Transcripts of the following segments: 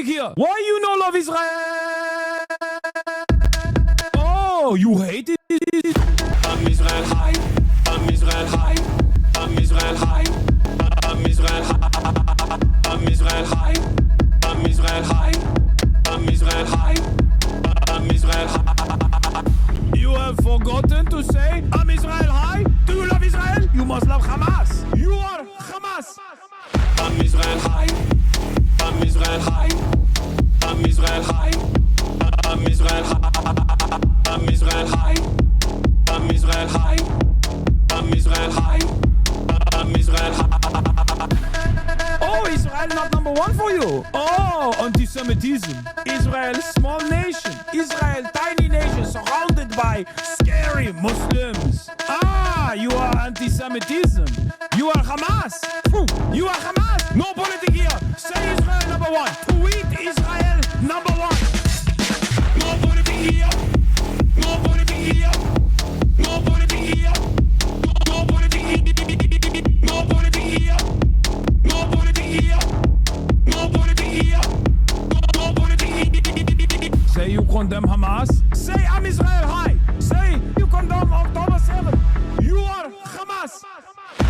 politic here? Why you no love Israel? Oh, you hate it? I'm Israel high. I'm Israel high. I'm Israel high. I'm Israel high. I'm Israel high. I'm Israel high. I'm Israel high. I'm Israel high. You have forgotten to say I'm Israel high? Do you love Israel? You must love Hamas. You are Hamas. I'm Israel high. I'm Israel high. I'm Israel high. I'm Israel high. I'm Israel high. I'm Israel high. I'm Israel high. I'm Israel high. Oh, Israel not number one for you. Oh, anti-Semitism. Israel, small nation. Israel, tiny nation surrounded by scary Muslims. Ah, you are anti-Semitism. You are Hamas. You are Hamas. No politics here. Say Israel number one. Tweet Israel number one. No politics here. No politics here. No politics here. No politics here. No politics here. No politics here. No politics here. No politics here. Say you condemn Hamas. Say I'm Israel high. Say you condemn October 7th. You are Hamas.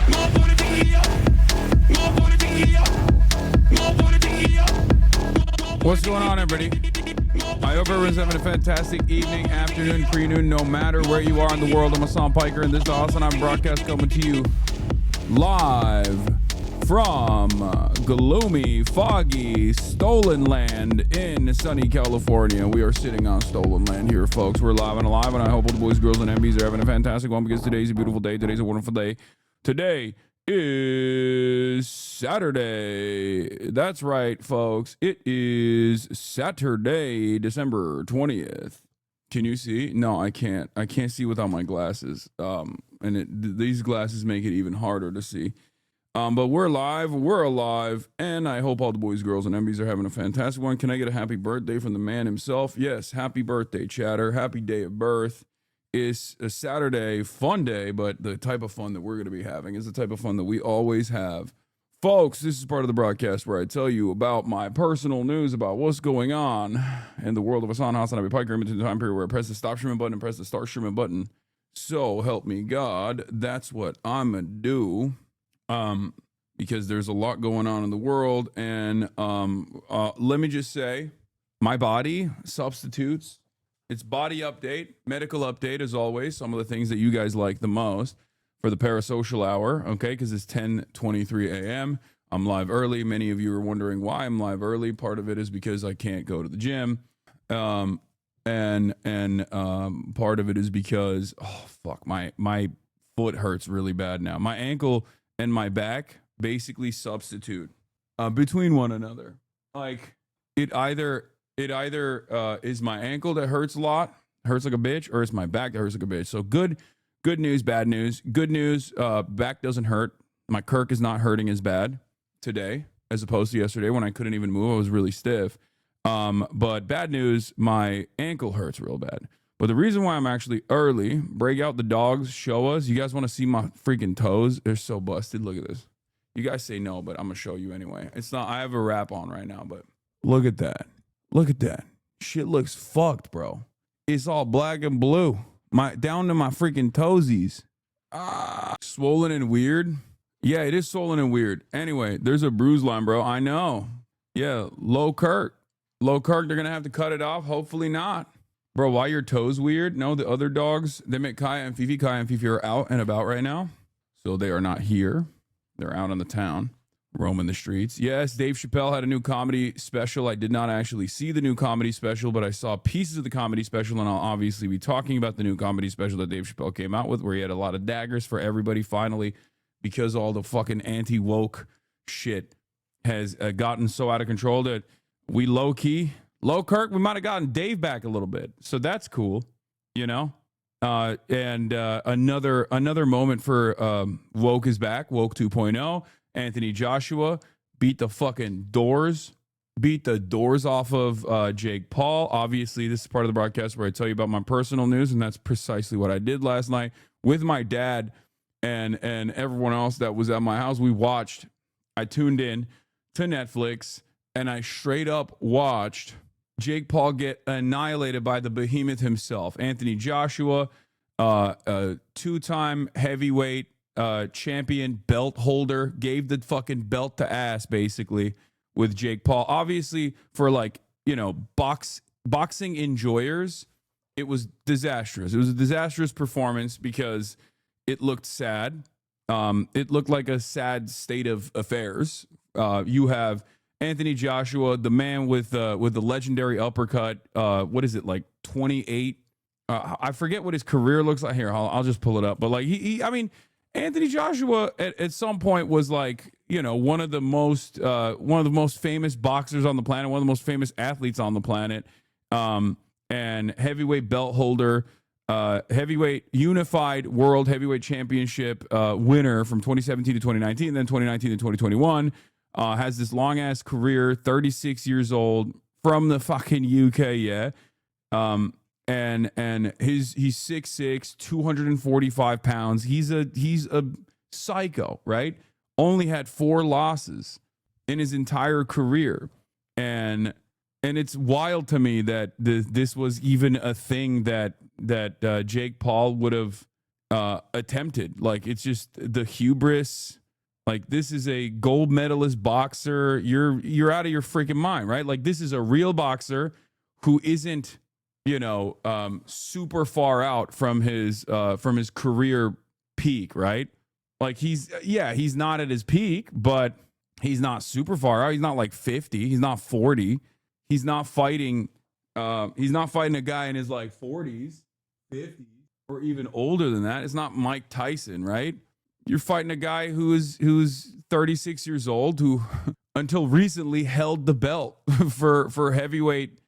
No politics here. No politics here. No politics here. What's going on, everybody? I hope everyone's having a fantastic evening, afternoon, pre-noon, no matter where you are in the world. I'm Hassan Piker, and this is the HasanAbi broadcast coming to you live from gloomy, foggy, stolen land in sunny California. We are sitting on stolen land here, folks. We're live and alive, and I hope all the boys, girls, and MBs are having a fantastic one because today's a beautiful day. Today's a wonderful day. Today is Saturday. That's right, folks. It is Saturday, December 20th. Can you see? No, I can't. I can't see without my glasses. These glasses make it even harder to see. But we're live, we're alive, and I hope all the boys, girls, and MBs are having a fantastic one. Can I get a happy birthday from the man himself? Yes, happy birthday, chatter. Happy day of birth. It's a Saturday, fun day, but the type of fun that we're going to be having is the type of fun that we always have. Folks, this is part of the broadcast where I tell you about my personal news about what's going on in the world of HasanAbi Piker in between the time period where I press the stop streaming button and press the start streaming button. So help me God, that's what I'm going to do. Because there's a lot going on in the world, and let me just say, my body substitutes. It's body update, medical update, as always. Some of the things that you guys like the most for the parasocial hour, okay? Because it's 10:23 a.m. I'm live early. Many of you are wondering why I'm live early. Part of it is because I can't go to the gym, and part of it is because my foot hurts really bad now. My ankle and my back basically substitute between one another. Like it either is my ankle that hurts a lot, hurts like a bitch, or it's my back that hurts like a bitch. So good news, bad news. Good news, back doesn't hurt. My Kirk is not hurting as bad today as opposed to yesterday when I couldn't even move. I was really stiff. But bad news, my ankle hurts real bad. But the reason why I'm actually early, break out the dogs, show us. You guys want to see my freaking toes? They're so busted. Look at this. You guys say no, but I'm going to show you anyway. It's not, I have a wrap on right now, but look at that. Look at that. Shit looks fucked, bro. It's all black and blue. Down to my freaking toesies. Swollen and weird. Yeah, it is swollen and weird. Anyway, there's a bruise line, bro. I know. Yeah, low Kirk. They're going to have to cut it off. Hopefully not. Bro, why your toes weird? No, the other dogs, they make Kaya and Fifi. Kaya and Fifi are out and about right now. So they are not here. They're out on the town, roaming the streets. Yes, Dave Chappelle had a new comedy special. I did not actually see the new comedy special, but I saw pieces of the comedy special, and I'll obviously be talking about the new comedy special that Dave Chappelle came out with, where he had a lot of daggers for everybody finally, because all the fucking anti-woke shit has gotten so out of control that we low-key... Low Kirk, we might have gotten Dave back a little bit, so that's cool, you know. And another moment for woke is back. Woke 2.0. Anthony Joshua beat the fucking doors off of Jake Paul. Obviously, this is part of the broadcast where I tell you about my personal news, and that's precisely what I did last night with my dad and everyone else that was at my house. I tuned in to Netflix. and I straight up watched Jake Paul get annihilated by the behemoth himself, Anthony Joshua, two-time heavyweight champion, belt holder, gave the fucking belt to ass basically with Jake Paul. Obviously, for like, you know, boxing enjoyers, it was disastrous. It was a disastrous performance because it looked sad. It looked like a sad state of affairs. You have Anthony Joshua, the man with the legendary uppercut. What is it, like 28? I forget what his career looks like. Here, I'll just pull it up. But like I mean, Anthony Joshua at some point was like, you know, one of the most famous boxers on the planet, one of the most famous athletes on the planet, and heavyweight belt holder, heavyweight unified world heavyweight championship winner from 2017 to 2019, then 2019 to 2021. Has this long ass career, 36 years old, from the fucking UK, yeah. And he's 6'6", 245 pounds. He's a psycho, right? Only had 4 losses in his entire career, and it's wild to me that this was even a thing that Jake Paul would have attempted. Like, it's just the hubris. Like, this is a gold medalist boxer. You're out of your freaking mind, right? Like, this is a real boxer who isn't, you know, super far out from his career peak, right? Like, he's not at his peak, but he's not super far out. He's not like 50. He's not 40. He's not fighting a guy in his like 40s, 50s, or even older than that. It's not Mike Tyson, right? You're fighting a guy who's 36 years old, who until recently held the belt for heavyweight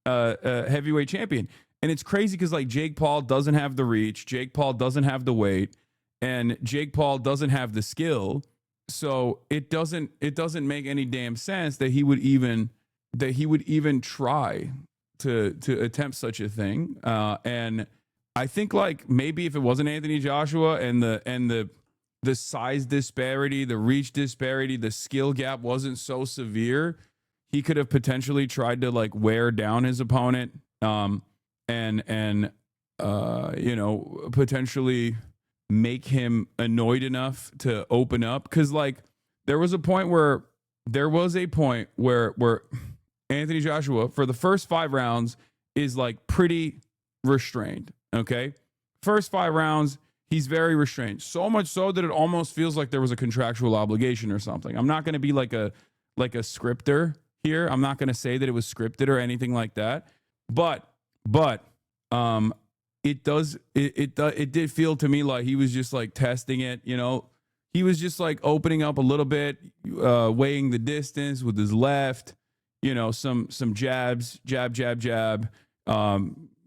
champion. And it's crazy because like Jake Paul doesn't have the reach, Jake Paul doesn't have the weight, and Jake Paul doesn't have the skill. So it doesn't make any damn sense that he would even try to attempt such a thing. And I think like maybe if it wasn't Anthony Joshua and the size disparity, the reach disparity, the skill gap wasn't so severe, he could have potentially tried to like wear down his opponent, and you know, potentially make him annoyed enough to open up. Cause like there was a point where Anthony Joshua for the first 5 rounds is like pretty restrained. Okay. First 5 rounds, he's very restrained. So much so that it almost feels like there was a contractual obligation or something. I'm not going to be like a scripter here. I'm not going to say that it was scripted or anything like that. But it did feel to me like he was just like testing it, you know. He was just like opening up a little bit, weighing the distance with his left, you know, some jabs, jab,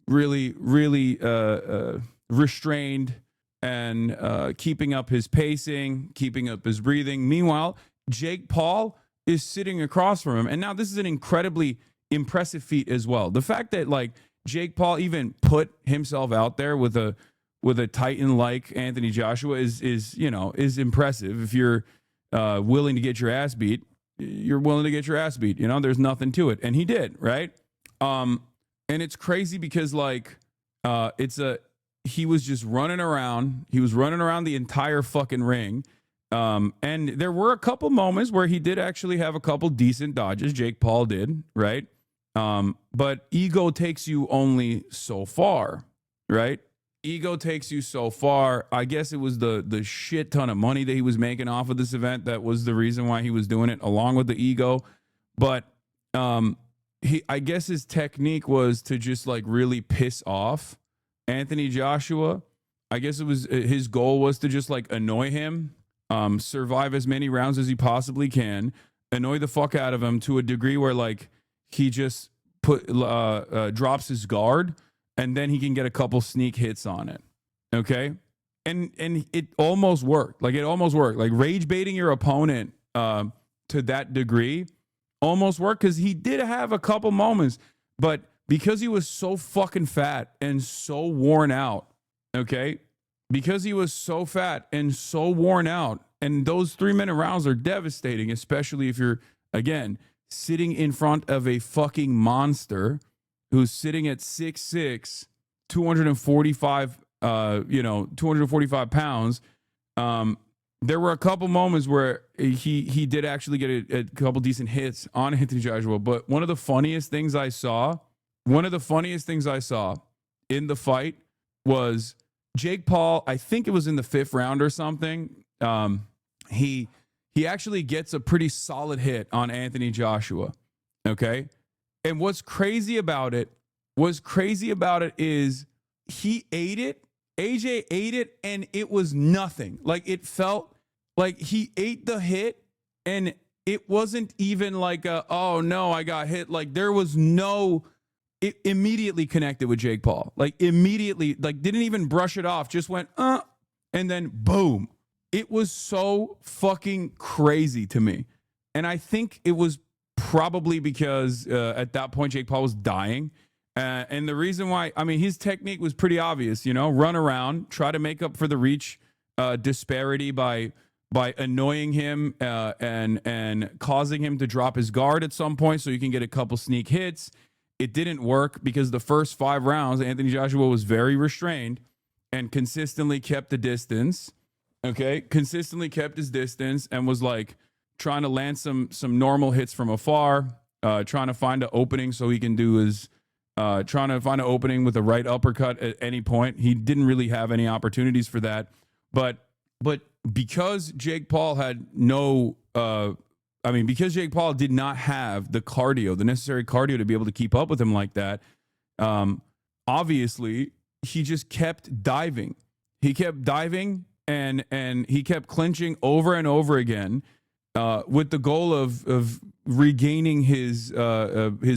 really restrained, and keeping up his pacing, keeping up his breathing. Meanwhile, Jake Paul is sitting across from him. And now this is an incredibly impressive feat as well. The fact that like Jake Paul even put himself out there with a Titan like Anthony Joshua is impressive. If you're willing to get your ass beat, you're willing to get your ass beat. You know, there's nothing to it. And he did, right? And it's crazy because like he was just running around. He was running around the entire fucking ring. And there were a couple moments where he did actually have a couple decent dodges. Jake Paul did, right? But ego takes you only so far, right? Ego takes you so far. I guess it was the shit ton of money that he was making off of this event that was the reason why he was doing it, along with the ego. But I guess his technique was to just like really piss off Anthony Joshua. I guess it was his goal was to just like annoy him, survive as many rounds as he possibly can, annoy the fuck out of him to a degree where like he just drops his guard, and then he can get a couple sneak hits on it. Okay. And it almost worked. Like rage baiting your opponent to that degree almost worked, because he did have a couple moments, but because he was so fucking fat and so worn out, okay? Because he was so fat and so worn out, and those 3-minute rounds are devastating, especially if you're, again, sitting in front of a fucking monster who's sitting at 6'6", 245, 245 pounds. There were a couple moments where he did actually get a couple decent hits on Anthony Joshua. But one of the funniest things I saw in the fight was Jake Paul. I think it was in the 5th round or something. He actually gets a pretty solid hit on Anthony Joshua. Okay. And what's crazy about it is he ate it. AJ ate it and it was nothing. Like, it felt like he ate the hit and it wasn't even like oh no, I got hit. Like, there was no, it immediately connected with Jake Paul. Like, immediately, like, didn't even brush it off, just went, and then boom. It was so fucking crazy to me. And I think it was probably because at that point, Jake Paul was dying. And the reason why, I mean, his technique was pretty obvious, run around, try to make up for the reach disparity by annoying him and causing him to drop his guard at some point so you can get a couple sneak hits. It didn't work because the first 5 rounds, Anthony Joshua was very restrained and consistently kept the distance. Okay, consistently kept his distance and was like trying to land some normal hits from afar, trying to find an opening so he can do his, trying to find an opening with a right uppercut at any point. He didn't really have any opportunities for that. But because Jake Paul had because Jake Paul did not have the cardio, the necessary cardio to be able to keep up with him like that, obviously he just kept diving. He kept diving and he kept clinching over and over again with the goal of regaining his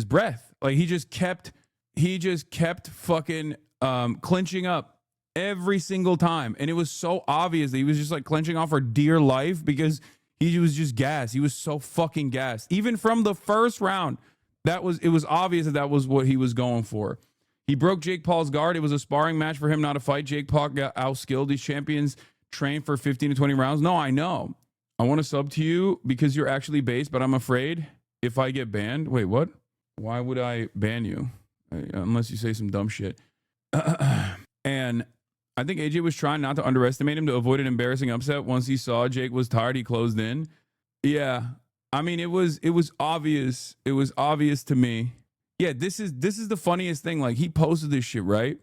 breath. Like, he just kept fucking clinching up every single time. And it was so obvious that he was just like clinching off for dear life because he was just gassed. He was so fucking gassed. Even from the first round, it was obvious that was what he was going for. He broke Jake Paul's guard. It was a sparring match for him, not a fight. Jake Paul got outskilled. These champions train for 15 to 20 rounds. No, I know. I want to sub to you because you're actually based, but I'm afraid if I get banned. Wait, what? Why would I ban you? Unless you say some dumb shit. And I think AJ was trying not to underestimate him to avoid an embarrassing upset. Once he saw Jake was tired, he closed in. Yeah. I mean, it was obvious. It was obvious to me. Yeah, this is the funniest thing. Like, he posted this shit, right?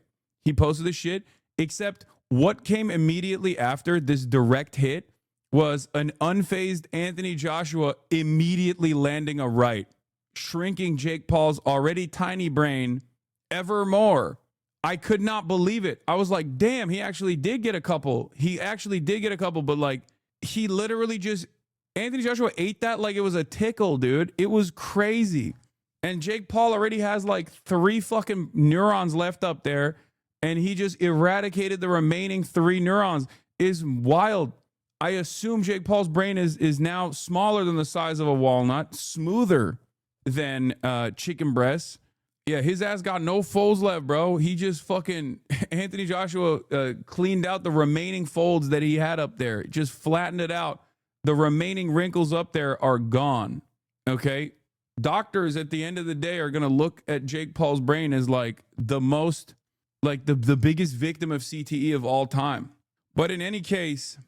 He posted this shit, except what came immediately after this direct hit was an unfazed Anthony Joshua immediately landing a right, shrinking Jake Paul's already tiny brain ever more. I could not believe it. I was like, damn, he actually did get a couple. But like, he literally just, Anthony Joshua ate that like it was a tickle, dude. It was crazy. And Jake Paul already has like 3 fucking neurons left up there, and he just eradicated the remaining 3 neurons. Is wild. I assume Jake Paul's brain is now smaller than the size of a walnut, smoother than chicken breasts. Yeah, his ass got no folds left, bro. He just fucking, Anthony Joshua cleaned out the remaining folds that he had up there. Just flattened it out. The remaining wrinkles up there are gone. Okay? Doctors at the end of the day are going to look at Jake Paul's brain as like the most, like the biggest victim of CTE of all time. But in any case,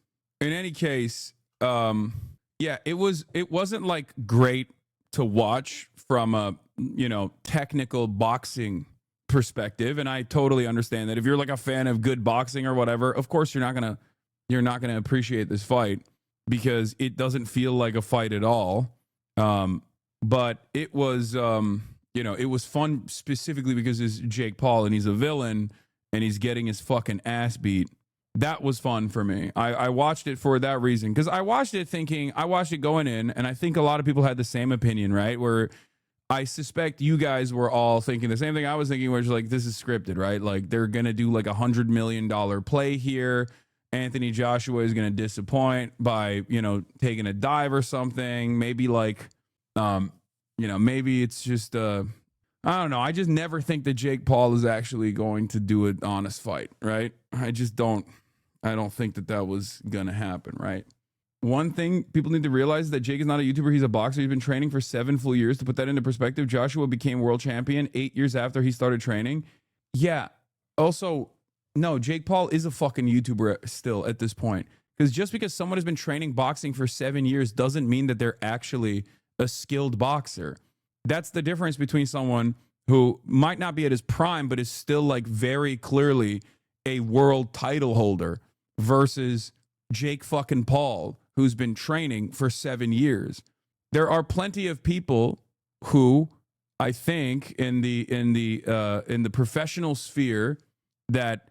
yeah, it wasn't like great to watch from a, technical boxing perspective. And I totally understand that if you're like a fan of good boxing or whatever, of course you're not going to appreciate this fight because it doesn't feel like a fight at all. But it was, it was fun specifically because it's Jake Paul and he's a villain and he's getting his fucking ass beat. That was fun for me. I watched it for that reason because I watched it going in, and I think a lot of people had the same opinion, right? Where I suspect you guys were all thinking the same thing I was thinking, where it's like, this is scripted, right? Like, they're going to do like $100 million play here. Anthony Joshua is going to disappoint by, taking a dive or something. Maybe like, maybe it's just, I don't know. I just never think that Jake Paul is actually going to do an honest fight, right? I don't think that was going to happen, right? one thing people need to realize is that Jake is not a YouTuber. He's a boxer. He's been training for 7 full years. To put that into perspective, Joshua became world champion 8 years after he started training. Yeah. Also, no, Jake Paul is a fucking YouTuber still at this point. Because just because someone has been training boxing for 7 years doesn't mean that they're actually a skilled boxer. That's the difference between someone who might not be at his prime, but is still like very clearly a world title holder versus Jake fucking Paul, who's been training for 7 years. There are plenty of people who I think in the professional sphere that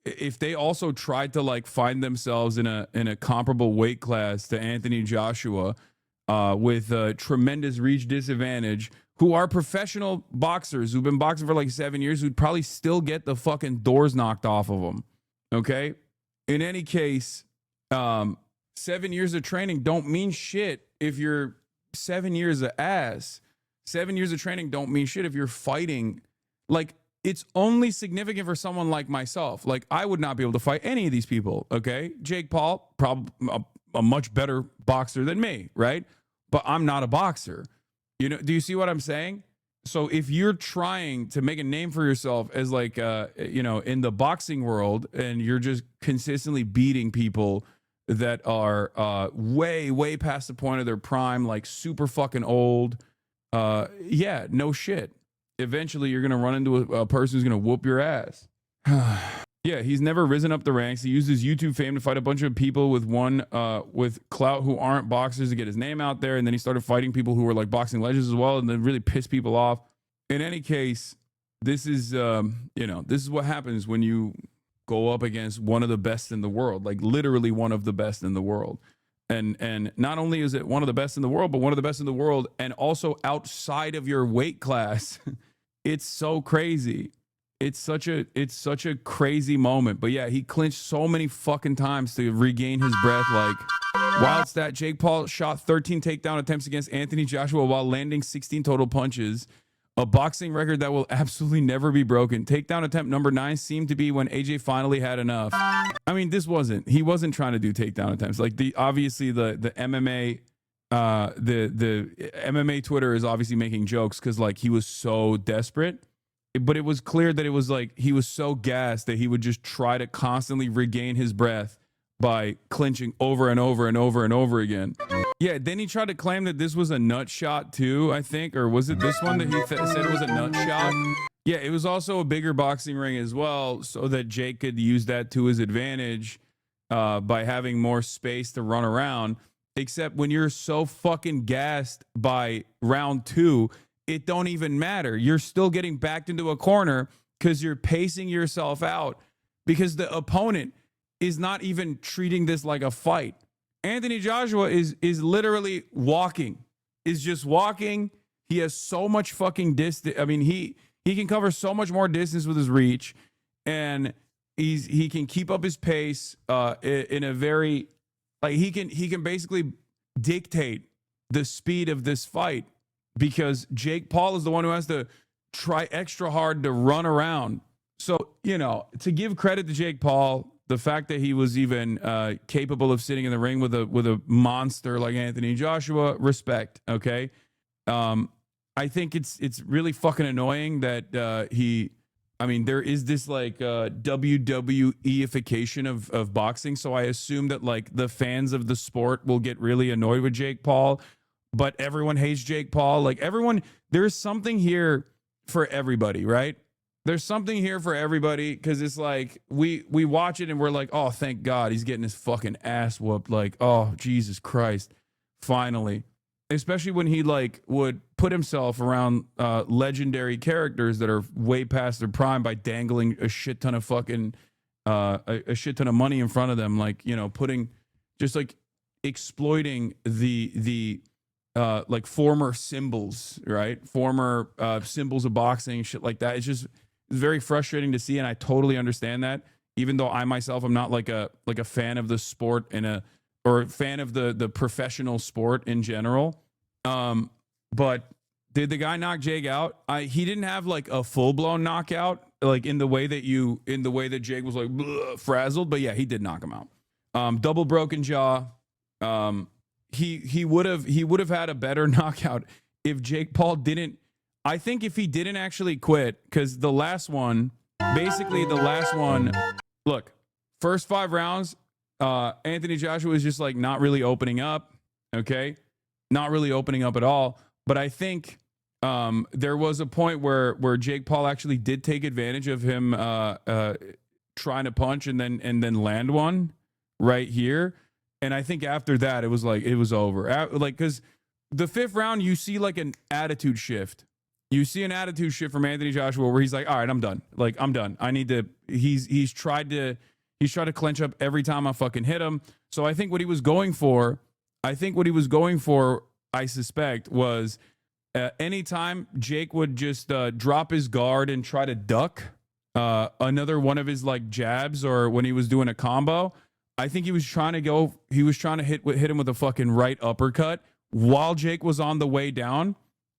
if they also tried to like find themselves in a comparable weight class to Anthony Joshua with a tremendous reach disadvantage, who are professional boxers who've been boxing for like 7 years, who'd probably still get the fucking doors knocked off of them. Okay. In any case, 7 years of training don't mean shit if you're 7 years of ass. 7 years of training don't mean shit if you're fighting. Like, it's only significant for someone like myself. Like, I would not be able to fight any of these people. Okay. Jake Paul, probably a much better boxer than me, right? But I'm not a boxer. You know, do you see what I'm saying? So if you're trying to make a name for yourself as like, you know, in the boxing world, and you're just consistently beating people that are way past the point of their prime, like super fucking old, yeah, no shit. Eventually you're going to run into a person who's going to whoop your ass. Yeah, he's never risen up the ranks. He used his YouTube fame to fight a bunch of people with with clout who aren't boxers to get his name out there. And then he started fighting people who were like boxing legends as well, and then really pissed people off. In any case, this is, you know, this is what happens when you go up against one of the best in the world, like literally one of the best in the world. And not only is it one of the best in the world, but one of the best in the world, and also outside of your weight class. It's so crazy. It's such a crazy moment. But yeah, he clinched so many fucking times to regain his breath. Like, wild stat, Jake Paul shot 13 takedown attempts against Anthony Joshua while landing 16 total punches. A boxing record that will absolutely never be broken. Takedown attempt number 9 seemed to be when AJ finally had enough. I mean, he wasn't trying to do takedown attempts. Like, obviously the MMA the MMA Twitter is obviously making jokes because like he was so desperate. But it was clear that it was like he was so gassed that he would just try to constantly regain his breath by clinching over and over and over and over again. Yeah, then he tried to claim that this was a nut shot too, I think. Or was it this one that he said it was a nut shot? Yeah, it was also a bigger boxing ring as well, so that Jake could use that to his advantage by having more space to run around. Except when you're so fucking gassed by round 2, it don't even matter. You're still getting backed into a corner because you're pacing yourself out because the opponent is not even treating this like a fight. Anthony Joshua is literally walking, is just walking. He has so much fucking distance. I mean, he can cover so much more distance with his reach, and he can keep up his pace in a very, like, he can basically dictate the speed of this fight. Because Jake Paul is the one who has to try extra hard to run around. So, you know, to give credit to Jake Paul, the fact that he was even capable of sitting in the ring with a monster like Anthony Joshua, respect, okay? I think it's really fucking annoying that there is this like WWE-ification of boxing. So I assume that like the fans of the sport will get really annoyed with Jake Paul. But everyone hates Jake Paul. Like everyone, there's something here for everybody, right? There's something here for everybody because it's like we watch it and we're like, oh, thank God he's getting his fucking ass whooped. Like, oh, Jesus Christ, finally. Especially when he like would put himself around legendary characters that are way past their prime by dangling a shit ton of fucking a shit ton of money in front of them, like, you know, putting just like exploiting the like former symbols, right? Former symbols of boxing, shit like that. It's very frustrating to see, and I totally understand that. Even though I myself am not like a fan of the sport or a fan of the professional sport in general. But did the guy knock Jake out? He didn't have like a full blown knockout, like in the way that Jake was like frazzled. But yeah, he did knock him out. Double broken jaw. He would have had a better knockout if Jake Paul didn't. I think if he didn't actually quit, because the last one, look, first 5 rounds, Anthony Joshua was just like not really opening up. Okay, not really opening up at all. But I think there was a point where Jake Paul actually did take advantage of him trying to punch and then land one right here. And I think after that, it was over. Like, because the 5th round, you see like an attitude shift. You see an attitude shift from Anthony Joshua where he's like, all right, I'm done. Like, I'm done. I need to, he's tried to clench up every time I fucking hit him. So I think what he was going for, I suspect, was anytime Jake would just drop his guard and try to duck another one of his like jabs, or when he was doing a combo, I think he was trying to hit him with a fucking right uppercut while Jake was on the way down,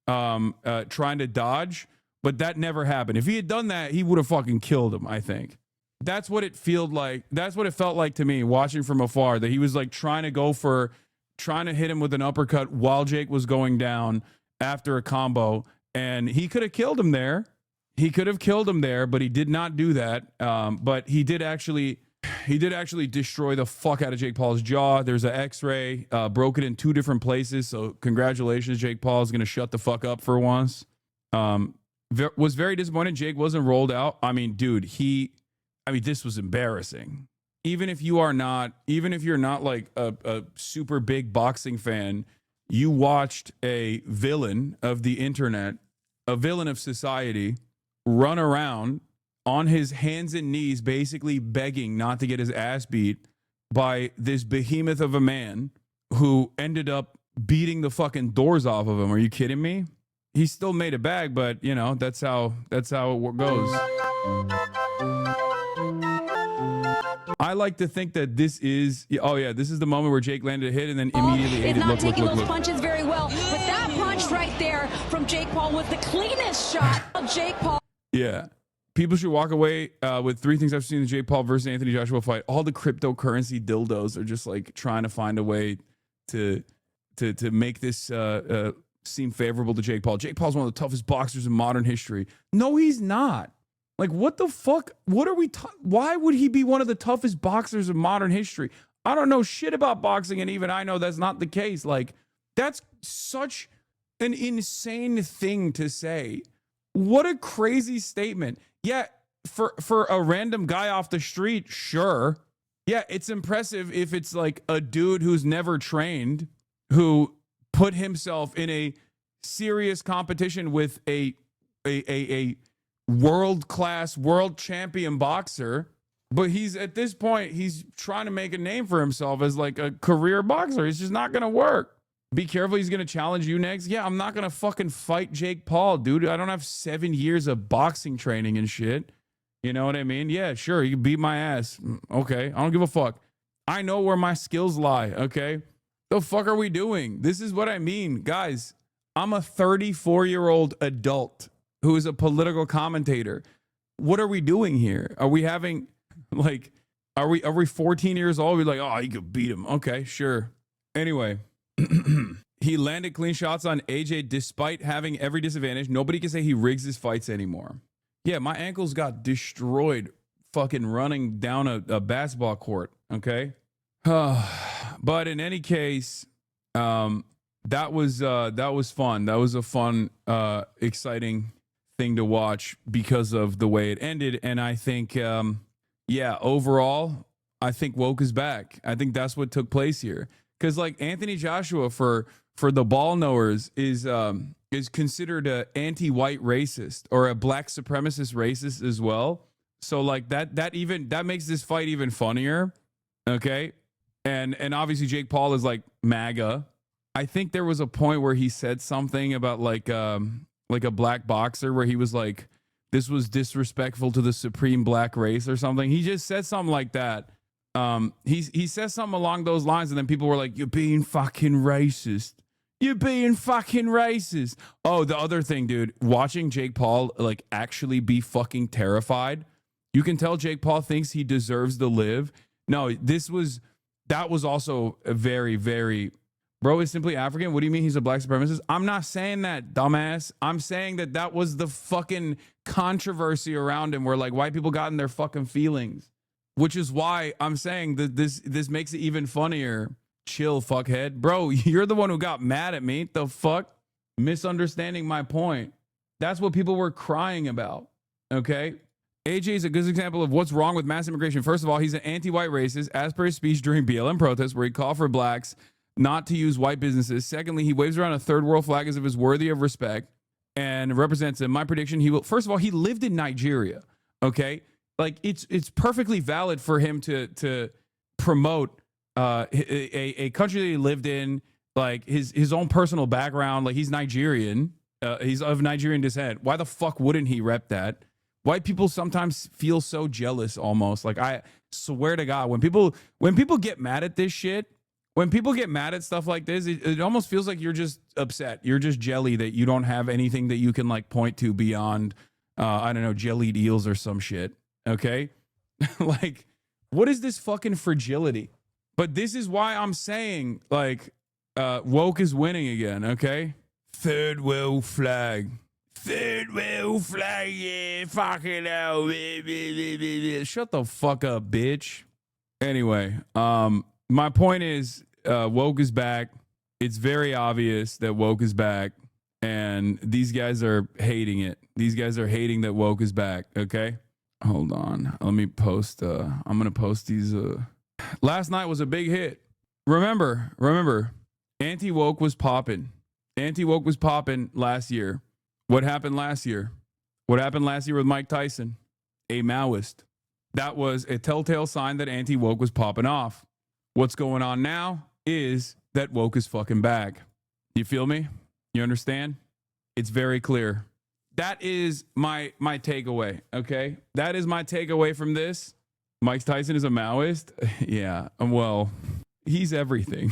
trying to dodge. But that never happened. If he had done that, he would have fucking killed him, I think. That's what it felt like to me watching from afar, that he was like trying to hit him with an uppercut while Jake was going down after a combo, and he could have killed him there. But he did not do that. But he did actually destroy the fuck out of Jake Paul's jaw. There's an X-ray, broke it in 2 different places. So congratulations, Jake Paul is going to shut the fuck up for once. Was very disappointed Jake wasn't rolled out. I mean, dude, this was embarrassing. Even if you're not like a super big boxing fan, you watched a villain of the internet, a villain of society, run around on his hands and knees, basically begging not to get his ass beat by this behemoth of a man who ended up beating the fucking doors off of him. Are you kidding me? He still made it back, but you know, that's how it goes. I like to think that this is the moment where Jake landed a hit and then immediately ate it. Not taking those punches very well, but that punch right there from Jake Paul was the cleanest shot of Jake Paul. Yeah. People should walk away with 3 things I've seen in the Jake Paul versus Anthony Joshua fight. All the cryptocurrency dildos are just like trying to find a way to make this seem favorable to Jake Paul. Jake Paul's one of the toughest boxers in modern history. No, he's not. Like, what the fuck? What are we? Why would he be one of the toughest boxers in modern history? I don't know shit about boxing, and even I know that's not the case. Like, that's such an insane thing to say. What a crazy statement. Yeah, for a random guy off the street, sure. Yeah, it's impressive if it's like a dude who's never trained, who put himself in a serious competition with a world-class, world champion boxer. But at this point, he's trying to make a name for himself as like a career boxer. It's just not going to work. Be careful, he's going to challenge you next. Yeah, I'm not going to fucking fight Jake Paul, dude. I don't have 7 years of boxing training and shit. You know what I mean? Yeah, sure, you can beat my ass. Okay, I don't give a fuck. I know where my skills lie, okay? The fuck are we doing? This is what I mean. Guys, I'm a 34-year-old adult who is a political commentator. What are we doing here? Are we having, like, are we 14 years old? We're like, oh, you could beat him. Okay, sure. Anyway. He landed clean shots on AJ despite having every disadvantage. Nobody can say he rigs his fights anymore. Yeah, my ankles got destroyed fucking running down a basketball court, okay? But in any case, that was fun. That was a fun, exciting thing to watch because of the way it ended. And I think, overall, I think woke is back. I think that's what took place here. Because like Anthony Joshua, for the ball knowers, is considered a anti-white racist or a black supremacist racist as well. So like that makes this fight even funnier. Okay. And obviously Jake Paul is like MAGA. I think there was a point where he said something about like a black boxer where he was like, this was disrespectful to the supreme black race or something. He just said something like that. He says something along those lines, and then people were like, you're being fucking racist. You're being fucking racist. Oh, the other thing, dude, watching Jake Paul like actually be fucking terrified. You can tell Jake Paul thinks he deserves to live. No, this was That was also a very, very, bro is simply African. What do you mean he's a black supremacist? I'm not saying that, dumbass. I'm saying that that was the fucking controversy around him where like white people got in their fucking feelings, which is why I'm saying that this makes it even funnier. Chill, fuckhead. Bro, you're the one who got mad at me. The fuck? Misunderstanding my point. That's what people were crying about. Okay? AJ is a good example of what's wrong with mass immigration. First of all, he's an anti-white racist, as per his speech during BLM protests, where he called for blacks not to use white businesses. Secondly, he waves around a third world flag as if it's worthy of respect and represents him. My prediction, he will. First of all, he lived in Nigeria. Okay? Like, it's perfectly valid for him to promote a country that he lived in, like his own personal background. Like, he's Nigerian. He's of Nigerian descent. Why the fuck wouldn't he rep that? White people sometimes feel so jealous almost. Like, I swear to God, when people get mad at this shit, when people get mad at stuff like this, it almost feels like you're just upset. You're just jelly that you don't have anything that you can like point to beyond, I don't know, jellied eels or some shit. Okay? Like, what is this fucking fragility? But this is why I'm saying, like, woke is winning again, okay? Third world flag. Third world flag, yeah, fucking hell. Shut the fuck up, bitch. Anyway, my point is, woke is back. It's very obvious that woke is back, and these guys are hating it. These guys are hating that woke is back, okay? Hold on. Let me post, I'm going to post these, Last night was a big hit. Remember, anti-woke was popping. Anti-woke was popping last year. What happened last year? What happened last year with Mike Tyson? A Maoist. That was a telltale sign that anti-woke was popping off. What's going on now is that woke is fucking back. You feel me? You understand? It's very clear. That is my takeaway, okay? That is my takeaway from this. Mike Tyson is a Maoist? Yeah, well, he's everything.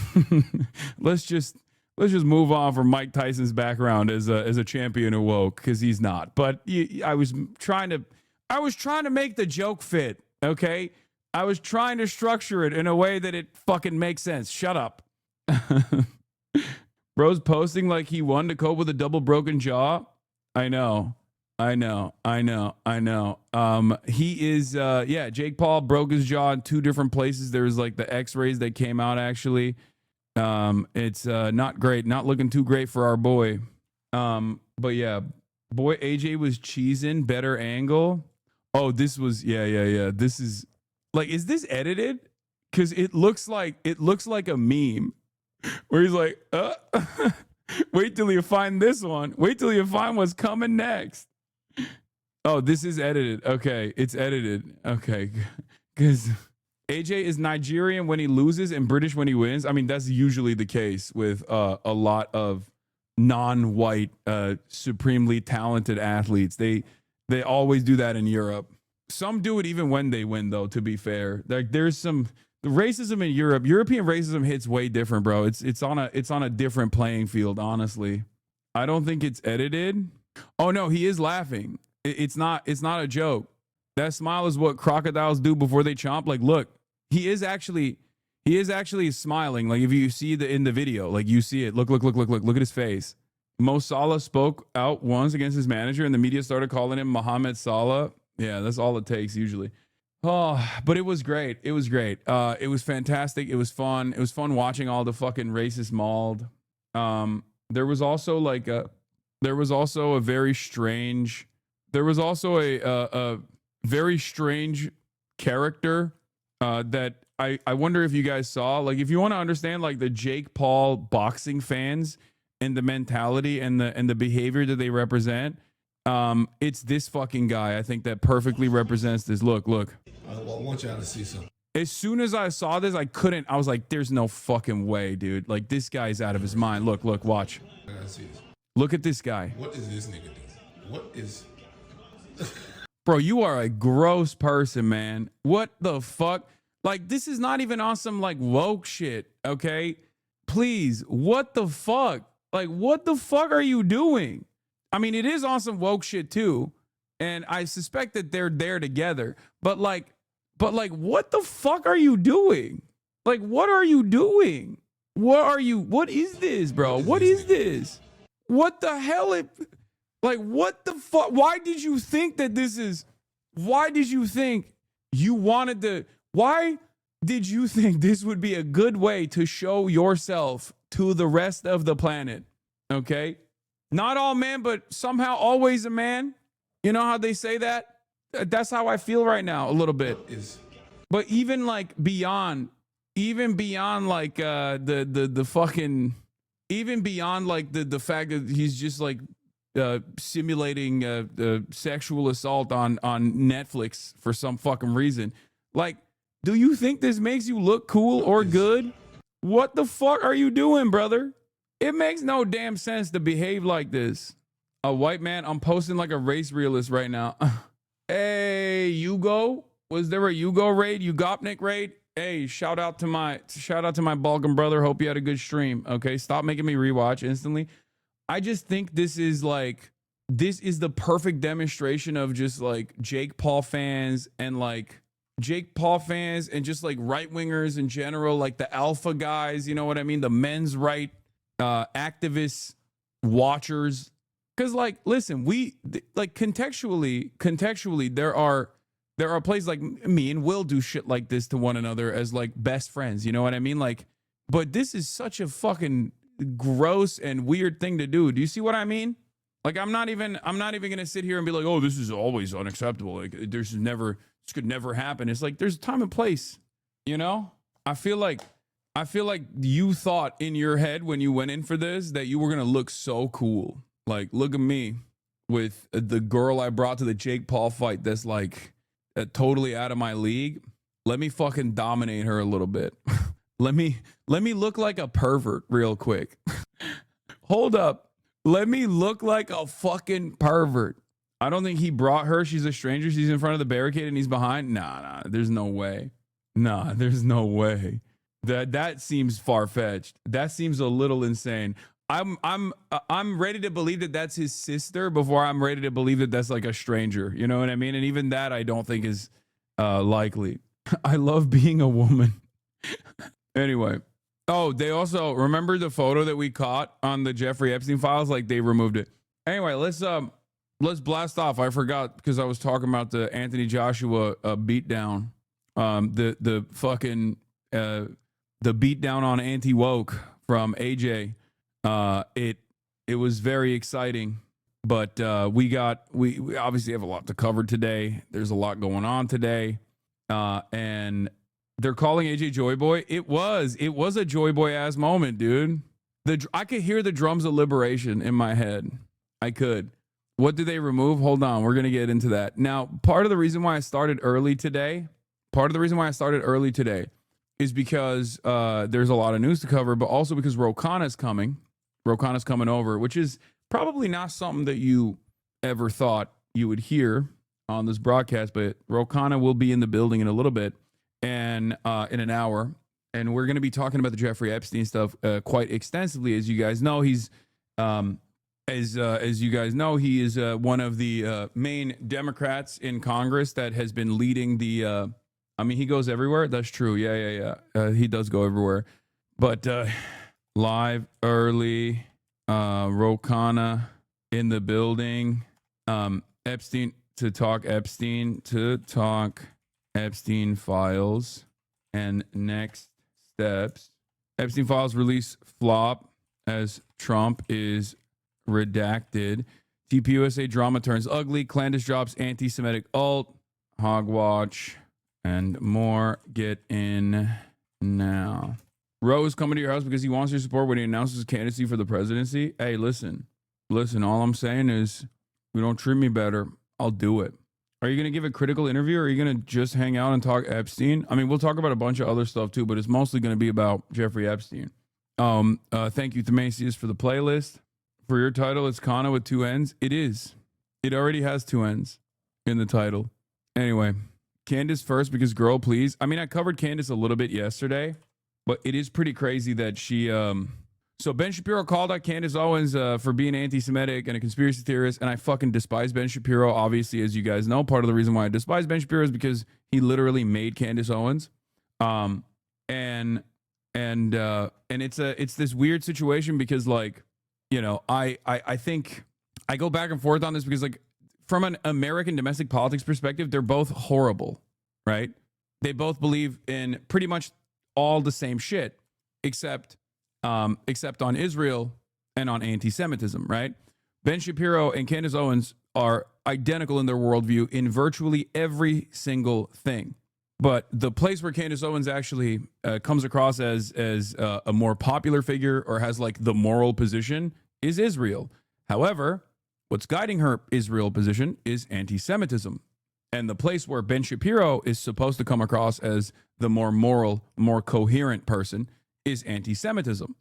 Let's just move on from Mike Tyson's background as a champion of woke, because he's not. But I was trying to make the joke fit, okay? I was trying to structure it in a way that it fucking makes sense. Shut up. Bro's posting like he won to cope with a double broken jaw. I know. He is, Jake Paul broke his jaw in 2 different places. There was like the x-rays that came out actually. It's not great, not looking too great for our boy. But yeah, boy, AJ was cheesing, better angle. Oh, this was, yeah. This is like, is this edited? Cause it looks like a meme where he's like, wait till you find this one. Wait till you find what's coming next. Oh, this is edited. Okay, it's edited. Okay, because AJ is Nigerian when he loses and British when he wins. I mean, that's usually the case with a lot of non-white, supremely talented athletes. They always do that in Europe. Some do it even when they win, though. To be fair, like there's some the racism in Europe. European racism hits way different, bro. It's on a different playing field. Honestly, I don't think it's edited. Oh no, he is laughing. It's not a joke. That smile is what crocodiles do before they chomp. Like, look, he is actually smiling. Like, if you see in the video, like you see it. Look at his face. Mo Salah spoke out once against his manager, and the media started calling him Mohamed Salah. Yeah, that's all it takes usually. Oh, but it was great. It was great. It was fantastic. It was fun. It was fun watching all the fucking racist mauled. There was also a very strange. There was also a very strange character that I wonder if you guys saw. Like, if you want to understand like the Jake Paul boxing fans and the mentality and the behavior that they represent, it's this fucking guy. I think that perfectly represents this. Look. I want y'all to see something. As soon as I saw this, I was like, there's no fucking way, dude. Like, this guy's out of his mind. Look, watch. I gotta see this. Look at this guy. What is this nigga doing? What is... Bro, you are a gross person, man. What the fuck? Like, this is not even on some like woke shit, okay? Please, what the fuck? Like, what the fuck are you doing? I mean, it is on some woke shit too, and I suspect that they're there together. But like, what the fuck are you doing? Like, what are you doing? What is this, bro? What is this? What the hell? Like, what the fuck? Why did you think that this is, why did you think you wanted to, why did you think this would be a good way to show yourself to the rest of the planet? Okay? Not all men, but somehow always a man. You know how they say that? That's how I feel right now, a little bit. But even like beyond like the fucking, even beyond like the fact that he's just like simulating sexual assault on Netflix for some fucking reason. Like, do you think this makes you look cool or good? What the fuck are you doing, brother? It makes no damn sense to behave like this. A white man, I'm posting like a race realist right now. Hey, Yugo, was there a Yugo raid? Ugopnik raid? Hey, shout out to my Balkan brother. Hope you had a good stream. Okay, stop making me rewatch instantly. I just think this is the perfect demonstration of just like Jake Paul fans and just like right wingers in general, like the alpha guys, you know what I mean? The men's right activists, watchers. Because like, listen, we like contextually, there are places like me and Will do shit like this to one another as like best friends. You know what I mean? Like, but this is such a fucking gross and weird thing to do. Do you see what I mean? Like, I'm not even gonna sit here and be like, oh, this is always unacceptable. Like, this could never happen. It's like there's time and place. You know? I feel like you thought in your head when you went in for this that you were gonna look so cool. Like, look at me with the girl I brought to the Jake Paul fight that's like totally out of my league. Let me fucking dominate her a little bit. Let me look like a pervert real quick. Hold up. Let me look like a fucking pervert. I don't think he brought her. She's a stranger. She's in front of the barricade and he's behind. Nah, there's no way. Nah, there's no way. That seems far-fetched. That seems a little insane. I'm ready to believe that that's his sister before I'm ready to believe that that's like a stranger. You know what I mean? And even that I don't think is likely. I love being a woman. Anyway. Oh, they also remember the photo that we caught on the Jeffrey Epstein files? Like, they removed it. Anyway, let's blast off. I forgot because I was talking about the Anthony Joshua beatdown. The fucking the beatdown on anti-woke from AJ. It was very exciting, but we obviously have a lot to cover today. There's a lot going on today, and they're calling AJ Joy Boy. It was a Joy Boy ass moment, dude. I could hear the drums of liberation in my head. I could. What did they remove? Hold on, we're gonna get into that. Now, part of the reason why I started early today is because there's a lot of news to cover, but also because Ro Khanna's coming. Ro Khanna's coming over, which is probably not something that you ever thought you would hear on this broadcast, but Ro Khanna will be in the building in a little bit and in an hour. And we're going to be talking about the Jeffrey Epstein stuff quite extensively. As you guys know, he's as you guys know, he is one of the main Democrats in Congress that has been leading the I mean, he goes everywhere. That's true. Yeah. He does go everywhere. But live early, Ro Khanna in the building. Epstein to talk Epstein files and next steps. Epstein files release flop as Trump is redacted. TPUSA drama turns ugly. CLANDACE drops anti-Semitic alt. HOGWATCH and more. Get in now. Roe is coming to your house because he wants your support when he announces his candidacy for the presidency. Hey, listen. All I'm saying is, if you don't treat me better, I'll do it. Are you going to give a critical interview, or are you going to just hang out and talk Epstein? I mean, we'll talk about a bunch of other stuff too, but it's mostly going to be about Jeffrey Epstein. Thank you, Themasius, for the playlist. For your title, it's Kana with two N's. It is. It already has two N's in the title. Anyway, Candace first because girl, please. I mean, I covered Candace a little bit yesterday, but it is pretty crazy that she... So Ben Shapiro called out Candace Owens for being anti-Semitic and a conspiracy theorist, and I fucking despise Ben Shapiro, obviously, as you guys know. Part of the reason why I despise Ben Shapiro is because he literally made Candace Owens. and it's this weird situation because, like, you know, I think I go back and forth on this because, like, from an American domestic politics perspective, they're both horrible, right? They both believe in pretty much all the same shit, except on Israel and on anti-Semitism, right? Ben Shapiro and Candace Owens are identical in their worldview in virtually every single thing. But the place where Candace Owens actually comes across as a more popular figure or has like the moral position is Israel. However, what's guiding her Israel position is anti-Semitism. And the place where Ben Shapiro is supposed to come across as the more moral, more coherent person is anti-Semitism.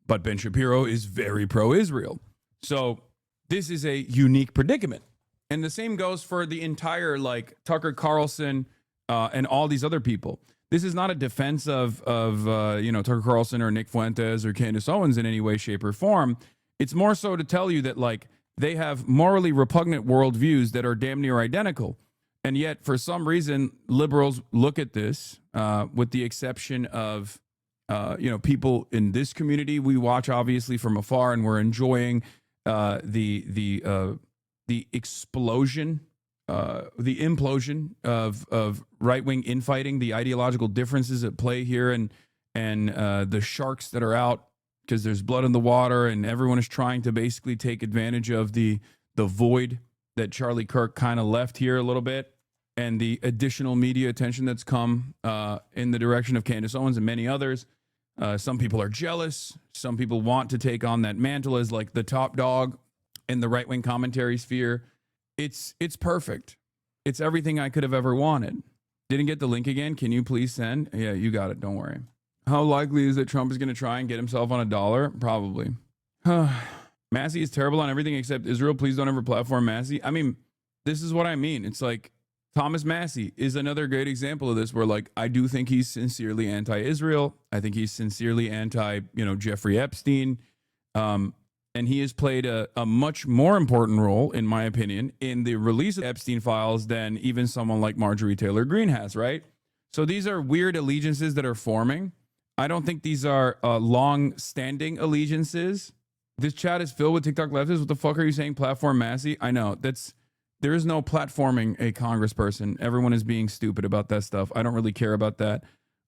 But Ben Shapiro is very pro-Israel. So this is a unique predicament. And the same goes for the entire, like, Tucker Carlson and all these other people. This is not a defense of Tucker Carlson or Nick Fuentes or Candace Owens in any way, shape, or form. It's more so to tell you that, like, they have morally repugnant worldviews that are damn near identical. And yet, for some reason, liberals look at this, with the exception of, people in this community we watch obviously from afar, and we're enjoying the explosion, the implosion of right-wing infighting, the ideological differences at play here, and the sharks that are out because there's blood in the water, and everyone is trying to basically take advantage of the void that Charlie Kirk kind of left here a little bit, and the additional media attention that's come in the direction of Candace Owens and many others. Some people are jealous. Some people want to take on that mantle as like the top dog in the right-wing commentary sphere. It's perfect. It's everything I could have ever wanted. Didn't get the link again. Can you please send? Yeah, you got it. Don't worry. How likely is that Trump is going to try and get himself on $1? Probably. Massey is terrible on everything except Israel. Please don't ever platform Massey. I mean, this is what I mean. It's like Thomas Massey is another great example of this, where, like, I do think he's sincerely anti-Israel. I think he's sincerely anti, Jeffrey Epstein. And he has played a much more important role, in my opinion, in the release of Epstein files than even someone like Marjorie Taylor Greene has, right? So these are weird allegiances that are forming. I don't think these are long-standing allegiances. This chat is filled with TikTok leftists. What the fuck are you saying? Platform Massey? I know. There is no platforming a congressperson. Everyone is being stupid about that stuff. I don't really care about that.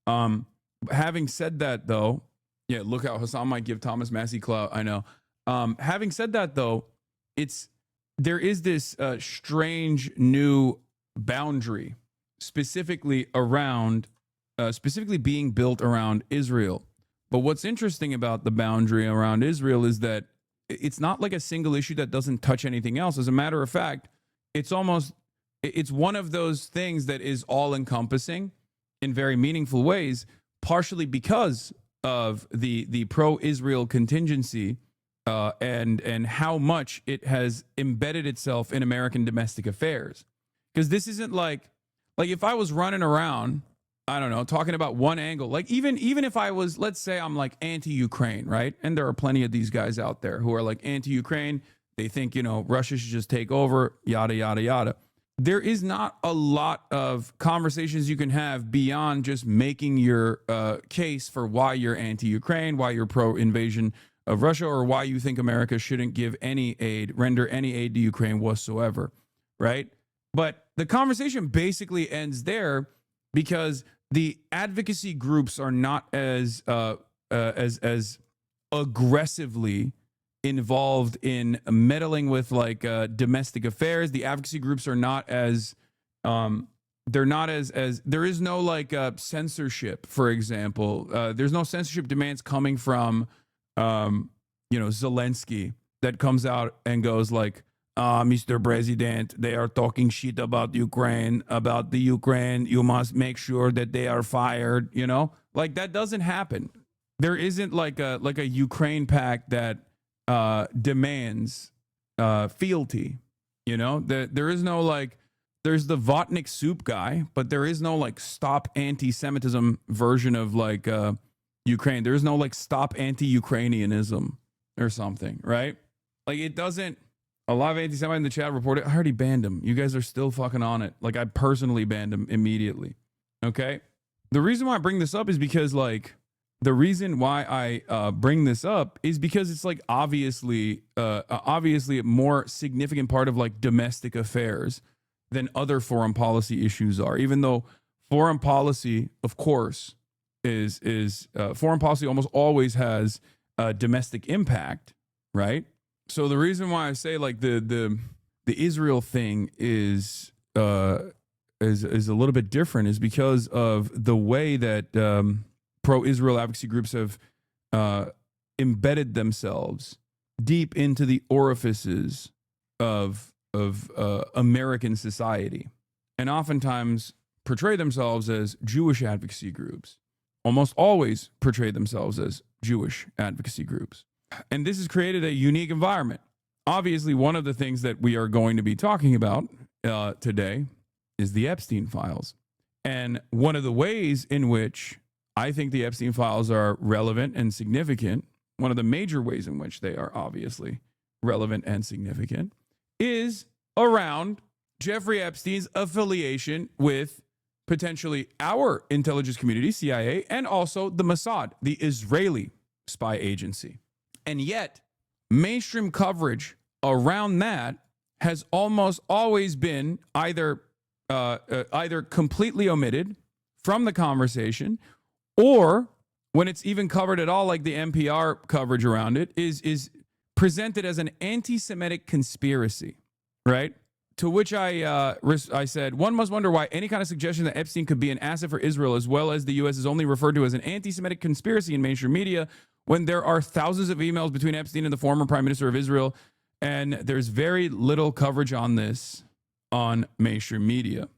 Having said that, though, yeah, look out. Hassan might give Thomas Massey clout. I know. Having said that, though, there is this strange new boundary specifically being built around Israel. But what's interesting about the boundary around Israel is that it's not like a single issue that doesn't touch anything else. As a matter of fact, it's one of those things that is all encompassing in very meaningful ways, partially because of the pro-Israel contingency and how much it has embedded itself in American domestic affairs. Because this isn't like if I was running around, I don't know, talking about one angle, like even if I was, let's say I'm like anti-Ukraine, right? And there are plenty of these guys out there who are like anti-Ukraine. They think, Russia should just take over, yada, yada, yada. There is not a lot of conversations you can have beyond just making your case for why you're anti-Ukraine, why you're pro-invasion of Russia, or why you think America shouldn't give any aid, render any aid to Ukraine whatsoever, right? But the conversation basically ends there because the advocacy groups are not as aggressively involved in meddling with like domestic affairs. The advocacy groups are not as there is no like censorship, for example. There's no censorship demands coming from Zelensky that comes out and goes like, Mr. President, they are talking shit about Ukraine, you must make sure that they are fired, like that doesn't happen. There isn't like a Ukraine pact that demands fealty, there is no like, there's the Votnik soup guy, but there is no like stop anti-Semitism version of like Ukraine. There is no like stop anti-Ukrainianism or something, right? Like it doesn't. A lot of anti-Semites in the chat reported, I already banned him. You guys are still fucking on it. Like I personally banned him immediately. Okay. the reason why I bring this up is because like the reason why I bring this up is because it's like obviously a more significant part of like domestic affairs than other foreign policy issues are. Even though foreign policy, of course, is foreign policy almost always has domestic impact, right? So the reason why I say like the Israel thing is a little bit different is because of the way that pro-Israel advocacy groups have embedded themselves deep into the orifices of American society, and oftentimes portray themselves as Jewish advocacy groups. Almost always portray themselves as Jewish advocacy groups. And this has created a unique environment. Obviously, one of the things that we are going to be talking about today is the Epstein files. And one of the ways in which I think the Epstein files are relevant and significant, one of the major ways in which they are obviously relevant and significant, is around Jeffrey Epstein's affiliation with potentially our intelligence community, CIA, and also the Mossad, the Israeli spy agency. And yet, mainstream coverage around that has almost always been either completely omitted from the conversation, or when it's even covered at all, like the NPR coverage around it, is presented as an anti-Semitic conspiracy, right? To which I said, one must wonder why any kind of suggestion that Epstein could be an asset for Israel as well as the U.S. is only referred to as an anti-Semitic conspiracy in mainstream media, when there are thousands of emails between Epstein and the former prime minister of Israel, and there's very little coverage on this on mainstream media.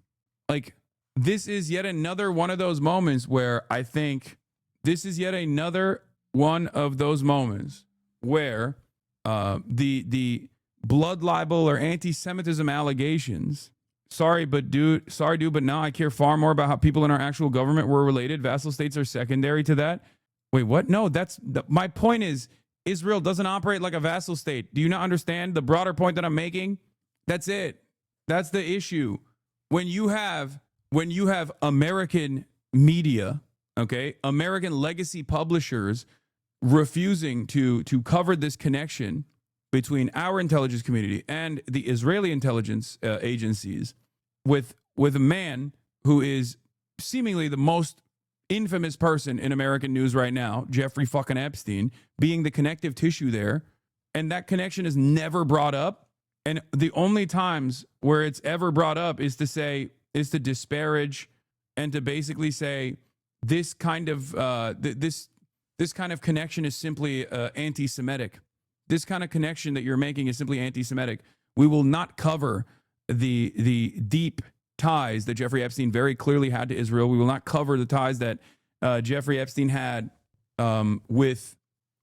Like, this is yet another one of those moments where I think this is yet another one of those moments where the blood libel or anti-Semitism allegations. Sorry, dude, but now I care far more about how people in our actual government were related. Vassal states are secondary to that. Wait, what? No, my point is Israel doesn't operate like a vassal state. Do you not understand the broader point that I'm making? That's it. That's the issue. When you have American media, okay, American legacy publishers refusing to cover this connection between our intelligence community and the Israeli intelligence agencies, with a man who is seemingly the most infamous person in American news right now, Jeffrey fucking Epstein, being the connective tissue there, and that connection is never brought up. And the only times where it's ever brought up is to disparage and to basically say this kind of this kind of connection is simply anti-Semitic. This kind of connection that you're making is simply anti-Semitic. We will not cover the deep ties that Jeffrey Epstein very clearly had to Israel. We will not cover the ties that Jeffrey Epstein had with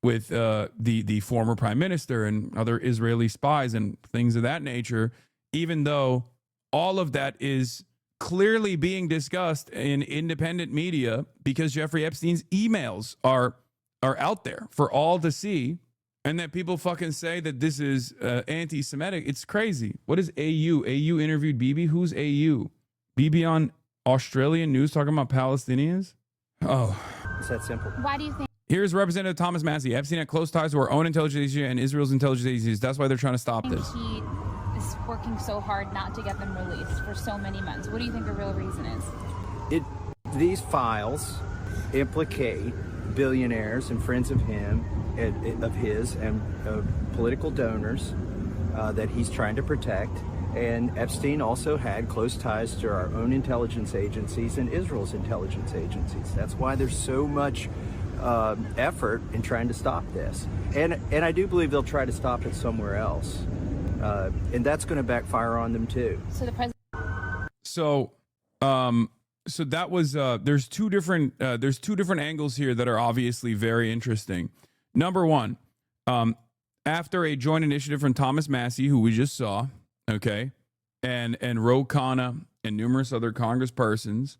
the former prime minister and other Israeli spies and things of that nature, even though all of that is clearly being discussed in independent media because Jeffrey Epstein's emails are out there for all to see. And that people fucking say that this is anti-Semitic. It's crazy. What is AU? AU interviewed Bibi? Who's AU? Bibi on Australian news talking about Palestinians? Oh. It's that simple. Why do you think? Here's Representative Thomas Massey. Epstein had close ties to our own intelligence agency and Israel's intelligence agencies. That's why they're trying to stop this. He is working so hard not to get them released for so many months. What do you think the real reason is? These files implicate billionaires and friends of his and political donors that he's trying to protect. And Epstein also had close ties to our own intelligence agencies and Israel's intelligence agencies. That's why there's so much effort in trying to stop this. And I do believe they'll try to stop it somewhere else. And that's going to backfire on them too. So the president. So that was there's two different angles here that are obviously very interesting. Number one, after a joint initiative from Thomas Massey, who we just saw, okay, and KHANA and numerous other congresspersons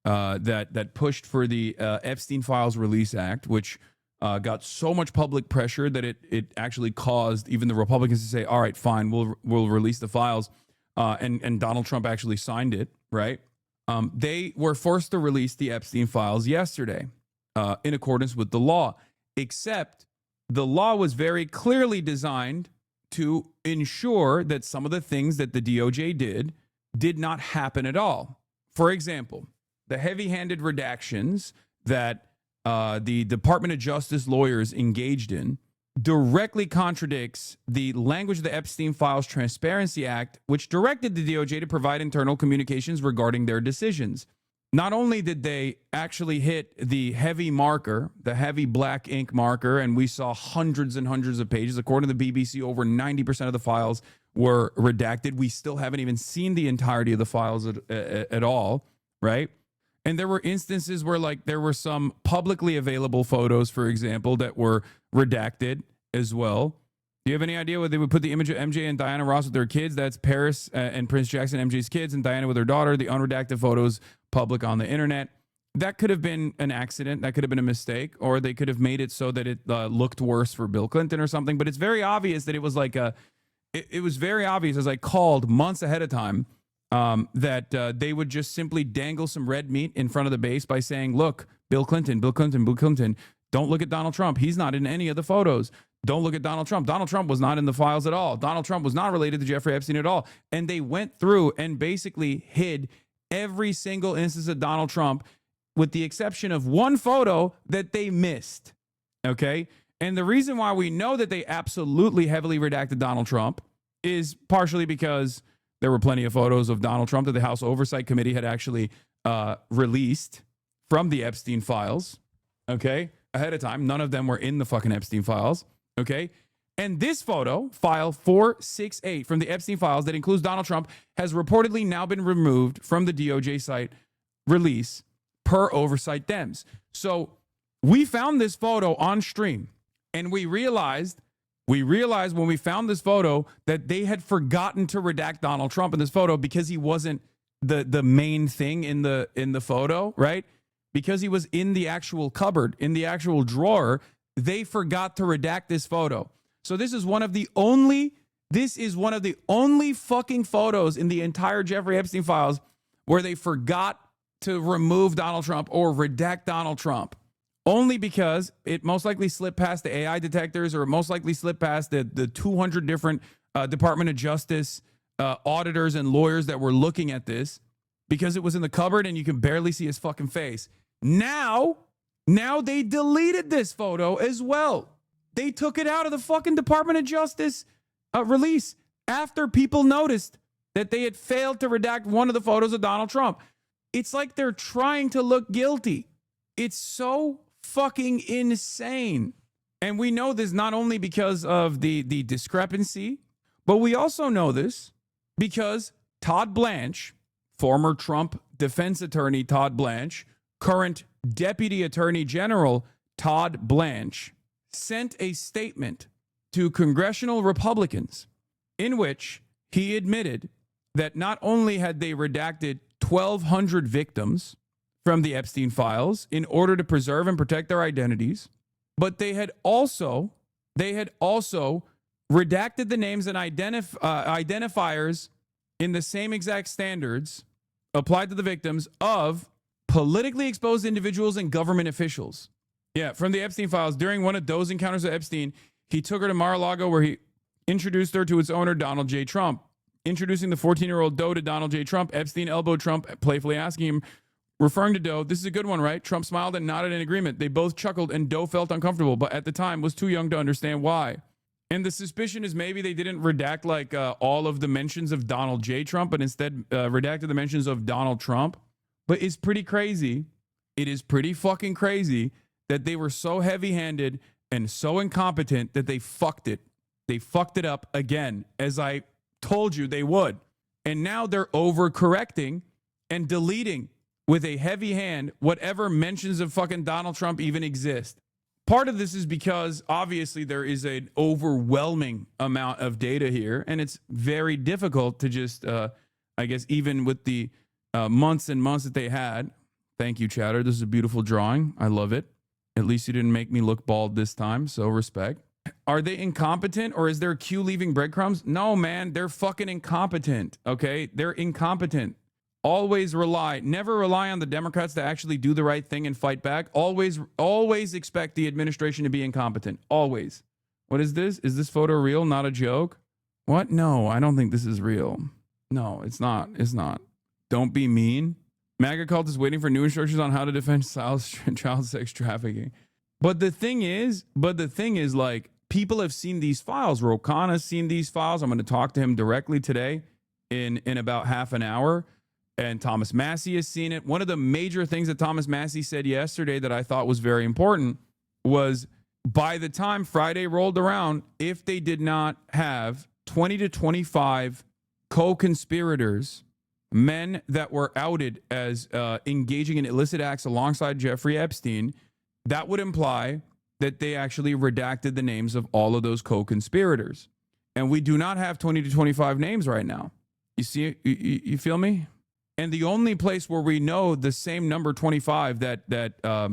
that pushed for the Epstein Files Release Act, which got so much public pressure that it actually caused even the Republicans to say, all right, fine, we'll release the files, and Donald Trump actually signed it, right? They were forced to release the Epstein files yesterday in accordance with the law, except the law was very clearly designed to ensure that some of the things that the DOJ did not happen at all. For example, the heavy-handed redactions that the Department of Justice lawyers engaged in directly contradicts the language of the Epstein Files Transparency Act, which directed the DOJ to provide internal communications regarding their decisions. Not only did they actually hit the heavy marker, the heavy black ink marker, and we saw hundreds and hundreds of pages. According to the BBC, over 90% of the files were redacted. We still haven't even seen the entirety of the files at all, right? And there were instances where, like, there were some publicly available photos, for example, that were redacted as well. Do you have any idea what they would put the image of MJ and Diana Ross with their kids? That's Paris and Prince Jackson, MJ's kids, and Diana with her daughter. The unredacted photos public on the internet. That could have been an accident. That could have been a mistake, or they could have made it so that it looked worse for Bill Clinton or something. But it's very obvious that it was like it was very obvious, as I called months ahead of time, that they would just simply dangle some red meat in front of the base by saying, look, Bill Clinton, don't look at Donald Trump. He's not in any of the photos. Don't look at Donald Trump. Donald Trump was not in the files at all. Donald Trump was not related to Jeffrey Epstein at all. And they went through and basically hid every single instance of Donald Trump, with the exception of one photo that they missed. Okay? And the reason why we know that they absolutely heavily redacted Donald Trump is partially because there were plenty of photos of Donald Trump that the House Oversight Committee had actually released from the Epstein files, okay, ahead of time. None of them were in the fucking Epstein files, okay? And this photo, file 468 from the Epstein files that includes Donald Trump, has reportedly now been removed from the DOJ site release per Oversight Dems. So we found this photo on stream, and we realized when we found this photo that they had forgotten to redact Donald Trump in this photo because he wasn't the main thing in the photo, right? Because he was in the actual cupboard, in the actual drawer, they forgot to redact this photo. So this is one of the only fucking photos in the entire Jeffrey Epstein files where they forgot to remove Donald Trump or redact Donald Trump. Only because it most likely slipped past the AI detectors, or it most likely slipped past the 200 different Department of Justice auditors and lawyers that were looking at this, because it was in the cupboard and you can barely see his fucking face. Now they deleted this photo as well. They took it out of the fucking Department of Justice release after people noticed that they had failed to redact one of the photos of Donald Trump. It's like they're trying to look guilty. It's so fucking insane. And we know this not only because of the discrepancy, but we also know this because Todd Blanche, former Trump defense attorney Todd Blanche, current Deputy Attorney General Todd Blanche, sent a statement to congressional Republicans in which he admitted that not only had they redacted 1,200 victims from the Epstein files in order to preserve and protect their identities, but they had also redacted the names and identifiers in the same exact standards applied to the victims of politically exposed individuals and government officials. Yeah, from the Epstein files, during one of those encounters with Epstein, he took her to Mar-a-Lago where he introduced her to its owner, Donald J. Trump. Introducing the 14-year-old Doe to Donald J. Trump, Epstein elbowed Trump, playfully asking him, referring to Doe, this is a good one, right? Trump smiled and nodded in agreement. They both chuckled, and Doe felt uncomfortable, but at the time was too young to understand why. And the suspicion is maybe they didn't redact like all of the mentions of Donald J. Trump, but instead redacted the mentions of Donald Trump. But it's pretty crazy. It is pretty fucking crazy that they were so heavy-handed and so incompetent that they fucked it. They fucked it up again, as I told you they would. And now they're overcorrecting and deleting with a heavy hand whatever mentions of fucking Donald Trump even exist. Part of this is because obviously there is an overwhelming amount of data here, and it's very difficult to just, I guess, even with the months and months that they had. Thank you, Chatter. This is a beautiful drawing. I love it. At least you didn't make me look bald this time, so respect. Are they incompetent, or is there Q leaving breadcrumbs? No, man, they're fucking incompetent, okay? They're incompetent. never rely on the Democrats to actually do the right thing and fight back. Always expect the administration to be incompetent. Always. What is this? Is this photo real? Not a joke? What? No, I don't think this is real. No, it's not. It's not. Don't be mean. MAGA cult is waiting for new instructions on how to defend child sex trafficking. But the thing is, like, people have seen these files. Ro Khanna's seen these files. I'm going to talk to him directly today in about half an hour. And Thomas Massie has seen it. One of the major things that Thomas Massie said yesterday that I thought was very important was, by the time Friday rolled around, if they did not have 20 to 25 co-conspirators, men that were outed as engaging in illicit acts alongside Jeffrey Epstein, that would imply that they actually redacted the names of all of those co-conspirators. And we do not have 20 to 25 names right now. You see, you feel me? And the only place where we know the same number 25, the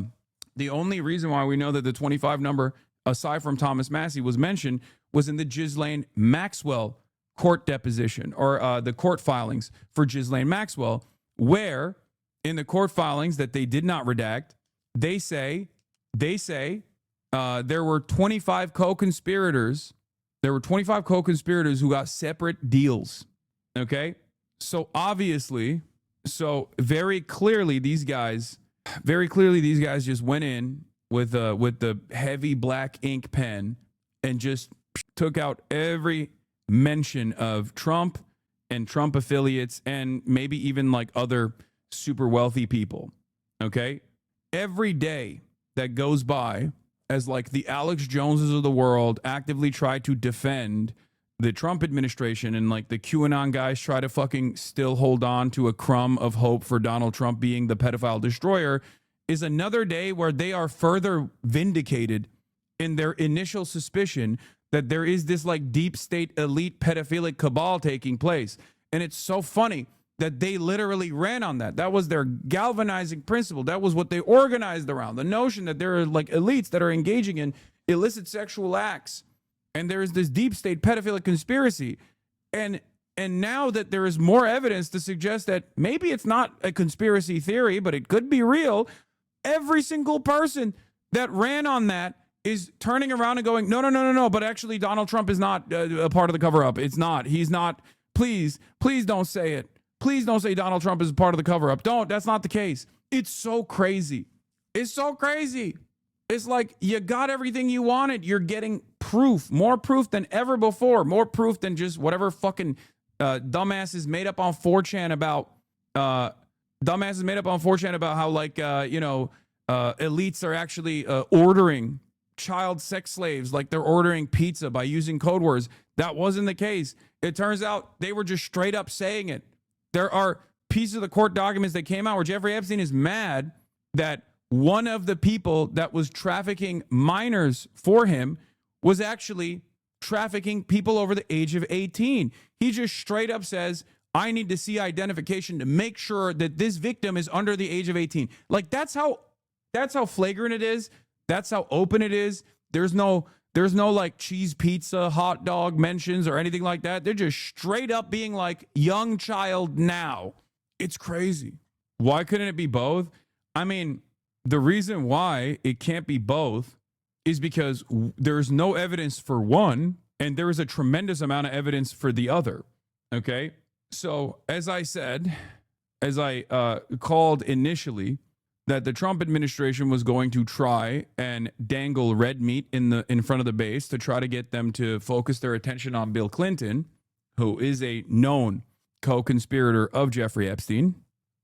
only reason why we know that the 25 number, aside from Thomas Massie, was mentioned was in the Ghislaine Maxwell court deposition, or the court filings for Ghislaine Maxwell, where in the court filings that they did not redact, they say there were 25 co-conspirators. There were 25 co-conspirators who got separate deals. Okay, so obviously, very clearly, these guys just went in with the heavy black ink pen and just took out every mention of Trump and Trump affiliates and maybe even like other super wealthy people. Okay, every day that goes by as like the Alex Joneses of the world actively try to defend the Trump administration, and like the QAnon guys try to fucking still hold on to a crumb of hope for Donald Trump being the pedophile destroyer, is another day where they are further vindicated in their initial suspicion that there is this like deep state elite pedophilic cabal taking place. And it's so funny that they literally ran on that. That was their galvanizing principle. That was what they organized around. The notion that there are like elites that are engaging in illicit sexual acts. And there is this deep state pedophilic conspiracy. And now that there is more evidence to suggest that maybe it's not a conspiracy theory, but it could be real, every single person that ran on that is turning around and going, no, but actually Donald Trump is not a part of the cover-up. It's not. He's not. Please don't say it. Please don't say Donald Trump is part of the cover-up. Don't. That's not the case. It's so crazy. It's so crazy. It's like you got everything you wanted. You're getting proof, more proof than ever before, more proof than just whatever fucking dumbasses made up on 4chan about how like, elites are actually ordering child sex slaves like they're ordering pizza by using code words. That wasn't the case. It turns out they were just straight up saying it. There are pieces of the court documents that came out where Jeffrey Epstein is mad that one of the people that was trafficking minors for him was actually trafficking people over the age of 18. He just straight up says, I need to see identification to make sure that this victim is under the age of 18. Like that's how flagrant it is. That's how open it is. There's no like cheese pizza, hot dog mentions or anything like that. They're just straight up being like young child now. It's crazy. Why couldn't it be both? I mean, the reason why it can't be both is because there's no evidence for one, and there is a tremendous amount of evidence for the other. Okay? So, as I said, as I called initially, that the Trump administration was going to try and dangle red meat in front of the base to try to get them to focus their attention on Bill Clinton, who is a known co-conspirator of Jeffrey Epstein.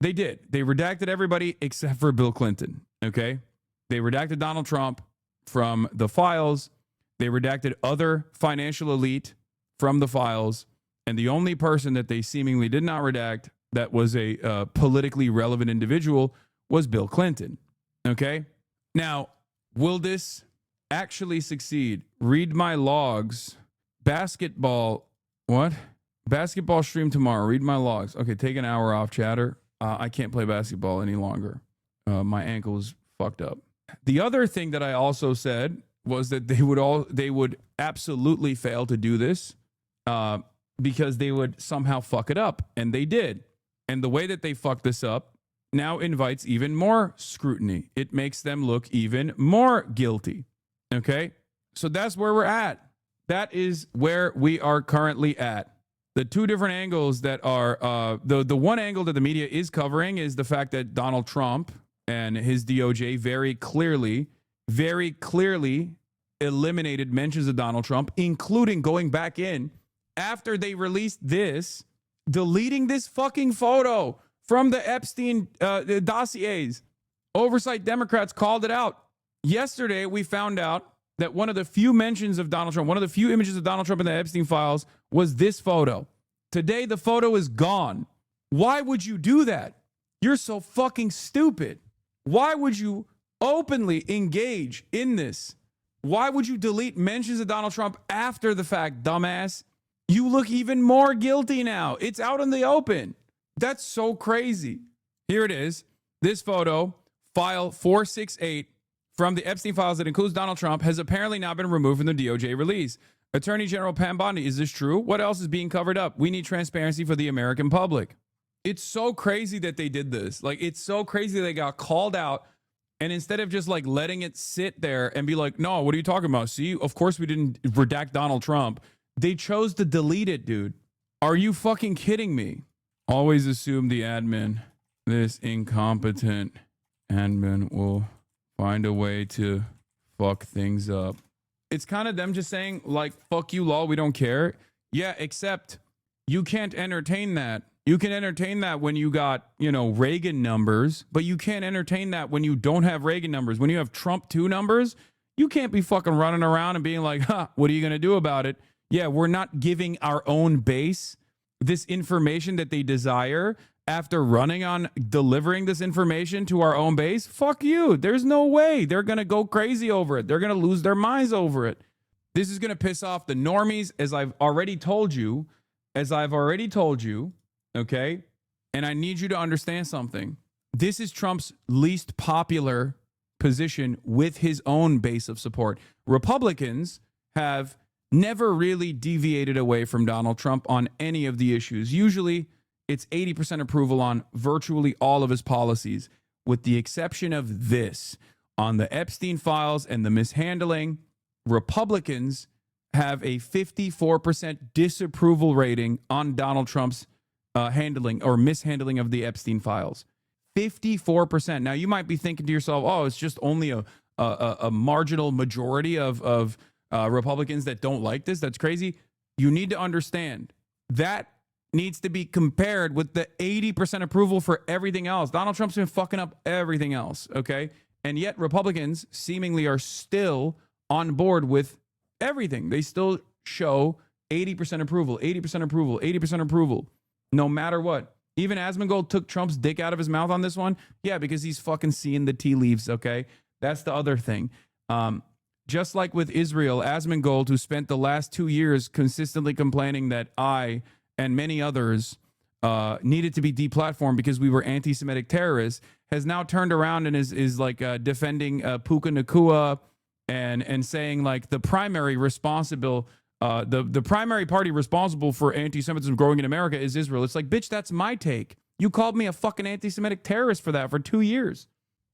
They did. They redacted everybody except for Bill Clinton, okay? They redacted Donald Trump from the files. They redacted other financial elite from the files. And the only person that they seemingly did not redact that was a politically relevant individual was Bill Clinton, okay? Now, will this actually succeed? Read my logs. Basketball stream tomorrow. Read my logs. Okay, take an hour off, chatter. I can't play basketball any longer. My ankle is fucked up. The other thing that I also said was that they would absolutely fail to do this because they would somehow fuck it up, and they did. And the way that they fucked this up now invites even more scrutiny. It makes them look even more guilty. Okay? So that's where we're at. That is where we are currently at. The two different angles that are, the one angle that the media is covering is the fact that Donald Trump and his DOJ very clearly eliminated mentions of Donald Trump, including going back in after they released this, deleting this fucking photo from the Epstein dossiers. Oversight Democrats called it out. Yesterday, we found out that one of the few mentions of Donald Trump, one of the few images of Donald Trump in the Epstein files was this photo. Today, the photo is gone. Why would you do that? You're so fucking stupid. Why would you openly engage in this? Why would you delete mentions of Donald Trump after the fact, dumbass? You look even more guilty now. It's out in the open. That's so crazy. Here it is. This photo, file 468 from the Epstein files that includes Donald Trump, has apparently now been removed from the DOJ release. Attorney General Pam Bondi, is this true? What else is being covered up? We need transparency for the American public. It's so crazy that they did this. Like, it's so crazy they got called out. And instead of just like letting it sit there and be like, no, what are you talking about? See, of course we didn't redact Donald Trump. They chose to delete it, dude. Are you fucking kidding me? Always assume the admin, this incompetent admin, will find a way to fuck things up. It's kind of them just saying, like, fuck you, law, we don't care. Yeah, except you can't entertain that. You can entertain that when you got, you know, Reagan numbers, but you can't entertain that when you don't have Reagan numbers. When you have Trump 2 numbers, you can't be fucking running around and being like, what are you going to do about it? Yeah, we're not giving our own base this information that they desire after running on delivering this information to our own base. Fuck you. There's no way. They're going to go crazy over it. They're going to lose their minds over it. This is going to piss off the normies, as I've already told you. Okay? And I need you to understand something. This is Trump's least popular position with his own base of support. Republicans have never really deviated away from Donald Trump on any of the issues. Usually, it's 80% approval on virtually all of his policies, with the exception of this. On the Epstein files and the mishandling, Republicans have a 54% disapproval rating on Donald Trump's handling or mishandling of the Epstein files. 54%. Now, you might be thinking to yourself, oh, it's just only a marginal majority of Republicans that don't like this. That's crazy. You need to understand that needs to be compared with the 80% approval for everything else. Donald Trump's been fucking up everything else, okay? And yet Republicans seemingly are still on board with everything. They still show 80% approval, 80% approval, 80% approval, no matter what. Even Asmongold took Trump's dick out of his mouth on this one. Yeah, because he's fucking seeing the tea leaves, okay? That's the other thing. Just like with Israel, Asmongold, who spent the last 2 years consistently complaining that I and many others needed to be deplatformed because we were anti-Semitic terrorists, has now turned around and is like defending Puka Nakua and saying like the primary responsible, the primary party responsible for anti-Semitism growing in America is Israel. It's like, bitch, that's my take. You called me a fucking anti-Semitic terrorist for that for 2 years.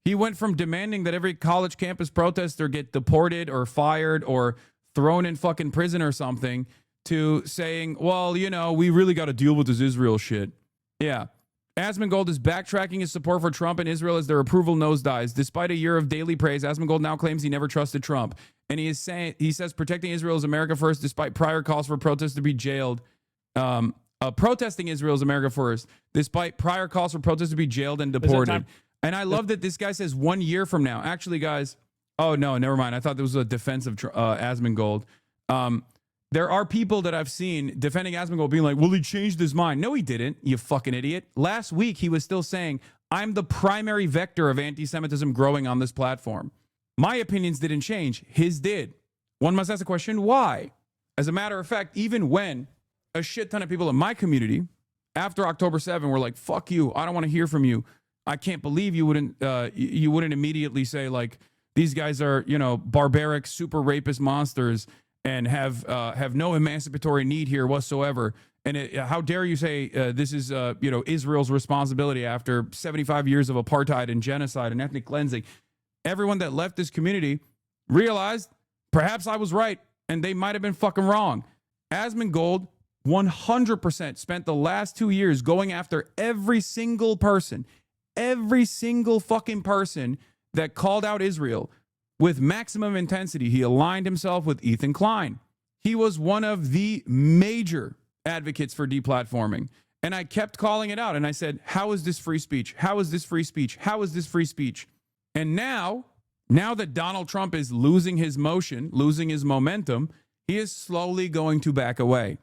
He went from demanding that every college campus protester get deported or fired or thrown in fucking prison or something to saying, well, you know, we really got to deal with this Israel shit. Yeah. Asmongold is backtracking his support for Trump and Israel as their approval nosedives. Despite a year of daily praise, Asmongold now claims he never trusted Trump. And he says protecting Israel is America first, despite prior calls for protesters to be jailed. Protesting Israel is America first, despite prior calls for protesters to be jailed and deported. And I love that this guy says 1 year from now. Actually, guys, oh, no, never mind. I thought there was a defense of Asmongold. There are people that I've seen defending Asmongold being like, well, he changed his mind. No, he didn't, you fucking idiot. Last week, he was still saying, I'm the primary vector of anti-Semitism growing on this platform. My opinions didn't change. His did. One must ask the question, why? As a matter of fact, even when a shit ton of people in my community, after October 7, were like, fuck you, I don't want to hear from you. I can't believe you wouldn't immediately say, like, these guys are, you know, barbaric, super rapist monsters and have no emancipatory need here whatsoever. And how dare you say this is, Israel's responsibility after 75 years of apartheid and genocide and ethnic cleansing. Everyone that left this community realized perhaps I was right and they might have been fucking wrong. Asmongold 100% spent the last 2 years going after every single person, every single fucking person that called out Israel with maximum intensity. He aligned himself with Ethan Klein. He was one of the major advocates for deplatforming. And I kept calling it out. And I said, how is this free speech? How is this free speech? How is this free speech? And now that Donald Trump is losing his motion, losing his momentum, he is slowly going to back away.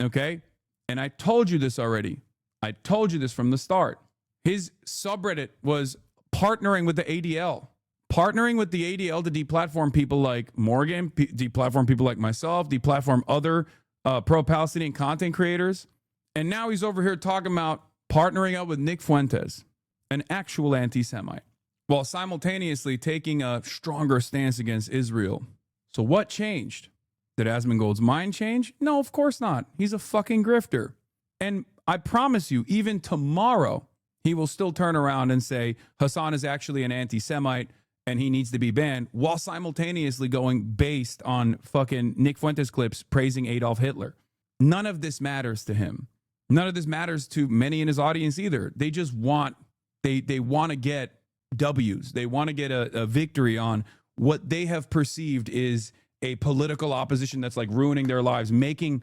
Okay? And I told you this already. I told you this from the start. His subreddit was partnering with the ADL. Partnering with the ADL to deplatform people like Morgan, deplatform people like myself, deplatform other pro-Palestinian content creators. And now he's over here talking about partnering up with Nick Fuentes, an actual anti-Semite, while simultaneously taking a stronger stance against Israel. So what changed? Did Asmongold's mind change? No, of course not. He's a fucking grifter. And I promise you, even tomorrow, he will still turn around and say Hasan is actually an anti-Semite and he needs to be banned, while simultaneously going based on fucking Nick Fuentes clips praising Adolf Hitler. None of this matters to him. None of this matters to many in his audience either. They just want, they want to get W's. They want to get a victory on what they have perceived is a political opposition that's like ruining their lives, making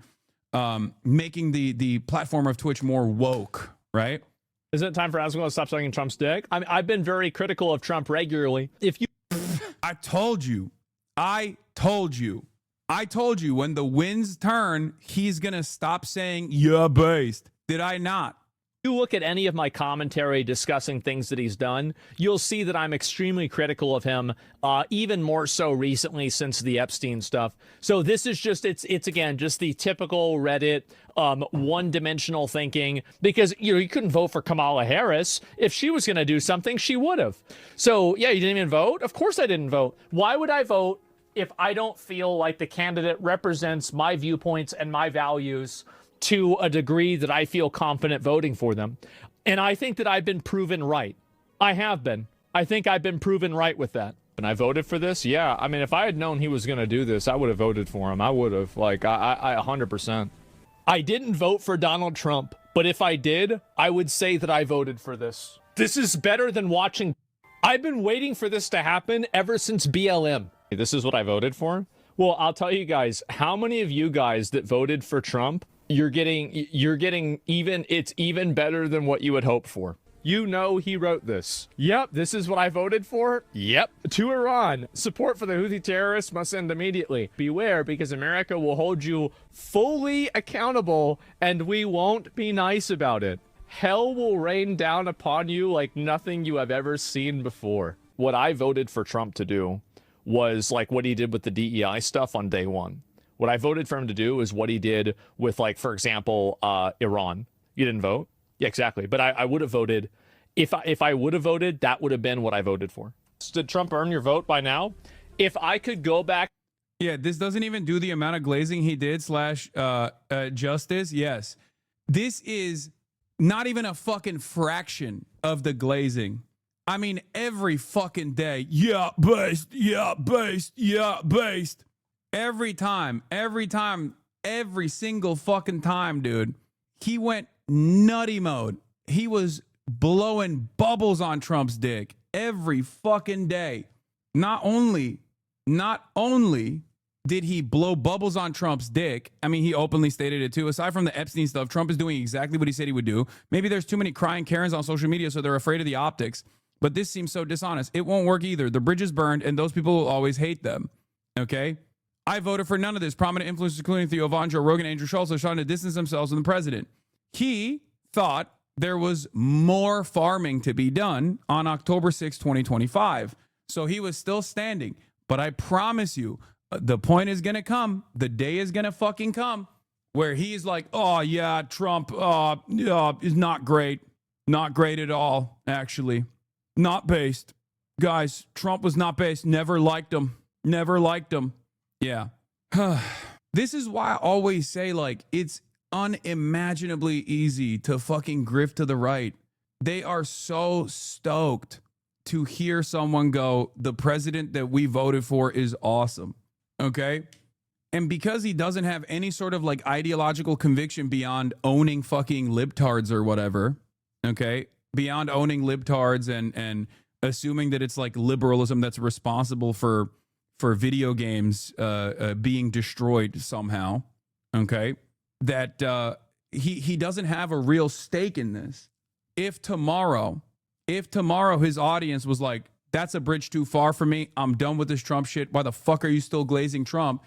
the platform of Twitch more woke, right? Isn't it time for Asmongold to stop sucking Trump's dick? I've been very critical of Trump regularly. I told you when the winds turn, he's going to stop saying, yeah, based. Did I not? You look at any of my commentary discussing things that he's done, you'll see that I'm extremely critical of him, even more so recently since the Epstein stuff. So this is just, it's again, just the typical Reddit, one-dimensional thinking, because, you couldn't vote for Kamala Harris. If she was going to do something, she would have. So, yeah, you didn't even vote? Of course I didn't vote. Why would I vote if I don't feel like the candidate represents my viewpoints and my values to a degree that I feel confident voting for them? And I think that I've been proven right. I have been. I think I've been proven right with that. And I voted for this? Yeah. I mean, if I had known he was going to do this, I would have voted for him. I would have. Like, I 100%. I didn't vote for Donald Trump, but if I did, I would say that I voted for this. This is better than watching. I've been waiting for this to happen ever since BLM. This is what I voted for? Well, I'll tell you guys, how many of you guys that voted for Trump, you're getting even, it's even better than what you would hope for. You know he wrote this. Yep, this is what I voted for. Yep. To Iran, support for the Houthi terrorists must end immediately. Beware, because America will hold you fully accountable and we won't be nice about it. Hell will rain down upon you like nothing you have ever seen before. What I voted for Trump to do was like what he did with the DEI stuff on day one. What I voted for him to do is what he did with, like, for example, Iran. You didn't vote? Yeah, exactly. But I would have voted. If I would have voted, that would have been what I voted for. Did Trump earn your vote by now? If I could go back. Yeah, this doesn't even do the amount of glazing he did / justice. Yes. This is not even a fucking fraction of the glazing. I mean, every fucking day. Yeah, based. Yeah, based. Yeah, based. Every time, every single fucking time, dude. He went nutty mode. He was blowing bubbles on Trump's dick every fucking day. Not only did he blow bubbles on Trump's dick, I mean, he openly stated it too. Aside from the Epstein stuff, Trump is doing exactly what he said he would do. Maybe there's too many crying Karens on social media, so they're afraid of the optics. But this seems so dishonest. It won't work either. The bridge is burned, and those people will always hate them. Okay? I voted for none of this. Prominent influencers, including Theo Von, Joe Rogan, Andrew Schultz, are trying to distance themselves from the president. He thought there was more farming to be done on October 6, 2025. So he was still standing. But I promise you, the point is going to come. The day is going to fucking come where he's like, oh, yeah, Trump is not great. Not great at all, actually. Not based. Guys, Trump was not based. Never liked him. Never liked him. Yeah. This is why I always say, like, it's unimaginably easy to fucking grift to the right. They are so stoked to hear someone go, the president that we voted for is awesome. Okay? And because he doesn't have any sort of like ideological conviction beyond owning fucking libtards or whatever, okay? Beyond owning libtards and assuming that it's like liberalism that's responsible for video games being destroyed somehow, okay? That he doesn't have a real stake in this. If tomorrow his audience was like, that's a bridge too far for me, I'm done with this Trump shit, why the fuck are you still glazing Trump?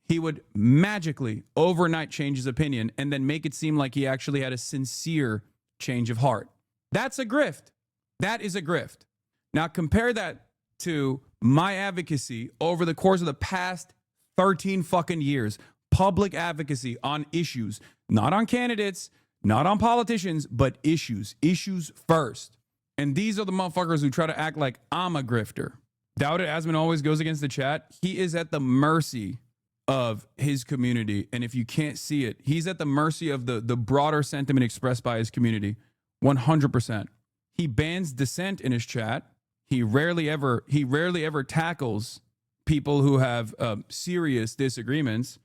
He would magically overnight change his opinion and then make it seem like he actually had a sincere change of heart. That's a grift. That is a grift. Now compare that to my advocacy over the course of the past 13 fucking years. Public advocacy on issues, not on candidates, not on politicians, but issues. Issues first. And these are the motherfuckers who try to act like I'm a grifter. Doubted Asman always goes against the chat. He is at the mercy of his community. And if you can't see it, he's at the mercy of the broader sentiment expressed by his community. 100%. He bans dissent in his chat. He rarely ever tackles people who have serious disagreements.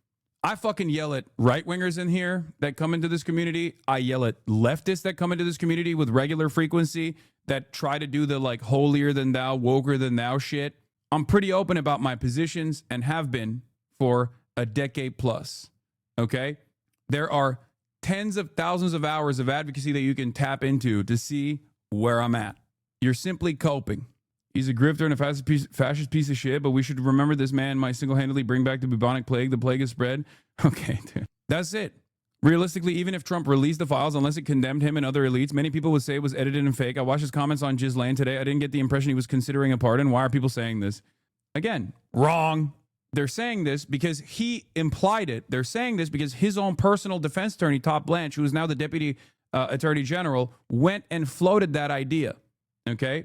I fucking yell at right-wingers in here that come into this community. I yell at leftists that come into this community with regular frequency that try to do the like holier than thou, woker than thou shit. I'm pretty open about my positions and have been for a decade plus. Okay? There are tens of thousands of hours of advocacy that you can tap into to see where I'm at. You're simply coping. He's a grifter and a fascist piece of shit, but we should remember this man might single-handedly bring back the bubonic plague. The plague is spread. Okay, dude. That's it. Realistically, even if Trump released the files, unless it condemned him and other elites, many people would say it was edited and fake. I watched his comments on Ghislaine today. I didn't get the impression he was considering a pardon. Why are people saying this? Again, wrong. They're saying this because he implied it. They're saying this because his own personal defense attorney, Todd Blanche, who is now the deputy attorney general, went and floated that idea. Okay?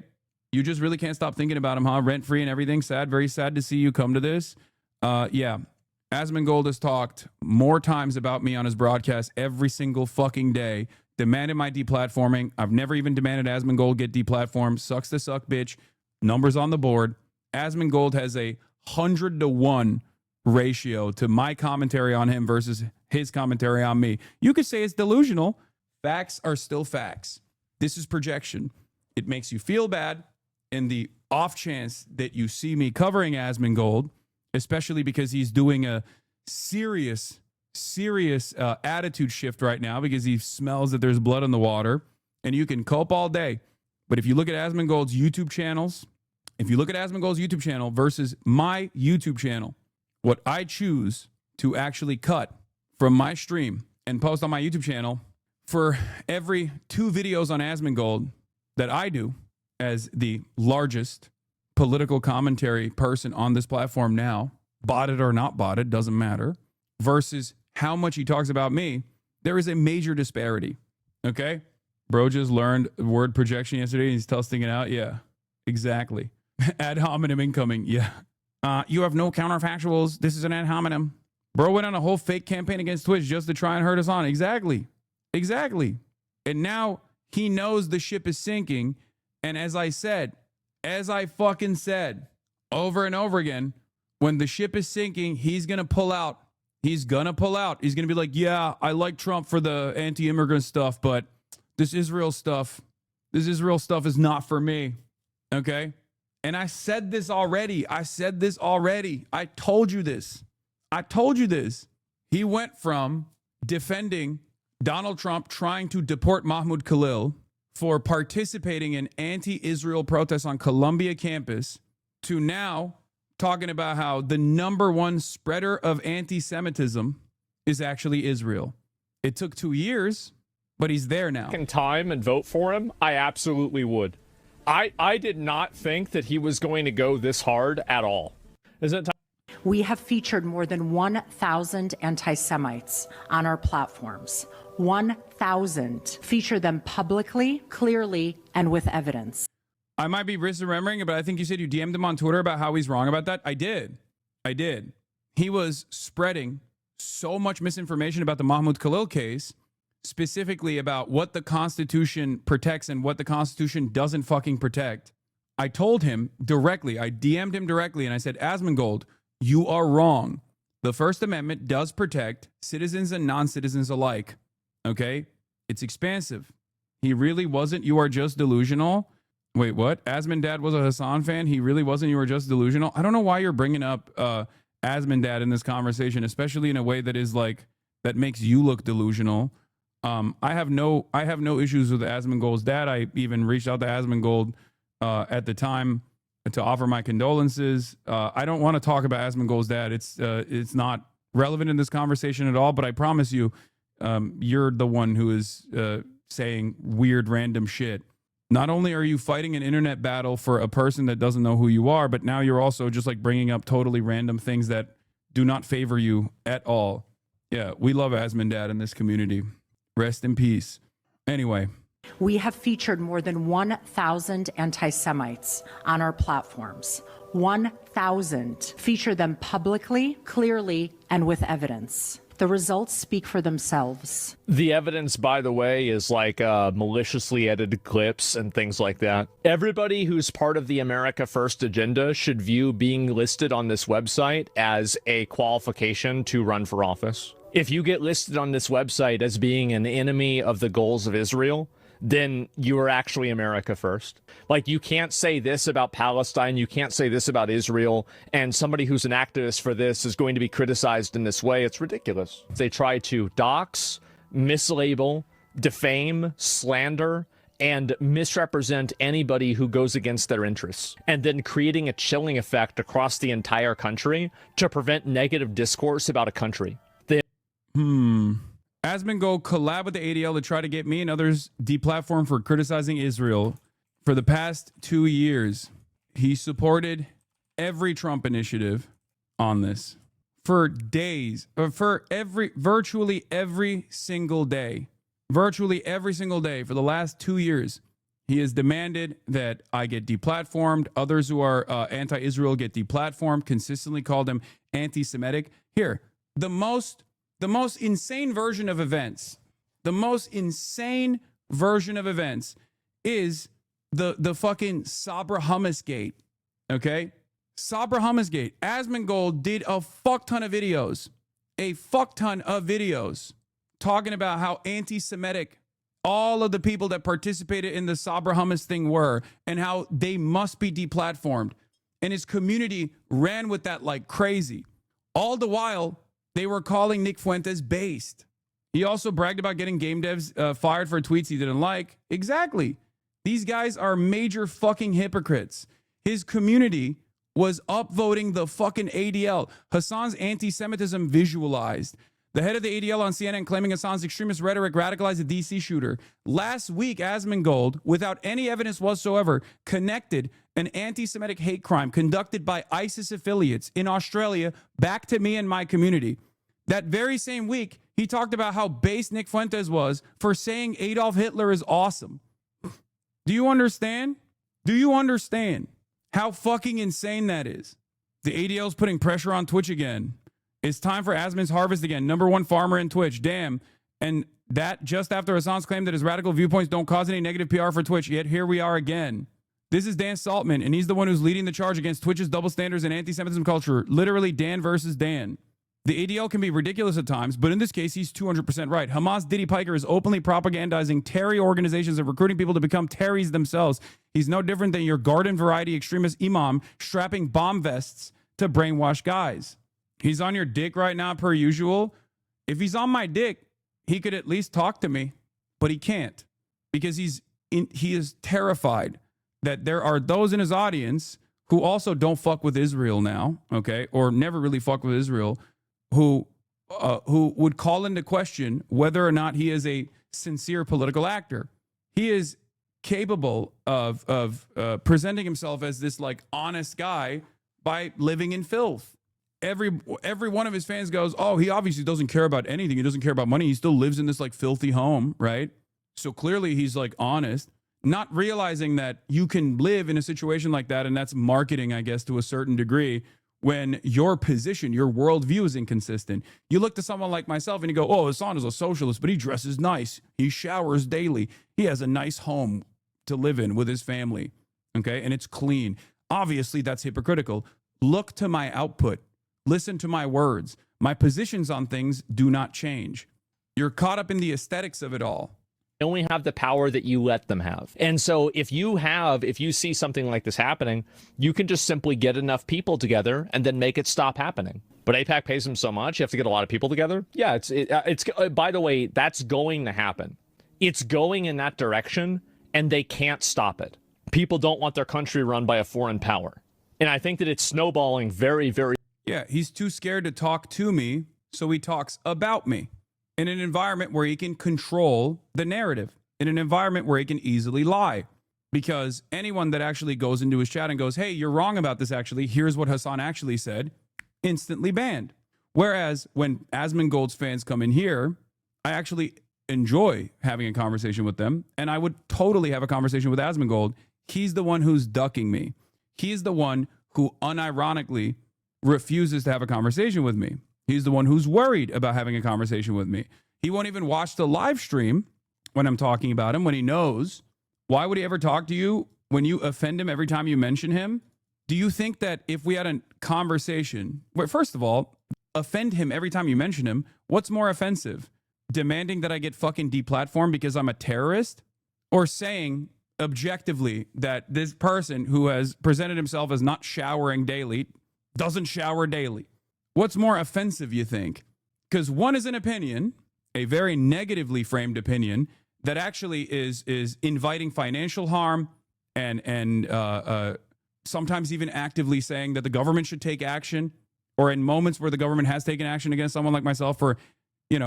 You just really can't stop thinking about him, huh? Rent-free and everything. Sad, very sad to see you come to this. Yeah. Asmongold has talked more times about me on his broadcast every single fucking day. Demanded my deplatforming. I've never even demanded Asmongold get deplatformed. Sucks to suck, bitch. Numbers on the board. Asmongold has a 100-to-1 ratio to my commentary on him versus his commentary on me. You could say it's delusional. Facts are still facts. This is projection. It makes you feel bad in the off chance that you see me covering Asmongold, especially because he's doing a serious attitude shift right now because he smells that there's blood in the water. And you can cope all day. But if you look at Asmongold's YouTube channels, if you look at Asmongold's YouTube channel versus my YouTube channel, what I choose to actually cut from my stream and post on my YouTube channel, for every 2 videos on Asmongold that I do as the largest political commentary person on this platform now, botted or not botted, doesn't matter, versus how much he talks about me, there is a major disparity. Okay? Bro just learned word projection yesterday and he's testing it out. Yeah, exactly. Ad hominem incoming. Yeah. You have no counterfactuals. This is an ad hominem. Bro went on a whole fake campaign against Twitch just to try and hurt us on. Exactly. Exactly. And now he knows the ship is sinking. And as I fucking said over and over again, when the ship is sinking, he's going to pull out. He's going to pull out. He's going to be like, yeah, I like Trump for the anti-immigrant stuff, but this Israel stuff is not for me. Okay? And I said this already. I told you this. He went from defending Donald Trump trying to deport Mahmoud Khalil for participating in anti-Israel protests on Columbia campus to now talking about how the #1 spreader of anti-Semitism is actually Israel. It took 2 years, but he's there now. Time and vote for him, I absolutely would. I did not think that he was going to go this hard at all. Isn't it time? We have featured more than 1,000 anti-Semites on our platforms. 1,000. Feature them publicly, clearly, and with evidence. I might be misremembering it, but I think you said you DM'd him on Twitter about how he's wrong about that. I did. He was spreading so much misinformation about the Mahmoud Khalil case, specifically about what the Constitution protects and what the Constitution doesn't fucking protect. I told him directly, I DM'd him directly, and I said, Asmongold, you are wrong. The First Amendment does protect citizens and non-citizens alike. Okay? It's expansive. He really wasn't. You are just delusional. Wait, what? Asmondad was a Hasan fan? He really wasn't. You were just delusional? I don't know why you're bringing up Asmondad in this conversation, especially in a way that is like, that makes you look delusional. I have no issues with Asmongold's dad. I even reached out to Asmongold at the time to offer my condolences. I don't want to talk about Asmongold's dad. It's not relevant in this conversation at all, but I promise you, you're the one who is saying weird random shit. Not only are you fighting an internet battle for a person that doesn't know who you are, but now you're also just like bringing up totally random things that do not favor you at all. Yeah, we love Asmondad in this community. Rest in peace. Anyway. We have featured more than 1,000 anti-Semites on our platforms. 1,000. Feature them publicly, clearly, and with evidence. The results speak for themselves. The evidence, by the way, is like maliciously edited clips and things like that. Everybody who's part of the America First agenda should view being listed on this website as a qualification to run for office. If you get listed on this website as being an enemy of the goals of Israel, then you are actually America First. Like, you can't say this about Palestine, you can't say this about Israel, and somebody who's an activist for this is going to be criticized in this way. It's ridiculous. They try to dox, mislabel, defame, slander, and misrepresent anybody who goes against their interests, and then creating a chilling effect across the entire country to prevent negative discourse about a country. Asmongold collab with the ADL to try to get me and others deplatformed for criticizing Israel. For the past 2 years, he supported every Trump initiative on this for days, virtually every single day for the last 2 years. He has demanded that I get deplatformed. Others who are anti-Israel get deplatformed, consistently called him anti-Semitic. Here, the most insane version of events, is the fucking Sabra Hummus Gate. Okay? Sabra Hummus Gate. Asmongold did a fuck ton of videos talking about how anti-Semitic all of the people that participated in the Sabra Hummus thing were, and how they must be deplatformed. And his community ran with that like crazy. All the while, they were calling Nick Fuentes based. He also bragged about getting game devs fired for tweets he didn't like. Exactly. These guys are major fucking hypocrites. His community was upvoting the fucking ADL. Hasan's anti-Semitism visualized. The head of the ADL on CNN claiming Hasan's extremist rhetoric radicalized a DC shooter. Last week, Asmongold, without any evidence whatsoever, connected an anti-Semitic hate crime conducted by ISIS affiliates in Australia back to me and my community. That very same week, he talked about how base Nick Fuentes was for saying Adolf Hitler is awesome. Do you understand? How fucking insane that is? The ADL is putting pressure on Twitch again. It's time for Asmon's Harvest again. #1 farmer in Twitch. Damn. And that just after Hasan's claim that his radical viewpoints don't cause any negative PR for Twitch. Yet here we are again. This is Dan Saltman, and he's the one who's leading the charge against Twitch's double standards and anti-Semitism culture. Literally Dan versus Dan. The ADL can be ridiculous at times, but in this case, he's 200% right. Hamas Diddy Piker is openly propagandizing Terry organizations and recruiting people to become Terrys themselves. He's no different than your garden variety extremist imam strapping bomb vests to brainwash guys. He's on your dick right now, per usual. If he's on my dick, he could at least talk to me, but he can't, because he is terrified that there are those in his audience who also don't fuck with Israel now, okay, or never really fuck with Israel, who would call into question whether or not he is a sincere political actor. He is capable of presenting himself as this like honest guy by living in filth. Every one of his fans goes, oh, he obviously doesn't care about anything. He doesn't care about money. He still lives in this like filthy home, right? So clearly he's like honest, not realizing that you can live in a situation like that, and that's marketing, I guess, to a certain degree, when your position, your worldview is inconsistent. You look to someone like myself and you go, oh, Hasan is a socialist, but he dresses nice. He showers daily. He has a nice home to live in with his family. Okay. And it's clean. Obviously, that's hypocritical. Look to my output. Listen to my words. My positions on things do not change. You're caught up in the aesthetics of it all. They only have the power that you let them have. And so if you see something like this happening, you can just simply get enough people together and then make it stop happening. But AIPAC pays them so much, you have to get a lot of people together. Yeah, it's by the way, that's going to happen. It's going in that direction, and they can't stop it. People don't want their country run by a foreign power. And I think that it's snowballing very, very. Yeah, he's too scared to talk to me, so he talks about me. In an environment where he can control the narrative, in an environment where he can easily lie. Because anyone that actually goes into his chat and goes, hey, you're wrong about this actually, here's what Hasan actually said, instantly banned. Whereas when Asmongold's fans come in here, I actually enjoy having a conversation with them, and I would totally have a conversation with Asmongold. He's the one who's ducking me. He's the one who unironically refuses to have a conversation with me. He's the one who's worried about having a conversation with me. He won't even watch the live stream when I'm talking about him, when he knows. Why would he ever talk to you when you offend him every time you mention him? Do you think that if we had a conversation, well, first of all, offend him every time you mention him, what's more offensive? Demanding that I get fucking deplatformed because I'm a terrorist? Or saying objectively that this person who has presented himself as not showering daily doesn't shower daily? What's more offensive, you think? Because one is an opinion, a very negatively framed opinion, that actually is inviting financial harm and sometimes even actively saying that the government should take action, or in moments where the government has taken action against someone like myself for,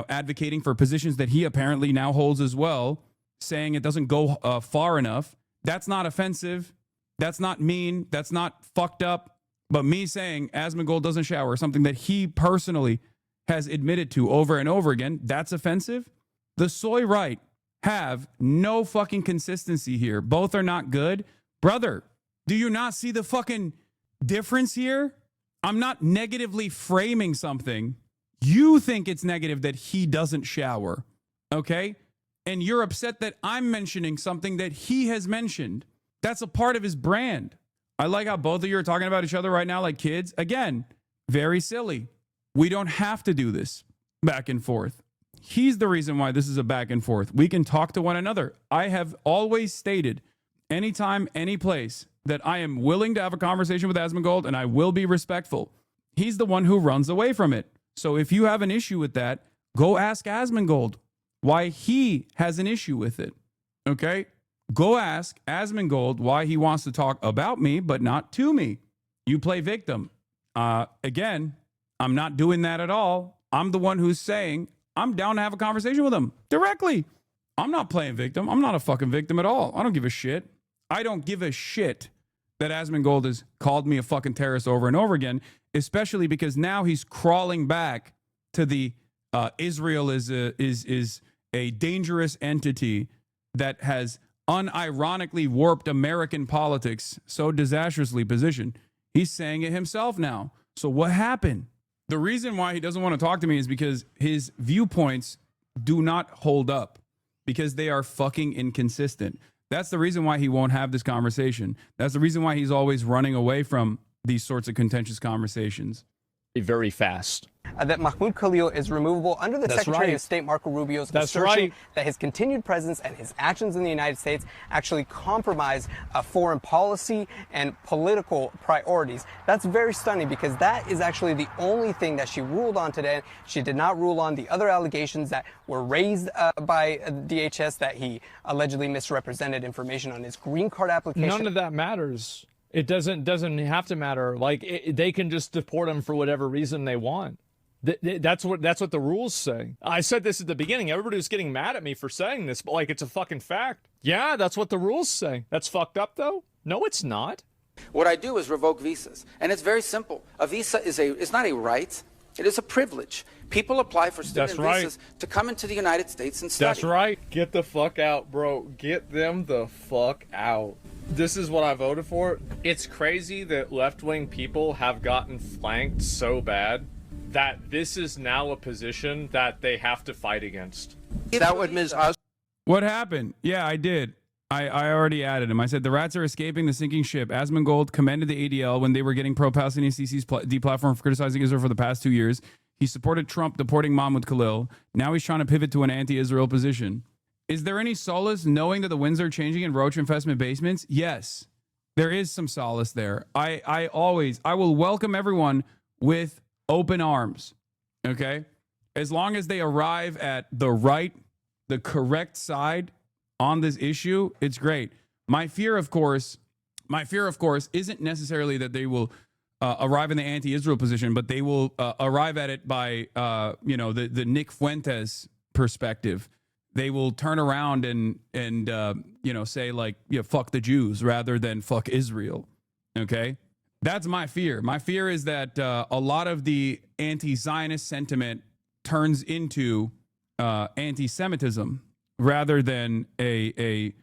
advocating for positions that he apparently now holds as well, saying it doesn't go far enough. That's not offensive. That's not mean. That's not fucked up. But me saying Asmongold doesn't shower, something that he personally has admitted to over and over again, that's offensive. The soy right have no fucking consistency here. Both are not good. Brother, do you not see the fucking difference here? I'm not negatively framing something. You think it's negative that he doesn't shower, okay? And you're upset that I'm mentioning something that he has mentioned. That's a part of his brand. I like how both of you are talking about each other right now like kids. Again, very silly. We don't have to do this back and forth. He's the reason why this is a back and forth. We can talk to one another. I have always stated, anytime, any place, that I am willing to have a conversation with Asmongold, and I will be respectful. He's the one who runs away from it. So if you have an issue with that, go ask Asmongold why he has an issue with it. Okay? Go ask Asmongold why he wants to talk about me, but not to me. You play victim. Again, I'm not doing that at all. I'm the one who's saying I'm down to have a conversation with him directly. I'm not playing victim. I'm not a fucking victim at all. I don't give a shit. I don't give a shit that Asmongold has called me a fucking terrorist over and over again, especially because now he's crawling back to the Israel is a dangerous entity that has unironically warped American politics so disastrously positioned. He's saying it himself now. So what happened? The reason why he doesn't want to talk to me is because his viewpoints do not hold up, because they are fucking inconsistent. That's the reason why he won't have this conversation. That's the reason why he's always running away from these sorts of contentious conversations. Very fast. That Mahmoud Khalil is removable under the Secretary of State Marco Rubio's assertion that his continued presence and his actions in the United States actually compromise foreign policy and political priorities. That's very stunning, because that is actually the only thing that she ruled on today. She did not rule on the other allegations that were raised by DHS, that he allegedly misrepresented information on his green card application. None of that matters. It doesn't have to matter. Like, they can just deport him for whatever reason they want. That's what the rules say. I said this at the beginning. Everybody was getting mad at me for saying this, but like, it's a fucking fact. Yeah, that's what the rules say. That's fucked up, though. No, it's not. What I do is revoke visas, and it's very simple. A visa is not a right; it is a privilege. People apply for student visas to come into the United States and study. That's right. Get the fuck out, bro. Get them the fuck out. This is what I voted for. It's crazy that left-wing people have gotten flanked so bad that this is now a position that they have to fight against. Is that what Ms. Os? What happened? Yeah, I did. I already added him. I said the rats are escaping the sinking ship. Asmongold commended the ADL when they were getting pro-Palestinian CC's deplatformed for criticizing Israel for the past 2 years. He supported Trump deporting Mahmoud Khalil. Now he's trying to pivot to an anti-Israel position. Is there any solace knowing that the winds are changing in roach infestment basements? Yes, there is some solace there. I will welcome everyone with open arms. Okay, as long as they arrive at the correct side on this issue, it's great. My fear, of course, isn't necessarily that they will arrive in the anti-Israel position, but they will arrive at it by, the Nick Fuentes perspective. They will turn around and say like, fuck the Jews rather than fuck Israel. Okay, that's my fear. My fear is that a lot of the anti-Zionist sentiment turns into anti-Semitism rather than a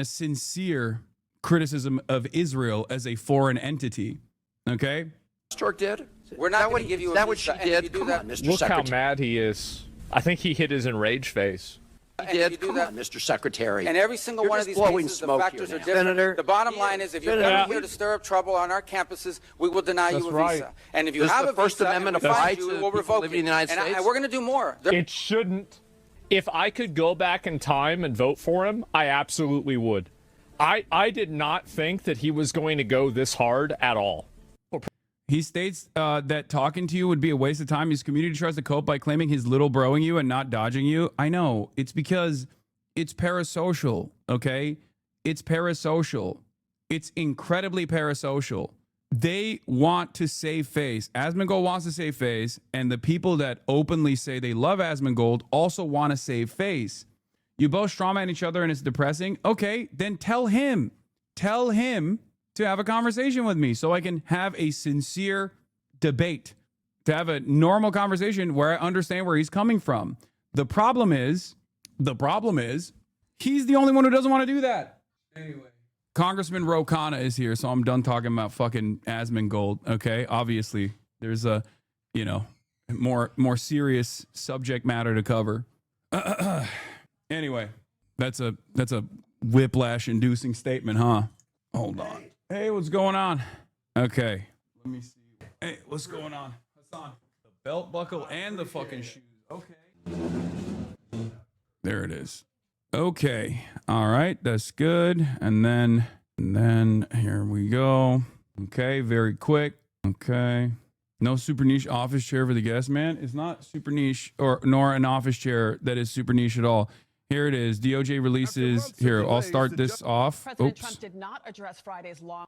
sincere criticism of Israel as a foreign entity. Okay, Stork did. We're not going to give you a that what she did? Come on, Mr. Look Secretary. how mad he is. I think he hit his enraged face. He did. Come on, Mr. Secretary. And every single You're one of just these blowing cases, the smoke factors here are now. different. Senator, The bottom line is, if you're coming here to stir up trouble on our campuses, we will deny you a visa. And if you Does have the a First visa Amendment and we apply find you, to we'll people revoke living in it. the United States? And we're going to do more. It shouldn't. If I could go back in time and vote for him, I absolutely would. I did not think that he was going to go this hard at all. He states that talking to you would be a waste of time. His community tries to cope by claiming he's little broing you and not dodging you. I know. It's because it's parasocial, okay? It's parasocial. It's incredibly parasocial. They want to save face. Asmongold wants to save face, and the people that openly say they love Asmongold also want to save face. You both strawman each other and it's depressing. Okay, then tell him to have a conversation with me so I can have a sincere debate, to have a normal conversation where I understand where he's coming from. The problem is he's the only one who doesn't want to do that. Anyway, Congressman Ro Khanna is here, so I'm done talking about fucking Asmongold. Okay, obviously there's a more serious subject matter to cover. Anyway, that's a whiplash-inducing statement, huh? Hold on. Hey, what's going on? Okay, let me see. Hey, what's going on? Hasan, the belt buckle and the fucking shoes. Okay. There it is. Okay. All right, that's good. And then here we go. Okay, very quick. Okay. No super niche office chair for the guest, man. It's not super niche nor an office chair that is super niche at all. Here it is. DOJ releases. Here, I'll start this off. President Trump did not address Friday's law.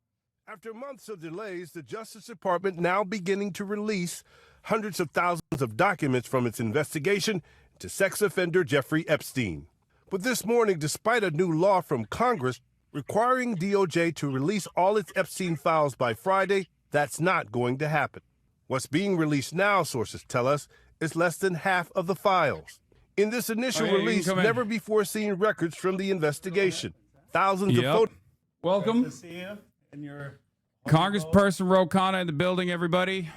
After months of delays, the Justice Department now beginning to release hundreds of thousands of documents from its investigation into sex offender Jeffrey Epstein. But this morning, despite a new law from Congress requiring DOJ to release all its Epstein files by Friday, that's not going to happen. What's being released now, sources tell us, is less than half of the files. In this initial release, never-before-seen records from the investigation. Thousands of photos. Welcome. Good to see you and your Congressperson Ro Khanna in the building, everybody.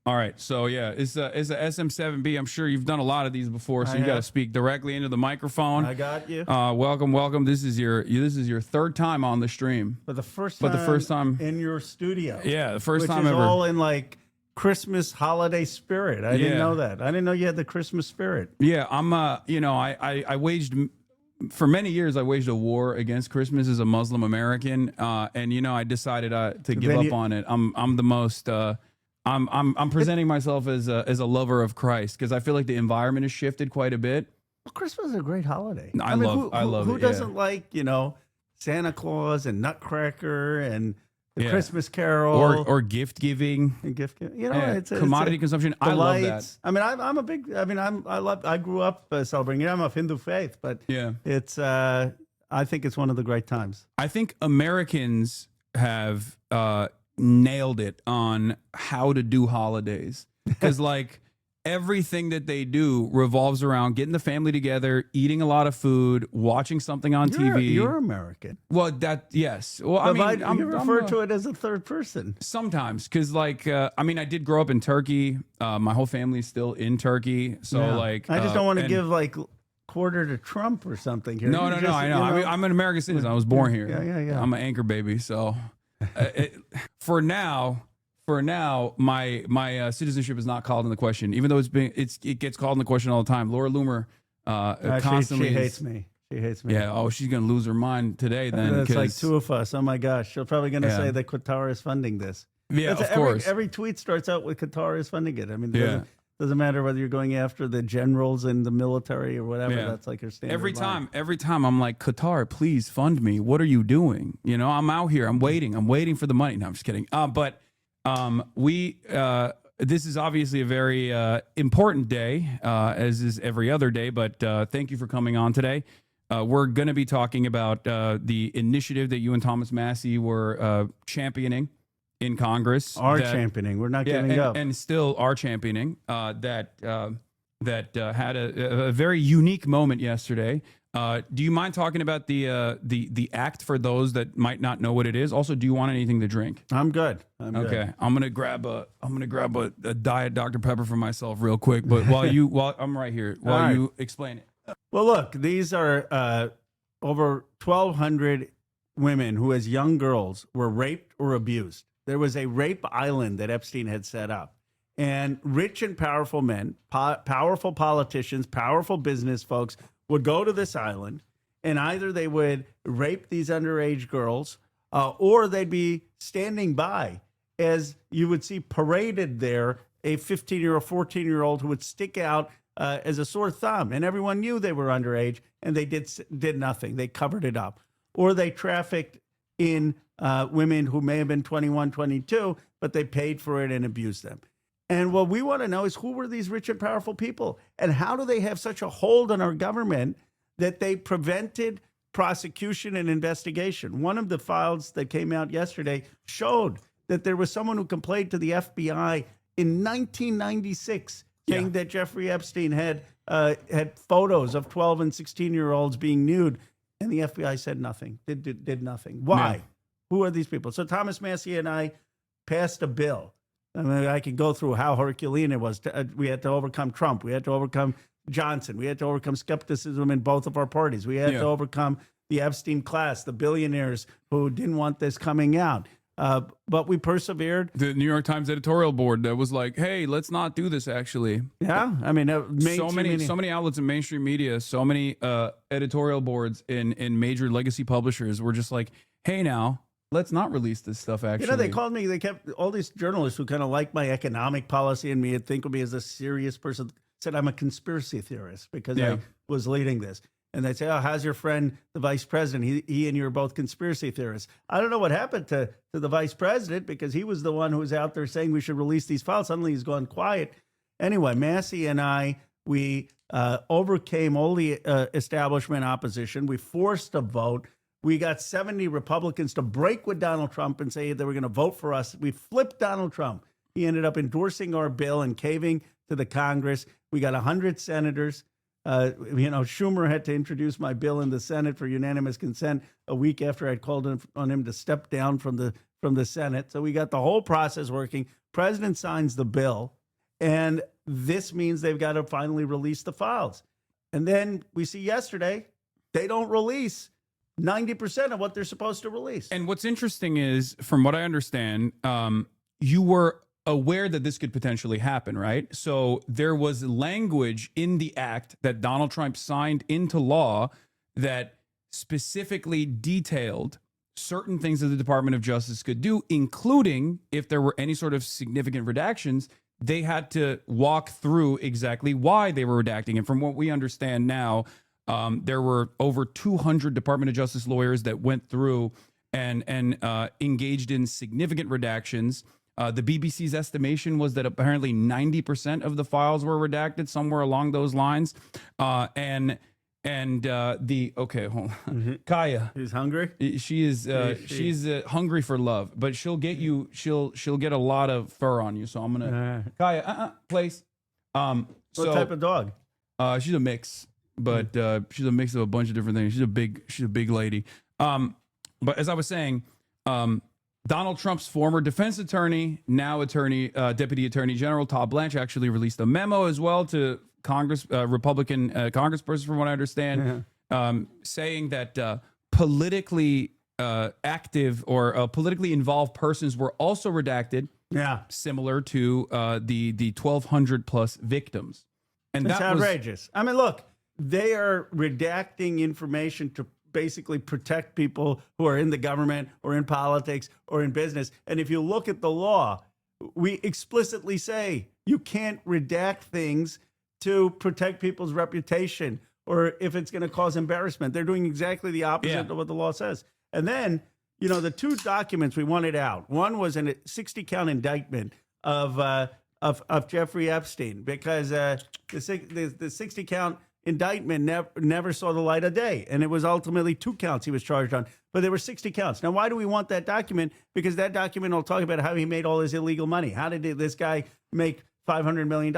All right, so yeah, it's a SM7B. I'm sure you've done a lot of these before, so you got to speak directly into the microphone. I got you. Welcome. This is your third time on the stream. But the first time in your studio. Yeah, the first time ever. Which is all in like Christmas holiday spirit. I didn't know that. I didn't know you had the Christmas spirit. Yeah, I'm I waged for many years I waged a war against Christmas as a Muslim American, and I decided to give up on it. I'm the most I'm presenting myself as a lover of Christ because I feel like the environment has shifted quite a bit. Well, Christmas is a great holiday. I love it. Who doesn't like Santa Claus and Nutcracker and the Christmas Carol or gift giving and gift giving? It's commodity consumption. I love that. I mean, I'm a big. I mean, I grew up celebrating it. I'm of Hindu faith, but it's. I think it's one of the great times. I think Americans have nailed it on how to do holidays because everything that they do revolves around getting the family together, eating a lot of food, watching something on TV. You're American. Well, yes. Well, I mean, you refer to it as a third person. Sometimes, because I mean, I did grow up in Turkey. My whole family's still in Turkey. So I just don't want to give quarter to Trump or something here. No, I know. I mean, I'm an American citizen. I was born here. Yeah. I'm an anchor baby. So for now, my citizenship is not called into question, even though it gets called into question all the time. Laura Loomer constantly she hates me. She hates me. Yeah. Oh, she's gonna lose her mind today. Then it's like two of us. Oh my gosh, she's probably gonna say that Qatar is funding this. Yeah, of course. Every tweet starts out with Qatar is funding it. I mean, doesn't matter whether you're going after the generals in the military or whatever. Yeah. That's like your standard. Every time I'm like, Qatar, please fund me. What are you doing? You know, I'm out here. I'm waiting for the money. No, I'm just kidding. This is obviously a very important day, as is every other day. But thank you for coming on today. We're going to be talking about the initiative that you and Thomas Massie were championing in Congress. Championing. We're not giving up. And still are championing that had a very unique moment yesterday. Do you mind talking about the act for those that might not know what it is? Also, do you want anything to drink? I'm good. Okay. I'm gonna grab a Diet Dr. Pepper for myself real quick. But while I'm right here, you explain it. Well, look, these are over 1,200 women who, as young girls, were raped or abused. There was a rape island that Epstein had set up. And rich and powerful men, powerful politicians, powerful business folks would go to this island, and either they would rape these underage girls or they'd be standing by as you would see paraded there a 15-year-old, 14-year-old who would stick out as a sore thumb. And everyone knew they were underage, and they did nothing. They covered it up. Or they trafficked in women who may have been 21, 22, but they paid for it and abused them. And what we want to know is, who were these rich and powerful people? And how do they have such a hold on our government that they prevented prosecution and investigation? One of the files that came out yesterday showed that there was someone who complained to the FBI in 1996 saying that Jeffrey Epstein had photos of 12 and 16-year-olds being nude. And the FBI said nothing, did nothing. Why? No. Who are these people? So Thomas Massie and I passed a bill. I mean, I could go through how Herculean it was. We had to overcome Trump. We had to overcome Johnson. We had to overcome skepticism in both of our parties. We had to overcome the Epstein class, the billionaires who didn't want this coming out. But we persevered. The New York Times editorial board that was like, "Hey, let's not do this." Actually, yeah. I mean, so many outlets in mainstream media, so many editorial boards in major legacy publishers were just like, "Hey, now let's not release this stuff." Actually, you know, they called me. They kept all these journalists who kind of like my economic policy and me, think of me as a serious person, said I'm a conspiracy theorist because I was leading this. And they say, "Oh, how's your friend, the vice president? He and you are both conspiracy theorists." I don't know what happened to the vice president, because he was the one who was out there saying we should release these files. Suddenly he's gone quiet. Anyway, Massie and I, we overcame all the establishment opposition. We forced a vote. We got 70 Republicans to break with Donald Trump and say they were going to vote for us. We flipped Donald Trump. He ended up endorsing our bill and caving to the Congress. We got 100 senators. Schumer had to introduce my bill in the Senate for unanimous consent a week after I'd called on him to step down from the Senate. So we got the whole process working. President signs the bill, and this means they've got to finally release the files. And then we see yesterday, they don't release 90% of what they're supposed to release. And what's interesting is, from what I understand, you were aware that this could potentially happen, right? So there was language in the act that Donald Trump signed into law that specifically detailed certain things that the Department of Justice could do, including if there were any sort of significant redactions, they had to walk through exactly why they were redacting. And from what we understand now, there were over 200 Department of Justice lawyers that went through and engaged in significant redactions. The BBC's estimation was that apparently 90% of the files were redacted, somewhere along those lines. Hold on. Kaya. She's hungry? She is she's hungry for love, but she'll get a lot of fur on you. So I'm gonna Kaya, place. What type of dog? She's a mix, but she's a mix of a bunch of different things. She's a big lady. But as I was saying, Donald Trump's former defense attorney, now Deputy Attorney General Todd Blanche, actually released a memo as well to Congress, Republican Congressperson, from what I understand, saying that politically active or politically involved persons were also redacted. Yeah, similar to the 1,200 plus victims, and that's that was outrageous. I mean, look, they are redacting information to basically protect people who are in the government or in politics or in business. And if you look at the law, we explicitly say you can't redact things to protect people's reputation or if it's going to cause embarrassment. They're doing exactly the opposite of what the law says. And then, you know, the two documents we wanted out. One was a 60-count indictment of Jeffrey Epstein, because the 60-count indictment never saw the light of day, and it was ultimately 2 counts he was charged on, but there were 60 counts. Now, why do we want that document? Because that document will talk about how he made all his illegal money. How did this guy make $500 million?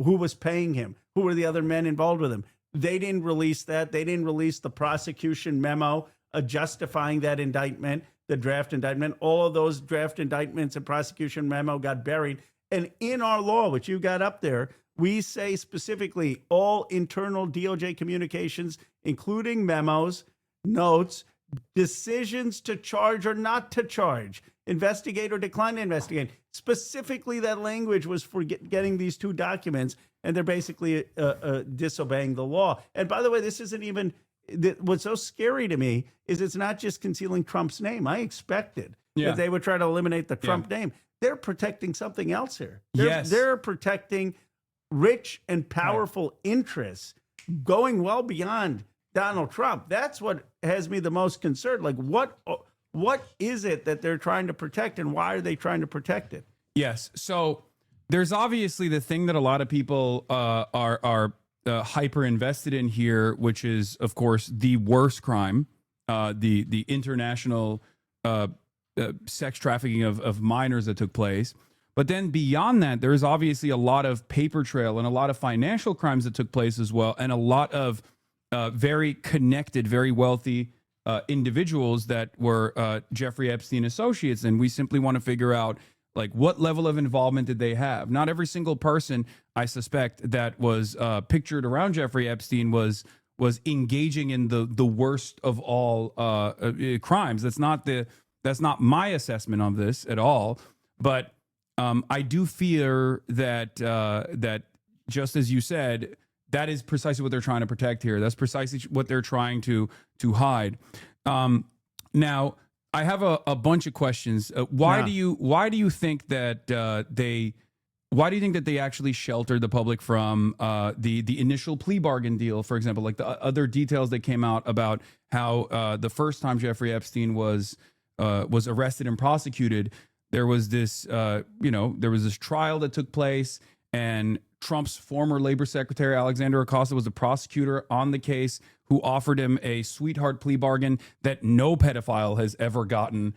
Who was paying him? Who were the other men involved with him? They didn't release that. They didn't release the prosecution memo justifying that indictment, the draft indictment. All of those draft indictments and prosecution memo got buried. And in our law, which you got up there, we say specifically all internal DOJ communications, including memos, notes, decisions to charge or not to charge, investigate or decline to investigate. Specifically, that language was for getting these 2 documents, and they're basically disobeying the law. And by the way, this isn't even, what's so scary to me is it's not just concealing Trump's name. I expected that they would try to eliminate the Trump name. They're protecting something else here. They're protecting rich and powerful interests going well beyond Donald Trump. That's what has me the most concerned. Like, what is it that they're trying to protect, and why are they trying to protect it? Yes. So there's obviously the thing that a lot of people are hyper invested in here, which is, of course, the worst crime, the international sex trafficking of minors that took place. But then beyond that, there's obviously a lot of paper trail and a lot of financial crimes that took place as well, and a lot of very connected, very wealthy individuals that were Jeffrey Epstein associates. And we simply want to figure out, like, what level of involvement did they have? Not every single person, I suspect, that was pictured around Jeffrey Epstein was engaging in the worst of all crimes. That's not my assessment of this at all. But I do fear that that, just as you said, that is precisely what they're trying to protect here. That's precisely what they're trying to hide. Now, I have a bunch of questions. Why do you think that they actually sheltered the public from the initial plea bargain deal, for example, like the other details that came out about how the first time Jeffrey Epstein was arrested and prosecuted, there was this trial that took place, and Trump's former labor secretary, Alexander Acosta, was the prosecutor on the case, who offered him a sweetheart plea bargain that no pedophile has ever gotten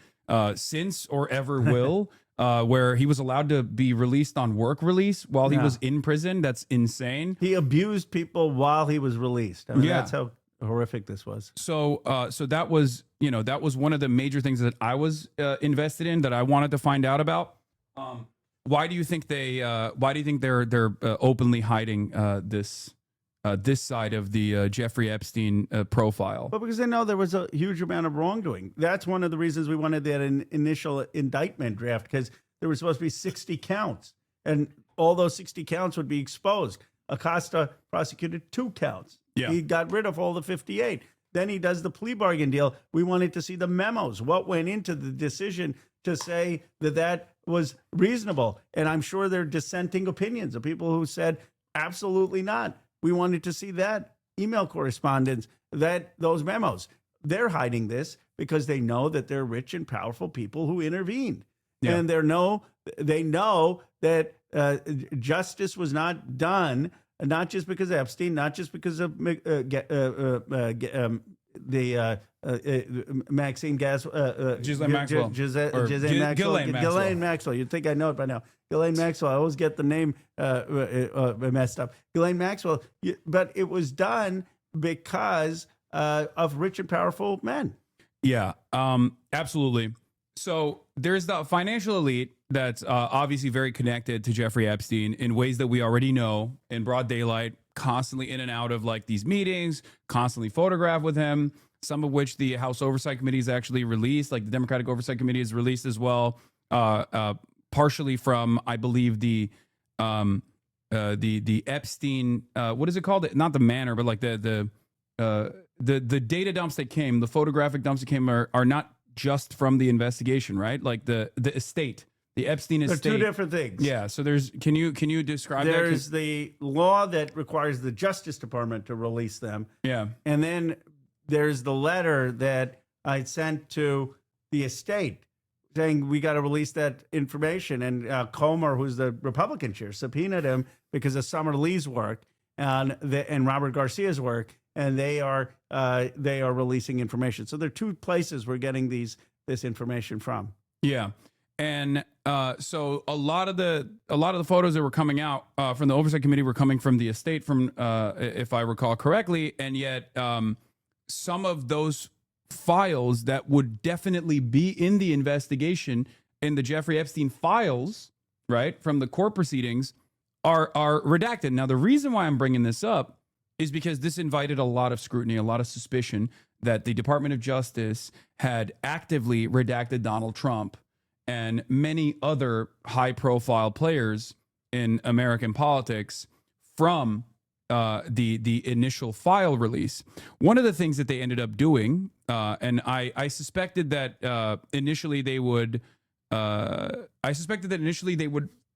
since or ever will, where he was allowed to be released on work release while he was in prison. That's insane. He abused people while he was released. I mean, that's how horrific this was. So that was, that was one of the major things that I was invested in, that I wanted to find out about. Why do you think they're openly hiding this side of the Jeffrey Epstein profile? Well, because they know there was a huge amount of wrongdoing. That's one of the reasons we wanted that initial indictment draft, because there were supposed to be 60 counts, and all those 60 counts would be exposed. Acosta prosecuted 2 counts. Yeah. He got rid of all the 58. Then he does the plea bargain deal. We wanted to see the memos, what went into the decision to say that was reasonable. And I'm sure there are dissenting opinions of people who said, absolutely not. We wanted to see that email correspondence, those memos. They're hiding this because they know that they're rich and powerful people who intervened. Yeah. And they know that justice was not done, not just because of Epstein, not just because of Maxine Ghislaine Maxwell. Ghislaine Maxwell. You'd think I know it by now. Ghislaine Maxwell. I always get the name messed up. Ghislaine Maxwell. But it was done because of rich and powerful men. Yeah, absolutely. So there's the financial elite that's obviously very connected to Jeffrey Epstein in ways that we already know, in broad daylight, constantly in and out of like these meetings, constantly photographed with him, some of which the House Oversight Committee has actually released, like the Democratic Oversight Committee has released as well, partially from, I believe, the Epstein, what is it called? Not the manor, but like the data dumps that came, the photographic dumps that came are not just from the investigation, right? Like the estate, the Epstein estate. They're two different things. Yeah. So can you describe that? There's the law that requires the Justice Department to release them. Yeah. And then there's the letter that I sent to the estate saying we got to release that information. And Comer, who's the Republican chair, subpoenaed him because of Summer Lee's work and Robert Garcia's work. And they are releasing information. So there are two places we're getting this information from. Yeah, and so a lot of the photos that were coming out from the Oversight Committee were coming from the estate, from if I recall correctly, and yet some of those files that would definitely be in the investigation in the Jeffrey Epstein files, right, from the court proceedings, are redacted. Now, the reason why I'm bringing this up is because this invited a lot of scrutiny, a lot of suspicion that the Department of Justice had actively redacted Donald Trump and many other high-profile players in American politics from the initial file release. One of the things that they ended up doing, and I suspected that initially they would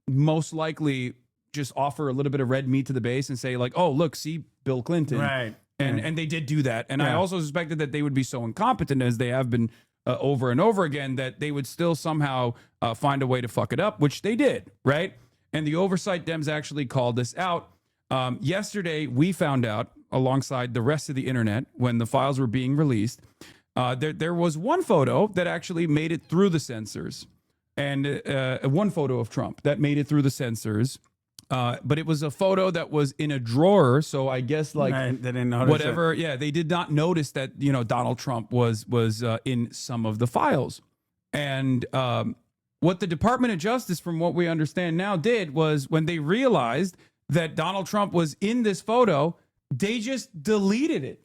most likely just offer a little bit of red meat to the base and say like, oh, look, see Bill Clinton. Right. And they did do that. And I also suspected that they would be so incompetent, as they have been over and over again, that they would still somehow find a way to fuck it up, which they did, right? And the oversight Dems actually called this out. Yesterday, we found out, alongside the rest of the internet, when the files were being released, there was one photo that actually made it through the censors. And one photo of Trump that made it through the censors. But it was a photo that was in a drawer, so I guess like they didn't notice whatever. it. Yeah, they did not notice that Donald Trump was in some of the files, and what the Department of Justice, from what we understand now, did was when they realized that Donald Trump was in this photo, they just deleted it.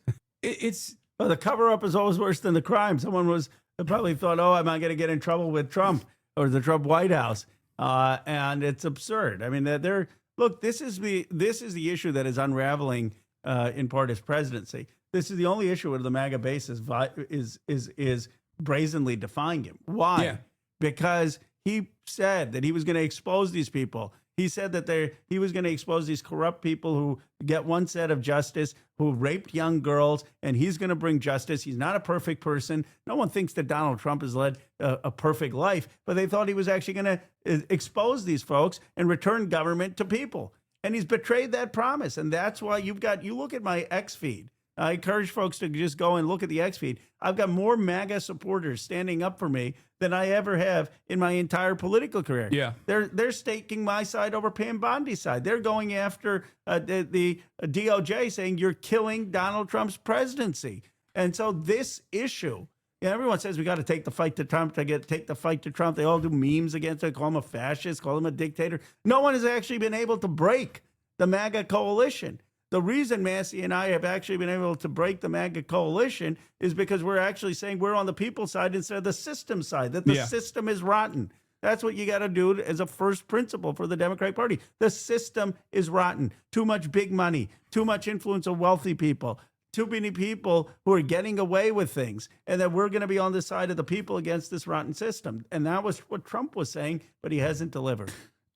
The cover up is always worse than the crime. Someone probably thought, oh, am I going to get in trouble with Trump or the Trump White House? And it's absurd. I mean, this is the issue that is unraveling in part his presidency. This is the only issue where the MAGA base is brazenly defying him. Why? Yeah. Because he said that he was going to expose these people. He said that he was going to expose these corrupt people who get one set of justice, who raped young girls, and he's going to bring justice. He's not a perfect person. No one thinks that Donald Trump has led a perfect life, but they thought he was actually going to expose these folks and return government to people. And he's betrayed that promise. And that's why you look at my X feed. I encourage folks to just go and look at the X feed. I've got more MAGA supporters standing up for me than I ever have in my entire political career. Yeah. They're staking my side over Pam Bondi's side. They're going after the DOJ, saying you're killing Donald Trump's presidency. And so this issue, everyone says we got to take the fight to Trump, take the fight to Trump. They all do memes against it, call him a fascist, call him a dictator. No one has actually been able to break the MAGA coalition. The reason Massey and I have actually been able to break the MAGA coalition is because we're actually saying we're on the people's side instead of the system side, that the system is rotten. That's what you got to do as a first principle for the Democratic Party. The system is rotten. Too much big money, too much influence of wealthy people, too many people who are getting away with things, and that we're going to be on the side of the people against this rotten system. And that was what Trump was saying, but he hasn't delivered.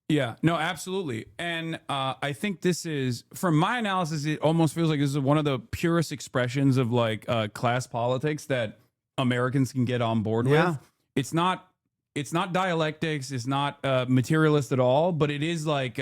Yeah, no, absolutely. And I think this is, from my analysis, it almost feels like this is one of the purest expressions of like class politics that Americans can get on board with. It's not dialectics, it's not materialist at all, but it is like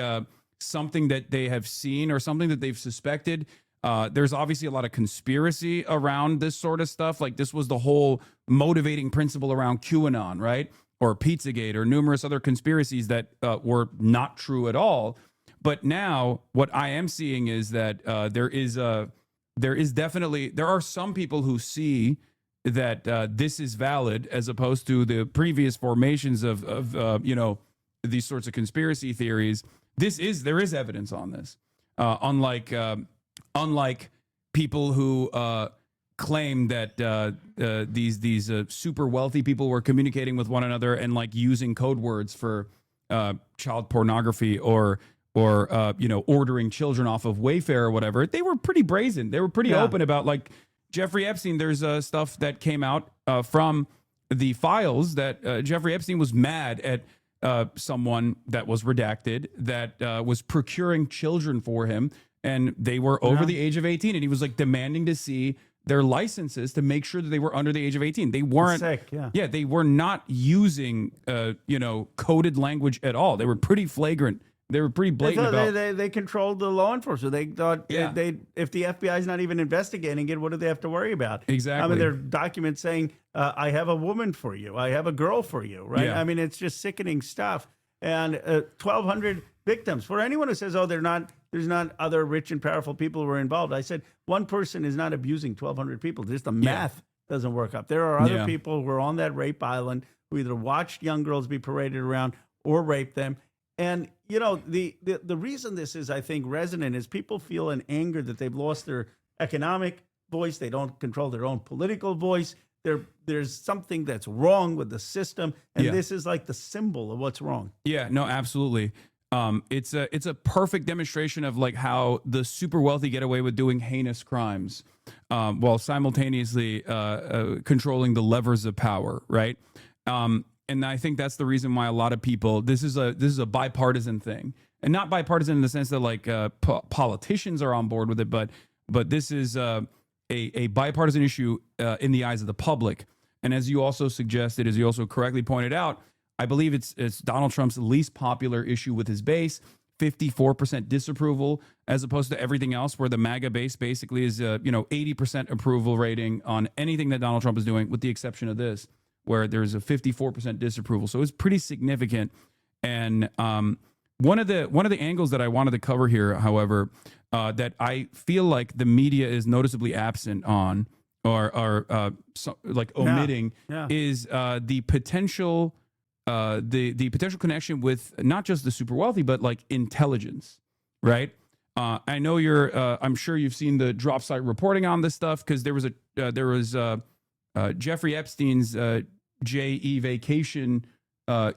something that they have seen or something that they've suspected There's obviously a lot of conspiracy around this sort of stuff. Like this was the whole motivating principle around QAnon, right? Or Pizzagate or numerous other conspiracies that were not true at all. But now what I am seeing is that there are some people who see that this is valid as opposed to the previous formations of these sorts of conspiracy theories. There is evidence on this. Unlike people who claim that these super wealthy people were communicating with one another and like using code words for child pornography or ordering children off of Wayfair or whatever. They were pretty brazen. They were pretty open about like Jeffrey Epstein. There's stuff that came out from the files that Jeffrey Epstein was mad at someone that was redacted that was procuring children for him, and they were over the age of 18, and he was like demanding to see their licenses to make sure that they were under the age of 18. They weren't they were not using coded language at all. They were pretty flagrant. They were pretty blatant about. They controlled the law enforcement. They thought if the FBI is not even investigating it, what do they have to worry about? Exactly. I mean, there are documents saying, I have a woman for you. I have a girl for you, right? Yeah. I mean, it's just sickening stuff. And 1,200 victims. For anyone who says, there's not other rich and powerful people who are involved, I said, one person is not abusing 1,200 people. Just the math doesn't work up. There are other people who are on that rape island who either watched young girls be paraded around or raped them. And, the reason this is, I think, resonant is people feel an anger that they've lost their economic voice. They don't control their own political voice. There's something that's wrong with the system. And this is like the symbol of what's wrong. Yeah, no, absolutely. It's a perfect demonstration of like how the super wealthy get away with doing heinous crimes while simultaneously controlling the levers of power, right? And I think that's the reason why a lot of people, this is a bipartisan thing, and not bipartisan in the sense that like politicians are on board with it, but this is a bipartisan issue in the eyes of the public. And as you also suggested, as you also correctly pointed out, I believe it's Donald Trump's least popular issue with his base, 54% disapproval, as opposed to everything else where the MAGA base basically is 80% approval rating on anything that Donald Trump is doing, with the exception of this, where there's a 54% disapproval. So it's pretty significant. And one of the angles that I wanted to cover here, however, that I feel like the media is noticeably absent on or omitting is the potential connection with not just the super wealthy, but like intelligence, right? I know I'm sure you've seen the drop site reporting on this stuff, because there was Jeffrey Epstein's JE Vacation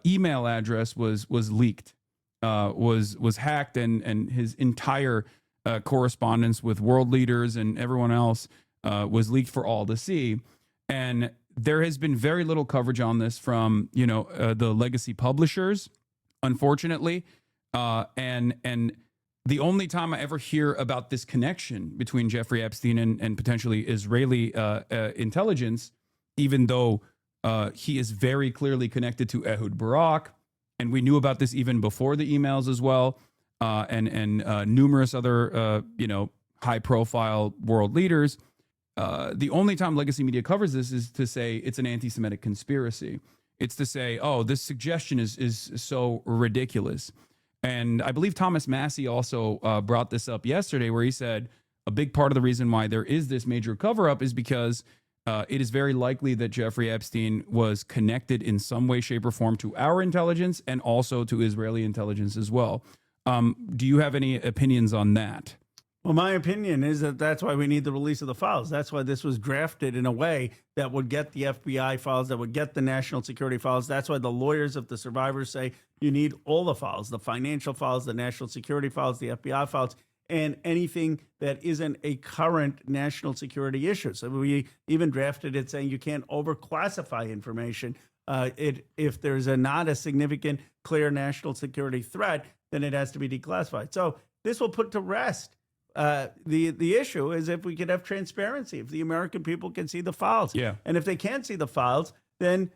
email address was leaked, was hacked, and his entire correspondence with world leaders and everyone else was leaked for all to see. And there has been very little coverage on this from the legacy publishers, unfortunately, and the only time I ever hear about this connection between Jeffrey Epstein and potentially Israeli intelligence, even though he is very clearly connected to Ehud Barak, and we knew about this even before the emails as well, and numerous other high-profile world leaders. The only time legacy media covers this is to say it's an anti-Semitic conspiracy. It's to say, this suggestion is so ridiculous. And I believe Thomas Massey also brought this up yesterday, where he said a big part of the reason why there is this major cover-up is because it is very likely that Jeffrey Epstein was connected in some way, shape, or form to our intelligence and also to Israeli intelligence as well. Do you have any opinions on that? Well, my opinion is that that's why we need the release of the files. That's why this was drafted in a way that would get the FBI files, that would get the national security files. That's why the lawyers of the survivors say you need all the files, the financial files, the national security files, the FBI files, and anything that isn't a current national security issue. So we even drafted it saying you can't overclassify information. If there's not a significant, clear national security threat, then it has to be declassified. So this will put to rest. The issue is if we could have transparency, if the American people can see the files. Yeah. And if they can't see the files, then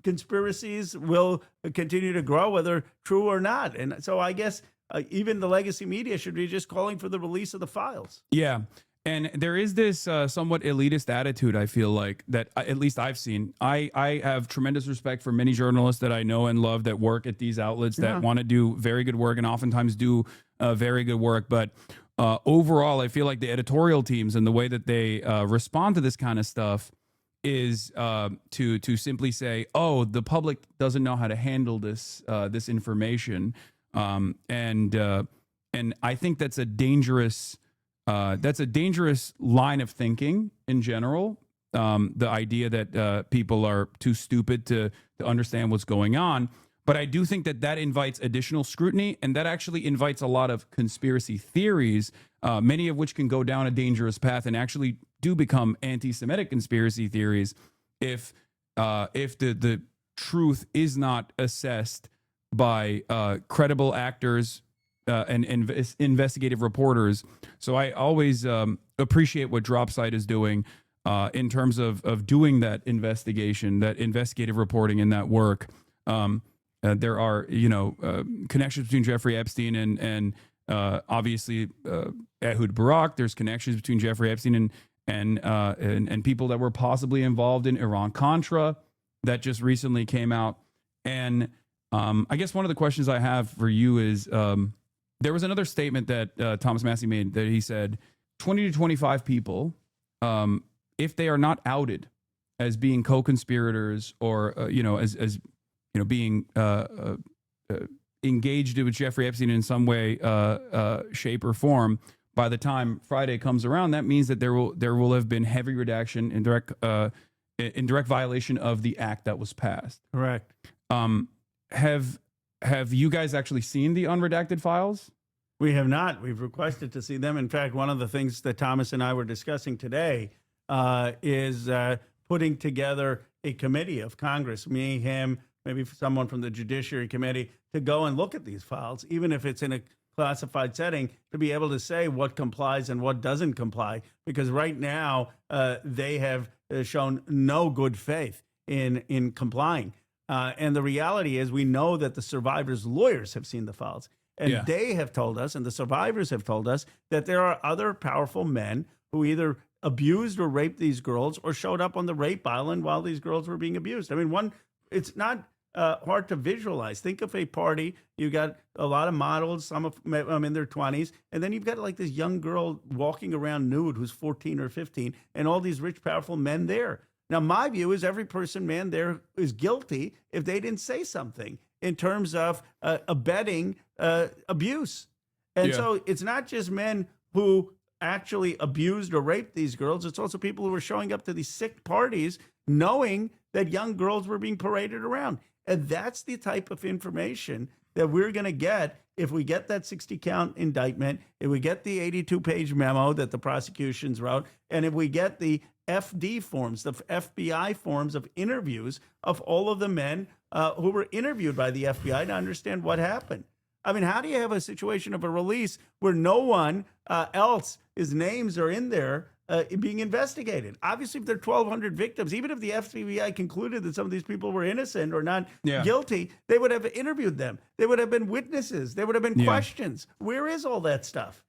conspiracies will continue to grow, whether true or not. And so I guess even the legacy media should be just calling for the release of the files. Yeah. And there is this somewhat elitist attitude, I feel like, that at least I've seen. I have tremendous respect for many journalists that I know and love that work at these outlets that want to do very good work and oftentimes do very good work. But overall, I feel like the editorial teams and the way that they respond to this kind of stuff is to simply say, "Oh, the public doesn't know how to handle this this information," and I think that's a dangerous line of thinking in general. The idea that people are too stupid to understand what's going on. But I do think that invites additional scrutiny, and that actually invites a lot of conspiracy theories, many of which can go down a dangerous path and actually do become anti-Semitic conspiracy theories if the truth is not assessed by credible actors and investigative reporters. So I always appreciate what Dropsite is doing in terms of doing that investigation, that investigative reporting, and that work. There are, connections between Jeffrey Epstein and obviously Ehud Barak. There's connections between Jeffrey Epstein and people that were possibly involved in Iran-Contra that just recently came out. And I guess one of the questions I have for you is, there was another statement that Thomas Massie made that he said 20 to 25 people, if they are not outed as being co-conspirators or, as being engaged with Jeffrey Epstein in some way, shape or form, by the time Friday comes around, that means that there will have been heavy redaction in direct violation of the act that was passed. Correct. Have you guys actually seen the unredacted files? We have not. We've requested to see them. In fact, one of the things that Thomas and I were discussing today is putting together a committee of Congress, me, him, maybe someone from the Judiciary Committee, to go and look at these files, even if it's in a classified setting, to be able to say what complies and what doesn't comply. Because right now, they have shown no good faith in complying. And the reality is, we know that the survivors' lawyers have seen the files. And they have told us, and the survivors have told us, that there are other powerful men who either abused or raped these girls or showed up on the rape island while these girls were being abused. I mean, it's not hard to visualize. Think of a party. You got a lot of models, some of them in their 20s, and then you've got like this young girl walking around nude who's 14 or 15, and all these rich, powerful men there. Now, my view is every man there is guilty if they didn't say something in terms of abetting abuse. And so it's not just men who actually abused or raped these girls. It's also people who were showing up to these sick parties knowing that young girls were being paraded around. And that's the type of information that we're going to get if we get that 60-count indictment, if we get the 82-page memo that the prosecutions wrote, and if we get the FD forms, the FBI forms of interviews of all of the men who were interviewed by the FBI to understand what happened. I mean, how do you have a situation of a release where no one else's names are in there being investigated? Obviously, if there are 1,200 victims, even if the FBI concluded that some of these people were innocent or not guilty, they would have interviewed them. They would have been witnesses. There would have been questions. Where is all that stuff?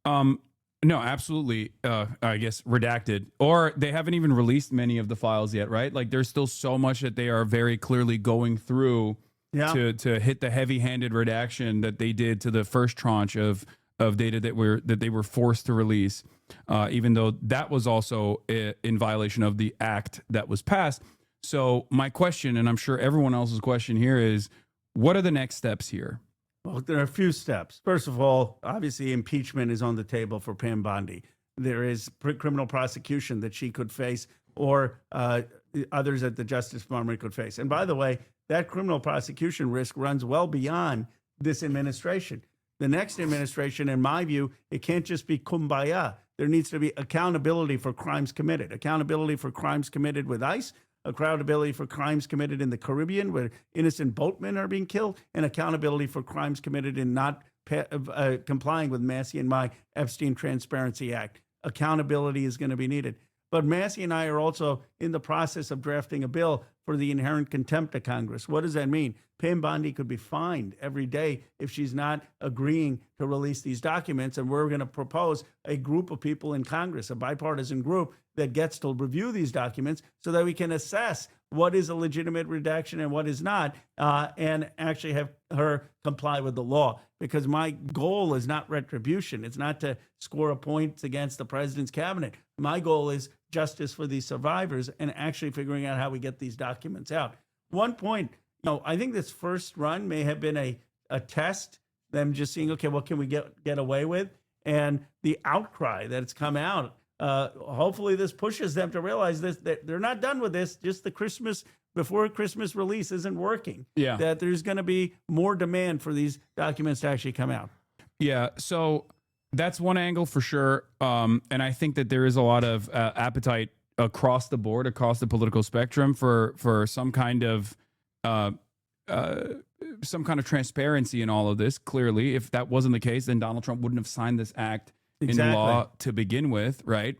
No, absolutely. I guess redacted, or they haven't even released many of the files yet, right? Like there's still so much that they are very clearly going through to hit the heavy-handed redaction that they did to the first tranche of data that they were forced to release, even though that was also in violation of the act that was passed. So my question, and I'm sure everyone else's question here, is what are the next steps here? Well, there are a few steps. First of all, obviously, impeachment is on the table for Pam Bondi. There is criminal prosecution that she could face, or others at the Justice Department could face. And by the way, that criminal prosecution risk runs well beyond this administration. The next administration, in my view, it can't just be kumbaya. There needs to be accountability for crimes committed, accountability for crimes committed with ICE, accountability for crimes committed in the Caribbean where innocent boatmen are being killed, and accountability for crimes committed in not complying with Massie and my Epstein Transparency Act. Accountability is going to be needed. But Massey and I are also in the process of drafting a bill for the inherent contempt of Congress. What does that mean? Pam Bondi could be fined every day if she's not agreeing to release these documents. And we're going to propose a group of people in Congress, a bipartisan group that gets to review these documents so that we can assess what is a legitimate redaction and what is not, and actually have her comply with the law. Because my goal is not retribution. It's not to score a point against the president's cabinet. My goal is justice for these survivors and actually figuring out how we get these documents out. One point, I think this first run may have been a test, them just seeing, okay, what can we get away with? And the outcry that it's come out, hopefully this pushes them to realize this, that they're not done with this. Just the before Christmas release isn't working. Yeah. That there's going to be more demand for these documents to actually come out. Yeah. So that's one angle for sure. And I think that there is a lot of appetite across the board, across the political spectrum for some kind of transparency in all of this. Clearly, if that wasn't the case, then Donald Trump wouldn't have signed this act into law to begin with, right?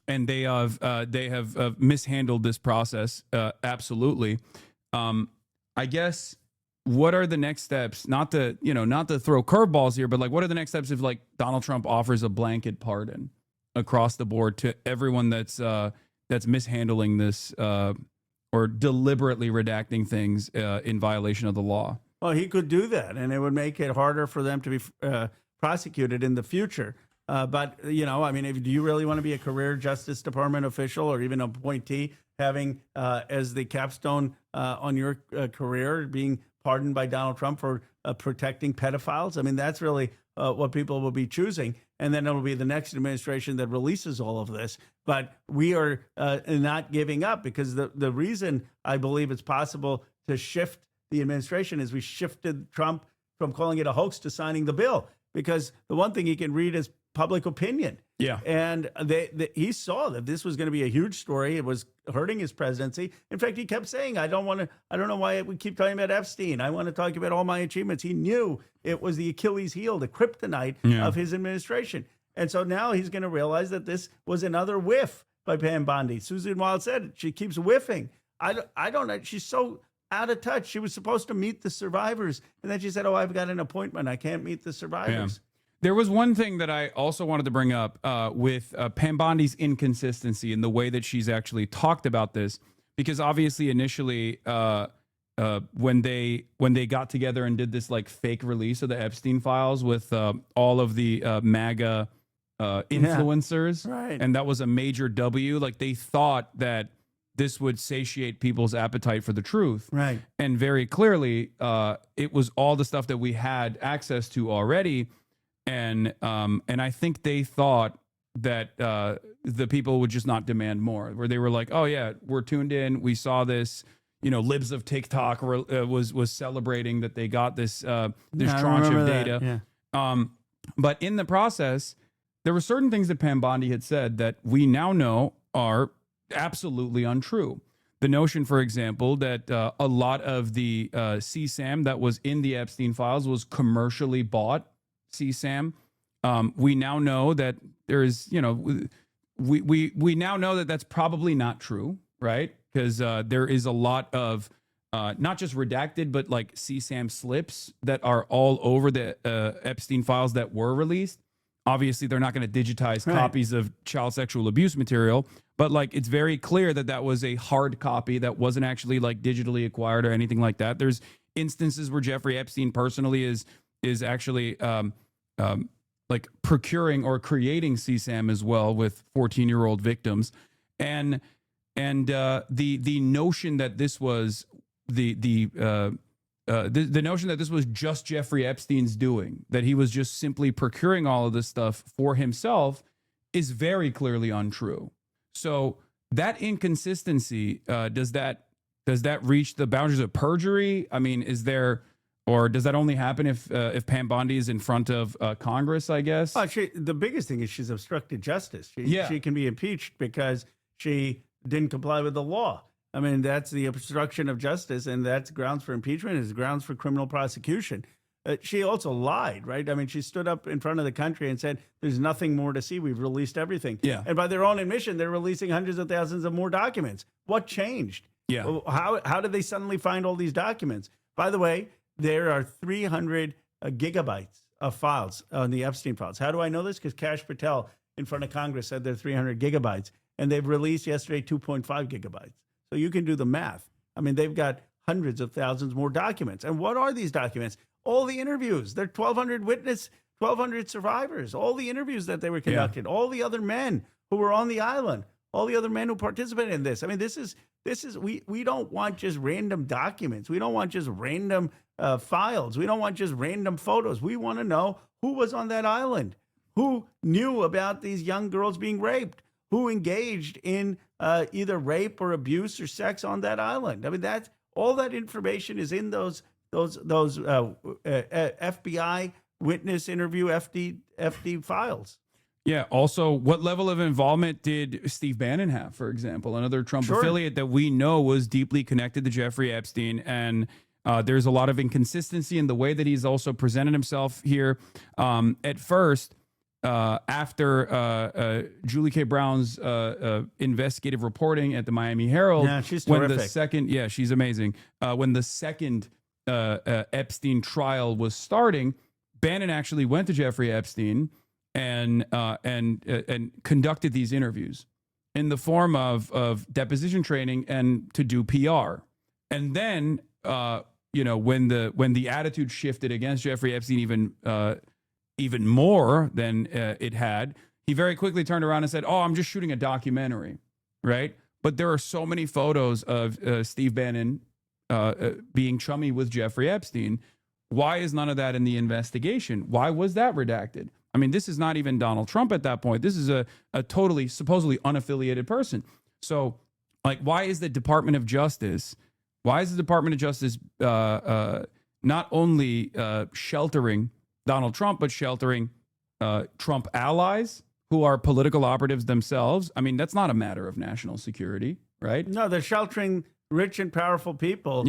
And they have mishandled this process, absolutely. I guess what are the next steps? Not to throw curveballs here, but like, what are the next steps if like Donald Trump offers a blanket pardon across the board to everyone that's mishandling this or deliberately redacting things in violation of the law? Well, he could do that, and it would make it harder for them to be prosecuted in the future. But, do you really want to be a career Justice Department official or even appointee having as the capstone on your career being pardoned by Donald Trump for protecting pedophiles? I mean, that's really what people will be choosing. And then it'll be the next administration that releases all of this. But we are not giving up, because the reason I believe it's possible to shift the administration is we shifted Trump from calling it a hoax to signing the bill. Because the one thing he can read is public opinion. Yeah. And he saw that this was going to be a huge story. It was hurting his presidency. In fact, he kept saying, I don't know why we keep talking about Epstein. I want to talk about all my achievements. He knew it was the Achilles heel, the kryptonite of his administration. And so now he's going to realize that this was another whiff by Pam Bondi. Susan Wild said she keeps whiffing. I don't know. She's so out of touch. She was supposed to meet the survivors. And then she said, I've got an appointment. I can't meet the survivors. Yeah. There was one thing that I also wanted to bring up with Pam Bondi's inconsistency in the way that she's actually talked about this, because obviously initially when they got together and did this like fake release of the Epstein files with all of the MAGA influencers, right. And that was a major W. Like they thought that this would satiate people's appetite for the truth. Right. And very clearly, it was all the stuff that we had access to already. And I think they thought that the people would just not demand more, where they were like, oh, yeah, we're tuned in. We saw this, libs of TikTok was celebrating that they got this tranche of data. Yeah. But in the process, there were certain things that Pam Bondi had said that we now know are absolutely untrue. The notion, for example, that a lot of the CSAM that was in the Epstein files was commercially bought CSAM. We now know that there is, we now know that that's probably not true, right? Because there is a lot of not just redacted, but like CSAM slips that are all over the Epstein files that were released. Obviously, they're not going to digitize copies of child sexual abuse material, but like it's very clear that that was a hard copy that wasn't actually like digitally acquired or anything like that. There's instances where Jeffrey Epstein personally is actually like procuring or creating CSAM as well with 14-year-old victims, and the notion that this was the notion that this was just Jeffrey Epstein's doing, that he was just simply procuring all of this stuff for himself, is very clearly untrue. So that inconsistency, does that reach the boundaries of perjury? I mean, or does that only happen if Pam Bondi is in front of Congress, I guess? The biggest thing is she's obstructed justice. She can be impeached because she didn't comply with the law. I mean, that's the obstruction of justice, and that's grounds for impeachment, is grounds for criminal prosecution. she also lied, right? I mean, she stood up in front of the country and said, there's nothing more to see. We've released everything. Yeah. And by their own admission, they're releasing hundreds of thousands of more documents. What changed? Yeah. Well, how did they suddenly find all these documents? By the way, there are 300 gigabytes of files on the Epstein files. How do I know this? Because Kash Patel in front of Congress said there are 300 gigabytes, and they've released yesterday 2.5 gigabytes. So you can do the math. I mean, they've got hundreds of thousands more documents. And what are these documents? All the interviews. They're 1,200 survivors, all the interviews that they were conducted, all the other men who were on the island, all the other men who participated in this. I mean, we don't want just random documents. We don't want just random files. We don't want just random photos. We want to know who was on that island, who knew about these young girls being raped, who engaged in either rape or abuse or sex on that island. I mean, that's all that information is in those FBI witness interview FD files. Yeah. Also, what level of involvement did Steve Bannon have, for example, another Trump affiliate that we know was deeply connected to Jeffrey Epstein? And there's a lot of inconsistency in the way that he's also presented himself here. At first, after Julie K. Brown's investigative reporting at the Miami Herald, yeah, she's terrific. She's amazing. When the second Epstein trial was starting, Bannon actually went to Jeffrey Epstein and conducted these interviews in the form of deposition training and to do PR. And then, when the attitude shifted against Jeffrey Epstein even more than it had, he very quickly turned around and said, "Oh, I'm just shooting a documentary," right? But there are so many photos of Steve Bannon being chummy with Jeffrey Epstein. Why is none of that in the investigation? Why was that redacted? I mean, this is not even Donald Trump at that point. This is a totally, supposedly unaffiliated person. So, like, why is the Department of Justice not only sheltering Donald Trump, but sheltering Trump allies who are political operatives themselves? I mean, that's not a matter of national security, right? No, they're sheltering rich and powerful people,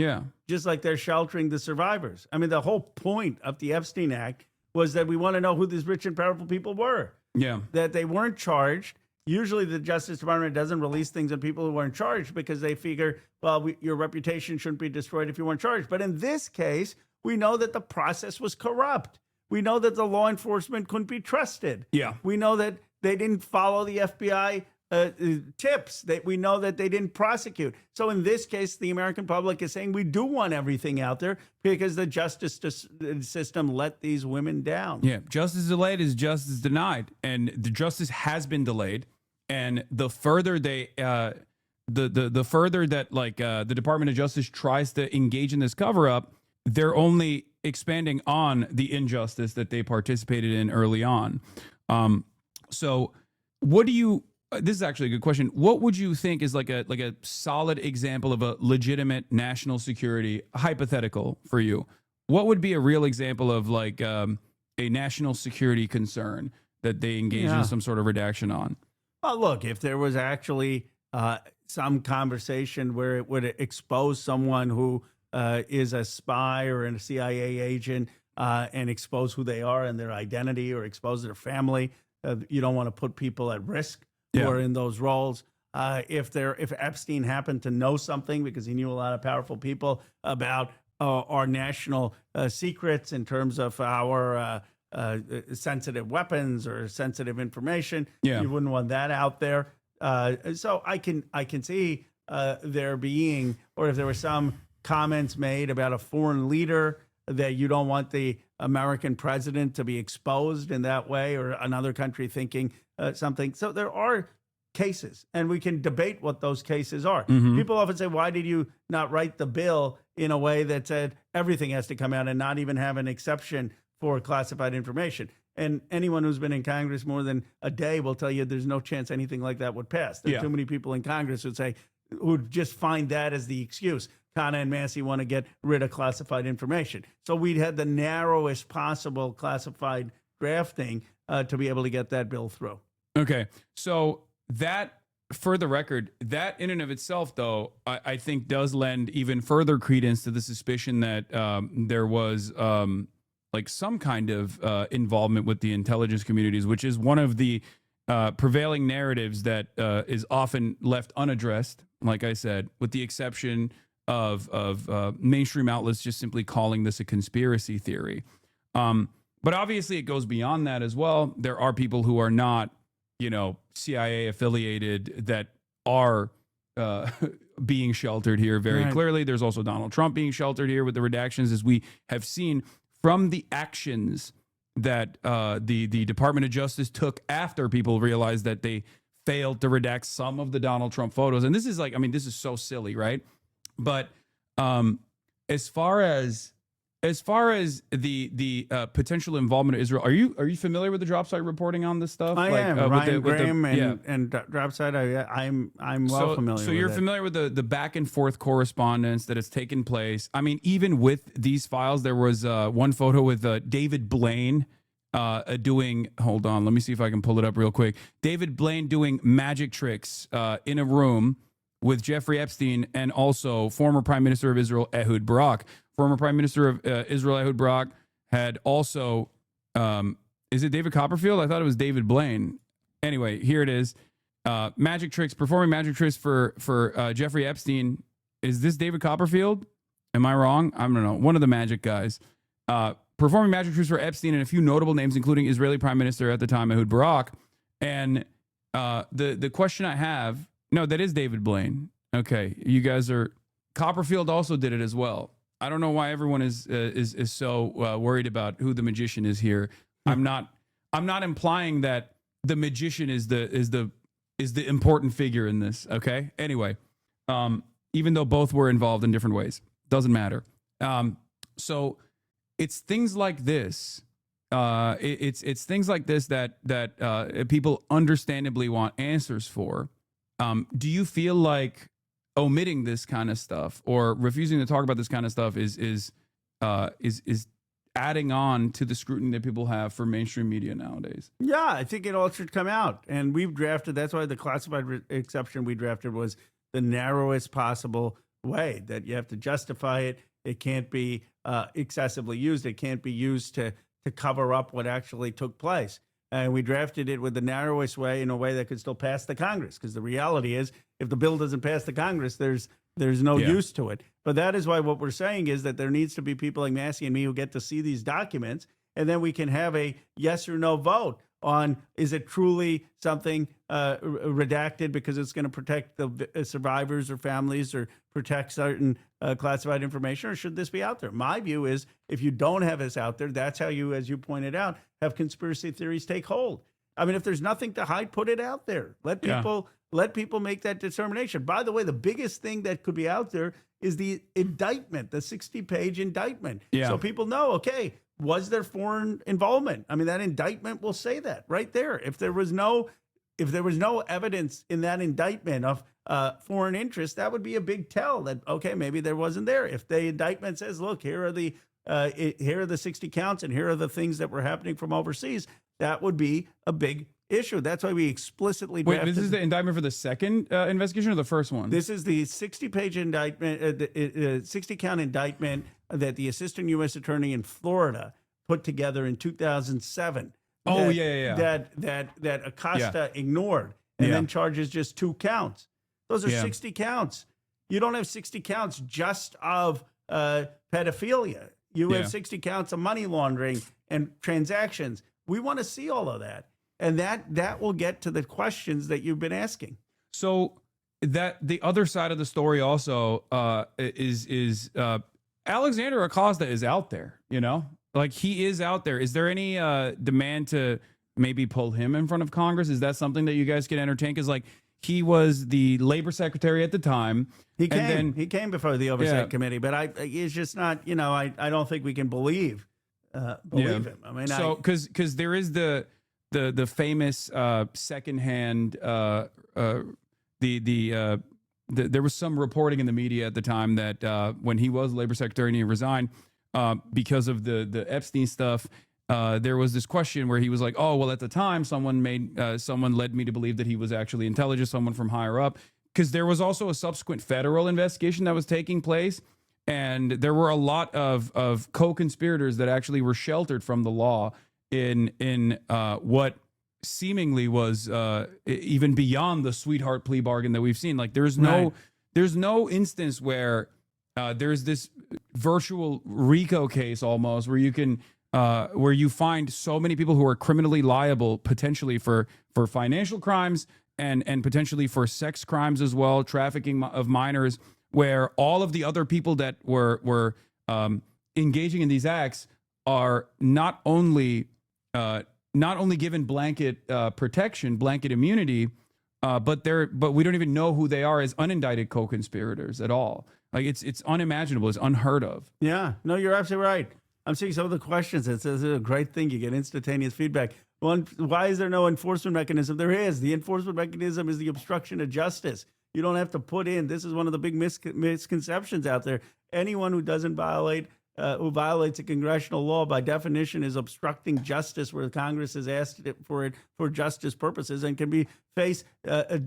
just like they're sheltering the survivors. I mean, the whole point of the Epstein Act was that we want to know who these rich and powerful people were. Yeah. That they weren't charged. Usually the Justice Department doesn't release things on people who weren't charged because they figure, well, your reputation shouldn't be destroyed if you weren't charged. But in this case, we know that the process was corrupt. We know that the law enforcement couldn't be trusted. Yeah. We know that they didn't follow the FBI tips, that we know that they didn't prosecute. So in this case, the American public is saying we do want everything out there because the justice system let these women down. Yeah, justice delayed is justice denied, and the justice has been delayed. And the further they, the further that the Department of Justice tries to engage in this cover up, they're only expanding on the injustice that they participated in early on. So, what do you? This is actually a good question. What would you think is like a solid example of a legitimate national security hypothetical for you? What would be a real example of a national security concern that they engage in some sort of redaction on? Well, look, if there was actually some conversation where it would expose someone who is a spy or a CIA agent and expose who they are and their identity or expose their family, you don't want to put people at risk who are in those roles. If Epstein happened to know something because he knew a lot of powerful people about our national secrets in terms of our sensitive weapons or sensitive information, you wouldn't want that out there. So I can see there being, or if there were some comments made about a foreign leader, that you don't want the American president to be exposed in that way, or another country thinking something. So there are cases, and we can debate what those cases are. People often say, why did you not write the bill in a way that said everything has to come out and not even have an exception for classified information? And anyone who's been in Congress more than a day will tell you there's no chance anything like that would pass. There are too many people in Congress who'd just find that as the excuse. KHANA and Massey want to get rid of classified information. So we had the narrowest possible classified drafting to be able to get that bill through. Okay. So that, for the record, that in and of itself, though, I think does lend even further credence to the suspicion that there was like some kind of involvement with the intelligence communities, which is one of the prevailing narratives that is often left unaddressed, like I said, with the exception of mainstream outlets just simply calling this a conspiracy theory. But obviously it goes beyond that as well. There are people who are not, CIA affiliated that are being sheltered here very clearly. There's also Donald Trump being sheltered here with the redactions, as we have seen from the actions that the Department of Justice took after people realized that they failed to redact some of the Donald Trump photos. And this is this is so silly, right? But as far as the potential involvement of Israel, are you familiar with the drop site reporting on this stuff? I am. Ryan Graham and drop site. I'm well familiar. So you're familiar with the back and forth correspondence that has taken place. I mean, even with these files, there was one photo with David Blaine doing. Hold on, let me see if I can pull it up real quick. David Blaine doing magic tricks in a room with Jeffrey Epstein and also former Prime Minister of Israel Ehud Barak. Former Prime Minister of Israel Ehud Barak had also, is it David Copperfield? I thought it was David Blaine. Anyway, here it is. Magic tricks, performing magic tricks for Jeffrey Epstein. Is this David Copperfield? Am I wrong? I don't know. One of the magic guys. Performing magic tricks for Epstein and a few notable names, including Israeli Prime Minister at the time, Ehud Barak. And the question I have, no, that is David Blaine. Okay, you guys are, Copperfield also did it as well. I don't know why everyone is so worried about who the magician is here. I'm not implying that the magician is the important figure in this. Okay. Anyway, even though both were involved in different ways, doesn't matter. So it's things like this. It's things like this that people understandably want answers for. Do you feel like omitting this kind of stuff or refusing to talk about this kind of stuff is adding on to the scrutiny that people have for mainstream media nowadays? Yeah, I think it all should come out. And we've drafted, that's why the classified exception we drafted was the narrowest possible way, that you have to justify it. It can't be excessively used. It can't be used to cover up what actually took place. And we drafted it with the narrowest way, in a way that could still pass the Congress. Because the reality is, if the bill doesn't pass the Congress, there's no use to it. But that is why what we're saying is that there needs to be people like Massey and me who get to see these documents, and then we can have a yes or no vote on, is it truly something redacted because it's going to protect the survivors or families or protect certain classified information, or should this be out there? My view is, if you don't have this out there, that's how you, as you pointed out, have conspiracy theories take hold. I mean, if there's nothing to hide, put it out there. Let people make that determination. By the way, the biggest thing that could be out there is the indictment, the 60-page indictment. Yeah. So people know, okay, was there foreign involvement? I mean, that indictment will say that right there. If there was no evidence in that indictment of foreign interest, that would be a big tell that, okay, maybe there wasn't there. If the indictment says, look, here are the 60 counts and here are the things that were happening from overseas, that would be a big issue. That's why we explicitly drafted. Wait, this is the indictment for the second investigation or the first one? This is the 60-page indictment, 60-count indictment that the assistant U.S. attorney in Florida put together in 2007. Oh, That Acosta ignored and then charges just 2 counts. Those are 60 counts. You don't have 60 counts just of pedophilia. You have 60 counts of money laundering and transactions. We want to see all of that. And that will get to the questions that you've been asking. So that the other side of the story also is Alexander Acosta is out there, like he is out there. Is there any demand to maybe pull him in front of Congress? Is that something that you guys can entertain? Because like he was the labor secretary at the time. He came before the oversight committee, but he's just not, I don't think we can believe him. I mean, so because there is the famous secondhand there was some reporting in the media at the time that when he was labor secretary and he resigned because of the Epstein stuff, there was this question where he was like, oh, well, at the time someone led me to believe that he was actually intelligent, someone from higher up, because there was also a subsequent federal investigation that was taking place. And there were a lot of co-conspirators that actually were sheltered from the law in what seemingly was even beyond the sweetheart plea bargain that we've seen. Like there's no instance where there's this virtual RICO case almost where you can where you find so many people who are criminally liable potentially for financial crimes and potentially for sex crimes as well, trafficking of minors, where all of the other people that were engaging in these acts are not only given blanket protection, blanket immunity, but we don't even know who they are as unindicted co-conspirators at all. Like it's unimaginable, it's unheard of. Yeah, no, you're absolutely right. I'm seeing some of the questions. It's a great thing. You get instantaneous feedback. One, why is there no enforcement mechanism? There is. The enforcement mechanism is the obstruction of justice. You don't have to put in. This is one of the big misconceptions out there. Anyone who doesn't who violates a congressional law by definition is obstructing justice where Congress has asked it for justice purposes and can be faced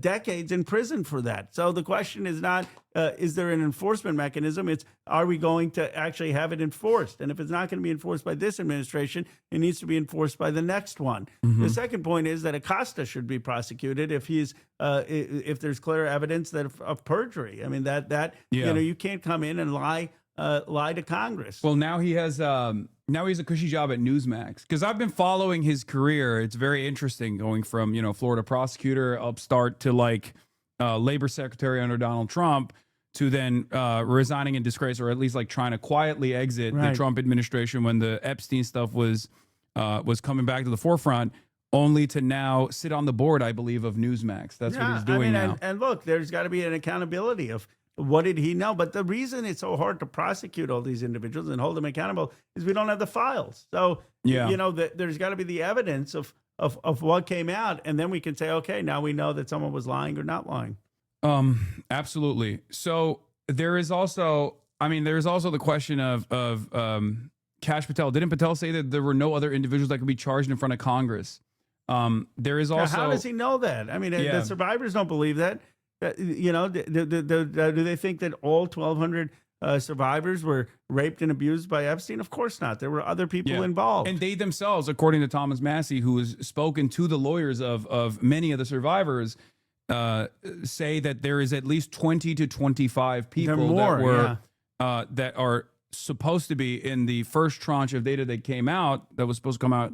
decades in prison for that. So the question is not, is there an enforcement mechanism? It's, are we going to actually have it enforced? And if it's not going to be enforced by this administration, it needs to be enforced by the next one. The second point is that Acosta should be prosecuted if if there's clear evidence of perjury. I mean, you can't come in and lie to Congress. Well, now he has now he has a cushy job at Newsmax, because I've been following his career. It's very interesting, going from Florida prosecutor upstart to like labor secretary under Donald Trump to then resigning in disgrace, or at least like trying to quietly exit the Trump administration when the Epstein stuff was coming back to the forefront, only to now sit on the board, I believe, of Newsmax. That's what he's doing now. And look, there's got to be an accountability of what did he know? But the reason it's so hard to prosecute all these individuals and hold them accountable is we don't have the files. So, there's got to be the evidence of what came out. And then we can say, okay, now we know that someone was lying or not lying. Absolutely. So there is also the question of Kash Patel. Didn't Patel say that there were no other individuals that could be charged in front of Congress? There is also... How does he know that? I mean, the survivors don't believe that. Do they think that all 1,200 survivors were raped and abused by Epstein? Of course not. There were other people involved. And they themselves, according to Thomas Massey, who has spoken to the lawyers of many of the survivors, say that there is at least 20 to 25 people that are supposed to be in the first tranche of data that came out, that was supposed to come out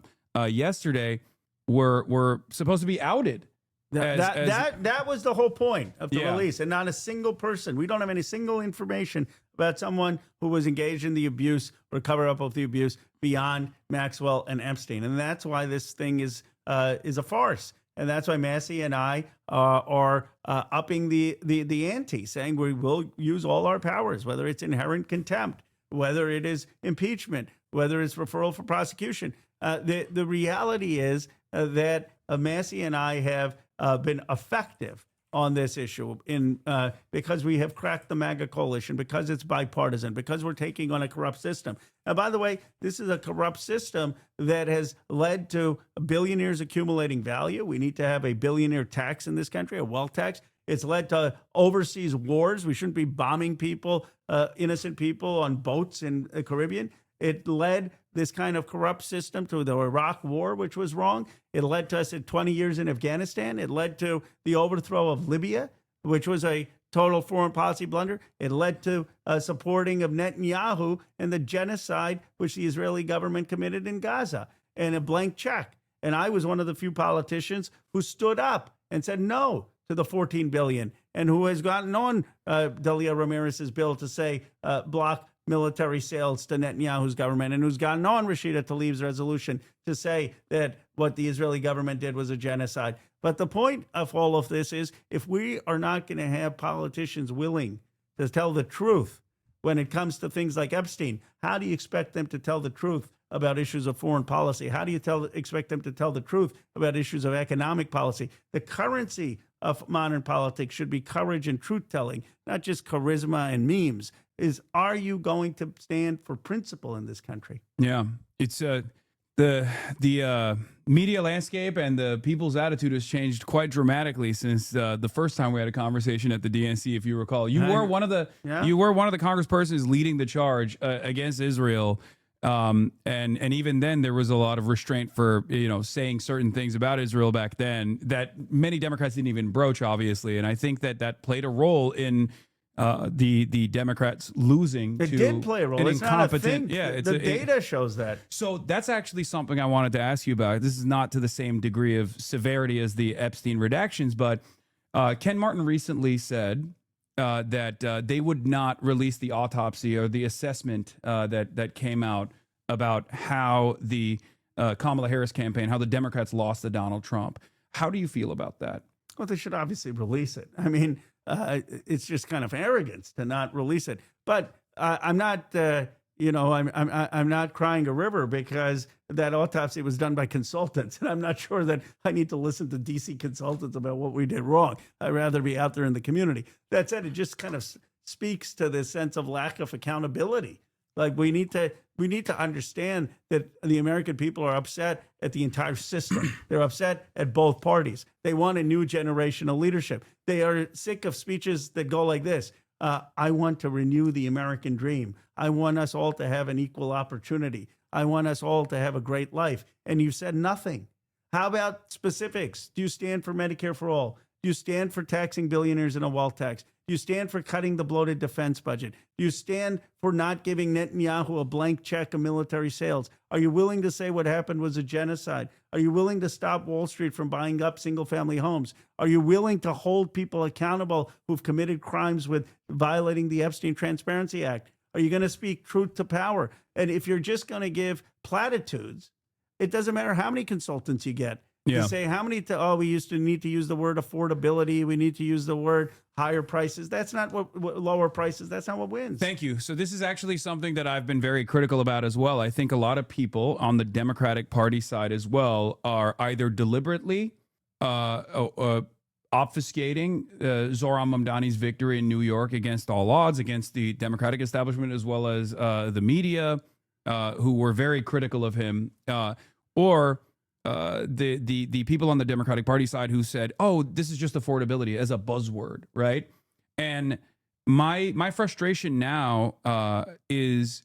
yesterday, were supposed to be outed. That was the whole point of the release, and not a single person. We don't have any single information about someone who was engaged in the abuse or cover up of the abuse beyond Maxwell and Epstein, and that's why this thing is a farce, and that's why Massey and I are upping the ante, saying we will use all our powers, whether it's inherent contempt, whether it is impeachment, whether it's referral for prosecution. The reality is that Massey and I have been effective on this issue because we have cracked the MAGA coalition, because it's bipartisan, because we're taking on a corrupt system. And by the way, this is a corrupt system that has led to billionaires accumulating value. We need to have a billionaire tax in this country, a wealth tax. It's led to overseas wars. We shouldn't be bombing people, innocent people on boats in the Caribbean. It led this kind of corrupt system to the Iraq War, which was wrong. It led to us at 20 years in Afghanistan. It led to the overthrow of Libya, which was a total foreign policy blunder. It led to supporting of Netanyahu and the genocide which the Israeli government committed in Gaza, and a blank check. And I was one of the few politicians who stood up and said no to the $14 billion, and who has gotten on Delia Ramirez's bill to say block military sales to Netanyahu's government, and who's gotten on Rashida Tlaib's resolution to say that what the Israeli government did was a genocide. But the point of all of this is, if we are not going to have politicians willing to tell the truth when it comes to things like Epstein, how do you expect them to tell the truth about issues of foreign policy? How do you expect them to tell the truth about issues of economic policy? The currency of modern politics should be courage and truth-telling, not just charisma and memes. Are you going to stand for principle in this country? Yeah, it's the media landscape and the people's attitude has changed quite dramatically since the first time we had a conversation at the DNC. If you recall, you were one of the congresspersons leading the charge against Israel, and even then there was a lot of restraint for saying certain things about Israel back then that many Democrats didn't even broach, obviously, and I think that played a role in the Democrats losing. It did play a role. It's not a thing. Yeah, the data shows that. So that's actually something I wanted to ask you about. This is not to the same degree of severity as the Epstein redactions, but Ken Martin recently said that they would not release the autopsy or the assessment that came out about how the Kamala Harris campaign, how the Democrats lost to Donald Trump. How do you feel about that? Well, they should obviously release it. I mean, it's just kind of arrogance to not release it. But I'm not, I'm not crying a river because that autopsy was done by consultants, and I'm not sure that I need to listen to DC consultants about what we did wrong. I'd rather be out there in the community. That said, it just kind of speaks to this sense of lack of accountability. Like we need to understand that the American people are upset at the entire system. They're upset at both parties. They want a new generation of leadership. They are sick of speeches that go like this. I want to renew the American dream. I want us all to have an equal opportunity. I want us all to have a great life. And you said nothing. How about specifics? Do you stand for Medicare for all? Do you stand for taxing billionaires in a wealth tax? Do you stand for cutting the bloated defense budget? Do you stand for not giving Netanyahu a blank check of military sales? Are you willing to say what happened was a genocide? Are you willing to stop Wall Street from buying up single-family homes? Are you willing to hold people accountable who've committed crimes with violating the Epstein Transparency Act? Are you going to speak truth to power? And if you're just going to give platitudes, it doesn't matter how many consultants you get. Yeah. To say how many, we used to need to use the word affordability. We need to use the word higher prices. That's not what lower prices. That's not what wins. Thank you. So this is actually something that I've been very critical about as well. I think a lot of people on the Democratic Party side as well are either deliberately obfuscating Zohran Mamdani's victory in New York against all odds, against the Democratic establishment, as well as the media, who were very critical of him, or the people on the Democratic Party side who said, "Oh, this is just affordability" as a buzzword, right? And my frustration now is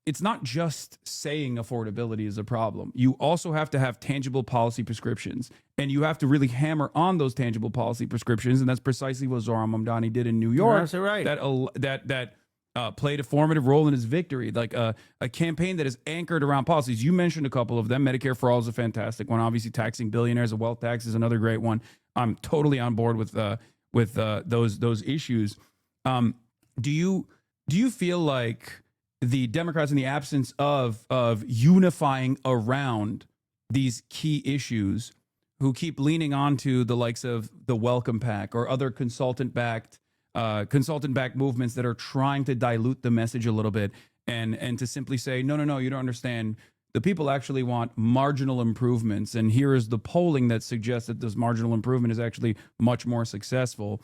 it's not just saying affordability is a problem. You also have to have tangible policy prescriptions, and you have to really hammer on those tangible policy prescriptions, and that's precisely what Zohran Mamdani did in New York. You're absolutely right. That played a formative role in his victory, like a campaign that is anchored around policies. You mentioned a couple of them. Medicare for All is a fantastic one. Obviously, taxing billionaires, a wealth tax is another great one. I'm totally on board with those issues. Do you feel like the Democrats, in the absence of unifying around these key issues, who keep leaning onto the likes of the Welcome Pack or other consultant-backed movements that are trying to dilute the message a little bit and to simply say, no, you don't understand. The people actually want marginal improvements. And here is the polling that suggests that this marginal improvement is actually much more successful.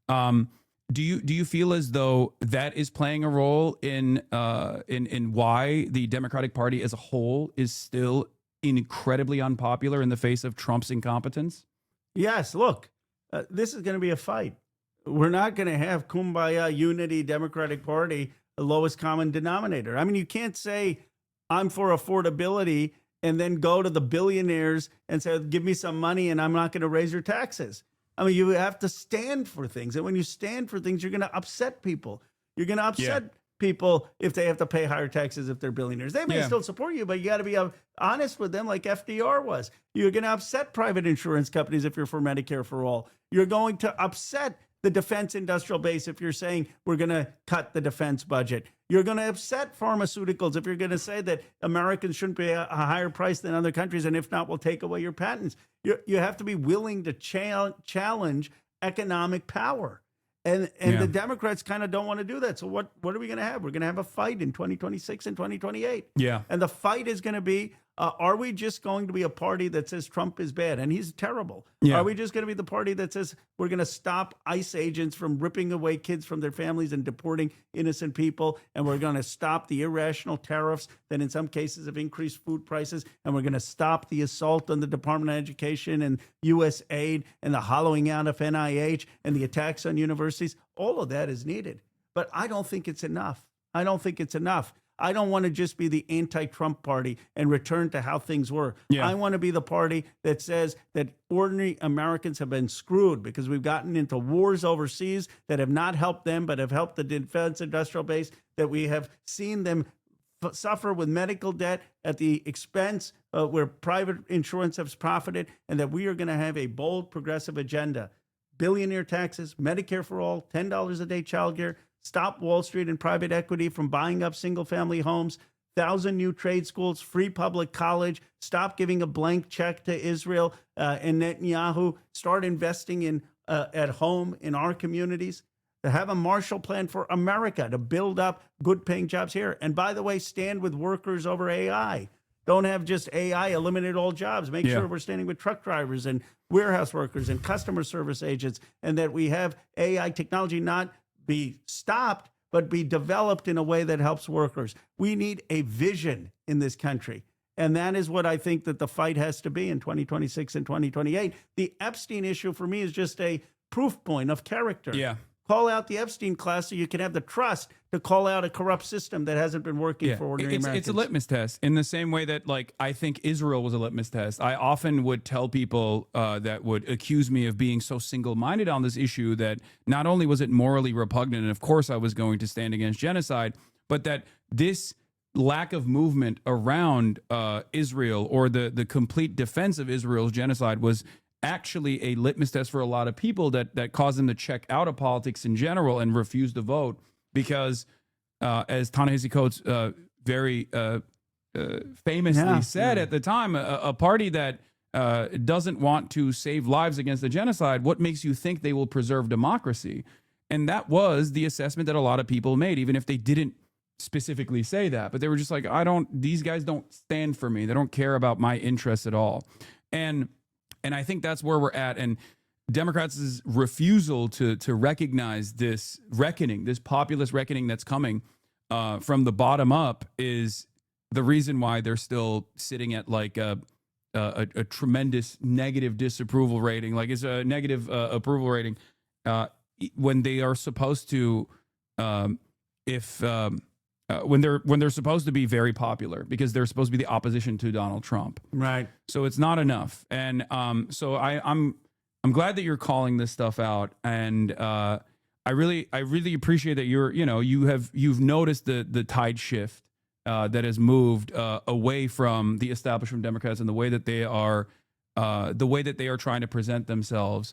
Do you feel as though that is playing a role in why the Democratic Party as a whole is still incredibly unpopular in the face of Trump's incompetence? Yes. Look, this is going to be a fight. We're not going to have kumbaya unity, Democratic Party, the lowest common denominator. I mean, you can't say I'm for affordability and then go to the billionaires and say, give me some money and I'm not going to raise your taxes. I mean, you have to stand for things. And when you stand for things, you're going to upset people. You're going to upset people if they have to pay higher taxes if they're billionaires. They may still support you, but you got to be honest with them like FDR was. You're going to upset private insurance companies if you're for Medicare for all. You're going to upset the defense industrial base if you're saying we're going to cut the defense budget. You're going to upset pharmaceuticals if you're going to say that Americans shouldn't pay a higher price than other countries, and if not, we'll take away your patents. You have to be willing to challenge economic power. And the Democrats kind of don't want to do that. So what are we going to have? We're going to have a fight in 2026 and 2028. Yeah. And the fight is going to be Are we just going to be a party that says Trump is bad and he's terrible? Yeah. Are we just going to be the party that says we're going to stop ICE agents from ripping away kids from their families and deporting innocent people? And we're going to stop the irrational tariffs that in some cases have increased food prices. And we're going to stop the assault on the Department of Education and U.S. aid and the hollowing out of NIH and the attacks on universities. All of that is needed. But I don't think it's enough. I don't think it's enough. I don't want to just be the anti-Trump party and return to how things were. Yeah. I want to be the party that says that ordinary Americans have been screwed because we've gotten into wars overseas that have not helped them, but have helped the defense industrial base, that we have seen them suffer with medical debt at the expense where private insurance has profited, and that we are going to have a bold progressive agenda. Billionaire taxes, Medicare for all, $10 a day childcare, stop Wall Street and private equity from buying up single-family homes, 1,000 new trade schools, free public college, stop giving a blank check to Israel and Netanyahu, start investing in at home in our communities, to have a Marshall Plan for America, to build up good-paying jobs here. And by the way, stand with workers over AI. Don't have just AI eliminate all jobs. Make sure we're standing with truck drivers and warehouse workers and customer service agents, and that we have AI technology not be stopped, but be developed in a way that helps workers. We need a vision in this country. And that is what I think that the fight has to be in 2026 and 2028. The Epstein issue for me is just a proof point of character. Yeah. Call out the Epstein class so you can have the trust to call out a corrupt system that hasn't been working for ordinary Americans. It's a litmus test in the same way that, like, I think Israel was a litmus test. I often would tell people that would accuse me of being so single-minded on this issue that not only was it morally repugnant, and of course I was going to stand against genocide, but that this lack of movement around Israel or the complete defense of Israel's genocide was actually a litmus test for a lot of people that caused them to check out of politics in general and refuse to vote because, as Ta-Nehisi Coates very famously said at the time, a party that doesn't want to save lives against the genocide, what makes you think they will preserve democracy? And that was the assessment that a lot of people made, even if they didn't specifically say that. But they were just like, these guys don't stand for me. They don't care about my interests at all. And I think that's where we're at. And Democrats' refusal to recognize this reckoning, this populist reckoning that's coming from the bottom up, is the reason why they're still sitting at like a tremendous negative disapproval rating. Like it's a negative approval rating when they are supposed to, when they're supposed to be very popular because they're supposed to be the opposition to Donald Trump. Right. So it's not enough. And so I'm glad that you're calling this stuff out. And I really appreciate that you've noticed the tide shift that has moved away from the establishment Democrats and the way that they are trying to present themselves.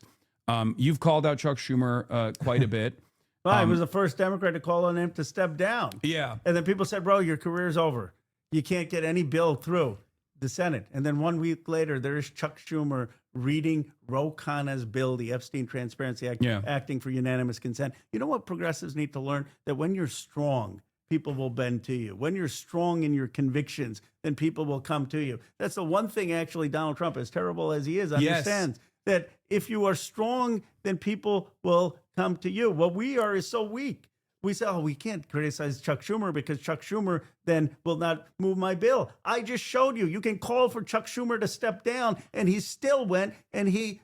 You've called out Chuck Schumer quite a bit. Well, I was the first Democrat to call on him to step down. Yeah. And then people said, bro, your career's over. You can't get any bill through the Senate. And then 1 week later, there's Chuck Schumer reading Ro Khanna's bill, the Epstein Transparency Act, acting for unanimous consent. You know what progressives need to learn? That when you're strong, people will bend to you. When you're strong in your convictions, then people will come to you. That's the one thing, actually, Donald Trump, as terrible as he is, understands. That if you are strong, then people will come to you. What we are is so weak. We say, we can't criticize Chuck Schumer because Chuck Schumer then will not move my bill. I just showed you. You can call for Chuck Schumer to step down, and he still went and he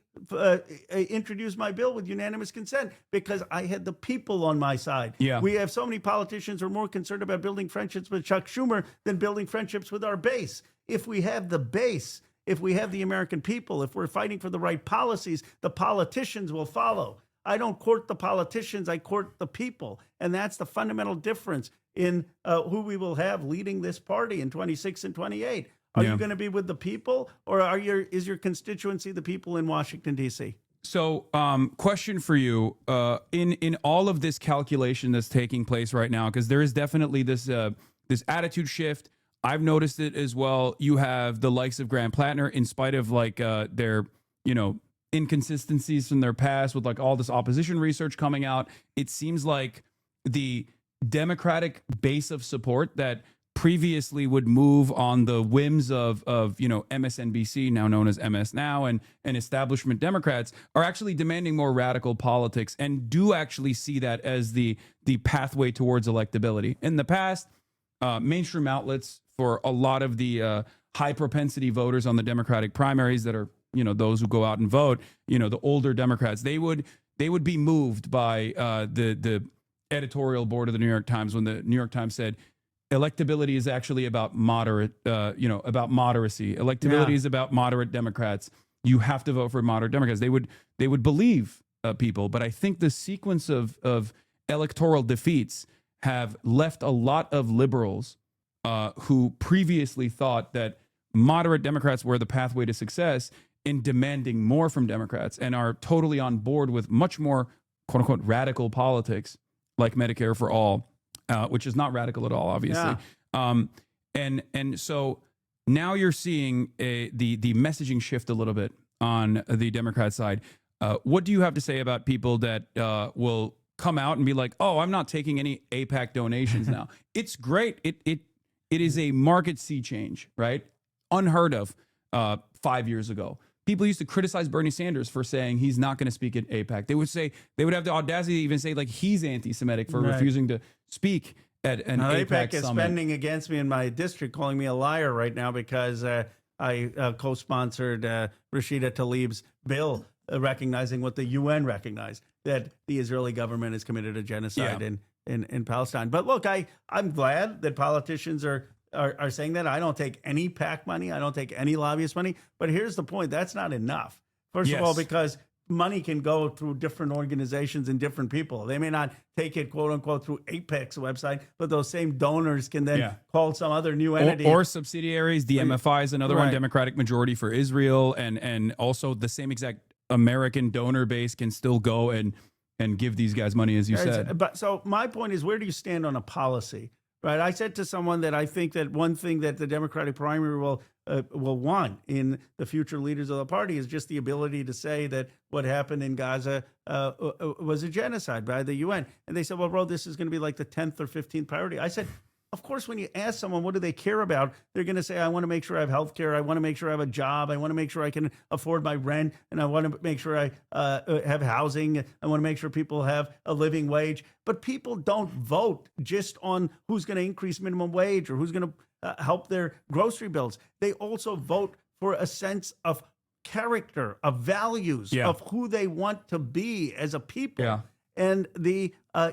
introduced my bill with unanimous consent because I had the people on my side. Yeah. We have so many politicians who are more concerned about building friendships with Chuck Schumer than building friendships with our base. If we have the base, if we have the American people, if we're fighting for the right policies, the politicians will follow. I don't court the politicians, I court the people. And that's the fundamental difference in who we will have leading this party in 26 and 28. Are you going to be with the people, or is your constituency the people in Washington, D.C.? So question for you, in all of this calculation that's taking place right now, because there is definitely this attitude shift. I've noticed it as well. You have the likes of Graham Plattner, in spite of like their, inconsistencies from their past with like all this opposition research coming out. It seems like the Democratic base of support that previously would move on the whims of MSNBC, now known as MS Now, and establishment Democrats, are actually demanding more radical politics and do actually see that as the pathway towards electability. In the past, mainstream outlets for a lot of the high propensity voters on the Democratic primaries that are, those who go out and vote, the older Democrats, they would be moved by the editorial board of the New York Times when the New York Times said electability is actually about about moderacy. Electability is about moderate Democrats. You have to vote for moderate Democrats. They would believe people, but I think the sequence of electoral defeats have left a lot of liberals who previously thought that moderate Democrats were the pathway to success in demanding more from Democrats, and are totally on board with much more quote unquote radical politics like Medicare for all, which is not radical at all, obviously. Yeah. And so now you're seeing the messaging shift a little bit on the Democrat side. What do you have to say about people that will come out and be like, "Oh, I'm not taking any AIPAC donations now"? It's great. It is a market sea change, right? Unheard of 5 years ago. People used to criticize Bernie Sanders for saying he's not going to speak at AIPAC. They would have the audacity to even say like he's anti-Semitic for refusing to speak at an AIPAC is summit. spending against me in my district, calling me a liar right now because I co-sponsored Rashida Tlaib's bill recognizing what the UN recognized, that the Israeli government is committed a genocide in Palestine. But look, I'm glad that politicians are saying that. I don't take any PAC money. I don't take any lobbyist money. But here's the point. That's not enough. First of all, because money can go through different organizations and different people. They may not take it, quote unquote, through AIPAC's website, but those same donors can then call some other new entity. Or subsidiaries. The MFI is another one, Democratic majority for Israel. And also the same exact American donor base can still go and give these guys money, as you said. But so my point is, where do you stand on a policy? Right, I said to someone that I think that one thing that the Democratic primary will want in the future leaders of the party is just the ability to say that what happened in Gaza was a genocide by the UN. And they said, well, bro, this is going to be like the 10th or 15th priority. I said, of course, when you ask someone, what do they care about? They're going to say, I want to make sure I have health care. I want to make sure I have a job. I want to make sure I can afford my rent. And I want to make sure I have housing. I want to make sure people have a living wage. But people don't vote just on who's going to increase minimum wage or who's going to help their grocery bills. They also vote for a sense of character, of values, of who they want to be as a people. Yeah. And the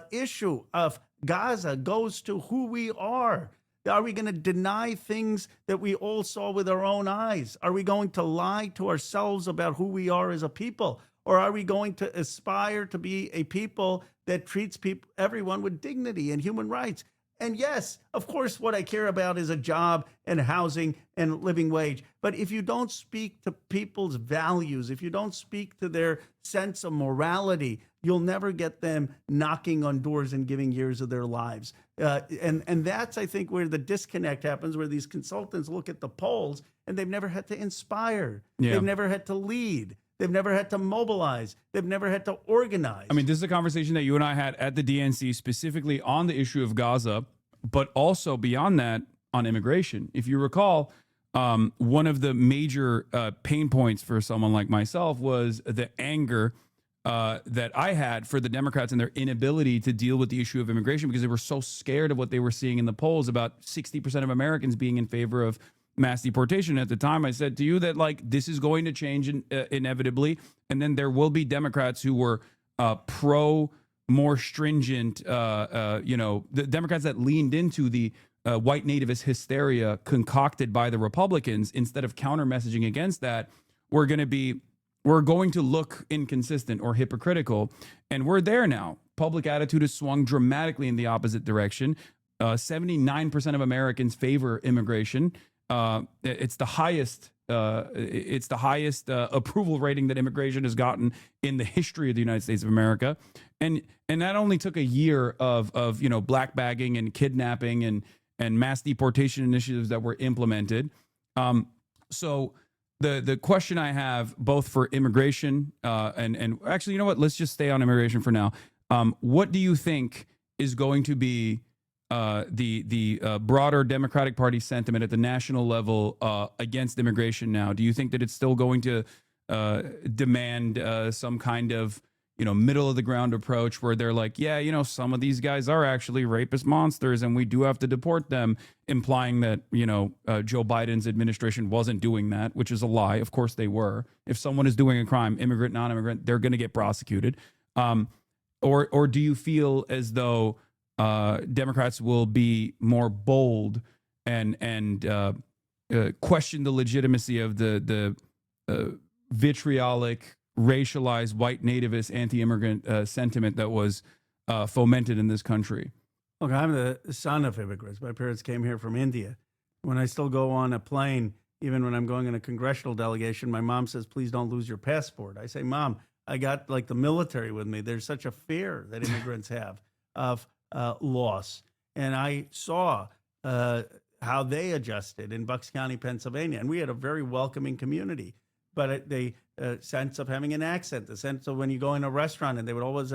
issue of Gaza goes to who we are. Are we going to deny things that we all saw with our own eyes? Are we going to lie to ourselves about who we are as a people? Or are we going to aspire to be a people that treats everyone with dignity and human rights? And yes, of course, what I care about is a job and housing and living wage. But if you don't speak to people's values, if you don't speak to their sense of morality, you'll never get them knocking on doors and giving years of their lives. And that's, I think, where the disconnect happens, where these consultants look at the polls and they've never had to inspire. Yeah. They've never had to lead. They've never had to mobilize. They've never had to organize. I mean, this is a conversation that you and I had at the DNC specifically on the issue of Gaza, but also beyond that on immigration. If you recall, one of the major pain points for someone like myself was the anger that I had for the Democrats and their inability to deal with the issue of immigration because they were so scared of what they were seeing in the polls about 60% of Americans being in favor of mass deportation. At the time, I said to you that like this is going to change inevitably, and then there will be Democrats who were pro more stringent, the Democrats that leaned into the white nativist hysteria concocted by the Republicans instead of counter messaging against that. We're going to look inconsistent or hypocritical, and we're there now. Public attitude has swung dramatically in the opposite direction. 79% of Americans favor immigration. It's the highest approval rating that immigration has gotten in the history of the United States of America, and that only took a year of black bagging and kidnapping and mass deportation initiatives that were implemented. So the question I have both for immigration and actually, you know what? Let's just stay on immigration for now. What do you think is going to be the broader Democratic Party sentiment at the national level against immigration now? Do you think that it's still going to demand some kind of middle of the ground approach where they're like, yeah, some of these guys are actually rapist monsters and we do have to deport them, implying that, Joe Biden's administration wasn't doing that, which is a lie. Of course they were. If someone is doing a crime, immigrant, non-immigrant, they're going to get prosecuted. Or do you feel as though Democrats will be more bold and question the legitimacy of the vitriolic, racialized, white nativist, anti-immigrant sentiment that was fomented in this country? Look, I'm the son of immigrants. My parents came here from India. When I still go on a plane, even when I'm going in a congressional delegation, my mom says, please don't lose your passport. I say, Mom, I got like the military with me. There's such a fear that immigrants have of loss. And I saw how they adjusted in Bucks County, Pennsylvania. And we had a very welcoming community. But the sense of having an accent, the sense of when you go in a restaurant and they would always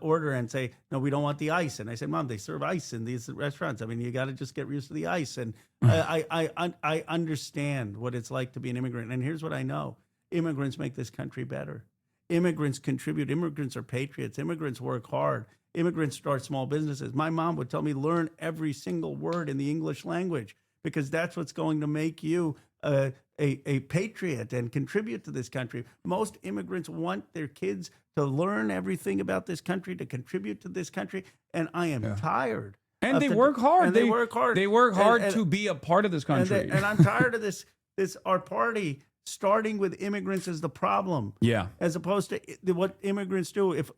order and say, no, we don't want the ice. And I said, Mom, they serve ice in these restaurants. I mean, you got to just get used to the ice. And I understand what it's like to be an immigrant. And here's what I know. Immigrants make this country better. Immigrants contribute. Immigrants are patriots. Immigrants work hard. Immigrants start small businesses. My mom would tell me, learn every single word in the English language, because that's what's going to make you a patriot and contribute to this country. Most immigrants want their kids to learn everything about this country, to contribute to this country. And I am tired. And they work hard. They work hard. They work hard to be a part of this country. And I'm tired of this our party starting with immigrants as the problem. Yeah. As opposed to what immigrants do. If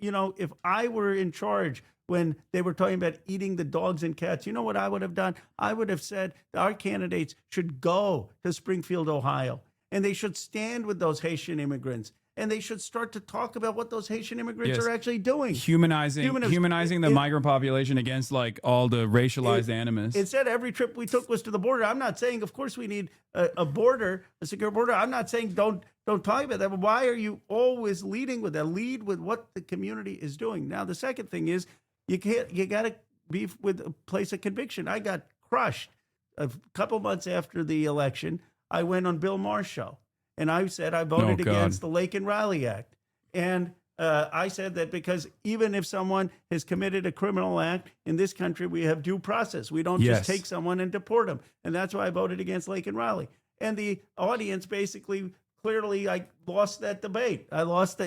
I were in charge when they were talking about eating the dogs and cats, you know what I would have done? I would have said our candidates should go to Springfield, Ohio, and they should stand with those Haitian immigrants, and they should start to talk about what those Haitian immigrants are actually doing. Humanizing the migrant population against like all the racialized animus. Instead, every trip we took was to the border. I'm not saying, of course, we need a border, a secure border. I'm not saying don't talk about that. But why are you always leading with that? Lead with what the community is doing. Now, the second thing is you got to be with a place of conviction. I got crushed a couple months after the election. I went on Bill Maher's show. And I said I voted against the Lake and Riley Act. And I said that because even if someone has committed a criminal act in this country, we have due process. We don't just take someone and deport them. And that's why I voted against Lake and Riley. And the audience basically, clearly, I lost that debate. I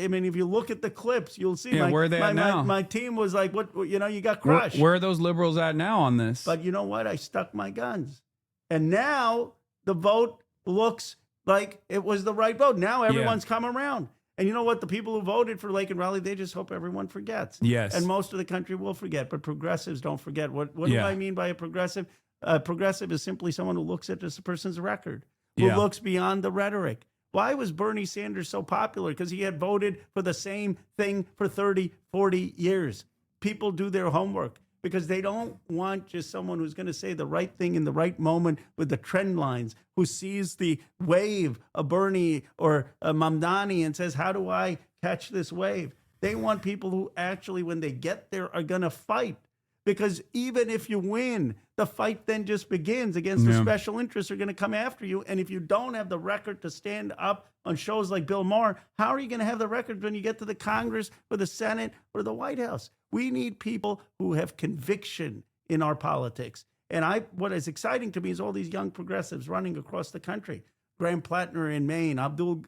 mean, if you look at the clips, you'll see where are they at now? My team was like, what, you got crushed. Where are those liberals at now on this? But you know what? I stuck my guns. And now the vote looks like it was the right vote. Now everyone's come around. And you know what? The people who voted for Lake and Raleigh, they just hope everyone forgets. Yes. And most of the country will forget, but progressives don't forget. What do I mean by a progressive? A progressive is simply someone who looks at this person's record, who looks beyond the rhetoric. Why was Bernie Sanders so popular? Because he had voted for the same thing for 30, 40 years. People do their homework, because they don't want just someone who's going to say the right thing in the right moment with the trend lines, who sees the wave of Bernie or Mamdani and says, how do I catch this wave? They want people who actually, when they get there, are going to fight. Because even if you win, the fight then just begins against the special interests who are going to come after you. And if you don't have the record to stand up on shows like Bill Maher, how are you going to have the record when you get to the Congress or the Senate or the White House? We need people who have conviction in our politics. And what is exciting to me is all these young progressives running across the country. Graham Plattner in Maine, Abdul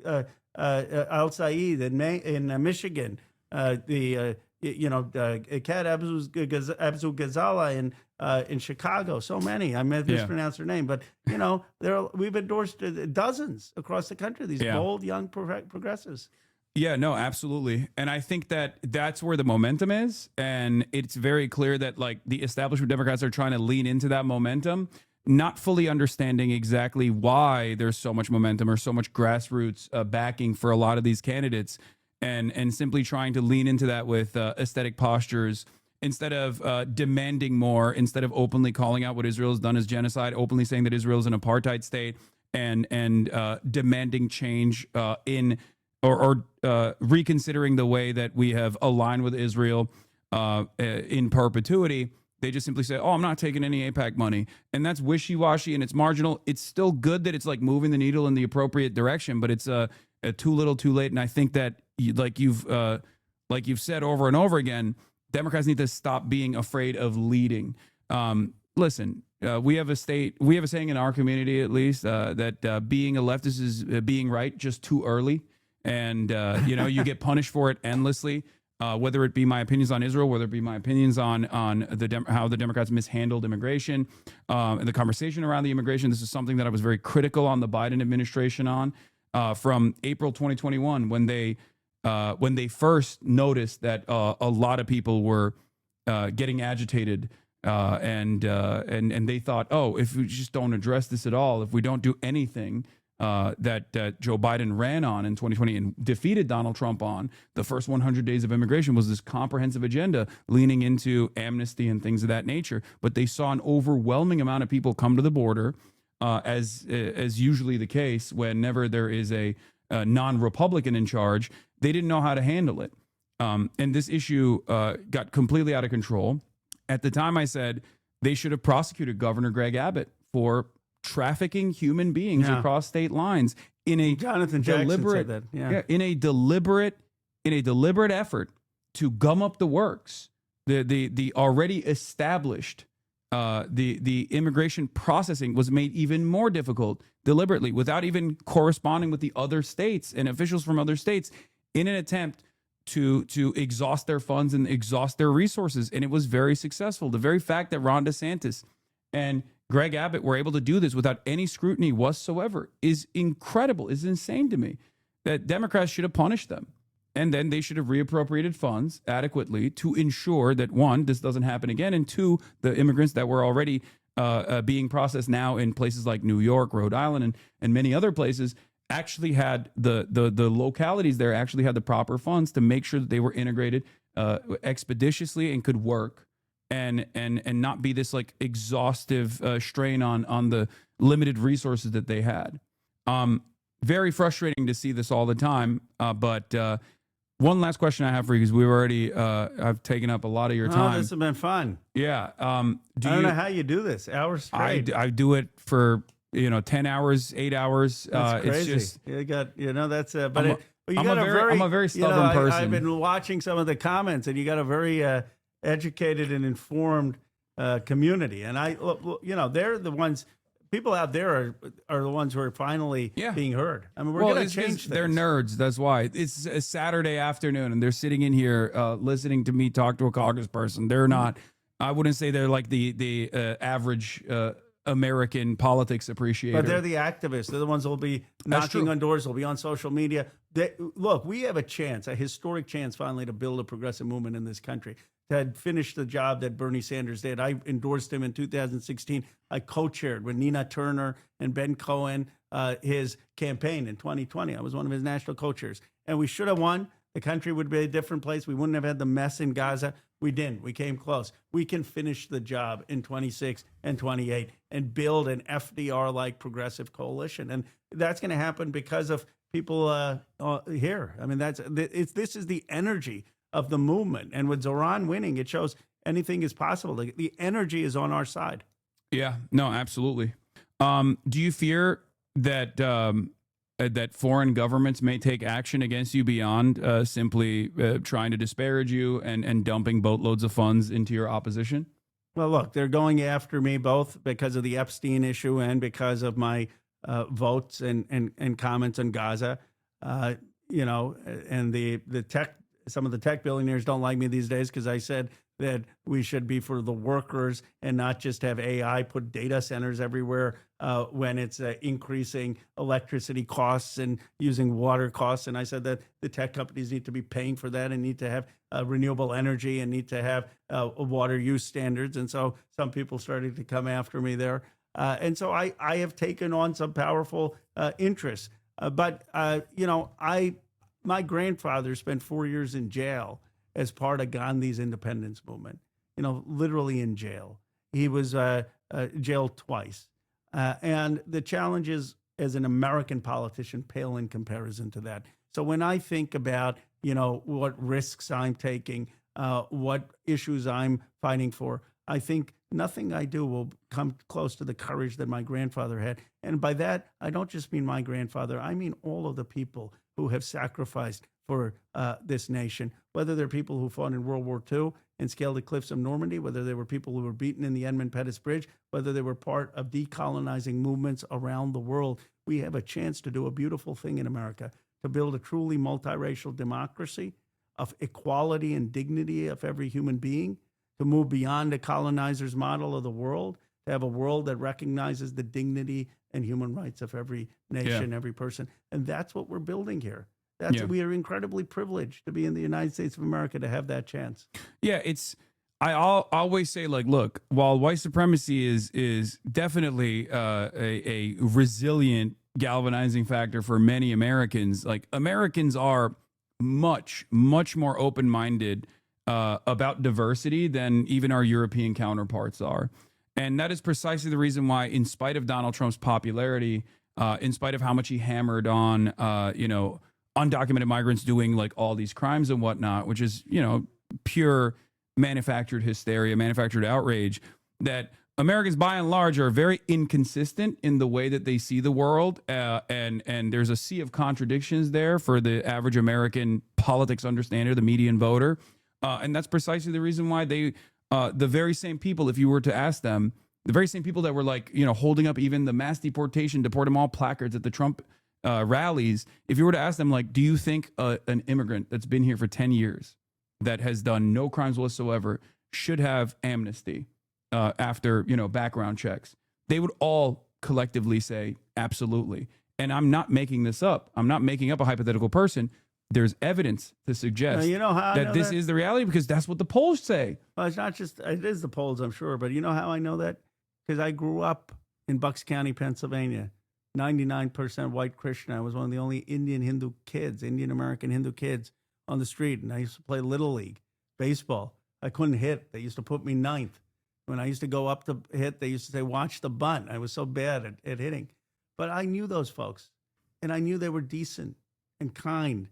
Al-Saeed in Michigan, Kat Abdul Ghazala in Chicago. So many. I mispronounced her name, but we've endorsed dozens across the country. These bold young progressives. Yeah, no, absolutely. And I think that that's where the momentum is. And it's very clear that like the establishment Democrats are trying to lean into that momentum, not fully understanding exactly why there's so much momentum or so much grassroots backing for a lot of these candidates, and simply trying to lean into that with aesthetic postures instead of demanding more, instead of openly calling out what Israel has done as genocide, openly saying that Israel is an apartheid state, and demanding change or reconsidering the way that we have aligned with Israel in perpetuity. They just simply say, oh, I'm not taking any APAC money. And that's wishy-washy and it's marginal. It's still good that it's like moving the needle in the appropriate direction, but it's too little too late. And I think that like you've said over and over again, Democrats need to stop being afraid of leading. Listen, we have a saying in our community, at least, that being a leftist is being right just too early. And, you get punished for it endlessly. Whether it be my opinions on Israel, whether it be my opinions on how the Democrats mishandled immigration, and the conversation around the immigration. This is something that I was very critical on the Biden administration on from April 2021 when they first noticed that a lot of people were getting agitated and they thought, oh, if we just don't address this at all, if we don't do anything. That Joe Biden ran on in 2020 and defeated Donald Trump on, the first 100 days of immigration was this comprehensive agenda leaning into amnesty and things of that nature. But they saw an overwhelming amount of people come to the border, as usually the case whenever there is a non-Republican in charge. They didn't know how to handle it. And this issue got completely out of control. At the time, I said they should have prosecuted Governor Greg Abbott for trafficking human beings across state lines in a deliberate effort to gum up the works. The already established the immigration processing was made even more difficult deliberately without even corresponding with the other states and officials from other states in an attempt to exhaust their funds and exhaust their resources. And it was very successful. The very fact that Ron DeSantis and Greg Abbott were able to do this without any scrutiny whatsoever is incredible, is insane to me. That Democrats should have punished them. And then they should have reappropriated funds adequately to ensure that, one, this doesn't happen again, and two, the immigrants that were already being processed now in places like New York, Rhode Island, and many other places actually had the localities there actually had the proper funds to make sure that they were integrated expeditiously and could work. And not be this like exhaustive strain on the limited resources that they had. Very frustrating to see this all the time. But one last question I have for you, because we've already I've taken up a lot of your time. Oh, this has been fun. Yeah. I don't know how you do this. Hours straight. I do it for 10 hours, 8 hours. That's crazy. It's just you got that's but I'm a very stubborn person. I've been watching some of the comments, and you got a very educated and informed community, and they're the ones. People out there are the ones who are finally being heard. I mean, we're going to change things. They're nerds. That's why it's a Saturday afternoon, and they're sitting in here listening to me talk to a congressperson. They're not. I wouldn't say they're like the average American politics appreciator. But they're the activists. They're the ones who will be knocking on doors. They'll be on social media. Look, we have a historic chance finally to build a progressive movement in this country. Had finished the job that Bernie Sanders did. I endorsed him in 2016. I co-chaired with Nina Turner and Ben Cohen his campaign in 2020. I was one of his national co-chairs. And we should have won. The country would be a different place. We wouldn't have had the mess in Gaza. We didn't. We came close. We can finish the job in 26 and 28 and build an FDR-like progressive coalition. And that's going to happen because of people here. I mean, this is the energy of the movement. And with Zoran winning, it shows anything is possible. The energy is on our side. Yeah, no, absolutely. Do you fear that that foreign governments may take action against you beyond simply trying to disparage you and dumping boatloads of funds into your opposition? Well, look, they're going after me both because of the Epstein issue and because of my votes and comments on Gaza. And the tech. Some of the tech billionaires don't like me these days because I said that we should be for the workers and not just have AI put data centers everywhere when it's increasing electricity costs and using water costs. And I said that the tech companies need to be paying for that and need to have renewable energy and need to have water use standards. And so some people started to come after me there. And so I have taken on some powerful interests. My grandfather spent 4 years in jail as part of Gandhi's independence movement, literally in jail. He was jailed twice. And the challenges as an American politician pale in comparison to that. So when I think about, what risks I'm taking, what issues I'm fighting for, I think nothing I do will come close to the courage that my grandfather had. And by that, I don't just mean my grandfather. I mean all of the people who have sacrificed for this nation, whether they're people who fought in World War II and scaled the cliffs of Normandy, whether they were people who were beaten in the Edmund Pettus Bridge, whether they were part of decolonizing movements around the world. We have a chance to do a beautiful thing in America, to build a truly multiracial democracy of equality and dignity of every human being, to move beyond the colonizer's model of the world, to have a world that recognizes the dignity and human rights of every nation, every person. And that's what we're building here. We are incredibly privileged to be in the United States of America, to have that chance. Yeah, I always say, like, look, while white supremacy is definitely a resilient galvanizing factor for many Americans, like, Americans are much more open-minded about diversity than even our European counterparts are. And that is precisely the reason why, in spite of Donald Trump's popularity, in spite of how much he hammered on, undocumented migrants doing like all these crimes and whatnot, which is, pure manufactured hysteria, manufactured outrage, that Americans by and large are very inconsistent in the way that they see the world. And there's a sea of contradictions there for the average American politics understander, the median voter. And that's precisely the reason why the very same people, if you were to ask them, the very same people that were like, holding up even the mass deportation, deport them all placards at the Trump rallies, if you were to ask them, like, do you think an immigrant that's been here for 10 years that has done no crimes whatsoever should have amnesty after, background checks? They would all collectively say, absolutely. And I'm not making this up. I'm not making up a hypothetical person. There's evidence to suggest that this is the reality, because that's what the polls say. Well, it's not just, it is the polls, I'm sure. But you know how I know that? Because I grew up in Bucks County, Pennsylvania. 99% white Christian. I was one of the only Indian American Hindu kids on the street. And I used to play Little League baseball. I couldn't hit. They used to put me ninth. When I used to go up to hit, they used to say, watch the bunt. I was so bad at hitting. But I knew those folks. And I knew they were decent and kind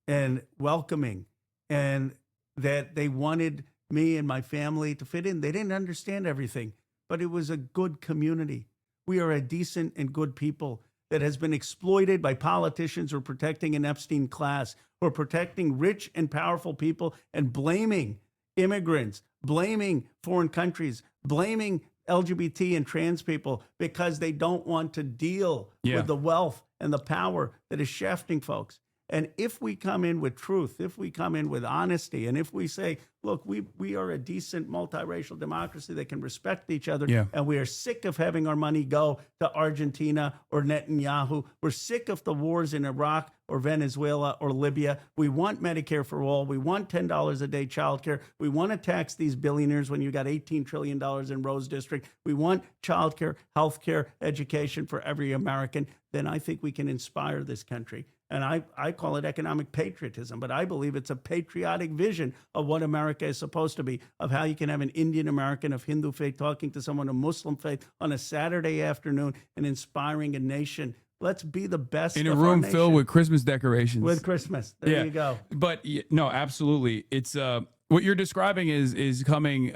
and welcoming, and that they wanted me and my family to fit in. They didn't understand everything, but it was a good community. We are a decent and good people that has been exploited by politicians who are protecting an Epstein class, who are protecting rich and powerful people and blaming immigrants, blaming foreign countries, blaming LGBT and trans people because they don't want to deal with the wealth and the power that is shafting folks. And if we come in with truth, if we come in with honesty, and if we say, look, we are a decent multiracial democracy that can respect each other, and we are sick of having our money go to Argentina or Netanyahu. We're sick of the wars in Iraq or Venezuela or Libya. We want Medicare for all. We want $10 a day childcare. We want to tax these billionaires when you got $18 trillion in Rose District. We want childcare, healthcare, education for every American. Then I think we can inspire this country. And I call it economic patriotism, but I believe it's a patriotic vision of what America is supposed to be, of how you can have an Indian American of Hindu faith talking to someone of Muslim faith on a Saturday afternoon and inspiring a nation. Let's be the best in a room filled with Christmas decorations. With Christmas. There you go. But no, absolutely. It's what you're describing is coming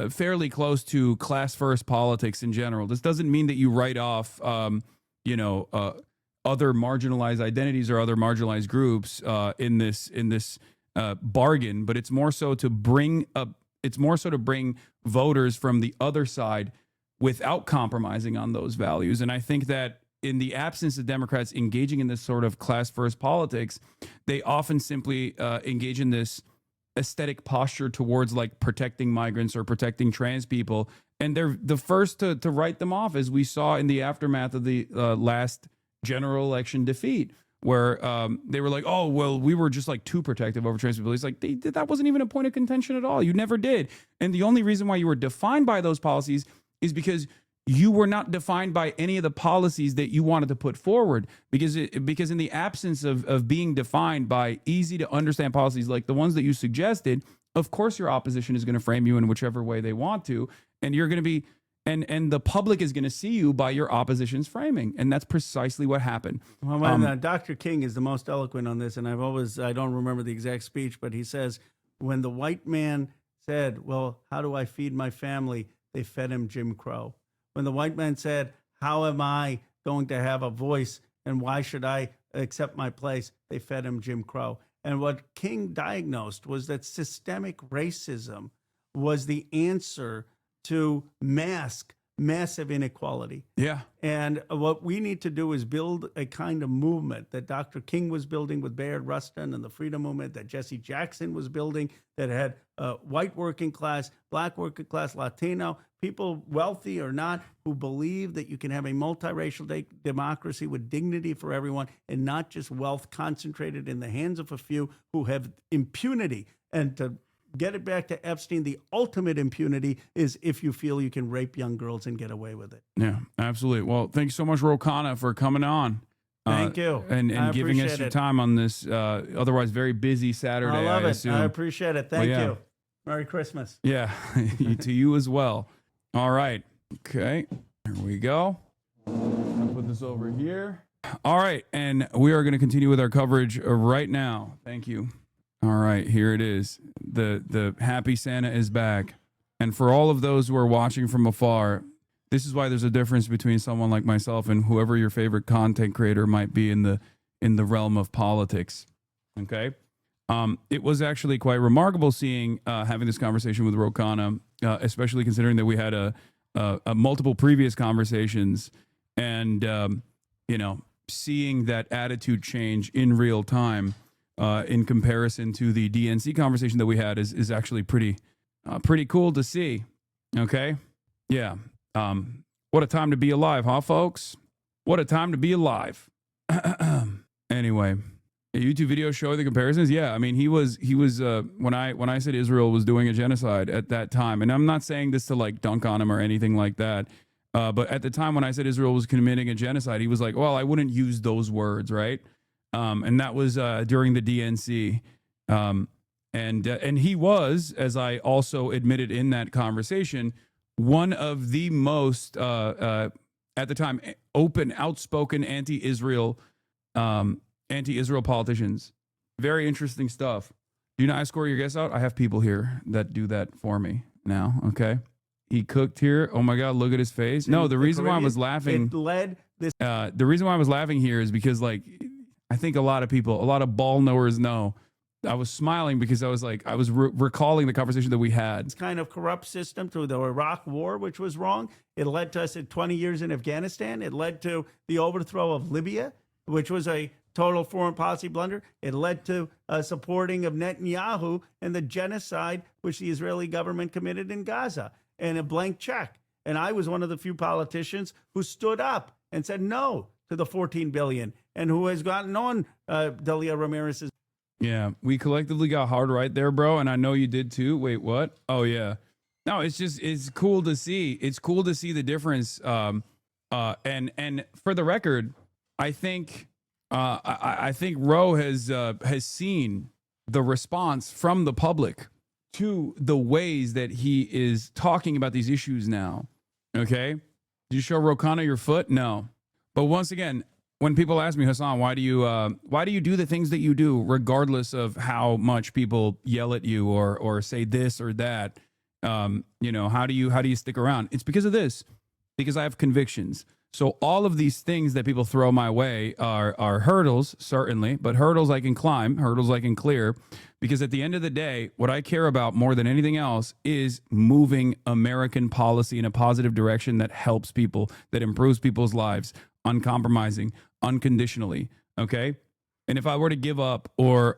fairly close to class first politics in general. This doesn't mean that you write off, other marginalized identities or other marginalized groups in this bargain, but it's more so to bring voters from the other side without compromising on those values. And I think that in the absence of Democrats engaging in this sort of class first politics, they often simply engage in this aesthetic posture towards like protecting migrants or protecting trans people. And they're the first to write them off, as we saw in the aftermath of the last general election defeat, where they were like, oh, well, we were just like too protective over trans people. It's like, that wasn't even a point of contention at all. You never did. And the only reason why you were defined by those policies is because you were not defined by any of the policies that you wanted to put forward, because in the absence of being defined by easy to understand policies like the ones that you suggested, of course your opposition is going to frame you in whichever way they want to, and you're going to be and the public is going to see you by your opposition's framing, and that's precisely what happened. Well, Dr. King is the most eloquent on this, and I don't remember the exact speech, but he says, when the white man said, well, how do I feed my family? They fed him Jim Crow. When the white man said, how am I going to have a voice and why should I accept my place? They fed him Jim Crow. And what King diagnosed was that systemic racism was the answer to mask massive inequality. Yeah. And what we need to do is build a kind of movement that Dr. King was building with Bayard Rustin and the freedom movement, that Jesse Jackson was building, that had white working class, black working class, Latino, people wealthy or not, who believe that you can have a multiracial democracy with dignity for everyone and not just wealth concentrated in the hands of a few who have impunity. And to get it back to Epstein, the ultimate impunity is if you feel you can rape young girls and get away with it. Yeah, absolutely. Well, thank you so much, KHANA, for coming on. Thank you. And giving us your time on this otherwise very busy Saturday. I love it. assume. I appreciate it. Thank yeah. you. Merry Christmas. Yeah, to you as well. All right. Okay, here we go. I'll put this over here. All right, and we are going to continue with our coverage right now. Thank you. All right, here it is. The Happy Santa is back. And for all of those who are watching from afar, this is why there's a difference between someone like myself and whoever your favorite content creator might be in the realm of politics. Okay? It was actually quite remarkable seeing having this conversation with KHANA, especially considering that we had a multiple previous conversations, and seeing that attitude change in real time in comparison to the DNC conversation that we had is actually pretty cool to see. Okay, yeah. What a time to be alive, huh, folks? What a time to be alive. Anyway. A YouTube video showing the comparisons. Yeah, I mean, he was when I said Israel was doing a genocide at that time, and I'm not saying this to like dunk on him or anything like that, but at the time when I said Israel was committing a genocide, he was like, well, I wouldn't use those words, right? And that was during the DNC, and he was, as I also admitted in that conversation, one of the most at the time open, outspoken anti-Israel politicians. Very interesting stuff. Do you not score your guests out? I have people here that do that for me now. Okay. He cooked here. Oh my God, look at his face. No, the reason why I was laughing. The reason why I was laughing here is because, like, I think a lot of ball knowers know. I was smiling because I was like, I was recalling the conversation that we had. It's kind of corrupt system through the Iraq War, which was wrong. It led to us at 20 years in Afghanistan. It led to the overthrow of Libya, which was a total foreign policy blunder. It led to supporting of Netanyahu and the genocide which the Israeli government committed in Gaza, and a blank check. And I was one of the few politicians who stood up and said no to the $14 billion, and who has gotten on Delia Ramirez's. Yeah, we collectively got hard right there, bro, and I know you did too. Wait, what? Oh yeah. No, it's cool to see. It's cool to see the difference. And for the record, I think Roe has seen the response from the public to the ways that he is talking about these issues now. Okay, did you show KHANA your foot? No, but once again, when people ask me, Hasan, why do you do the things that you do, regardless of how much people yell at you or say this or that? How do you stick around? It's because of this, because I have convictions. So all of these things that people throw my way are hurdles, certainly, but hurdles I can climb, hurdles I can clear, because at the end of the day, what I care about more than anything else is moving American policy in a positive direction that helps people, that improves people's lives, uncompromising, unconditionally, okay? And if I were to give up or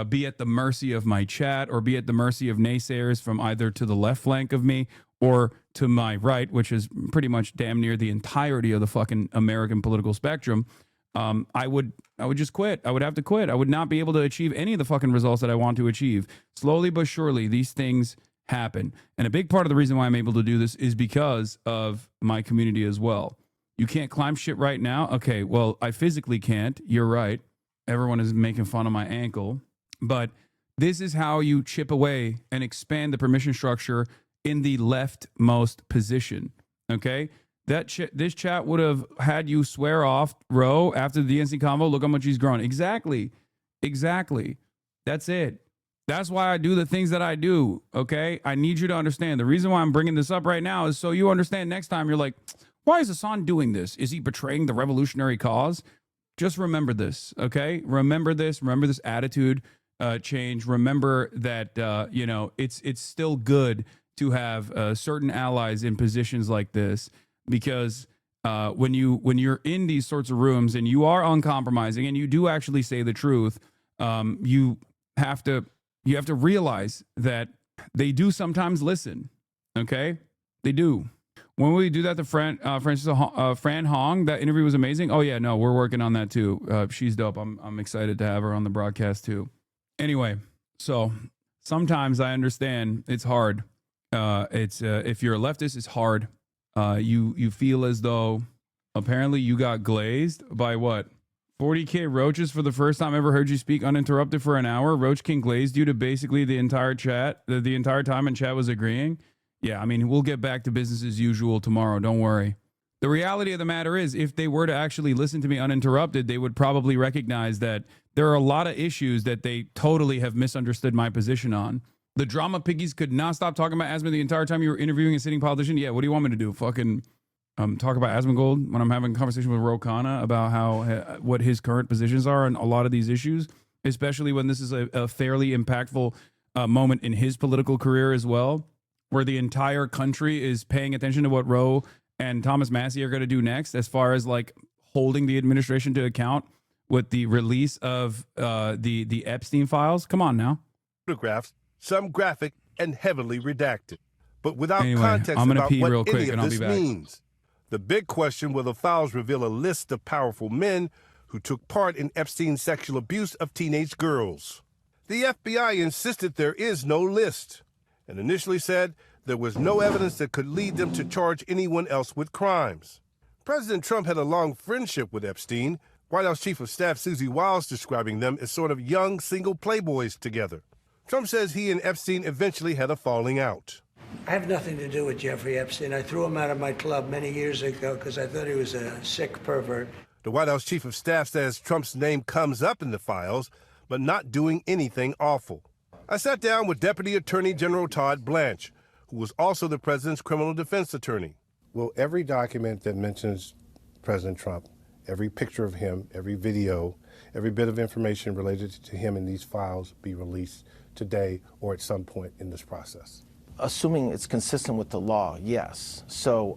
be at the mercy of my chat or be at the mercy of naysayers from either to the left flank of me or to my right, which is pretty much damn near the entirety of the fucking American political spectrum, I would just quit. I would have to quit. I would not be able to achieve any of the fucking results that I want to achieve. Slowly but surely, these things happen. And a big part of the reason why I'm able to do this is because of my community as well. You can't climb shit right now? Okay, well, I physically can't. You're right. Everyone is making fun of my ankle. But this is how you chip away and expand the permission structure in the leftmost position, okay? This chat would have had you swear off Roe after the DNC convo. Look how much he's grown. Exactly. That's it. That's why I do the things that I do, okay? I need you to understand. The reason why I'm bringing this up right now is so you understand next time you're like, why is Hasan doing this? Is he betraying the revolutionary cause? Just remember this, okay? Remember this attitude change. Remember that, you know, it's still good to have certain allies in positions like this, because when you're in these sorts of rooms and you are uncompromising and you do actually say the truth, you have to realize that they do sometimes listen. Okay, they do. When we do that to Fran Hong, that interview was amazing. Oh yeah, no, we're working on that too. She's dope. I'm excited to have her on the broadcast too. Anyway, so sometimes I understand it's hard. If you're a leftist, it's hard. You feel as though apparently you got glazed by what? 40K Roaches for the first time ever heard you speak uninterrupted for an hour. Roach King glazed you to basically the entire chat, the entire time, and chat was agreeing. Yeah, I mean, we'll get back to business as usual tomorrow. Don't worry. The reality of the matter is, if they were to actually listen to me uninterrupted, they would probably recognize that there are a lot of issues that they totally have misunderstood my position on. The drama piggies could not stop talking about Asma the entire time you were interviewing a sitting politician. Yeah, what do you want me to do? Fucking talk about Asmongold when I'm having a conversation with KHANA about how what his current positions are on a lot of these issues, especially when this is a fairly impactful moment in his political career as well, where the entire country is paying attention to what Roe and Thomas Massey are going to do next, as far as like holding the administration to account with the release of the Epstein files. Come on now. Photographs, some graphic and heavily redacted, but without Anyway, context I'm gonna about pee what real quick any of and I'll this be back. means. The big question: will the files reveal a list of powerful men who took part in Epstein's sexual abuse of teenage girls? The FBI insisted there is no list, and initially said there was no evidence that could lead them to charge anyone else with crimes. President Trump had a long friendship with Epstein, White House Chief of Staff Susie Wiles describing them as sort of young single playboys together. Trump says he and Epstein eventually had a falling out. I have nothing to do with Jeffrey Epstein. I threw him out of my club many years ago because I thought he was a sick pervert. The White House Chief of Staff says Trump's name comes up in the files, but not doing anything awful. I sat down with Deputy Attorney General Todd Blanche, who was also the president's criminal defense attorney. Will every document that mentions President Trump, every picture of him, every video, every bit of information related to him in these files be released today or at some point in this process? Assuming it's consistent with the law, yes. So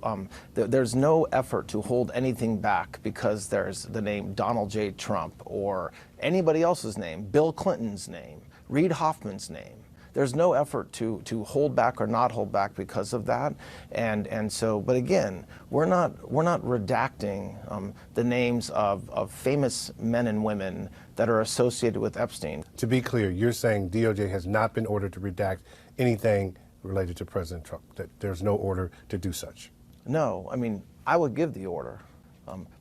there's no effort to hold anything back because there's the name Donald J. Trump or anybody else's name, Bill Clinton's name, Reid Hoffman's name. There's no effort to hold back or not hold back because of that, and so. But again, we're not redacting the names of famous men and women that are associated with Epstein. To be clear, you're saying DOJ has not been ordered to redact anything related to President Trump, that there's no order to do such? No, I mean, I would give the order.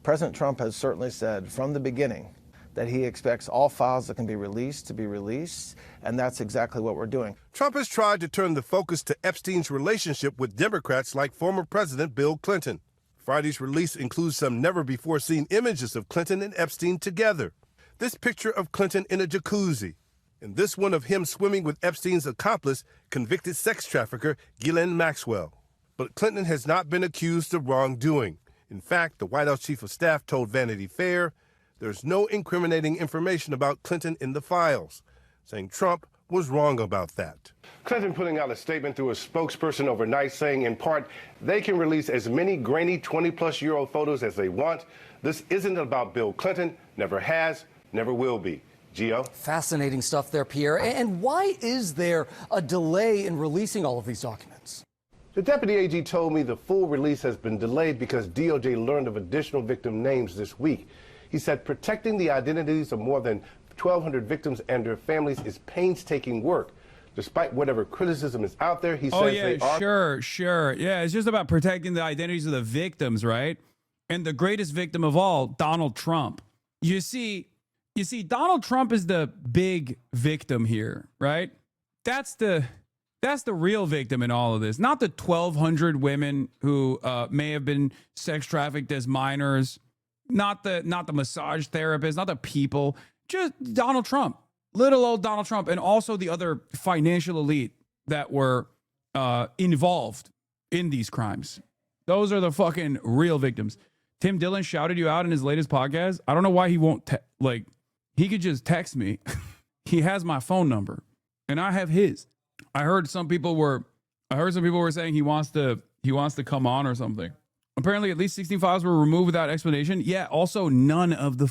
President Trump has certainly said from the beginning that he expects all files that can be released to be released, and that's exactly what we're doing. Trump has tried to turn the focus to Epstein's relationship with Democrats like former President Bill Clinton. Friday's release includes some never-before-seen images of Clinton and Epstein together. This picture of Clinton in a jacuzzi, and this one of him swimming with Epstein's accomplice, convicted sex trafficker Ghislaine Maxwell. But Clinton has not been accused of wrongdoing. In fact, the White House Chief of Staff told Vanity Fair there's no incriminating information about Clinton in the files, saying Trump was wrong about that. Clinton putting out a statement through a spokesperson overnight saying, in part, they can release as many grainy 20-plus-year-old photos as they want. This isn't about Bill Clinton, never has, never will be. Gio? Fascinating stuff there, Pierre. And why is there a delay in releasing all of these documents? The Deputy AG told me the full release has been delayed because DOJ learned of additional victim names this week. He said protecting the identities of more than 1,200 victims and their families is painstaking work. Despite whatever criticism is out there, he says they are... Sure. Yeah, it's just about protecting the identities of the victims, right? And the greatest victim of all, Donald Trump. You see, Donald Trump is the big victim here, right? That's the real victim in all of this, not the 1,200 women who may have been sex trafficked as minors, not the massage therapist, not the people, just Donald Trump. little old Donald Trump, and also the other financial elite that were involved in these crimes. Those are the fucking real victims. Tim Dillon shouted you out in his latest podcast. I don't know why he won't he could just text me. He has my phone number and I have his. I heard some people were saying he wants to come on or something. Apparently at least 16 files were removed without explanation. Yeah, also none of the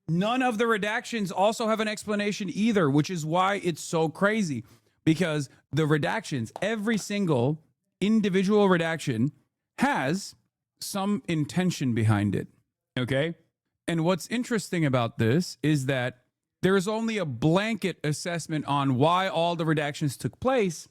redactions also have an explanation either, which is why it's so crazy, because the redactions, every single individual redaction has some intention behind it. Okay. And what's interesting about this is that there is only a blanket assessment on why all the redactions took place,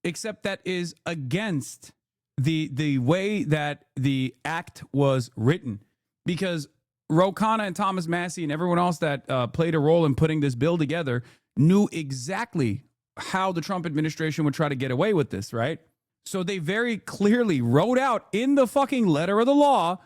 except that is against the way that the act was written. Because Ro Khanna and Thomas Massie and everyone else that played a role in putting this bill together knew exactly how the Trump administration would try to get away with this, right? So they very clearly wrote out in the fucking letter of the law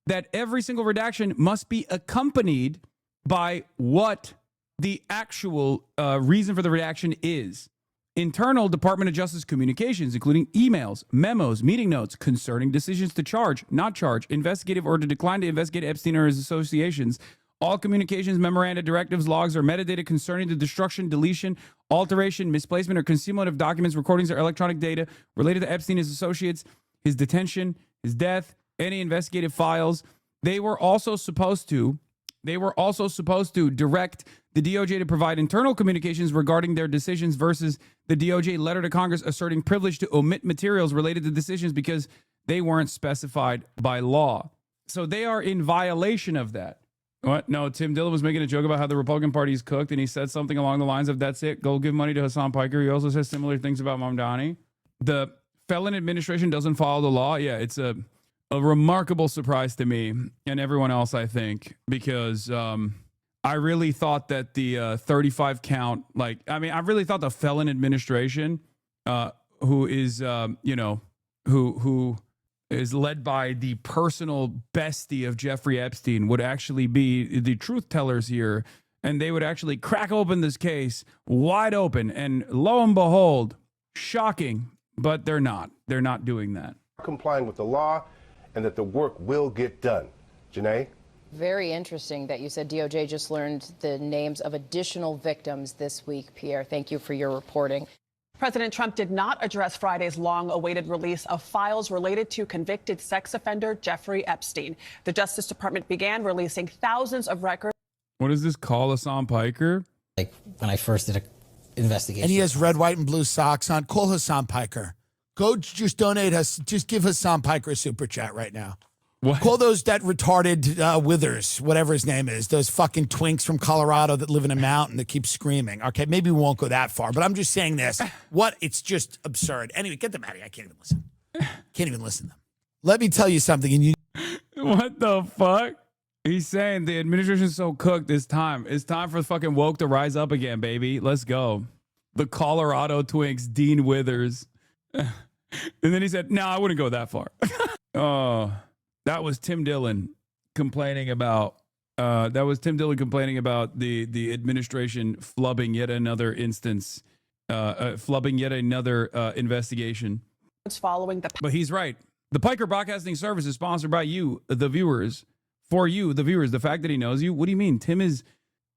that every single redaction must be accompanied by what the actual reason for the redaction is. Internal Department of Justice communications, including emails, memos, meeting notes concerning decisions to charge, not charge, investigative or to decline to investigate Epstein or his associations. All communications, memoranda, directives, logs, or metadata concerning the destruction, deletion, alteration, misplacement, or concealment of documents, recordings, or electronic data related to Epstein, his associates, his detention, his death, any investigative files. They were also supposed to direct the DOJ to provide internal communications regarding their decisions versus the DOJ letter to Congress asserting privilege to omit materials related to decisions because they weren't specified by law. So they are in violation of that. What? No, Tim Dillon was making a joke about how the Republican Party is cooked, and he said something along the lines of, that's it, go give money to Hassan Piker. He also says similar things about Mamdani. The felon administration doesn't follow the law. Yeah, it's a remarkable surprise to me and everyone else, I think, because I really thought that the 35 count, I really thought the felon administration, who is, who is led by the personal bestie of Jeffrey Epstein, would actually be the truth tellers here, and they would actually crack open this case wide open. And lo and behold, shocking, but they're not. They're not doing that. Complying with the law, and that the work will get done. Janae? Very interesting that you said DOJ just learned the names of additional victims this week, Pierre. Thank you for your reporting. President Trump did not address Friday's long-awaited release of files related to convicted sex offender Jeffrey Epstein. The Justice Department began releasing thousands of records. What does this call Hassan Piker? Like when I first did an investigation. And he has red, white, and blue socks on. Call Hassan Piker. Go just donate us. Just give Hassan Piker a super chat right now. What? Call that retarded Withers, whatever his name is, those fucking twinks from Colorado that live in a mountain that keep screaming. Okay, maybe we won't go that far, but I'm just saying this. What? It's just absurd. Anyway, get them out of here. I can't even listen. Can't even listen to them. Let me tell you something. And you. What the fuck? He's saying the administration's so cooked this time. It's time for fucking woke to rise up again, baby. Let's go. The Colorado twinks, Dean Withers. And then he said, no, I wouldn't go that far. Oh. That was Tim Dillon complaining about the administration flubbing yet another instance, flubbing yet another investigation. Following the But he's right. The Piker Broadcasting Service is sponsored by you, the viewers. For you, the viewers. The fact that he knows you. What do you mean? Tim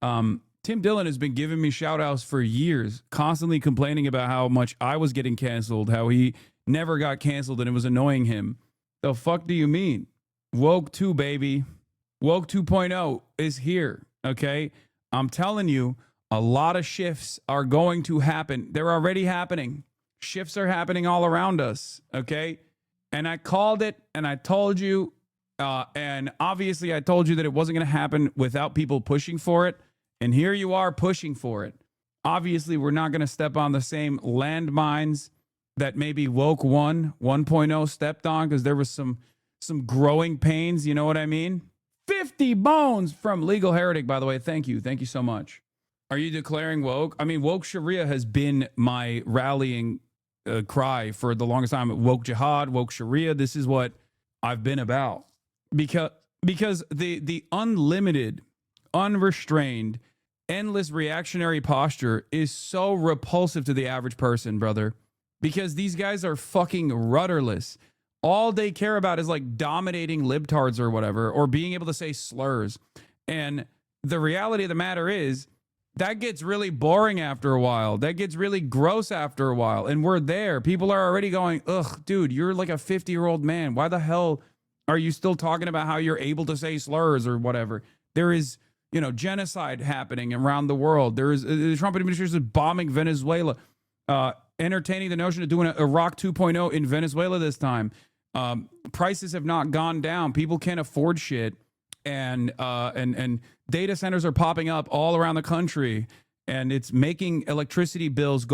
Dillon has been giving me shout outs for years, constantly complaining about how much I was getting canceled, how he never got canceled and it was annoying him. The fuck do you mean? Woke 2, baby. Woke 2.0 is here, okay? I'm telling you, a lot of shifts are going to happen. They're already happening. Shifts are happening all around us, okay? And I called it, and I told you, and obviously I told you that it wasn't going to happen without people pushing for it, and here you are pushing for it. Obviously, we're not going to step on the same landmines that maybe Woke 1.0 stepped on, because there was some growing pains, you know what I mean? 50 bones from Legal Heretic, by the way. Thank you so much. Are you declaring woke? I mean, woke Sharia has been my rallying cry for the longest time. Woke jihad, woke Sharia, this is what I've been about. Because the unlimited, unrestrained endless reactionary posture is so repulsive to the average person, brother, because these guys are fucking rudderless. All they care about is like dominating libtards or whatever, or being able to say slurs. And the reality of the matter is that gets really boring after a while. That gets really gross after a while. And we're there. People are already going, ugh, dude, you're like a 50-year-old man. Why the hell are you still talking about how you're able to say slurs or whatever? There is, you know, genocide happening around the world. There is the Trump administration is bombing Venezuela, entertaining the notion of doing an Iraq 2.0 in Venezuela this time. Prices have not gone down. People can't afford shit. And data centers are popping up all around the country, and it's making electricity bills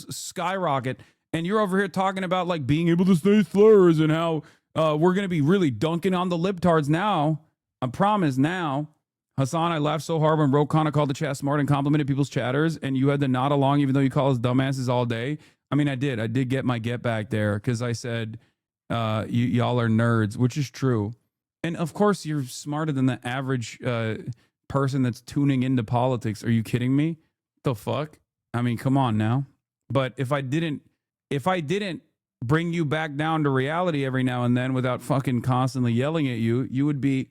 skyrocket. And you're over here talking about like being able to say slurs and how we're going to be really dunking on the libtards now. I promise now. Hasan, I laughed so hard when KHANA called the chat smart and complimented people's chatters, and you had to nod along even though you call us dumbasses all day. I mean, I did get my get back there because I said y'all are nerds, which is true. And of course, you're smarter than the average person that's tuning into politics. Are you kidding me? The fuck? I mean, come on now. But if I didn't bring you back down to reality every now and then without fucking constantly yelling at you, you would be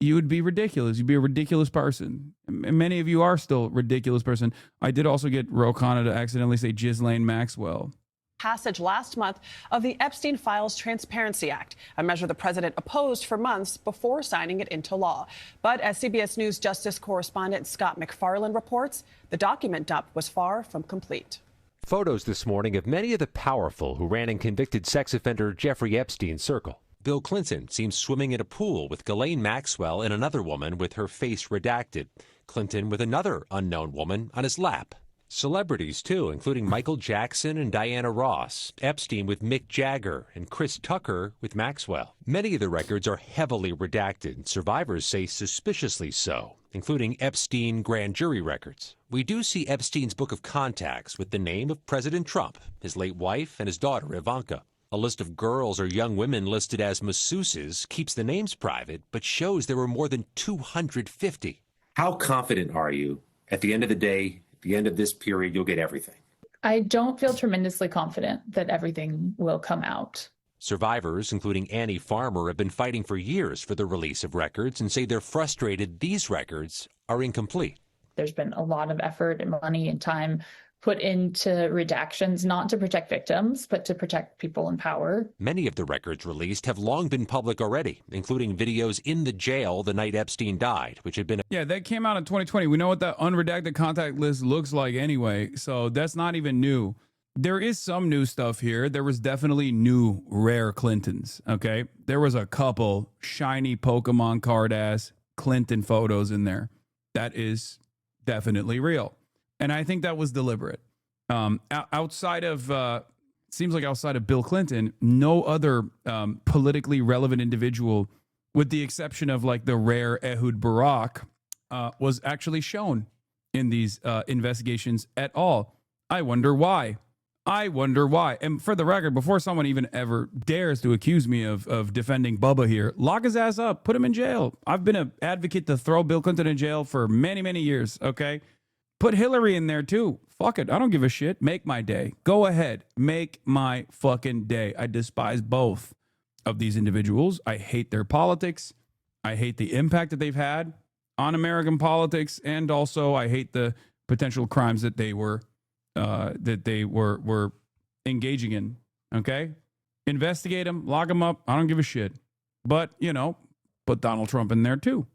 ridiculous. You'd be a ridiculous person. And many of you are still a ridiculous person. I did also get KHANA to accidentally say Ghislaine Maxwell. Passage last month of the Epstein Files Transparency Act, a measure the president opposed for months before signing it into law. But as CBS News Justice correspondent Scott McFarland reports, the document dump was far from complete. Photos this morning of many of the powerful who ran in convicted sex offender Jeffrey Epstein's circle. Bill Clinton seems swimming in a pool with Ghislaine Maxwell and another woman with her face redacted. Clinton with another unknown woman on his lap. Celebrities, too, including Michael Jackson and Diana Ross, Epstein with Mick Jagger, and Chris Tucker with Maxwell. Many of the records are heavily redacted, survivors say suspiciously so, including Epstein grand jury records. We do see Epstein's book of contacts with the name of President Trump, his late wife, and his daughter Ivanka. A list of girls or young women listed as masseuses keeps the names private, but shows there were more than 250. How confident are you at the end of the day, at the end of this period, you'll get everything? I don't feel tremendously confident that everything will come out. Survivors, including Annie Farmer, have been fighting for years for the release of records and say they're frustrated these records are incomplete. There's been a lot of effort and money and time put into redactions, not to protect victims, but to protect people in power. Many of the records released have long been public already, including videos in the jail the night Epstein died, which had been... Yeah, that came out in 2020. We know what that unredacted contact list looks like anyway, so that's not even new. There is some new stuff here. There was definitely new rare Clintons, okay? There was a couple shiny Pokemon card-ass Clinton photos in there. That is definitely real. And I think that was deliberate. Outside of Bill Clinton, no other politically relevant individual, with the exception of like the rare Ehud Barak, was actually shown in these investigations at all. I wonder why. And for the record, before someone even ever dares to accuse me of defending Bubba here, lock his ass up, put him in jail. I've been an advocate to throw Bill Clinton in jail for many, many years, okay? Put Hillary in there too. Fuck it. I don't give a shit. Make my day. Go ahead. Make my fucking day. I despise both of these individuals. I hate their politics. I hate the impact that they've had on American politics. And also I hate the potential crimes that they were engaging in. Okay? Investigate them. Lock them up. I don't give a shit. But, you know, put Donald Trump in there too.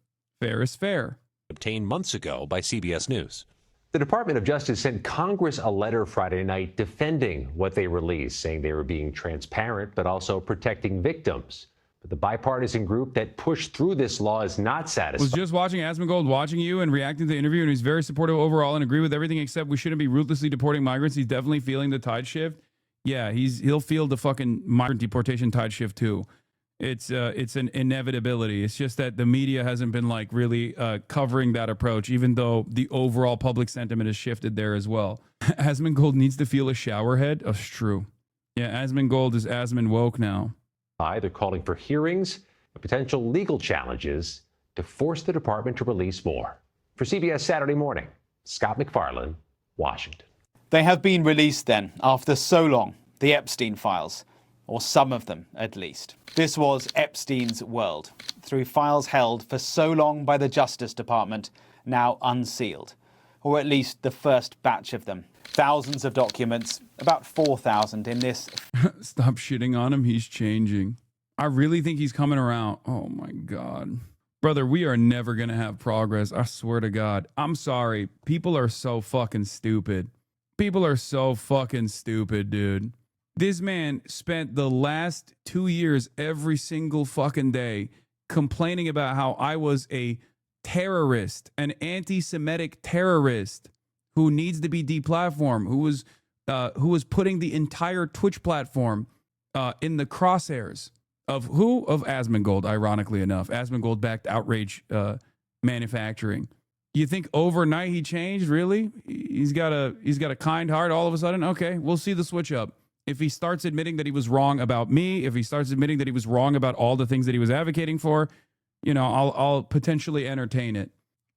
Fair is fair. Obtained months ago by CBS News. The Department of Justice sent Congress a letter Friday night defending what they released, saying they were being transparent, but also protecting victims. But the bipartisan group that pushed through this law is not satisfied. Was just watching Asmongold watching you and reacting to the interview, and he's very supportive overall and agree with everything except we shouldn't be ruthlessly deporting migrants. He's definitely feeling the tide shift. Yeah, he'll feel the fucking migrant deportation tide shift too. It's an inevitability. It's just that the media hasn't been like really covering that approach, even though the overall public sentiment has shifted there as well. Asmongold needs to feel a shower head. Oh, it's true. Yeah, Asmongold is Asmon woke now. They're calling for hearings and potential legal challenges to force the department to release more. For CBS Saturday Morning, Scott McFarland, Washington. They have been released then after so long, the Epstein files, or some of them at least. This was Epstein's world, through files held for so long by the Justice Department, now unsealed, or at least the first batch of them. Thousands of documents, about 4,000 in this. Stop shitting on him. He's changing. I really think he's coming around. Oh my God. Brother, we are never going to have progress. I swear to God. I'm sorry. People are so fucking stupid. People are so fucking stupid, dude. This man spent the last 2 years every single fucking day complaining about how I was a terrorist, an anti-Semitic terrorist who needs to be deplatformed, who was putting the entire Twitch platform in the crosshairs of who? Of Asmongold, ironically enough. Asmongold backed outrage manufacturing. You think overnight he changed? Really? He's got a kind heart all of a sudden? Okay, we'll see the switch up. If he starts admitting that he was wrong about me, if he starts admitting that he was wrong about all the things that he was advocating for, you know, I'll potentially entertain it.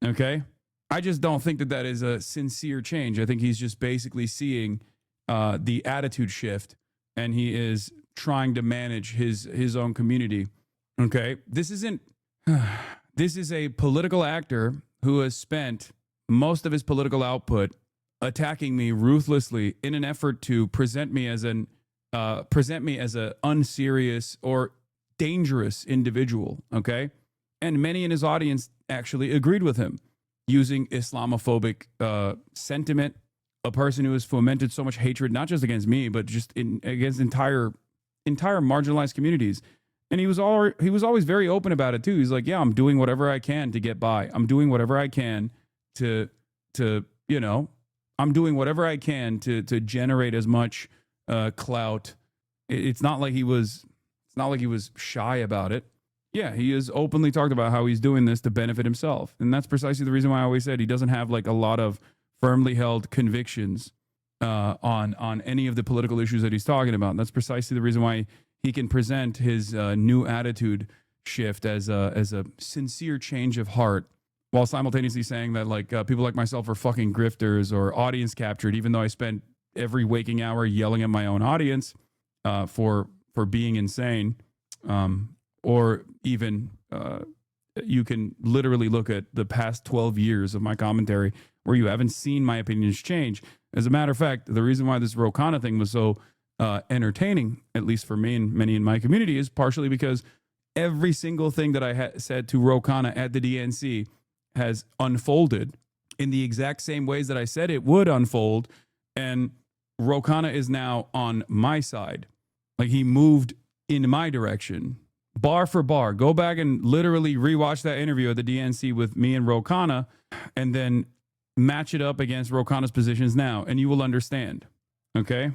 Okay? I just don't think that that is a sincere change. I think he's just basically seeing the attitude shift, and he is trying to manage his own community. Okay? This is a political actor who has spent most of his political output attacking me ruthlessly in an effort to present me as an unserious or dangerous individual. Okay? And many in his audience actually agreed with him, using Islamophobic sentiment, a person who has fomented so much hatred, not just against me, but just against entire marginalized communities. And he was always very open about it too. He's like, yeah, I'm doing whatever I can to get by. I'm doing whatever I can to you know, I'm doing whatever I can to generate as much clout. It's not like he was shy about it. Yeah, he has openly talked about how he's doing this to benefit himself. And that's precisely the reason why I always said he doesn't have like a lot of firmly held convictions on any of the political issues that he's talking about. And that's precisely the reason why he can present his new attitude shift as a sincere change of heart, while simultaneously saying that like people like myself are fucking grifters or audience captured, even though I spent every waking hour yelling at my own audience for being insane. Or even you can literally look at the past 12 years of my commentary where you haven't seen my opinions change. As a matter of fact, the reason why this Ro Khanna thing was so entertaining, at least for me and many in my community, is partially because every single thing that I said to Ro Khanna at the DNC has unfolded in the exact same ways that I said it would unfold. And Ro Khanna is now on my side. Like, he moved in my direction. Bar for bar. Go back and literally rewatch that interview at the DNC with me and Ro Khanna, and then match it up against Ro Khanna's positions now, and you will understand. Okay?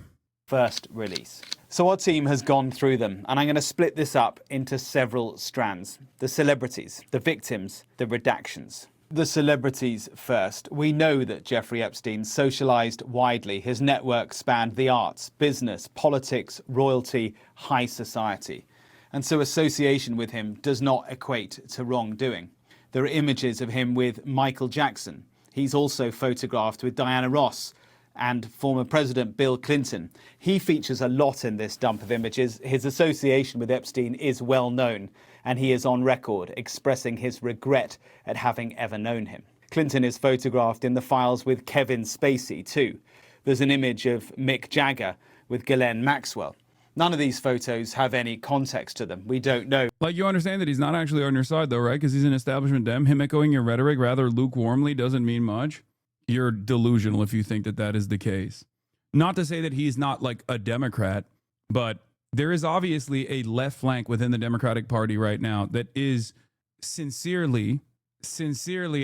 First release. So our team has gone through them, and I'm going to split this up into several strands. The celebrities, the victims, the redactions. The celebrities first. We know that Jeffrey Epstein socialized widely. His network spanned the arts, business, politics, royalty, high society. And so association with him does not equate to wrongdoing. There are images of him with Michael Jackson. He's also photographed with Diana Ross and former President Bill Clinton. He features a lot in this dump of images. His association with Epstein is well known, and he is on record expressing his regret at having ever known him. Clinton is photographed in the files with Kevin Spacey too. There's an image of Mick Jagger with Ghislaine Maxwell. None of these photos have any context to them. We don't know. Like, you understand that he's not actually on your side, though, right? Because he's an establishment dem. Him echoing your rhetoric rather lukewarmly doesn't mean much. You're delusional if you think that that is the case. Not to say that he's not, like, a Democrat, but there is obviously a left flank within the Democratic Party right now that is sincerely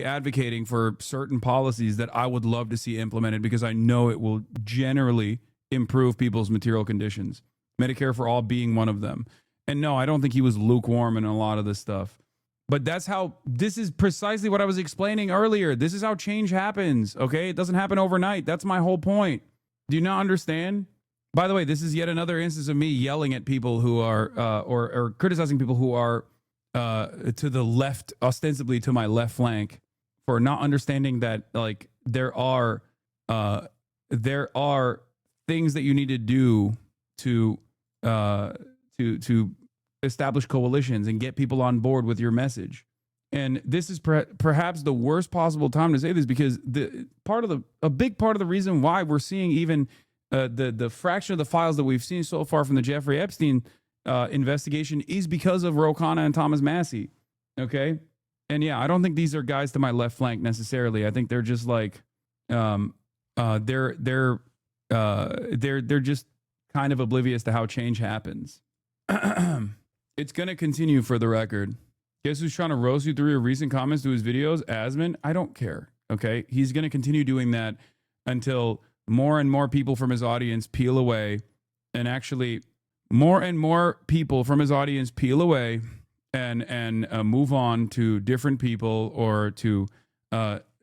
advocating for certain policies that I would love to see implemented, because I know it will generally improve people's material conditions. Medicare for all being one of them. And no, I don't think he was lukewarm in a lot of this stuff. But this is precisely what I was explaining earlier. This is how change happens, okay? It doesn't happen overnight. That's my whole point. Do you not understand? By the way, this is yet another instance of me yelling at people who are, or criticizing people who are to the left, ostensibly to my left flank, for not understanding that like there are things that you need to do to establish coalitions and get people on board with your message. And this is perhaps the worst possible time to say this, because a big part of the reason why we're seeing even the fraction of the files that we've seen so far from the Jeffrey Epstein investigation is because of Ro Khanna and Thomas Massie. Okay. And yeah, I don't think these are guys to my left flank necessarily. I think they're just like, they're just kind of oblivious to how change happens. It's going to continue, for the record. Guess who's trying to roast you through your recent comments to his videos? Asman? I don't care. Okay. He's going to continue doing that until more and more people from his audience peel away, and actually more and more people from his audience peel away and move on to different people or to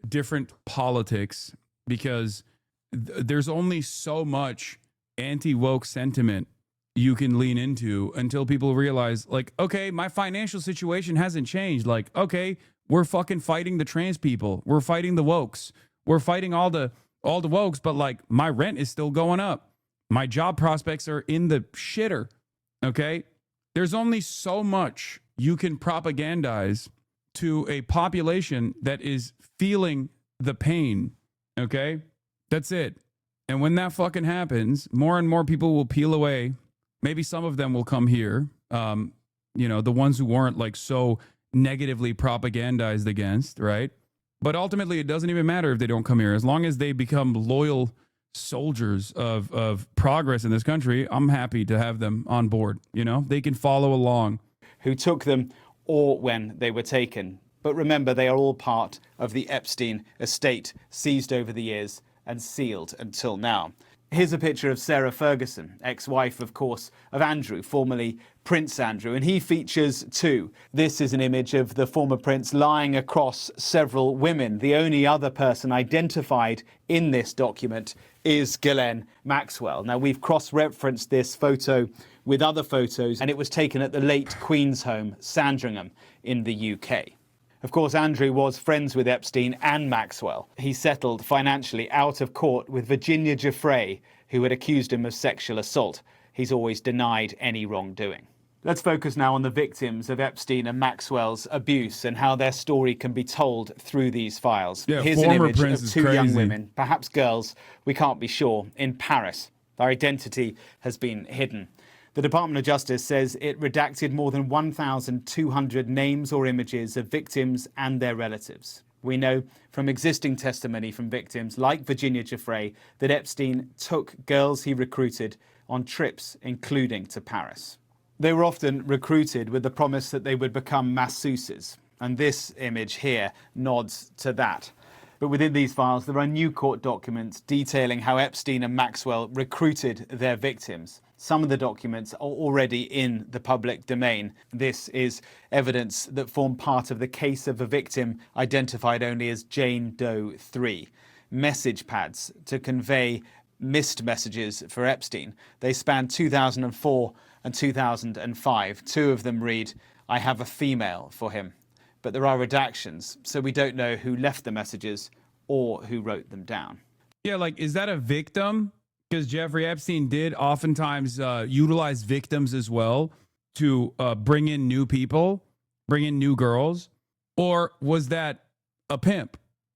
different politics, because there's only so much anti-woke sentiment you can lean into until people realize, like, okay, my financial situation hasn't changed. Like, okay, we're fucking fighting the trans people. We're fighting the wokes. We're fighting all the wokes, but like my rent is still going up. My job prospects are in the shitter. Okay? There's only so much you can propagandize to a population that is feeling the pain. Okay? That's it. And when that fucking happens, more and more people will peel away. Maybe some of them will come here. The ones who weren't like so negatively propagandized against, right? But ultimately, it doesn't even matter if they don't come here. As long as they become loyal soldiers of progress in this country, I'm happy to have them on board. They can follow along. Who took them or when they were taken. But remember, they are all part of the Epstein estate, seized over the years and sealed until now. Here's a picture of Sarah Ferguson, ex-wife, of course, of Andrew, formerly Prince Andrew, and he features too. This is an image of the former prince lying across several women. The only other person identified in this document is Ghislaine Maxwell. Now, we've cross-referenced this photo with other photos, and it was taken at the late Queen's home, Sandringham, in the UK. Of course, Andrew was friends with Epstein and Maxwell. He settled financially out of court with Virginia Giuffre, who had accused him of sexual assault. He's always denied any wrongdoing. Let's focus now on the victims of Epstein and Maxwell's abuse and how their story can be told through these files. Yeah, here's an image Prince of two crazy. young women, perhaps girls, we can't be sure, in Paris. Their identity has been hidden. The Department of Justice says it redacted more than 1,200 names or images of victims and their relatives. We know from existing testimony from victims like Virginia Giuffre that Epstein took girls he recruited on trips, including to Paris. They were often recruited with the promise that they would become masseuses, and this image here nods to that. But within these files, there are new court documents detailing how Epstein and Maxwell recruited their victims. Some of the documents are already in the public domain. This is evidence that formed part of the case of a victim identified only as Jane Doe 3. Message pads to convey missed messages for Epstein. They span 2004 and 2005. Two of them read, "I have a female for him." But there are redactions, so we don't know who left the messages or who wrote them down. Yeah, like, is that a victim? Because Jeffrey Epstein did oftentimes utilize victims as well to bring in new people, bring in new girls. Or was that a pimp,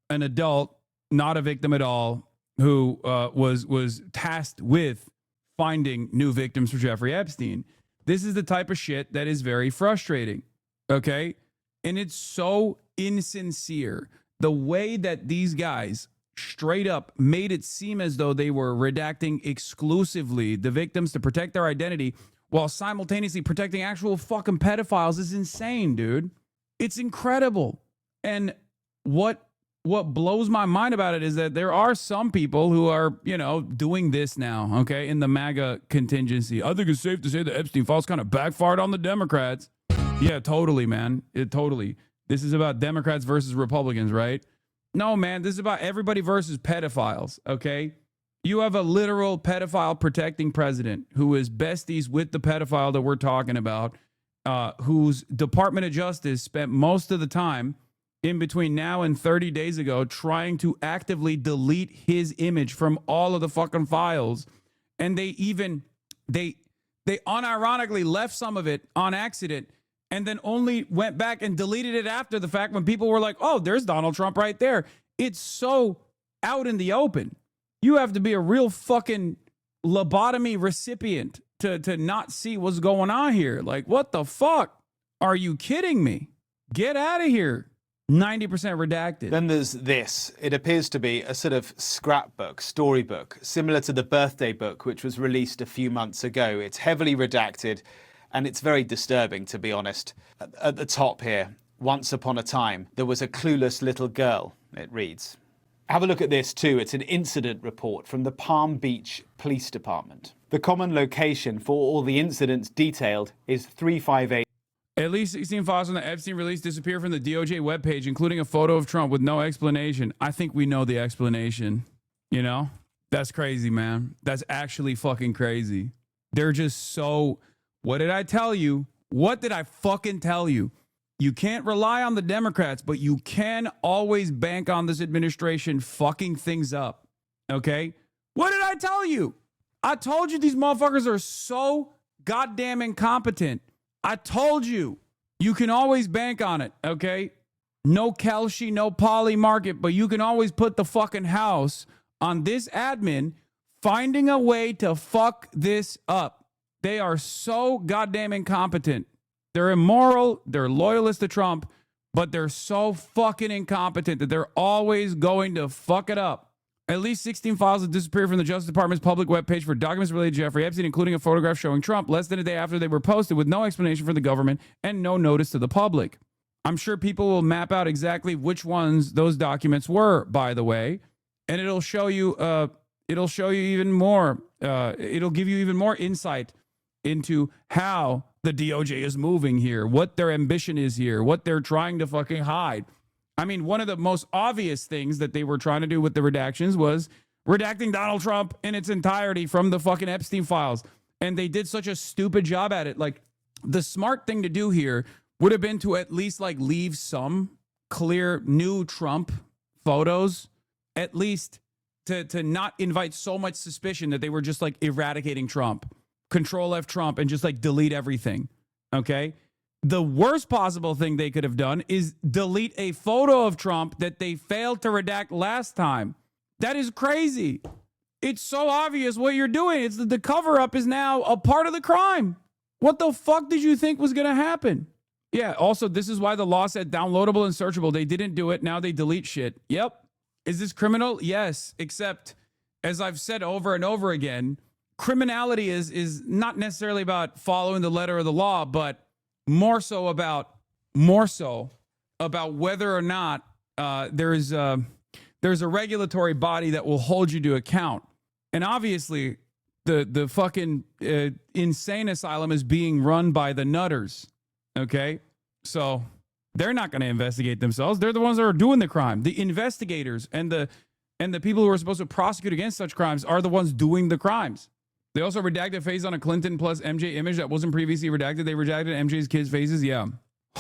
an adult, not a victim at all, who was tasked with finding new victims for Jeffrey Epstein? This is the type of shit that is very frustrating, okay? And it's so insincere. The way that these guys straight up made it seem as though they were redacting exclusively the victims to protect their identity while simultaneously protecting actual fucking pedophiles is insane, dude. It's incredible. And what blows my mind about it is that there are some people who are, doing this now, okay, in the MAGA contingency. I think it's safe to say the Epstein files kind of backfired on the Democrats. Yeah, totally, man. Totally. This is about Democrats versus Republicans, right? No, man, this is about everybody versus pedophiles, okay? You have a literal pedophile protecting president who is besties with the pedophile that we're talking about, whose Department of Justice spent most of the time in between now and 30 days ago trying to actively delete his image from all of the fucking files. And they unironically left some of it on accident and then only went back and deleted it after the fact when people were like, oh, there's Donald Trump right there. It's so out in the open. You have to be a real fucking lobotomy recipient to not see what's going on here. Like, what the fuck? Are you kidding me? Get out of here. 90% redacted. Then there's this. It appears to be a sort of scrapbook, storybook, similar to the birthday book, which was released a few months ago. It's heavily redacted, and it's very disturbing, to be honest. At the top here, once upon a time, there was a clueless little girl, it reads. Have a look at this too. It's an incident report from the Palm Beach Police Department. The common location for all the incidents detailed is 358. At least 16 files from the Epstein release disappear from the DOJ webpage, including a photo of Trump with no explanation. I think we know the explanation. You know? That's crazy, man. That's actually fucking crazy. They're just so... What did I tell you? What did I fucking tell you? You can't rely on the Democrats, but you can always bank on this administration fucking things up. Okay? What did I tell you? I told you these motherfuckers are so goddamn incompetent. I told you. You can always bank on it, okay? No Kelshi, no Poly Market, but you can always put the fucking house on this admin finding a way to fuck this up. They are so goddamn incompetent. They're immoral, they're loyalists to Trump, but they're so fucking incompetent that they're always going to fuck it up. At least 16 files have disappeared from the Justice Department's public webpage for documents related to Jeffrey Epstein, including a photograph showing Trump less than a day after they were posted with no explanation for the government and no notice to the public. I'm sure people will map out exactly which ones those documents were, by the way, and it'll show you even more. It'll give you even more insight into how the DOJ is moving here, what their ambition is here, what they're trying to fucking hide. I mean, one of the most obvious things that they were trying to do with the redactions was redacting Donald Trump in its entirety from the fucking Epstein files. And they did such a stupid job at it. Like, the smart thing to do here would have been to at least like leave some clear new Trump photos, at least to not invite so much suspicion that they were just like eradicating Trump. Control F Trump and just like delete everything. Okay? The worst possible thing they could have done is delete a photo of Trump that they failed to redact last time. That is crazy. It's so obvious what you're doing. It's that the cover up is now a part of the crime. What the fuck did you think was going to happen? Yeah, also, this is why the law said downloadable and searchable. They didn't do it. Now they delete shit. Yep. Is this criminal? Yes. Except, as I've said over and over again, criminality is not necessarily about following the letter of the law, but more so about whether or not there's a regulatory body that will hold you to account. And obviously, the fucking insane asylum is being run by the nutters. Okay, so they're not going to investigate themselves. They're the ones that are doing the crime. The investigators and the people who are supposed to prosecute against such crimes are the ones doing the crimes. They also redacted face on a Clinton plus MJ image that wasn't previously redacted. They redacted MJ's kids' faces. Yeah.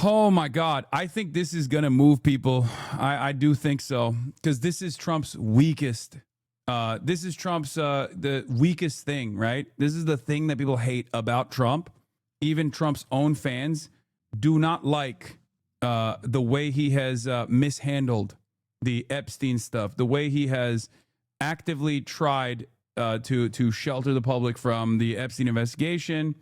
Oh my God. I think this is going to move people. I do think so. Because this is Trump's weakest. This is Trump's the weakest thing, right? This is the thing that people hate about Trump. Even Trump's own fans do not like the way he has mishandled the Epstein stuff, the way he has actively tried to shelter the public from the Epstein investigation,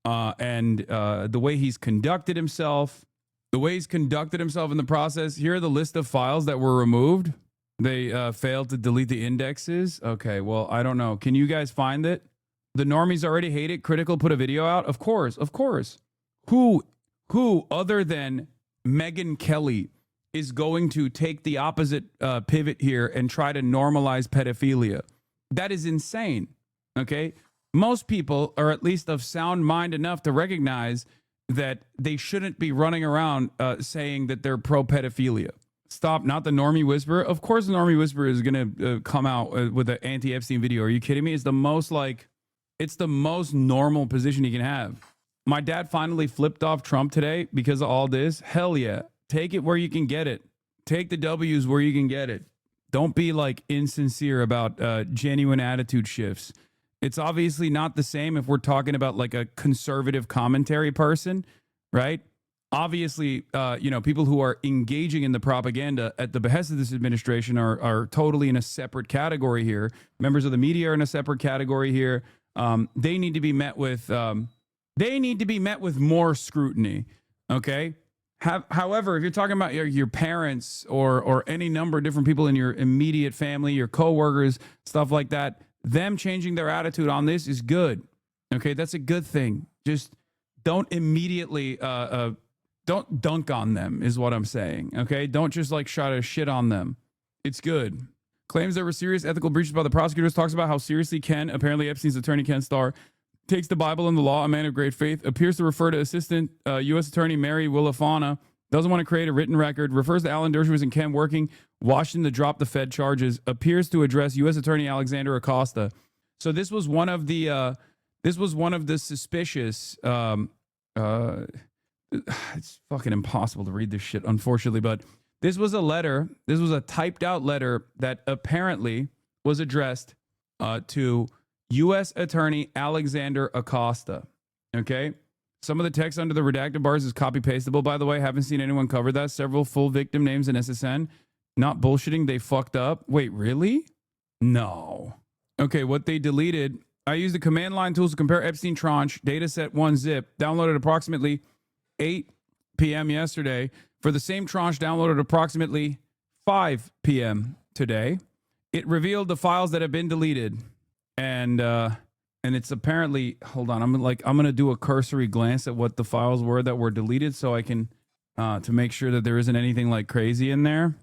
and the way he's conducted himself in the process. Here are the list of files that were removed. They failed to delete the indexes. Okay, well, I don't know. Can you guys find it? The normies already hate it. Critical put a video out. Of course. Who other than Megyn Kelly is going to take the opposite pivot here and try to normalize pedophilia? That is insane. Okay? Most people are at least of sound mind enough to recognize that they shouldn't be running around saying that they're pro-pedophilia. Stop, not the normie whisperer. Of course the normie whisperer is going to come out with an anti-Epstein video. Are you kidding me? It's the most normal position he can have. my dad finally flipped off Trump today because of all this. Hell yeah. Take it where you can get it. Take the W's where you can get it. Don't be like insincere about genuine attitude shifts. It's obviously not the same if we're talking about like a conservative commentary person, right? Obviously, people who are engaging in the propaganda at the behest of this administration are totally in a separate category here. Members of the media are in a separate category here. They need to be met with more scrutiny. Okay. However, if you're talking about your parents or any number of different people in your immediate family, your coworkers, stuff like that, them changing their attitude on this is good. Okay, that's a good thing. Just don't immediately don't dunk on them is what I'm saying. Okay, don't just like try to shit on them. It's good. Claims there were serious ethical breaches by the prosecutors. Talks about how seriously apparently Epstein's attorney Ken Starr, takes the Bible and the law, a man of great faith, appears to refer to Assistant U.S. Attorney Mary Willifana, doesn't want to create a written record, refers to Alan Dershowitz and Ken working Washington to drop the Fed charges, appears to address U.S. Attorney Alexander Acosta. So this was one of the suspicious. It's fucking impossible to read this shit, unfortunately, but this was a letter. This was a typed out letter that apparently was addressed to U.S. Attorney Alexander Acosta. Okay. Some of the text under the redacted bars is copy pastable, by the way. Haven't seen anyone cover that. Several full victim names in SSN. Not bullshitting. They fucked up. Wait, really? No. Okay. What they deleted. I used the command line tools to compare Epstein tranche, dataset 1-zip, downloaded approximately 8 p.m. yesterday. For the same tranche, downloaded approximately 5 p.m. today. It revealed the files that have been deleted. And it's apparently, hold on, I'm going to do a cursory glance at what the files were that were deleted so I can, to make sure that there isn't anything like crazy in there.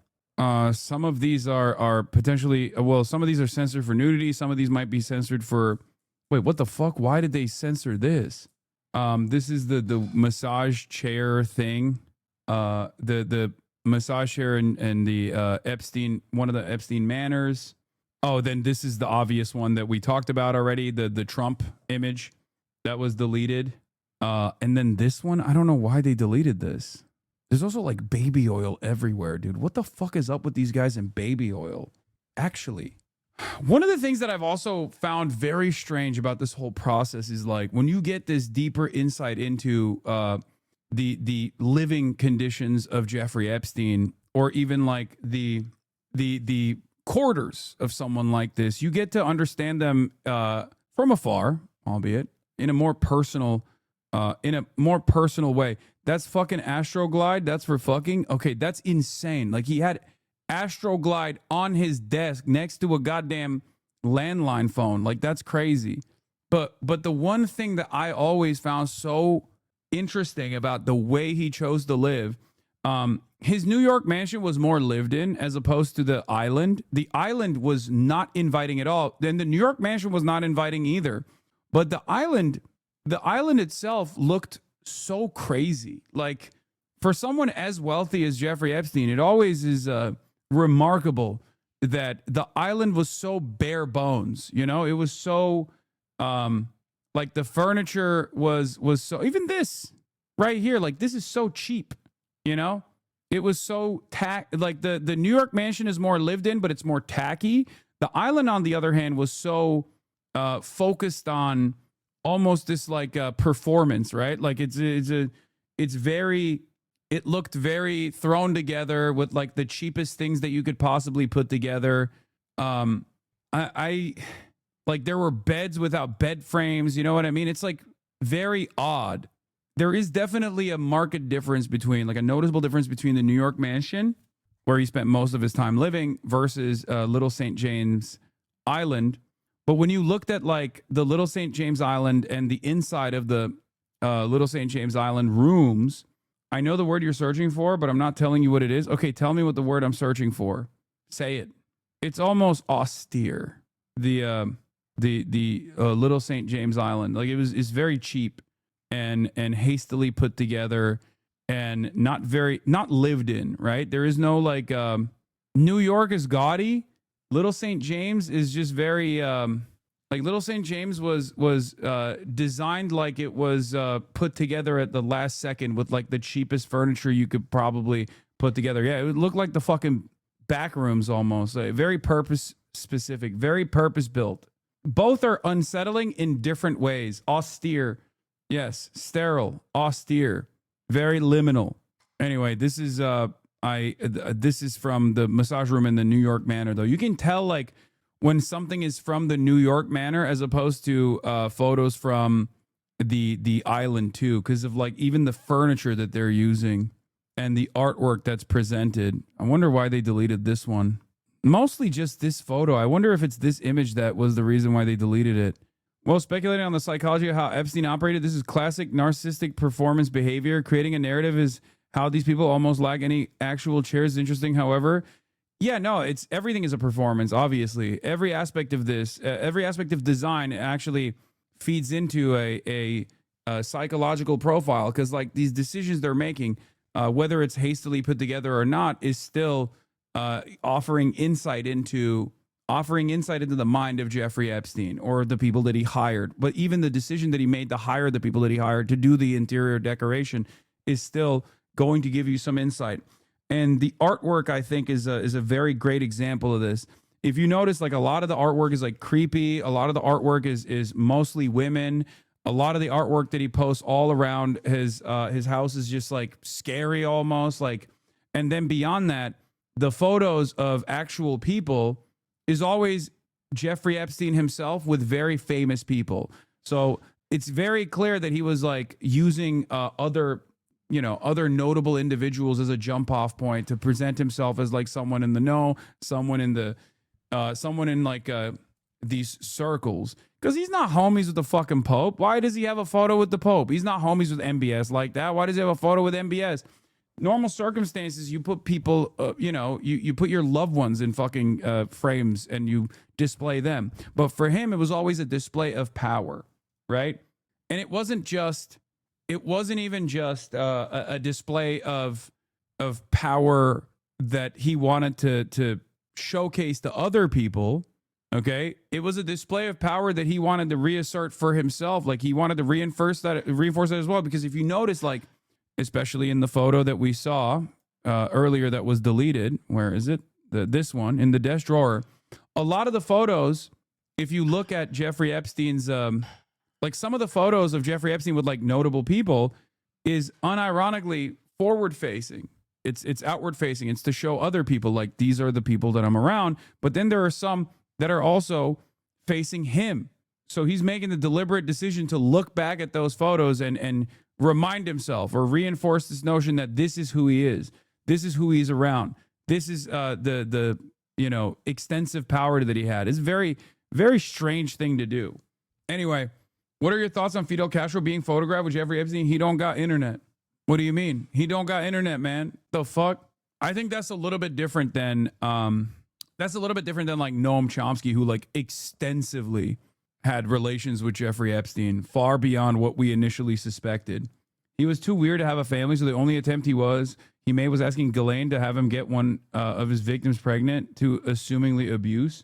Some of these are potentially, some of these are censored for nudity. Some of these might be censored for, wait, what the fuck? Why did they censor this? This is the massage chair thing. The massage chair and the Epstein, one of the Epstein Manors. Oh, then this is the obvious one that we talked about already, the Trump image that was deleted. And then this one, I don't know why they deleted this. There's also like baby oil everywhere, dude. What the fuck is up with these guys and baby oil? Actually, one of the things that I've also found very strange about this whole process is like when you get this deeper insight into the living conditions of Jeffrey Epstein, or even like the quarters of someone like this, you get to understand them from afar, albeit in a more personal way. That's fucking Astroglide. That's for fucking. Okay, that's insane. Like he had Astroglide on his desk next to a goddamn landline phone. Like that's crazy. But the one thing that I always found so interesting about the way he chose to live, his New York mansion was more lived in as opposed to the island. The island was not inviting at all. Then the New York mansion was not inviting either. But the island itself looked so crazy. Like for someone as wealthy as Jeffrey Epstein, it always is remarkable that the island was so bare bones. You know, it was so like the furniture was so, even this right here, like this is so cheap, you know? It was so like the New York mansion is more lived in, but it's more tacky. The island, on the other hand, was so focused on almost this like performance, right? Like it looked very thrown together with like the cheapest things that you could possibly put together. I like there were beds without bed frames. You know what I mean? It's like very odd. There is definitely a marked difference between, like a noticeable difference between the New York mansion, where he spent most of his time living, versus Little St. James Island. But when you looked at like the Little St. James Island and the inside of the Little St. James Island rooms, I know the word you're searching for, but I'm not telling you what it is. Okay, tell me what the word I'm searching for. Say it. It's almost austere. The Little St. James Island, like it's very cheap and hastily put together and not lived in, right? There is no like New York is gaudy. Little St. James is just very Like Little St. James was designed like it was put together at the last second with like the cheapest furniture you could probably put together. Yeah, it would look like the fucking back rooms almost. Like, very purpose specific, very purpose built. Both are unsettling in different ways. Austere, yes. Sterile, austere, very liminal. Anyway, this is this is from the massage room in the New York Manor, though. You can tell like when something is from the New York Manor as opposed to photos from the island too, because of like even the furniture that they're using and the artwork that's presented. I wonder why they deleted this one. Mostly just this photo. I wonder if it's this image that was the reason why they deleted it. Well, speculating on the psychology of how Epstein operated, this is classic narcissistic performance behavior. Creating a narrative is how these people almost lack any actual chair is interesting. However, yeah, no, it's everything is a performance, obviously. Every aspect of this, every aspect of design actually feeds into a psychological profile, because like these decisions they're making, whether it's hastily put together or not, is still offering insight into the mind of Jeffrey Epstein or the people that he hired. But even the decision that he made to hire the people that he hired to do the interior decoration is still going to give you some insight. And the artwork, I think, is a very great example of this. If you notice, like a lot of the artwork is like creepy. A lot of the artwork is mostly women. A lot of the artwork that he posts all around his house is just like scary almost. Like, and then beyond that, the photos of actual people is always Jeffrey Epstein himself with very famous people. So it's very clear that he was like using other notable individuals as a jump off point to present himself as like someone in the know, someone in these circles. Because he's not homies with the fucking Pope. Why does he have a photo with the Pope? He's not homies with MBS like that. Why does he have a photo with MBS? Normal circumstances, you put people, you put your loved ones in fucking frames and you display them. But for him, it was always a display of power, right? And it wasn't even just a display of power that he wanted to showcase to other people. Okay, it was a display of power that he wanted to reassert for himself. Like he wanted to reinforce that as well. Because if you notice, like especially in the photo that we saw earlier that was deleted, where is it? This one in the desk drawer. A lot of the photos, if you look at Jeffrey Epstein's like some of the photos of Jeffrey Epstein with like notable people is unironically forward facing. It's outward facing. It's to show other people like these are the people that I'm around. But then there are some that are also facing him. So he's making the deliberate decision to look back at those photos and remind himself or reinforce this notion that this is who he is. This is who he's around. This is the extensive power that he had. It's a very, very strange thing to do. Anyway, what are your thoughts on Fidel Castro being photographed with Jeffrey Epstein? He don't got internet. What do you mean? He don't got internet, man. The fuck? I think that's a little bit different than like Noam Chomsky, who like extensively had relations with Jeffrey Epstein, far beyond what we initially suspected. He was too weird to have a family, so the only attempt he made was asking Ghislaine to have him get one of his victims pregnant to assumingly abuse.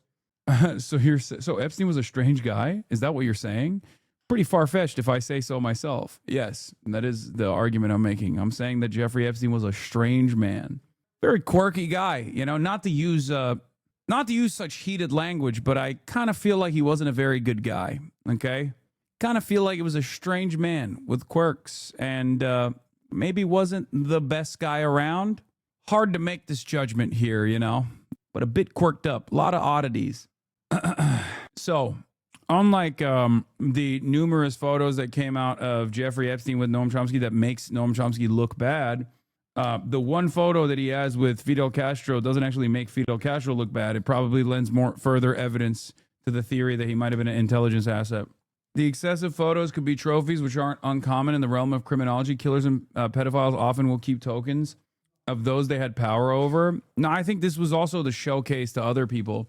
So Epstein was a strange guy? Is that what you're saying? Pretty far-fetched if I say so myself. Yes, that is the argument I'm making. I'm saying that Jeffrey Epstein was a strange man. Very quirky guy, not to use such heated language, but I kind of feel like he wasn't a very good guy, okay? Kind of feel like it was a strange man with quirks and maybe wasn't the best guy around. Hard to make this judgment here, but a bit quirked up. A lot of oddities. So, unlike the numerous photos that came out of Jeffrey Epstein with Noam Chomsky that makes Noam Chomsky look bad, the one photo that he has with Fidel Castro doesn't actually make Fidel Castro look bad. It probably lends more further evidence to the theory that he might have been an intelligence asset. The excessive photos could be trophies, which aren't uncommon in the realm of criminology. Killers and pedophiles often will keep tokens of those they had power over. Now, I think this was also the showcase to other people,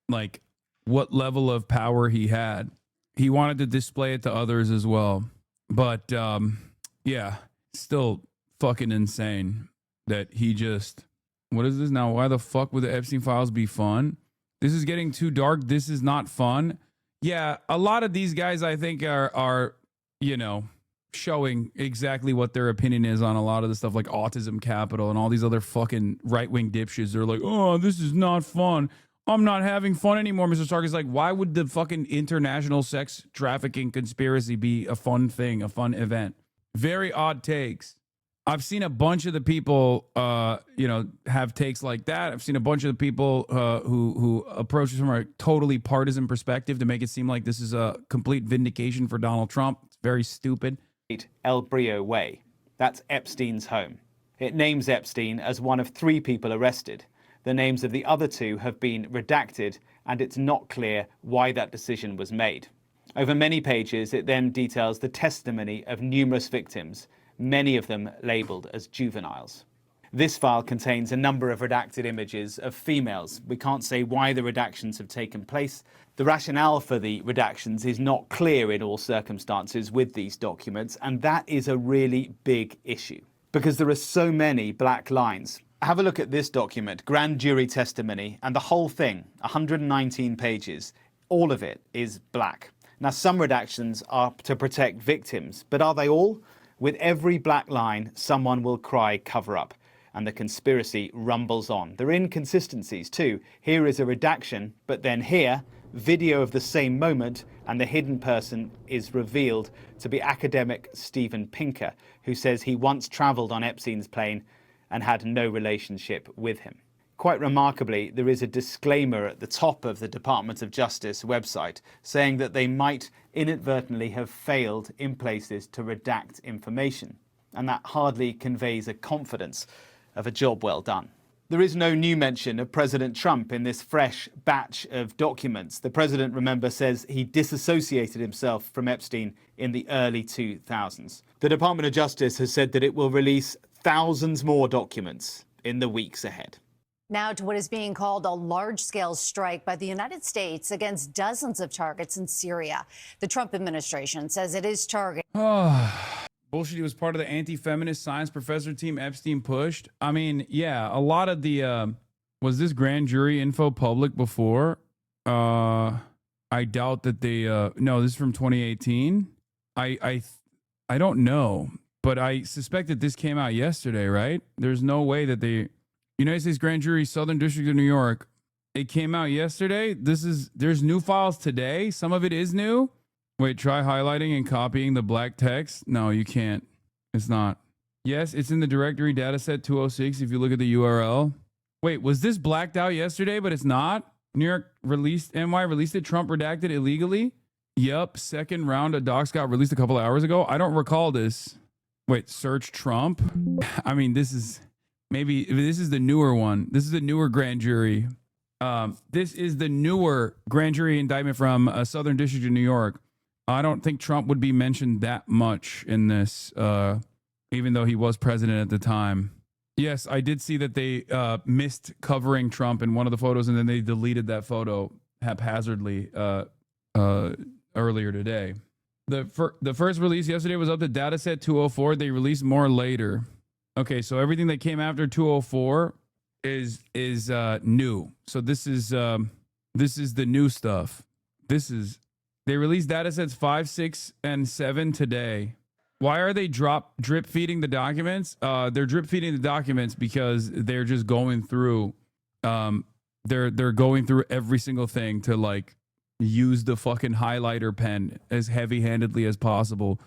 like what level of power he had. He wanted to display it to others as well. But yeah, still fucking insane that he just, what is this now? Why the fuck would the Epstein files be fun? This is getting too dark. This is not fun. Yeah, a lot of these guys, I think, are showing exactly what their opinion is on a lot of the stuff, like Autism Capital and all these other fucking right-wing dipshits. They're like, oh, this is not fun. I'm not having fun anymore. Mr. Stark is like, why would the fucking international sex trafficking conspiracy be a fun thing, a fun event? Very odd takes. I've seen a bunch of the people, have takes like that. I've seen a bunch of the people who approach this from a totally partisan perspective to make it seem like this is a complete vindication for Donald Trump. It's very stupid. El Brio Way. That's Epstein's home. It names Epstein as one of 3 people arrested. The names of the other 2 have been redacted, and it's not clear why that decision was made. Over many pages, it then details the testimony of numerous victims, many of them labelled as juveniles. This file contains a number of redacted images of females. We can't say why the redactions have taken place. The rationale for the redactions is not clear in all circumstances with these documents, and that is a really big issue because there are so many black lines. Have a look at this document, grand jury testimony, and the whole thing, 119 pages, all of it is black. Now, some redactions are to protect victims, but are they all? With every black line, someone will cry cover up, and the conspiracy rumbles on. There are inconsistencies too. Here is a redaction, but then here, video of the same moment, and the hidden person is revealed to be academic Steven Pinker, who says he once travelled on Epstein's plane and had no relationship with him. Quite remarkably, there is a disclaimer at the top of the Department of Justice website saying that they might inadvertently have failed in places to redact information, and that hardly conveys a confidence of a job well done. There is no new mention of President Trump in this fresh batch of documents. The president, remember, says he disassociated himself from Epstein in the early 2000s. The Department of Justice has said that it will release thousands more documents in the weeks ahead. Now to what is being called a large-scale strike by the United States against dozens of targets in Syria. The Trump administration says it is targeting. Bullshit. He was part of the anti-feminist science professor team Epstein pushed. I mean, yeah, a lot of the was this grand jury info public before? I doubt that they. No, this is from 2018. I don't know, but I suspect that this came out yesterday. Right? There's no way that they. United States Grand Jury, Southern District of New York. It came out yesterday. There's new files today. Some of it is new. Wait, try highlighting and copying the black text. No, you can't. It's not. Yes, it's in the directory dataset 206 if you look at the URL. Wait, was this blacked out yesterday, but it's not? New York released, NY released it, Trump redacted illegally? Yep, second round of docs got released a couple of hours ago. I don't recall this. Wait, search Trump? I mean, this is the newer one. This is a newer grand jury. This is the newer grand jury indictment from Southern District of New York. I don't think Trump would be mentioned that much in this, even though he was president at the time. Yes, I did see that they missed covering Trump in one of the photos, and then they deleted that photo haphazardly earlier today. The first release yesterday was up to dataset 204. They released more later. Okay, so everything that came after 204 is new. So this is the new stuff. They released datasets 5, 6, and 7 today. Why are they drip feeding the documents? They're drip feeding the documents because they're just going through. They're going through every single thing to like use the fucking highlighter pen as heavy-handedly as possible.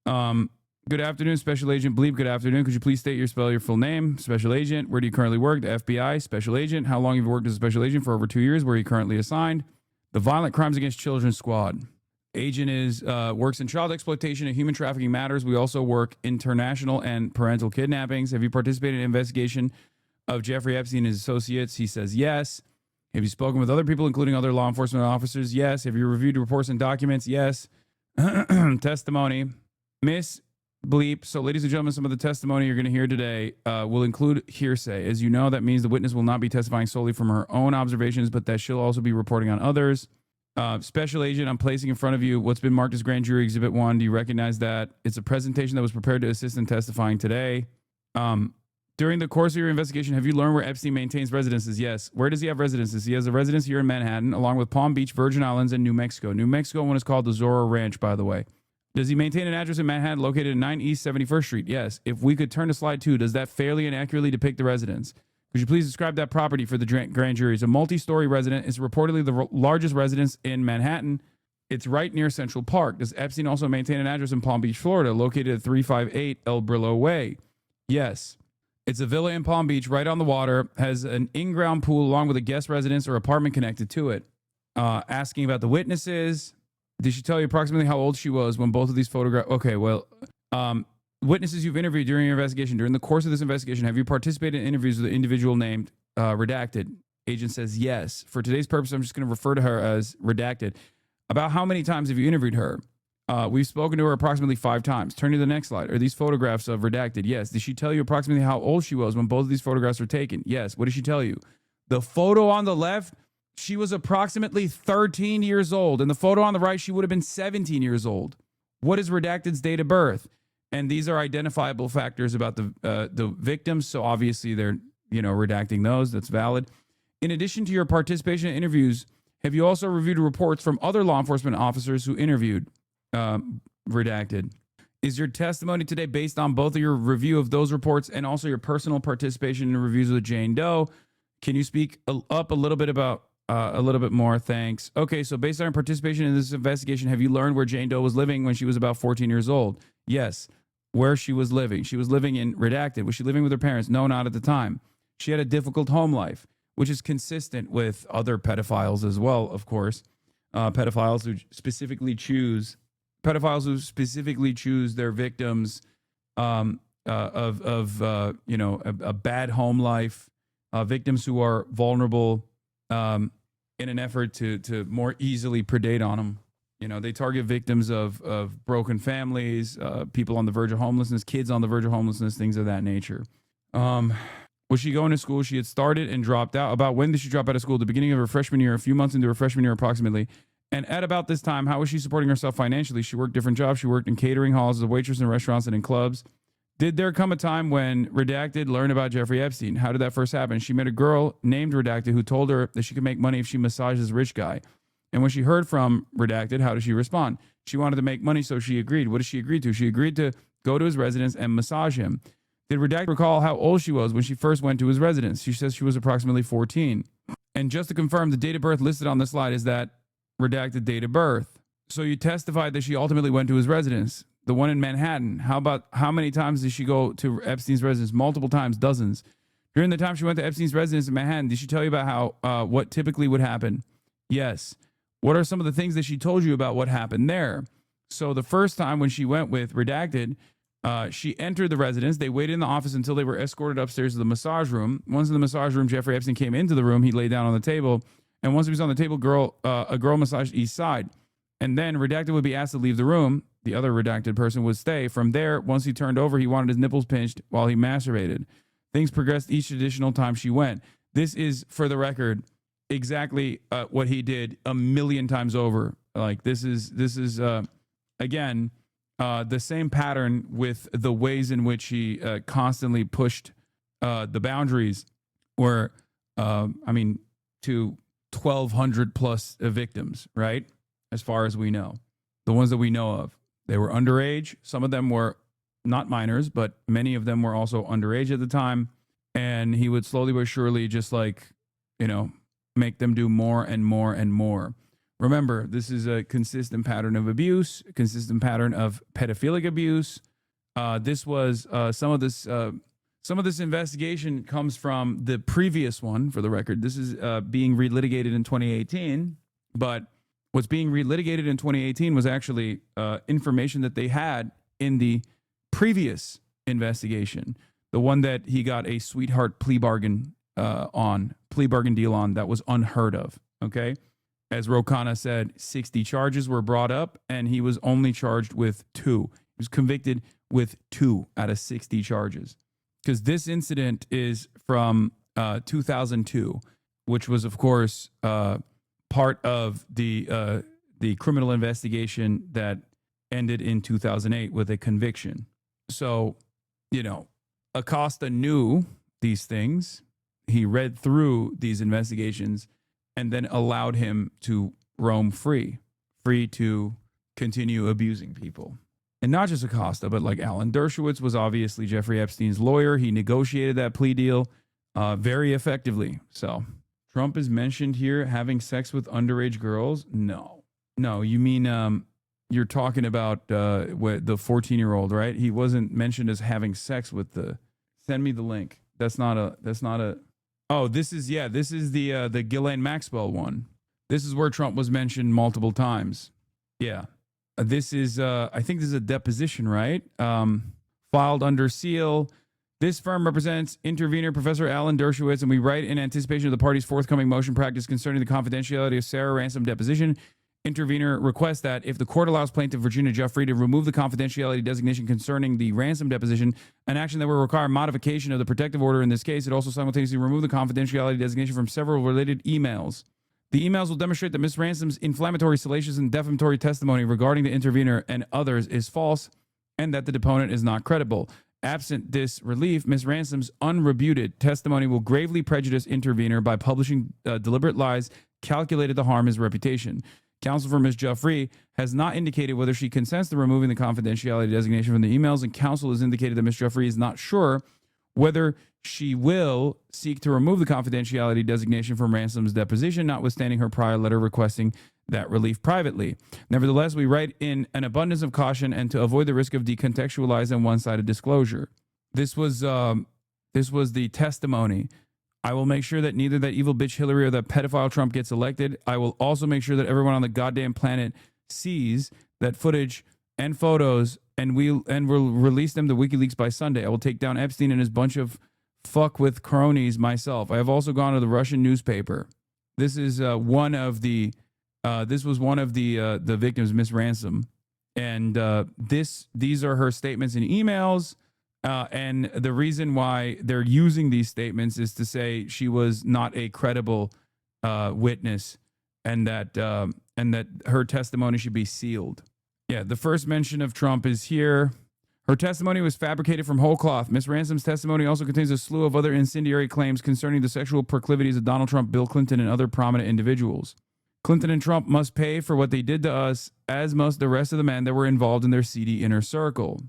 Good afternoon, Special Agent Bleep. Good afternoon. Could you please state your full name? Special Agent. Where do you currently work? The FBI. Special Agent. How long have you worked as a Special Agent? For over 2 years. Where are you currently assigned? The Violent Crimes Against Children Squad. Agent works in child exploitation and human trafficking matters. We also work international and parental kidnappings. Have you participated in an investigation of Jeffrey Epstein and his associates? He says yes. Have you spoken with other people, including other law enforcement officers? Yes. Have you reviewed reports and documents? Yes. Testimony. Miss Bleep. So, ladies and gentlemen, some of the testimony you're going to hear today will include hearsay. As you know, that means the witness will not be testifying solely from her own observations, but that she'll also be reporting on others. Special Agent, I'm placing in front of you what's been marked as Grand Jury Exhibit 1. Do you recognize that? It's a presentation that was prepared to assist in testifying today. During the course of your investigation, have you learned where Epstein maintains residences? Yes. Where does he have residences? He has a residence here in Manhattan, along with Palm Beach, Virgin Islands, and New Mexico. New Mexico one is called the Zorro Ranch, by the way. Does he maintain an address in Manhattan located at 9 East 71st Street? Yes. If we could turn to slide 2, does that fairly and accurately depict the residence? Could you please describe that property for the grand jury? It's a multi-story residence. It's reportedly the largest residence in Manhattan. It's right near Central Park. Does Epstein also maintain an address in Palm Beach, Florida, located at 358 El Brillo Way? Yes. It's a villa in Palm Beach, right on the water, has an in-ground pool along with a guest residence or apartment connected to it. Asking about the witnesses. Did she tell you approximately how old she was when both of these photographs? Okay, well, witnesses you've interviewed during your investigation. During the course of this investigation, have you participated in interviews with an individual named Redacted? Agent says yes. For today's purpose, I'm just going to refer to her as Redacted. About how many times have you interviewed her? We've spoken to her approximately 5 times. Turn to the next slide. Are these photographs of Redacted? Yes. Did she tell you approximately how old she was when both of these photographs were taken? Yes. What did she tell you? The photo on the left, she was approximately 13 years old. And the photo on the right, she would have been 17 years old. What is Redacted's date of birth? And these are identifiable factors about the victims. So obviously they're, redacting those. That's valid. In addition to your participation in interviews, have you also reviewed reports from other law enforcement officers who interviewed Redacted? Is your testimony today based on both of your review of those reports and also your personal participation in reviews with Jane Doe? Can you speak up a little bit about a little bit more? Thanks. Okay, so based on your participation in this investigation, have you learned where Jane Doe was living when she was about 14 years old? Yes. Where she was living? She was living in Redacted. Was she living with her parents? No, not at the time. She had a difficult home life, which is consistent with other pedophiles as well, of course. Pedophiles who specifically choose their victims of a bad home life, victims who are vulnerable in an effort to more easily predate on them. They target victims of broken families, people on the verge of homelessness, kids on the verge of homelessness, things of that nature. Was she going to school? She had started and dropped out. About when did she drop out of school? The beginning of her freshman year, a few months into her freshman year approximately. And at about this time, how was she supporting herself financially? She worked different jobs. She worked in catering halls as a waitress in restaurants and in clubs. Did there come a time when Redacted learned about Jeffrey Epstein? How did that first happen? She met a girl named Redacted who told her that she could make money if she massaged this rich guy. And when she heard from Redacted, how did she respond? She wanted to make money, so she agreed. What did she agree to? She agreed to go to his residence and massage him. Did Redacted recall how old she was when she first went to his residence? She says she was approximately 14. And just to confirm, the date of birth listed on the slide is that Redacted date of birth. So you testified that she ultimately went to his residence, the one in Manhattan. How many times did she go to Epstein's residence? Multiple times, dozens. During the time she went to Epstein's residence in Manhattan, did she tell you about how what typically would happen? Yes. What are some of the things that she told you about what happened there? So the first time when she went with Redacted, she entered the residence. They waited in the office until they were escorted upstairs to the massage room. Once in the massage room, Jeffrey Epstein came into the room. He lay down on the table. And once he was on the table, a girl massaged each side. And then Redacted would be asked to leave the room. The other Redacted person would stay. From there, once he turned over, he wanted his nipples pinched while he masturbated. Things progressed each additional time she went. This is, for the record, exactly what he did a million times over. Like this is again the same pattern with the ways in which he constantly pushed the boundaries, where to 1,200 plus victims, right? As far as we know, the ones that we know of, they were underage. Some of them were not minors, but many of them were also underage at the time. And he would slowly but surely just make them do more and more and more. Remember, this is a consistent pattern of abuse, a consistent pattern of pedophilic abuse. This was some of this investigation comes from the previous one, for the record. This is being relitigated in 2018, but what's being relitigated in 2018 was actually information that they had in the previous investigation, the one that he got a sweetheart plea bargain deal on that was unheard of, okay? As Ro Khanna said, 60 charges were brought up, and he was only charged with 2. He was convicted with 2 out of 60 charges. Because this incident is from 2002, which was, of course, part of the criminal investigation that ended in 2008 with a conviction. So, Acosta knew these things. He read through these investigations and then allowed him to roam free to continue abusing people. And not just Acosta, but like Alan Dershowitz was obviously Jeffrey Epstein's lawyer. He negotiated that plea deal very effectively. So Trump is mentioned here having sex with underage girls. No, you mean you're talking about the 14-year-old, right? He wasn't mentioned as having sex with the. Send me the link. That's not a. Oh, this is the Ghislaine Maxwell one. This is where Trump was mentioned multiple times. Yeah. This is, I think this is a deposition, right? Filed under seal. This firm represents intervener Professor Alan Dershowitz, and we write in anticipation of the party's forthcoming motion practice concerning the confidentiality of Sarah Ransom deposition. Intervener requests that if the court allows plaintiff Virginia Giuffre to remove the confidentiality designation concerning the Ransom deposition, an action that will require modification of the protective order in this case, it also simultaneously remove the confidentiality designation from several related emails. The emails will demonstrate that Ms. Ransom's inflammatory, salacious, and defamatory testimony regarding the intervener and others is false, and that the deponent is not credible. Absent this relief, Ms. Ransom's unrebuted testimony will gravely prejudice intervener by publishing deliberate lies calculated to harm his reputation. Counsel for Ms. Giuffre has not indicated whether she consents to removing the confidentiality designation from the emails, and counsel has indicated that Ms. Giuffre is not sure whether she will seek to remove the confidentiality designation from Ransom's deposition, notwithstanding her prior letter requesting that relief privately. Nevertheless, we write in an abundance of caution and to avoid the risk of decontextualized and one-sided disclosure. This was the testimony. I will make sure that neither that evil bitch Hillary or that pedophile Trump gets elected. I will also make sure that everyone on the goddamn planet sees that footage and photos, and we'll release them to WikiLeaks by Sunday. I will take down Epstein and his bunch of fuck with cronies myself. I have also gone to the Russian newspaper. This is one of the victims, Miss Ransom, and these are her statements and emails. And the reason why they're using these statements is to say she was not a credible witness, and that her testimony should be sealed. Yeah, the first mention of Trump is here. Her testimony was fabricated from whole cloth. Ms. Ransom's testimony also contains a slew of other incendiary claims concerning the sexual proclivities of Donald Trump, Bill Clinton, and other prominent individuals. Clinton and Trump must pay for what they did to us, as must the rest of the men that were involved in their seedy inner circle.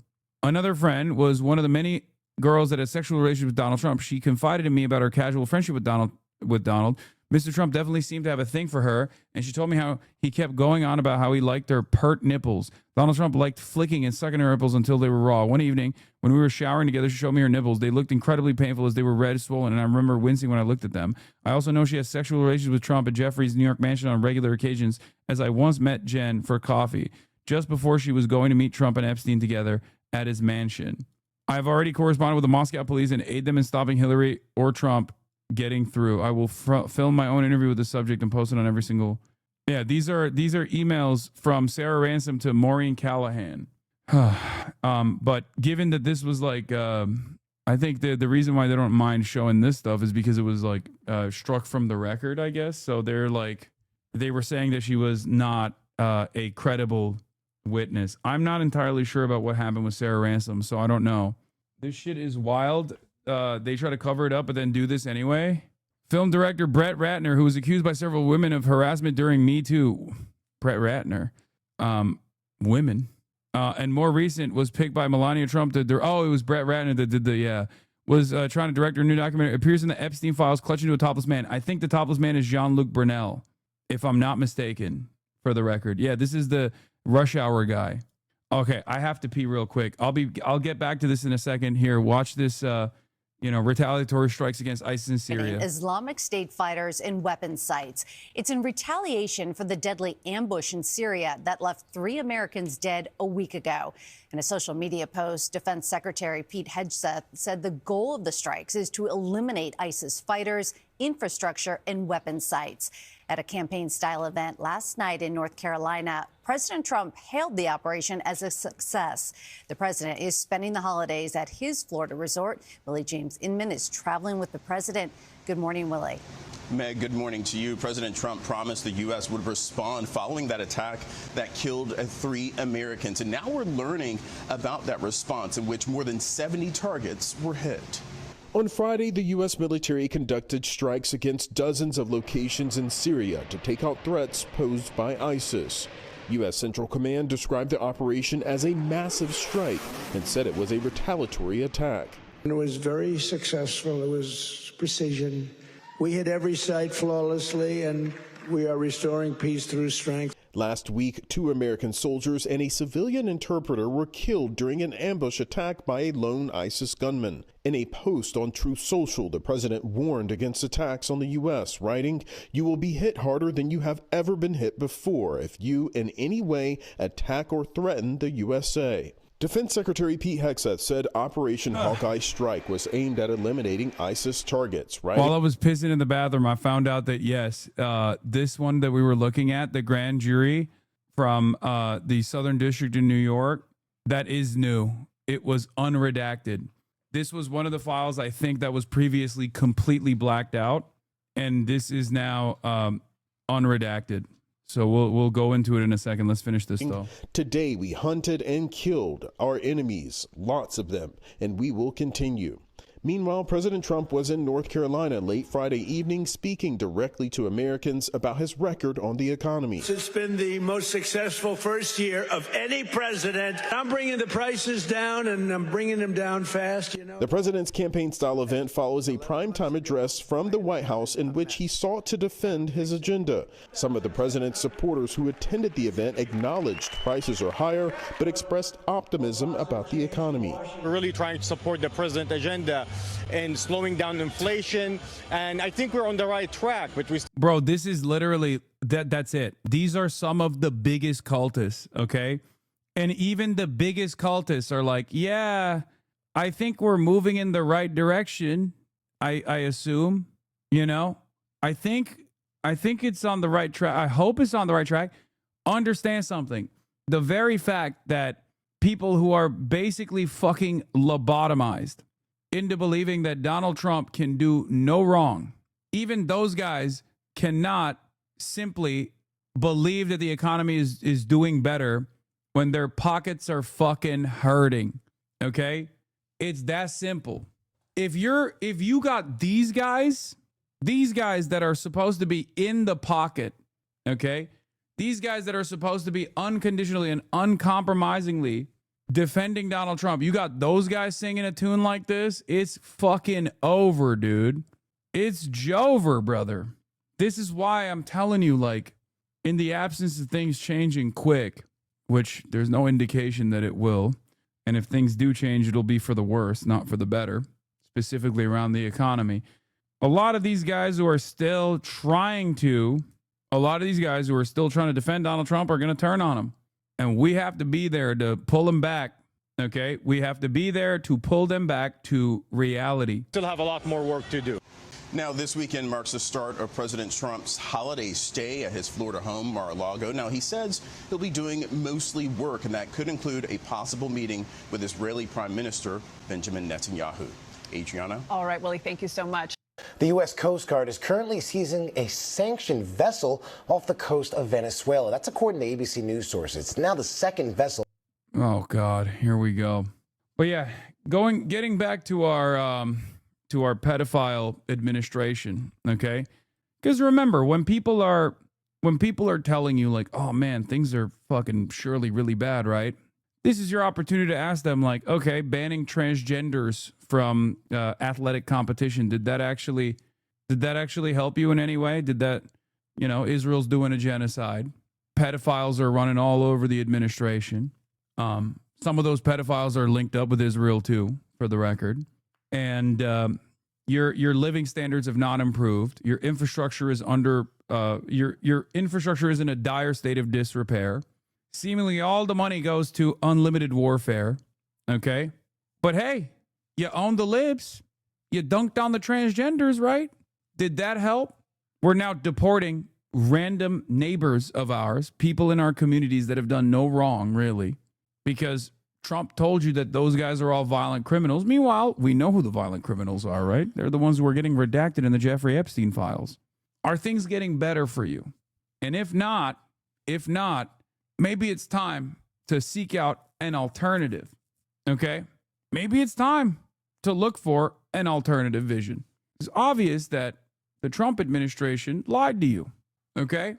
Another friend was one of the many girls that had sexual relations with Donald Trump. She confided in me about her casual friendship with Donald. Mr. Trump definitely seemed to have a thing for her, and she told me how he kept going on about how he liked her pert nipples. Donald Trump liked flicking and sucking her nipples until they were raw. One evening, when we were showering together, she showed me her nipples. They looked incredibly painful as they were red, swollen, and I remember wincing when I looked at them. I also know she has sexual relations with Trump at Jeffrey's New York mansion on regular occasions, as I once met Jen for coffee, just before she was going to meet Trump and Epstein together at his mansion. I have already corresponded with the Moscow police and aid them in stopping Hillary or Trump getting through. I will film my own interview with the subject and post it on every single. Yeah, these are emails from Sarah Ransom to Maureen Callahan. But given that this was like, I think the reason why they don't mind showing this stuff is because it was like struck from the record, I guess. So they were saying that she was not a credible witness. I'm not entirely sure about what happened with Sarah Ransom, so I don't know. This shit is wild. They try to cover it up, but then do this anyway. Film director Brett Ratner, who was accused by several women of harassment during Me Too. Brett Ratner. Women. And more recent was picked by Melania Trump to... it was Brett Ratner that did was trying to direct her new documentary. It appears in the Epstein files, Clutching to a Topless Man. I think the topless man is Jean-Luc Brunel, if I'm not mistaken, for the record. Yeah, this is the Rush Hour guy. Okay, I have to pee real quick. I'll get back to this in a second here. Watch this retaliatory strikes against ISIS in Syria. Islamic State fighters in weapons sites. It's in retaliation for the deadly ambush in Syria that left 3 Americans dead a week ago. In a social media post, Defense Secretary Pete Hegseth said the goal of the strikes is to eliminate ISIS fighters infrastructure, and weapons sites. At a campaign-style event last night in North Carolina, President Trump hailed the operation as a success. The president is spending the holidays at his Florida resort. Willie James Inman is traveling with the president. Good morning, Willie. Meg, good morning to you. President Trump promised the U.S. would respond following that attack that killed 3 Americans. And now we're learning about that response, in which more than 70 targets were hit. On Friday, the U.S. military conducted strikes against dozens of locations in Syria to take out threats posed by ISIS. U.S. Central Command described the operation as a massive strike and said it was a retaliatory attack. It was very successful. It was precision. We hit every site flawlessly, and we are restoring peace through strength. Last week, 2 American soldiers and a civilian interpreter were killed during an ambush attack by a lone ISIS gunman. In a post on Truth Social, the president warned against attacks on the U.S., writing, "You will be hit harder than you have ever been hit before if you in any way attack or threaten the USA." Defense Secretary Pete Hegseth said Operation Hawkeye Strike was aimed at eliminating ISIS targets, right? While I was pissing in the bathroom, I found out that, yes, this one that we were looking at, the grand jury from the Southern District in New York, that is new. It was unredacted. This was one of the files, I think, that was previously completely blacked out, and this is now unredacted. So we'll go into it in a second. Let's finish this, though. Today, we hunted and killed our enemies, lots of them, and we will continue. Meanwhile, President Trump was in North Carolina late Friday evening speaking directly to Americans about his record on the economy. It's been the most successful first year of any president. I'm bringing the prices down, and I'm bringing them down fast, you know. The president's campaign-style event follows a primetime address from the White House in which he sought to defend his agenda. Some of the president's supporters who attended the event acknowledged prices are higher, but expressed optimism about the economy. We're really trying to support the president's agenda and slowing down inflation, and I think we're on the right track. But Bro, this is literally that's it. These are some of the biggest cultists, okay? And even the biggest cultists are like, yeah, I think we're moving in the right direction. I assume, you know, I think it's on the right track. I hope it's on the right track. Understand something. The very fact that people who are basically fucking lobotomized into believing that Donald Trump can do no wrong, even those guys cannot simply believe that the economy is doing better when their pockets are fucking hurting. Okay? It's that simple. If you got these guys that are supposed to be in the pocket, okay? These guys that are supposed to be unconditionally and uncompromisingly defending Donald Trump, you got those guys singing a tune like this, it's fucking over, dude. It's Jover, brother. This is why I'm telling you, like, in the absence of things changing quick, which there's no indication that it will, and if things do change, it'll be for the worse, not for the better, specifically around the economy. A lot of these guys who are still trying to defend Donald Trump are going to turn on him. And we have to be there to pull them back, okay? We have to be there to pull them back to reality. Still have a lot more work to do. Now, this weekend marks the start of President Trump's holiday stay at his Florida home, Mar-a-Lago. Now, he says he'll be doing mostly work, and that could include a possible meeting with Israeli Prime Minister Benjamin Netanyahu. Adriana? All right, Willie, thank you so much. The U.S. Coast Guard is currently seizing a sanctioned vessel off the coast of Venezuela. That's according to ABC News sources. It's now the second vessel. Oh, God, here we go. But yeah, getting back to our pedophile administration, okay? Because remember, when people are telling you like, oh man, things are fucking surely really bad, right? This is your opportunity to ask them, like, okay, banning transgenders from athletic competition, did that actually help you in any way? Did that, Israel's doing a genocide. Pedophiles are running all over the administration. Some of those pedophiles are linked up with Israel too, for the record. And your living standards have not improved. Your infrastructure is your infrastructure is in a dire state of disrepair. Seemingly all the money goes to unlimited warfare, okay? But hey, you own the libs. You dunked on the transgenders, right? Did that help? We're now deporting random neighbors of ours, people in our communities that have done no wrong, really, because Trump told you that those guys are all violent criminals. Meanwhile, we know who the violent criminals are, right? They're the ones who are getting redacted in the Jeffrey Epstein files. Are things getting better for you? And if not, maybe it's time to seek out an alternative, okay? Maybe it's time to look for an alternative vision. It's obvious that the Trump administration lied to you, okay?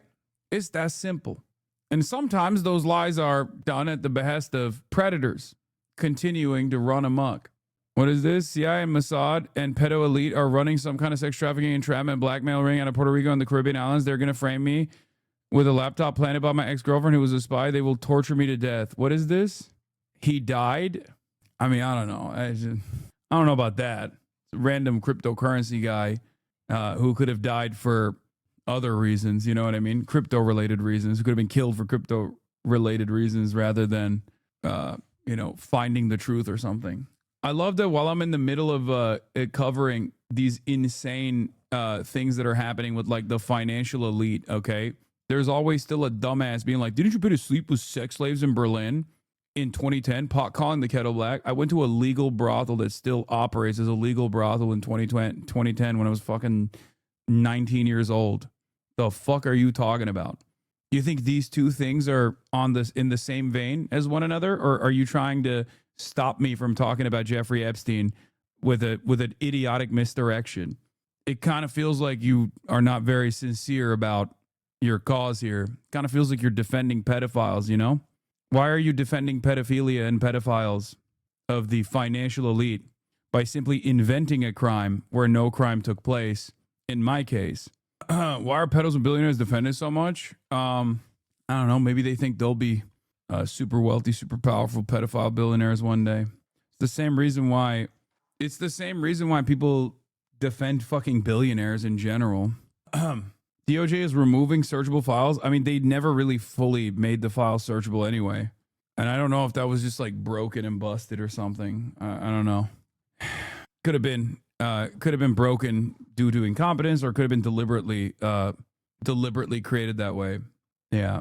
It's that simple. And sometimes those lies are done at the behest of predators continuing to run amok. What is this? CIA and Mossad and pedo elite are running some kind of sex trafficking, entrapment, blackmail ring out of Puerto Rico and the Caribbean islands. They're going to frame me with a laptop planted by my ex-girlfriend who was a spy. They will torture me to death. What is this? He died? I mean, I don't know. I don't know about that. Random cryptocurrency guy who could have died for other reasons, you know what I mean? Crypto-related reasons. Who could have been killed for crypto-related reasons rather than, finding the truth or something. I love that while I'm in the middle of covering these insane things that are happening with like the financial elite, okay? There's always still a dumbass being like, didn't you put to sleep with sex slaves in Berlin in 2010? Pot calling the kettle black. I went to a legal brothel that still operates as a legal brothel in 2010 when I was fucking 19 years old. The fuck are you talking about? You think these two things are in the same vein as one another, or are you trying to stop me from talking about Jeffrey Epstein with an idiotic misdirection? It kind of feels like you are not very sincere about your cause here. Kind of feels like you're defending pedophiles, you know? Why are you defending pedophilia and pedophiles of the financial elite by simply inventing a crime where no crime took place? In my case, why are pedos and billionaires defended so much? I don't know. Maybe they think they'll be super wealthy, super powerful pedophile billionaires one day. It's the same reason why people defend fucking billionaires in general. DOJ is removing searchable files. I mean, they never really fully made the files searchable anyway. And I don't know if that was just like broken and busted or something. I don't know. Could have been broken due to incompetence, or could have been deliberately created that way. Yeah.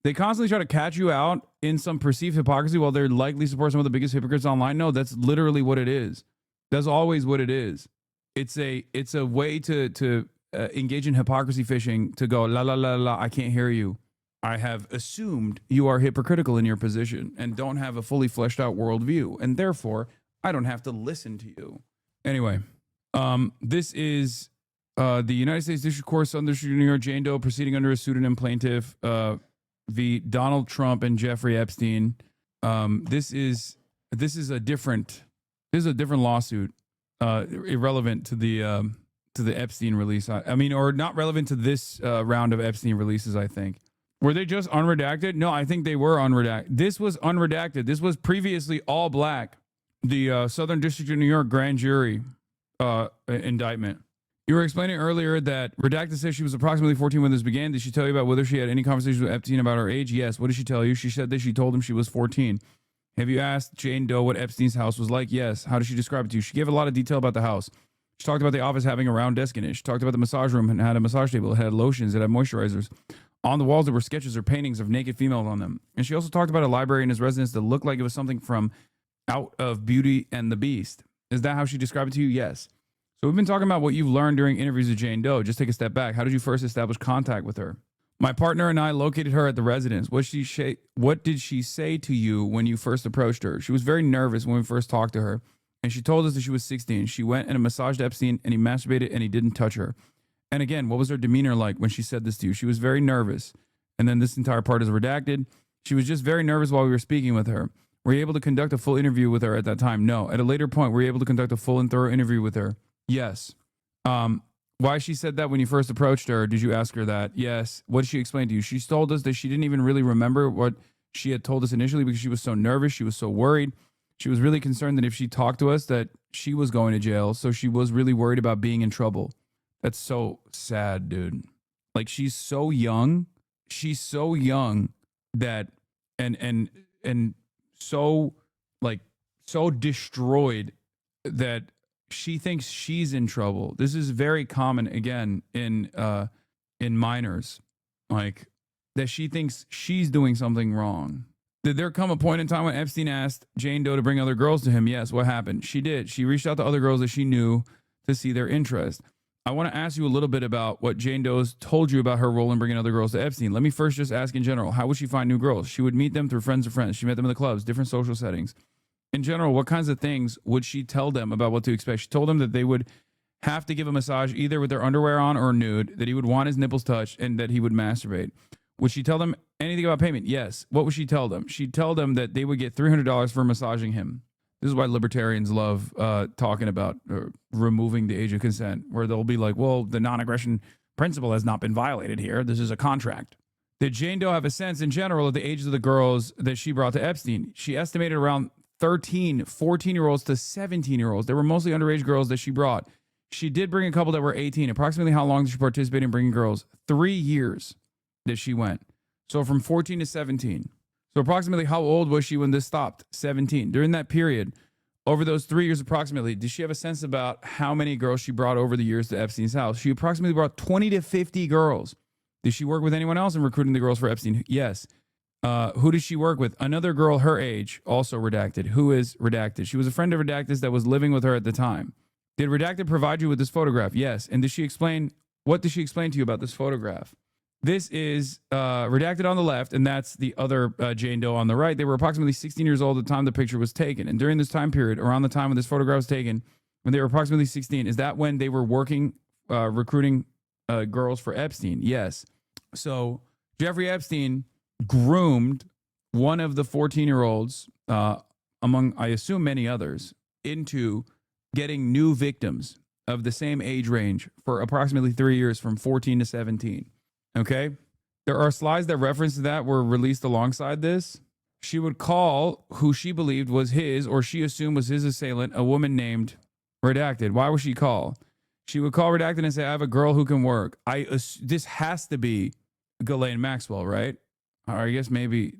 They constantly try to catch you out in some perceived hypocrisy while they're likely support some of the biggest hypocrites online. No, that's literally what it is. That's always what it is. It's a way to engage in hypocrisy fishing, to go, la, la, la, la, I can't hear you. I have assumed you are hypocritical in your position and don't have a fully fleshed out worldview, and therefore I don't have to listen to you. Anyway, this is the United States District Court, Southern District of New York, Jane Doe proceeding under a pseudonym plaintiff v. Donald Trump and Jeffrey Epstein. This is a different lawsuit, irrelevant to the Epstein release. Or not relevant to this round of Epstein releases, I think. Were they just unredacted? No, I think they were unredacted. This was unredacted. This was previously all black. The Southern District of New York grand jury indictment. You were explaining earlier that redacted says she was approximately 14 when this began. Did she tell you about whether she had any conversations with Epstein about her age? Yes. What did she tell you? She said that she told him she was 14. Have you asked Jane Doe what Epstein's house was like? Yes. How did she describe it to you? She gave a lot of detail about the house. She talked about the office having a round desk in it. She talked about the massage room and had a massage table. It had lotions. It had moisturizers. On the walls, there were sketches or paintings of naked females on them. And she also talked about a library in his residence that looked like it was something from out of Beauty and the Beast. Is that how she described it to you? Yes. So we've been talking about what you've learned during interviews with Jane Doe. Just take a step back. How did you first establish contact with her? My partner and I located her at the residence. What did she say to you when you first approached her? She was very nervous when we first talked to her, and she told us that she was 16. She went and massaged Epstein, and he masturbated, and he didn't touch her. And again, what was her demeanor like when she said this to you? She was very nervous. And then this entire part is redacted. She was just very nervous while we were speaking with her. Were you able to conduct a full interview with her at that time? No. At a later point, were you able to conduct a full and thorough interview with her? Yes. Why she said that when you first approached her? Did you ask her that? Yes. What did she explain to you? She told us that she didn't even really remember what she had told us initially because she was so nervous. She was so worried. She was really concerned that if she talked to us that she was going to jail. So she was really worried about being in trouble. That's so sad, dude. Like, she's so young. She's so young that and so, like, so destroyed that she thinks she's in trouble. This is very common again in minors, like that she thinks she's doing something wrong. Did there come a point in time when Epstein asked Jane Doe to bring other girls to him? Yes. What happened? She did. She reached out to other girls that she knew to see their interest. I want to ask you a little bit about what Jane Doe's told you about her role in bringing other girls to Epstein. Let me first just ask in general, how would she find new girls? She would meet them through friends of friends. She met them in the clubs, different social settings. In general, what kinds of things would she tell them about what to expect? She told them that they would have to give a massage either with their underwear on or nude, that he would want his nipples touched, and that he would masturbate. Would she tell them anything about payment? Yes. What would she tell them? She'd tell them that they would get $300 for massaging him. This is why libertarians love talking about removing the age of consent, where they'll be like, well, the non-aggression principle has not been violated here. This is a contract. Did Jane Doe have a sense in general of the ages of the girls that she brought to Epstein? She estimated around 13, 14-year-olds to 17-year-olds. They were mostly underage girls that she brought. She did bring a couple that were 18. Approximately how long did she participate in bringing girls? 3 years that she went. So from 14 to 17. So approximately how old was she when this stopped? 17. During that period, over those 3 years approximately, did she have a sense about how many girls she brought over the years to Epstein's house? She approximately brought 20 to 50 girls. Did she work with anyone else in recruiting the girls for Epstein? Yes. Who did she work with? Another girl her age, also redacted. Who is redacted? She was a friend of Redacted's that was living with her at the time. Did Redacted provide you with this photograph? Yes. And what did she explain to you about this photograph? This is Redacted on the left, and that's the other Jane Doe on the right. They were approximately 16 years old at the time the picture was taken. And during this time period, around the time when this photograph was taken, when they were approximately 16, is that when they were working, recruiting girls for Epstein? Yes. So Jeffrey Epstein groomed one of the 14-year-olds, among, I assume, many others, into getting new victims of the same age range for approximately 3 years, from 14 to 17. Okay? There are slides that reference that were released alongside this. She would call who she believed was his, or she assumed was his assailant, a woman named Redacted. Why would she call? She would call Redacted and say, I have a girl who can work. This has to be Ghislaine Maxwell, right? Or I guess maybe,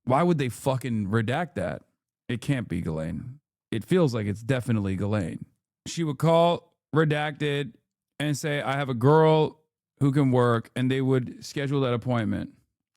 why would they fucking redact that? It can't be Ghislaine. It feels like it's definitely Ghislaine. She would call Redacted and say, I have a girl who can work, and they would schedule that appointment.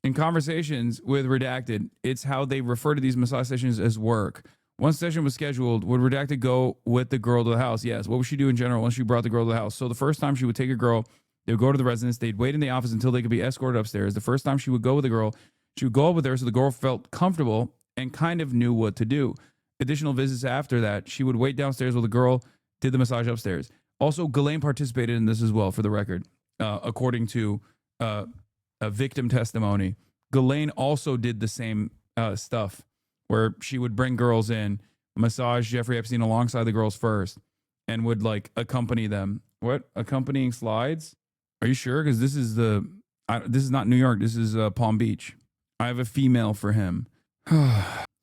In conversations with Redacted, it's how they refer to these massage sessions as work. Once session was scheduled, would Redacted go with the girl to the house? Yes. What would she do in general once she brought the girl to the house? So the first time she would take a girl, they would go to the residence, they'd wait in the office until they could be escorted upstairs. The first time she would go with the girl, she would go up with her so the girl felt comfortable and kind of knew what to do. Additional visits after that, she would wait downstairs while the girl did the massage upstairs. Also, Ghislaine participated in this as well, for the record. According to a victim testimony, Ghislaine also did the same stuff, where she would bring girls in, massage Jeffrey Epstein alongside the girls first, and would like accompany them. What? Accompanying slides? Are you sure? Because this is this is not New York. This is Palm Beach. I have a female for him.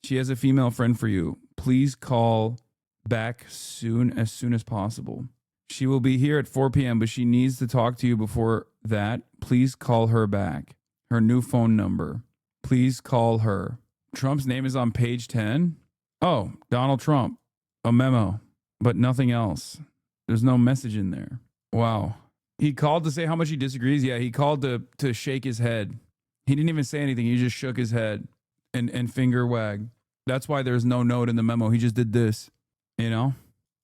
She has a female friend for you. Please call back as soon as possible. She will be here at 4 p.m., but she needs to talk to you before that. Please call her back. Her new phone number. Please call her. Trump's name is on page 10. Oh, Donald Trump. A memo, but nothing else. There's no message in there. Wow. He called to say how much he disagrees. Yeah, he called to shake his head. He didn't even say anything. He just shook his head and finger wagged. That's why there's no note in the memo. He just did this, you know?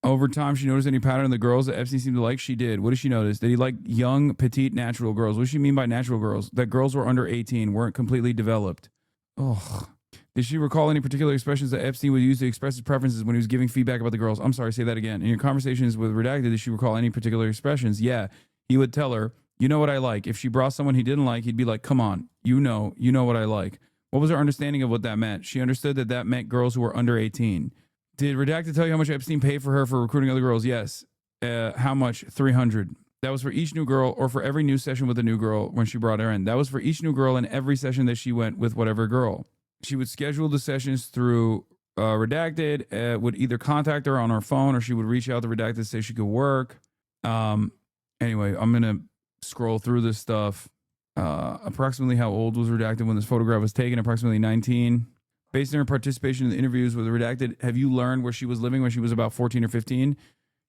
Over time, she noticed any pattern in the girls that Epstein seemed to like? She did. What did she notice? Did he like young, petite, natural girls? What does she mean by natural girls? That girls were under 18, weren't completely developed. Oh. Did she recall any particular expressions that Epstein would use to express his preferences when he was giving feedback about the girls? I'm sorry, say that again. In your conversations with Redacted, did she recall any particular expressions? Yeah. He would tell her, you know what I like. If she brought someone he didn't like, he'd be like, come on, you know what I like. What was her understanding of what that meant? She understood that meant girls who were under 18. Did Redacted tell you how much Epstein paid for her for recruiting other girls? Yes. How much? $300. That was for each new girl, or for every new session with a new girl when she brought her in. That was for each new girl in every session that she went with whatever girl. She would schedule the sessions through Redacted, would either contact her on her phone, or she would reach out to Redacted to say she could work. Anyway, I'm going to scroll through this stuff. Approximately how old was Redacted when this photograph was taken? Approximately 19. Based on her participation in the interviews with Redacted, have you learned where she was living when she was about 14 or 15?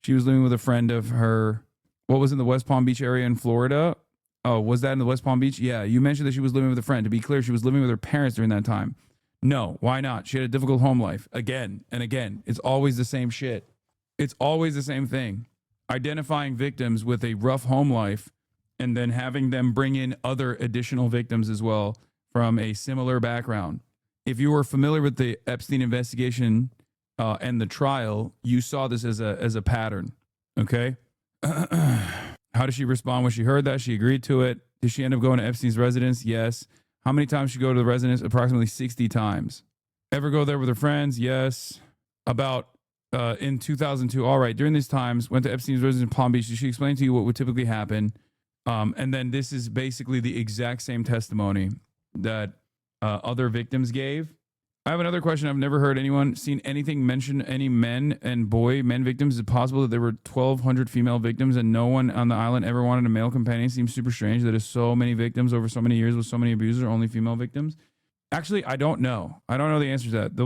She was living with a friend of her. What was in the West Palm Beach area in Florida? Oh, was that in the West Palm Beach? Yeah, you mentioned that she was living with a friend. To be clear, she was living with her parents during that time. No, why not? She had a difficult home life. Again and again. It's always the same shit. It's always the same thing. Identifying victims with a rough home life and then having them bring in other additional victims as well from a similar background. If you were familiar with the Epstein investigation and the trial, you saw this as a pattern. Okay? How did she respond when she heard that? She agreed to it. Did she end up going to Epstein's residence? Yes. How many times did she go to the residence? Approximately 60 times. Ever go there with her friends? Yes. About in 2002. All right. During these times, went to Epstein's residence in Palm Beach. Did she explain to you what would typically happen? And then this is basically the exact same testimony that other victims gave. I have another question. I've never heard anyone seen anything mention any men victims. Is it possible that there were 1,200 female victims and no one on the island ever wanted a male companion? Seems super strange that there's so many victims over so many years with so many abusers, only female victims. Actually, I don't know. I don't know the answer to that.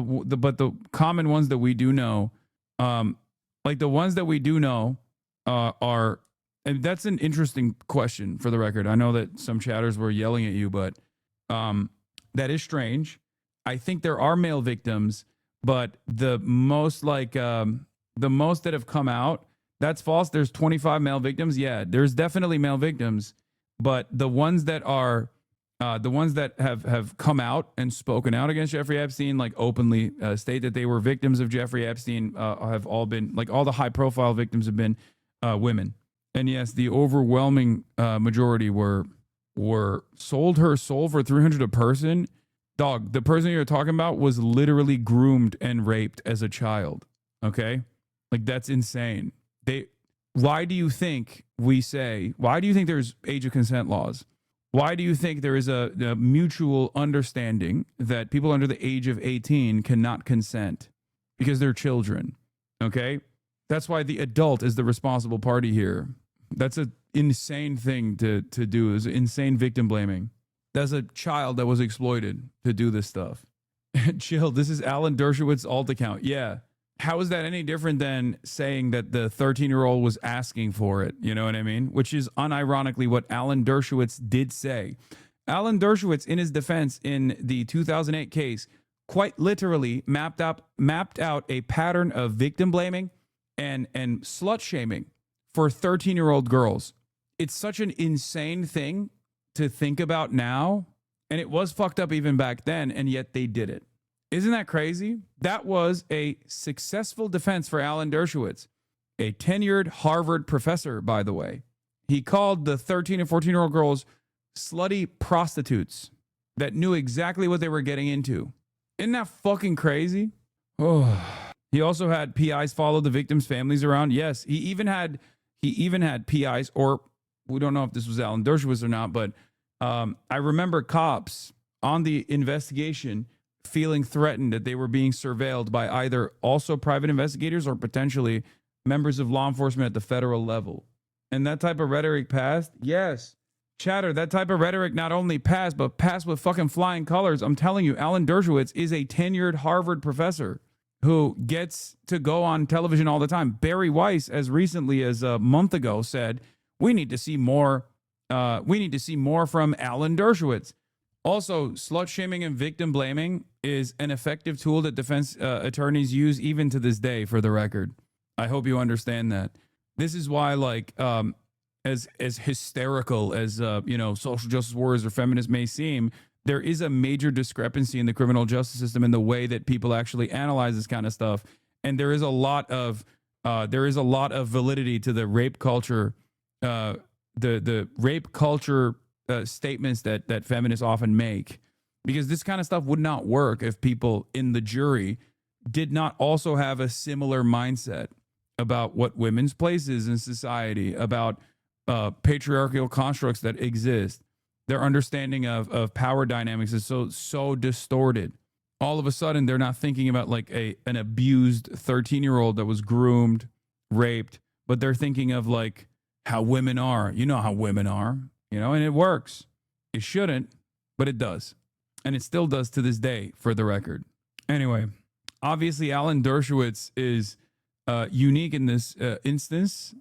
But the common ones that we do know, like the ones that we do know are, and that's an interesting question for the record. I know that some chatters were yelling at you, but that is strange. I think there are male victims, but the most that have come out, that's false. There's 25 male victims. Yeah, there's definitely male victims, but the ones that are the ones that have come out and spoken out against Jeffrey Epstein, like openly state that they were victims of Jeffrey Epstein, have all been, like, all the high profile victims have been women. And yes, the overwhelming majority were sold her soul for $300 a person. Dog, the person you're talking about was literally groomed and raped as a child. Okay? Like, that's insane. Why do you think there's age of consent laws? Why do you think there is a mutual understanding that people under the age of 18 cannot consent? Because they're children. Okay? That's why the adult is the responsible party here. That's an insane thing to do. Is insane victim blaming. That's a child that was exploited to do this stuff. Chill. This is Alan Dershowitz's alt account. Yeah. How is that any different than saying that the 13-year-old was asking for it? You know what I mean? Which is unironically what Alan Dershowitz did say. Alan Dershowitz, in his defense in the 2008 case, quite literally mapped out a pattern of victim blaming and slut shaming for 13-year-old girls. It's such an insane thing to think about now, and it was fucked up even back then, and yet they did it. Isn't that crazy? That was a successful defense for Alan Dershowitz, a tenured Harvard professor, by the way. He called the 13 and 14-year-old girls slutty prostitutes that knew exactly what they were getting into. Isn't that fucking crazy? Oh. He also had PIs follow the victims' families around. Yes, he even had PIs, or we don't know if this was Alan Dershowitz or not, but I remember cops on the investigation feeling threatened that they were being surveilled by either also private investigators or potentially members of law enforcement at the federal level. And that type of rhetoric passed? Yes. Chatter, that type of rhetoric not only passed, but passed with fucking flying colors. I'm telling you, Alan Dershowitz is a tenured Harvard professor who gets to go on television all the time. Barry Weiss, as recently as a month ago, said, we need to see more from Alan Dershowitz. Also, slut shaming and victim blaming is an effective tool that defense attorneys use even to this day, for the record. I hope you understand that. This is why, like, as hysterical as, social justice warriors or feminists may seem, there is a major discrepancy in the criminal justice system in the way that people actually analyze this kind of stuff. And there is a lot of validity to the rape culture, the rape culture statements that feminists often make, because this kind of stuff would not work if people in the jury did not also have a similar mindset about what women's place is in society, about patriarchal constructs that exist. Their understanding of power dynamics is so distorted. All of a sudden, they're not thinking about like an abused 13-year-old that was groomed, raped, but they're thinking of like how women are. You know how women are, and it works. It shouldn't, but it does. And it still does to this day, for the record. Anyway, obviously, Alan Dershowitz is unique in this instance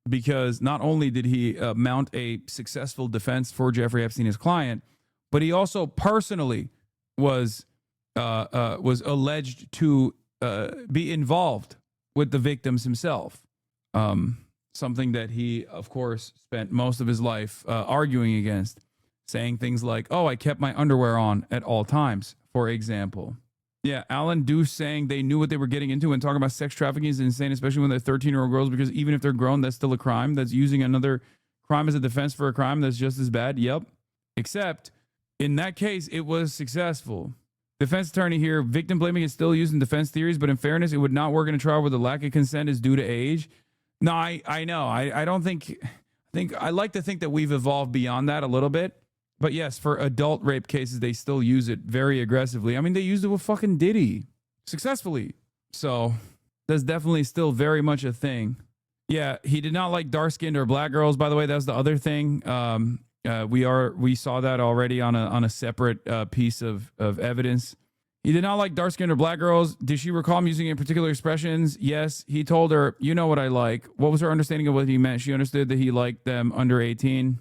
because not only did he mount a successful defense for Jeffrey Epstein, his client, but he also personally was alleged to be involved with the victims himself. Something that he, of course, spent most of his life arguing against, saying things like, "Oh, I kept my underwear on at all times," for example. Yeah, Alan Deuce saying they knew what they were getting into and talking about sex trafficking is insane, especially when they're 13-year-old girls, because even if they're grown, that's still a crime. That's using another crime as a defense for a crime that's just as bad. Yep. Except in that case, it was successful. Defense attorney here, victim blaming is still used in defense theories, but in fairness, it would not work in a trial where the lack of consent is due to age. No, I know. I don't think I like to think that we've evolved beyond that a little bit. But yes, for adult rape cases, they still use it very aggressively. I mean, they used it with fucking Diddy successfully. So that's definitely still very much a thing. Yeah, he did not like dark-skinned or black girls, by the way. That's the other thing. We saw that already on a separate piece of evidence. He did not like dark-skinned or black girls. Did she recall him using any particular expressions? Yes. He told her, "You know what I like." What was her understanding of what he meant? She understood that he liked them under 18.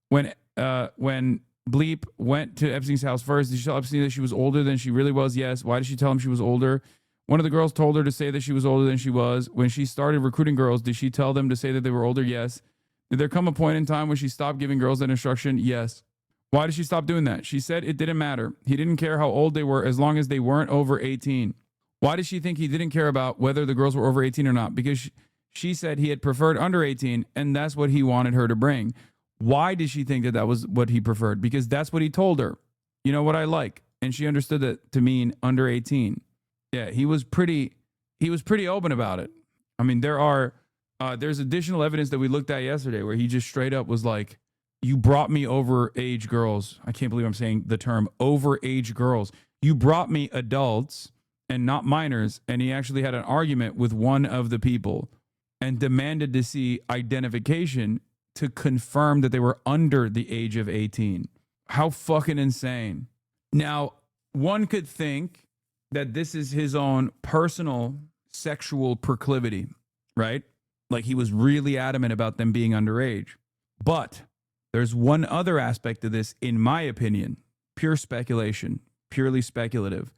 When Bleep went to Epstein's house first, did she tell Epstein that she was older than she really was? Yes. Why did she tell him she was older? One of the girls told her to say that she was older than she was. When she started recruiting girls, did she tell them to say that they were older? Yes. Did there come a point in time when she stopped giving girls that instruction? Yes. Why did she stop doing that? She said it didn't matter. He didn't care how old they were as long as they weren't over 18. Why did she think he didn't care about whether the girls were over 18 or not? Because she said he had preferred under 18, and that's what he wanted her to bring. Why did she think that that was what he preferred? Because that's what he told her. You know what I like? And she understood that to mean under 18. Yeah, he was pretty open about it. I mean, there's additional evidence that we looked at yesterday where he just straight up was like, "You brought me overage girls." I can't believe I'm saying the term overage girls. "You brought me adults and not minors." And he actually had an argument with one of the people and demanded to see identification to confirm that they were under the age of 18. How fucking insane. Now, one could think that this is his own personal sexual proclivity, right? Like he was really adamant about them being underage. But there's one other aspect of this, in my opinion, pure speculation, purely speculative.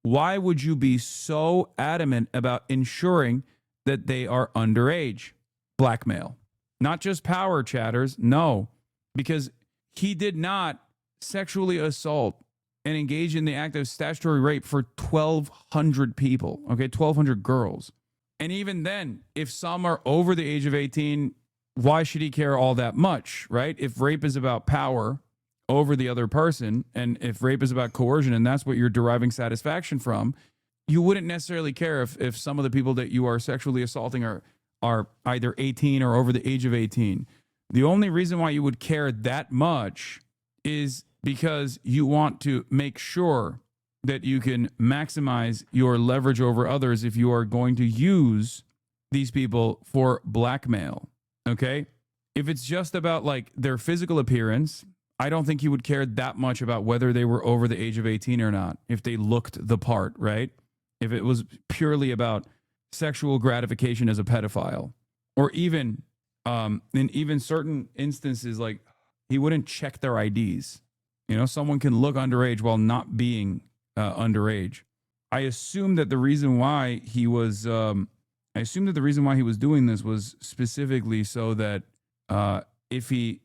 Why would you be so adamant about ensuring that they are underage? Blackmail. Not just power chatters, no, because he did not sexually assault and engage in the act of statutory rape for 1,200 people, okay, 1,200 girls. And even then, if some are over the age of 18, why should he care all that much, right? If rape is about power over the other person, and if rape is about coercion, and that's what you're deriving satisfaction from, you wouldn't necessarily care if some of the people that you are sexually assaulting are either 18 or over the age of 18. The only reason why you would care that much is because you want to make sure that you can maximize your leverage over others if you are going to use these people for blackmail, okay? If it's just about like their physical appearance, I don't think he would care that much about whether they were over the age of 18 or not, if they looked the part, right? If it was purely about sexual gratification as a pedophile, or even in even certain instances, like he wouldn't check their IDs. You know, someone can look underage while not being underage. I assume that the reason why he was doing this was specifically so that if he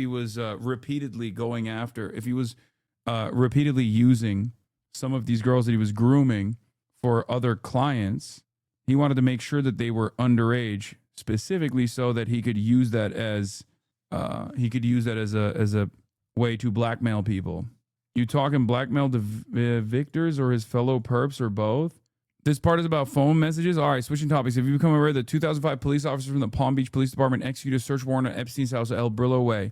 was repeatedly going after, if he was repeatedly using some of these girls that he was grooming for other clients, he wanted to make sure that they were underage, specifically so that he could use that as a way to blackmail people. You talking blackmail the victors or his fellow perps or both? This part is about phone messages. All right, switching topics. Have you become aware that 2005 police officers from the Palm Beach Police Department executed a search warrant at Epstein's house at El Brillo Way?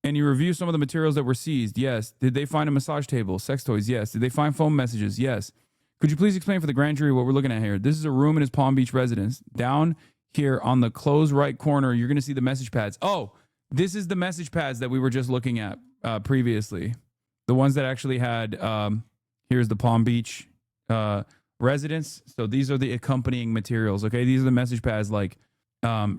And you review some of the materials that were seized? Yes. Did they find a massage table, sex toys? Yes. Did they find phone messages? Yes. Could you please explain for the grand jury what we're looking at here? This is a room in his Palm Beach residence. Down here on the closed right corner, you're going to see the message pads. Oh, this is the message pads that we were just looking at previously. The ones that actually had, here's the Palm Beach residence. So these are the accompanying materials. Okay, these are the message pads like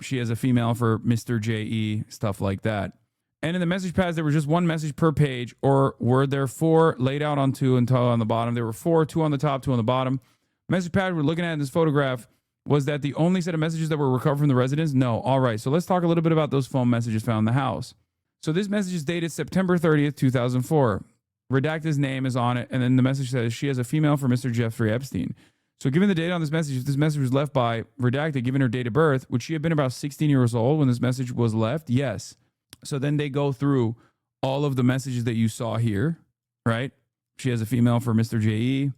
she has a female for Mr. J.E., stuff like that. And in the message pads, there was just one message per page, or were there 4 laid out on 2 and on the bottom? There were 4, 2 on the top, 2 on the bottom. Message pad we're looking at in this photograph, was that the only set of messages that were recovered from the residence? No. All right, so let's talk a little bit about those phone messages found in the house. So this message is dated September 30th, 2004. Redacted's name is on it, and then the message says she has a female for Mr. Jeffrey Epstein. So given the date on this message, if this message was left by Redacted, given her date of birth, would she have been about 16 years old when this message was left? Yes. So then they go through all of the messages that you saw here, right? She has a female for Mr. J.E.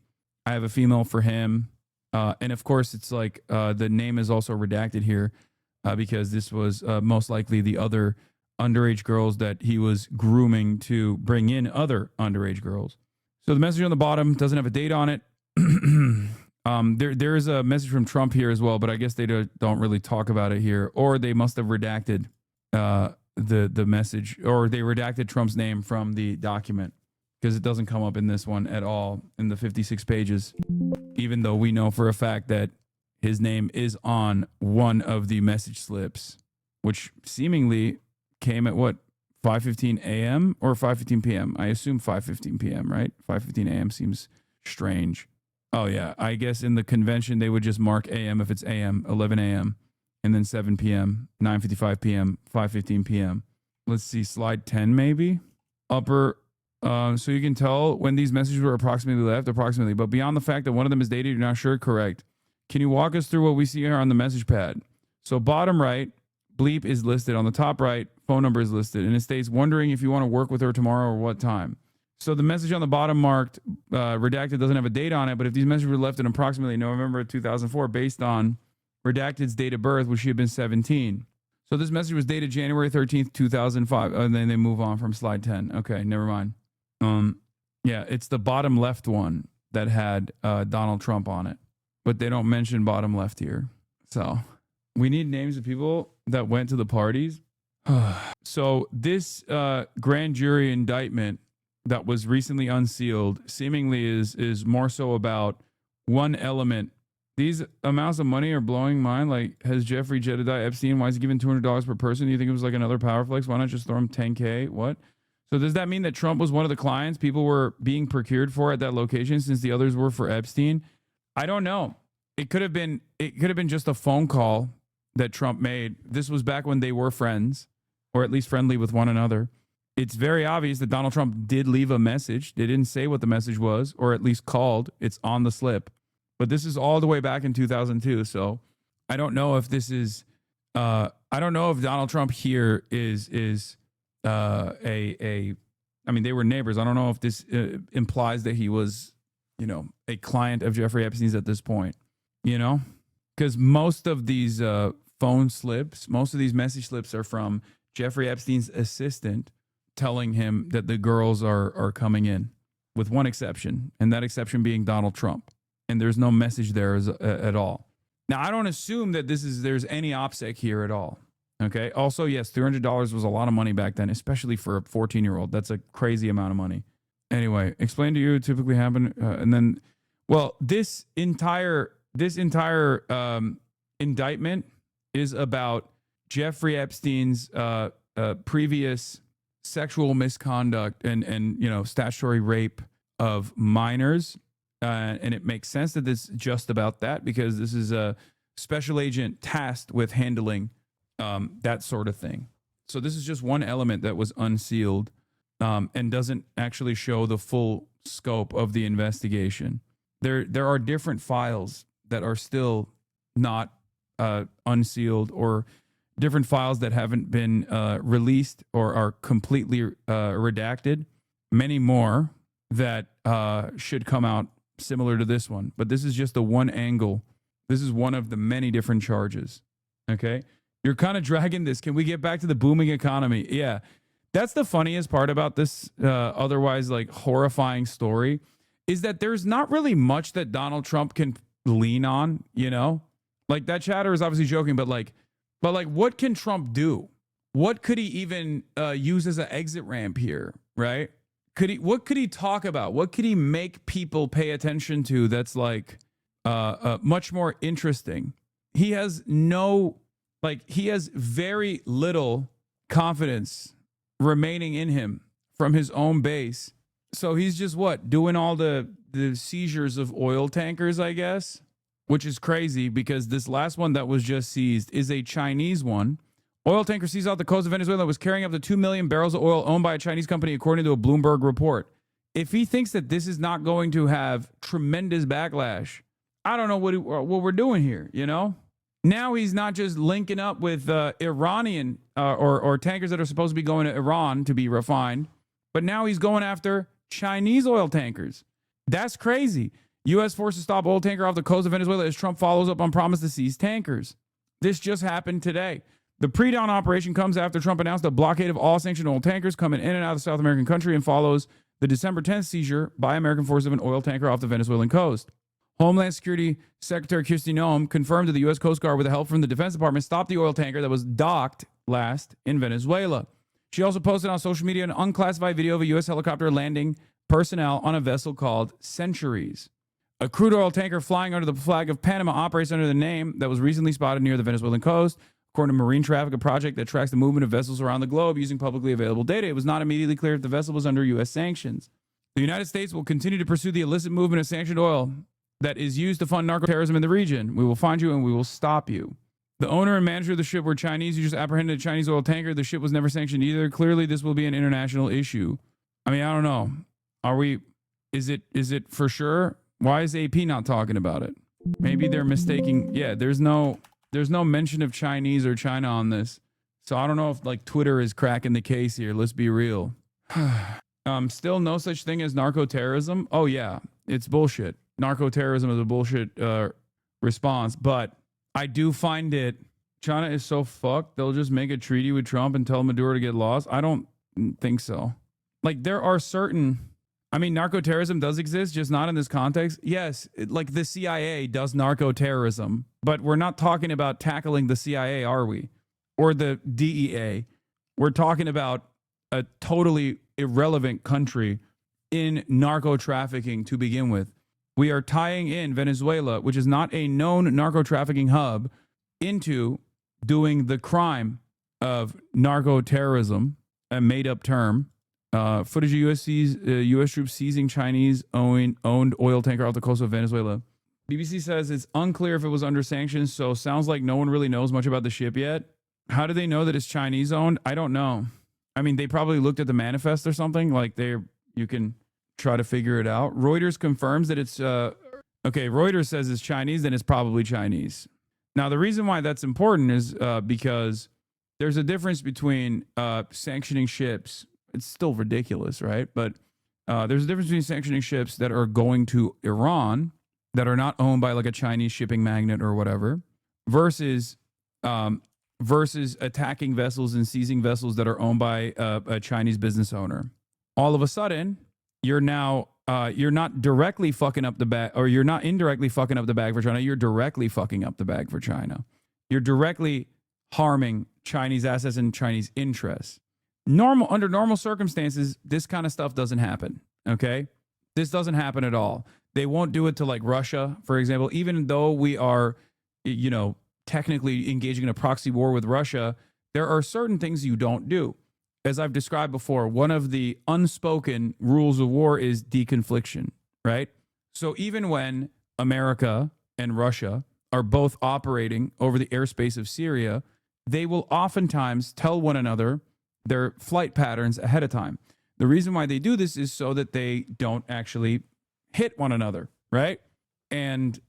I have a female for him. And of course, it's like the name is also redacted here because this was most likely the other underage girls that he was grooming to bring in other underage girls. So the message on the bottom doesn't have a date on it. There is a message from Trump here as well, but I guess they don't really talk about it here. Or they must have redacted the message, or they redacted Trump's name from the document because it doesn't come up in this one at all in the 56 pages, even though we know for a fact that his name is on one of the message slips, which seemingly came at what, 5:15 a.m. or 5:15 p.m.? I assume 5:15 p.m., right? 5:15 a.m. seems strange. Oh, yeah. I guess in the convention, they would just mark a.m. if it's a.m., 11 a.m., and then 7 p.m., 9:55 p.m., 5:15 p.m. Let's see, slide 10 maybe? Upper, so you can tell when these messages were approximately, but beyond the fact that one of them is dated, you're not sure, correct. Can you walk us through what we see here on the message pad? So bottom right, bleep is listed. On the top right, phone number is listed. And it states, wondering if you want to work with her tomorrow or what time. So the message on the bottom marked redacted doesn't have a date on it, but if these messages were left in approximately November 2004 based on redacted's date of birth, which she had been 17. So this message was dated January 13th, 2005. And then they move on from slide 10. Okay, never mind. Yeah, it's the bottom left one that had Donald Trump on it, but they don't mention bottom left here. So we need names of people that went to the parties. So this grand jury indictment that was recently unsealed seemingly is more so about one element. These amounts of money are blowing mine. Like, has Jeffrey Jedediah Epstein, why is he giving $200 per person? Do you think it was like another power flex? Why not just throw him $10K? What? So does that mean that Trump was one of the clients people were being procured for at that location since the others were for Epstein? I don't know. It could have been just a phone call that Trump made. This was back when they were friends, or at least friendly with one another. It's very obvious that Donald Trump did leave a message. They didn't say what the message was, or at least called. It's on the slip. But this is all the way back in 2002. So I don't know if this is, I don't know if Donald Trump here is I mean, they were neighbors. I don't know if this implies that he was, a client of Jeffrey Epstein's at this point, because most of these phone slips, most of these message slips are from Jeffrey Epstein's assistant telling him that the girls are coming in, with one exception, and that exception being Donald Trump. And there's no message there at all. Now, I don't assume that there's any OPSEC here at all. Okay. Also, yes, $300 was a lot of money back then, especially for a 14-year-old. That's a crazy amount of money. Anyway, explain to you typically happen, and then, well, this entire indictment is about Jeffrey Epstein's previous sexual misconduct and statutory rape of minors. And it makes sense that it's just about that because this is a special agent tasked with handling that sort of thing. So this is just one element that was unsealed and doesn't actually show the full scope of the investigation. There are different files that are still not unsealed, or different files that haven't been released or are completely redacted. Many more that should come out similar to this one, but this is just the one angle. This is one of the many different charges. Okay. You're kind of dragging this. Can we get back to the booming economy? Yeah. That's the funniest part about this otherwise like horrifying story, is that there's not really much that Donald Trump can lean on, like that chatter is obviously joking, but what can Trump do? What could he even use as an exit ramp here? Right. What could he talk about? What could he make people pay attention to that's like, much more interesting. He has he has very little confidence remaining in him from his own base. So he's just doing all the seizures of oil tankers, I guess, which is crazy because this last one that was just seized is a Chinese one. Oil tanker seized off the coast of Venezuela was carrying up to 2 million barrels of oil owned by a Chinese company, according to a Bloomberg report. If he thinks that this is not going to have tremendous backlash, I don't know what we're doing here, you know? Now he's not just linking up with Iranian or tankers that are supposed to be going to Iran to be refined, but now he's going after Chinese oil tankers. That's crazy. U.S. forces stop oil tanker off the coast of Venezuela as Trump follows up on promise to seize tankers. This just happened today. The pre-dawn operation comes after Trump announced a blockade of all sanctioned oil tankers coming in and out of the South American country and follows the December 10th seizure by American forces of an oil tanker off the Venezuelan coast. Homeland Security Secretary Kristi Noem confirmed that the U.S. Coast Guard, with the help from the Defense Department, stopped the oil tanker that was docked last in Venezuela. She also posted on social media an unclassified video of a U.S. helicopter landing personnel on a vessel called Centuries. A crude oil tanker flying under the flag of Panama operates under the name that was recently spotted near the Venezuelan coast. According to Marine Traffic, a project that tracks the movement of vessels around the globe using publicly available data, it was not immediately clear if the vessel was under U.S. sanctions. The United States will continue to pursue the illicit movement of sanctioned oil that is used to fund narco-terrorism in the region. We will find you and we will stop you. The owner and manager of the ship were Chinese who just apprehended a Chinese oil tanker. The ship was never sanctioned either. Clearly, this will be an international issue. I mean, I don't know. Is it for sure? Why is AP not talking about it? Maybe they're mistaking. Yeah, there's no mention of Chinese or China on this. So I don't know if Twitter is cracking the case here. Let's be real. Still no such thing as narco-terrorism. Oh yeah, it's bullshit. Narco-terrorism is a bullshit response, but I do find it, China is so fucked, they'll just make a treaty with Trump and tell Maduro to get lost. I don't think so. There are certain, narco-terrorism does exist, just not in this context. Yes, the CIA does narco-terrorism, but we're not talking about tackling the CIA, are we? Or the DEA. We're talking about a totally irrelevant country in narco-trafficking to begin with. We are tying in Venezuela, which is not a known narco-trafficking hub, into doing the crime of narco-terrorism, a made-up term. Footage of U.S. troops seizing Chinese-owned oil tanker off the coast of Venezuela. BBC says it's unclear if it was under sanctions, so sounds like no one really knows much about the ship yet. How do they know that it's Chinese-owned? I don't know. They probably looked at the manifest or something. You can try to figure it out. Reuters confirms that it's Reuters says it's Chinese, then it's probably Chinese. Now, the reason why that's important is because there's a difference between sanctioning ships. It's still ridiculous, right? But there's a difference between sanctioning ships that are going to Iran that are not owned by a Chinese shipping magnate or whatever, versus attacking vessels and seizing vessels that are owned by a Chinese business owner. All of a sudden, you're not directly fucking up the bag, or you're not indirectly fucking up the bag for China. You're directly fucking up the bag for China. You're directly harming Chinese assets and Chinese interests. Under normal circumstances, this kind of stuff doesn't happen. Okay, this doesn't happen at all. They won't do it to Russia, for example, even though we are, technically engaging in a proxy war with Russia. There are certain things you don't do. As I've described before, one of the unspoken rules of war is deconfliction, right? So even when America and Russia are both operating over the airspace of Syria, they will oftentimes tell one another their flight patterns ahead of time. The reason why they do this is so that they don't actually hit one another, right? And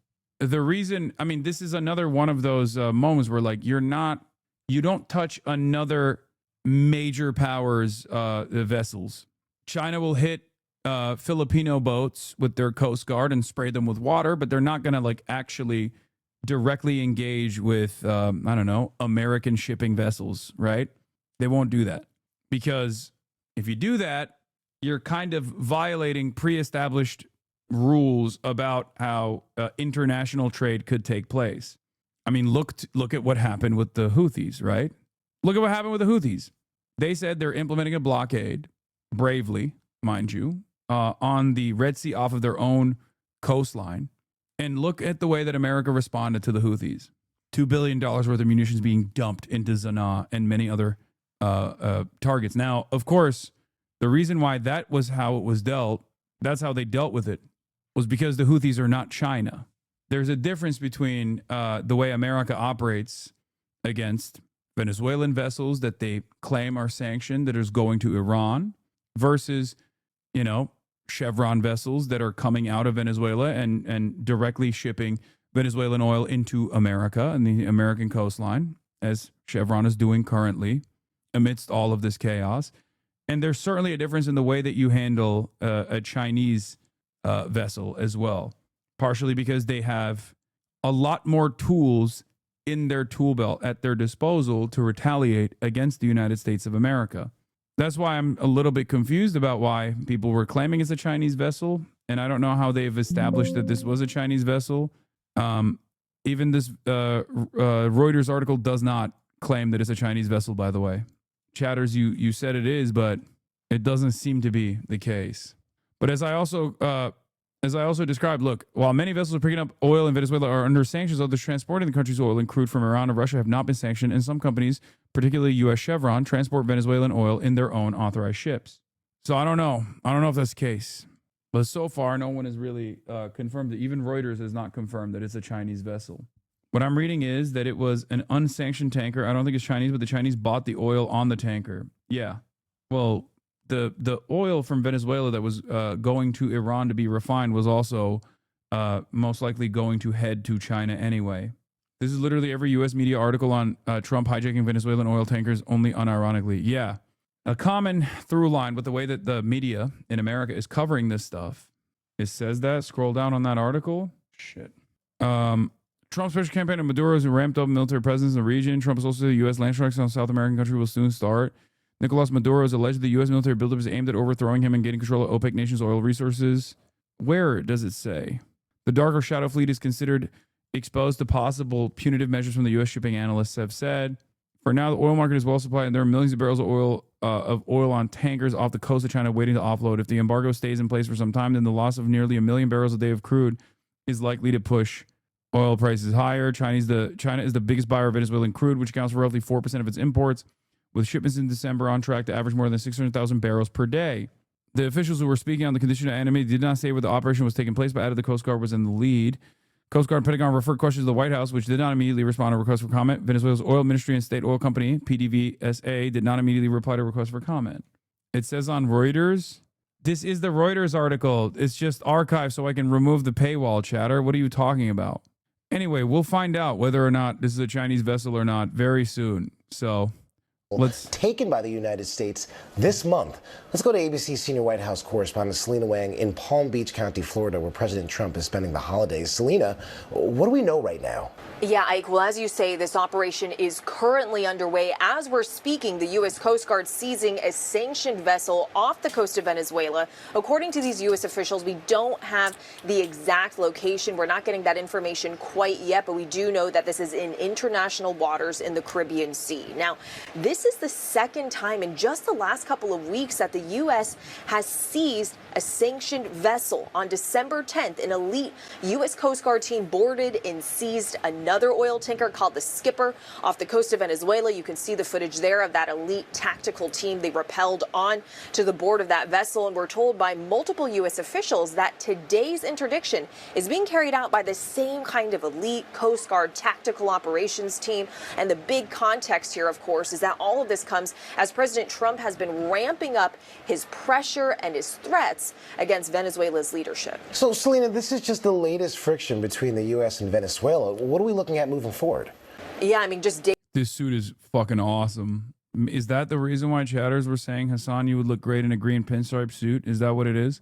the reason, this is another one of those moments where you don't touch another major powers vessels. China will hit Filipino boats with their Coast Guard and spray them with water, but they're not going to actually directly engage with American shipping vessels, right? They won't do that, because if you do that, you're kind of violating pre-established rules about how international trade could take place. Look at what happened with the Houthis, right? Look at what happened with the Houthis. They said they're implementing a blockade, bravely, mind you, on the Red Sea off of their own coastline. And look at the way that America responded to the Houthis. $2 billion worth of munitions being dumped into Sanaa and many other targets. Now, of course, the reason why that was how it was dealt, that's how they dealt with it, was because the Houthis are not China. There's a difference between the way America operates against Venezuelan vessels that they claim are sanctioned that is going to Iran versus, you know, Chevron vessels that are coming out of Venezuela and directly shipping Venezuelan oil into America and the American coastline, as Chevron is doing currently amidst all of this chaos. And there's certainly a difference in the way that you handle a Chinese vessel as well, partially because they have a lot more tools in their tool belt at their disposal to retaliate against the United States of America. That's why I'm a little bit confused about why people were claiming it's a Chinese vessel. And I don't know how they've established that this was a Chinese vessel. Even this Reuters article does not claim that it's a Chinese vessel, by the way. Chatters, you said it is, but it doesn't seem to be the case. But as I also described, look, while many vessels are picking up oil in Venezuela are under sanctions, others transporting the country's oil and crude from Iran and Russia have not been sanctioned, and some companies, particularly U.S. Chevron, transport Venezuelan oil in their own authorized ships. So I don't know. I don't know if that's the case. But so far, no one has really confirmed it. Even Reuters has not confirmed that it's a Chinese vessel. What I'm reading is that it was an unsanctioned tanker. I don't think it's Chinese, but the Chinese bought the oil on the tanker. Yeah. Well, the oil from Venezuela that was going to Iran to be refined was also most likely going to head to China anyway. This is literally every U.S. media article on Trump hijacking Venezuelan oil tankers, only unironically. Yeah. A common through line with the way that the media in America is covering this stuff, it says that. Scroll down on that article. Shit. Trump's special campaign of Maduro's ramped up military presence in the region. Trump is also the U.S. land strikes on South American country will soon start. Nicolas Maduro is alleged the U.S. military buildup is aimed at overthrowing him and getting control of OPEC nations' oil resources. Where does it say? The darker shadow fleet is considered exposed to possible punitive measures from the U.S. shipping analysts have said. For now, the oil market is well supplied, and there are millions of barrels of oil on tankers off the coast of China waiting to offload. If the embargo stays in place for some time, then the loss of nearly 1 million barrels a day of crude is likely to push oil prices higher. China is the biggest buyer of Venezuelan crude, which accounts for roughly 4% of its imports, with shipments in December on track to average more than 600,000 barrels per day. The officials who were speaking on the condition of enemy did not say where the operation was taking place, but added the Coast Guard was in the lead. Coast Guard and Pentagon referred questions to the White House, which did not immediately respond to requests for comment. Venezuela's oil ministry and state oil company, PDVSA, did not immediately reply to requests for comment. It says on Reuters, this is the Reuters article. It's just archived so I can remove the paywall, chatter. What are you talking about? Anyway, we'll find out whether or not this is a Chinese vessel or not very soon. So taken by the United States this month. Let's go to ABC senior White House correspondent Selena Wang in Palm Beach County, Florida, where President Trump is spending the holidays. Selena, what do we know right now? Yeah, Ike, well, as you say, this operation is currently underway. As we're speaking, the U.S. Coast Guard seizing a sanctioned vessel off the coast of Venezuela. According to these U.S. officials, we don't have the exact location. We're not getting that information quite yet, but we do know that this is in international waters in the Caribbean Sea. Now, this is the second time in just the last couple of weeks that the U.S. has seized a sanctioned vessel. On December 10th, an elite U.S. Coast Guard team boarded and seized another oil tanker called the Skipper off the coast of Venezuela. You can see the footage there of that elite tactical team. They rappelled on to the board of that vessel, and we're told by multiple U.S. officials that today's interdiction is being carried out by the same kind of elite Coast Guard tactical operations team. And the big context here, of course, is that all of this comes as President Trump has been ramping up his pressure and his threats against Venezuela's leadership. So, Selena, this is just the latest friction between the U.S. and Venezuela. What are we looking at moving forward? Yeah, I mean, just this suit is fucking awesome. Is that the reason why chatters were saying, Hasan, you would look great in a green pinstripe suit? Is that what it is?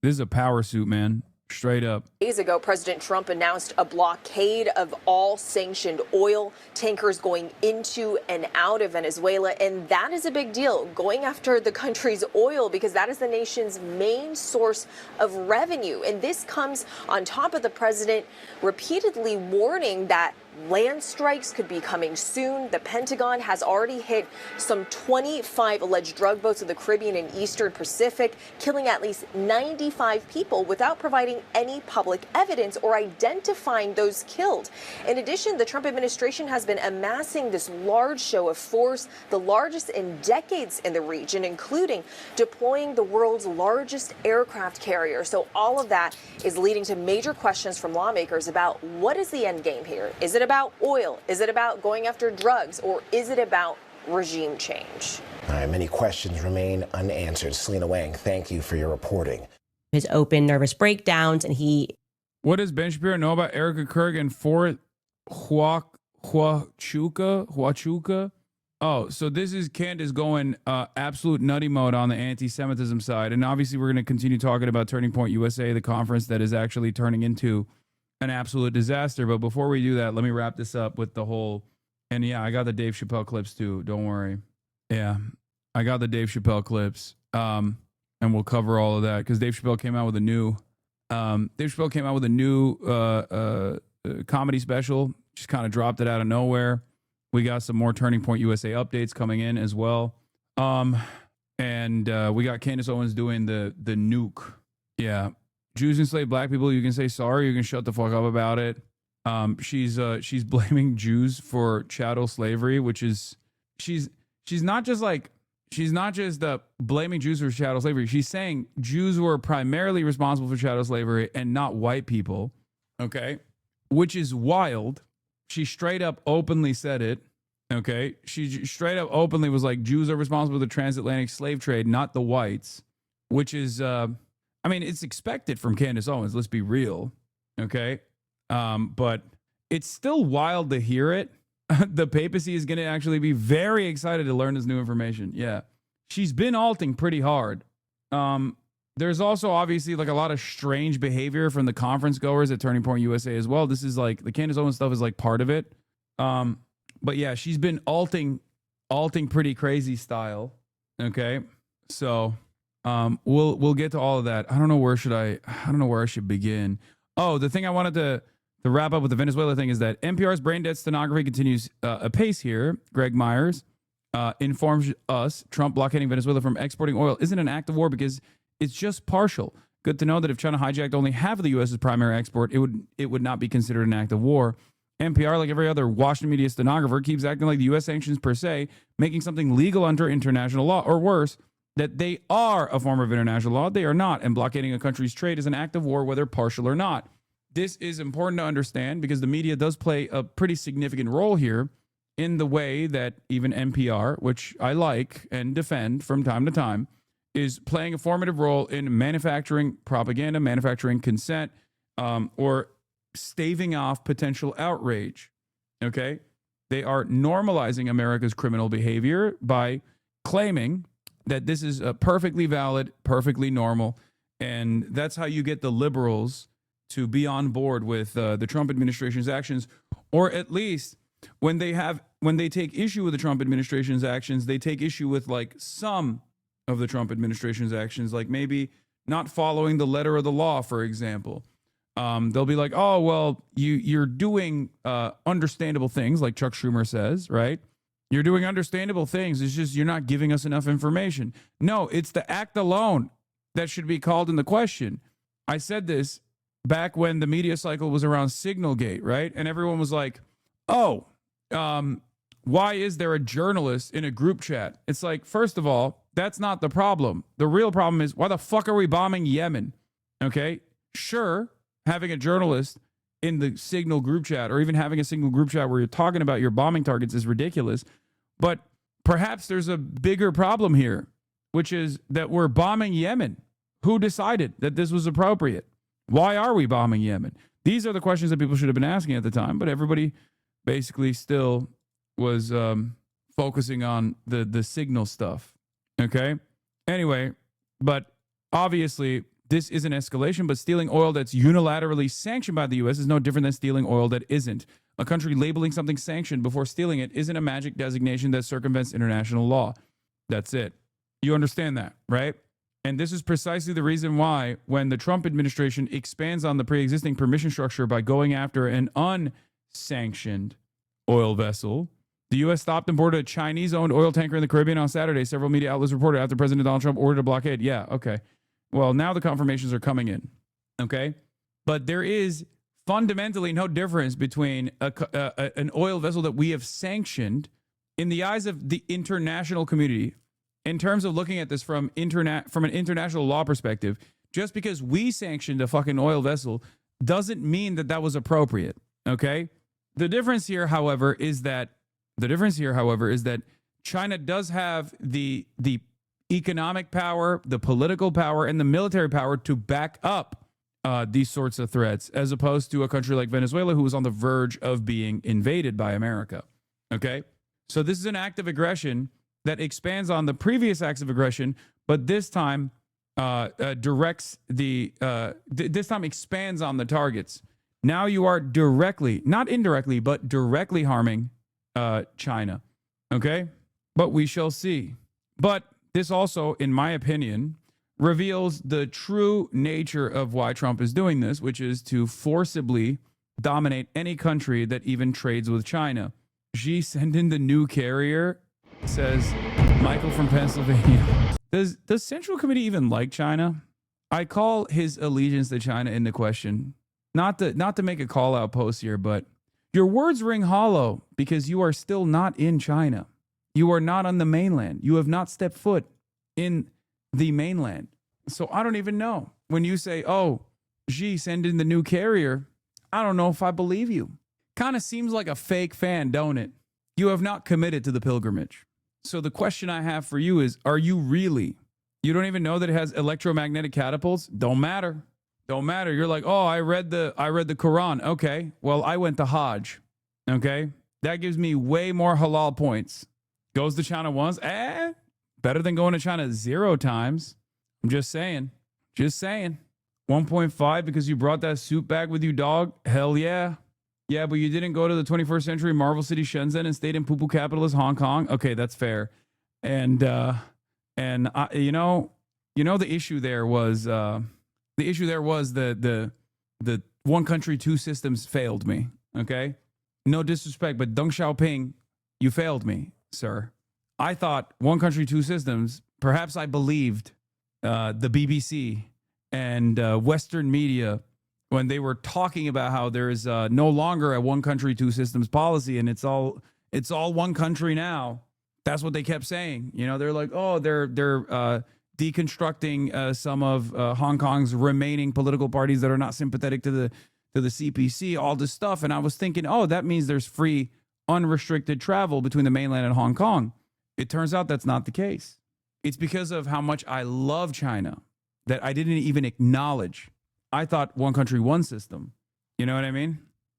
This is a power suit, man. Straight up. Days ago, President Trump announced a blockade of all sanctioned oil tankers going into and out of Venezuela. And that is a big deal, going after the country's oil, because that is the nation's main source of revenue. And this comes on top of the president repeatedly warning that land strikes could be coming soon. The Pentagon has already hit some 25 alleged drug boats in the Caribbean and Eastern Pacific, killing at least 95 people without providing any public evidence or identifying those killed. In addition, the Trump administration has been amassing this large show of force, the largest in decades in the region, including deploying the world's largest aircraft carrier. So all of that is leading to major questions from lawmakers about what is the end game here. Is it about oil? Is it about going after drugs? Or is it about regime change? All right, many questions remain unanswered. Selena Wang, thank you for your reporting. His open nervous breakdowns, and he... What does Ben Shapiro know about Erica Kirk and Fort Huachuca? Oh, so this is Candace going absolute nutty mode on the anti-Semitism side. And obviously we're going to continue talking about Turning Point USA, the conference that is actually turning into an absolute disaster. But before we do that, let me wrap this up with the whole... And yeah, I got the Dave Chappelle clips too. Don't worry. Yeah, I got the Dave Chappelle clips. And we'll cover all of that because Dave Chappelle came out with a new comedy special. Just kind of dropped it out of nowhere. We got some more Turning Point USA updates coming in as well. And we got Candace Owens doing the nuke. Yeah. Jews enslaved black people, you can say sorry, you can shut the fuck up about it. She's blaming Jews for chattel slavery, which is she's not just blaming Jews for chattel slavery. She's saying Jews were primarily responsible for chattel slavery and not white people. Okay, which is wild. She straight up openly said it. Okay, she straight up openly was like, Jews are responsible for the transatlantic slave trade, not the whites, which is I mean, it's expected from Candace Owens, let's be real. Okay. But it's still wild to hear it. The papacy is going to actually be very excited to learn this new information. Yeah. She's been alting pretty hard. There's also obviously like a lot of strange behavior from the conference goers at Turning Point USA as well. This is like the Candace Owens stuff is like part of it. But yeah, she's been alting pretty crazy style. Okay. So, we'll get to all of that. I don't know where I should begin. Oh, the thing I wanted to wrap up with the Venezuela thing is that NPR's brain dead stenography continues apace here. Greg Myers informs us Trump blockading Venezuela from exporting oil isn't an act of war because it's just partial. Good to know that if China hijacked only half of the U.S.'s primary export, it would not be considered an act of war. NPR, like every other Washington media stenographer, keeps acting like the U.S. sanctions per se, making something legal under international law, or worse, that they are a form of international law. They are not, and blockading a country's trade is an act of war, whether partial or not. This is important to understand because the media does play a pretty significant role here in the way that even NPR, which I like and defend from time to time, is playing a formative role in manufacturing propaganda, manufacturing consent, or staving off potential outrage. Okay? They are normalizing America's criminal behavior by claiming that this is perfectly valid, perfectly normal, and that's how you get the liberals to be on board with the Trump administration's actions, or at least when they take issue with the Trump administration's actions, they take issue with like some of the Trump administration's actions, like maybe not following the letter of the law, for example. They'll be like, oh, well, you're doing understandable things, like Chuck Schumer says, right? You're doing understandable things. It's just you're not giving us enough information. No, it's the act alone that should be called into question. I said this back when the media cycle was around Signalgate, right? And everyone was like, oh, why is there a journalist in a group chat? It's like, first of all, that's not the problem. The real problem is, why the fuck are we bombing Yemen? Okay, sure, having a journalist in the Signal group chat, or even having a single group chat where you're talking about your bombing targets, is ridiculous. But perhaps there's a bigger problem here, which is that we're bombing Yemen. Who decided that this was appropriate? Why are we bombing Yemen? These are the questions that people should have been asking at the time, but everybody basically still was focusing on the Signal stuff. Okay? Anyway, but obviously this is an escalation, but stealing oil that's unilaterally sanctioned by the U.S. is no different than stealing oil that isn't. A country labeling something sanctioned before stealing it isn't a magic designation that circumvents international law. That's it. You understand that, right? And this is precisely the reason why when the Trump administration expands on the pre-existing permission structure by going after an sanctioned oil vessel. The U.S. stopped and boarded a Chinese-owned oil tanker in the Caribbean on Saturday. Several media outlets reported after President Donald Trump ordered a blockade. Yeah, okay. Well, now the confirmations are coming in, okay? But there is fundamentally no difference between an oil vessel that we have sanctioned in the eyes of the international community in terms of looking at this from an international law perspective. Just because we sanctioned a fucking oil vessel doesn't mean that that was appropriate, okay? The difference here, however, is that China does have the economic power, the political power, and the military power to back up these sorts of threats, as opposed to a country like Venezuela, who was on the verge of being invaded by America. Okay? So this is an act of aggression that expands on the previous acts of aggression, but this time expands on the targets. Now you are directly, not indirectly, but directly harming China. Okay? But we shall see. But this also, in my opinion, reveals the true nature of why Trump is doing this, which is to forcibly dominate any country that even trades with China. Xi, send in the new carrier, says Michael from Pennsylvania. Does the Central Committee even like China? I call his allegiance to China into question. Not to make a call-out post here, but your words ring hollow because you are still not in China. You are not on the mainland. You have not stepped foot in the mainland. So I don't even know. When you say, oh, Xi, send in the new carrier, I don't know if I believe you. Kind of seems like a fake fan, don't it? You have not committed to the pilgrimage. So the question I have for you is, are you really? You don't even know that it has electromagnetic catapults? Don't matter. Don't matter. You're like, oh, I read the Quran. Okay. Well, I went to Hajj. Okay. That gives me way more halal points. Goes to China once. Better than going to China 0 times. I'm just saying. Just saying. 1.5 because you brought that suit bag with you, dog. Hell yeah. Yeah, but you didn't go to the 21st century Marvel City Shenzhen and stayed in poo-poo capitalist Hong Kong. Okay, that's fair. And the issue there was the one country, two systems failed me. Okay, no disrespect, but Deng Xiaoping, you failed me, sir. I thought one country, two systems. Perhaps I believed the BBC and Western media when they were talking about how there is no longer a one country, two systems policy, and it's all one country now. That's what they kept saying. You know, they're like, oh, they're deconstructing some of Hong Kong's remaining political parties that are not sympathetic to the CPC, all this stuff. And I was thinking, oh, that means there's free, unrestricted travel between the mainland and Hong Kong. It turns out that's not the case. It's because of how much I love China that I didn't even acknowledge. I thought one country, one system. You know what I mean?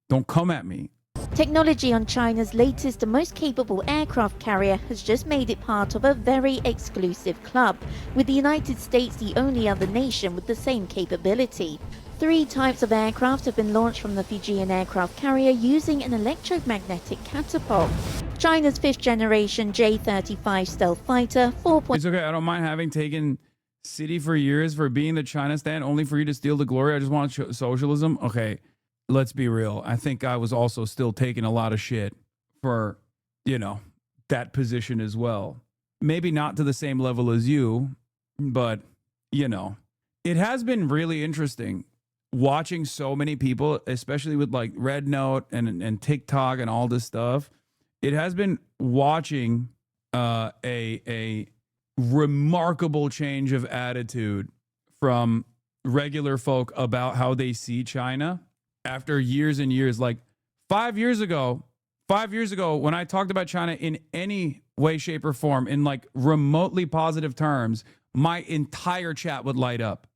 Don't come at me. Technology on China's latest and most capable aircraft carrier has just made it part of a very exclusive club, with the United States the only other nation with the same capability. 3 types of aircraft have been launched from the Fijian aircraft carrier using an electromagnetic catapult. China's 5th generation J-35 stealth fighter, It's okay, I don't mind having taken city for years for being the China stand, only for you to steal the glory. I just want socialism. Okay, let's be real. I think I was also still taking a lot of shit for, that position as well. Maybe not to the same level as you, but, it has been really interesting watching so many people, especially with like Red Note and TikTok and all this stuff. It has been watching a remarkable change of attitude from regular folk about how they see China after years and years. Like 5 years ago, when I talked about China in any way, shape, or form, in like remotely positive terms, my entire chat would light up.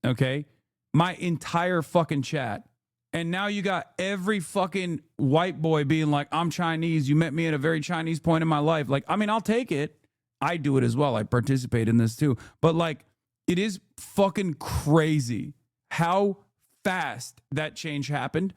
Okay? My entire fucking chat. And now you got every fucking white boy being like, I'm Chinese. You met me at a very Chinese point in my life. Like, I mean, I'll take it. I do it as well. I participate in this too. But like, it is fucking crazy how fast that change happened.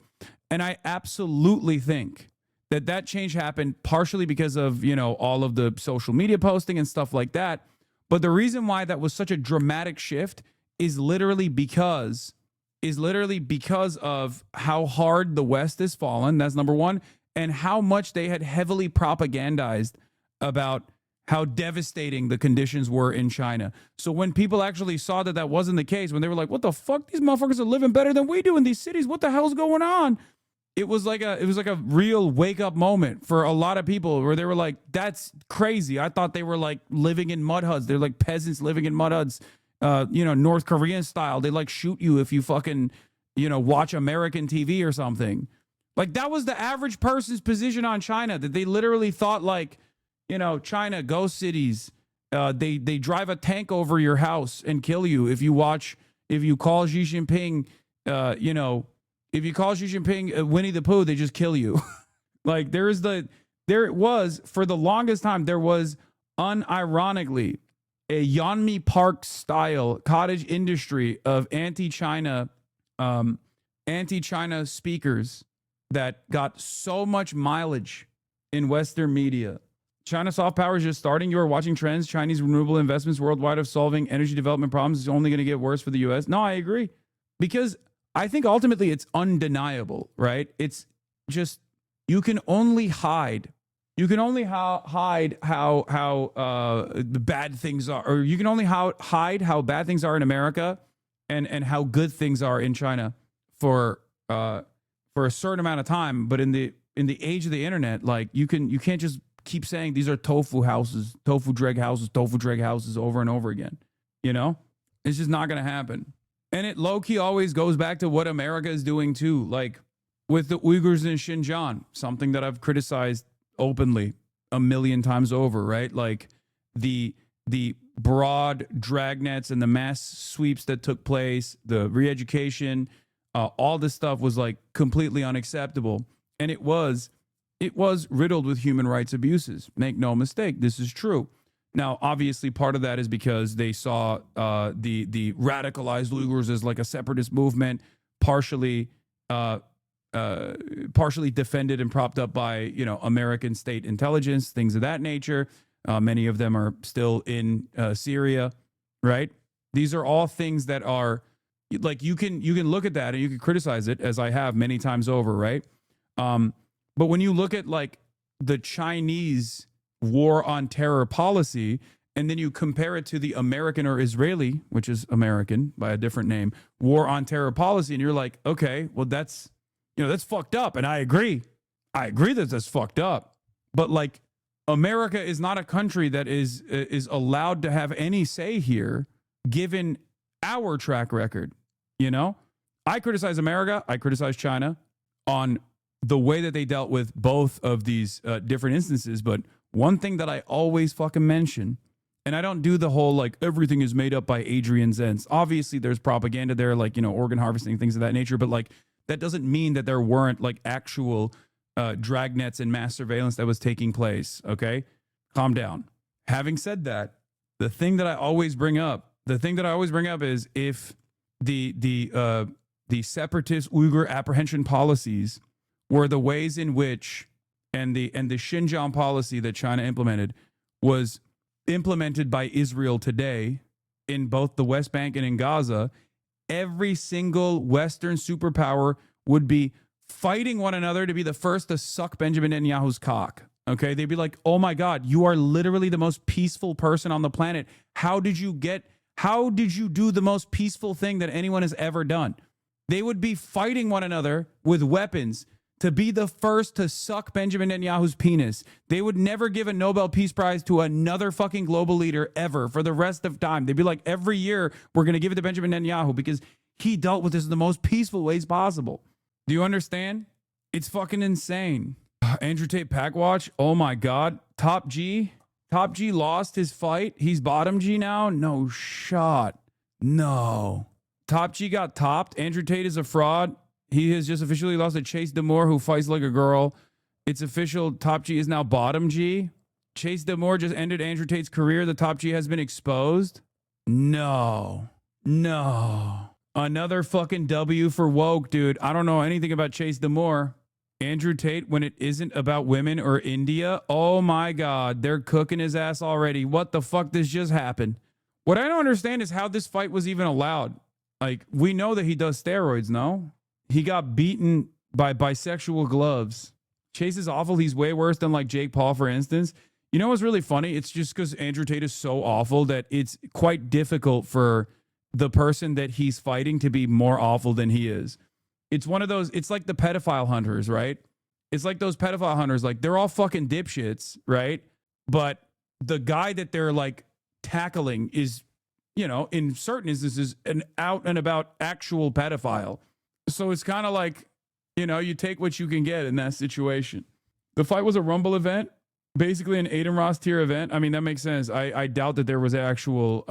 And I absolutely think that change happened partially because of, all of the social media posting and stuff like that. But the reason why that was such a dramatic shift is literally because is literally because of how hard the West has fallen. That's number one. And how much they had heavily propagandized about how devastating the conditions were in China. So when people actually saw that that wasn't the case, when they were like, what the fuck? These motherfuckers are living better than we do in these cities. What the hell's going on? It was like a real wake up moment for a lot of people where they were like, that's crazy. I thought they were like living in mud huts. They're like peasants living in mud huts, North Korean style. They like shoot you if you fucking, watch American TV or something. Like that was the average person's position on China, that they literally thought like, China, ghost cities. They drive a tank over your house and kill you if you call Xi Jinping, if you call Xi Jinping Winnie the Pooh, they just kill you. Like there it was for the longest time. There was unironically a Yeonmi Park style cottage industry of anti-China speakers that got so much mileage in Western media. China soft power is just starting. You are watching trends. Chinese renewable investments worldwide of solving energy development problems is only going to get worse for the U.S. No, I agree. Because I think ultimately it's undeniable, right? It's just, you can only hide. You can only hide how the bad things are, or you can only hide how bad things are in America and how good things are in China for a certain amount of time. But in the age of the internet, like you can't just keep saying these are tofu dreg houses over and over again. It's just not going to happen. And it low-key always goes back to what America is doing too, like with the Uyghurs in Xinjiang, something that I've criticized openly a million times over, right? Like the broad dragnets and the mass sweeps that took place, the re-education, all this stuff was like completely unacceptable. And it was riddled with human rights abuses. Make no mistake, this is true. Now, obviously, part of that is because they saw the radicalized Uyghurs as like a separatist movement, partially defended and propped up by American state intelligence, things of that nature. Many of them are still in Syria, right? These are all things that are like you can look at that and you can criticize it, as I have many times over, right? But when you look at like the Chinese war on terror policy, and then you compare it to the American or Israeli, which is American by a different name, war on terror policy, and you're like, okay, well that's fucked up, and I agree that that's fucked up. But like, America is not a country that is allowed to have any say here, given our track record. I criticize America, I criticize China on the way that they dealt with both of these different instances. But one thing that I always fucking mention, and I don't do the whole like everything is made up by Adrian Zenz. Obviously, there's propaganda there, like organ harvesting, things of that nature. But like that doesn't mean that there weren't like actual dragnets and mass surveillance that was taking place. Okay, calm down. Having said that, the thing that I always bring up is if the separatist Uyghur apprehension policies were the ways in which and the Xinjiang policy that China implemented was implemented by Israel today in both the West Bank and in Gaza, every single Western superpower would be fighting one another to be the first to suck Benjamin Netanyahu's cock. Okay, they'd be like, oh my God, you are literally the most peaceful person on the planet. How did you do the most peaceful thing that anyone has ever done? They would be fighting one another with weapons to be the first to suck Benjamin Netanyahu's penis. They would never give a Nobel Peace Prize to another fucking global leader ever for the rest of time. They'd be like, every year we're going to give it to Benjamin Netanyahu because he dealt with this in the most peaceful ways possible. Do you understand? It's fucking insane. Andrew Tate Packwatch, oh my God. Top G lost his fight. He's bottom G now? No shot. No. Top G got topped. Andrew Tate is a fraud. He has just officially lost to Chase Damore, who fights like a girl. It's official. Top G is now bottom G. Chase Damore just ended Andrew Tate's career. The top G has been exposed. No. Another fucking W for woke, dude. I don't know anything about Chase Damore. Andrew Tate, when it isn't about women or India, oh my God, they're cooking his ass already. What the fuck? This just happened. What I don't understand is how this fight was even allowed. Like, we know that he does steroids, no? He got beaten by bisexual gloves. Chase is awful. He's way worse than like Jake Paul, for instance. You know what's really funny? It's just because Andrew Tate is so awful that it's quite difficult for the person that he's fighting to be more awful than he is. It's one of those, it's like the pedophile hunters, right? It's like those pedophile hunters, like they're all fucking dipshits, right? But the guy that they're like tackling is, you know, in certain instances, an out and about actual pedophile. So it's kind of like, you know, you take what you can get in that situation. The fight was a Rumble event, basically an Aiden Ross tier event. I mean, that makes sense. I doubt that there was actual,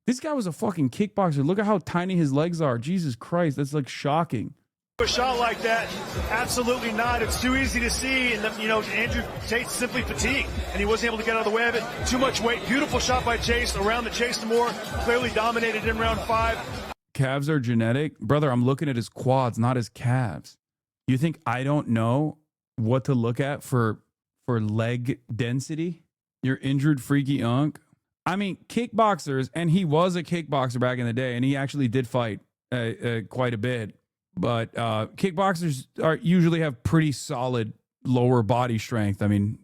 this guy was a fucking kickboxer. Look at how tiny his legs are. Jesus Christ, that's like shocking. A shot like that, absolutely not. It's too easy to see, and you know, Andrew Tate's simply fatigued, and he wasn't able to get out of the way of it. Too much weight. Beautiful shot by Chase around the Chase Moore. Clearly dominated in round 5. Calves are genetic, brother. I'm looking at his quads, not his calves. You think I don't know what to look at for leg density? You're injured, freaky unk. I mean, kickboxers, and he was a kickboxer back in the day, and he actually did fight quite a bit. But kickboxers usually have pretty solid lower body strength. I mean,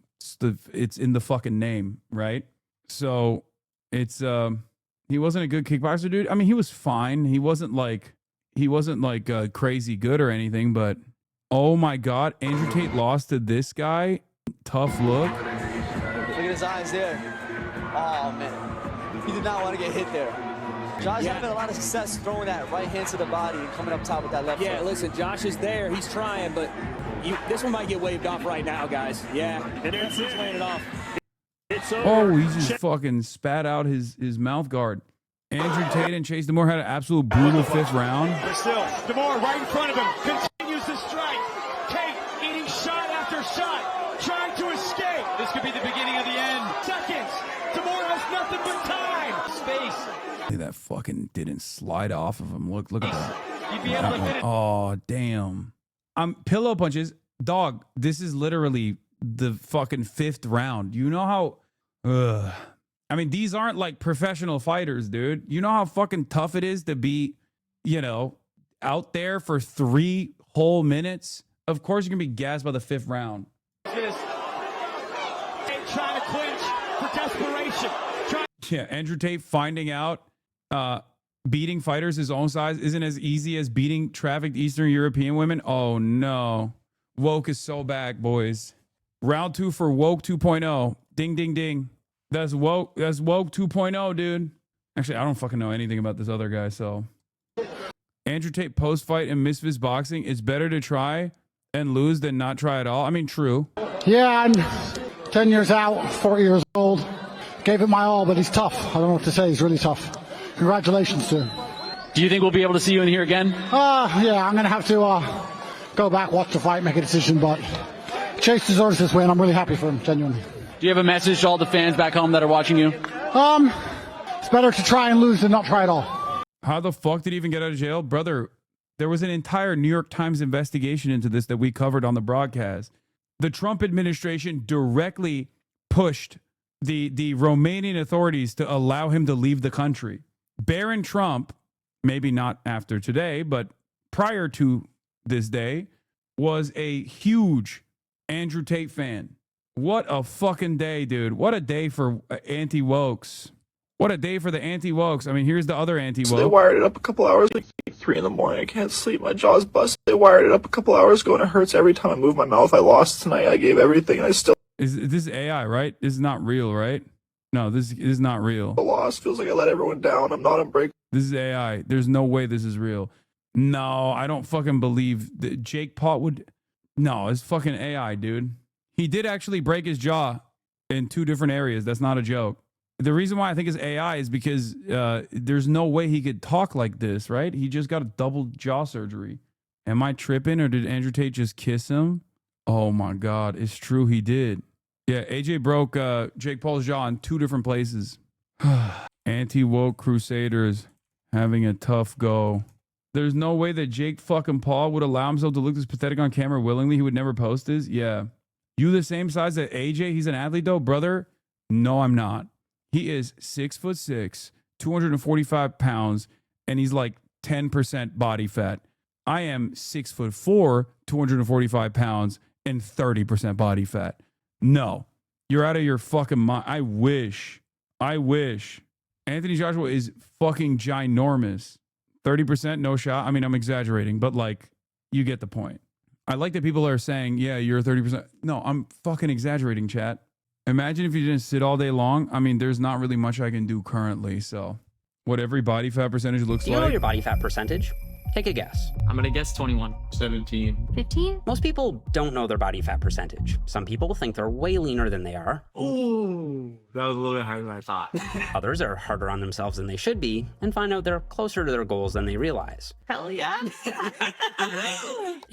it's in the fucking name, right? So it's he wasn't a good kickboxer, dude. I mean, he was fine. He wasn't like crazy good or anything. But oh my God, Andrew Tate lost to this guy. Tough look. Look at his eyes there. Oh man, he did not want to get hit there. Josh having a lot of success throwing that right hand to the body and coming up top with that left foot. Yeah, foot. listen, Josh is there. He's trying, but this one might get waved off right now, guys. Yeah, and he's laying it off. It's over. Oh, he just fucking spat out his mouth guard. Andrew Tate and Chase DeMoore had an absolute brutal 5th round. But still, DeMoore right in front of him, continues to strike. Tate eating shot after shot, trying to escape. This could be the beginning of the end. Seconds. DeMoore has nothing but time. Space. That fucking didn't slide off of him. Look at that. Oh, damn. Pillow punches. Dog, this is literally the fucking 5th round. You know how... I mean, these aren't like professional fighters, dude. You know how fucking tough it is to be, you know, out there for 3 whole minutes? Of course you're going to be gassed by the 5th round. Trying to clinch for desperation. Yeah, Andrew Tate finding out beating fighters his own size isn't as easy as beating trafficked Eastern European women. Oh, no. Woke is so back, boys. Round 2 for Woke 2.0. Ding, ding, ding. That's Woke 2.0, dude. Actually, I don't fucking know anything about this other guy, so. Andrew Tate post-fight in Misfits Boxing. It's better to try and lose than not try at all. I mean, true. Yeah, I'm 10 years out, 4 years old. Gave it my all, but he's tough. I don't know what to say. He's really tough. Congratulations to him. Do you think we'll be able to see you in here again? Yeah, I'm going to have to go back, watch the fight, make a decision, but Chase deserves this win. I'm really happy for him, genuinely. Do you have a message to all the fans back home that are watching you? It's better to try and lose than not try at all. How the fuck did he even get out of jail? Brother, there was an entire New York Times investigation into this that we covered on the broadcast. The Trump administration directly pushed the Romanian authorities to allow him to leave the country. Barron Trump, maybe not after today, but prior to this day, was a huge Andrew Tate fan. What a fucking day, dude. What a day for anti-wokes. What a day for the anti-wokes. I mean, here's the other anti-woke. So they wired it up a couple hours, like 3 in the morning. I can't sleep. My jaw's busted. They wired it up a couple hours ago, and it hurts every time I move my mouth. I lost tonight. I gave everything, and I still... This is AI, right? This is not real, right? No, this is not real. Lost. Feels like I let everyone down. I'm not unbreakable. This is AI. There's no way this is real. No, I don't fucking believe that Jake Paul would... No, it's fucking AI, dude. He did actually break his jaw in 2 different areas. That's not a joke. The reason why I think it's AI is because there's no way he could talk like this, right? He just got a double jaw surgery. Am I tripping, or did Andrew Tate just kiss him? Oh my God, it's true, he did. Yeah, AJ broke Jake Paul's jaw in 2 different places. Anti-woke crusaders having a tough go. There's no way that Jake fucking Paul would allow himself to look this pathetic on camera willingly. He would never post this. Yeah. You the same size as AJ? He's an athlete though, brother? No, I'm not. He is 6'6", 245 pounds, and he's like 10% body fat. I am 6'4", 245 pounds, and 30% body fat. No, you're out of your fucking mind. I wish. Anthony Joshua is fucking ginormous. 30%, no shot. I mean, I'm exaggerating, but like, you get the point. I like that people are saying, yeah, you're 30%. No, I'm fucking exaggerating, chat. Imagine if you didn't sit all day long. I mean, there's not really much I can do currently. So what every body fat percentage looks Do you like. know your body fat percentage? Take a guess. I'm gonna guess 21. 17. 15? Most people don't know their body fat percentage. Some people think they're way leaner than they are. Ooh, that was a little bit harder than I thought. Others are harder on themselves than they should be and find out they're closer to their goals than they realize. Hell yeah.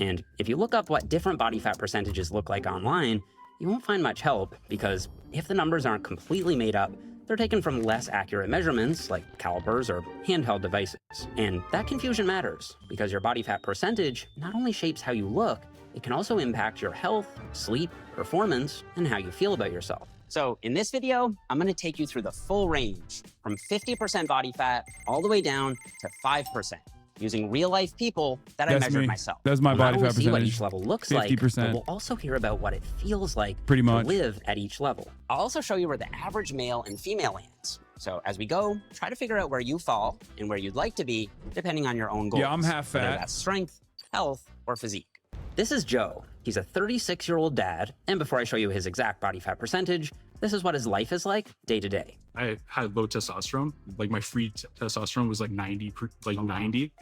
And if you look up what different body fat percentages look like online, you won't find much help because if the numbers aren't completely made up, they're taken from less accurate measurements like calipers or handheld devices. And that confusion matters because your body fat percentage not only shapes how you look, it can also impact your health, sleep, performance, and how you feel about yourself. So in this video, I'm gonna take you through the full range from 50% body fat all the way down to 5%. Using real-life people that I measured myself. That's my body fat percentage. See what each level looks 50%. like, but we'll also hear about what it feels like Pretty much. to live at each level. I'll also show you where the average male and female lands. So as we go, try to figure out where you fall and where you'd like to be, depending on your own goals. Yeah, I'm half whether fat. that's strength, health, or physique. This is Joe. He's a 36-year-old dad, and before I show you his exact body fat percentage, this is what his life is like day to day. I had low testosterone. Like my free testosterone was like 90.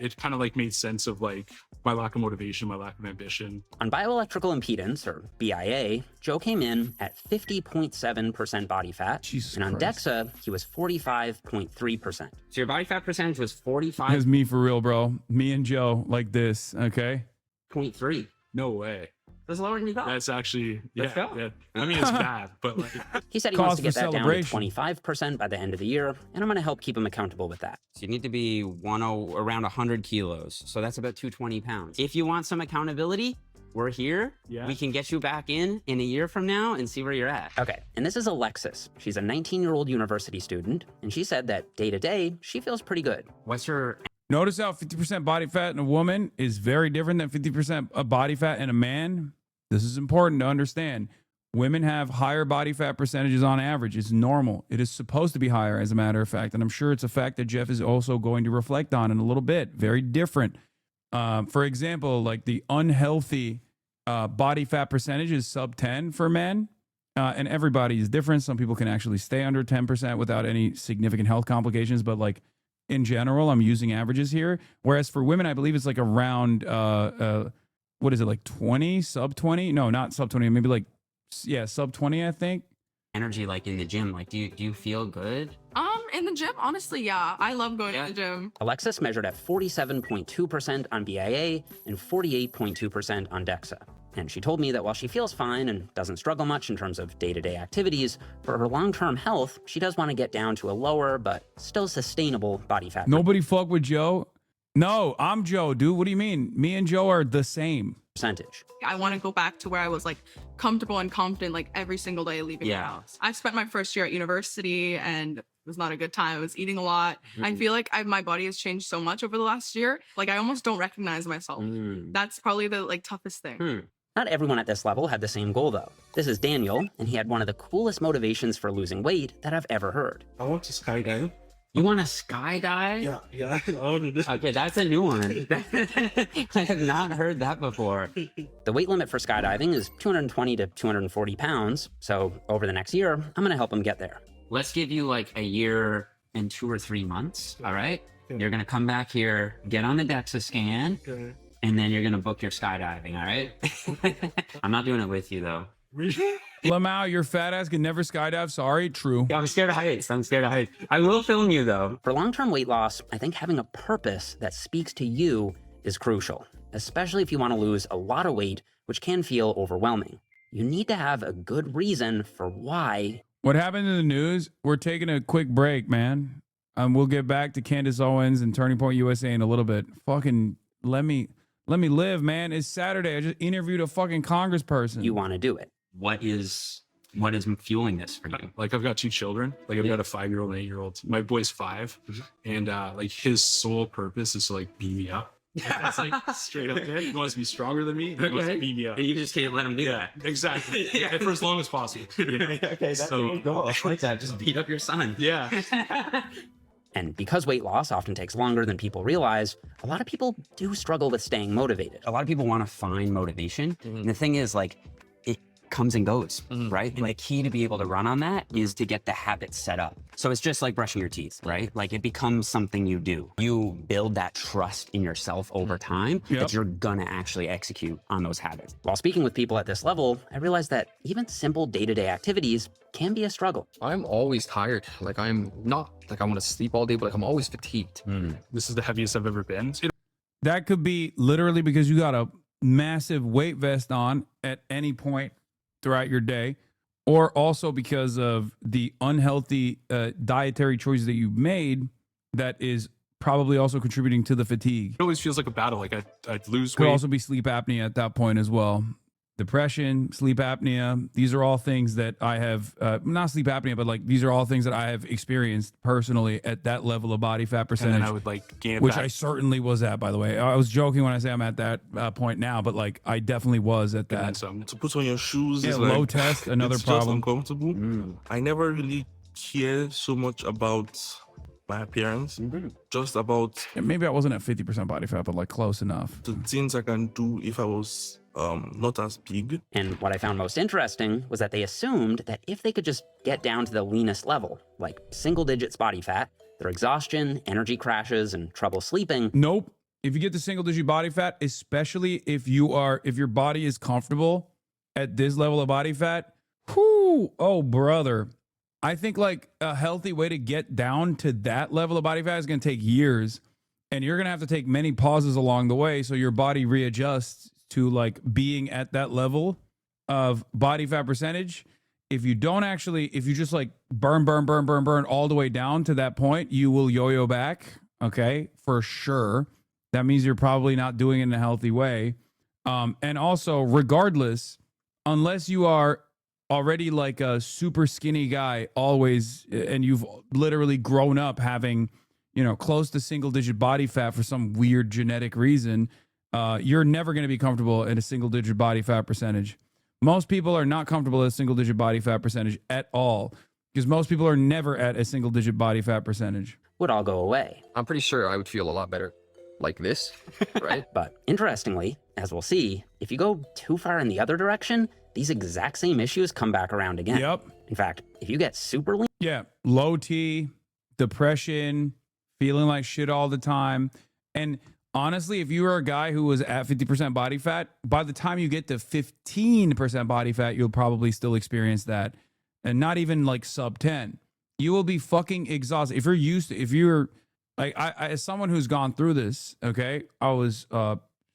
It kind of like made sense of like my lack of motivation, my lack of ambition. On bioelectrical impedance, or BIA, Joe came in at 50.7% body fat, and on DEXA, he was 45.3%. So your body fat percentage was 45. That's me for real, bro. Me and Joe like this, okay? 0.3. No way. That's lower than you thought. That's actually, yeah, Let's go. yeah. I mean, it's bad, but like. He said he wants to get that down to 25% by the end of the year, and I'm going to help keep him accountable with that. So you need to be around 100 kilos. So that's about 220 pounds. If you want some accountability, we're here. Yeah. We can get you back in a year from now and see where you're at. Okay, and this is Alexis. She's a 19-year-old university student, and she said that day to day, she feels pretty good. What's your... Notice how 50% body fat in a woman is very different than 50% of body fat in a man. This is important to understand. Women have higher body fat percentages on average. It's normal. It is supposed to be higher, as a matter of fact. And I'm sure it's a fact that Jeff is also going to reflect on in a little bit. Very different. For example, like the unhealthy body fat percentage is sub 10 for men. And everybody is different. Some people can actually stay under 10% without any significant health complications. But like in general, I'm using averages here. Whereas for women, I believe it's like around... what is it, like 20, sub 20? No, not sub 20, maybe like, yeah, sub 20, I think. Energy, like in the gym, like do you feel good? In the gym, honestly, yeah. I love going to the gym. Alexis measured at 47.2% on BIA and 48.2% on DEXA. And she told me that while she feels fine and doesn't struggle much in terms of day-to-day activities, for her long-term health, she does want to get down to a lower but still sustainable body fat. Nobody fuck with Joe? No, I'm Joe, dude. What do you mean? Me and Joe are the same. Percentage. I want to go back to where I was like comfortable and confident like every single day leaving the house. I spent my first year at university and it was not a good time. I was eating a lot. I feel like my body has changed so much over the last year. Like I almost don't recognize myself. That's probably the like toughest thing. Not everyone at this level had the same goal though. This is Daniel, and he had one of the coolest motivations for losing weight that I've ever heard. I want to skydive. You want to skydive? Yeah. Okay, that's a new one. I have not heard that before. The weight limit for skydiving is 220 to 240 pounds. So over the next year, I'm going to help him get there. Let's give you like a year and 2 or 3 months. All right. You're going to come back here, get on the DEXA scan, and then you're going to book your skydiving. All right. I'm not doing it with you though. Lamau, your fat ass can never skydive. Sorry, true. Yeah, I'm scared of heights. I will film you though. For long-term weight loss, I think having a purpose that speaks to you is crucial, especially if you want to lose a lot of weight, which can feel overwhelming. You need to have a good reason for why. What happened in the news? We're taking a quick break, man. We'll get back to Candace Owens and Turning Point USA in a little bit. Fucking let me live, man. It's Saturday. I just interviewed a fucking congressperson. You want to do it. What is What is fueling this for you? Like I've got 2 children. Like I've got a 5-year-old and an 8-year-old. My boy's 5, and like his sole purpose is to like beat me up. That's like straight up it. He wants to be stronger than me. He wants to beat me up. And you just can't let him do that. Exactly. And for as long as possible. Okay, that's so cool. I like that. Just beat up your son. Yeah. And because weight loss often takes longer than people realize, a lot of people do struggle with staying motivated. A lot of people want to find motivation. And the thing is, like, it comes and goes, right? And the key to be able to run on that is to get the habit set up. So it's just like brushing your teeth, right? Like it becomes something you do. You build that trust in yourself over time that you're gonna actually execute on those habits. While speaking with people at this level, I realized that even simple day-to-day activities can be a struggle. I'm always tired. Like I'm not like I want to sleep all day, but like I'm always fatigued. This is the heaviest I've ever been. That could be literally because you got a massive weight vest on at any point throughout your day, or also because of the unhealthy dietary choices that you've made that is probably also contributing to the fatigue. It always feels like a battle. Like I'd lose Could weight. also be sleep apnea at that point as well. Depression, sleep apnea, these are all things that I have, not sleep apnea, but like these are all things that I have experienced personally at that level of body fat percentage. And then I would like gain it which back. I certainly was at, by the way. I was joking when I say I'm at that point now, but like I definitely was at that. To put on your shoes Yeah, is low like, test, another it's problem. just uncomfortable. I never really care so much about my appearance, just about Maybe I wasn't at 50% body fat, but like close enough. the things I can do if I was not as big. And what I found most interesting was that they assumed that if they could just get down to the leanest level, like single digits body fat, their exhaustion, energy crashes, and trouble sleeping. Nope. If you get to single digit body fat, especially if your body is comfortable at this level of body fat, whoo, oh brother. I think like a healthy way to get down to that level of body fat is going to take years, and you're going to have to take many pauses along the way so your body readjusts to like being at that level of body fat percentage. If you just like burn all the way down to that point, you will yo-yo back. Okay, for sure. That means you're probably not doing it in a healthy way. And also, regardless, unless you are already like a super skinny guy always, and you've literally grown up having, close to single digit body fat for some weird genetic reason, you're never going to be comfortable at a single digit body fat percentage. Most people are not comfortable at a single digit body fat percentage at all, because most people are never at a single digit body fat percentage. Would all go away. I'm pretty sure I would feel a lot better like this, right? But interestingly, as we'll see, if you go too far in the other direction, these exact same issues come back around again. Yep. In fact, if you get super lean. Yeah. Low T, depression, feeling like shit all the time. And honestly, if you were a guy who was at 50% body fat, by the time you get to 15% body fat, you'll probably still experience that. And not even like sub 10. You will be fucking exhausted. If you're like, I as someone who's gone through this, okay, I was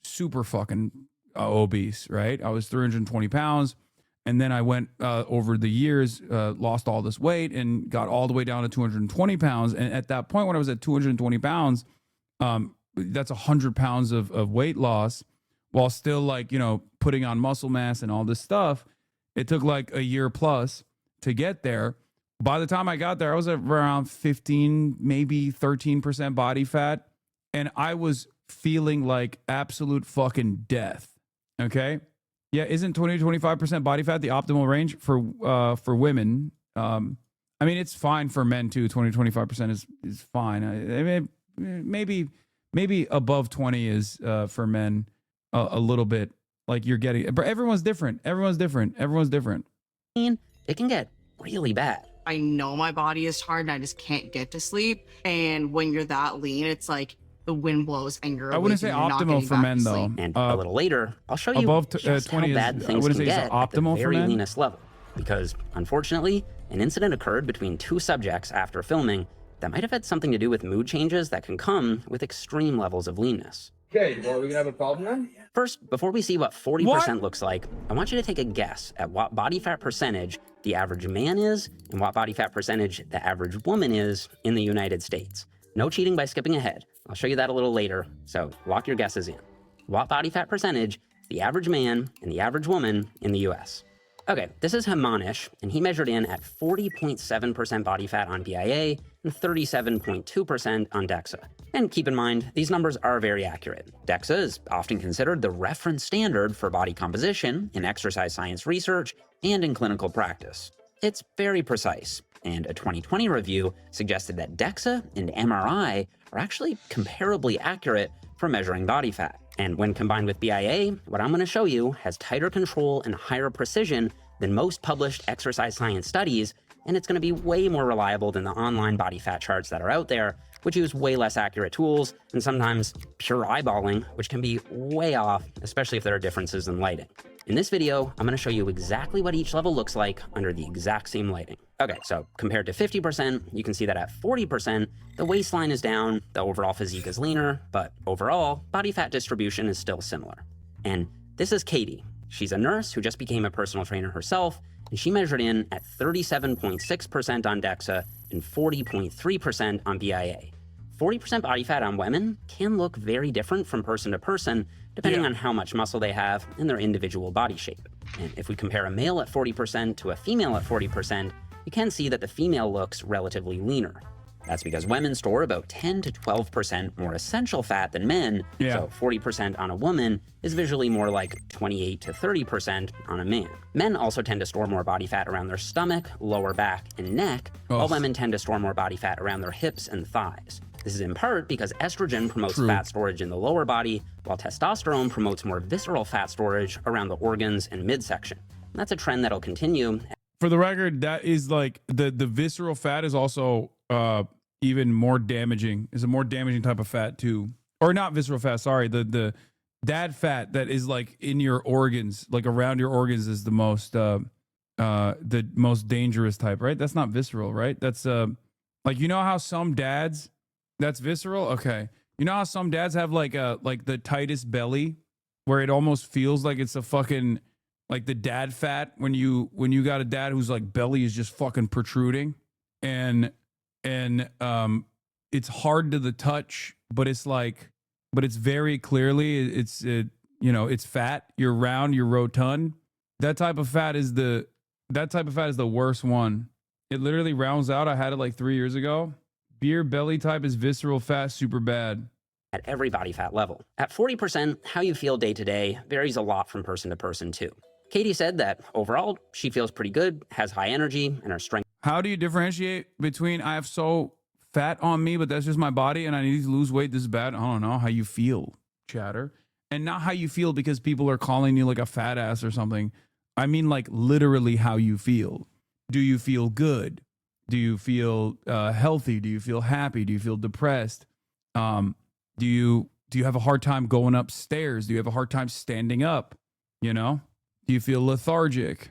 super fucking obese, right? I was 320 pounds. And then I went over the years, lost all this weight and got all the way down to 220 pounds. And at that point, when I was at 220 pounds, that's 100 pounds of weight loss while still like, putting on muscle mass and all this stuff. It took like a year plus to get there. By the time I got there, I was at around 15, maybe 13% body fat. And I was feeling like absolute fucking death. Okay. Yeah. Isn't 20 to 25% body fat the optimal range for women? I mean, it's fine for men too. 20 to 25% is fine. I mean, maybe above 20 is for men a little bit like you're getting, but everyone's different. It can get really bad. I know my body is tired and I just can't get to sleep. And when you're that lean, it's like the wind blows and you're I wouldn't say optimal for men though. And a little later, I'll show you above just 20 how bad I things wouldn't can say get it's at the optimal for very men. leanest level. Because unfortunately, an incident occurred between two subjects after filming that might have had something to do with mood changes that can come with extreme levels of leanness. Okay, well, are we gonna have a problem then? First, before we see what 40% looks like, I want you to take a guess at what body fat percentage the average man is and what body fat percentage the average woman is in the United States. No cheating by skipping ahead. I'll show you that a little later, so lock your guesses in. What body fat percentage the average man and the average woman in the US? Okay, this is Hamanish, and he measured in at 40.7% body fat on BIA and 37.2% on DEXA. And keep in mind, these numbers are very accurate. DEXA is often considered the reference standard for body composition in exercise science research and in clinical practice. It's very precise, and a 2020 review suggested that DEXA and MRI are actually comparably accurate for measuring body fat. And when combined with BIA, what I'm going to show you has tighter control and higher precision than most published exercise science studies, and it's going to be way more reliable than the online body fat charts that are out there, which use way less accurate tools and sometimes pure eyeballing, which can be way off, especially if there are differences in lighting. In this video, I'm going to show you exactly what each level looks like under the exact same lighting. Okay, so compared to 50%, you can see that at 40%, the waistline is down, the overall physique is leaner, but overall, body fat distribution is still similar. And this is Katie. She's a nurse who just became a personal trainer herself, and she measured in at 37.6% on DEXA and 40.3% on BIA. 40% body fat on women can look very different from person to person, depending on how much muscle they have and their individual body shape. And if we compare a male at 40% to a female at 40%, you can see that the female looks relatively leaner. That's because women store about 10 to 12% more essential fat than men, so 40% on a woman is visually more like 28 to 30% on a man. Men also tend to store more body fat around their stomach, lower back, and neck, while women tend to store more body fat around their hips and thighs. This is in part because estrogen promotes fat storage in the lower body, while testosterone promotes more visceral fat storage around the organs and midsection. And that's a trend that'll continue. For the record, that is like the visceral fat is also even more damaging. Is a more damaging type of fat too, or not visceral fat. Sorry, the dad fat that is like in your organs, like around your organs, is the most dangerous type. Right? That's not visceral, right? That's like, you know how some dads, that's visceral. Okay, you know how some dads have like the tightest belly, where it almost feels like it's a fucking, like the dad fat when you got a dad whose like belly is just fucking protruding, and it's hard to the touch, but it's very clearly it's fat. You're round, you're rotund. That type of fat is the worst one. It literally rounds out. I had it like 3 years ago. Beer belly type is visceral fat, super bad. At every body fat level. At 40%, how you feel day to day varies a lot from person to person too. Katie said that overall, she feels pretty good, has high energy, and her strength. How do you differentiate between I have so fat on me, but that's just my body, and I need to lose weight, this is bad? I don't know how you feel, chatter. And not how you feel because people are calling you like a fat ass or something. I mean like literally how you feel. Do you feel good? Do you feel healthy? Do you feel happy? Do you feel depressed? Do you have a hard time going upstairs? Do you have a hard time standing up? You know? Do you feel lethargic?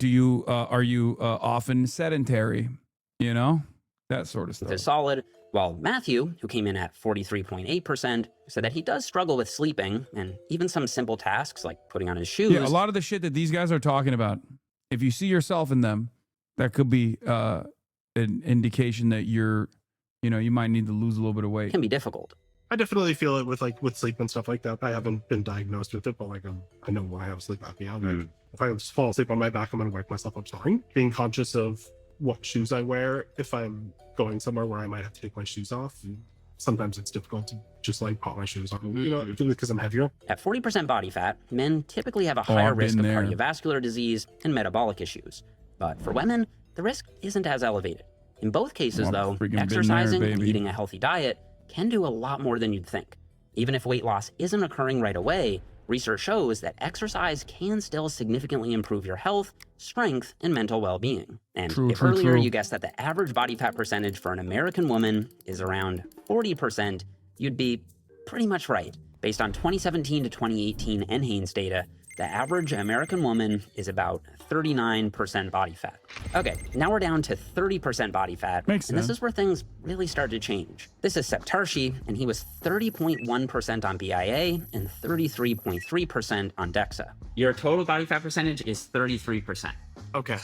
Are you often sedentary? You know, that sort of stuff. Is solid. While Matthew, who came in at 43.8%, said that he does struggle with sleeping and even some simple tasks like putting on his shoes. Yeah, a lot of the shit that these guys are talking about, if you see yourself in them, that could be an indication that you might need to lose a little bit of weight. Can be difficult. I definitely feel it with sleep and stuff like that. I haven't been diagnosed with it, but like I know I have sleep apnea. Like, if I fall asleep on my back, I'm gonna wake myself up snoring. Being conscious of what shoes I wear if I'm going somewhere where I might have to take my shoes off. Sometimes it's difficult to just like pop my shoes off, because I'm heavier. At 40% body fat, men typically have a higher risk of cardiovascular disease and metabolic issues. But for women, the risk isn't as elevated. In both cases, though, exercising and eating a healthy diet can do a lot more than you'd think. Even if weight loss isn't occurring right away, research shows that exercise can still significantly improve your health, strength, and mental well-being. And if earlier you guessed that the average body fat percentage for an American woman is around 40%, you'd be pretty much right. Based on 2017 to 2018 NHANES data, the average American woman is about 39% body fat. Okay, now we're down to 30% body fat. Makes sense. This is where things really start to change. This is Septarshi, and he was 30.1% on BIA and 33.3% on DEXA. Your total body fat percentage is 33%. Okay.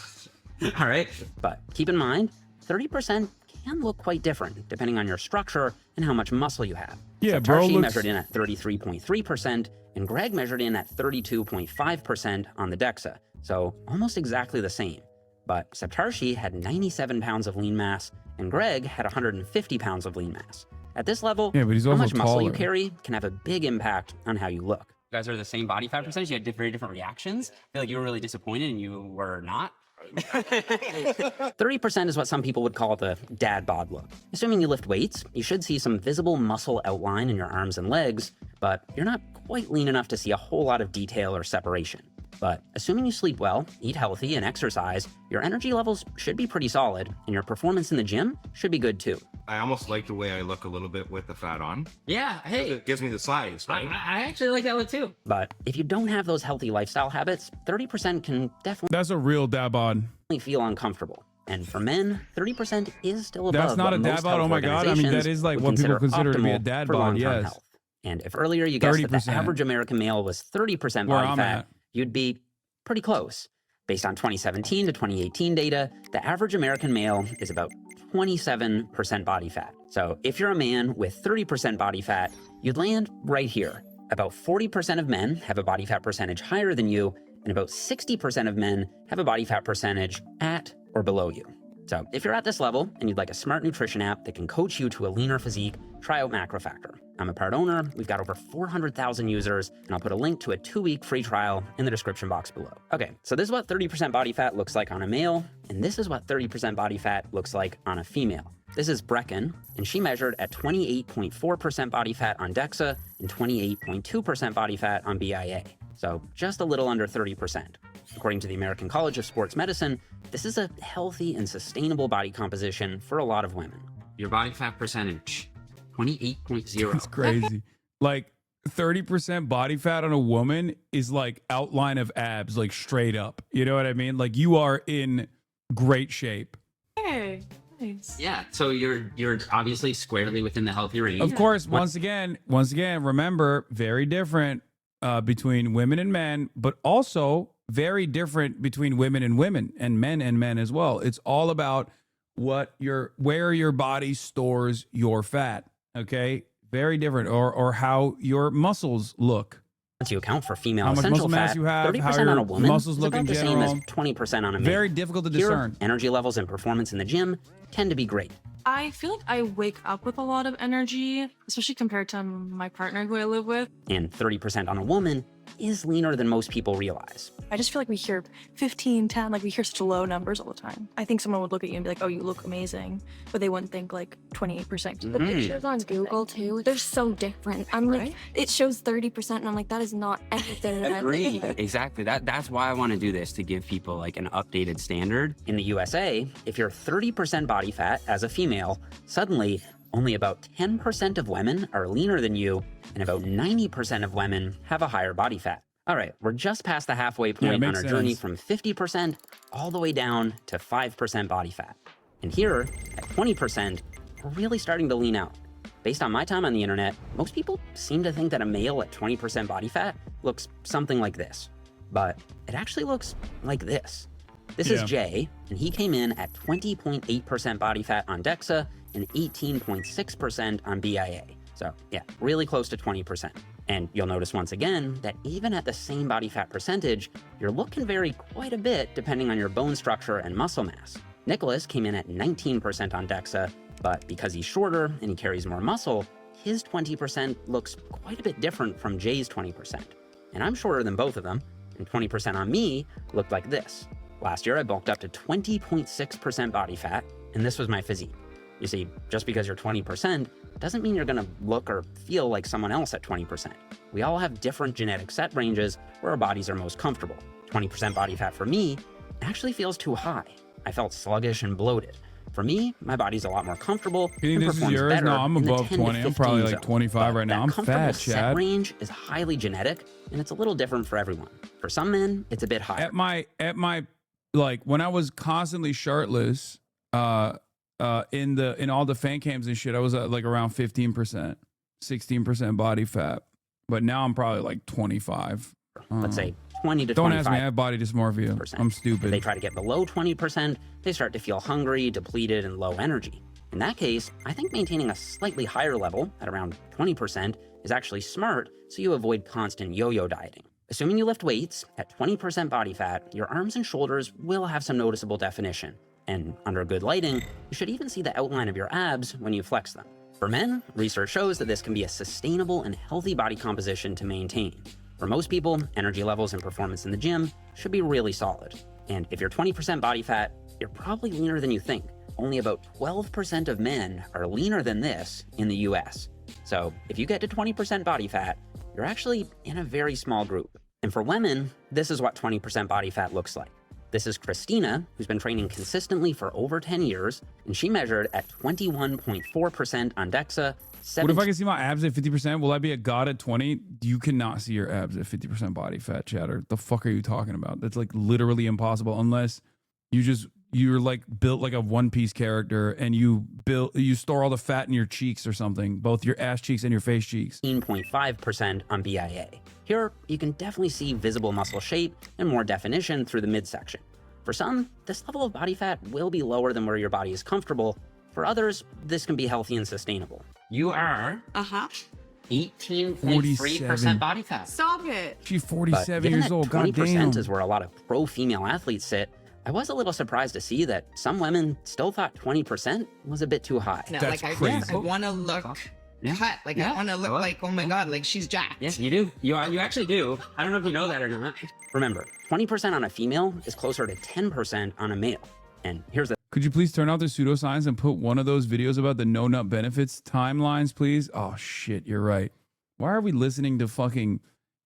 All right, but keep in mind, 30% can look quite different depending on your structure and how much muscle you have. Yeah, Septarshi measured in at 33.3%, and Greg measured in at 32.5% on the DEXA. so almost exactly the same. But Septarshi had 97 pounds of lean mass, and Greg had 150 pounds of lean mass. At this level, Yeah, but he's how also much muscle you taller. carry can have a big impact on how you look. You guys are the same body fat percentage. You had very different reactions. I feel like you were really disappointed and you were not. 30% is what some people would call the dad bod look. Assuming you lift weights, you should see some visible muscle outline in your arms and legs, but you're not quite lean enough to see a whole lot of detail or separation. But assuming you sleep well, eat healthy, and exercise, your energy levels should be pretty solid, and your performance in the gym should be good too. I almost like the way I look a little bit with the fat on. Yeah, hey. It gives me the size, right? I actually like that look too. But if you don't have those healthy lifestyle habits, 30% can definitely That's a real dad bod. feel uncomfortable. And for men, 30% is still above That's not what a dad most bod. health Oh my God. I mean, that organizations is like would what people consider to be a optimal dad for bod. long-term Yes. health. And if earlier you guessed that 30%. the average American male was 30% Where body I'm fat, at. you'd be pretty close. Based on 2017 to 2018 data, the average American male is about 27% body fat. So if you're a man with 30% body fat, you'd land right here. About 40% of men have a body fat percentage higher than you, and about 60% of men have a body fat percentage at or below you. So if you're at this level and you'd like a smart nutrition app that can coach you to a leaner physique, try out MacroFactor. I'm a part owner, we've got over 400,000 users, and I'll put a link to a 2-week free trial in the description box below. Okay, so this is what 30% body fat looks like on a male, and this is what 30% body fat looks like on a female. This is Brecken, and she measured at 28.4% body fat on DEXA and 28.2% body fat on BIA. So just a little under 30%. According to the American College of Sports Medicine, this is a healthy and sustainable body composition for a lot of women. Your body fat percentage, 28.0. That's crazy. Like 30% body fat on a woman is like outline of abs, like straight up. You know what I mean? Like you are in great shape. Hey, nice. Yeah, so you're obviously squarely within the healthy range. Of course, once again, remember, very different between women and men, but also very different between women and men as well. It's all about where your body stores your fat. Okay, very different, or how your muscles look. Once you account for female How much essential muscle mass fat, you have, 30% how on your a woman muscles is look about in the same as general. 20% on a man. Very difficult to Here, discern. energy levels and performance in the gym tend to be great. I feel like I wake up with a lot of energy, especially compared to my partner who I live with. And 30% on a woman is leaner than most people realize. I just feel like we hear 15, 10, like we hear such low numbers all the time. I think someone would look at you and be like, oh, you look amazing. But they wouldn't think like 28%. The pictures on Google too, they're so different. I'm like, it shows 30% and I'm like, that is not anything that Agree. Exactly. That's why I want to do this, to give people like an updated standard. In the USA, if you're 30% body fat as a female, suddenly only about 10% of women are leaner than you, and about 90% of women have a higher body fat. All right, we're just past the halfway point on our journey from 50% all the way down to 5% body fat. And here, at 20%, we're really starting to lean out. Based on my time on the internet, most people seem to think that a male at 20% body fat looks something like this. But it actually looks like this. This is Jay, and he came in at 20.8% body fat on DEXA and 18.6% on BIA. So yeah, really close to 20%. And you'll notice once again that even at the same body fat percentage, your look can vary quite a bit depending on your bone structure and muscle mass. Nicholas came in at 19% on DEXA, but because he's shorter and he carries more muscle, his 20% looks quite a bit different from Jay's 20%. And I'm shorter than both of them, and 20% on me looked like this. Last year, I bulked up to 20.6% body fat, and this was my physique. You see, just because you're 20% doesn't mean you're gonna look or feel like someone else at 20%. We all have different genetic set ranges where our bodies are most comfortable. 20% body fat for me actually feels too high. I felt sluggish and bloated. For me, my body's a lot more comfortable You and think this is performs yours? better No, I'm in the above 10 to 20. I'm probably 15 like zone. 25 right now. I'm Comfortable fat, set Chad. range is highly genetic, and it's a little different for everyone. For some men, it's a bit higher. At my like when I was constantly shirtless, in all the fan cams and shit, I was at like around 15%, 16% body fat. But now I'm probably like 25. Let's say 20 to 25%. Don't ask me, I have body dysmorphia. I'm stupid. If they try to get below 20%, they start to feel hungry, depleted, and low energy. In that case, I think maintaining a slightly higher level at around 20% is actually smart, so you avoid constant yo-yo dieting. Assuming you lift weights at 20% body fat, your arms and shoulders will have some noticeable definition. And under good lighting, you should even see the outline of your abs when you flex them. For men, research shows that this can be a sustainable and healthy body composition to maintain. For most people, energy levels and performance in the gym should be really solid. And if you're 20% body fat, you're probably leaner than you think. Only about 12% of men are leaner than this in the US. So if you get to 20% body fat, you're actually in a very small group. And for women, this is what 20% body fat looks like. This is Christina, who's been training consistently for over 10 years, and she measured at 21.4% on DEXA. What if I can see my abs at 50%? Will I be a god at 20? You cannot see your abs at 50% body fat, chatter. The fuck are you talking about? That's like literally impossible unless you're like built like a One Piece character and you store all the fat in your cheeks or something, both your ass cheeks and your face cheeks. 18.5% on BIA. Here, you can definitely see visible muscle shape and more definition through the midsection. For some, this level of body fat will be lower than where your body is comfortable. For others, this can be healthy and sustainable. You are 18.3% 47. body fat. Stop it. She's 47 But years old. given that 20% Goddamn. is where a lot of pro-female athletes sit, I was a little surprised to see that some women still thought 20% was a bit too high. No, like I want to look cut. Like I want to look like, oh my god, like she's jacked. Yes, you do. You actually do. I don't know if you know that or not. Remember, 20% on a female is closer to 10% on a male. And here's the Could you please turn out the pseudoscience and put one of those videos about the no nut benefits timelines, please? Oh shit, you're right. Why are we listening to fucking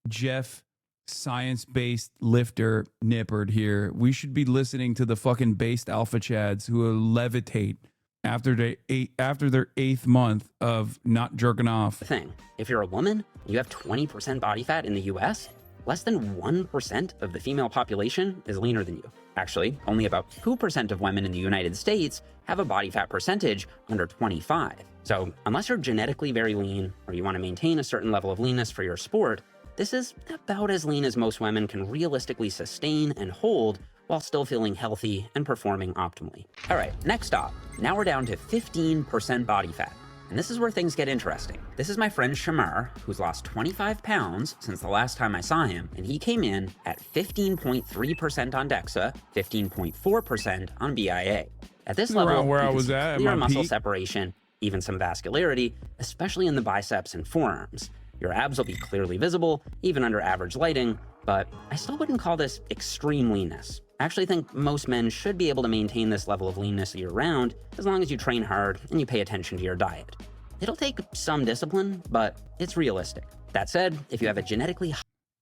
Jeff science-based lifter Nippard here? We should be listening to the fucking based alpha chads who will levitate after their 8th month of not jerking off. thing. If you're a woman, you have 20% body fat in the US, less than 1% of the female population is leaner than you. Actually, only about 2% of women in the United States have a body fat percentage under 25. So unless you're genetically very lean or you want to maintain a certain level of leanness for your sport, this is about as lean as most women can realistically sustain and hold while still feeling healthy and performing optimally. All right, next stop. Now we're down to 15% body fat. And this is where things get interesting. This is my friend Shamar, who's lost 25 pounds since the last time I saw him, and he came in at 15.3% on DEXA, 15.4% on BIA. At this level, around where you I can was see at clear my muscle peak. separation, even some vascularity, especially in the biceps and forearms. Your abs will be clearly visible, even under average lighting, but I still wouldn't call this extreme leanness. I actually think most men should be able to maintain this level of leanness year-round as long as you train hard and you pay attention to your diet. It'll take some discipline, but it's realistic. That said, if you have a genetically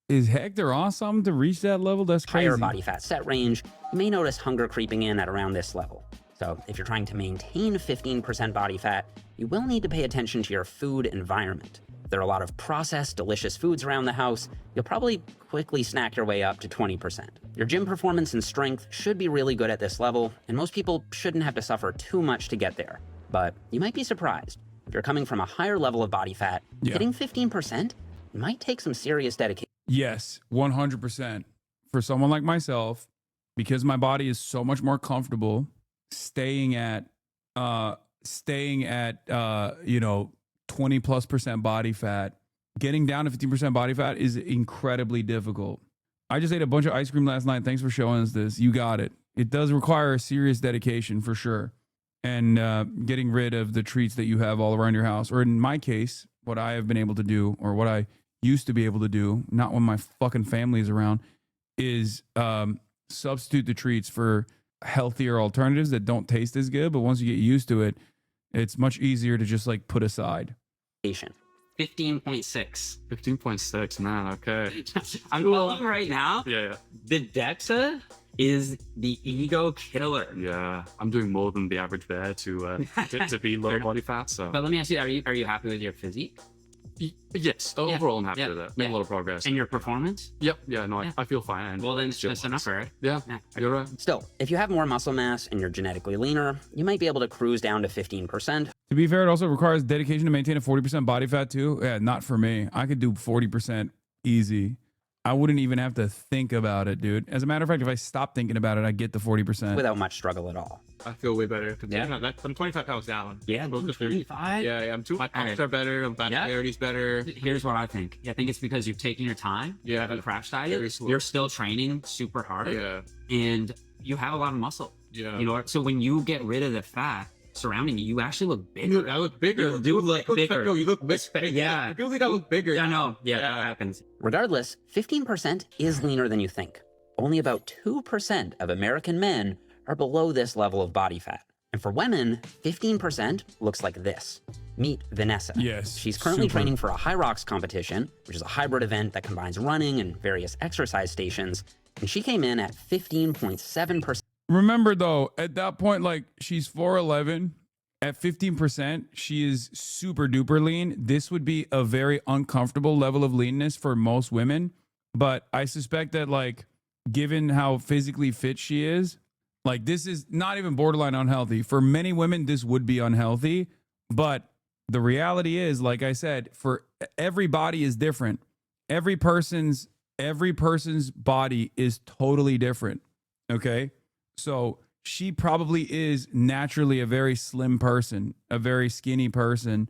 Is Hector on something to reach that level? That's crazy. higher body fat set range, you may notice hunger creeping in at around this level. So if you're trying to maintain 15% body fat, you will need to pay attention to your food environment. If there are a lot of processed, delicious foods around the house, you'll probably quickly snack your way up to 20%. Your gym performance and strength should be really good at this level, and most people shouldn't have to suffer too much to get there. But you might be surprised. If you're coming from a higher level of body fat, hitting 15% might take some serious dedication. Yes, 100%. For someone like myself, because my body is so much more comfortable staying at 20+% body fat, getting down to 15% body fat is incredibly difficult. I just ate a bunch of ice cream last night. Thanks for showing us this. You got it. It does require a serious dedication for sure. And getting rid of the treats that you have all around your house. Or in my case, what I have been able to do, or what I used to be able to do, not when my fucking family is around, is substitute the treats for healthier alternatives that don't taste as good. But once you get used to it, it's much easier to just like put aside. 15.6. 15.6, man, okay. I'm looking right now. Yeah. The DEXA is the ego killer. Yeah, I'm doing more than the average bear to be low body fat. So, But let me ask you, are you happy with your physique? yes, overall I'm happy with it. Made a lot of progress. And your performance? Yep. Yeah. No, I feel fine. And Well, then that's enough, right? Yeah. You're right. Still, if you have more muscle mass and you're genetically leaner, you might be able to cruise down to 15%. To be fair, it also requires dedication to maintain a 40% body fat too. Yeah, not for me. I could do 40% easy. I wouldn't even have to think about it, dude. As a matter of fact, if I stop thinking about it, I get the 40%. without much struggle at all. I feel way better. Yeah. I'm 25 pounds down. Yeah, 25. Yeah, I'm my pounds are better. My clarity's better. Here's what I think. I think it's because you've taken your time. Yeah. You crash diet. You're still training super hard. Yeah. And you have a lot of muscle. Yeah. You know, so when you get rid of the fat surrounding you, you actually look bigger. I look bigger. You do look bigger. No, you look bigger. Yeah. I feel like I look bigger. I know. Yeah, that happens. Regardless, 15% is leaner than you think. Only about 2% of American men are below this level of body fat. And for women, 15% looks like this. Meet Vanessa. Yes. She's currently super. training for a High Rocks competition, which is a hybrid event that combines running and various exercise stations. And she came in at 15.7%. Remember though, at that point, like she's 4'11", at 15%, she is super duper lean. This would be a very uncomfortable level of leanness for most women. But I suspect that like, given how physically fit she is, like this is not even borderline unhealthy. For many women, this would be unhealthy. But the reality is, like I said, for every body is different. Every person's body is totally different. Okay. So she probably is naturally a very slim person, a very skinny person.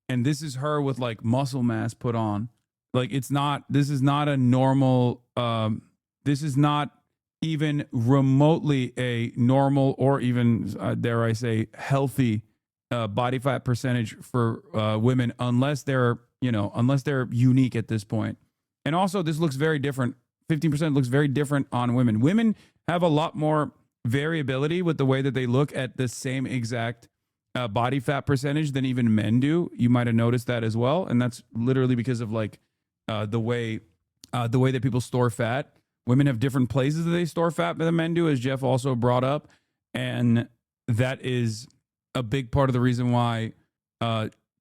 And this is her with like muscle mass put on. Like this is not a normal, this is not even remotely a normal or even, dare I say, healthy body fat percentage for women unless they're unique at this point. And also this looks very different. 15% looks very different on women. Women have a lot more variability with the way that they look at the same exact body fat percentage than even men do. You might have noticed that as well. And that's literally because of like the way that people store fat. Women have different places that they store fat than men do, as Jeff also brought up. And that is a big part of the reason why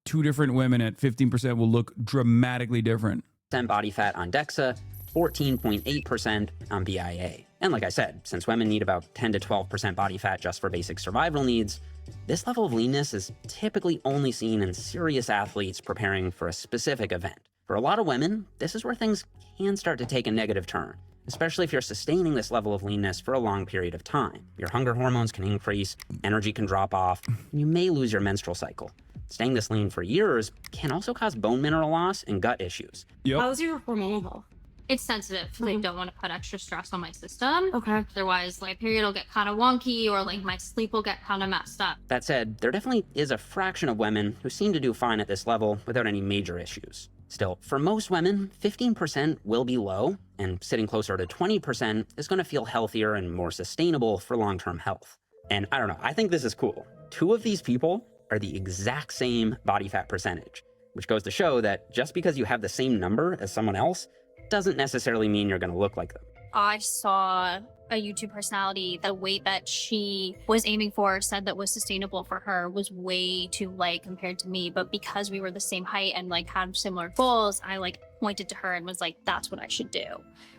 two different women at 15% will look dramatically different. Body fat on DEXA, 14.8% on BIA. And like I said, since women need about 10 to 12% body fat just for basic survival needs, this level of leanness is typically only seen in serious athletes preparing for a specific event. For a lot of women, this is where things can start to take a negative turn, especially if you're sustaining this level of leanness for a long period of time. Your hunger hormones can increase, energy can drop off, and you may lose your menstrual cycle. Staying this lean for years can also cause bone mineral loss and gut issues. How's your hormonal health? It's sensitive. I don't want to put extra stress on my system. Okay. Otherwise, my period will get kind of wonky or like my sleep will get kind of messed up. That said, there definitely is a fraction of women who seem to do fine at this level without any major issues. Still, for most women, 15% will be low, and sitting closer to 20% is going to feel healthier and more sustainable for long-term health. And I don't know, I think this is cool. Two of these people are the exact same body fat percentage, which goes to show that just because you have the same number as someone else doesn't necessarily mean you're going to look like them. I saw a YouTube personality, the weight that she was aiming for, said that was sustainable for her was way too light compared to me. But because we were the same height and like had similar goals, I like pointed to her and was like, that's what I should do.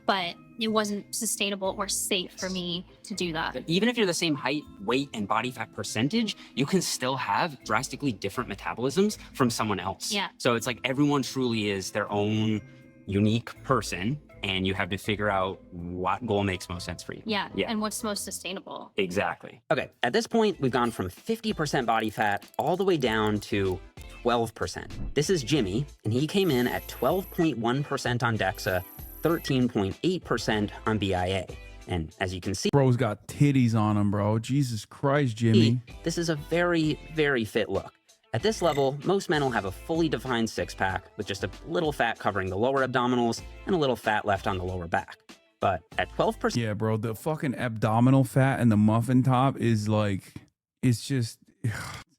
But it wasn't sustainable or safe for me to do that. Even if you're the same height, weight, and body fat percentage, you can still have drastically different metabolisms from someone else. Yeah. So it's like everyone truly is their own unique person, and you have to figure out what goal makes most sense for you. Yeah. And what's most sustainable. Exactly. Okay, at this point, we've gone from 50% body fat all the way down to 12%. This is Jimmy, and he came in at 12.1% on DEXA, 13.8% on BIA. And as you can see, bro's got titties on him, bro. Jesus Christ, Jimmy. This is a very, very fit look. At this level, most men will have a fully defined six-pack with just a little fat covering the lower abdominals and a little fat left on the lower back. But at 12%... Yeah, bro, the fucking abdominal fat and the muffin top is like, it's just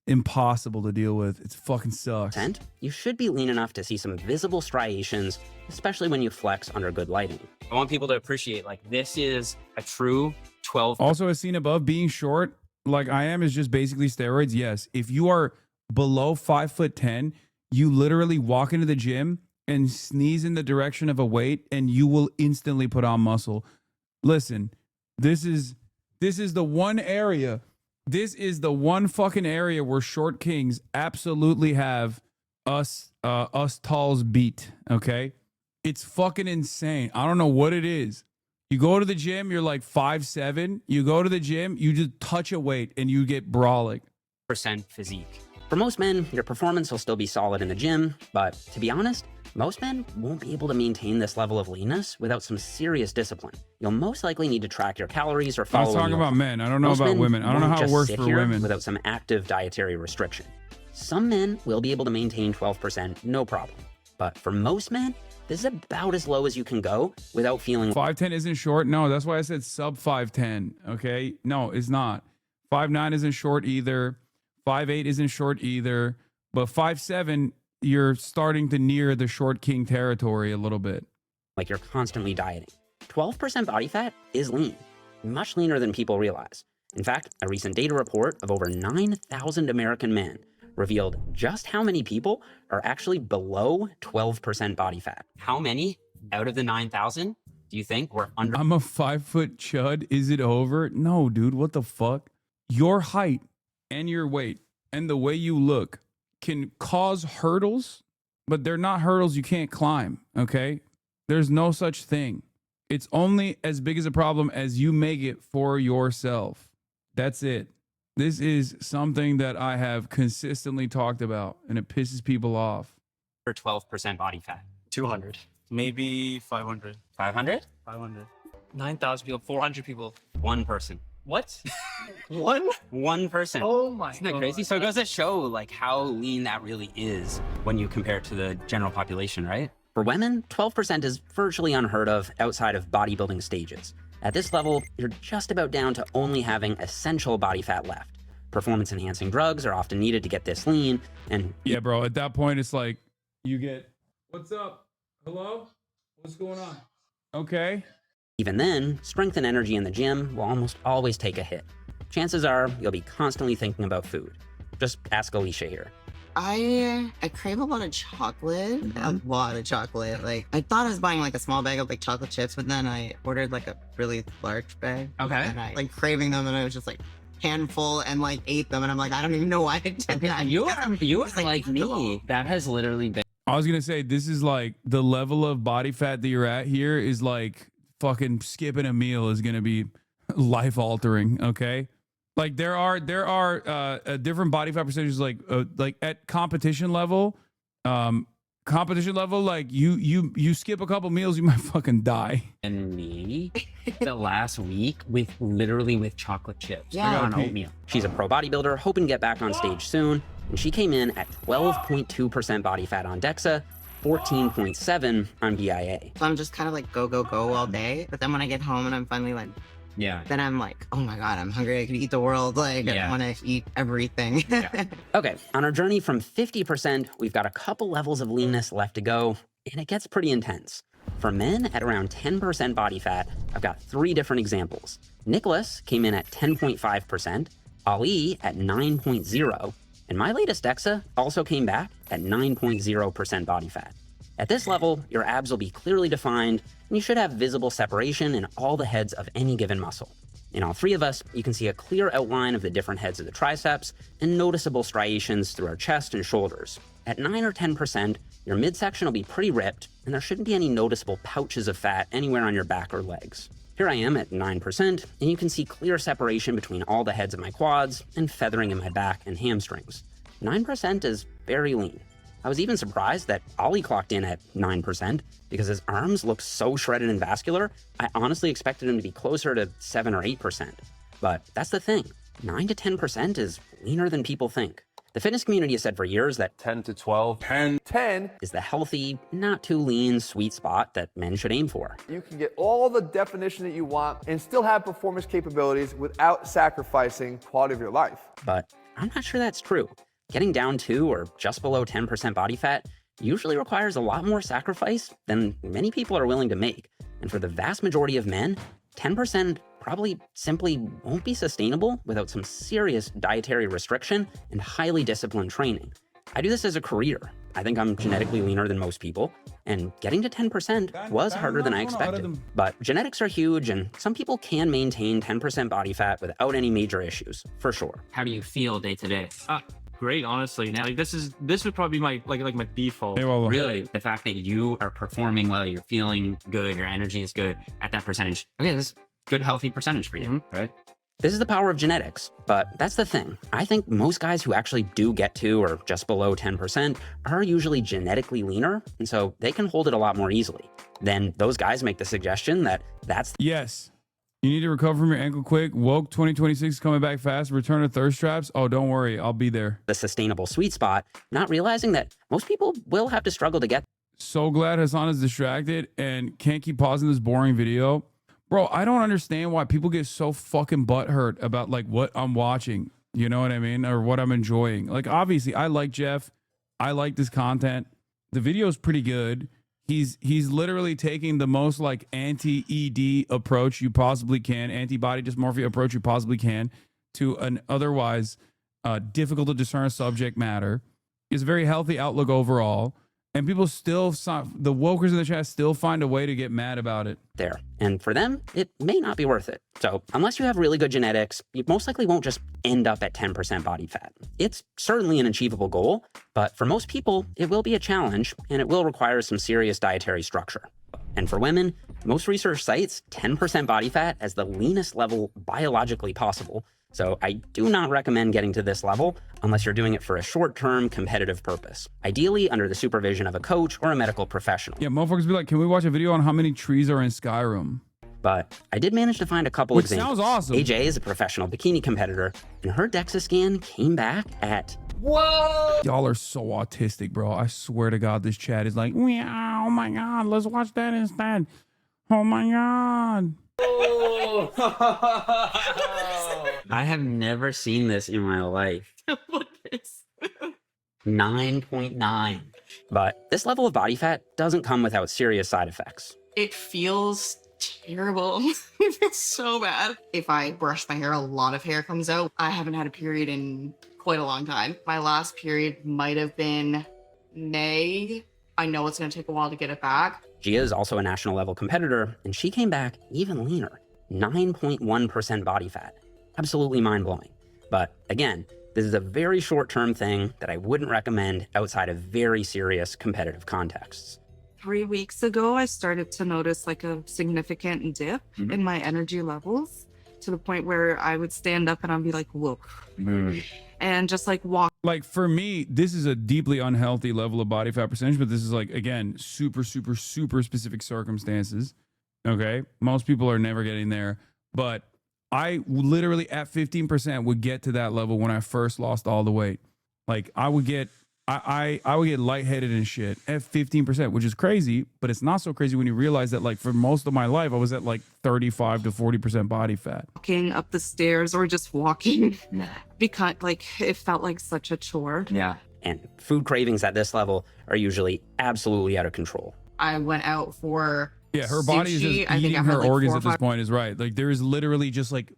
impossible to deal with. It fucking sucks. You should be lean enough to see some visible striations, especially when you flex under good lighting. I want people to appreciate, like, this is a true 12... Also, as seen above, being short, like I am, is just basically steroids. Yes, if you are below 5'10", you literally walk into the gym and sneeze in the direction of a weight and you will instantly put on muscle. Listen, this is the one area, this is the one fucking area where short kings absolutely have us talls beat, okay? It's fucking insane. I don't know what it is. You go to the gym, you're like 5'7". You go to the gym, you just touch a weight and you get brawling. % physique. For most men, your performance will still be solid in the gym, but to be honest, most men won't be able to maintain this level of leanness without some serious discipline. You'll most likely need to track your calories or follow. I was talking about men. I don't know about women. I don't know how it works for women. Without some active dietary restriction. Some men will be able to maintain 12%, no problem. But for most men, this is about as low as you can go without feeling. 5'10" isn't short. No, that's why I said sub 5'10". Okay, no, it's not. 5'9" isn't short either. 5'8" isn't short either. But 5'7", you're starting to near the short king territory a little bit. Like you're constantly dieting. 12% body fat is lean, much leaner than people realize. In fact, a recent data report of over 9,000 American men revealed just how many people are actually below 12% body fat. How many out of the 9,000 do you think were under? I'm a 5-foot chud. Is it over? No, dude, what the fuck? Your height and your weight and the way you look can cause hurdles, but they're not hurdles you can't climb, okay? There's no such thing. It's only as big as a problem as you make it for yourself. That's it. This is something that I have consistently talked about, and it pisses people off. For 12% body fat. 200. Maybe 500. 500? 500. 9,000 people, 400 people. One person. What? One person. Oh my Isn't that crazy? So it goes to show like how lean that really is when you compare it to the general population, right? For women, 12% is virtually unheard of outside of bodybuilding stages. At this level, you're just about down to only having essential body fat left. Performance-enhancing drugs are often needed to get this lean, and yeah, bro, at that point, it's like you get, what's up? Hello? What's going on? Okay. Even then, strength and energy in the gym will almost always take a hit. Chances are you'll be constantly thinking about food. Just ask Alicia here. I crave a lot of chocolate. A lot of chocolate. Like, I thought I was buying like a small bag of like chocolate chips, but then I ordered like a really large bag. Okay. And I like craving them, and I was just like handful and like ate them, and I'm like, I don't even know why I did that. You are like me. That has literally been. I was gonna say, this is like the level of body fat that you're at here is like fucking skipping a meal is gonna be life altering. Okay. Like there are different body fat percentages, like at competition level, like you skip a couple meals, you might fucking die. And me, the last week with chocolate chips. Yeah. On oatmeal. She's a pro bodybuilder, hoping to get back on stage soon, and she came in at 12.2% body fat on DEXA, 14.7 on BIA. So I'm just kind of like go all day, but then when I get home and I'm finally like, yeah, then I'm like, oh my God, I'm hungry. I could eat the world. Like, I want to eat everything. Okay, on our journey from 50%, we've got a couple levels of leanness left to go, and it gets pretty intense. For men at around 10% body fat, I've got 3 different examples. Nicholas came in at 10.5%, Ali at 9.0%, and my latest DEXA also came back at 9.0% body fat. At this level, your abs will be clearly defined, and you should have visible separation in all the heads of any given muscle. In all 3 of us, you can see a clear outline of the different heads of the triceps and noticeable striations through our chest and shoulders. At 9 or 10%, your midsection will be pretty ripped, and there shouldn't be any noticeable pouches of fat anywhere on your back or legs. Here I am at 9%, and you can see clear separation between all the heads of my quads and feathering in my back and hamstrings. 9% is very lean. I was even surprised that Ollie clocked in at 9% because his arms look so shredded and vascular, I honestly expected him to be closer to 7 or 8%. But that's the thing, 9 to 10% is leaner than people think. The fitness community has said for years that 10 to 12, 10 is the healthy, not too lean sweet spot that men should aim for. You can get all the definition that you want and still have performance capabilities without sacrificing quality of your life. But I'm not sure that's true. Getting down to or just below 10% body fat usually requires a lot more sacrifice than many people are willing to make. And for the vast majority of men, 10% probably simply won't be sustainable without some serious dietary restriction and highly disciplined training. I do this as a career. I think I'm genetically leaner than most people, and getting to 10% was harder than I expected. But genetics are huge, and some people can maintain 10% body fat without any major issues, for sure. How do you feel day to day? great, honestly. Now, like, this would probably be my my default. Really, the fact that you are performing well, you're feeling good, your energy is good at that percentage. Okay, this is good, healthy percentage for you, right? This is the power of genetics, but that's the thing. I think most guys who actually do get to or just below 10% are usually genetically leaner, and so they can hold it a lot more easily. Then those guys make the suggestion that that's... Yes. You need to recover from your ankle quick. Woke 2026 is coming back fast. Return to thirst traps. Oh, don't worry. I'll be there. The sustainable sweet spot, not realizing that most people will have to struggle to get... So glad Hasan is distracted and can't keep pausing this boring video. Bro, I don't understand why people get so fucking butthurt about like what I'm watching. You know what I mean? Or what I'm enjoying. Like, obviously, I like Jeff. I like this content. The video is pretty good. He's literally taking the most like anti-ED approach you possibly can, antibody dysmorphia approach you possibly can to an otherwise difficult to discern subject matter. It's a very healthy outlook overall. And people still, the wokers in the chat still find a way to get mad about it. There. And for them, it may not be worth it. So unless you have really good genetics, you most likely won't just end up at 10% body fat. It's certainly an achievable goal, but for most people, it will be a challenge and it will require some serious dietary structure. And for women, most research cites 10% body fat as the leanest level biologically possible. So I do not recommend getting to this level unless you're doing it for a short-term competitive purpose, ideally under the supervision of a coach or a medical professional. Yeah, motherfuckers be like, can we watch a video on how many trees are in Skyrim? But I did manage to find a couple examples. Which sounds awesome. AJ is a professional bikini competitor, and her DEXA scan came back at... Whoa! Y'all are so autistic, bro. I swear to God, this chat is like, meow, oh my God, let's watch that instead. Oh my God. I have never seen this in my life. What is 9.9. But this level of body fat doesn't come without serious side effects. It feels terrible. It feels so bad. If I brush my hair, a lot of hair comes out. I haven't had a period in quite a long time. My last period might have been May. I know it's going to take a while to get it back. Gia is also a national level competitor, and she came back even leaner, 9.1% body fat. Absolutely mind-blowing. But again, this is a very short-term thing that I wouldn't recommend outside of very serious competitive contexts. 3 weeks ago, I started to notice like a significant dip in my energy levels to the point where I would stand up and I'd be like, whoa. And just like walk. Like for me, this is a deeply unhealthy level of body fat percentage, but this is like, again, super, super, super specific circumstances. Okay. Most people are never getting there, but I literally at 15% would get to that level when I first lost all the weight. Like I would get lightheaded and shit at 15%, which is crazy, but it's not so crazy when you realize that like for most of my life, I was at like 35 to 40% body fat. Walking up the stairs or just walking because like it felt like such a chore. Yeah. And food cravings at this level are usually absolutely out of control. I went out for her body is just eating her organs at this point is right. Like there is literally just like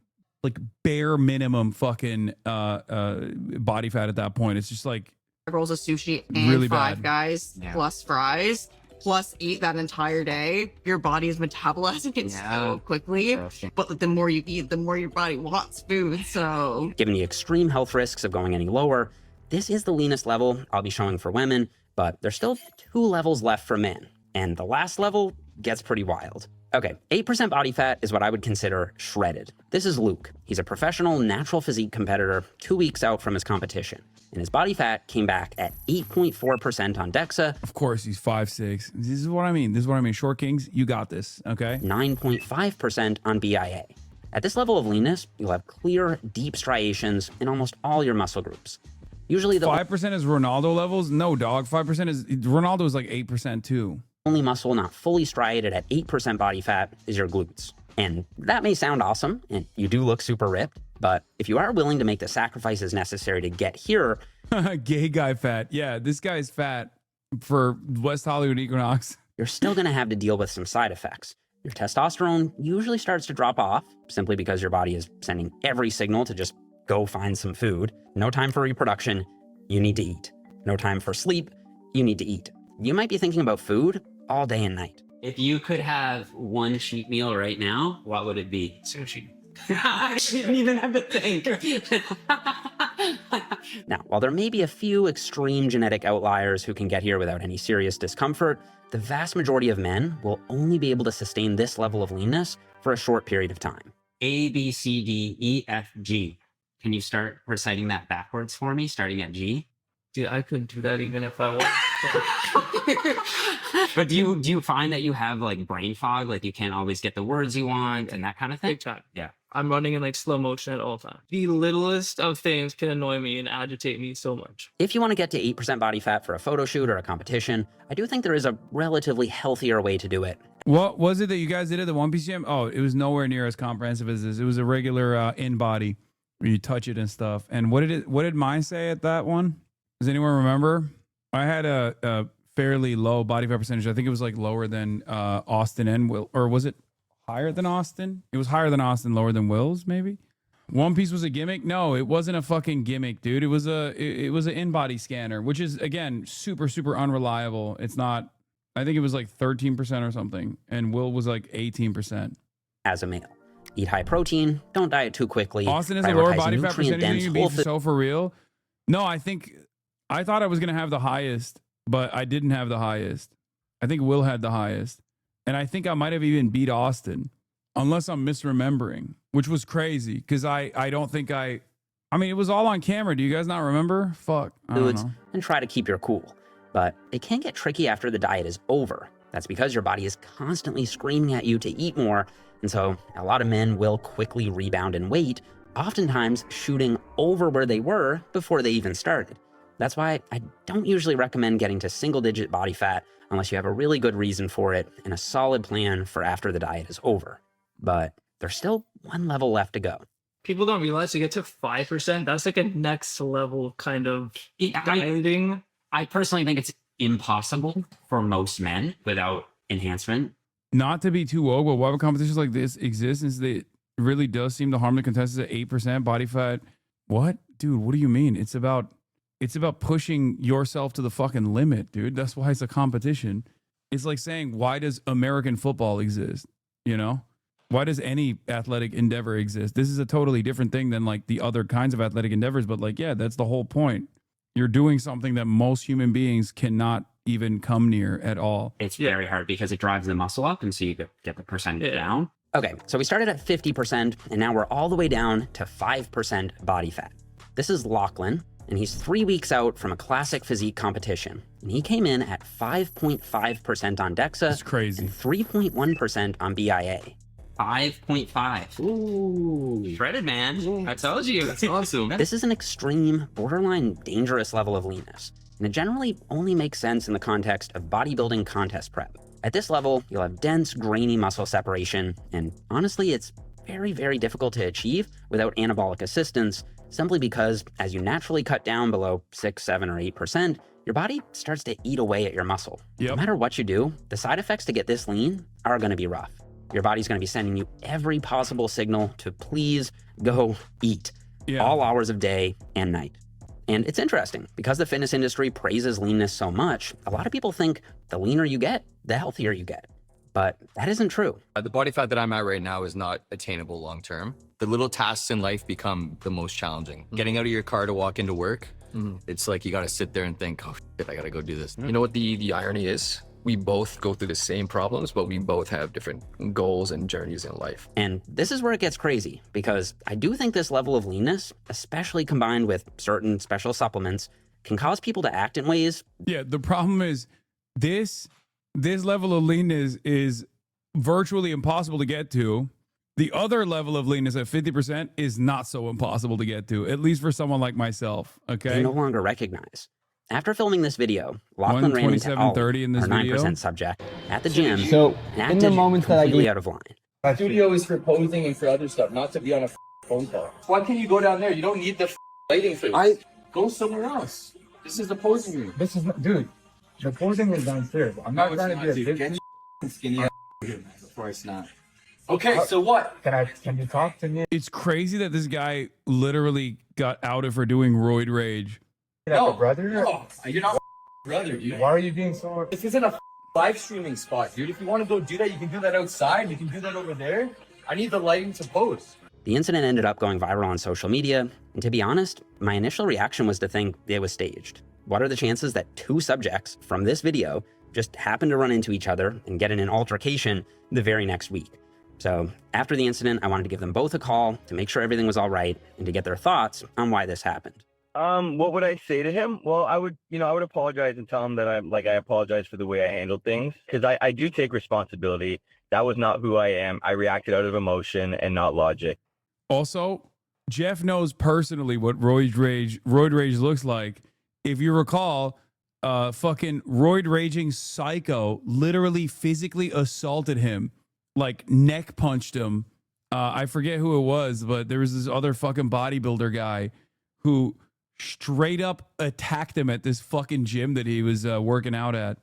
bare minimum fucking body fat at that point. It's just like rolls of sushi and really Five bad. Guys plus fries plus eat that entire day. Your body is metabolizing it so quickly, but the more you eat, the more your body wants food. So given the extreme health risks of going any lower, this is the leanest level I'll be showing for women, but there's still 2 levels left for men. And the last level gets pretty wild. Okay, 8% body fat is what I would consider shredded. This is Luke. He's a professional natural physique competitor 2 weeks out from his competition. And his body fat came back at 8.4% on DEXA. Of course, he's 5'6". This is what I mean. Short Kings, you got this, okay? 9.5% on BIA. At this level of leanness, you'll have clear, deep striations in almost all your muscle groups. Usually the 5% is Ronaldo levels? No, dog. 5% is Ronaldo is like 8% too. Only muscle not fully striated at 8% body fat is your glutes. And that may sound awesome, and you do look super ripped, but if you are willing to make the sacrifices necessary to get here... Gay guy fat. Yeah, this guy's fat for West Hollywood Equinox. You're still going to have to deal with some side effects. Your testosterone usually starts to drop off simply because your body is sending every signal to just go find some food. No time for reproduction, you need to eat. No time for sleep, you need to eat. You might be thinking about food all day and night. If you could have one cheat meal right now, what would it be? Sushi. I didn't even have to think. Now, while there may be a few extreme genetic outliers who can get here without any serious discomfort, the vast majority of men will only be able to sustain this level of leanness for a short period of time. A, B, C, D, E, F, G. Can you start reciting that backwards for me, starting at G? Dude, I couldn't do that even if I wanted. But do you find that you have like brain fog, like you can't always get the words you want and that kind of thing? Big time. Yeah. I'm running in like slow motion at all times. The littlest of things can annoy me and agitate me so much. If you want to get to 8% body fat for a photo shoot or a competition, I do think there is a relatively healthier way to do it. What was it that you guys did at the One Piece Gym? Oh, it was nowhere near as comprehensive as this. It was a regular in-body where you touch it and stuff. And what did mine say at that one? Does anyone remember? I had a fairly low body fat percentage. I think it was like lower than Austin and Will, or was it higher than Austin? It was higher than Austin, lower than Will's, maybe. One Piece was a gimmick? No, it wasn't a fucking gimmick, dude. It was an in-body scanner, which is again super unreliable. It's not. I think it was like 13% or something, and Will was like 18%. As a male, eat high protein. Don't diet too quickly. Austin has a lower prioritize body fat percentage than you, whole beef so for real. No, I thought I was gonna have the highest, but I didn't have the highest. I think Will had the highest. And I think I might have even beat Austin, unless I'm misremembering, which was crazy because I don't think I mean, it was all on camera. Do you guys not remember? Fuck. I don't know. And try to keep your cool. But it can get tricky after the diet is over. That's because your body is constantly screaming at you to eat more. And so a lot of men will quickly rebound in weight, oftentimes shooting over where they were before they even started. That's why I don't usually recommend getting to single-digit body fat unless you have a really good reason for it and a solid plan for after the diet is over. But there's still one level left to go. People don't realize to get to 5%, that's like a next level kind of dieting. I personally think it's impossible for most men without enhancement. Not to be too woke, but why would competitions like this exist since they really does seem to harm the contestants at 8% body fat? What? Dude, what do you mean? It's about pushing yourself to the fucking limit, dude. That's why it's a competition. It's like saying, why does American football exist? You know? Why does any athletic endeavor exist? This is a totally different thing than like the other kinds of athletic endeavors, but like, yeah, that's the whole point. You're doing something that most human beings cannot even come near at all. It's very hard because it drives the muscle up, and so you get the percentage down. Okay, so we started at 50%, and now we're all the way down to 5% body fat. This is Lachlan, and he's 3 weeks out from a classic physique competition. And he came in at 5.5% on DEXA. That's crazy. And 3.1% on BIA. 5.5. Ooh, shredded, man. I told you. That's awesome. This is an extreme, borderline dangerous level of leanness, and it generally only makes sense in the context of bodybuilding contest prep. At this level, you'll have dense, grainy muscle separation, and honestly, it's very, very difficult to achieve without anabolic assistance, simply because as you naturally cut down below 6, 7, or 8%, your body starts to eat away at your muscle. No matter what you do, the side effects to get this lean are going to be rough. Your body's going to be sending you every possible signal to please go eat, all hours of day and night. And it's interesting, because the fitness industry praises leanness so much, a lot of people think the leaner you get, the healthier you get. But that isn't true. The body fat that I'm at right now is not attainable long term. The little tasks in life become the most challenging. Getting out of your car to walk into work, it's like you got to sit there and think, oh shit, I got to go do this. You know what the irony is? We both go through the same problems, but we both have different goals and journeys in life. And this is where it gets crazy, because I do think this level of leanness, especially combined with certain special supplements, can cause people to act in ways. Yeah, the problem is this level of leanness is virtually impossible to get to. The other level of leanness at 50% is not so impossible to get to, at least for someone like myself, okay? They no longer recognize. After filming this video, Lachlan ran into Ollie, in this our 9% video? subject, at the gym, So, and in the acted moments that I completely get out of line. My studio is for posing and for other stuff, not to be on a phone call. Why can't you go down there? You don't need the lighting for this. Go somewhere else. This is the posing room. This is not, dude. The posing is downstairs. I'm not trying to be a Get bitch. your skinny ass here, man, before I snap. Okay, so what? Can you talk to me? It's crazy that this guy literally got outed for doing roid rage. No, brother. No, you're not brother, dude. Why are you being so? This isn't a live streaming spot, dude. If you want to go do that, you can do that outside. You can do that over there. I need the lighting to post. The incident ended up going viral on social media, and to be honest, my initial reaction was to think it was staged. What are the chances that two subjects from this video just happened to run into each other and get in an altercation the very next week? So after the incident, I wanted to give them both a call to make sure everything was all right and to get their thoughts on why this happened. What would I say to him? Well, I would apologize and tell him that I apologize for the way I handled things, because I do take responsibility. That was not who I am. I reacted out of emotion and not logic. Also, Jeff knows personally what roid rage looks like. If you recall, fucking roid raging psycho literally physically assaulted him, like neck punched him. I forget who it was, but there was this other fucking bodybuilder guy who straight up attacked him at this fucking gym that he was working out at.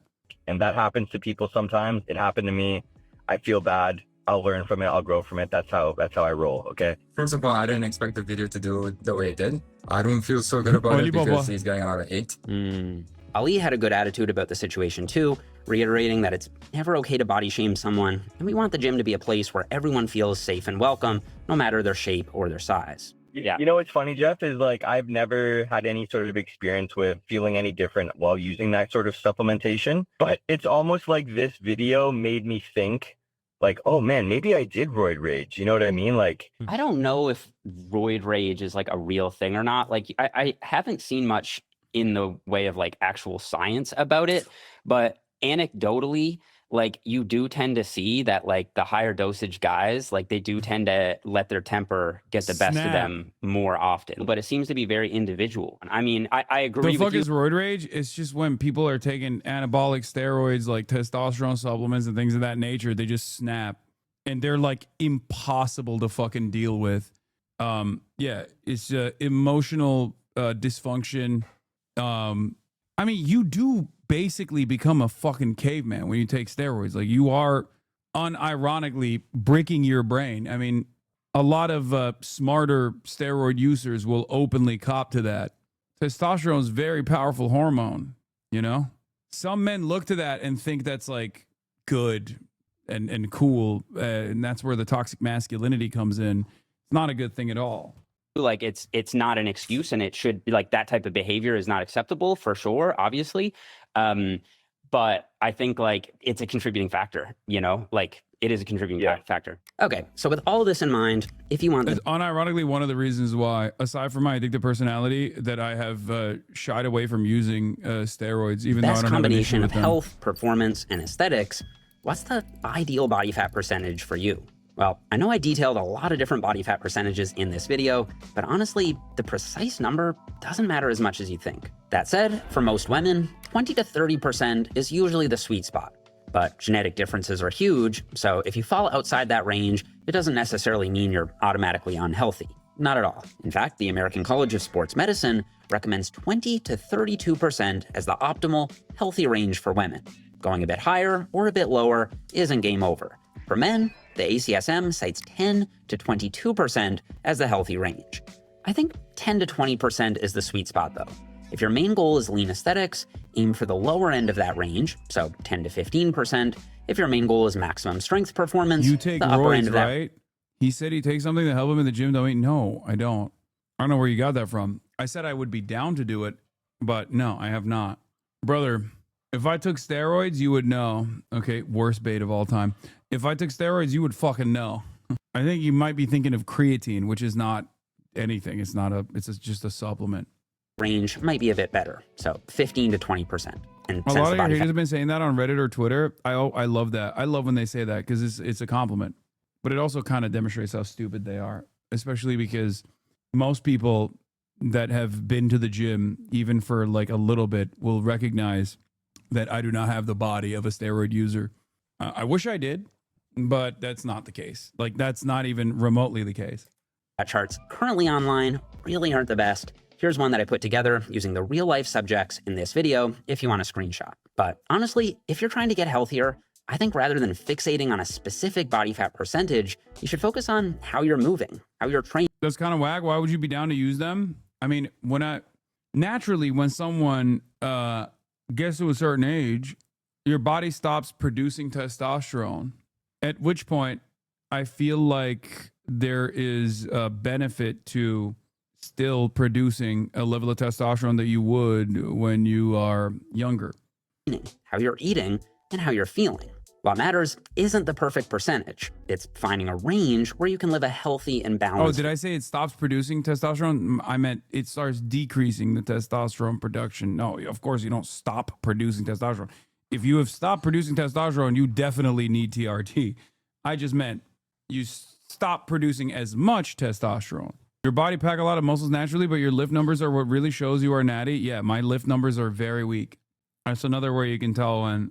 And that happens to people sometimes. It happened to me. I feel bad. I'll learn from it. I'll grow from it. That's how I roll. Okay. First of all, I didn't expect the video to do it the way it did. I don't feel so good about it because he's getting out of 8. Ali had a good attitude about the situation too, reiterating that it's never okay to body shame someone, and we want the gym to be a place where everyone feels safe and welcome, no matter their shape or their size. Yeah. You know what's funny, Jeff, is like I've never had any sort of experience with feeling any different while using that sort of supplementation. But it's almost like this video made me think, like, oh man, maybe I did roid rage. You know what I mean? Like, I don't know if roid rage is like a real thing or not. Like, I haven't seen much in the way of like actual science about it, but anecdotally, like you do tend to see that like the higher dosage guys, like they do tend to let their temper get the best of them more often, but it seems to be very individual. I mean, I agree The with fuck you. is roid rage? It's just when people are taking anabolic steroids like testosterone supplements and things of that nature, they just snap and they're like impossible to fucking deal with. Yeah, it's emotional dysfunction. I mean, you do basically become a fucking caveman when you take steroids. Like you are unironically breaking your brain. I mean, a lot of smarter steroid users will openly cop to that. Testosterone is a very powerful hormone, you know? Some men look to that and think that's like good and cool. And that's where the toxic masculinity comes in. It's not a good thing at all. Like it's not an excuse, and it should be like that type of behavior is not acceptable for sure, obviously. But I think like it's a contributing factor, you know, like it is a contributing factor. Okay, so with all of this in mind, if you want, It's unironically one of the reasons why, aside from my addictive personality, that I have shied away from using steroids, even though I best don't have an issue combination of with them. health, performance, and aesthetics, what's the ideal body fat percentage for you? Well, I know I detailed a lot of different body fat percentages in this video, but honestly, the precise number doesn't matter as much as you think. That said, for most women, 20 to 30% is usually the sweet spot. But genetic differences are huge, so if you fall outside that range, it doesn't necessarily mean you're automatically unhealthy. Not at all. In fact, the American College of Sports Medicine recommends 20 to 32% as the optimal, healthy range for women. Going a bit higher or a bit lower isn't game over. For men, the ACSM cites 10 to 22% as the healthy range. I think 10 to 20% is the sweet spot though. If your main goal is lean aesthetics, aim for the lower end of that range, so 10 to 15%. If your main goal is maximum strength performance, You take the upper end roids, of that. right? He said he takes something to help him in the gym. No, I don't. I don't know where you got that from. I said I would be down to do it, but no, I have not. Brother, if I took steroids, you would know. Okay, worst bait of all time. If I took steroids, you would fucking know. I think you might be thinking of creatine, which is not anything. It's just a supplement. Range might be a bit better, so 15 to 20%. And A since lot the of your body haters fat have been saying that on Reddit or Twitter. I love that. I love when they say that because it's a compliment. But it also kind of demonstrates how stupid they are, especially because most people that have been to the gym, even for like a little bit, will recognize that I do not have the body of a steroid user. I wish I did, but that's not the case. Like, that's not even remotely the case. charts currently online really aren't the best. Here's one that I put together using the real life subjects in this video if you want a screenshot. But honestly, if you're trying to get healthier, I think rather than fixating on a specific body fat percentage, you should focus on how you're moving, how you're training. That's kind of whack. Why would you be down to use them? I mean, naturally, when someone gets to a certain age, your body stops producing testosterone, at which point I feel like there is a benefit to still producing a level of testosterone that you would when you are younger. How you're eating and how you're feeling. What matters isn't the perfect percentage. It's finding a range where you can live a healthy and Oh, balanced. did I say it stops producing testosterone? I meant it starts decreasing the testosterone production. No, of course you don't stop producing testosterone. If you have stopped producing testosterone, you definitely need TRT. I just meant you stop producing as much testosterone. Your body pack a lot of muscles naturally, but your lift numbers are what really shows you are natty. Yeah, my lift numbers are very weak. That's another way you can tell when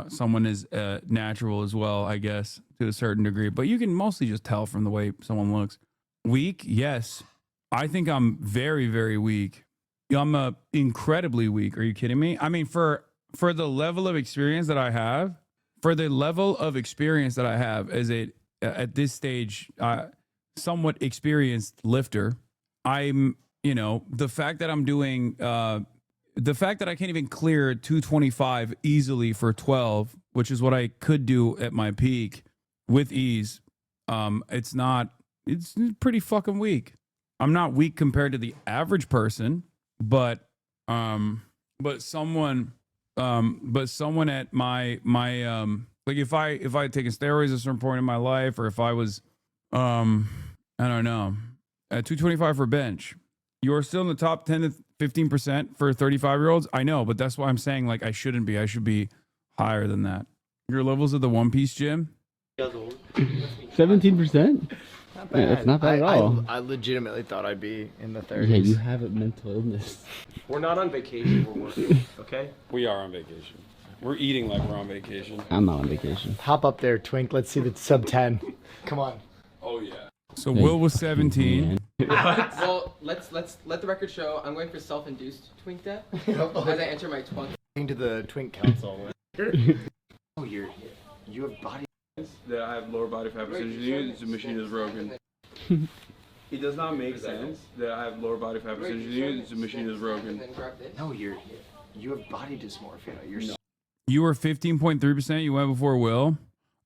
someone is natural as well, I guess, to a certain degree. But you can mostly just tell from the way someone looks. Weak? Yes. I think I'm very, very weak. I'm incredibly weak. Are you kidding me? I mean, for the level of experience that I have, as a at this stage, somewhat experienced lifter, I'm, the fact that I'm doing, the fact that I can't even clear 225 easily for 12, which is what I could do at my peak with ease, it's pretty fucking weak. I'm not weak compared to the average person, but someone at my like if I had taken steroids at a certain point in my life, or if I was I don't know, at 225 for bench, you're still in the top 10 to 15% for 35-year-olds. I know, but that's why I'm saying, like, I shouldn't be. I should be higher than that. Your levels at the One Piece gym? 17%? Not bad. That's not bad at all. I legitimately thought I'd be in the 30s. Yeah, you have a mental illness. We're not on vacation, we're working, okay? We are on vacation. We're eating like we're on vacation. I'm not on vacation. Hop up there, Twink. Let's see the sub 10. Come on. Oh, yeah. So Will was 17. Well, let's let the record show I'm going for self-induced twink death as I enter my 20s. To the Twink Council. Oh, you have body. That I have lower body fat percentage than you, the machine is broken. It does not make sense that I have lower body fat percentage than you, the machine is broken. No, you have body dysmorphia. You were 15.3%. You went before Will.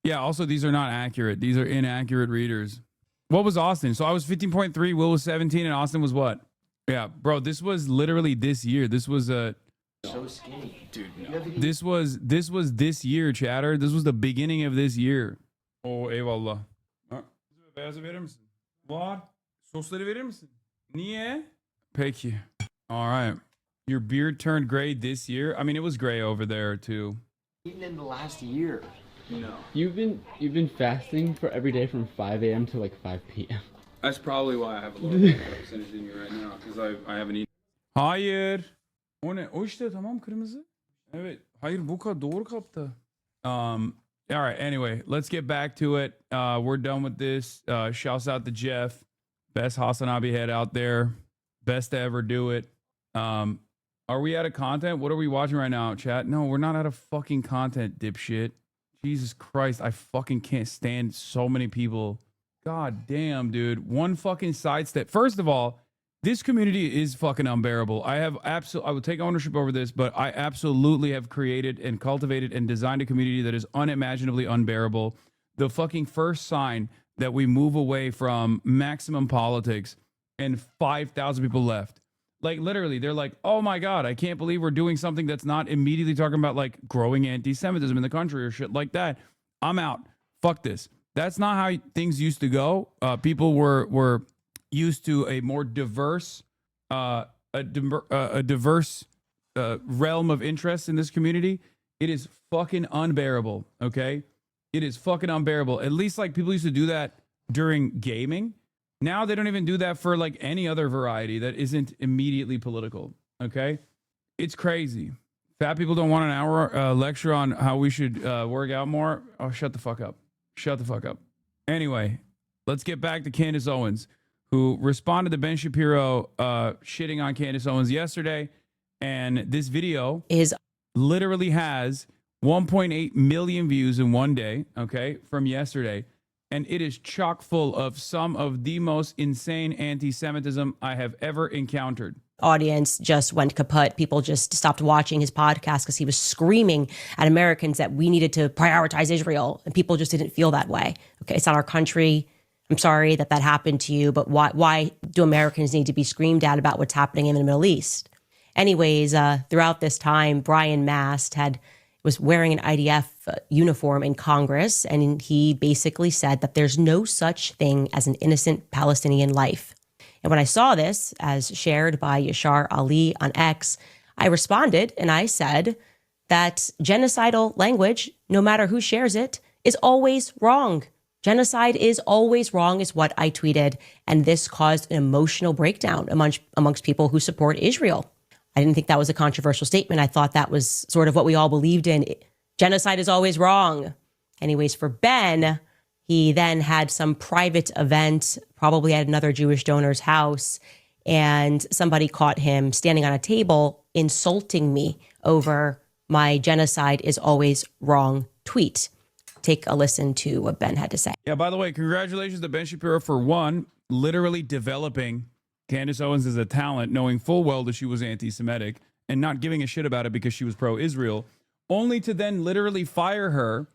Yeah, also, these are not accurate. These are inaccurate readers. What was Austin? So I was 15.3, Will was 17, and Austin was what? Yeah, bro, this was literally this year. This was so skinny, dude. No. This was this year, chatter. This was the beginning of this year. Oh, eyvallah. Beyazı verir misin? Var. Sosları verir misin? Niye? Peki. All right. Your beard turned gray this year? I mean, it was gray over there too. Even in the last year. No. You've been fasting for every day from 5 a.m. to like 5 p.m. That's probably why I have a lower body fat percentage than you right now, because I haven't eaten. Hayır. O ne? O işte tamam kırmızı. Evet. Hayır bu kadar doğru kaptı. All right. Anyway, let's get back to it. We're done with this. Shouts out to Jeff. Best HasanAbi head out there. Best to ever do it. Are we out of content? What are we watching right now, chat? No, we're not out of fucking content, dipshit. Jesus Christ, I fucking can't stand so many people. God damn, dude. One fucking sidestep. First of all, this community is fucking unbearable. I will take ownership over this, but I absolutely have created and cultivated and designed a community that is unimaginably unbearable. The fucking first sign that we move away from maximum politics and 5,000 people left. Like, literally, they're like, oh my God, I can't believe we're doing something that's not immediately talking about, like, growing anti-Semitism in the country or shit like that. I'm out. Fuck this. That's not how things used to go. People were used to a more diverse, diverse realm of interest in this community. It is fucking unbearable, okay? It is fucking unbearable. At least, like, people used to do that during gaming. Now they don't even do that for like any other variety that isn't immediately political. Okay. It's crazy. Fat people don't want an hour lecture on how we should work out more. Oh, shut the fuck up. Shut the fuck up. Anyway, let's get back to Candace Owens, who responded to Ben Shapiro shitting on Candace Owens yesterday. And this video literally has 1.8 million views in one day. Okay. From yesterday. And it is chock full of some of the most insane anti-Semitism I have ever encountered. Audience just went kaput. People just stopped watching his podcast because he was screaming at Americans that we needed to prioritize Israel. And people just didn't feel that way. Okay, it's not our country. I'm sorry that that happened to you, but why do Americans need to be screamed at about what's happening in the Middle East? Anyways, throughout this time, Brian Mast was wearing an IDF uniform in Congress, and he basically said that there's no such thing as an innocent Palestinian life. And when I saw this, as shared by Yashar Ali on X, I responded and I said that genocidal language, no matter who shares it, is always wrong. Genocide is always wrong is what I tweeted, and this caused an emotional breakdown amongst people who support Israel. I didn't think that was a controversial statement. I thought that was sort of what we all believed in. Genocide is always wrong. Anyways, for Ben, he then had some private event, probably at another Jewish donor's house, and somebody caught him standing on a table insulting me over my genocide is always wrong tweet. Take a listen to what Ben had to say. Yeah, by the way, congratulations to Ben Shapiro for one, literally developing Candace Owens as a talent, knowing full well that she was anti-Semitic and not giving a shit about it because she was pro-Israel, only to then literally fire her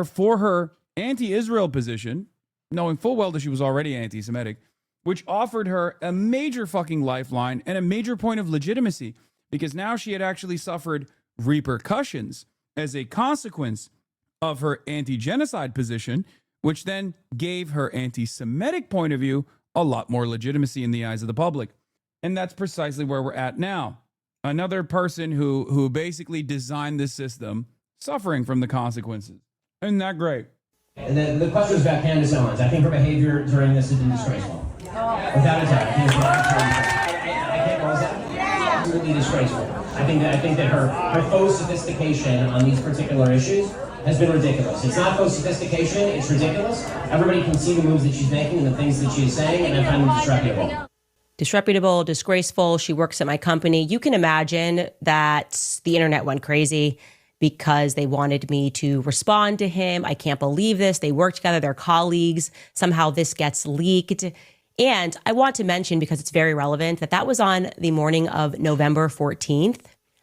for her anti-Israel position, knowing full well that she was already anti-Semitic, which offered her a major fucking lifeline and a major point of legitimacy, because now she had actually suffered repercussions as a consequence of her anti-genocide position, which then gave her anti-Semitic point of view a lot more legitimacy in the eyes of the public. And that's precisely where we're at now. Another person who basically designed this system suffering from the consequences. Isn't that great? And then the question was about Candace Owens. I think her behavior during this has been disgraceful. Without a doubt. I can't call that. Absolutely disgraceful. I think that her faux sophistication on these particular issues has been ridiculous. It's not faux sophistication, it's ridiculous. Everybody can see the moves that she's making and the things that she's saying, and I find them disreputable. Disreputable, disgraceful. She works at my company. You can imagine that the internet went crazy because they wanted me to respond to him. I can't believe this. They work together, they're colleagues. Somehow this gets leaked. And I want to mention, because it's very relevant, that was on the morning of November 14th.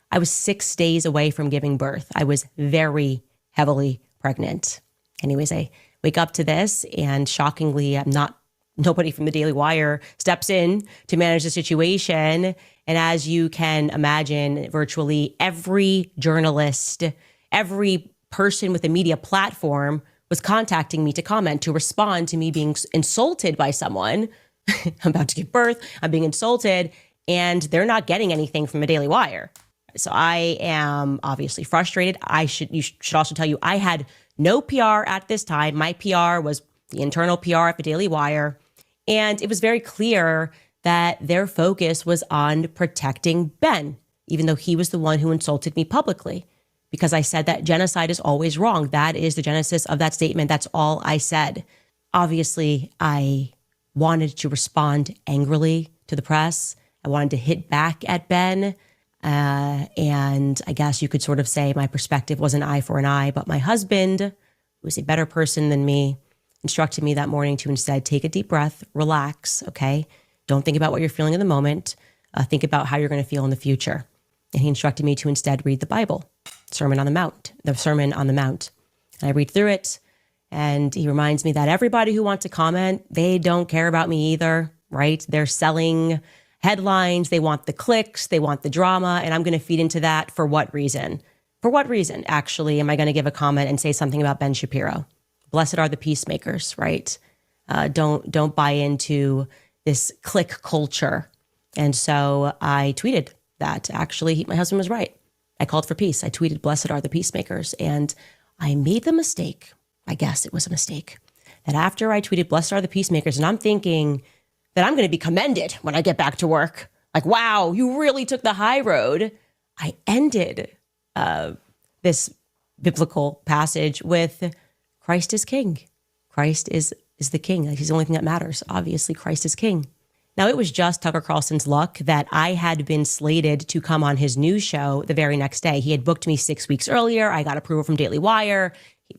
I was 6 days away from giving birth. I was very heavily pregnant. Anyways, I wake up to this, and shockingly, nobody from the Daily Wire steps in to manage the situation. And as you can imagine, virtually every journalist, every person with a media platform was contacting me to comment, to respond to me being insulted by someone. I'm about to give birth, I'm being insulted, and they're not getting anything from the Daily Wire. So I am obviously frustrated. You should also tell you, I had no PR at this time. My PR was the internal PR at the Daily Wire. And it was very clear that their focus was on protecting Ben, even though he was the one who insulted me publicly, because I said that genocide is always wrong. That is the genesis of that statement. That's all I said. Obviously, I wanted to respond angrily to the press. I wanted to hit back at Ben. And I guess you could sort of say my perspective was an eye for an eye. But my husband, who is a better person than me, instructed me that morning to instead take a deep breath, relax, okay? Don't think about what you're feeling in the moment. Think about how you're going to feel in the future. And he instructed me to instead read the Bible, the Sermon on the Mount. And I read through it, and he reminds me that everybody who wants to comment, they don't care about me either, right? They're selling headlines. They want the clicks. They want the drama. And I'm going to feed into that. For what reason? For what reason, actually, am I going to give a comment and say something about Ben Shapiro? Blessed are the peacemakers, right? Don't buy into this click culture. And so I tweeted that actually my husband was right. I called for peace. I tweeted, blessed are the peacemakers. And I made the mistake, I guess it was a mistake, that after I tweeted, blessed are the peacemakers, and I'm thinking that I'm going to be commended when I get back to work. Like, wow, you really took the high road. I ended this biblical passage with Christ is king. Christ is the king. He's the only thing that matters. Obviously, Christ is king. Now, it was just Tucker Carlson's luck that I had been slated to come on his news show the very next day. He had booked me 6 weeks earlier. I got approval from Daily Wire.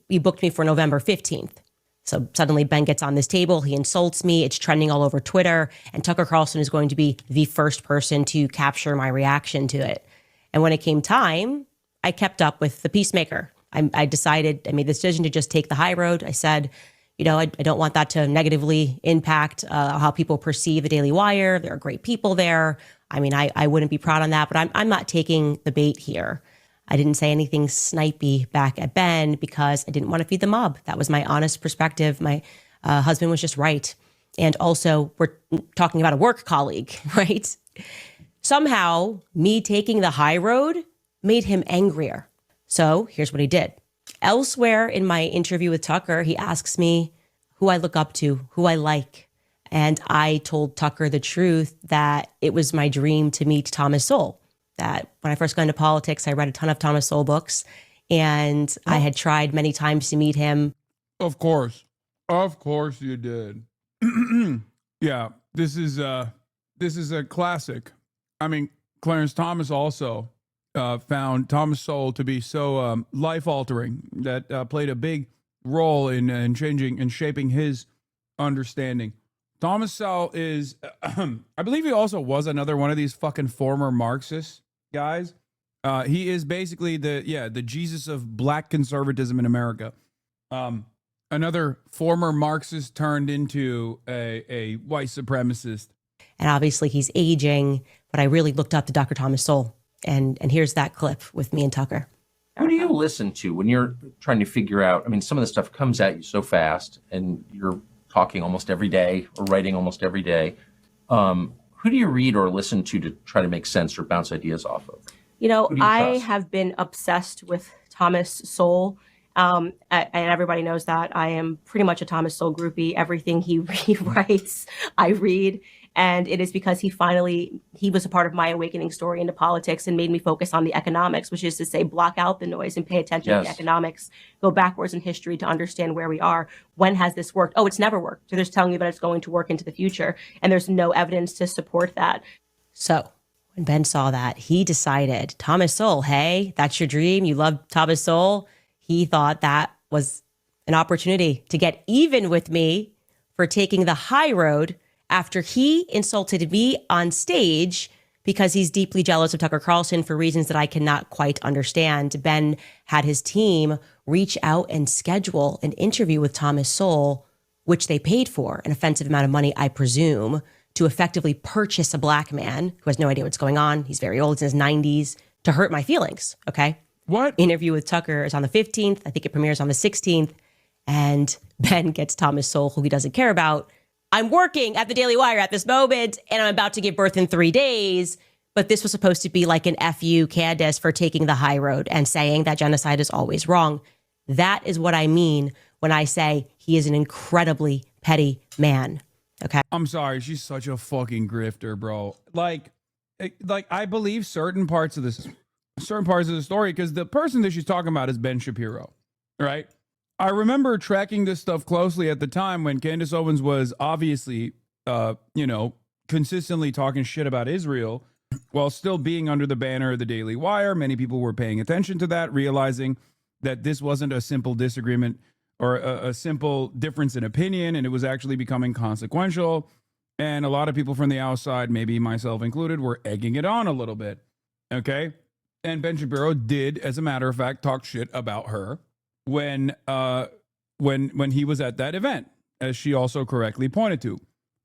He booked me for November 15th. So suddenly Ben gets on this table. He insults me. It's trending all over Twitter. And Tucker Carlson is going to be the first person to capture my reaction to it. And when it came time, I kept up with the peacemaker. I made the decision to just take the high road. I said, You know, I don't want that to negatively impact how people perceive the Daily Wire. There are great people there. I mean, I wouldn't be proud on that, but I'm not taking the bait here. I didn't say anything snipey back at Ben because I didn't want to feed the mob. That was my honest perspective. My husband was just right. And also, we're talking about a work colleague, right? Somehow, me taking the high road made him angrier. So here's what he did. Elsewhere in my interview with Tucker, he asks me who I look up to, who I like. And I told Tucker the truth that it was my dream to meet Thomas Sowell. That when I first got into politics, I read a ton of Thomas Sowell books, and I had tried many times to meet him. Of course you did. Yeah, this is a classic. I mean, Clarence Thomas also found Thomas Sowell to be so life-altering that played a big role in changing and shaping his understanding. Thomas Sowell is, I believe he also was another one of these fucking former Marxist guys. He is basically the Jesus of black conservatism in America. Another former Marxist turned into a white supremacist. And obviously he's aging, but I really looked up to Dr. Thomas Sowell. And here's that clip with me and Tucker. Who do you listen to when you're trying to figure out, I mean, some of the stuff comes at you so fast and you're talking almost every day or writing almost every day. Who do you read or listen to try to make sense or bounce ideas off of? You know, I trust? have been obsessed with Thomas Sowell. And everybody knows that I am pretty much a Thomas Sowell groupie. Everything he writes, I read. And it is because he was a part of my awakening story into politics and made me focus on the economics, which is to say, block out the noise and pay attention to the economics, go backwards in history to understand where we are. When has this worked? Oh, it's never worked. So they're telling you that it's going to work into the future. And there's no evidence to support that. So when Ben saw that, he decided, Thomas Sowell, hey, that's your dream. You love Thomas Sowell. He thought that was an opportunity to get even with me for taking the high road after he insulted me on stage because he's deeply jealous of Tucker Carlson for reasons that I cannot quite understand. Ben had his team reach out and schedule an interview with Thomas Sowell, which they paid for an offensive amount of money, I presume, to effectively purchase a black man who has no idea what's going on. He's very old, he's in his 90s, to hurt my feelings, okay? What? Interview with Tucker is on the 15th. I think it premieres on the 16th. And Ben gets Thomas Sowell, who he doesn't care about. I'm working at the Daily Wire at this moment, and I'm about to give birth in 3 days. But this was supposed to be like an FU Candace for taking the high road and saying that genocide is always wrong. That is what I mean when I say he is an incredibly petty man. Okay. I'm sorry. She's such a fucking grifter, bro. Like I believe certain parts of the story because the person that she's talking about is Ben Shapiro, right? I remember tracking this stuff closely at the time when Candace Owens was obviously, consistently talking shit about Israel while still being under the banner of the Daily Wire. Many people were paying attention to that, realizing that this wasn't a simple disagreement or a simple difference in opinion, and it was actually becoming consequential. And a lot of people from the outside, maybe myself included, were egging it on a little bit. Okay? And Ben Shapiro did, as a matter of fact, talk shit about her when he was at that event, as she also correctly pointed to.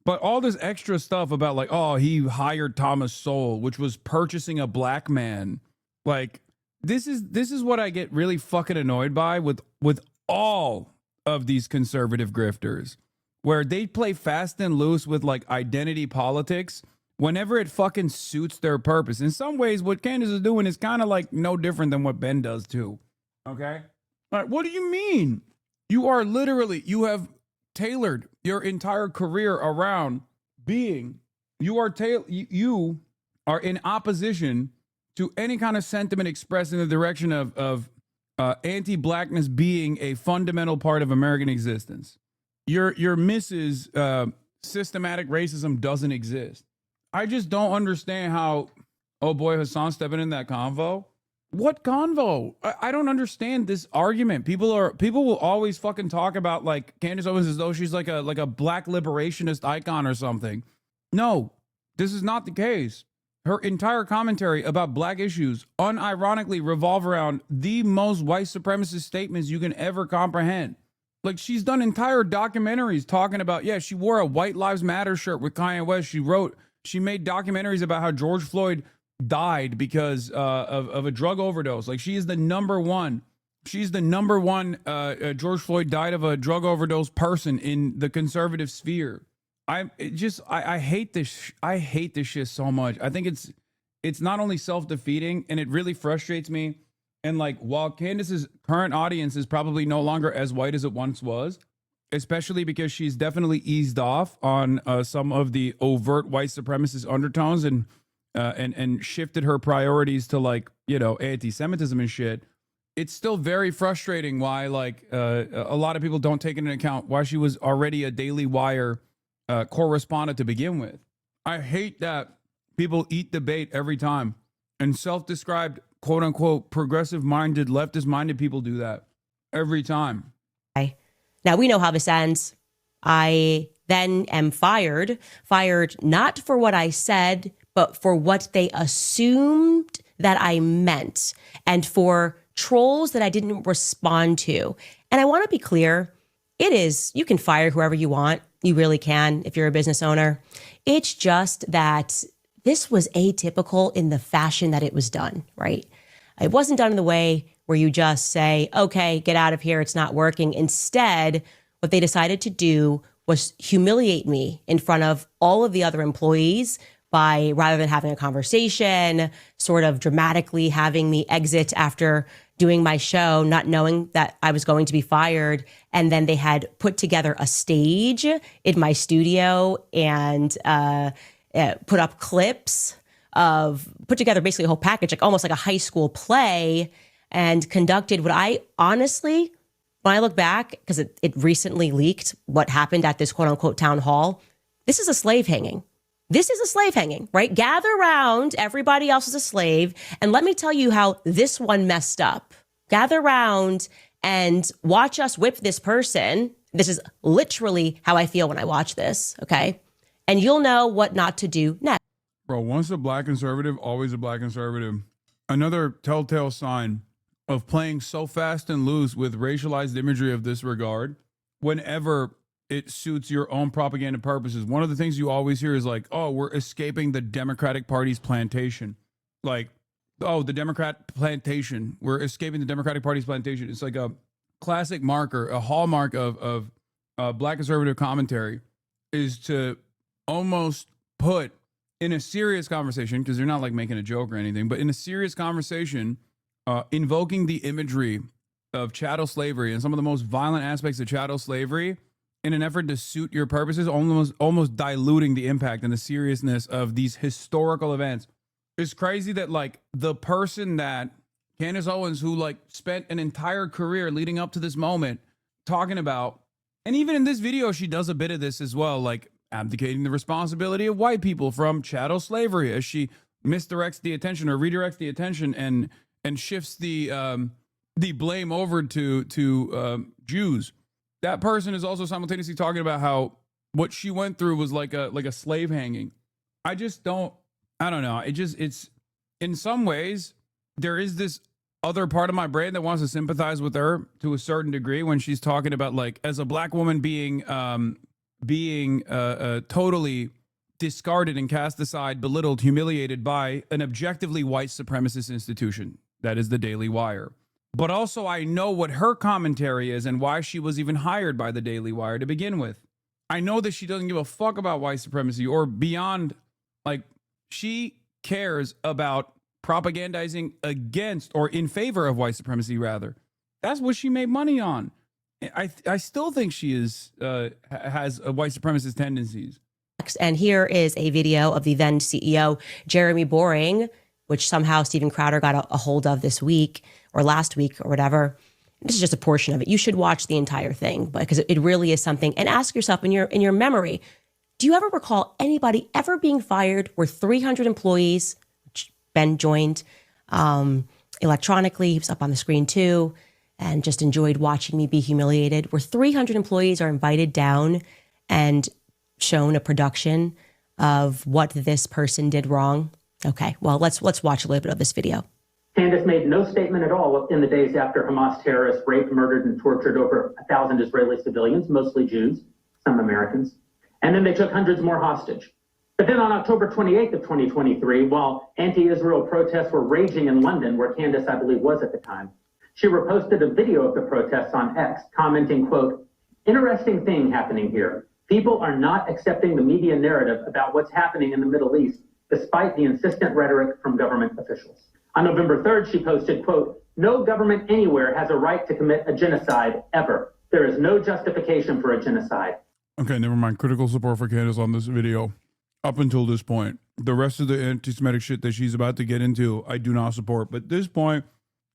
But all this extra stuff about like, oh, he hired Thomas Sowell, which was purchasing a black man. Like, this is what I get really fucking annoyed by with all of these conservative grifters, where they play fast and loose with like identity politics whenever it fucking suits their purpose. In some ways, what Candace is doing is kind of like no different than what Ben does too. Okay? All right, what do you mean? You have tailored your entire career around being, you are in opposition to any kind of sentiment expressed in the direction of anti-blackness being a fundamental part of American existence. Your Mrs. Systematic racism doesn't exist. I just don't understand how, oh boy, Hasan stepping in that convo. What convo? I don't understand this argument. People will always fucking talk about like Candace Owens as though she's like a black liberationist icon or something. No, this is not the case. Her entire commentary about black issues unironically revolve around the most white supremacist statements you can ever comprehend. Like, she's done entire documentaries talking about, yeah, she wore a White Lives Matter shirt with Kanye West. She made documentaries about how George Floyd died because of a drug overdose. Like, she is the number one. She's the number one George Floyd died of a drug overdose person in the conservative sphere. I hate this. I hate this shit so much. I think it's not only self-defeating, and it really frustrates me. And like, while Candace's current audience is probably no longer as white as it once was, especially because she's definitely eased off on some of the overt white supremacist undertones and shifted her priorities to, like, you know, anti-Semitism and shit. It's still very frustrating why, like, a lot of people don't take into account why she was already a Daily Wire correspondent to begin with. I hate that people eat the bait every time, and self-described quote unquote progressive minded, leftist minded people do that every time. Now we know how this ends. I then am fired not for what I said, but for what they assumed that I meant, and for trolls that I didn't respond to. And I want to be clear, you can fire whoever you want. You really can if you're a business owner. It's just that this was atypical in the fashion that it was done, right? It wasn't done in the way where you just say, okay, get out of here, it's not working. Instead, what they decided to do was humiliate me in front of all of the other employees by, rather than having a conversation, sort of dramatically having me exit after doing my show, not knowing that I was going to be fired. And then they had put together a stage in my studio and put up clips put together basically a whole package, like almost like a high school play, and conducted what I honestly, when I look back, because it recently leaked what happened at this quote unquote town hall, this is a slave hanging. This is a slave hanging, right? Gather around, everybody else is a slave. And let me tell you how this one messed up. Gather around and watch us whip this person. This is literally how I feel when I watch this, okay? And you'll know what not to do next. Bro, once a black conservative, always a black conservative. Another telltale sign of playing so fast and loose with racialized imagery of this regard, whenever it suits your own propaganda purposes. One of the things you always hear is like, oh, we're escaping the Democratic Party's plantation. Like, oh, the Democrat plantation. We're escaping the Democratic Party's plantation. It's like a classic marker, a hallmark of black conservative commentary, is to almost put in a serious conversation, because they're not like making a joke or anything, but in a serious conversation, invoking the imagery of chattel slavery and some of the most violent aspects of chattel slavery in an effort to suit your purposes, almost diluting the impact and the seriousness of these historical events. It's crazy that, like, the person that Candace Owens, who like spent an entire career leading up to this moment talking about, and even in this video, she does a bit of this as well, like abdicating the responsibility of white people from chattel slavery as she misdirects the attention or redirects the attention and shifts the blame over to Jews. That person is also simultaneously talking about how what she went through was like a slave hanging. I don't know. It's in some ways there is this other part of my brain that wants to sympathize with her to a certain degree when she's talking about, like, as a black woman being totally discarded and cast aside, belittled, humiliated by an objectively white supremacist institution that is the Daily Wire. But also, I know what her commentary is and why she was even hired by the Daily Wire to begin with. I know that she doesn't give a fuck about white supremacy or beyond. Like, she cares about propagandizing against or in favor of white supremacy, rather. That's what she made money on. I still think she has white supremacist tendencies. And here is a video of the then CEO, Jeremy Boring, which somehow Steven Crowder got a hold of this week or last week or whatever. This is just a portion of it. You should watch the entire thing because it really is something. And ask yourself in your memory, do you ever recall anybody ever being fired where 300 employees, which Ben joined electronically, he was up on the screen too, and just enjoyed watching me be humiliated, where 300 employees are invited down and shown a production of what this person did wrong? Okay, well, let's watch a little bit of this video. And Candace made no statement at all in the days after Hamas terrorists raped, murdered, and tortured over 1,000 Israeli civilians, mostly Jews, some Americans. And then they took hundreds more hostage. But then on October 28th of 2023, while anti-Israel protests were raging in London, where Candace, I believe, was at the time, she reposted a video of the protests on X, commenting, quote, "Interesting thing happening here. People are not accepting the media narrative about what's happening in the Middle East, despite the insistent rhetoric from government officials." On November 3rd, she posted, quote, "No government anywhere has a right to commit a genocide, ever. There is no justification for a genocide." Okay, never mind. Critical support for Candace on this video. Up until this point. The rest of the anti-Semitic shit that she's about to get into, I do not support. But this point,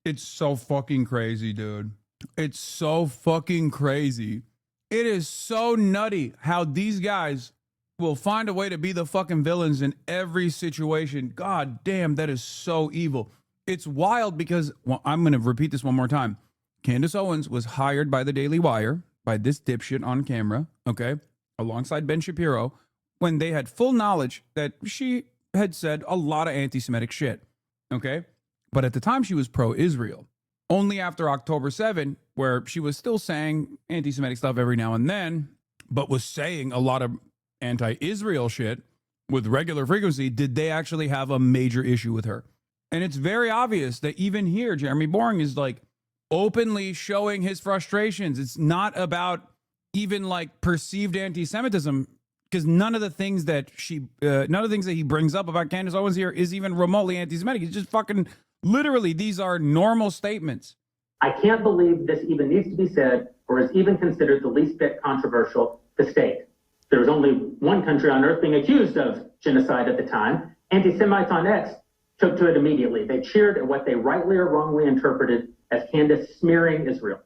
it's so fucking crazy, dude. It's so fucking crazy. It is so nutty how these guys will find a way to be the fucking villains in every situation. God damn, that is so evil. It's wild because, well, I'm going to repeat this one more time. Candace Owens was hired by the Daily Wire, by this dipshit on camera, okay, alongside Ben Shapiro, when they had full knowledge that she had said a lot of anti-Semitic shit, okay? But at the time, she was pro-Israel. Only after October 7, where she was still saying anti-Semitic stuff every now and then, but was saying a lot of anti-Israel shit with regular frequency, did they actually have a major issue with her. And it's very obvious that even here, Jeremy Boring is like openly showing his frustrations. It's not about even like perceived anti-Semitism, because none of the things that he brings up about Candace Owens here is even remotely anti-Semitic. It's just fucking literally, these are normal statements. "I can't believe this even needs to be said or is even considered the least bit controversial to state. There was only one country on earth being accused of genocide at the time. Anti-Semites on X took to it immediately. They cheered at what they rightly or wrongly interpreted as Candace smearing Israel.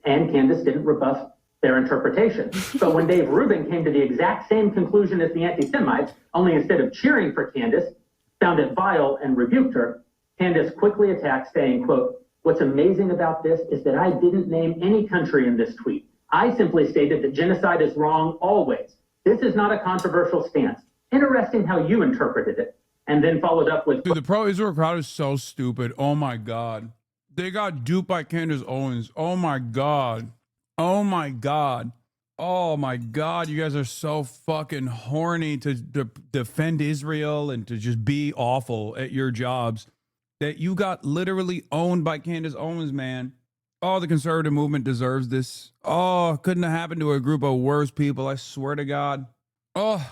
And Candace didn't rebuff their interpretation. But when Dave Rubin came to the exact same conclusion as the anti-Semites, only instead of cheering for Candace, found it vile and rebuked her, Candace quickly attacked, saying, quote, "What's amazing about this is that I didn't name any country in this tweet. I simply stated that genocide is wrong always. This is not a controversial stance. Interesting how you interpreted it." And then followed up with, dude, the pro-Israel crowd is so stupid. Oh my God. They got duped by Candace Owens. Oh my God. Oh my God. Oh my God. You guys are so fucking horny to defend Israel and to just be awful at your jobs that you got literally owned by Candace Owens, man. Oh, the conservative movement deserves this. Oh, couldn't have happened to a group of worse people. I swear to God. Oh,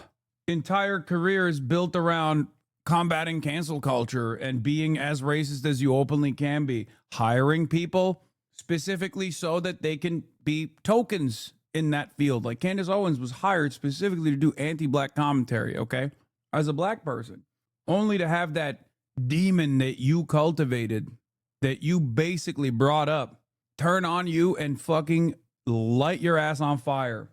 entire career is built around combating cancel culture and being as racist as you openly can be. Hiring people specifically so that they can be tokens in that field. Like Candace Owens was hired specifically to do anti-black commentary, okay? As a black person. Only to have that demon that you cultivated, that you basically brought up, turn on you and fucking light your ass on fire.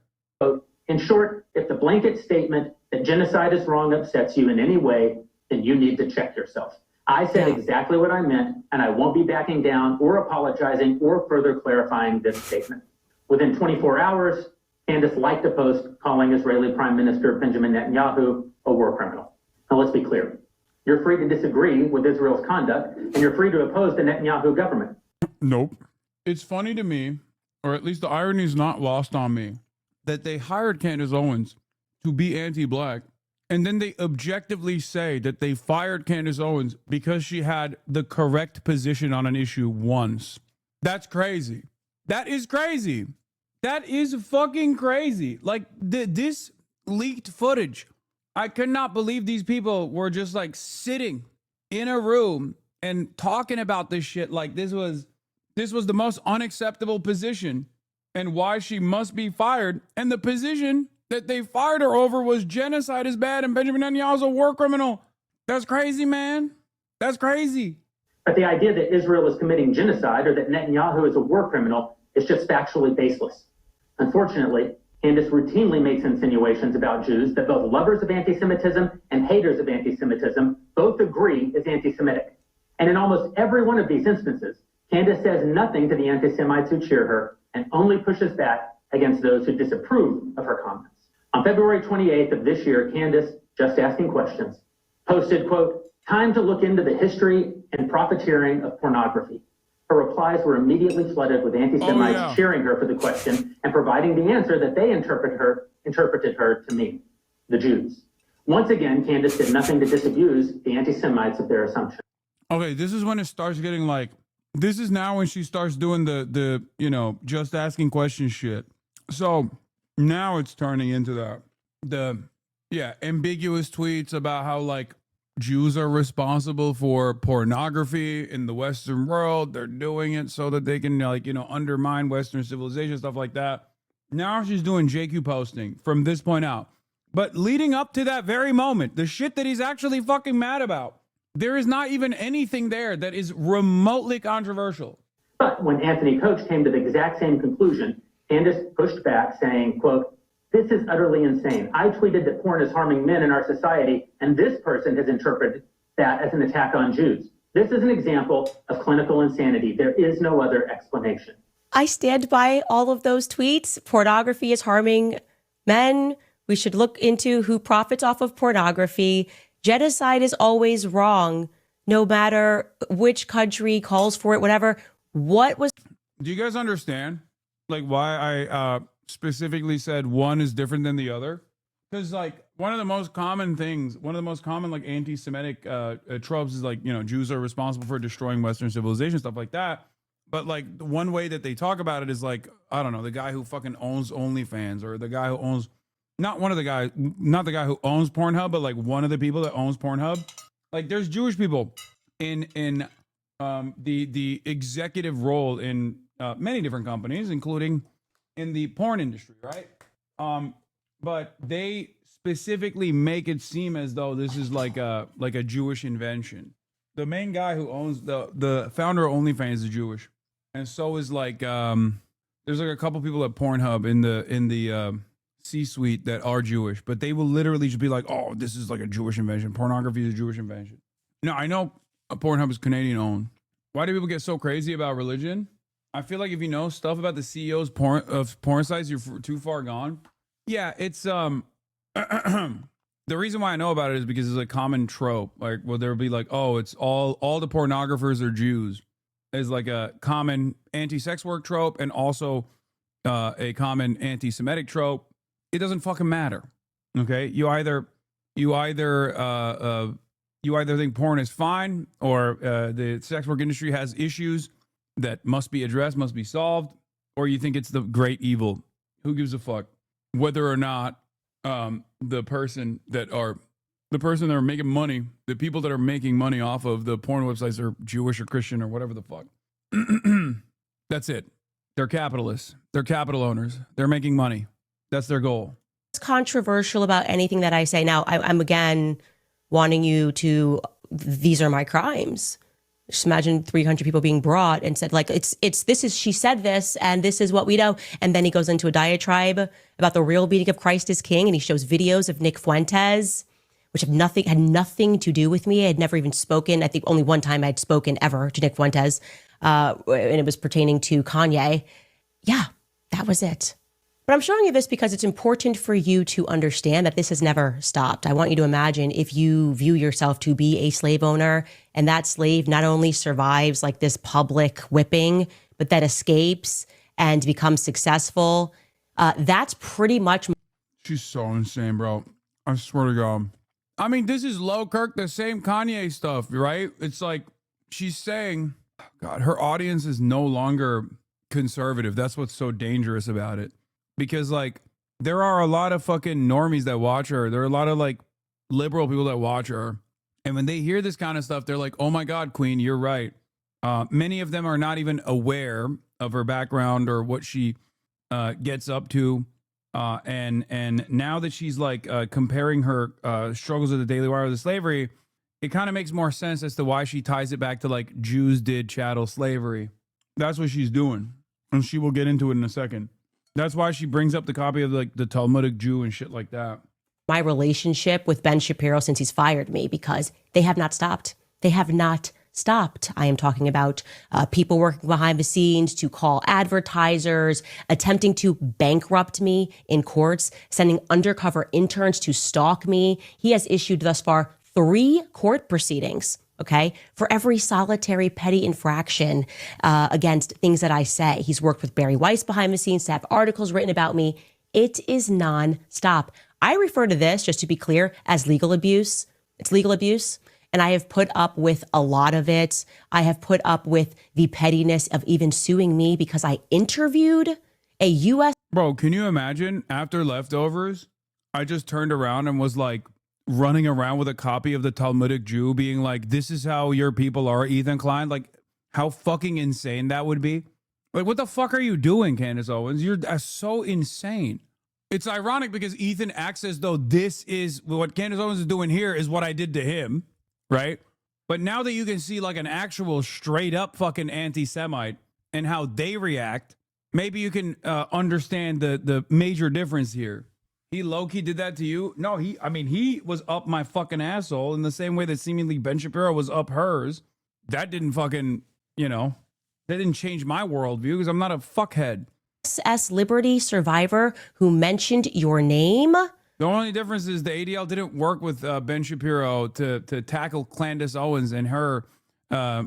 "In short, if the blanket statement that genocide is wrong upsets you in any way, then you need to check yourself. I said exactly what I meant, and I won't be backing down or apologizing or further clarifying this statement." Within 24 hours, Candace liked a post calling Israeli Prime Minister Benjamin Netanyahu a war criminal. Now let's be clear. You're free to disagree with Israel's conduct, and you're free to oppose the Netanyahu government. Nope. It's funny to me, or at least the irony is not lost on me, that they hired Candace Owens to be anti-black, and then they objectively say that they fired Candace Owens because she had the correct position on an issue once. That's crazy. That is crazy. That is fucking crazy. Like this leaked footage. I could not believe these people were just like sitting in a room and talking about this shit like this was the most unacceptable position and why she must be fired. And the position that they fired her over was genocide is bad and Benjamin Netanyahu's a war criminal. That's crazy, man. That's crazy. But the idea that Israel is committing genocide or that Netanyahu is a war criminal is just factually baseless. Unfortunately, Candace routinely makes insinuations about Jews that both lovers of anti-Semitism and haters of anti-Semitism both agree is anti-Semitic. And in almost every one of these instances, Candace says nothing to the anti-Semites who cheer her and only pushes back against those who disapprove of her comments. On February 28th of this year, Candace, just asking questions, posted, quote, "Time to look into the history and profiteering of pornography. Her replies were immediately flooded with anti-Semites cheering her for the question and providing the answer that they interpreted her to mean, the Jews. Once again, Candace did nothing to disabuse the anti-Semites of their assumption. Okay, this is when it starts getting like, this is now when she starts doing the just asking questions shit. So now it's turning into the ambiguous tweets about how like Jews are responsible for pornography in the Western world. They're doing it so that they can undermine Western civilization, stuff like that. Now she's doing JQ posting from this point out. But leading up to that very moment, the shit that he's actually fucking mad about, there is not even anything there that is remotely controversial. But when Anthony Coach came to the exact same conclusion, Candace pushed back saying, quote, "This is utterly insane. I tweeted that porn is harming men in our society, and this person has interpreted that as an attack on Jews. This is an example of clinical insanity. There is no other explanation." I stand by all of those tweets. Pornography is harming men. We should look into who profits off of pornography. Genocide is always wrong, no matter which country calls for it, whatever. Do you guys understand like why I specifically said one is different than the other? Because like one of the most common like anti-Semitic tropes is like, Jews are responsible for destroying Western civilization, stuff like that. But like the one way that they talk about it is like, I don't know, the guy who fucking owns OnlyFans, or the guy who owns, not the guy who owns Pornhub, but like one of the people that owns Pornhub. Like there's Jewish people in the executive role in many different companies, including in the porn industry, right? But they specifically make it seem as though this is like a Jewish invention. The main guy who owns the founder of OnlyFans is Jewish, and so is like there's like a couple people at Pornhub in the C-suite that are Jewish, but they will literally just be like, "Oh, this is like a Jewish invention. Pornography is a Jewish invention." No, I know Pornhub is Canadian owned. Why do people get so crazy about religion? I feel like if you know stuff about the CEOs of porn sites, you're too far gone. Yeah, it's the reason why I know about it is because it's a common trope. Like, well, there'll be like, oh, it's all the pornographers are Jews, is like a common anti-sex work trope, and also a common anti-Semitic trope. It doesn't fucking matter. Okay, you either think porn is fine, or the sex work industry has issues that must be addressed, must be solved, or you think it's the great evil. Who gives a fuck whether or not the person that are making money, the people that are making money off of the porn websites are Jewish or Christian or whatever the fuck. That's it. They're capitalists. They're capital owners. They're making money. That's their goal. It's controversial about anything that I say. Now, I'm again wanting you to, these are my crimes. Just imagine 300 people being brought and said, like, she said this, and this is what we know. And then he goes into a diatribe about the real meaning of Christ is King, and he shows videos of Nick Fuentes, which had nothing to do with me. I had never even spoken. I think only one time I'd spoken ever to Nick Fuentes, and it was pertaining to Kanye. Yeah, that was it. But I'm showing you this because it's important for you to understand that this has never stopped. I want you to imagine if you view yourself to be a slave owner, and that slave not only survives like this public whipping, but that escapes and becomes successful. That's pretty much. She's so insane, bro. I swear to God. I mean, this is Low Kirk, the same Kanye stuff, right? It's like she's saying, God, her audience is no longer conservative. That's what's so dangerous about it. Because, like, there are a lot of fucking normies that watch her. There are a lot of, like, liberal people that watch her. And when they hear this kind of stuff, they're like, oh, my God, Queen, you're right. Many of them are not even aware of her background or what she gets up to. And now that she's, like, comparing her struggles of the Daily Wire with the slavery, it kind of makes more sense as to why she ties it back to, like, Jews did chattel slavery. That's what she's doing. And she will get into it in a second. That's why she brings up the copy of like the Talmudic Jew and shit like that. My relationship with Ben Shapiro since he's fired me, because they have not stopped. They have not stopped. I am talking about people working behind the scenes to call advertisers, attempting to bankrupt me in courts, sending undercover interns to stalk me. He has issued thus far 3 court proceedings okay? For every solitary petty infraction against things that I say. He's worked with Barry Weiss behind the scenes to have articles written about me. It is nonstop. I refer to this, just to be clear, as legal abuse. It's legal abuse. And I have put up with a lot of it. I have put up with the pettiness of even suing me because I interviewed a U.S. Bro, can you imagine after Leftovers, I just turned around and was like running around with a copy of the Talmudic Jew being like, this is how your people are, Ethan Klein. Like, how fucking insane that would be. Like, what the fuck are you doing, Candace Owens? You're so insane. It's ironic because Ethan acts as though this is what Candace Owens is doing here is what I did to him, right? But now that you can see like an actual straight up fucking anti-Semite and how they react, maybe you can understand the major difference here. He low-key did that to you? No, he was up my fucking asshole in the same way that seemingly Ben Shapiro was up hers. That didn't fucking, that didn't change my worldview because I'm not a fuckhead. SS Liberty survivor who mentioned your name. The only difference is the ADL didn't work with Ben Shapiro to tackle Candace Owens and her, her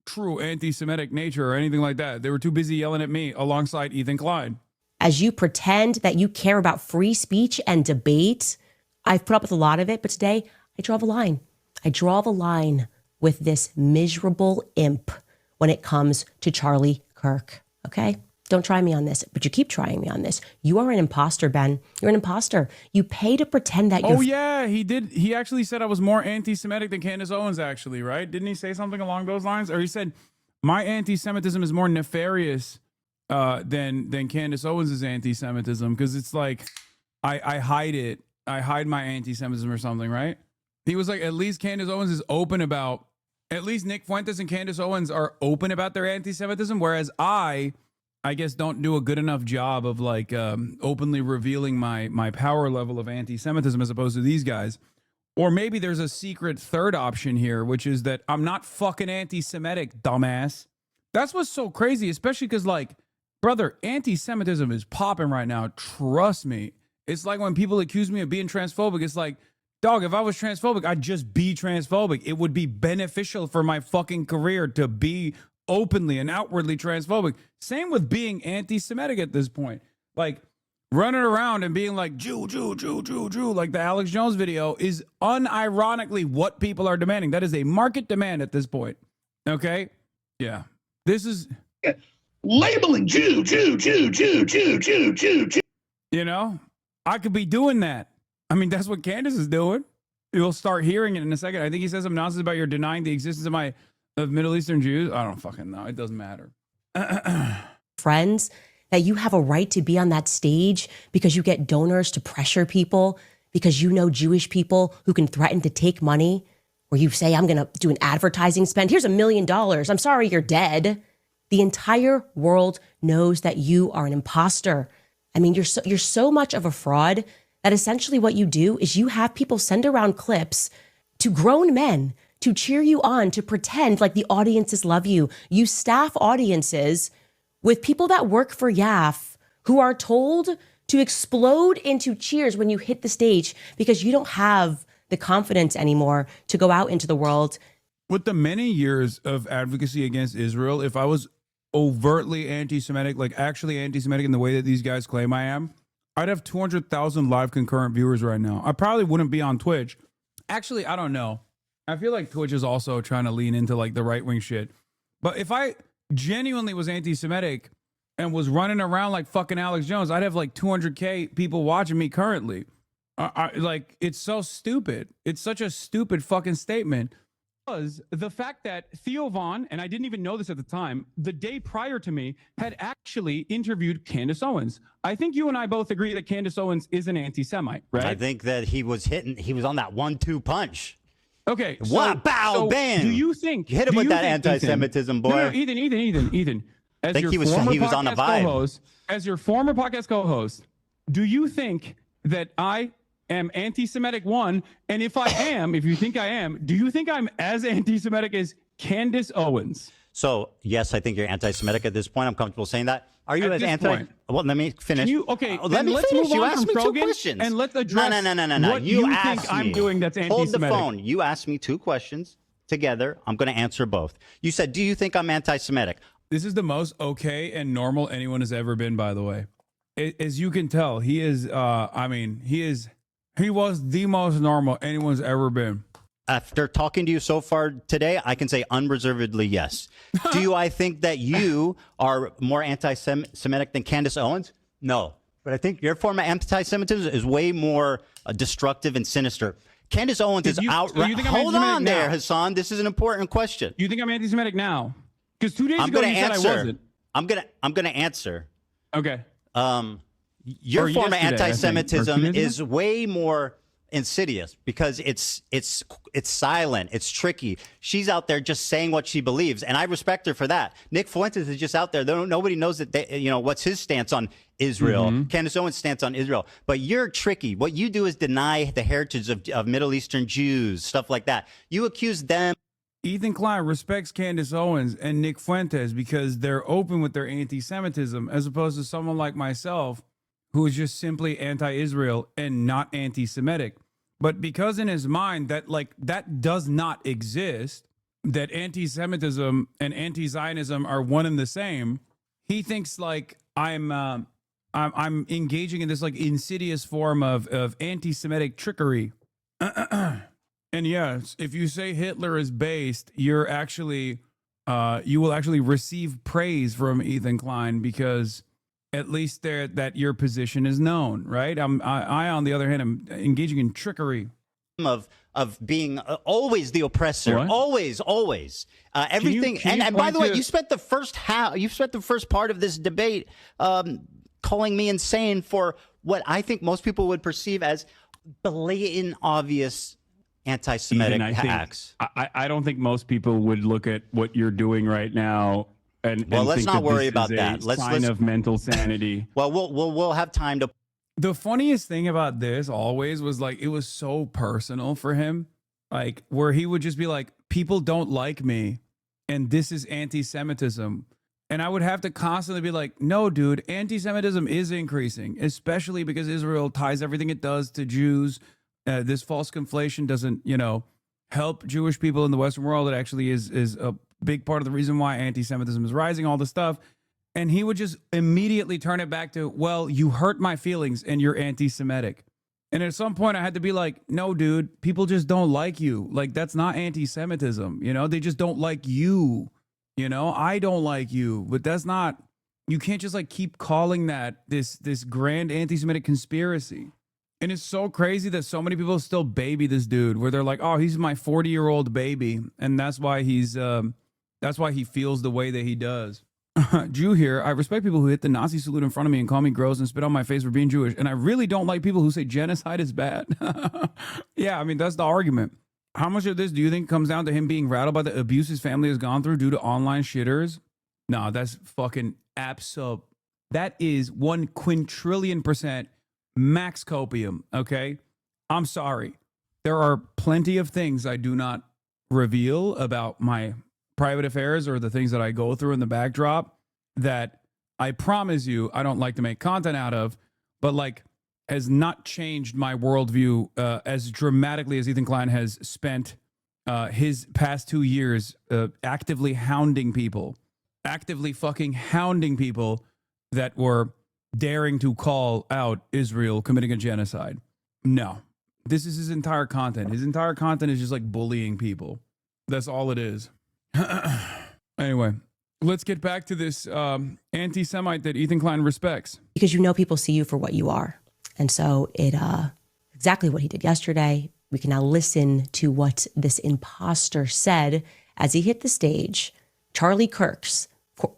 true anti-Semitic nature or anything like that. They were too busy yelling at me alongside Ethan Klein. As you pretend that you care about free speech and debate, I've put up with a lot of it, but today I draw the line. I draw the line with this miserable imp when it comes to Charlie Kirk, okay? Don't try me on this, but you keep trying me on this. You are an imposter, Ben. You're an imposter. You pay to pretend that you're... Oh, yeah, he did. He actually said I was more anti-Semitic than Candace Owens, actually, right? Didn't he say something along those lines? Or he said, my anti-Semitism is more nefarious than Candace Owens' anti-Semitism, because it's like, I hide it. I hide my anti-Semitism or something, right? He was like, at least Candace Owens is open about... At least Nick Fuentes and Candace Owens are open about their anti-Semitism, whereas I guess don't do a good enough job of like openly revealing my power level of anti-Semitism as opposed to these guys. Or maybe there's a secret third option here, which is that I'm not fucking anti-Semitic, dumbass. That's what's so crazy, especially because like, brother, anti-Semitism is popping right now. Trust me. It's like when people accuse me of being transphobic, it's like, dog, if I was transphobic, I'd just be transphobic. It would be beneficial for my fucking career to be openly and outwardly transphobic. Same with being anti-Semitic at this point. Like, running around and being like, Jew, Jew, Jew, Jew, Jew, like the Alex Jones video is unironically what people are demanding. That is a market demand at this point. Okay? Yeah. This is... Labeling Jew, Jew, Jew, Jew, Jew, Jew, Jew, Jew. You know? I could be doing that. I mean, that's what Candace is doing. You'll start hearing it in a second. I think he says some nonsense about you're denying the existence of Middle Eastern Jews. I don't fucking know. It doesn't matter. Friends, that you have a right to be on that stage because you get donors to pressure people, because you know Jewish people who can threaten to take money, where you say, I'm going to do an advertising spend. Here's $1 million. I'm sorry, you're dead. The entire world knows that you are an imposter. I mean, you're so much of a fraud that essentially what you do is you have people send around clips to grown men to cheer you on, to pretend like the audiences love you. You staff audiences with people that work for YAF who are told to explode into cheers when you hit the stage because you don't have the confidence anymore to go out into the world. With the many years of advocacy against Israel, if I was overtly anti-Semitic, like actually anti-Semitic in the way that these guys claim I am, I'd have 200,000 live concurrent viewers right now. I probably wouldn't be on Twitch. Actually, I don't know. I feel like Twitch is also trying to lean into like the right-wing shit. But if I genuinely was anti-Semitic and was running around like fucking Alex Jones, I'd have like 200K people watching me currently. Like, it's so stupid. It's such a stupid fucking statement. Was the fact that Theo Vaughn, and I didn't even know this at the time, the day prior to me, had actually interviewed Candace Owens. I think you and I both agree that Candace Owens is an anti-Semite, right? I think that he was on that 1-2 punch. Okay. What? Bow, bam. Do you think... You hit him with that anti-Semitism, boy. No, Ethan. I think he was on the vibe. As your former podcast co-host, do you think that I am anti-Semitic, one, and if I am, if you think I am, do you think I'm as anti-Semitic as Candace Owens? So, yes, I think you're anti-Semitic at this point. I'm comfortable saying that. Are you At as this anti? point. Well, let me finish. Okay, let me let's finish. move You on asked from me 2 Trogan, questions. and let's address No. what You you asked think I'm me. doing that's Hold the anti-Semitic. phone. You asked me 2 questions together. I'm going to answer both. You said, "Do you think I'm anti-Semitic?" This is the most okay and normal anyone has ever been, by the way. As you can tell, he is, he was the most normal anyone's ever been. After talking to you so far today, I can say unreservedly yes. I think that you are more anti-Semitic than Candace Owens? No. But I think your form of anti-Semitism is way more destructive and sinister. Candace Owens is outright. Hold on there, Hasan. This is an important question. You think I'm anti-Semitic now? Because 2 days ago you said I wasn't. I'm gonna answer. Okay. Your Or form of yesterday, anti-Semitism I think. Or 2 days is way more insidious because it's silent, it's tricky. She's out there just saying what she believes, and I respect her for that. Nick Fuentes is just out there. Nobody knows that what's his stance on Israel. Candace Owens' stance on Israel. But you're tricky. What you do is deny the heritage of Middle Eastern Jews, stuff like that. You accuse them. Ethan Klein respects Candace Owens and Nick Fuentes because they're open with their anti-Semitism, as opposed to someone like myself who is just simply anti-Israel and not anti-Semitic. But because in his mind that does not exist, that anti-Semitism and anti-Zionism are one and the same, he thinks like I'm engaging in this like insidious form of anti-Semitic trickery. And yes, if you say Hitler is based, you're actually you will actually receive praise from Ethan Klein because at least that your position is known, right? I on the other hand, am engaging in trickery of being always the oppressor, What? always everything. Can you And by point the way, to- you spent the first part of this debate calling me insane for what I think most people would perceive as blatant, obvious anti-Semitic Ethan, acts. I don't think most people would look at what you're doing right now and Let's think not that worry this about is that. a Let's sign of mental sanity. Well, we'll have time to. The funniest thing about this always was like it was so personal for him, like where he would just be like, "People don't like me, and this is anti-Semitism." And I would have to constantly be like, "No, dude, anti-Semitism is increasing, especially because Israel ties everything it does to Jews. This false conflation doesn't, help Jewish people in the Western world. It actually is a big part of the reason why anti-Semitism is rising, all this stuff." And he would just immediately turn it back to, "Well, you hurt my feelings and you're anti-Semitic." And at some point I had to be like, "No, dude, people just don't like you. Like, that's not anti-Semitism. They just don't like you. I don't like you, but that's not, you can't just like keep calling that this grand anti-Semitic conspiracy." And it's so crazy that so many people still baby this dude, where they're like, "Oh, he's my 40-year-old baby, and that's why he feels the way that he does." Jew here. I respect people who hit the Nazi salute in front of me and call me gross and spit on my face for being Jewish, and I really don't like people who say genocide is bad. Yeah, I mean that's the argument. How much of this do you think comes down to him being rattled by the abuse his family has gone through due to online shitters? No, that's fucking absurd. That is 1 quintillion% max copium, okay? I'm sorry. There are plenty of things I do not reveal about my private affairs or the things that I go through in the backdrop that I promise you I don't like to make content out of, but like has not changed my worldview as dramatically as Ethan Klein has spent his past 2 years actively hounding people, actively fucking hounding people that were daring to call out Israel committing a genocide. No, this is his entire content. His entire content is just like bullying people. That's all it is. Anyway, let's get back to this anti-Semite that Ethan Klein respects. Because people see you for what you are. And so exactly what he did yesterday. We can now listen to what this imposter said as he hit the stage. Charlie Kirk's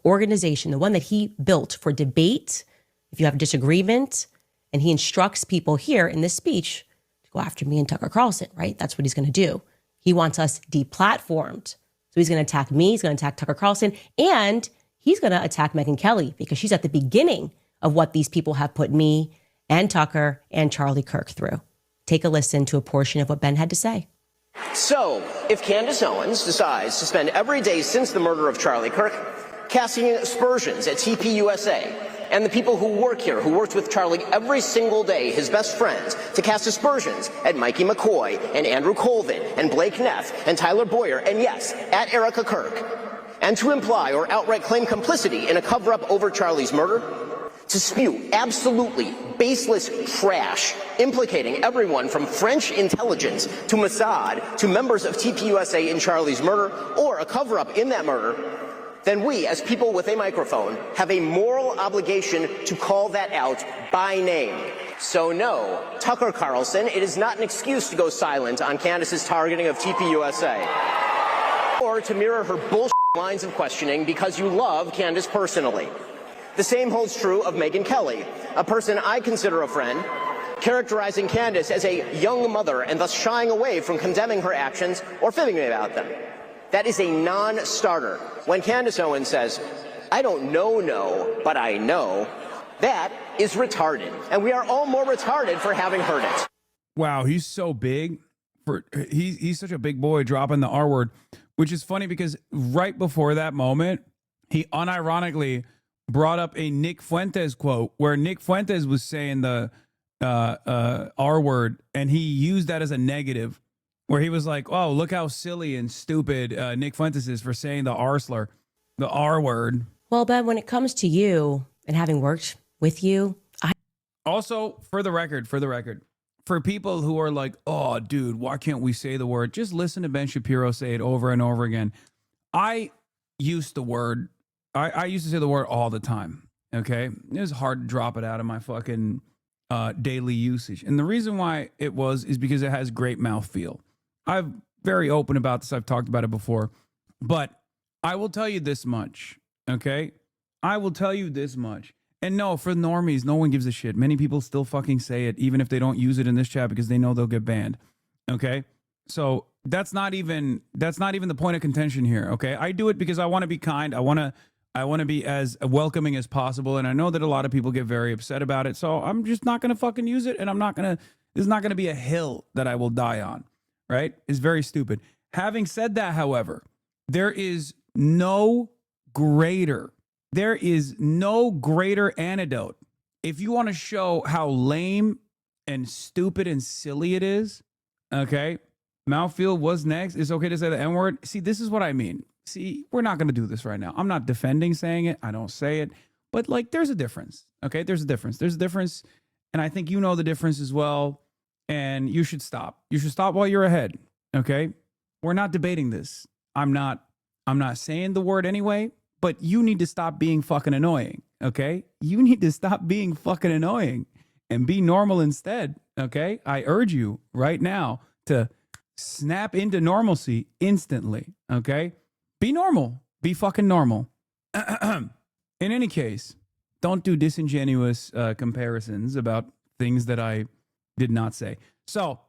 organization, the one that he built for debate, if you have a disagreement, and he instructs people here in this speech to go after me and Tucker Carlson, right? That's what he's going to do. He wants us deplatformed. So he's going to attack me, he's going to attack Tucker Carlson, and he's going to attack Megyn Kelly because she's at the beginning of what these people have put me and Tucker and Charlie Kirk through. Take a listen to a portion of what Ben had to say. So, if Candace Owens decides to spend every day since the murder of Charlie Kirk casting aspersions at TPUSA and the people who work here, who worked with Charlie every single day, his best friends, to cast aspersions at Mikey McCoy and Andrew Colvin and Blake Neff and Tyler Boyer and, yes, at Erica Kirk, and to imply or outright claim complicity in a cover-up over Charlie's murder, to spew absolutely baseless trash implicating everyone from French intelligence to Mossad to members of TPUSA in Charlie's murder or a cover-up in that murder, then we, as people with a microphone, have a moral obligation to call that out by name. So no, Tucker Carlson, it is not an excuse to go silent on Candace's targeting of TPUSA or to mirror her bullshit lines of questioning because you love Candace personally. The same holds true of Megyn Kelly, a person I consider a friend, characterizing Candace as a young mother and thus shying away from condemning her actions or fibbing about them. That is a non-starter. When Candace Owens says, I don't know, but I know, that is retarded. And we are all more retarded for having heard it. Wow, he's so big. He's such a big boy dropping the R word, which is funny because right before that moment, he unironically brought up a Nick Fuentes quote where Nick Fuentes was saying the R word, and he used that as a negative. Where he was like, oh, look how silly and stupid Nick Fuentes is for saying the R slur, the R word. Well, Ben, when it comes to you and having worked with you, Also, for the record, for people who are like, oh, dude, why can't we say the word? Just listen to Ben Shapiro say it over and over again. I used I used to say the word all the time, okay? It was hard to drop it out of my fucking daily usage. And the reason why it is because it has great mouthfeel. I'm very open about this. I've talked about it before. But I will tell you this much, okay? I will tell you this much. And no, for normies, no one gives a shit. Many people still fucking say it, even if they don't use it in this chat because they know they'll get banned, okay? So that's not even the point of contention here, okay? I do it because I want to be kind. I want to be as welcoming as possible. And I know that a lot of people get very upset about it. So I'm just not going to fucking use it. And this is not going to be a hill that I will die on. Right? It's very stupid. Having said that, however, there is no greater antidote. If you want to show how lame and stupid and silly it is, okay, mouthfeel was next. It's okay to say the N-word. See, this is what I mean. See, we're not going to do this right now. I'm not defending saying it. I don't say it. But, like, there's a difference. Okay? There's a difference. There's a difference. And I think you know the difference as well. And you should stop. You should stop while you're ahead. Okay? We're not debating this. I'm not saying the word anyway, but you need to stop being fucking annoying. Okay? You need to stop being fucking annoying and be normal instead. Okay? I urge you right now to snap into normalcy instantly. Okay? Be normal. Be fucking normal. In any case, don't do disingenuous comparisons about things that I did not say. So,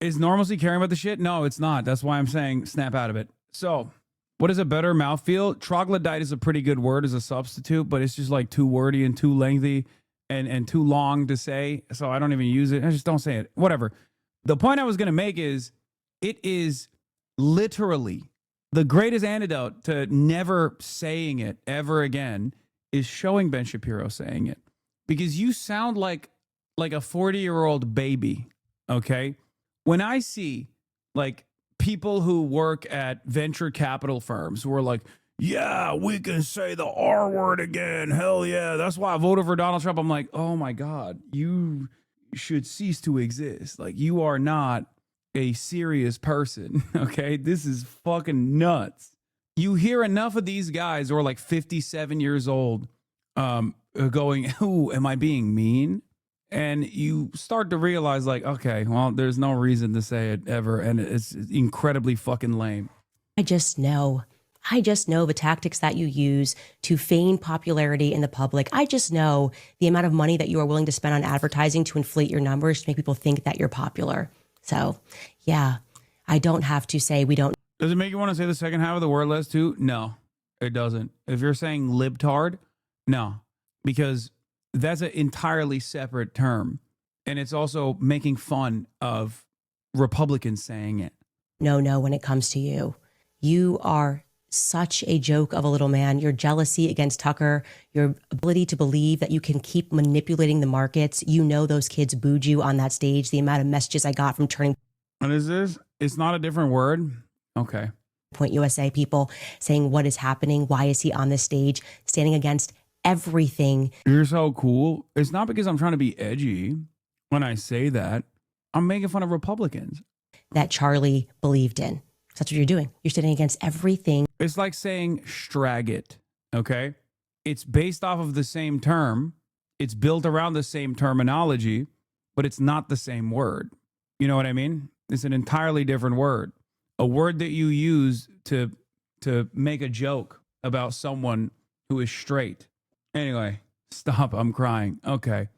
is normalcy caring about the shit? No, it's not. That's why I'm saying snap out of it. So, what is a better mouthfeel? Troglodyte is a pretty good word as a substitute, but it's just like too wordy and too lengthy and too long to say. So I don't even use it. I just don't say it. Whatever. The point I was going to make is it is literally the greatest antidote to never saying it ever again is showing Ben Shapiro saying it. Because you sound like a 40-year-old baby, okay? When I see, like, people who work at venture capital firms who are like, yeah, we can say the R word again. Hell yeah. That's why I voted for Donald Trump. I'm like, oh my God, you should cease to exist. Like, you are not a serious person, okay? This is fucking nuts. You hear enough of these guys who are like 57 years old going, ooh, am I being mean? And you start to realize, like, okay, well, there's no reason to say it ever, and it's incredibly fucking lame. I just know the tactics that you use to feign popularity in the public. I just know the amount of money that you are willing to spend on advertising to inflate your numbers to make people think that you're popular. So, yeah, I don't have to say we don't. Does it make you want to say the second half of the word less too? No, it doesn't. If you're saying libtard, no, because that's an entirely separate term. And it's also making fun of Republicans saying it. No, when it comes to you, you are such a joke of a little man. Your jealousy against Tucker, your ability to believe that you can keep manipulating the markets. You know those kids booed you on that stage. The amount of messages I got from Turning What is this? It's not a different word? Okay. Point USA people saying, what is happening? Why is he on this stage? Standing against everything. You're so cool. It's not because I'm trying to be edgy when I say that. I'm making fun of Republicans. That Charlie believed in. That's what you're doing. You're standing against everything. It's like saying Stragit, okay? It's based off of the same term. It's built around the same terminology, but it's not the same word. You know what I mean? It's an entirely different word. A word that you use to make a joke about someone who is straight. Anyway, stop. I'm crying. Okay.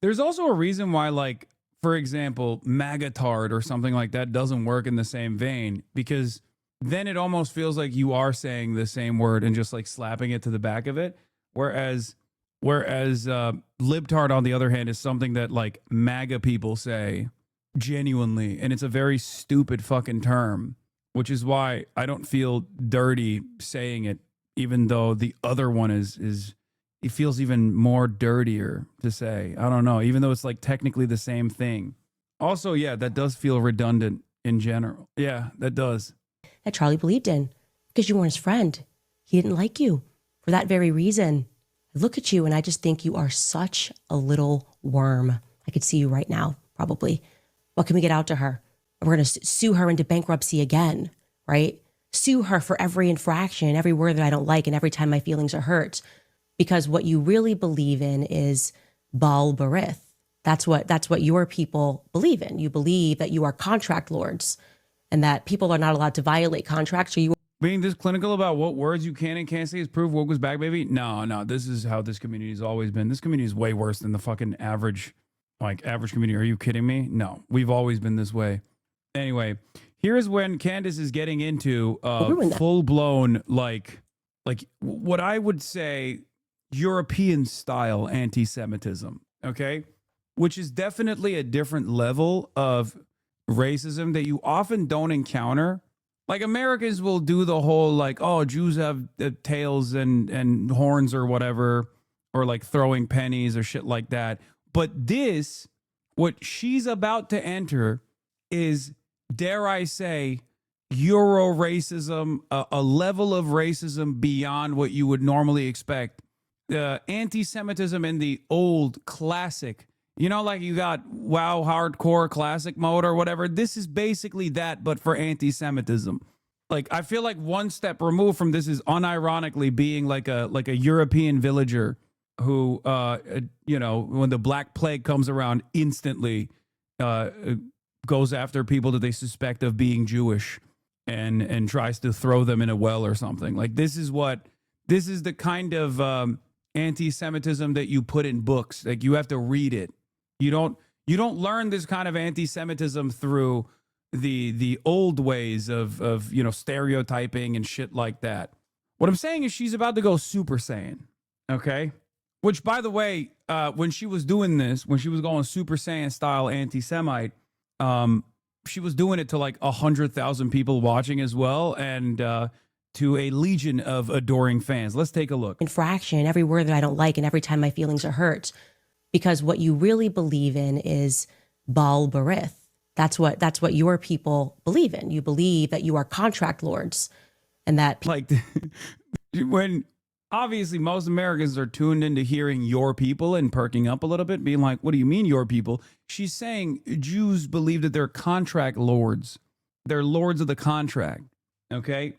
There's also a reason why, like, for example, magatard or something like that doesn't work in the same vein, because then it almost feels like you are saying the same word and just like slapping it to the back of it. Whereas libtard, on the other hand, is something that like MAGA people say genuinely, and it's a very stupid fucking term, which is why I don't feel dirty saying it, even though the other one is it feels even more dirtier to say. I don't know, even though it's like technically the same thing. Also, yeah, that does feel redundant in general. Yeah, that does. That Charlie believed in because you weren't his friend. He didn't like you for that very reason. I look at you and I just think you are such a little worm. I could see you right now, probably. What can we get out to her? We're going to sue her into bankruptcy again, right? Sue her for every infraction, every word that I don't like, and every time my feelings are hurt. Because what you really believe in is Baal Berith. That's what your people believe in. You believe that you are contract lords and that people are not allowed to violate contracts. So you being this clinical about what words you can and can't say is proof woke was back, baby. No, this is how this community has always been. This community is way worse than the fucking average community. Are you kidding me? No, we've always been this way. Anyway, here's when Candace is getting into full-blown, like what I would say European style anti-Semitism, okay? Which is definitely a different level of racism that you often don't encounter. Like, Americans will do the whole like, oh, Jews have tails and horns or whatever, or like throwing pennies or shit like that. But this, what she's about to enter is, dare I say, Euro racism, a level of racism beyond what you would normally expect. Anti-Semitism in the old classic, you know, like you got WoW hardcore classic mode or whatever. This is basically that, but for anti-Semitism. Like, I feel like one step removed from this is unironically being like a European villager who, you know, when the Black Plague comes around, instantly goes after people that they suspect of being Jewish and tries to throw them in a well or something. Like, this is the kind of anti-Semitism that you put in books. Like, you have to read it. You don't learn this kind of anti-Semitism through the old ways of you know, stereotyping and shit like that. What I'm saying is she's about to go Super Saiyan, okay? Which, by the way, when she was doing this, when she was going Super Saiyan style anti-Semite, she was doing it to like 100,000 people watching as well, and to a legion of adoring fans. Let's take a look. infraction, every word that I don't like, and every time my feelings are hurt. Because what you really believe in is Baal Berith. That's what your people believe in. You believe that you are contract lords, and that like when obviously most Americans are tuned into hearing your people and perking up a little bit, being like, what do you mean your people? She's saying Jews believe that they're contract lords. They're lords of the contract. Okay.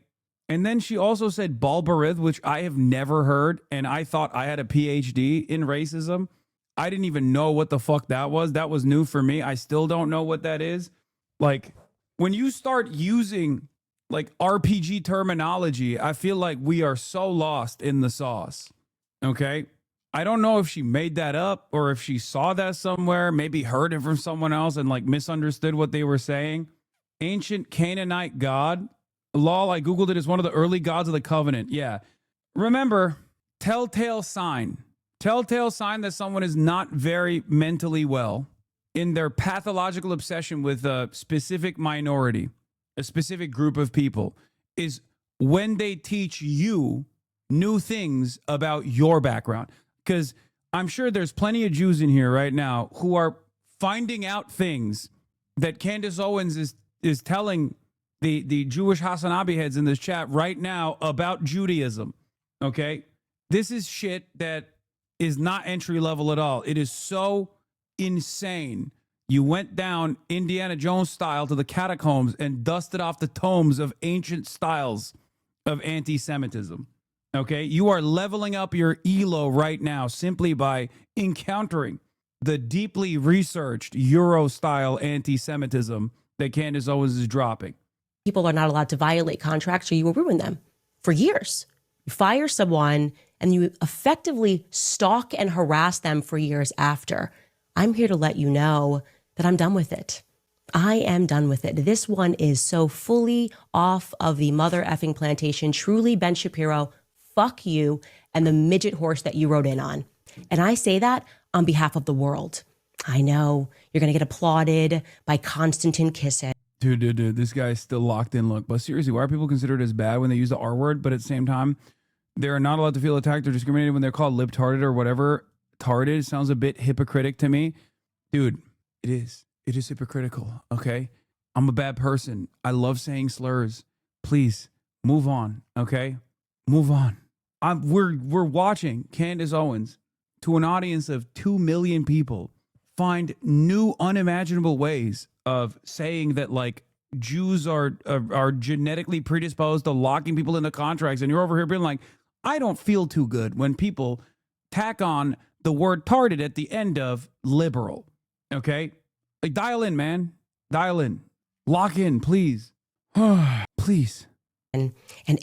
And then she also said Baal Berith, which I have never heard. And I thought I had a PhD in racism. I didn't even know what the fuck that was. That was new for me. I still don't know what that is. Like, when you start using like RPG terminology, I feel like we are so lost in the sauce. Okay. I don't know if she made that up or if she saw that somewhere, maybe heard it from someone else and like misunderstood what they were saying. Ancient Canaanite god. Lol, I Googled it as one of the early gods of the covenant. Yeah. Remember, telltale sign. Telltale sign that someone is not very mentally well in their pathological obsession with a specific minority, a specific group of people, is when they teach you new things about your background. Because I'm sure there's plenty of Jews in here right now who are finding out things that Candace Owens is telling the Jewish HasanAbi heads in this chat right now about Judaism. Okay? This is shit that is not entry level at all. It is so insane. You went down Indiana Jones style to the catacombs and dusted off the tomes of ancient styles of anti-Semitism. Okay? You are leveling up your ELO right now simply by encountering the deeply researched Euro-style anti-Semitism that Candace Owens is dropping. People are not allowed to violate contracts or you will ruin them for years. You fire someone and you effectively stalk and harass them for years after. I'm here to let you know that I'm done with it. I am done with it. This one is so fully off of the mother effing plantation. Truly, Ben Shapiro, fuck you and the midget horse that you rode in on. And I say that on behalf of the world. I know you're going to get applauded by Konstantin Kisin. Dude, this guy's still locked in. Look, but seriously, why are people considered as bad when they use the R word, but at the same time, they're not allowed to feel attacked or discriminated when they're called libtarded or whatever? Tarded sounds a bit hypocritic to me. Dude, it is. It is hypocritical, okay? I'm a bad person. I love saying slurs. Please, move on, okay? Move on. We're watching Candace Owens to an audience of 2 million people find new unimaginable ways of saying that like Jews are genetically predisposed to locking people into contracts, and you're over here being like, I don't feel too good when people tack on the word tarded at the end of liberal. Okay? Like, dial in, man. Dial in. Lock in, please. Please. And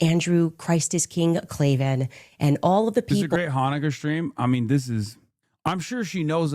Andrew Christ is King Clavin and all of the people. This is a great Hanukkah stream. I mean, this is, I'm sure she knows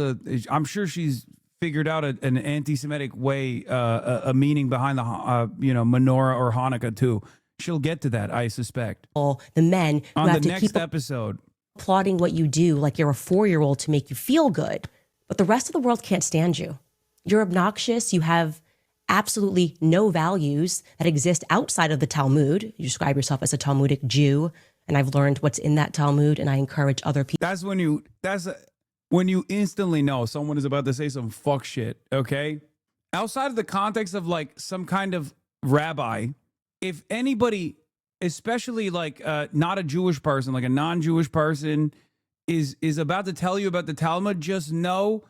I'm sure she's figured out an anti-Semitic way, a meaning behind the, menorah or Hanukkah too. She'll get to that, I suspect. The men who on have the to next keep episode, applauding what you do like you're a 4-year-old to make you feel good, but the rest of the world can't stand you. You're obnoxious. You have absolutely no values that exist outside of the Talmud. You describe yourself as a Talmudic Jew, and I've learned what's in that Talmud, and I encourage other people. That's when you instantly know someone is about to say some fuck shit, okay? Outside of the context of like some kind of rabbi, if anybody, especially like not a Jewish person, like a non-Jewish person, is about to tell you about the Talmud, just know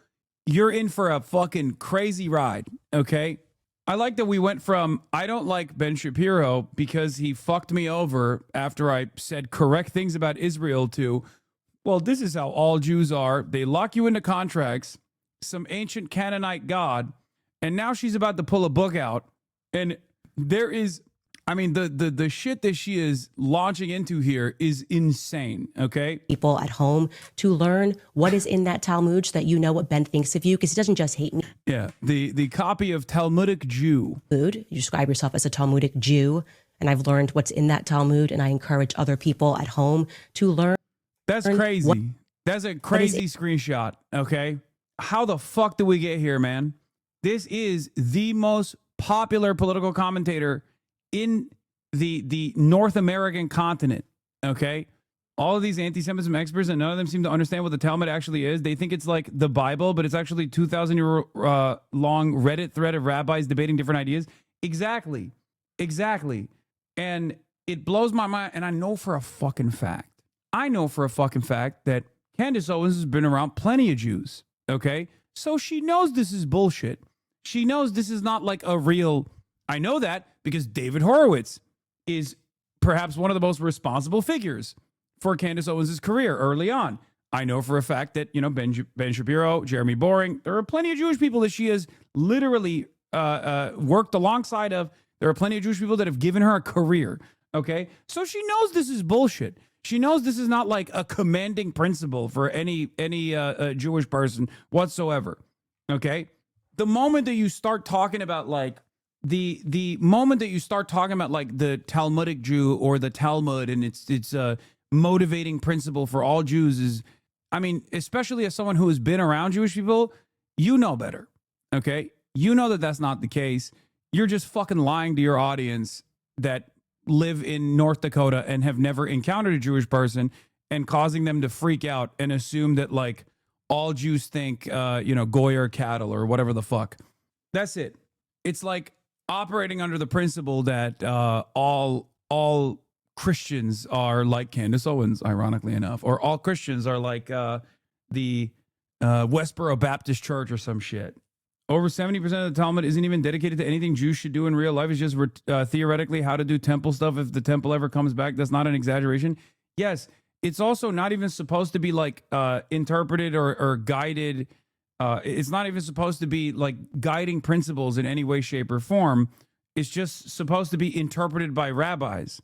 you're in for a fucking crazy ride, okay? I like that we went from, I don't like Ben Shapiro because he fucked me over after I said correct things about Israel, to, well, this is how all Jews are. They lock you into contracts, some ancient Canaanite god, and now she's about to pull a book out. And there is, I mean, the shit that she is launching into here is insane, okay? People at home to learn what is in that Talmud so that you know what Ben thinks of you, because he doesn't just hate me. Yeah, the copy of Talmudic Jew. You describe yourself as a Talmudic Jew, and I've learned what's in that Talmud, and I encourage other people at home to learn. That's crazy. That's a crazy screenshot, okay? How the fuck did we get here, man? This is the most popular political commentator in the North American continent, okay? All of these anti-Semitism experts, and none of them seem to understand what the Talmud actually is. They think it's like the Bible, but it's actually 2,000-year long Reddit thread of rabbis debating different ideas. Exactly. And it blows my mind, and I know for a fucking fact that Candace Owens has been around plenty of Jews, okay? So she knows this is bullshit. She knows this is not like a real... I know that because David Horowitz is perhaps one of the most responsible figures for Candace Owens' career early on. I know for a fact that, Ben Shapiro, Jeremy Boring, there are plenty of Jewish people that she has literally worked alongside of. There are plenty of Jewish people that have given her a career, okay? So she knows this is bullshit. She knows this is not like a commanding principle for any Jewish person whatsoever, okay? The moment that you start talking about like, the moment that you start talking about like the Talmudic Jew or the Talmud and its motivating principle for all Jews is, I mean, especially as someone who has been around Jewish people, you know better, okay? You know that that's not the case. You're just fucking lying to your audience that live in North Dakota and have never encountered a Jewish person and causing them to freak out and assume that like all Jews think, goy are cattle or whatever the fuck. That's it. It's like operating under the principle that all Christians are like Candace Owens, ironically enough, or all Christians are like the Westboro Baptist Church or some shit. Over 70% of the Talmud isn't even dedicated to anything Jews should do in real life. It's just theoretically how to do temple stuff if the temple ever comes back. That's not an exaggeration. Yes, it's also not even supposed to be like interpreted or guided. It's not even supposed to be like guiding principles in any way, shape, or form. It's just supposed to be interpreted by rabbis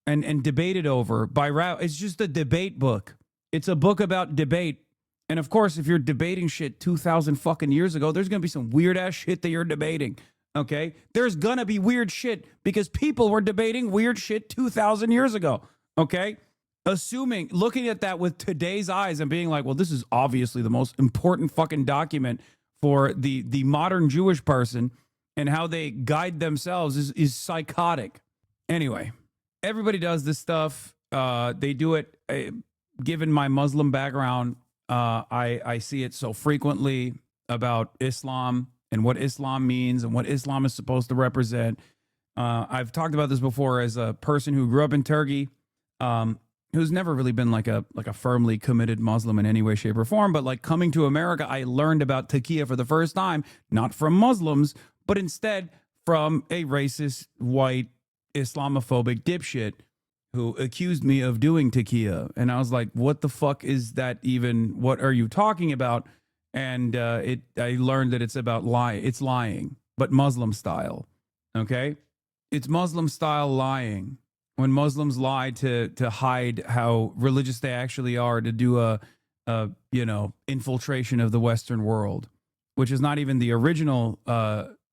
and debated over by It's just a debate book. It's a book about debate. And of course, if you're debating shit 2,000 fucking years ago, there's going to be some weird ass shit that you're debating. Okay? There's going to be weird shit because people were debating weird shit 2,000 years ago. Okay? Looking at that with today's eyes and being like, well, this is obviously the most important fucking document for the modern Jewish person and how they guide themselves is psychotic. Anyway, everybody does this stuff. They do it, given my Muslim background. I see it so frequently about Islam and what Islam means and what Islam is supposed to represent. I've talked about this before as a person who grew up in Turkey, who's never really been like a firmly committed Muslim in any way, shape, or form. But like coming to America, I learned about taqiyya for the first time, not from Muslims, but instead from a racist, white, Islamophobic dipshit who accused me of doing taqiyya. And I was like, what the fuck is that even? What are you talking about? And I learned that it's about It's lying, but Muslim style. Okay? It's Muslim style lying. When Muslims lie to hide how religious they actually are, to do a infiltration of the Western world, which is not even the original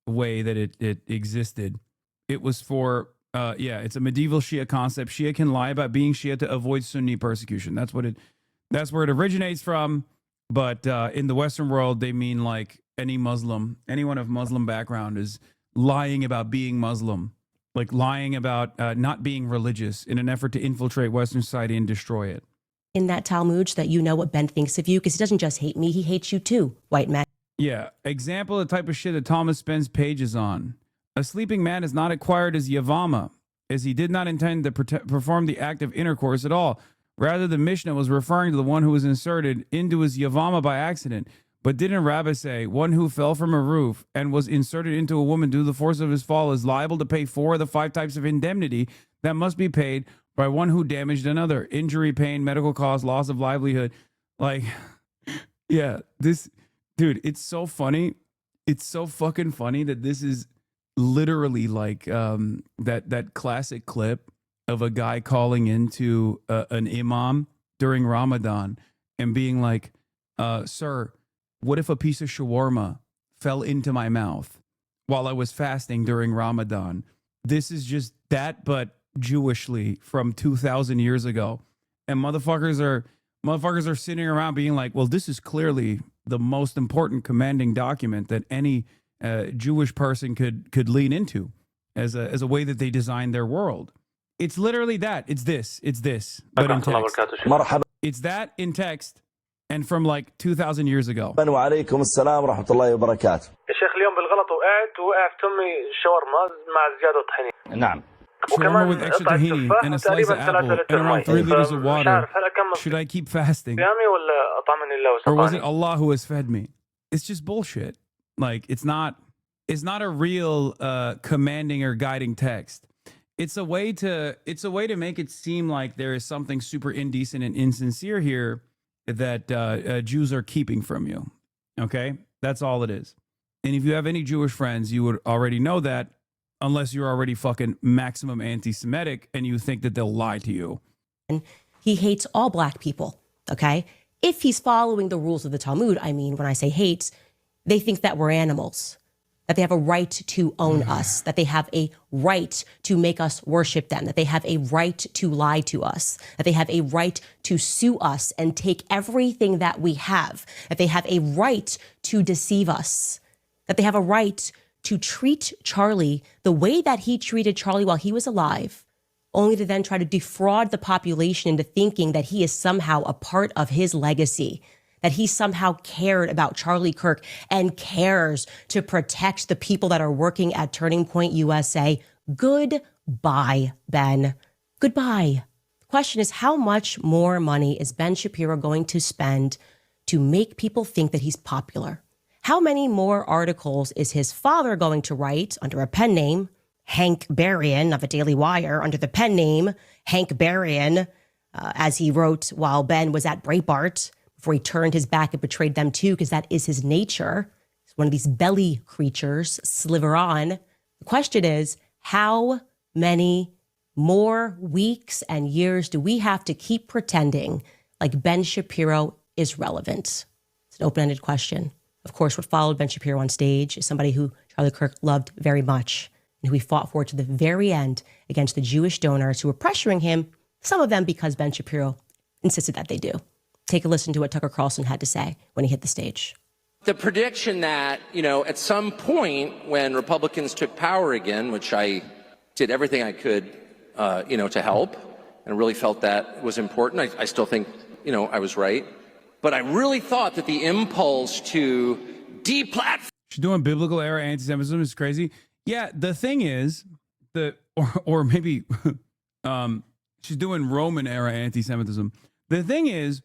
way that it existed. It was for it's a medieval Shia concept. Shia can lie about being Shia to avoid Sunni persecution. That's where it originates from. But in the Western world, they mean like anyone of Muslim background is lying about being Muslim, like lying about not being religious in an effort to infiltrate Western society and destroy it. In that Talmud, so that you know what Ben thinks of you, because he doesn't just hate me, he hates you too, white man. Yeah, example of the type of shit that Thomas spends pages on. A sleeping man is not acquired as Yavama, as he did not intend to perform the act of intercourse at all. Rather, the Mishnah was referring to the one who was inserted into his Yavama by accident. But didn't Rabbah say, one who fell from a roof and was inserted into a woman due to the force of his fall is liable to pay 4 of the 5 types of indemnity that must be paid by one who damaged another? Injury, pain, medical cost, loss of livelihood. Like, yeah, dude, it's so funny. It's so fucking funny that this is literally like that classic clip of a guy calling into an imam during Ramadan and being like, sir, what if a piece of shawarma fell into my mouth while I was fasting during Ramadan? This is just that, but Jewishly from 2,000 years ago. And motherfuckers are sitting around being like, well, this is clearly the most important commanding document that any Jewish person could lean into as a way that they design their world. It's literally that. It's this, but in text. It's that in text and from like 2,000 years ago. وعليكم السلام ورحمة الله وبركاته. يا شيخ اليوم بالغلط وقعت تمي شاورما مع زيادة طحينة. نعم. Shawarma with extra tahini and a slice of apple and around 3 liters of water. Should I keep fasting? Or was it Allah who has fed me? It's just bullshit. Like it's not a real commanding or guiding text. It's a way to make it seem like there is something super indecent and insincere here that Jews are keeping from you. Okay? That's all it is. And if you have any Jewish friends, you would already know that, unless you're already fucking maximum anti-Semitic and you think that they'll lie to you. And he hates all black people, okay? If he's following the rules of the Talmud, I mean, when I say hates, they think that we're animals, that they have a right to own us, that they have a right to make us worship them, that they have a right to lie to us, that they have a right to sue us and take everything that we have, that they have a right to deceive us, that they have a right to treat Charlie the way that he treated Charlie while he was alive, only to then try to defraud the population into thinking that he is somehow a part of his legacy, that he somehow cared about Charlie Kirk and cares to protect the people that are working at Turning Point USA. Goodbye, Ben. Goodbye. The question is, how much more money is Ben Shapiro going to spend to make people think that he's popular? How many more articles is his father going to write under a pen name, Hank Berrien of the Daily Wire, under the pen name Hank Berrien, as he wrote while Ben was at Breitbart, before he turned his back and betrayed them too, because that is his nature. He's one of these belly creatures, sliver on. The question is, how many more weeks and years do we have to keep pretending like Ben Shapiro is relevant? It's an open-ended question. Of course, what followed Ben Shapiro on stage is somebody who Charlie Kirk loved very much and who he fought for to the very end against the Jewish donors who were pressuring him, some of them because Ben Shapiro insisted that they do. Take a listen to what Tucker Carlson had to say when he hit the stage. The prediction that, at some point when Republicans took power again, which I did everything I could, to help, and really felt that was important. I still think, I was right. But I really thought that the impulse to deplatform. She's doing biblical era anti-Semitism is crazy. Yeah, the thing is, or maybe she's doing Roman era anti-Semitism. The thing is,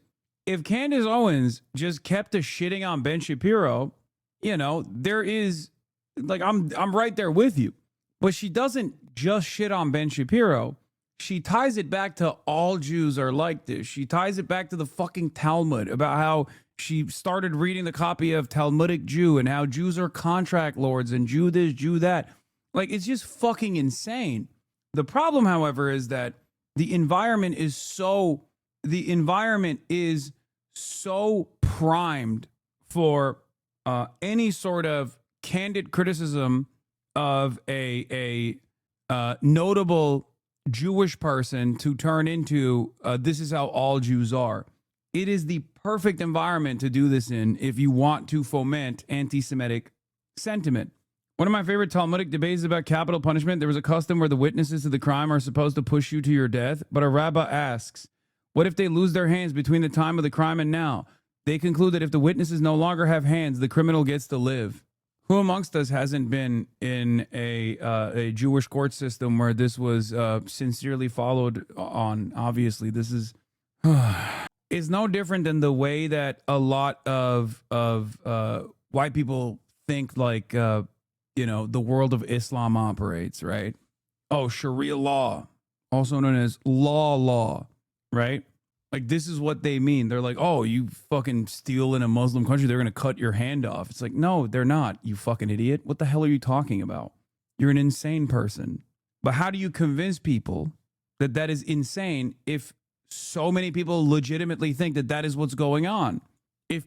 if Candace Owens just kept a shitting on Ben Shapiro, there is, I'm right there with you. But she doesn't just shit on Ben Shapiro. She ties it back to all Jews are like this. She ties it back to the fucking Talmud, about how she started reading the copy of Talmudic Jew and how Jews are contract lords and Jew this, Jew that. It's just fucking insane. The problem, however, is that the environment is so primed for any sort of candid criticism of a notable Jewish person to turn into this is how all Jews are. It is the perfect environment to do this in if you want to foment anti-Semitic sentiment. One of my favorite Talmudic debates is about capital punishment. There was a custom where the witnesses to the crime are supposed to push you to your death, but a rabbi asks, what if they lose their hands between the time of the crime and now? They conclude that if the witnesses no longer have hands, the criminal gets to live. Who amongst us hasn't been in a Jewish court system where this was sincerely followed on? Obviously, this is it's no different than the way that a lot of white people think the world of Islam operates, right? Oh, Sharia law, also known as law, right? This is what they mean. They're like, oh, you fucking steal in a Muslim country, they're going to cut your hand off. It's like, no, they're not, you fucking idiot. What the hell are you talking about? You're an insane person. But how do you convince people that that is insane if so many people legitimately think that that is what's going on? If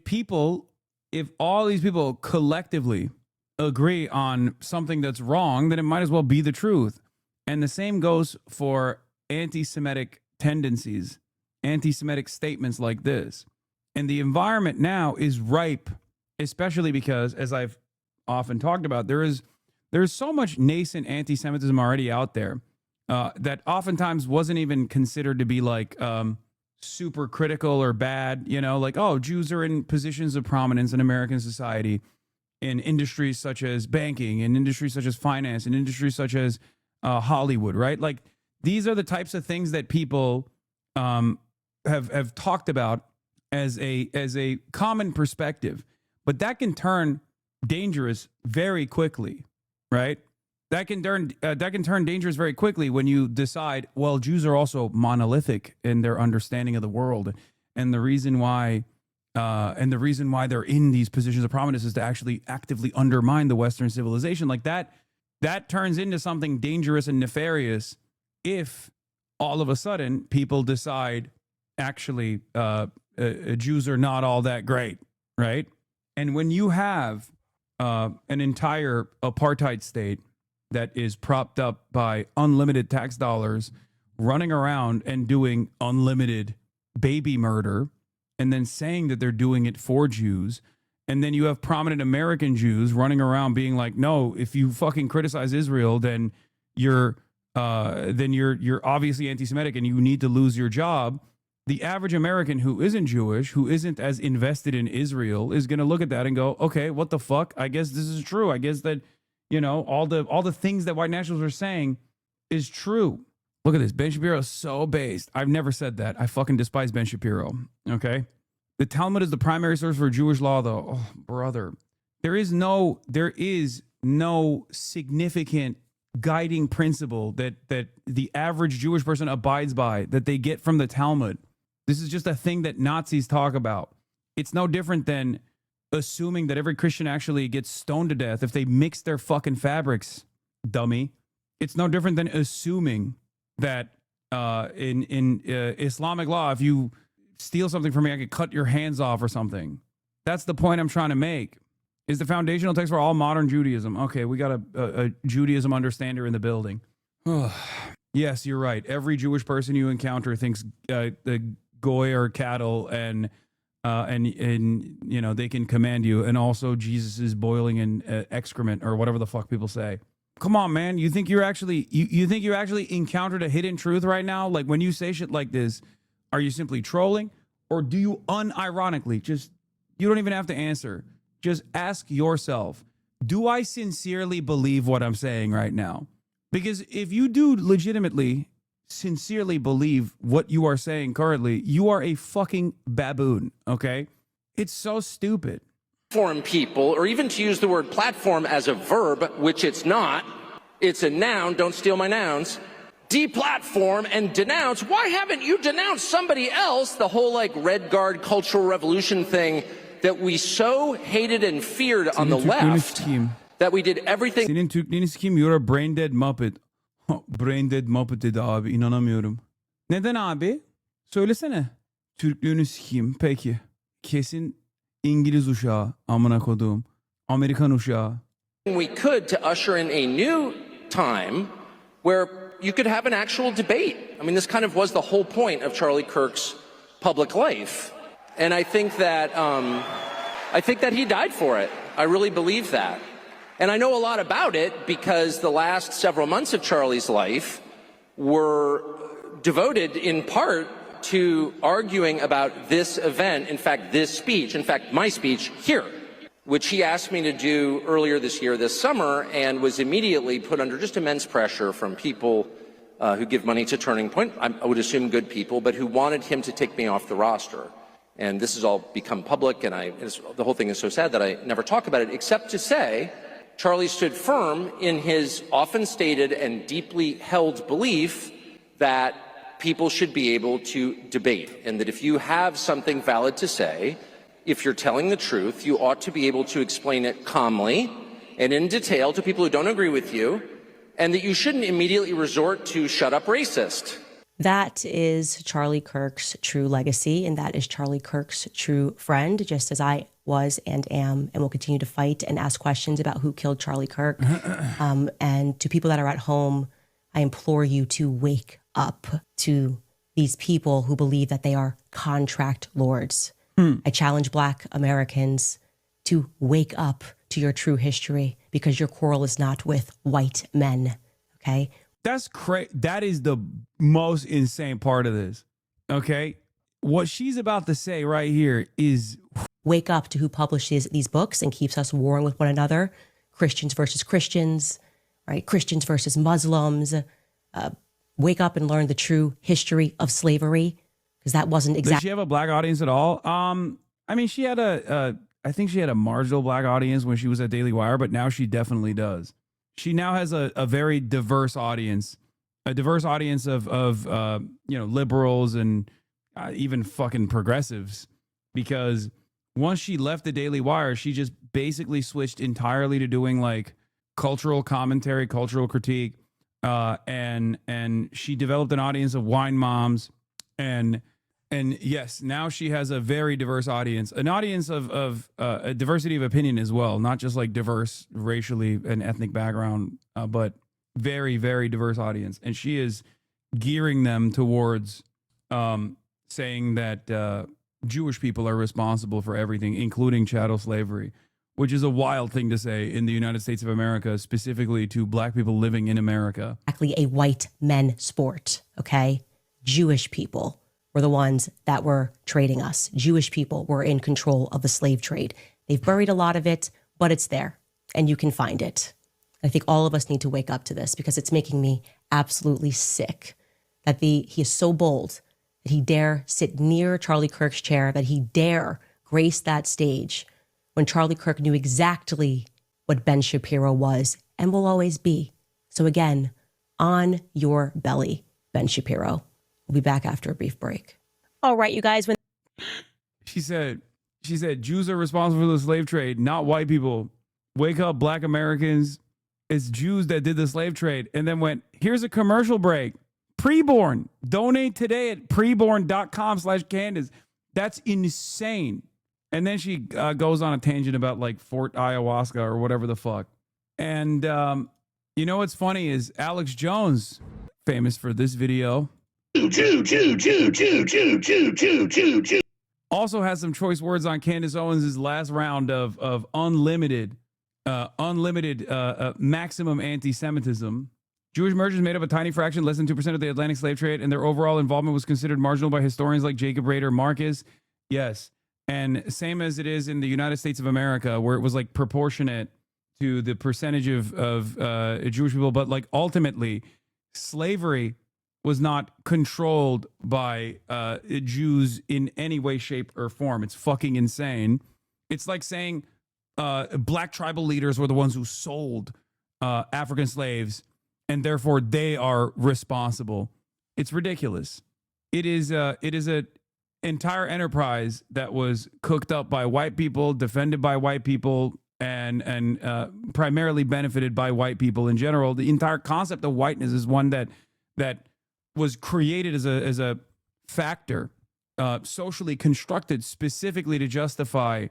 all these people collectively agree on something that's wrong, then it might as well be the truth. And the same goes for anti-Semitic tendencies, anti-Semitic statements like this. And the environment now is ripe, especially because, as I've often talked about, there's so much nascent anti-Semitism already out there that oftentimes wasn't even considered to be super critical or bad, oh, Jews are in positions of prominence in American society, in industries such as banking, in industries such as finance, in industries such as Hollywood, right? These are the types of things that people have talked about as a common perspective, but that can turn dangerous very quickly, right? That can turn dangerous very quickly when you decide, well, Jews are also monolithic in their understanding of the world, and the reason why they're in these positions of prominence is to actually actively undermine the Western civilization. That turns into something dangerous and nefarious if all of a sudden people decide actually Jews are not all that great, right? And when you have an entire apartheid state that is propped up by unlimited tax dollars running around and doing unlimited baby murder and then saying that they're doing it for Jews, and then you have prominent American Jews running around being like, no, if you fucking criticize Israel, then you're then you're obviously anti-Semitic and you need to lose your job. The average American who isn't Jewish, who isn't as invested in Israel, is going to look at that and go, okay, what the fuck? I guess this is true. I guess that, you know, all the things that white nationalists are saying is true. Look at this. Ben Shapiro is so based. I've never said that. I fucking despise Ben Shapiro. Okay. The Talmud is the primary source for Jewish law, though. Oh, brother. There is no significant guiding principle that the average Jewish person abides by that they get from the Talmud. This is just a thing that Nazis talk about. It's no different than assuming that every Christian actually gets stoned to death if they mix their fucking fabrics, dummy. It's no different than assuming that in Islamic law, if you steal something from me, I could cut your hands off or something. That's the point I'm trying to make. Is the foundational text for all modern Judaism. Okay, we got a Judaism understander in the building. Yes, you're right. Every Jewish person you encounter thinks the goy are cattle and you know they can command you, and also Jesus is boiling in excrement or whatever the fuck people say. Come on, man. You think you're actually you think you actually encountered a hidden truth right now? Like when you say shit like this, are you simply trolling, or do you unironically just, you don't even have to answer. Just ask yourself, do I sincerely believe what I'm saying right now? Because if you do legitimately, sincerely believe what you are saying currently, you are a fucking baboon, okay? It's so stupid. Platform people, or even to use the word platform as a verb, which it's not, it's a noun, don't steal my nouns, deplatform and denounce. Why haven't you denounced somebody else? The whole like Red Guard cultural revolution thing that we so hated and feared on the left, that we did everything. Senin Türklüğünüz kim? You're a brain dead muppet. Brain dead muppet dedi abi. İnanamıyorum. Neden abi? Söylesene. Türklüğünüz kim? Peki. Kesin İngiliz uşağı. Amına koduğum. Amerikan uşağı. We could to usher in a new time where you could have an actual debate. I mean, this kind of was the whole point of Charlie Kirk's public life. And I think that he died for it. I really believe that. And I know a lot about it because the last several months of Charlie's life were devoted in part to arguing about this event, in fact, this speech, in fact, my speech here, which he asked me to do earlier this year, this summer, and was immediately put under just immense pressure from people who give money to Turning Point, I would assume good people, but who wanted him to take me off the roster. And this has all become public, and the whole thing is so sad that I never talk about it, except to say Charlie stood firm in his often stated and deeply held belief that people should be able to debate, and that if you have something valid to say, if you're telling the truth, you ought to be able to explain it calmly and in detail to people who don't agree with you, and that you shouldn't immediately resort to shut up racist. That is Charlie Kirk's true legacy, and that is Charlie Kirk's true friend, just as I was and am and will continue to fight and ask questions about who killed Charlie Kirk. And to people that are at home, I implore you to wake up to these people who believe that they are contract lords. I challenge Black Americans to wake up to your true history, because your quarrel is not with white men, okay? That's crazy. That is the most insane part of this. Okay. What she's about to say right here is wake up to who publishes these books and keeps us warring with one another. Christians versus Christians, right? Christians versus Muslims. Wake up and learn the true history of slavery, because that wasn't exactly. Does she have a Black audience at all? I mean, she had I think she had a marginal Black audience when she was at Daily Wire, but now she definitely does. She now has a very diverse audience, of liberals and even fucking progressives, because once she left the Daily Wire, she just basically switched entirely to doing like cultural commentary, cultural critique, and she developed an audience of wine moms, and yes, now she has a very diverse audience, an audience of a diversity of opinion as well, not just like diverse racially and ethnic background, but very, very diverse audience. And she is gearing them towards saying that Jewish people are responsible for everything, including chattel slavery, which is a wild thing to say in the United States of America, specifically to black people living in America. Exactly a white men sport, okay? Jewish people were the ones that were trading us. Jewish people were in control of the slave trade. They've buried a lot of it, but it's there and you can find it. I think all of us need to wake up to this because it's making me absolutely sick that he is so bold that he dare sit near Charlie Kirk's chair, that he dare grace that stage when Charlie Kirk knew exactly what Ben Shapiro was and will always be. So again, on your belly, Ben Shapiro. We'll be back after a brief break. All right, you guys. She said, Jews are responsible for the slave trade, not white people. Wake up, black Americans. It's Jews that did the slave trade. And then went, here's a commercial break. Preborn. Donate today at preborn.com/Candace. That's insane. And then she goes on a tangent about like Fort Ayahuasca or whatever the fuck. And you know what's funny is Alex Jones, famous for this video. Also has some choice words on Candace Owens' last round of unlimited maximum anti-Semitism. Jewish merchants made up a tiny fraction, less than 2% of the Atlantic slave trade, and their overall involvement was considered marginal by historians like Jacob Rader Marcus. Yes. And same as it is in the United States of America, where it was like proportionate to the percentage of Jewish people. But like ultimately, slavery was not controlled by Jews in any way, shape, or form. It's fucking insane. It's like saying black tribal leaders were the ones who sold African slaves, and therefore they are responsible. It's ridiculous. It is an entire enterprise that was cooked up by white people, defended by white people, and primarily benefited by white people in general. The entire concept of whiteness is one that was created as a factor, socially constructed specifically to justify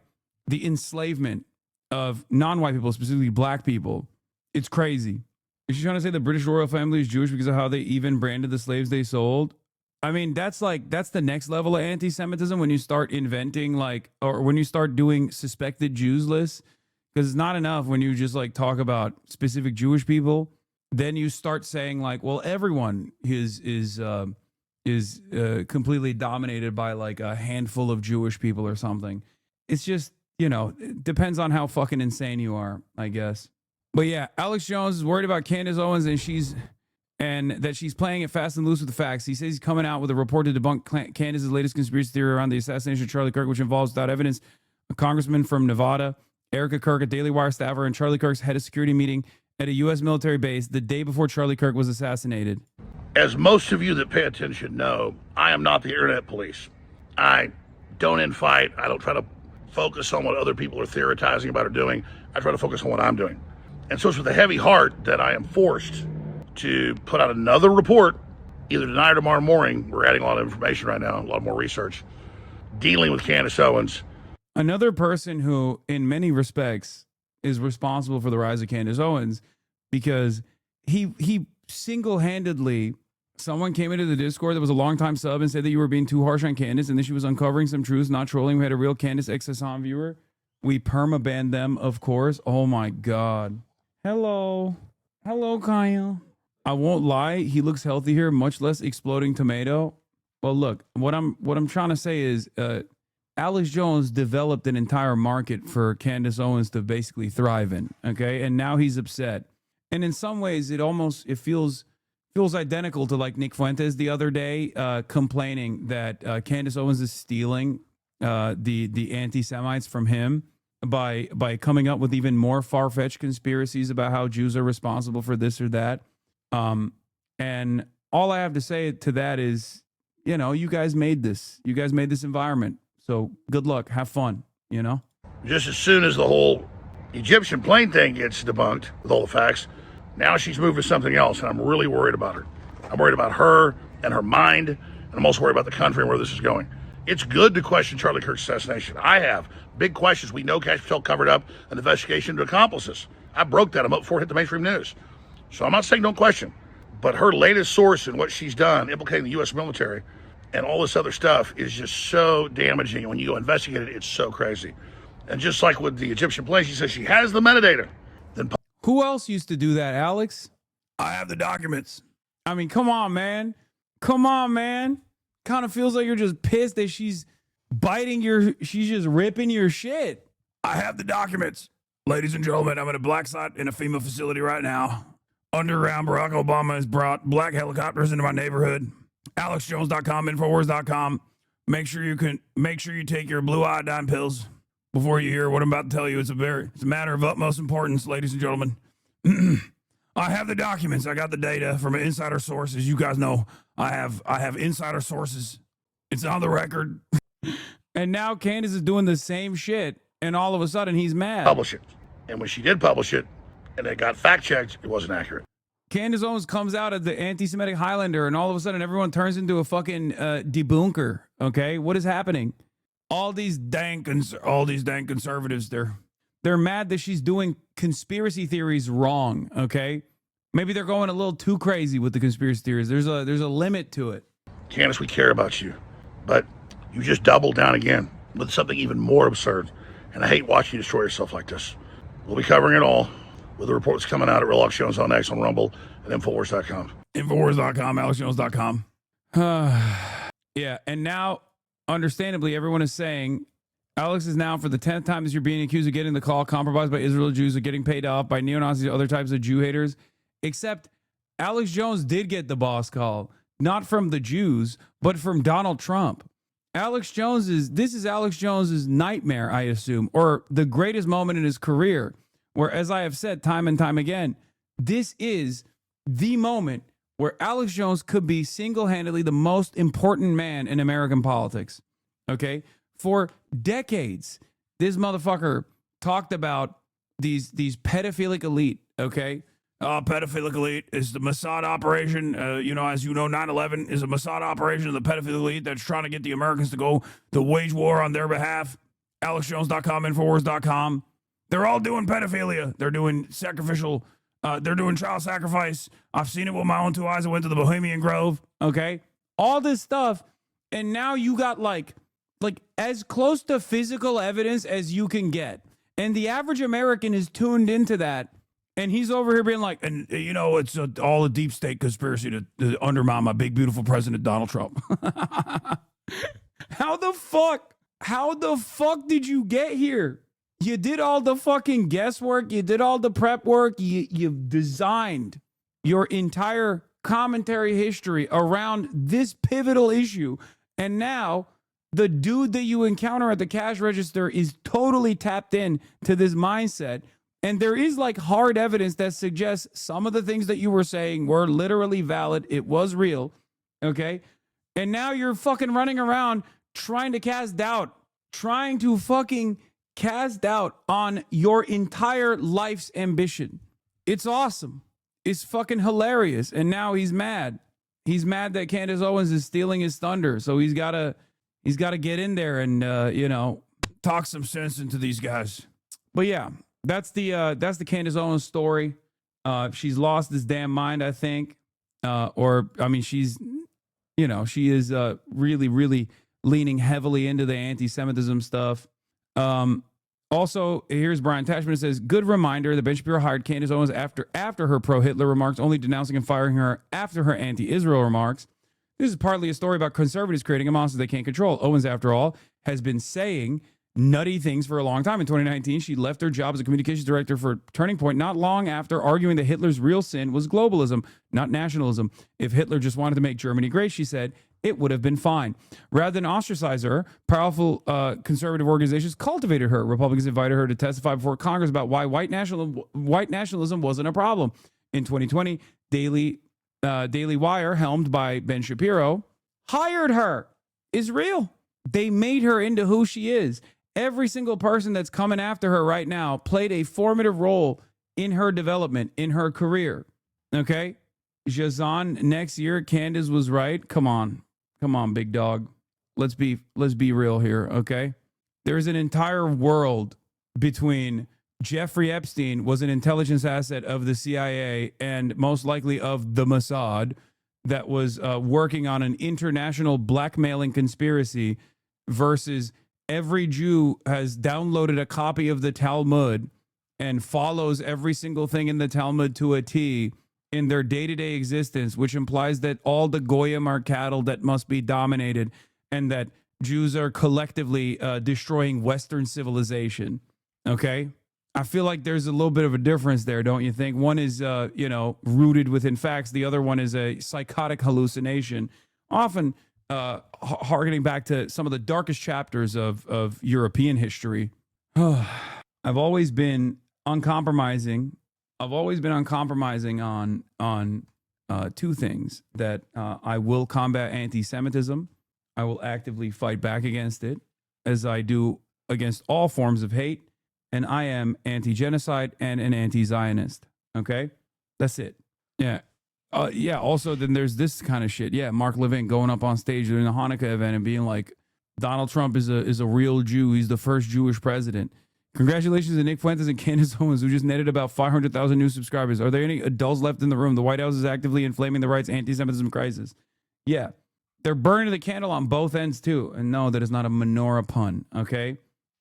the enslavement of non-white people, specifically black people. It's crazy. Is she trying to say the British royal family is Jewish because of how they even branded the slaves they sold? I mean, that's the next level of anti-Semitism when you start inventing or when you start doing suspected Jews lists, because it's not enough when you just like talk about specific Jewish people. Then you start saying like, well, everyone is completely dominated by like a handful of Jewish people or something. It's just, it depends on how fucking insane you are, I guess. But yeah, Alex Jones is worried about Candace Owens and that she's playing it fast and loose with the facts. He says he's coming out with a report to debunk Candace's latest conspiracy theory around the assassination of Charlie Kirk, which involves, without evidence, a congressman from Nevada, Erica Kirk, a Daily Wire staffer, and Charlie Kirk's head of security meeting at a U.S. military base the day before Charlie Kirk was assassinated. As most of you that pay attention know, I am not the internet police. I don't infight. I don't try to focus on what other people are theorizing about or doing. I try to focus on what I'm doing. And so it's with a heavy heart that I am forced to put out another report, either tonight or tomorrow morning. We're adding a lot of information right now, a lot more research, dealing with Candace Owens. Another person who, in many respects, is responsible for the rise of Candace Owens, because he single-handedly, someone came into the Discord that was a longtime sub and said that you were being too harsh on Candace, and then she was uncovering some truths, not trolling. We had a real Candace X Hasan viewer. We perma-banned them, of course. Oh my God. Hello, Kyle. I won't lie, he looks healthy here, much less exploding tomato. Well, look, what I'm trying to say is Alex Jones developed an entire market for Candace Owens to basically thrive in, okay? And now he's upset. And in some ways, it feels identical to like Nick Fuentes the other day, complaining that Candace Owens is stealing the anti-Semites from him by coming up with even more far-fetched conspiracies about how Jews are responsible for this or that. And all I have to say to that is, you guys made this. You guys made this environment. So good luck. Have fun, Just as soon as the whole Egyptian plane thing gets debunked with all the facts, now she's moved to something else, and I'm really worried about her. I'm worried about her and her mind, and I'm also worried about the country and where this is going. It's good to question Charlie Kirk's assassination. I have big questions. We know Cash Patel covered up an investigation into accomplices. I broke that. I'm up before it hit the mainstream news. So I'm not saying don't question, but her latest source and what she's done, implicating the U.S. military and all this other stuff, is just so damaging. And when you go investigate it, it's so crazy. And just like with the Egyptian plane, she says she has the metadata. Then who else used to do that, Alex? I have the documents. I mean, come on, man. Come on, man. Kind of feels like you're just pissed that she's just ripping your shit. I have the documents. Ladies and gentlemen, I'm at a black site in a FEMA facility right now. Underground, Barack Obama has brought black helicopters into my neighborhood. AlexJones.com, Infowars.com. Make sure you take your blue iodine pills before you hear what I'm about to tell you. It's a matter of utmost importance, ladies and gentlemen. I have the documents. I got the data from an insider source. As you guys know, I have insider sources. It's on the record. And now Candace is doing the same shit, and all of a sudden he's mad. Publish it. And when she did publish it, and it got fact-checked, it wasn't accurate. Candace Owens comes out as the anti-Semitic Highlander, and all of a sudden everyone turns into a fucking debunker. Okay, what is happening? All these dang conservatives, they're mad that she's doing conspiracy theories wrong. Okay, maybe they're going a little too crazy with the conspiracy theories. There's a limit to it. Candace, we care about you, but you just doubled down again with something even more absurd, and I hate watching you destroy yourself like this. We'll be covering it all with the reports coming out at Real Life Jones on X, on Rumble, and Infowars.com. Infowars.com, AlexJones.com. Yeah, and now, understandably, everyone is saying Alex is now, for the 10th time this year, being accused of getting the call, compromised by Israel Jews, of getting paid off by neo-Nazis and other types of Jew haters. Except Alex Jones did get the boss call, not from the Jews, but from Donald Trump. This is Alex Jones's nightmare, I assume, or the greatest moment in his career, where, as I have said time and time again, this is the moment where Alex Jones could be single-handedly the most important man in American politics. Okay? For decades, this motherfucker talked about these pedophilic elite, okay? Pedophilic elite is the Mossad operation. As you know, 9/11 is a Mossad operation of the pedophilic elite that's trying to get the Americans to go to wage war on their behalf. AlexJones.com, Infowars.com. They're all doing pedophilia. They're doing sacrificial. They're doing child sacrifice. I've seen it with my own two eyes. I went to the Bohemian Grove. Okay, all this stuff, and now you got like as close to physical evidence as you can get, and the average American is tuned into that. And he's over here being like, and it's all a deep state conspiracy to undermine my big, beautiful president, Donald Trump. How the fuck did you get here? You did all the fucking guesswork. You did all the prep work. You've designed your entire commentary history around this pivotal issue. And now the dude that you encounter at the cash register is totally tapped in to this mindset. And there is like hard evidence that suggests some of the things that you were saying were literally valid. It was real. Okay. And now you're fucking running around trying to cast doubt on your entire life's ambition. It's awesome. It's fucking hilarious. And now he's mad. He's mad that Candace Owens is stealing his thunder. So he's got to get in there and, talk some sense into these guys. But yeah. That's the Candace Owens story. She's lost his damn mind, I think. She is really, really leaning heavily into the anti-Semitism stuff. Also, here's Brian Tashman. It says, good reminder that Ben Shapiro hired Candace Owens after her pro-Hitler remarks, only denouncing and firing her after her anti-Israel remarks. This is partly a story about conservatives creating a monster they can't control. Owens, after all, has been saying nutty things for a long time. In 2019, she left her job as a communications director for Turning Point not long after arguing that Hitler's real sin was globalism, not nationalism. If Hitler just wanted to make Germany great, she said, it would have been fine. Rather than ostracize her, powerful conservative organizations cultivated her. Republicans invited her to testify before Congress about why white nationalism wasn't a problem. In 2020, Daily Wire, helmed by Ben Shapiro, hired her. Is real. They made her into who she is. Every single person that's coming after her right now played a formative role in her development, in her career. Okay? Jazan, next year, Candace was right. Come on, big dog. Let's be real here, okay? There's an entire world between Jeffrey Epstein was an intelligence asset of the CIA and most likely of the Mossad that was working on an international blackmailing conspiracy versus every Jew has downloaded a copy of the Talmud and follows every single thing in the Talmud to a T in their day-to-day existence, which implies that all the goyim are cattle that must be dominated and that Jews are collectively destroying Western civilization. Okay? I feel like there's a little bit of a difference there, don't you think? One is, rooted within facts. The other one is a psychotic hallucination, often harkening back to some of the darkest chapters of European history. I've always been uncompromising. I've always been uncompromising on two things: that I will combat anti-Semitism. I will actively fight back against it, as I do against all forms of hate. And I am anti-genocide and an anti-Zionist. Okay? That's it. Yeah. Also, then there's this kind of shit. Yeah, Mark Levin going up on stage during the Hanukkah event and being like, Donald Trump is a real Jew. He's the first Jewish president. Congratulations to Nick Fuentes and Candace Owens, who just netted about 500,000 new subscribers. Are there any adults left in the room? The White House is actively inflaming the right's anti-Semitism crisis. Yeah. They're burning the candle on both ends, too. And no, that is not a menorah pun, okay?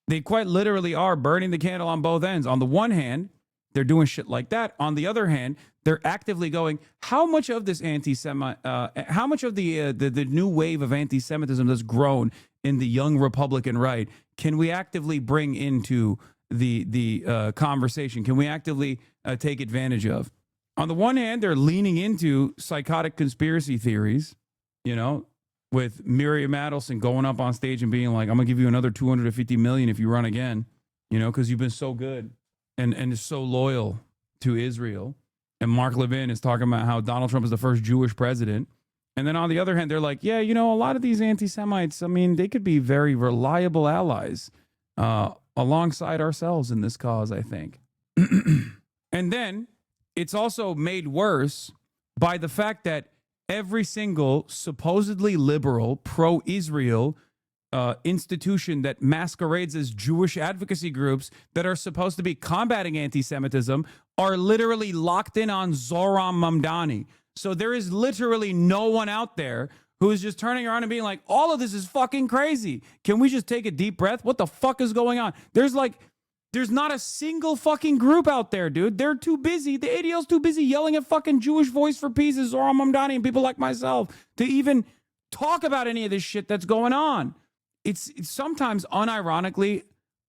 They quite literally are burning the candle on both ends. On the one hand, they're doing shit like that. On the other hand, they're actively going, how much of this how much of the new wave of anti-Semitism that's grown in the young Republican right can we actively bring into the conversation? Can we actively take advantage of? On the one hand, they're leaning into psychotic conspiracy theories, with Miriam Adelson going up on stage and being like, I'm going to give you another $250 million if you run again, because you've been so good and so loyal to Israel. And Mark Levin is talking about how Donald Trump is the first Jewish president. And then on the other hand, they're like, yeah, a lot of these anti-Semites, they could be very reliable allies alongside ourselves in this cause, I think. And then it's also made worse by the fact that every single supposedly liberal, pro-Israel institution that masquerades as Jewish advocacy groups that are supposed to be combating anti-Semitism are literally locked in on Zohran Mamdani. So there is literally no one out there who is just turning around and being like, all of this is fucking crazy. Can we just take a deep breath? What the fuck is going on? There's not a single fucking group out there, dude. They're too busy. The ADL's too busy yelling at fucking Jewish Voice for Peace, Zohran Mamdani, and people like myself to even talk about any of this shit that's going on. It's sometimes, unironically,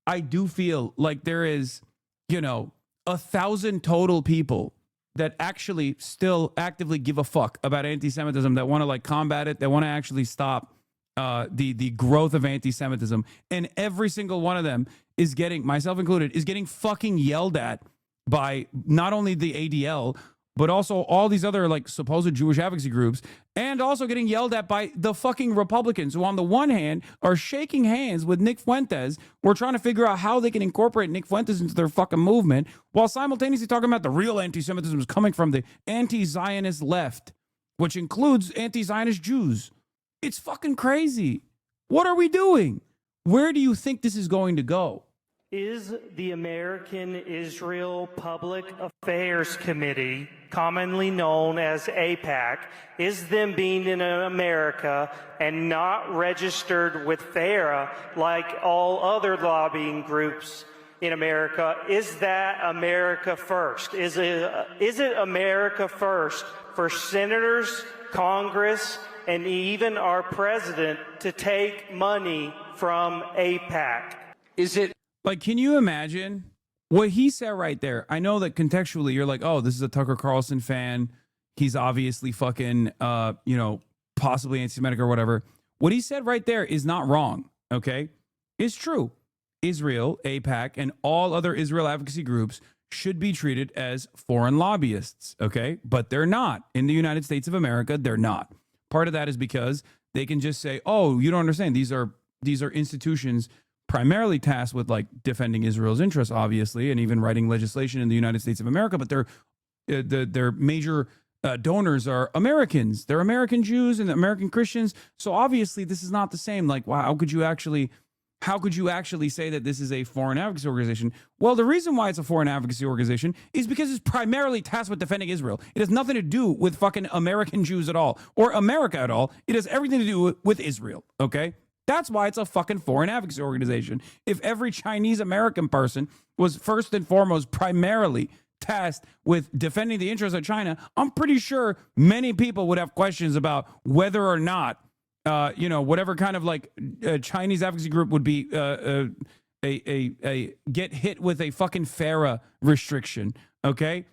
I do feel like there is, 1,000 total people that actually still actively give a fuck about anti-Semitism, that want to combat it, that want to actually stop the growth of anti-Semitism. And every single one of them is getting, myself included, is getting fucking yelled at by not only the ADL, but also all these other supposed Jewish advocacy groups, and also getting yelled at by the fucking Republicans, who on the one hand are shaking hands with Nick Fuentes. We're trying to figure out how they can incorporate Nick Fuentes into their fucking movement, while simultaneously talking about the real anti-Semitism is coming from the anti-Zionist left, which includes anti-Zionist Jews. It's fucking crazy. What are we doing? Where do you think this is going to go? Is the American Israel Public Affairs Committee, commonly known as AIPAC, is them being in America and not registered with FARA like all other lobbying groups in America, is that America first? Is it America first for senators, Congress, and even our president to take money from AIPAC? Is it? Can you imagine what he said right there? I know that contextually you're like, oh, this is a Tucker Carlson fan. He's obviously fucking, possibly anti-Semitic or whatever. What he said right there is not wrong, okay? It's true. Israel, AIPAC, and all other Israel advocacy groups should be treated as foreign lobbyists, okay? But they're not. In the United States of America, they're not. Part of that is because they can just say, oh, you don't understand. These are institutions primarily tasked with defending Israel's interests, obviously, and even writing legislation in the United States of America. But their major donors are Americans. They're American Jews and American Christians. So obviously, this is not the same. Wow, how could you actually say that this is a foreign advocacy organization? Well, the reason why it's a foreign advocacy organization is because it's primarily tasked with defending Israel. It has nothing to do with fucking American Jews at all, or America at all. It has everything to do with Israel. Okay. That's why it's a fucking foreign advocacy organization. If every Chinese American person was first and foremost primarily tasked with defending the interests of China, I'm pretty sure many people would have questions about whether or not, whatever kind of like Chinese advocacy group would be get hit with a fucking FARA restriction. Okay.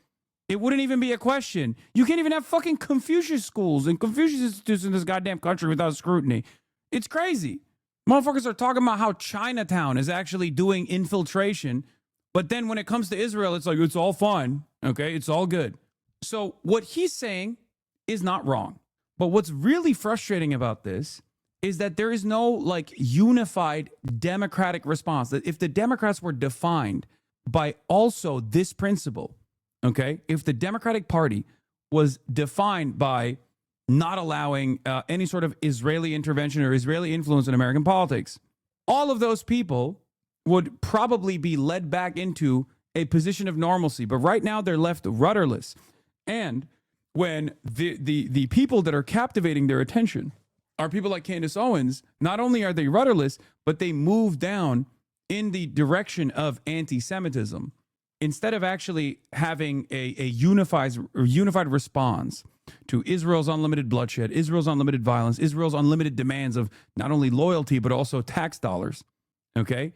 It wouldn't even be a question. You can't even have fucking Confucius schools and Confucius institutes in this goddamn country without scrutiny. It's crazy. Motherfuckers are talking about how Chinatown is actually doing infiltration. But then when it comes to Israel, it's like, it's all fine. Okay. It's all good. So what he's saying is not wrong. But what's really frustrating about this is that there is no like unified democratic response. That if the Democrats were defined by also this principle, okay, if the Democratic Party was defined by not allowing any sort of Israeli intervention or Israeli influence in American politics, all of those people would probably be led back into a position of normalcy. But right now they're left rudderless. And when the people that are captivating their attention are people like Candace Owens, not only are they rudderless, but they move down in the direction of anti-Semitism. Instead of actually having a unified response to Israel's unlimited bloodshed, Israel's unlimited violence, Israel's unlimited demands of not only loyalty, but also tax dollars, okay?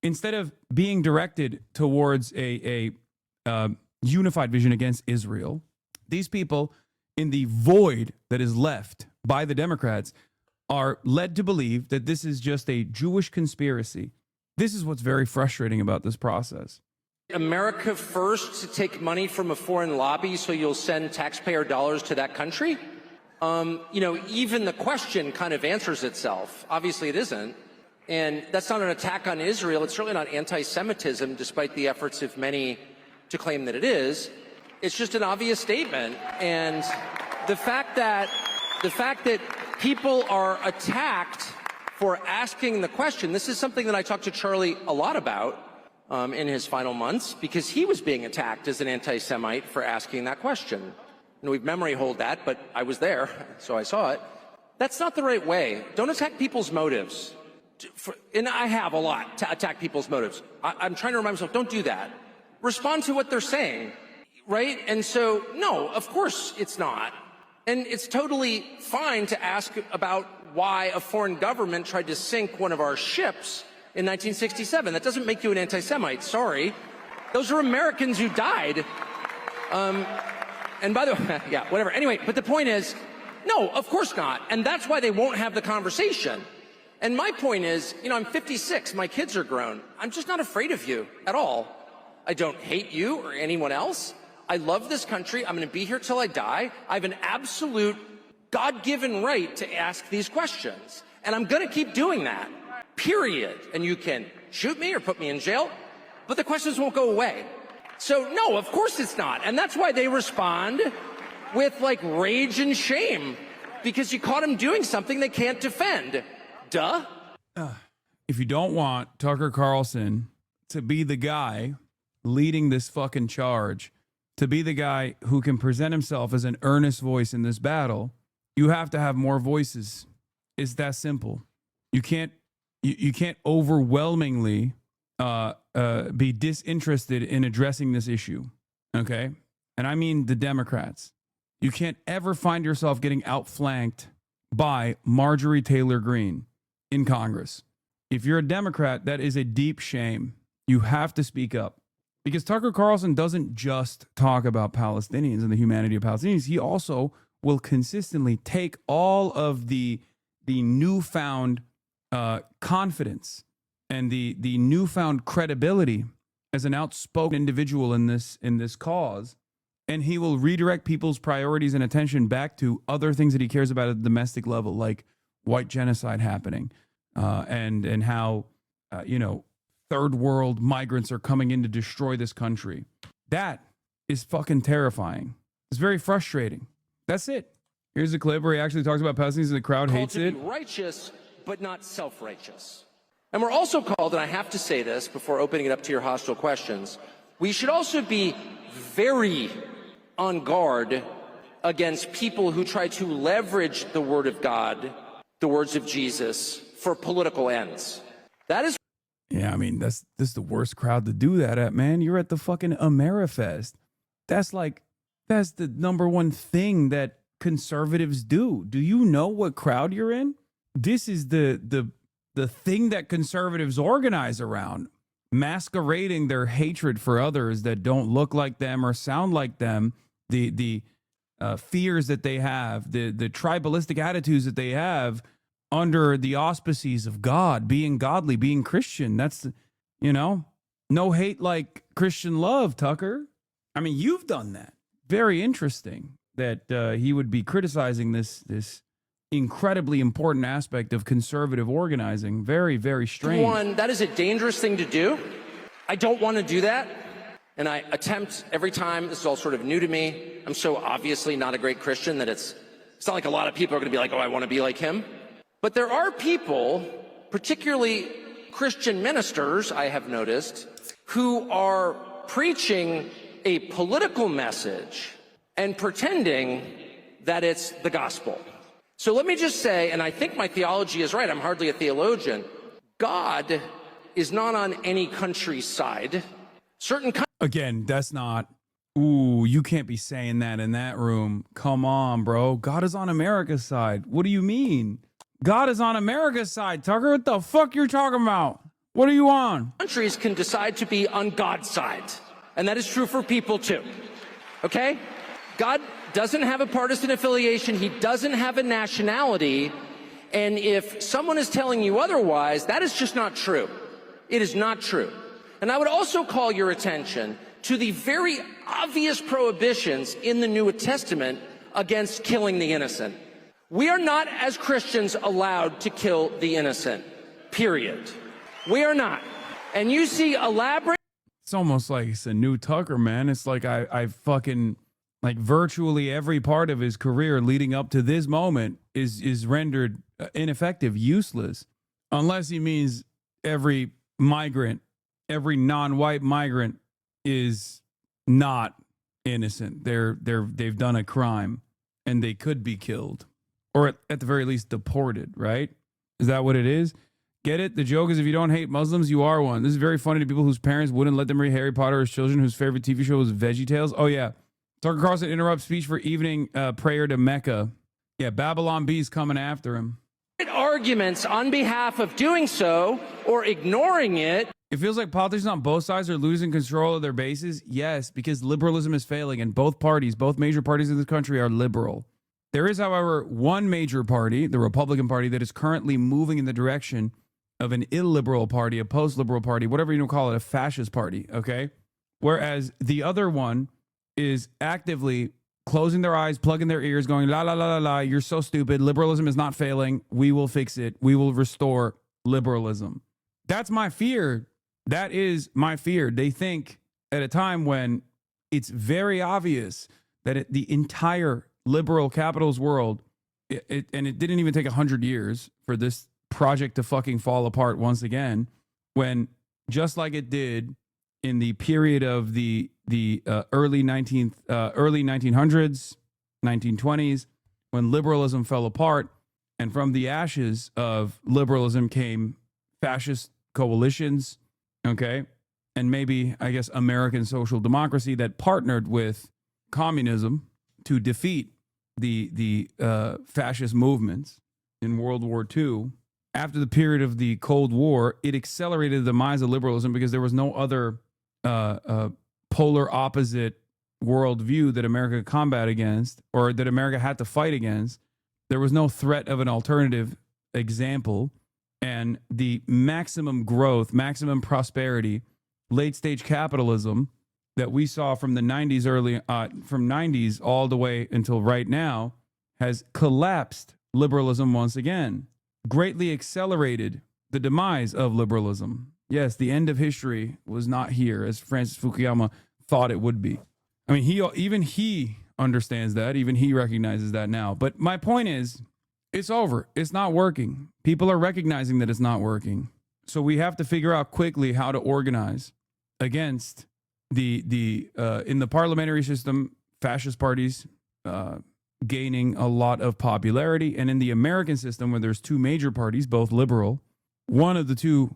Instead of being directed towards a unified vision against Israel, these people in the void that is left by the Democrats are led to believe that this is just a Jewish conspiracy. This is what's very frustrating about this process. America first to take money from a foreign lobby so you'll send taxpayer dollars to that country? Even the question kind of answers itself. Obviously it isn't. And that's not an attack on Israel. It's certainly not anti-Semitism, despite the efforts of many to claim that it is. It's just an obvious statement. And the fact that people are attacked for asking the question, this is something that I talked to Charlie a lot about in his final months, because he was being attacked as an anti-Semite for asking that question. We've memory hold that, but I was there, so I saw it. That's not the right way. Don't attack people's motives. And I have a lot to attack people's motives. I'm trying to remind myself, don't do that. Respond to what they're saying, right? And so, no, of course it's not. And it's totally fine to ask about why a foreign government tried to sink one of our ships in 1967. That doesn't make you an anti-Semite, sorry. Those are Americans who died. And by the way, yeah, whatever. Anyway, but the point is, no, of course not. And that's why they won't have the conversation. And my point is, I'm 56, my kids are grown. I'm just not afraid of you at all. I don't hate you or anyone else. I love this country. I'm going to be here till I die. I have an absolute God-given right to ask these questions. And I'm going to keep doing that, period. And you can shoot me or put me in jail, but the questions won't go away. So no, of course it's not. And that's why they respond with like rage and shame, because you caught them doing something they can't defend. Duh. If you don't want Tucker Carlson to be the guy leading this fucking charge, to be the guy who can present himself as an earnest voice in this battle, you have to have more voices. It's that simple. You can't overwhelmingly be disinterested in addressing this issue, okay? And I mean the Democrats. You can't ever find yourself getting outflanked by Marjorie Taylor Greene in Congress. If you're a Democrat, that is a deep shame. You have to speak up. Because Tucker Carlson doesn't just talk about Palestinians and the humanity of Palestinians. He also will consistently take all of the newfound confidence and the newfound credibility as an outspoken individual in this cause, and he will redirect people's priorities and attention back to other things that he cares about at the domestic level, like white genocide happening, and how third world migrants are coming in to destroy this country. That is fucking terrifying. It's very frustrating. That's it. Here's a clip where he actually talks about Palestinians and the crowd hates it. Righteous, but not self-righteous. And we're also called, and I have to say this before opening it up to your hostile questions, we should also be very on guard against people who try to leverage the word of God, the words of Jesus, for political ends. That is. Yeah, I mean, this is the worst crowd to do that at, man. You're at the fucking Amerifest. That's the number one thing that conservatives do. Do you know what crowd you're in? This is the thing that conservatives organize around, masquerading their hatred for others that don't look like them or sound like them, the fears that they have, the tribalistic attitudes that they have under the auspices of God, being godly, being Christian. That's, no hate like Christian love, Tucker. I mean, you've done that. Very interesting that he would be criticizing this incredibly important aspect of conservative organizing. Very, very strange. One, that is a dangerous thing to do. I don't want to do that. And I attempt every time. This is all sort of new to me. I'm so obviously not a great Christian that it's not like a lot of people are going to be like, oh, I want to be like him. But there are people, particularly Christian ministers, I have noticed, who are preaching a political message and pretending that it's the gospel. So let me just say, and I think my theology is right, I'm hardly a theologian, God is not on any country's side. Again, that's not, ooh, you can't be saying that in that room. Come on, bro. God is on America's side. What do you mean? God is on America's side, Tucker. What the fuck you're talking about? What are you on? Countries can decide to be on God's side. And that is true for people too. Okay? God doesn't have a partisan affiliation. He doesn't have a nationality. And if someone is telling you otherwise, that is just not true. It is not true. And I would also call your attention to the very obvious prohibitions in the New Testament against killing the innocent. We are not, as Christians, allowed to kill the innocent, period. We are not. And you see elaborate... It's almost like it's a new Tucker, man. It's like I fucking, like virtually every part of his career leading up to this moment is rendered ineffective, useless, unless he means every migrant, every non-white migrant is not innocent. They've done a crime and they could be killed. Or at the very least deported, right? Is that what it is? Get it? The joke is if you don't hate Muslims, you are one. This is very funny to people whose parents wouldn't let them read Harry Potter as children, whose favorite TV show was VeggieTales. Oh, yeah. Tucker Carlson interrupts speech for evening prayer to Mecca. Yeah, Babylon B's coming after him. Arguments on behalf of doing so or ignoring it. It feels like politicians on both sides are losing control of their bases. Yes, because liberalism is failing and both major parties in this country are liberal. There is, however, one major party, the Republican Party, that is currently moving in the direction of an illiberal party, a post-liberal party, whatever you want to call it, a fascist party, okay? Whereas the other one is actively closing their eyes, plugging their ears, going, la, la, la, la, la, you're so stupid. Liberalism is not failing. We will fix it. We will restore liberalism. That's my fear. That is my fear. They think at a time when it's very obvious that the entire liberal capitalist world, and it didn't even take 100 years for this project to fucking fall apart once again, when just like it did in the period of the early 1900s, 1920s, when liberalism fell apart, and from the ashes of liberalism came fascist coalitions, okay, and maybe, I guess, American social democracy that partnered with communism to defeat the fascist movements in World War II. After the period of the Cold War, it accelerated the demise of liberalism because there was no other polar opposite worldview that America could combat against, or that America had to fight against. There was no threat of an alternative example, and the maximum growth, maximum prosperity, late stage capitalism that we saw from the 90s from 90s all the way until right now has collapsed liberalism once again, greatly accelerated the demise of liberalism. Yes, the end of history was not here, as Francis Fukuyama thought it would be. I mean, even he understands that. Even he recognizes that now. But my point is, it's over. It's not working. People are recognizing that it's not working. So we have to figure out quickly how to organize against in the parliamentary system, fascist parties, gaining a lot of popularity. And in the American system, where there's two major parties, both liberal, one of the two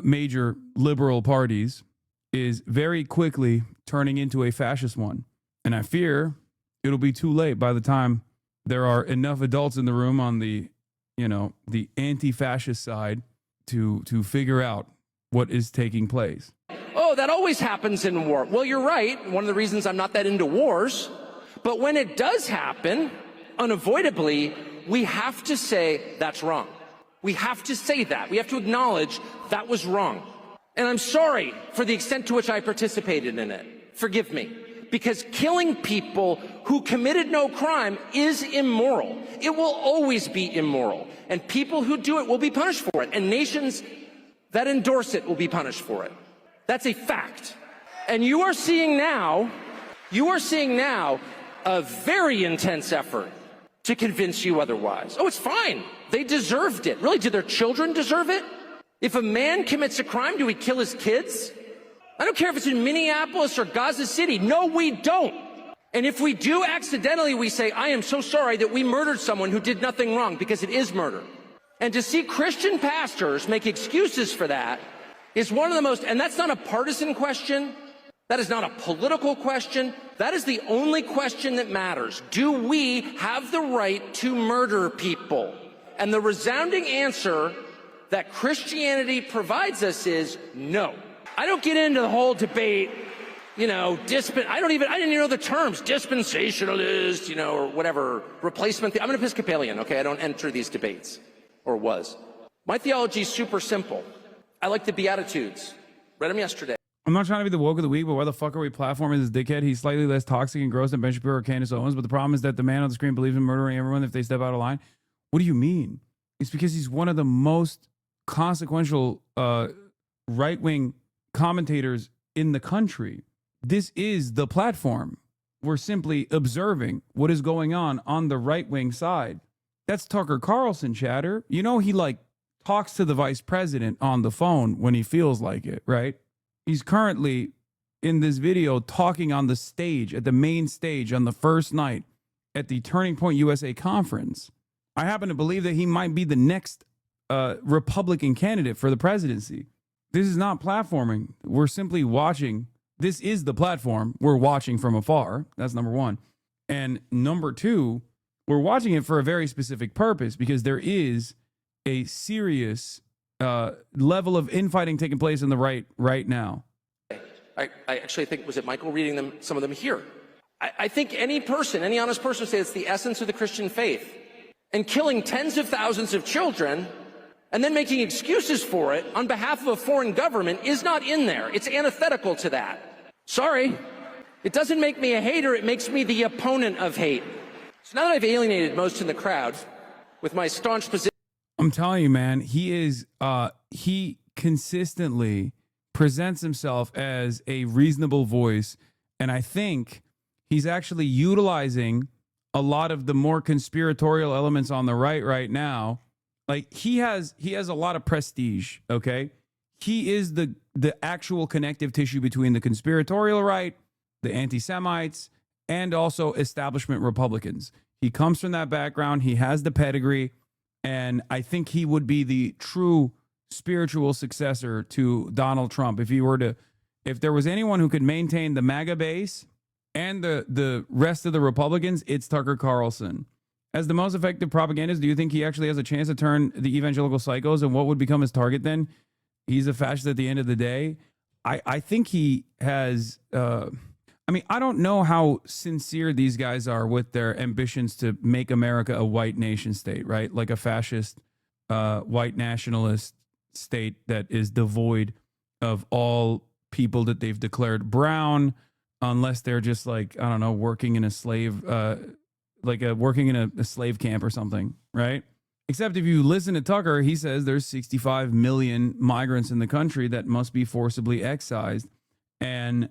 major liberal parties is very quickly turning into a fascist one. And I fear it'll be too late by the time there are enough adults in the room on the, the anti-fascist side to figure out what is taking place. Oh, that always happens in war. Well, you're right. One of the reasons I'm not that into wars. But when it does happen, unavoidably, we have to say that's wrong. We have to say that. We have to acknowledge that was wrong. And I'm sorry for the extent to which I participated in it. Forgive me. Because killing people who committed no crime is immoral. It will always be immoral. And people who do it will be punished for it. And nations that endorse it will be punished for it. That's a fact. And you are seeing now a very intense effort to convince you otherwise. Oh, it's fine. They deserved it. Really, did their children deserve it? If a man commits a crime, do we kill his kids? I don't care if it's in Minneapolis or Gaza City. No, we don't. And if we do accidentally, we say, I am so sorry that we murdered someone who did nothing wrong, because it is murder. And to see Christian pastors make excuses for that is one of the most, and that's not a partisan question. That is not a political question. That is the only question that matters. Do we have the right to murder people? And the resounding answer that Christianity provides us is no. I don't get into the whole debate, I didn't even know the terms, dispensationalist, or whatever, replacement. I'm an Episcopalian, okay? I don't enter these debates, or was. My theology is super simple. I like the Beatitudes. Read them yesterday. I'm not trying to be the woke of the week, but why the fuck are we platforming this dickhead? He's slightly less toxic and gross than Ben Shapiro or Candace Owens, but the problem is that the man on the screen believes in murdering everyone if they step out of line. What do you mean? It's because he's one of the most consequential right-wing commentators in the country. This is the platform. We're simply observing what is going on the right-wing side. That's Tucker Carlson chatter. He talks to the vice president on the phone when he feels like it, right? He's currently in this video talking on the stage, at the main stage on the first night at the Turning Point USA conference. I happen to believe that he might be the next Republican candidate for the presidency. This is not platforming. We're simply watching. This is the platform. We're watching from afar. That's number one. And number two, we're watching it for a very specific purpose, because there is a serious level of infighting taking place in the right now. I actually think, was it Michael reading some of them here? I think any honest person would say it's the essence of the Christian faith. And killing tens of thousands of children and then making excuses for it on behalf of a foreign government is not in there. It's antithetical to that. Sorry. It doesn't make me a hater. It makes me the opponent of hate. So now that I've alienated most in the crowd with my staunch position, I'm telling you, man, he consistently presents himself as a reasonable voice. And I think he's actually utilizing a lot of the more conspiratorial elements on the right now. Like he has a lot of prestige. Okay. He is the actual connective tissue between the conspiratorial right, the anti-Semites, and also establishment Republicans. He comes from that background. He has the pedigree. And I think he would be the true spiritual successor to Donald Trump. If there was anyone who could maintain the MAGA base and the rest of the Republicans, it's Tucker Carlson. As the most effective propagandist, do you think he actually has a chance to turn the evangelical psychos? And what would become his target then? He's a fascist at the end of the day. I think he has... I don't know how sincere these guys are with their ambitions to make America a white nation state, right? Like a fascist, white nationalist state that is devoid of all people that they've declared brown, unless they're just working in a slave, working in a slave camp or something, right? Except if you listen to Tucker, he says there's 65 million migrants in the country that must be forcibly excised. And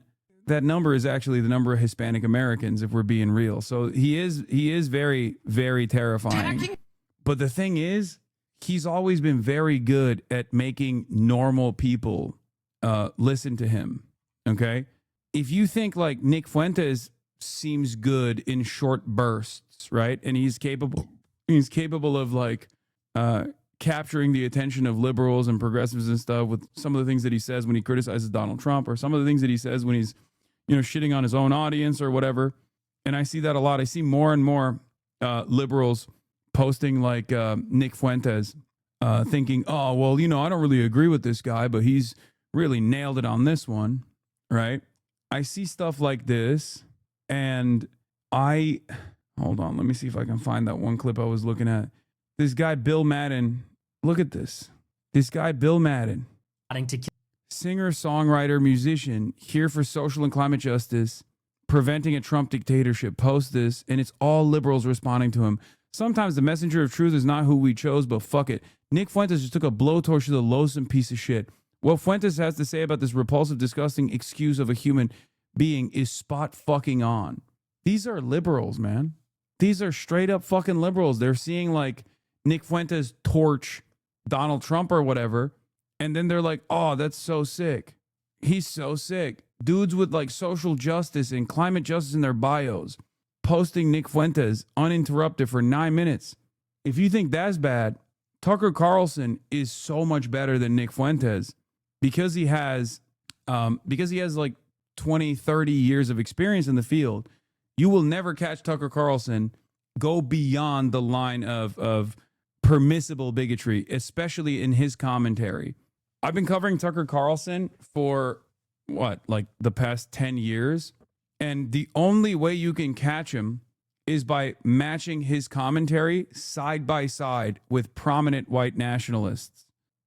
that number is actually the number of Hispanic Americans, if we're being real. So he is very, very terrifying. But the thing is, he's always been very good at making normal people listen to him. Okay. If you think like Nick Fuentes seems good in short bursts, right? And he's capable of like capturing the attention of liberals and progressives and stuff with some of the things that he says when he criticizes Donald Trump, or some of the things that he says when he's, shitting on his own audience or whatever. And I see that a lot. I see more and more liberals posting like Nick Fuentes, thinking, oh, well, I don't really agree with this guy, but he's really nailed it on this one, right? I see stuff like this, and hold on, let me see if I can find that one clip I was looking at. This guy, Bill Madden, look at this. This guy, Bill Madden, singer, songwriter, musician, here for social and climate justice, preventing a Trump dictatorship, post this, and it's all liberals responding to him. Sometimes the messenger of truth is not who we chose, but fuck it. Nick Fuentes just took a blowtorch to the loathsome piece of shit. What Fuentes has to say about this repulsive, disgusting excuse of a human being is spot fucking on. These are liberals, man. These are straight up fucking liberals. They're seeing like Nick Fuentes torch Donald Trump or whatever, and then they're like, oh, that's so sick. He's so sick. Dudes with like social justice and climate justice in their bios posting Nick Fuentes uninterrupted for 9 minutes. If you think that's bad, Tucker Carlson is so much better than Nick Fuentes because he has like 20, 30 years of experience in the field. You will never catch Tucker Carlson go beyond the line of permissible bigotry, especially in his commentary. I've been covering Tucker Carlson for like the past 10 years. And the only way you can catch him is by matching his commentary side by side with prominent white nationalists.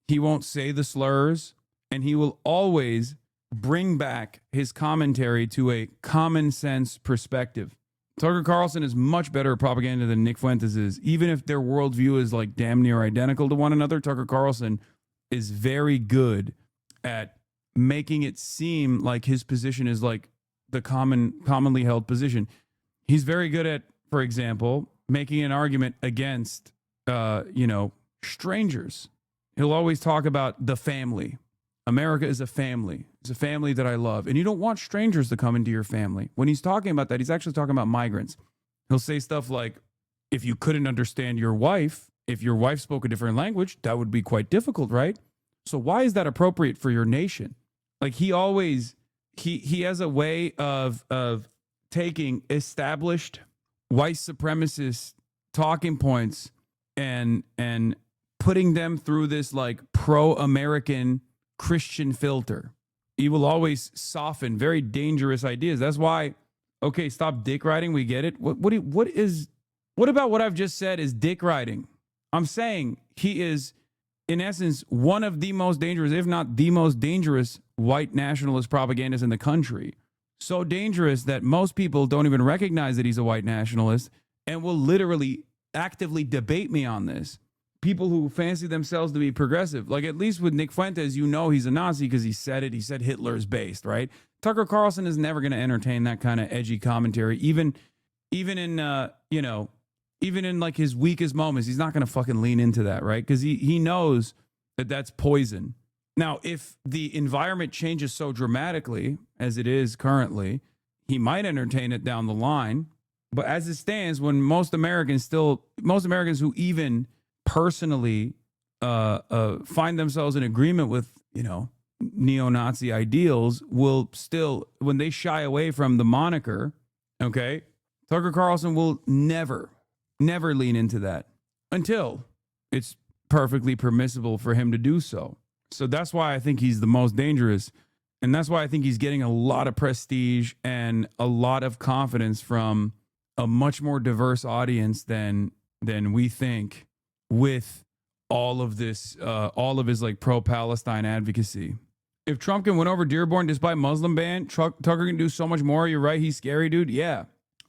He won't say the slurs, and he will always bring back his commentary to a common sense perspective. Tucker Carlson is much better at propaganda than Nick Fuentes is. Even if their worldview is like damn near identical to one another, Tucker Carlson is very good at making it seem like his position is like the commonly held position. He's very good at, for example, making an argument against, strangers. He'll always talk about the family. America is a family. It's a family that I love. And you don't want strangers to come into your family. When he's talking about that, he's actually talking about migrants. He'll say stuff like, if you couldn't understand your wife, if your wife spoke a different language, that would be quite difficult, right? So why is that appropriate for your nation? Like he always, he has a way of taking established white supremacist talking points and putting them through this like pro-American Christian filter. He will always soften very dangerous ideas. That's why, okay, stop dick riding. We get it. What about what I've just said is dick riding? I'm saying he is, in essence, one of the most dangerous, if not the most dangerous, white nationalist propagandists in the country. So dangerous that most people don't even recognize that he's a white nationalist and will literally actively debate me on this. People who fancy themselves to be progressive, like at least with Nick Fuentes, he's a Nazi because he said it. He said Hitler is based, right? Tucker Carlson is never going to entertain that kind of edgy commentary, even in like his weakest moments. He's not going to fucking lean into that, right? Because he knows that that's poison. Now, if the environment changes so dramatically as it is currently, he might entertain it down the line. But as it stands, when most Americans who even personally find themselves in agreement with, neo-Nazi ideals will still, when they shy away from the moniker, okay, Tucker Carlson will never lean into that until it's perfectly permissible for him to do so. So that's why I think he's the most dangerous. And that's why I think he's getting a lot of prestige and a lot of confidence from a much more diverse audience than we think, with all of this, all of his like pro-Palestine advocacy. If Trump can win over Dearborn despite Muslim ban, Tucker can do so much more. You're right. He's scary, dude. Yeah.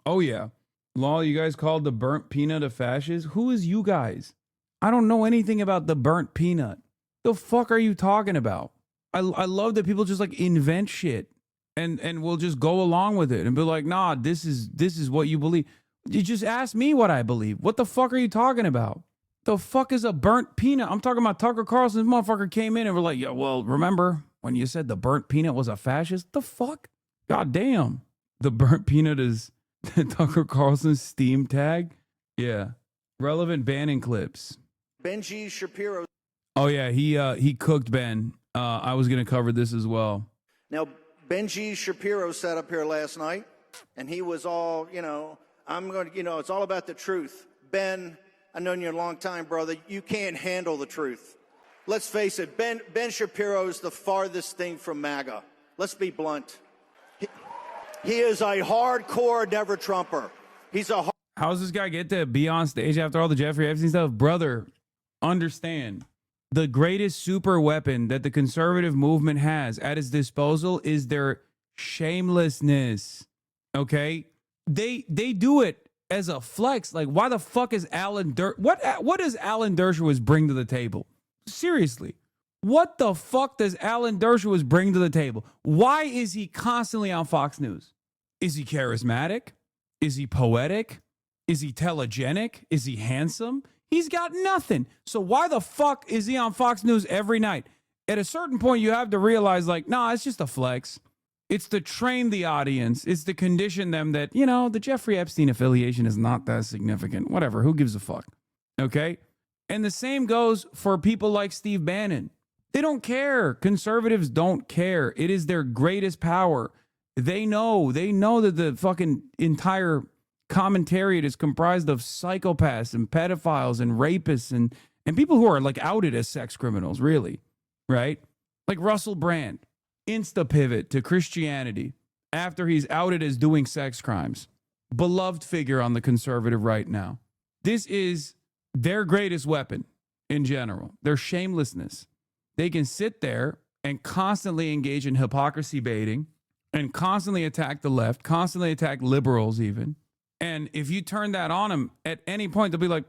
Oh, yeah. Law, you guys called the burnt peanut a fascist? Who is you guys? I don't know anything about the burnt peanut. The fuck are you talking about? I love that people just like invent shit and will just go along with it and be like, nah, this is what you believe. You just asked me what I believe. What the fuck are you talking about? The fuck is a burnt peanut? I'm talking about Tucker Carlson. This motherfucker came in and we're like, yeah, well, remember when you said the burnt peanut was a fascist? The fuck? God damn. The burnt peanut is Tucker Carlson's Steam tag. Yeah. Relevant Bannon clips. Benji Shapiro. Oh yeah, he cooked Ben. I was gonna cover this as well. Now, Benji Shapiro sat up here last night, and he was all, I'm going to, it's all about the truth. Ben, I've known you a long time, brother. You can't handle the truth. Let's face it, Ben Shapiro is the farthest thing from MAGA. Let's be blunt. He is a hardcore never Trumper. He's a How does this guy get to be on stage after all the Jeffrey Epstein stuff? Brother, understand. The greatest super weapon that the conservative movement has at its disposal is their shamelessness. Okay? They do it as a flex. Like, why the fuck is Alan what does Alan Dershowitz bring to the table? Seriously. What the fuck does Alan Dershowitz bring to the table? Why is he constantly on Fox News? Is he charismatic? Is he poetic? Is he telegenic? Is he handsome? He's got nothing. So why the fuck is he on Fox News every night? At a certain point, you have to realize, like, nah, it's just a flex. It's to train the audience. It's to condition them that, the Jeffrey Epstein affiliation is not that significant. Whatever. Who gives a fuck? Okay? And the same goes for people like Steve Bannon. They don't care. Conservatives don't care. It is their greatest power. They know that the fucking entire commentariat is comprised of psychopaths and pedophiles and rapists and people who are like outed as sex criminals, really, right? Like Russell Brand, insta pivot to Christianity after he's outed as doing sex crimes. Beloved figure on the conservative right now. This is their greatest weapon in general, their shamelessness. They can sit there and constantly engage in hypocrisy baiting and constantly attack the left, constantly attack liberals even. And if you turn that on them at any point, they'll be like,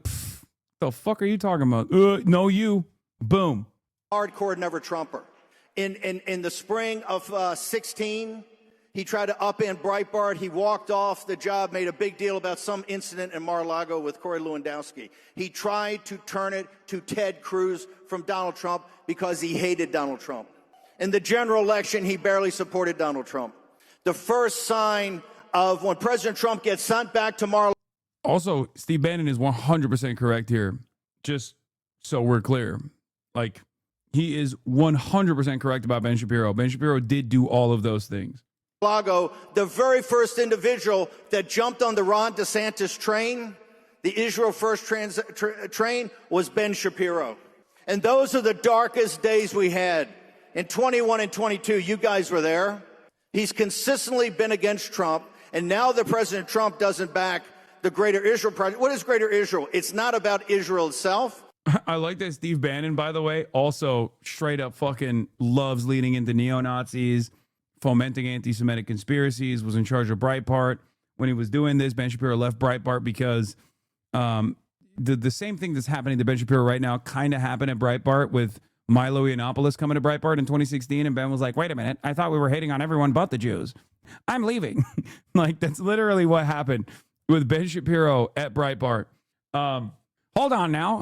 the fuck are you talking about? No, you. Boom. hardcore never Trumper. In the spring of 16, he tried to upend Breitbart. He walked off the job, made a big deal about some incident in Mar-a-Lago with Corey Lewandowski. He tried to turn it to Ted Cruz from Donald Trump because he hated Donald Trump. In the general election, he barely supported Donald Trump. The first sign of when President Trump gets sent back to Mar-a-Lago. Also, Steve Bannon is 100% correct here. Just so we're clear. Like, he is 100% correct about Ben Shapiro. Ben Shapiro did do all of those things. The very first individual that jumped on the Ron DeSantis train, the Israel First train, was Ben Shapiro. And those are the darkest days we had. In 21 and 22, you guys were there. He's consistently been against Trump. And now that President Trump doesn't back the Greater Israel Project. What is Greater Israel? It's not about Israel itself. I like that Steve Bannon, by the way, also straight up fucking loves leading into neo-Nazis, fomenting anti-Semitic conspiracies, was in charge of Breitbart. When he was doing this, Ben Shapiro left Breitbart because the same thing that's happening to Ben Shapiro right now kind of happened at Breitbart with Milo Yiannopoulos coming to Breitbart in 2016. And Ben was like, wait a minute, I thought we were hating on everyone but the Jews. I'm leaving. Like, that's literally what happened with Ben Shapiro at Breitbart. Hold on now.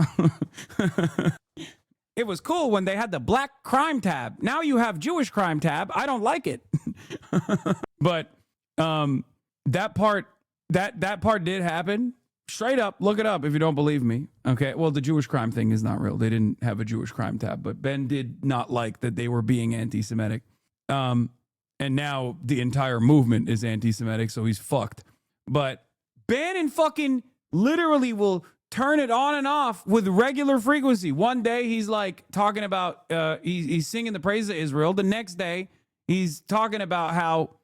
It was cool when they had the black crime tab. Now you have Jewish crime tab. I don't like it. But that part did happen. Straight up, look it up if you don't believe me. Okay, well, the Jewish crime thing is not real. They didn't have a Jewish crime tab, but Ben did not like that they were being anti-Semitic. And now the entire movement is anti-Semitic, so he's fucked. But Bannon fucking literally will turn it on and off with regular frequency. One day he's like talking about, he's singing the praises of Israel. The next day he's talking about how,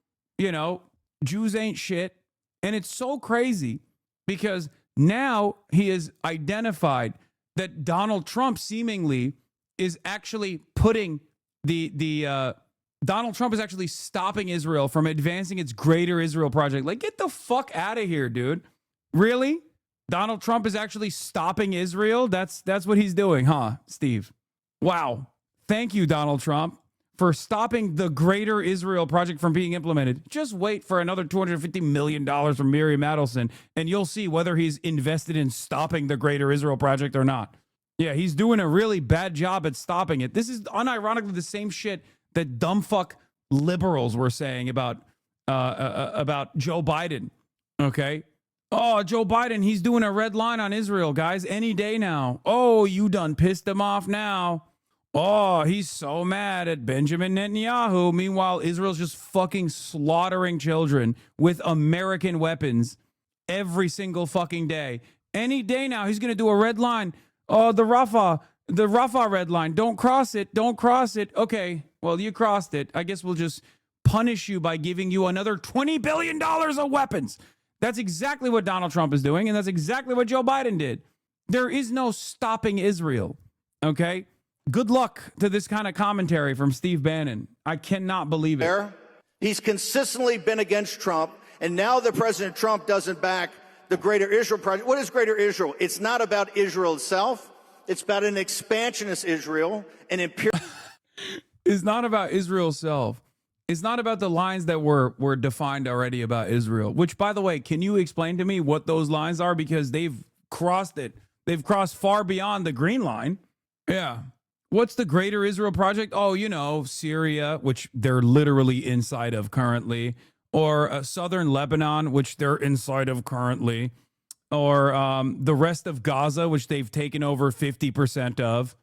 Jews ain't shit. And it's so crazy because now he has identified that Donald Trump seemingly is actually putting Donald Trump is actually stopping Israel from advancing its Greater Israel Project. Like, get the fuck out of here, dude. Really? Donald Trump is actually stopping Israel? That's what he's doing, huh, Steve? Wow. Thank you, Donald Trump, for stopping the Greater Israel Project from being implemented. Just wait for another $250 million from Miriam Adelson, and you'll see whether he's invested in stopping the Greater Israel Project or not. Yeah, he's doing a really bad job at stopping it. This is unironically the same shit that dumbfuck liberals were saying about Joe Biden. Okay. Oh, Joe Biden, he's doing a red line on Israel, guys, any day now. Oh, you done pissed him off now. Oh, he's so mad at Benjamin Netanyahu. Meanwhile, Israel's just fucking slaughtering children with American weapons every single fucking day. Any day now, he's going to do a red line. Oh, the Rafah red line. Don't cross it. Don't cross it. Okay, well, you crossed it. I guess we'll just punish you by giving you another $20 billion of weapons. That's exactly what Donald Trump is doing, and that's exactly what Joe Biden did. There is no stopping Israel, okay? Good luck to this kind of commentary from Steve Bannon. I cannot believe it. He's consistently been against Trump, and now that President Trump doesn't back the Greater Israel Project. What is Greater Israel? It's not about Israel itself. It's about an expansionist Israel, an imperial. It's not about Israel itself. It's not about the lines that were defined already about Israel, which, by the way, can you explain to me what those lines are? Because they've crossed it. They've crossed far beyond the green line. Yeah. What's the Greater Israel Project? Oh, you know, Syria, which they're literally inside of currently, or southern Lebanon, which they're inside of currently, or the rest of Gaza, which they've taken over 50% of,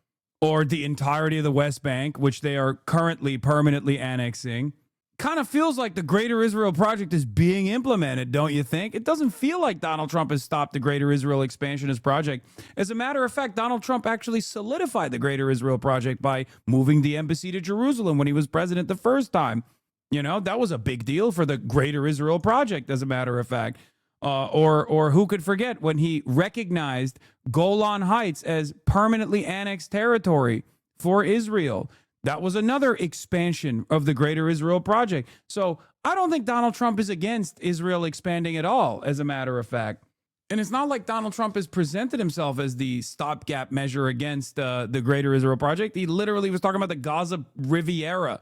or the entirety of the West Bank, which they are currently permanently annexing. Kind of feels like the Greater Israel Project is being implemented, don't you think? It doesn't feel like Donald Trump has stopped the Greater Israel Expansionist Project. As a matter of fact, Donald Trump actually solidified the Greater Israel Project by moving the embassy to Jerusalem when he was president the first time. You know, that was a big deal for the Greater Israel Project, as a matter of fact. Or who could forget when he recognized Golan Heights as permanently annexed territory for Israel. That was another expansion of the Greater Israel Project. So I don't think Donald Trump is against Israel expanding at all, as a matter of fact. And it's not like Donald Trump has presented himself as the stopgap measure against the Greater Israel Project. He literally was talking about the Gaza Riviera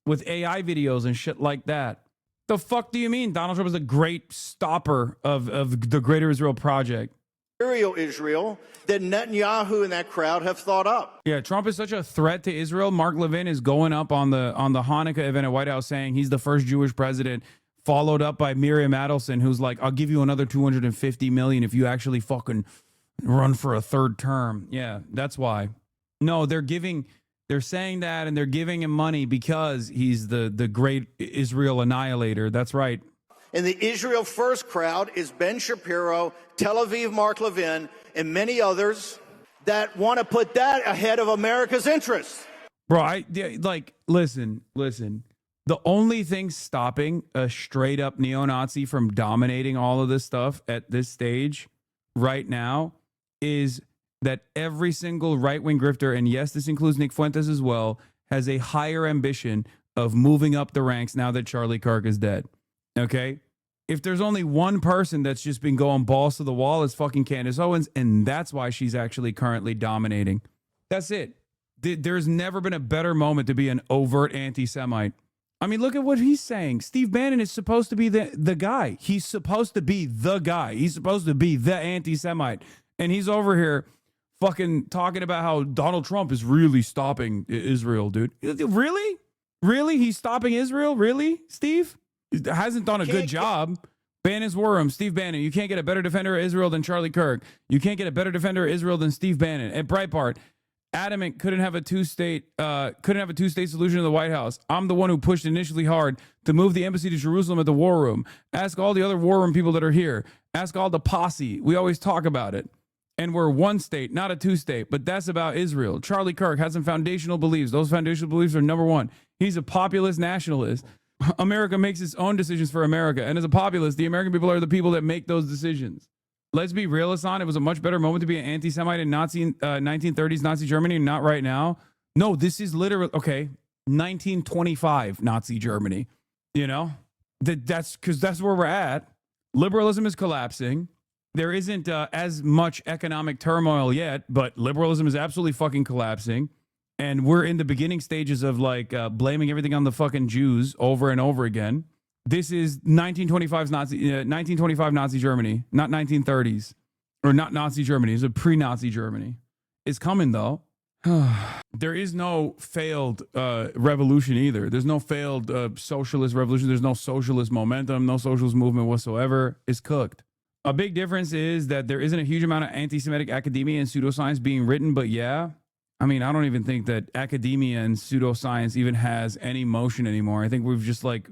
with AI videos and shit like that. The fuck do you mean Donald Trump is a great stopper of the Greater Israel Project? Imperial Israel that Netanyahu and that crowd have thought up. Yeah, Trump is such a threat to Israel. Mark Levin is going up on the Hanukkah event at White House saying he's the first Jewish president, followed up by Miriam Adelson, who's like, I'll give you another $250 million if you actually fucking run for a third term. Yeah, that's why. No, they're saying that, and they're giving him money because he's the great Israel annihilator. That's right. And the Israel First crowd is Ben Shapiro, Tel Aviv Mark Levin, and many others that want to put that ahead of America's interests. Bro, listen. The only thing stopping a straight up neo-Nazi from dominating all of this stuff at this stage right now is that every single right-wing grifter, and yes, this includes Nick Fuentes as well, has a higher ambition of moving up the ranks now that Charlie Kirk is dead. Okay? If there's only one person that's just been going balls to the wall, it's fucking Candace Owens, and that's why she's actually currently dominating. That's it. There's never been a better moment to be an overt anti-Semite. I mean, look at what he's saying. Steve Bannon is supposed to be the guy. He's supposed to be the guy. He's supposed to be the anti-Semite. And he's over here fucking talking about how Donald Trump is really stopping Israel, dude. Really? Really? He's stopping Israel? Really, Steve? Hasn't done a good job. Bannon's war room, Steve Bannon. You can't get a better defender of Israel than Charlie Kirk. You can't get a better defender of Israel than Steve Bannon. At Breitbart, adamant couldn't have a two-state solution in the White House. I'm the one who pushed initially hard to move the embassy to Jerusalem at the war room. Ask all the other war room people that are here. Ask all the posse. We always talk about it. And we're one state, not a two-state, but that's about Israel. Charlie Kirk has some foundational beliefs. Those foundational beliefs are number one. He's a populist nationalist. America makes its own decisions for America. And as a populist, the American people are the people that make those decisions. Let's be real, Hassan. It was a much better moment to be an anti-Semite in 1930s Nazi Germany, not right now. No, this is literally, 1925 Nazi Germany. You know? That's because that's where we're at. Liberalism is collapsing. There isn't as much economic turmoil yet, but liberalism is absolutely fucking collapsing. And we're in the beginning stages of blaming everything on the fucking Jews over and over again. This is 1925 Nazi Germany, not 1930s, or not Nazi Germany. It's a pre-Nazi Germany. It's coming though. There is no failed revolution either. There's no failed socialist revolution. There's no socialist momentum, no socialist movement whatsoever. It's cooked. A big difference is that there isn't a huge amount of anti-Semitic academia and pseudoscience being written, but yeah, I mean, I don't even think that academia and pseudoscience even has any motion anymore. I think we've just like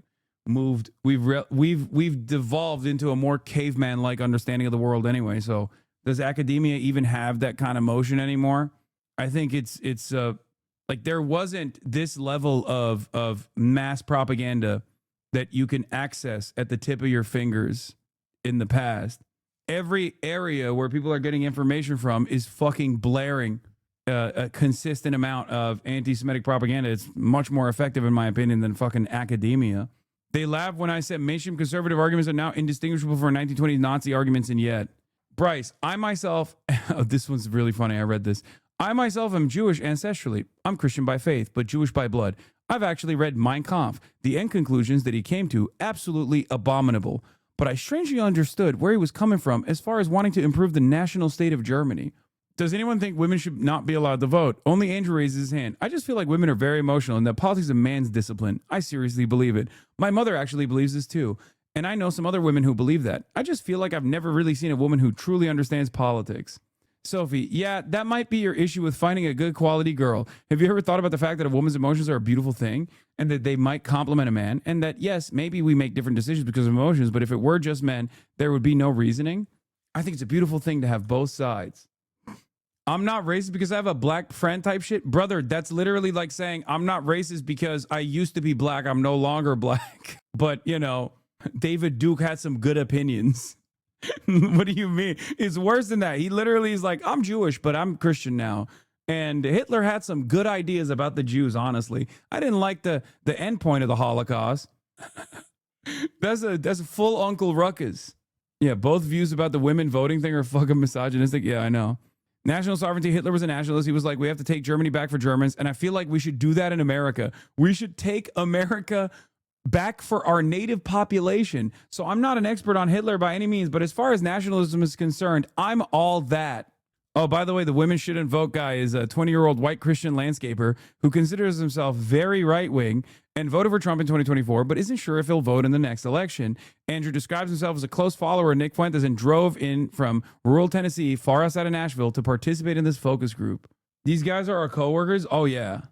moved, we've devolved into a more caveman-like understanding of the world anyway. So does academia even have that kind of motion anymore? I think it's like there wasn't this level of mass propaganda that you can access at the tip of your fingers in the past. Every area where people are getting information from is fucking blaring a consistent amount of anti-Semitic propaganda. It's much more effective, in my opinion, than fucking academia. They laugh when I said mainstream conservative arguments are now indistinguishable from 1920s Nazi arguments, and yet, Bryce, I myself, this one's really funny. I read this. I myself am Jewish ancestrally. I'm Christian by faith, but Jewish by blood. I've actually read Mein Kampf. The end conclusions that he came to, absolutely abominable. But I strangely understood where he was coming from as far as wanting to improve the national state of Germany. Does anyone think women should not be allowed to vote? Only Andrew raises his hand. I just feel like women are very emotional and that politics is a man's discipline. I seriously believe it. My mother actually believes this too. And I know some other women who believe that. I just feel like I've never really seen a woman who truly understands politics. Sophie, yeah, that might be your issue with finding a good quality girl. Have you ever thought about the fact that a woman's emotions are a beautiful thing and that they might complement a man? And that, yes, maybe we make different decisions because of emotions, but if it were just men, there would be no reasoning. I think it's a beautiful thing to have both sides. I'm not racist because I have a black friend type shit. Brother, that's literally like saying I'm not racist because I used to be black. I'm no longer black. But, you know, David Duke had some good opinions. What do you mean? It's worse than that. He literally is like, I'm Jewish, but I'm Christian now. And Hitler had some good ideas about the Jews, honestly. I didn't like the end point of the Holocaust. That's a full Uncle Ruckus. Yeah, both views about the women voting thing are fucking misogynistic. Yeah, I know. National sovereignty, Hitler was a nationalist. He was like, we have to take Germany back for Germans. And I feel like we should do that in America. We should take America back for our native population. So I'm not an expert on Hitler by any means, but as far as nationalism is concerned, I'm all that. Oh, by the way, the women shouldn't vote guy is a 20-year-old white Christian landscaper who considers himself very right-wing and voted for Trump in 2024, but isn't sure if he'll vote in the next election. Andrew describes himself as a close follower of Nick Fuentes and drove in from rural Tennessee, far outside of Nashville, to participate in this focus group. These guys are our coworkers? Oh, yeah.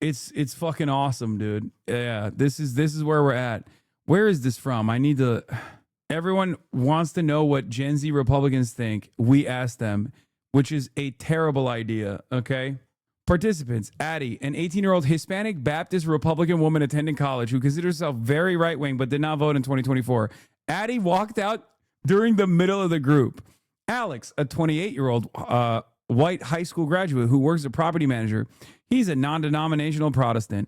It's fucking awesome, dude. Yeah, this is where we're at. Where is this from? I need to... Everyone wants to know what Gen Z Republicans think. We ask them, which is a terrible idea, okay? Participants, Addie, an 18-year-old Hispanic Baptist Republican woman attending college who considers herself very right-wing but did not vote in 2024. Addie walked out during the middle of the group. Alex, a 28-year-old white high school graduate who works as a property manager. He's a non-denominational Protestant.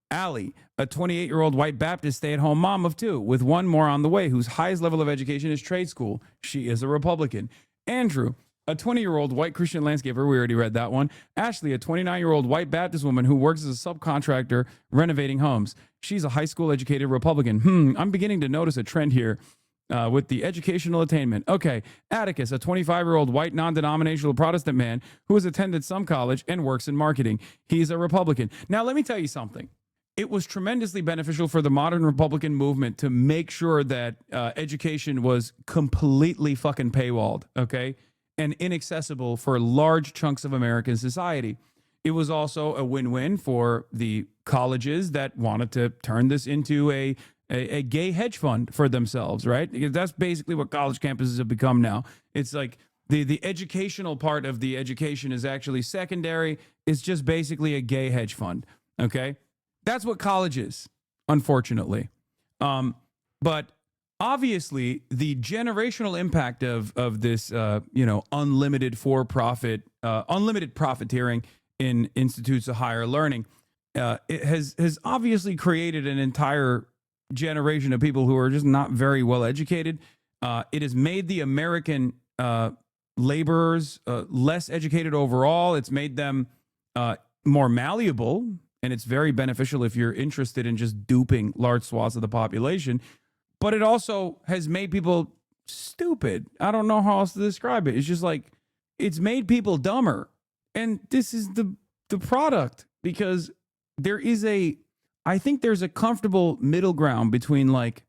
Allie, a 28-year-old white Baptist stay-at-home mom of two, with one more on the way, whose highest level of education is trade school. She is a Republican. Andrew, a 20-year-old white Christian landscaper. We already read that one. Ashley, a 29-year-old white Baptist woman who works as a subcontractor renovating homes. She's a high school educated Republican. I'm beginning to notice a trend here with the educational attainment. Okay, Atticus, a 25-year-old white non-denominational Protestant man who has attended some college and works in marketing. He's a Republican. Now, let me tell you something. It was tremendously beneficial for the modern Republican movement to make sure that education was completely fucking paywalled, okay? And inaccessible for large chunks of American society. It was also a win-win for the colleges that wanted to turn this into a gay hedge fund for themselves, right? Because that's basically what college campuses have become now. It's like the educational part of the education is actually secondary. It's just basically a gay hedge fund, okay? That's what college is, unfortunately. But obviously, the generational impact of this, unlimited for-profit, unlimited profiteering in institutes of higher learning, it has obviously created an entire generation of people who are just not very well educated. It has made the American laborers less educated overall. It's made them more malleable, and it's very beneficial if you're interested in just duping large swaths of the population. But it also has made people stupid. I don't know how else to describe it. It's just like, it's made people dumber. And this is the the product, because I think there's a comfortable middle ground between like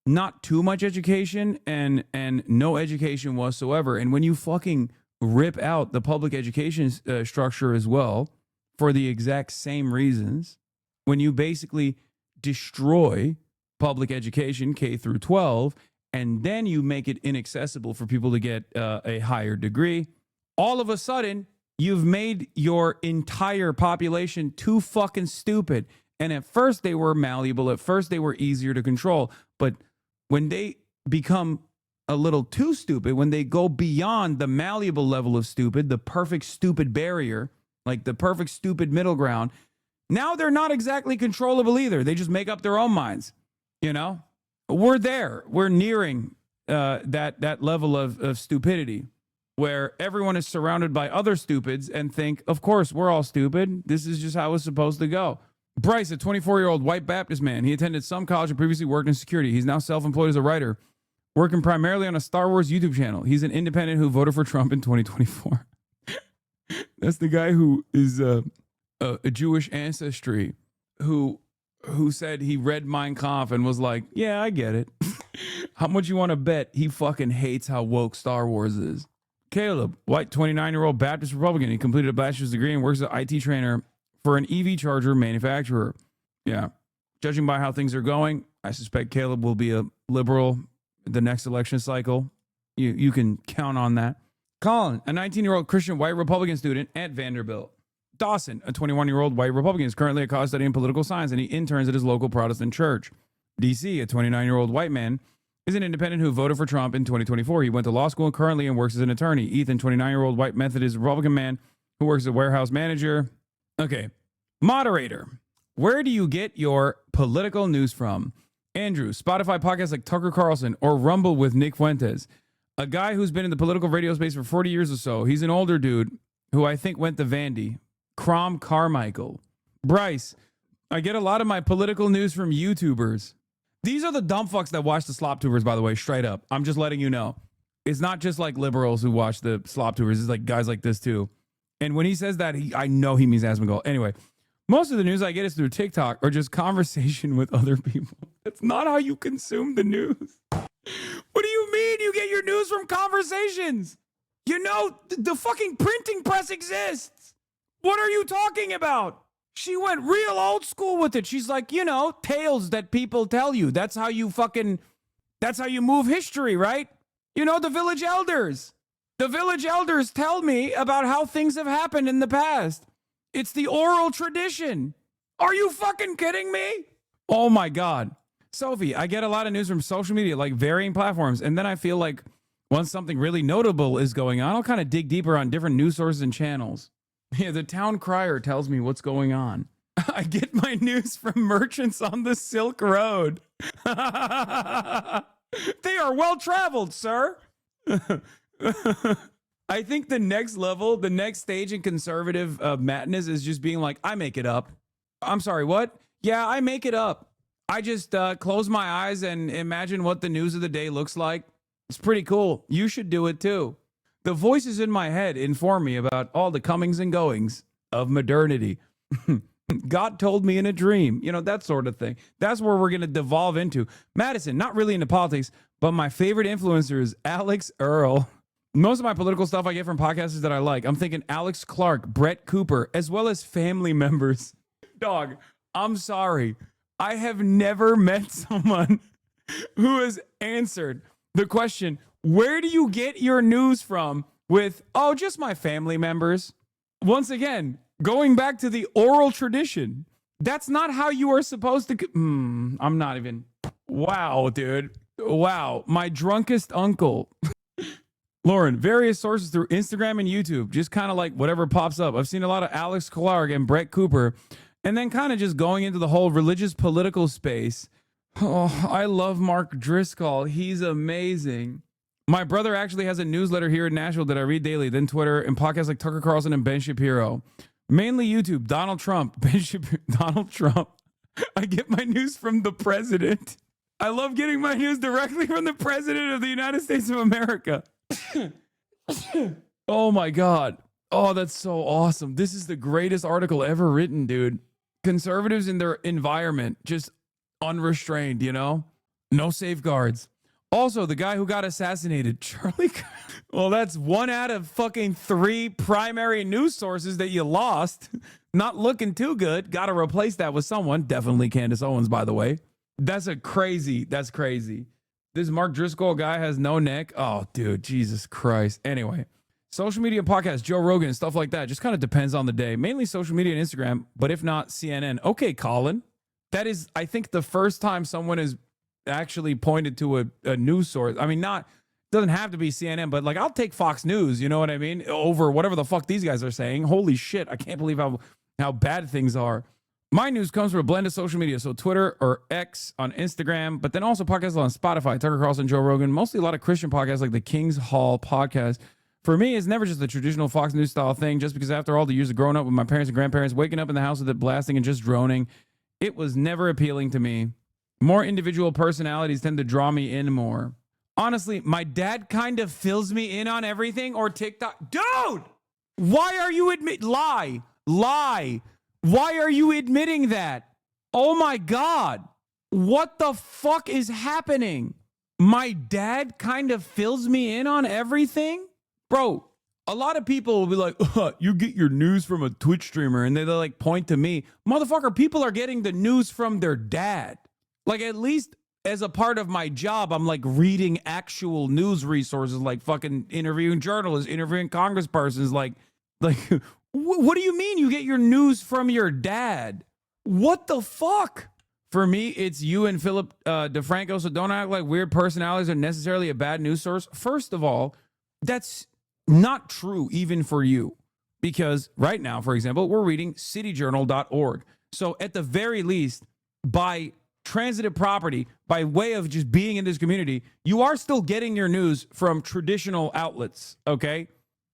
not too much education and no education whatsoever. And when you fucking rip out the public education structure as well for the exact same reasons, when you basically destroy public education K through 12 and then you make it inaccessible for people to get a higher degree, all of a sudden you've made your entire population too fucking stupid. And at first they were malleable, at first they were easier to control, but when they become a little too stupid, when they go beyond the malleable level of stupid, the perfect stupid barrier, like the perfect stupid middle ground, now they're not exactly controllable either. They just make up their own minds. You know, we're there. We're nearing that level of stupidity where everyone is surrounded by other stupids and think, of course, we're all stupid. This is just how it's supposed to go. Bryce, a 24-year-old white Baptist man. He attended some college and previously worked in security. He's now self-employed as a writer, working primarily on a Star Wars YouTube channel. He's an independent who voted for Trump in 2024. That's the guy who is a Jewish ancestry who said he read Mein Kampf and was like, yeah, I get it. How much you want to bet he fucking hates how woke Star Wars is? Caleb, white 29-year-old Baptist Republican. He completed a bachelor's degree and works as an IT trainer for an EV charger manufacturer. Yeah. Judging by how things are going, I suspect Caleb will be a liberal the next election cycle. You can count on that. Colin, a 19-year-old Christian white Republican student at Vanderbilt. Dawson, a 21-year-old white Republican, is currently at college studying political science, and he interns at his local Protestant church. DC, a 29-year-old white man, is an independent who voted for Trump in 2024. He went to law school currently and works as an attorney. Ethan, 29-year-old white Methodist Republican man who works as a warehouse manager. Okay. Moderator, where do you get your political news from? Andrew, Spotify podcasts like Tucker Carlson or Rumble with Nick Fuentes. A guy who's been in the political radio space for 40 years or so. He's an older dude who I think went to Vandy. Crom Carmichael. Bryce, I get a lot of my political news from YouTubers. These are the dumb fucks that watch the slop tubers, by the way, straight up. I'm just letting you know. It's not just like liberals who watch the slop tubers. It's like guys like this too. And when he says that, I know he means Asmongold. Anyway, most of the news I get is through TikTok or just conversation with other people. That's not how you consume the news. What do you mean you get your news from conversations? You know, the fucking printing press exists. What are you talking about? She went real old school with it. She's like, you know, tales that people tell you. That's how you move history, right? You know, the village elders. The village elders tell me about how things have happened in the past. It's the oral tradition. Are you fucking kidding me? Oh my God. Sophie, I get a lot of news from social media, like varying platforms. And then I feel like once something really notable is going on, I'll kind of dig deeper on different news sources and channels. Yeah, the town crier tells me what's going on. I get my news from merchants on the Silk Road. They are well traveled, sir. I think the next level, the next stage in conservative madness is just being like, I make it up. I'm sorry, what? Yeah, I make it up. I just close my eyes and imagine what the news of the day looks like. It's pretty cool. You should do it too. The voices in my head inform me about all the comings and goings of modernity. God told me in a dream, you know, that sort of thing. That's where we're going to devolve into. Madison, not really into politics, but my favorite influencer is Alex Earl. Most of my political stuff I get from podcasters that I like. I'm thinking Alex Clark, Brett Cooper, as well as family members. Dog, I'm sorry. I have never met someone who has answered the question, where do you get your news from? With, oh, just my family members. Once again, going back to the oral tradition. That's not how you are supposed to. I'm not even. Wow, dude. Wow. My drunkest uncle. Lauren, various sources through Instagram and YouTube. Just kind of like whatever pops up. I've seen a lot of Alex Clark and Brett Cooper. And then kind of just going into the whole religious political space. Oh, I love Mark Driscoll. He's amazing. My brother actually has a newsletter here in Nashville that I read daily, then Twitter and podcasts like Tucker Carlson and Ben Shapiro. Mainly YouTube, Donald Trump, Ben Shapiro, Donald Trump. I get my news from the president. I love getting my news directly from the president of the United States of America. Oh my God. Oh, that's so awesome. This is the greatest article ever written, dude. Conservatives in their environment, just unrestrained, you know? No safeguards. Also, the guy who got assassinated, Charlie. Well, that's 1 out of fucking 3 primary news sources that you lost. Not looking too good. Got to replace that with someone. Definitely Candace Owens, by the way. That's crazy. This Mark Driscoll guy has no neck. Oh, dude, Jesus Christ. Anyway, social media podcasts, Joe Rogan, stuff like that. Just kind of depends on the day. Mainly social media and Instagram, but if not, CNN. Okay, Colin. That is, I think, the first time someone has actually pointed to a news source. I mean, doesn't have to be CNN, but like, I'll take Fox News, you know what I mean? Over whatever the fuck these guys are saying. Holy shit, I can't believe how bad things are. My news comes from a blend of social media, so Twitter or X on Instagram, but then also podcasts on Spotify, Tucker Carlson, Joe Rogan, mostly a lot of Christian podcasts like the King's Hall podcast. For me, it's never just the traditional Fox News style thing, just because after all the years of growing up with my parents and grandparents, waking up in the house with it blasting and just droning, it was never appealing to me. More individual personalities tend to draw me in more. Honestly, my dad kind of fills me in on everything, or TikTok. Dude! Why are you lie? Why are you admitting that? Oh my God. What the fuck is happening? My dad kind of fills me in on everything? Bro, a lot of people will be like, you get your news from a Twitch streamer, and they'll like point to me. Motherfucker, people are getting the news from their dad. Like, at least as a part of my job, I'm like reading actual news resources, like fucking interviewing journalists, interviewing congresspersons. Like, what do you mean you get your news from your dad? What the fuck? For me, it's you and Philip DeFranco, so don't act like weird personalities are necessarily a bad news source. First of all, that's not true even for you. Because right now, for example, we're reading cityjournal.org. So at the very least, by transitive property, by way of just being in this community, you are still getting your news from traditional outlets, okay?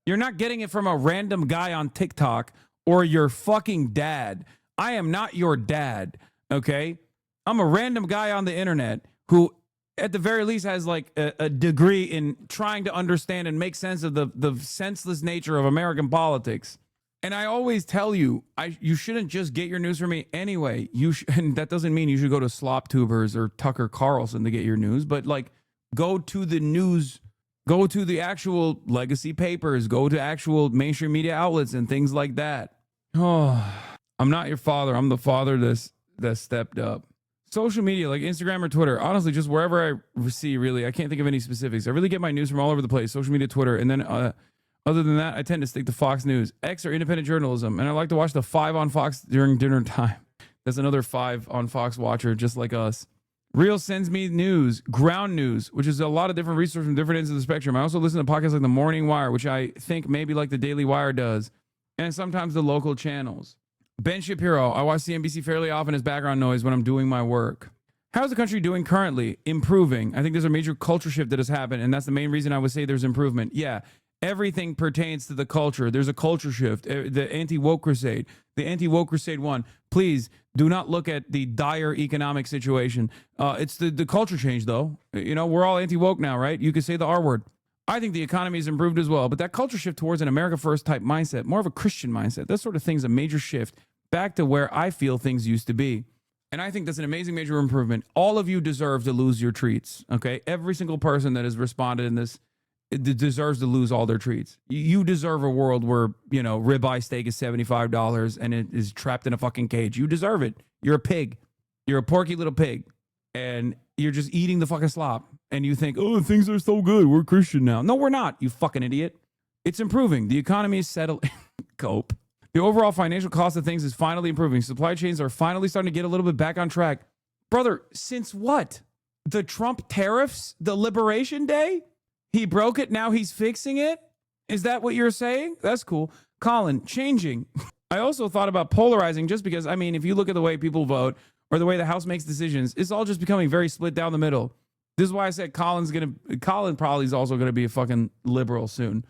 You're not getting it from a random guy on TikTok or your fucking dad. I am not your dad, okay? I'm a random guy on the internet who, at the very least, has like a degree in trying to understand and make sense of the senseless nature of American politics. And I always tell you, you shouldn't just get your news from me anyway. And that doesn't mean you should go to SlopTubers or Tucker Carlson to get your news, but like, go to the news. Go to the actual legacy papers, go to actual mainstream media outlets and things like that. Oh, I'm not your father. I'm the father that stepped up. Social media like Instagram or Twitter, honestly, just wherever I see, really. I can't think of any specifics. I really get my news from all over the place, social media, Twitter. And then other than that, I tend to stick to Fox News, X, or independent journalism. And I like to watch the 5 on Fox during dinner time. There's another 5 on Fox watcher just like us. Real sends me news, ground news, which is a lot of different resources from different ends of the spectrum. I also listen to podcasts like The Morning Wire, which I think maybe like the Daily Wire does, and sometimes the local channels. Ben Shapiro, I watch CNBC fairly often as background noise when I'm doing my work. How's the country doing currently? Improving. I think there's a major culture shift that has happened, and that's the main reason I would say there's improvement. Yeah, everything pertains to the culture. There's a culture shift. The anti-woke crusade. The anti-woke crusade won. Please do not look at the dire economic situation. It's the culture change, though. You know, we're all anti-woke now, right? You could say the R word. I think the economy has improved as well, but that culture shift towards an America First type mindset, more of a Christian mindset, that sort of thing is a major shift back to where I feel things used to be. And I think that's an amazing major improvement. All of you deserve to lose your treats, okay? Every single person that has responded in this deserves to lose all their treats. You deserve a world where, you know, ribeye steak is $75 and it is trapped in a fucking cage. You deserve it. You're a pig. You're a porky little pig. And you're just eating the fucking slop. And you think, oh, things are so good. We're Christian now. No, we're not, you fucking idiot. It's improving. The economy is settling. Cope. The overall financial cost of things is finally improving. Supply chains are finally starting to get a little bit back on track. Brother, since what? The Trump tariffs? The Liberation Day? He broke it, now he's fixing it? Is that what you're saying? That's cool. Colin, changing. I also thought about polarizing just because, I mean, if you look at the way people vote or the way the House makes decisions, it's all just becoming very split down the middle. This is why I said Colin probably is also going to be a fucking liberal soon.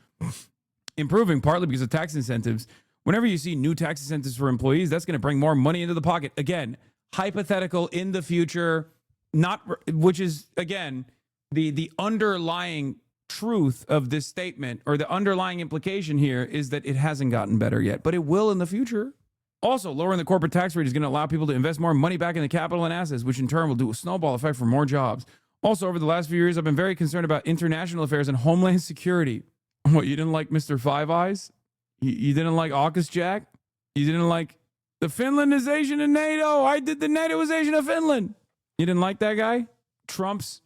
Improving partly because of tax incentives. Whenever you see new tax incentives for employees, that's going to bring more money into the pocket. Again, hypothetical in the future, not, which is, again, the underlying truth of this statement, or the underlying implication here, is that it hasn't gotten better yet, but it will in the future. Also, lowering the corporate tax rate is going to allow people to invest more money back in the capital and assets, which in turn will do a snowball effect for more jobs. Also, over the last few years, I've been very concerned about international affairs and homeland security. What, you didn't like Mr. Five Eyes? You didn't like AUKUS Jack? You didn't like the Finlandization of NATO? I did the NATOization of Finland. You didn't like that guy? Trump's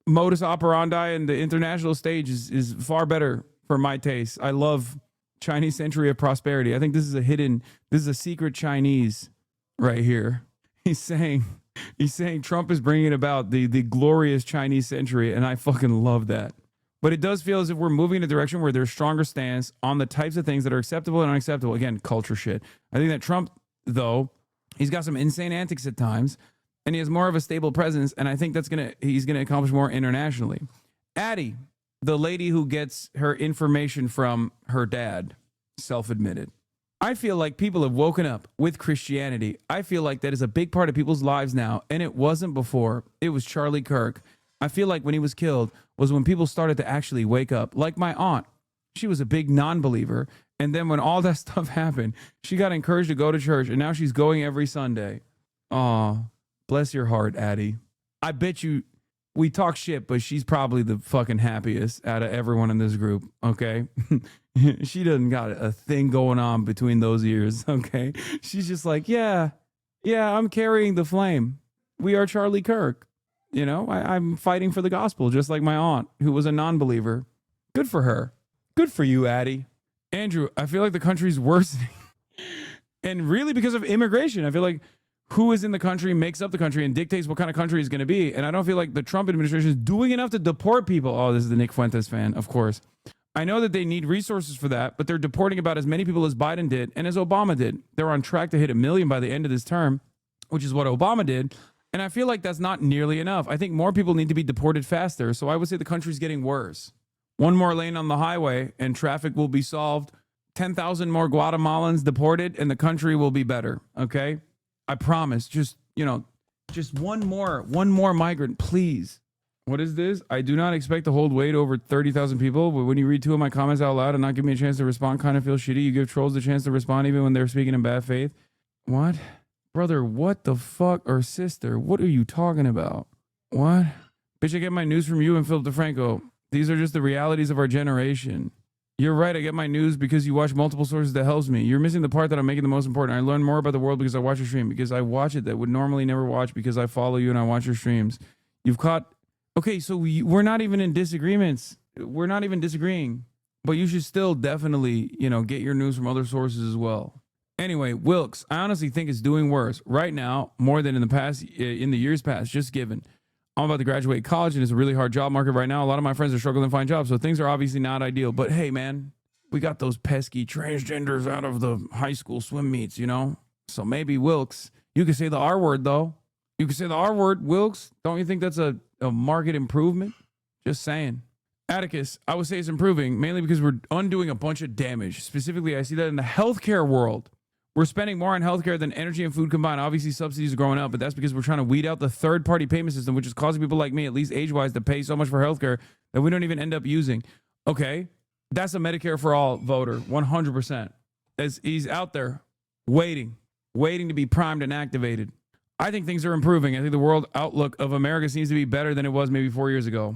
modus operandi in the international stage is far better for my taste. I love Chinese century of prosperity. I think this is a secret Chinese right here. He's saying Trump is bringing about the glorious Chinese century, and I fucking love that. But it does feel as if we're moving in a direction where there's stronger stance on the types of things that are acceptable and unacceptable. Again, culture shit. I think that Trump, though, he's got some insane antics at times, and he has more of a stable presence, and I think he's gonna accomplish more internationally. Addie, the lady who gets her information from her dad, self-admitted. I feel like people have woken up with Christianity. I feel like that is a big part of people's lives now, and it wasn't before. It was Charlie Kirk. I feel like when he was killed was when people started to actually wake up. Like my aunt, she was a big non-believer, and then when all that stuff happened, she got encouraged to go to church, and now she's going every Sunday. Aw, bless your heart, Addie. I bet you we talk shit, but she's probably the fucking happiest out of everyone in this group, okay? She doesn't got a thing going on between those ears, okay? She's just like, yeah, I'm carrying the flame. We are Charlie Kirk. You know, I'm fighting for the gospel, just like my aunt, who was a non-believer. Good for her. Good for you, Addie. Andrew, I feel like the country's worsening. And really because of immigration. I feel like who is in the country makes up the country and dictates what kind of country is going to be. And I don't feel like the Trump administration is doing enough to deport people. Oh, this is the Nick Fuentes fan, of course. I know that they need resources for that, but they're deporting about as many people as Biden did and as Obama did. They're on track to hit 1 million by the end of this term, which is what Obama did. And I feel like that's not nearly enough. I think more people need to be deported faster. So I would say the country's getting worse. One more lane on the highway and traffic will be solved. 10,000 more Guatemalans deported and the country will be better. Okay? I promise. Just one more migrant, please. What is this? I do not expect to hold weight over 30,000 people, but when you read 2 of my comments out loud and not give me a chance to respond, kind of feel shitty. You give trolls the chance to respond even when they're speaking in bad faith. What? Brother, what the fuck? Or sister, what are you talking about? What? Bitch, I get my news from you and Philip DeFranco. These are just the realities of our generation. You're right, I get my news because you watch multiple sources that helps me. You're missing the part that I'm making the most important. I learn more about the world because I watch your stream, because I watch it that would normally never watch because I follow you and I watch your streams. You've caught... Okay, so we're not even in disagreements. We're not even disagreeing. But you should still definitely, get your news from other sources as well. Anyway, Wilkes, I honestly think it's doing worse right now more than in the years past, just given. I'm about to graduate college and it's a really hard job market right now. A lot of my friends are struggling to find jobs, so things are obviously not ideal. But hey, man, we got those pesky transgenders out of the high school swim meets, So maybe Wilkes, you could say the R word, though. You could say the R word, Wilkes. Don't you think that's a market improvement? Just saying. Atticus, I would say it's improving, mainly because we're undoing a bunch of damage. Specifically, I see that in the healthcare world. We're spending more on healthcare than energy and food combined. Obviously, subsidies are growing up, but that's because we're trying to weed out the third-party payment system, which is causing people like me, at least age-wise, to pay so much for healthcare that we don't even end up using. Okay, that's a Medicare for all voter, 100%. As he's out there waiting to be primed and activated. I think things are improving. I think the world outlook of America seems to be better than it was maybe 4 years ago.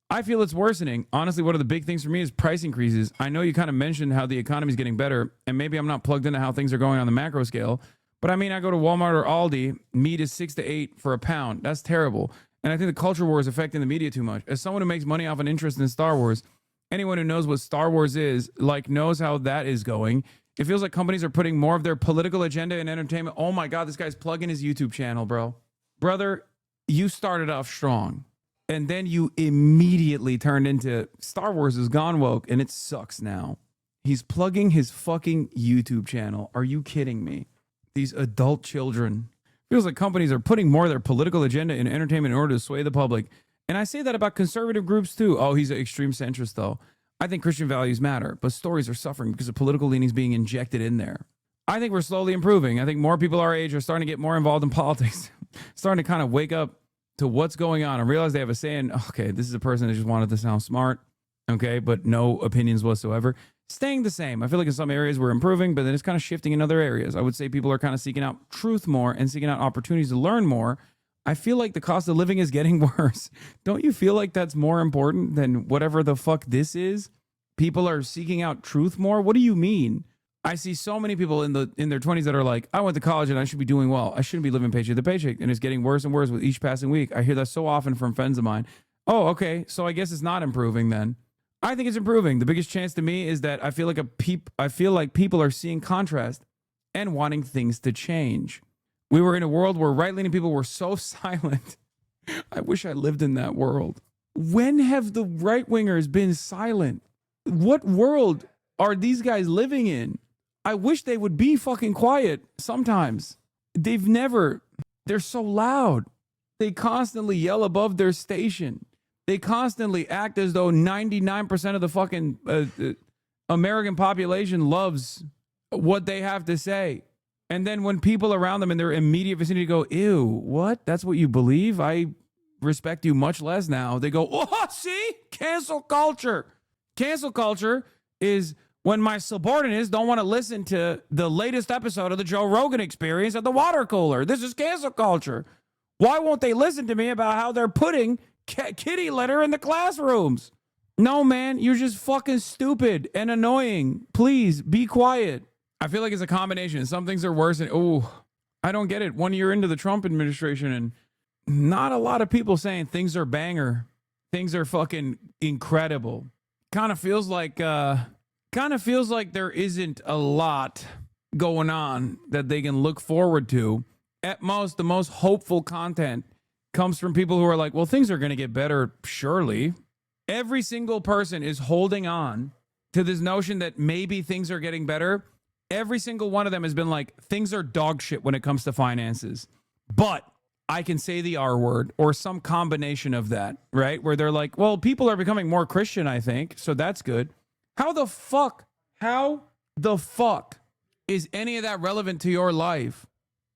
I feel it's worsening. Honestly, one of the big things for me is price increases. I know you kind of mentioned how the economy is getting better, and maybe I'm not plugged into how things are going on the macro scale, but I mean, I go to Walmart or Aldi, meat is $6 to $8 for a pound. That's terrible. And I think the culture war is affecting the media too much. As someone who makes money off an interest in Star Wars, anyone who knows what Star Wars is, knows how that is going. It feels like companies are putting more of their political agenda in entertainment. Oh my God, this guy's plugging his YouTube channel, bro. Brother, you started off strong. And then you immediately turned into Star Wars is gone woke and it sucks now. He's plugging his fucking YouTube channel. Are you kidding me? These adult children. Feels like companies are putting more of their political agenda in entertainment in order to sway the public. And I say that about conservative groups too. Oh, he's an extreme centrist though. I think Christian values matter, but stories are suffering because of political leanings being injected in there. I think we're slowly improving. I think more people our age are starting to get more involved in politics. Starting to kind of wake up to what's going on and realize they have a saying, okay, this is a person that just wanted to sound smart, okay, but no opinions whatsoever, staying the same. I feel like in some areas we're improving, but then it's kind of shifting in other areas. I would say people are kind of seeking out truth more and seeking out opportunities to learn more. I feel like the cost of living is getting worse. Don't you feel like that's more important than whatever the fuck this is? People are seeking out truth more? What do you mean? I see so many people in their 20s that are like, I went to college and I should be doing well. I shouldn't be living paycheck to paycheck. And it's getting worse and worse with each passing week. I hear that so often from friends of mine. Oh, okay. So I guess it's not improving then. I think it's improving. The biggest chance to me is that I feel like people are seeing contrast and wanting things to change. We were in a world where right-leaning people were so silent. I wish I lived in that world. When have the right-wingers been silent? What world are these guys living in? I wish they would be fucking quiet sometimes. They're so loud. They constantly yell above their station. They constantly act as though 99% of the fucking American population loves what they have to say. And then when people around them in their immediate vicinity go, ew, what? That's what you believe? I respect you much less now. They go, oh, see? Cancel culture. Cancel culture is when my subordinates don't want to listen to the latest episode of the Joe Rogan Experience at the water cooler. This is cancel culture. Why won't they listen to me about how they're putting kitty litter in the classrooms? No, man, you're just fucking stupid and annoying. Please be quiet. I feel like it's a combination. Some things are worse. And I don't get it. 1 year into the Trump administration and not a lot of people saying things are banger. Things are fucking incredible. Kind of feels like there isn't a lot going on that they can look forward to. At most, the most hopeful content comes from people who are like, well, things are going to get better, surely. Every single person is holding on to this notion that maybe things are getting better. Every single one of them has been like, things are dog shit when it comes to finances. But I can say the R word or some combination of that, right? Where they're like, well, people are becoming more Christian, I think. So that's good. How the fuck is any of that relevant to your life?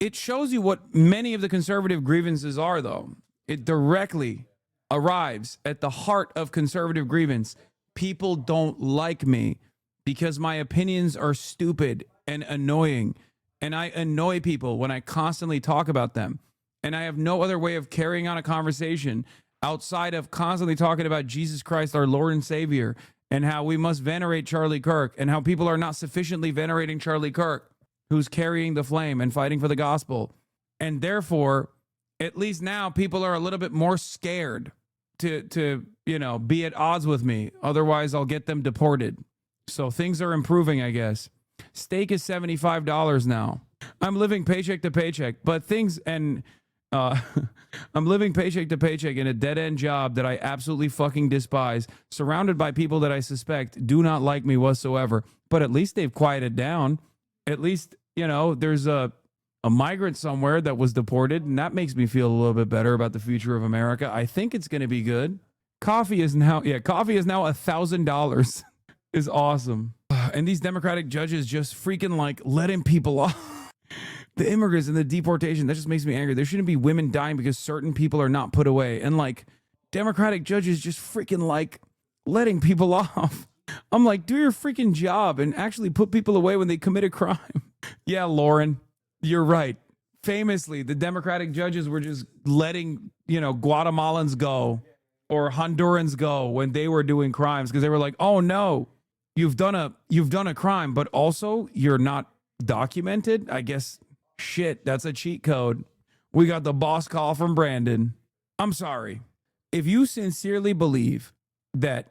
It shows you what many of the conservative grievances are, though. It directly arrives at the heart of conservative grievance. People don't like me because my opinions are stupid and annoying. And I annoy people when I constantly talk about them. And I have no other way of carrying on a conversation outside of constantly talking about Jesus Christ, our Lord and Savior, and how we must venerate Charlie Kirk, and how people are not sufficiently venerating Charlie Kirk, who's carrying the flame and fighting for the gospel. And therefore, at least now people are a little bit more scared to be at odds with me. Otherwise, I'll get them deported. So things are improving, I guess. Steak is $75 now. I'm living paycheck to paycheck, but I'm living paycheck to paycheck in a dead-end job that I absolutely fucking despise, surrounded by people that I suspect do not like me whatsoever. But at least they've quieted down. At least, there's a migrant somewhere that was deported, and that makes me feel a little bit better about the future of America. I think it's going to be good. Coffee is now $1,000. Is awesome. And these Democratic judges just freaking like letting people off. The immigrants and the deportation, that just makes me angry. There shouldn't be women dying because certain people are not put away. And like Democratic judges just freaking like letting people off. I'm like, do your freaking job and actually put people away when they commit a crime. Yeah, Lauren, you're right. Famously, the Democratic judges were just letting, Guatemalans go or Hondurans go when they were doing crimes because they were like, oh no, you've done a crime, but also you're not documented. I guess shit, that's a cheat code. We got the boss call from Brandon. I'm sorry. If you sincerely believe that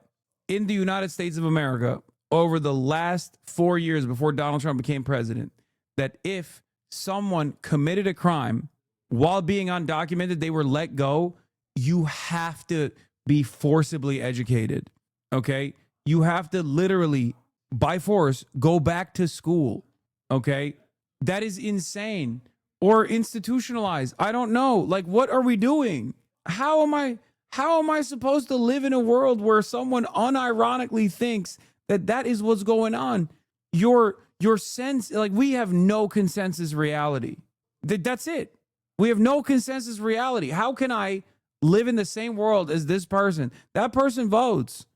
in the United States of America, over the last 4 years before Donald Trump became president, that if someone committed a crime while being undocumented, they were let go, you have to be forcibly educated. Okay? You have to literally, by force, go back to school. Okay? That is insane. Or institutionalized. I don't know. Like, what are we doing? How am I supposed to live in a world where someone unironically thinks that is what's going on? Your sense, like, we have no consensus reality. That's it. We have no consensus reality. How can I live in the same world as this person. That person votes.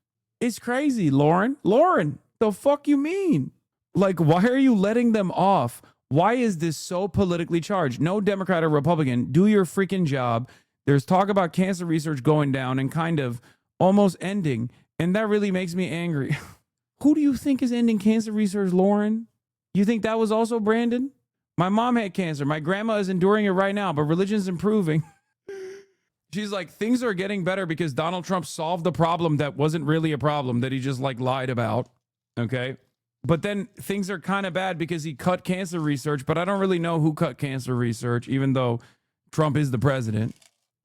It's crazy, Lauren. Lauren, the fuck you mean? Like, why are you letting them off? Why is this so politically charged? No Democrat or Republican, do your freaking job. There's talk about cancer research going down and kind of almost ending, and that really makes me angry. Who do you think is ending cancer research, Lauren? You think that was also Brandon? My mom had cancer. My grandma is enduring it right now, but religion's improving. She's like, things are getting better because Donald Trump solved the problem that wasn't really a problem that he just like lied about. Okay. But then things are kind of bad because he cut cancer research, but I don't really know who cut cancer research, even though Trump is the president.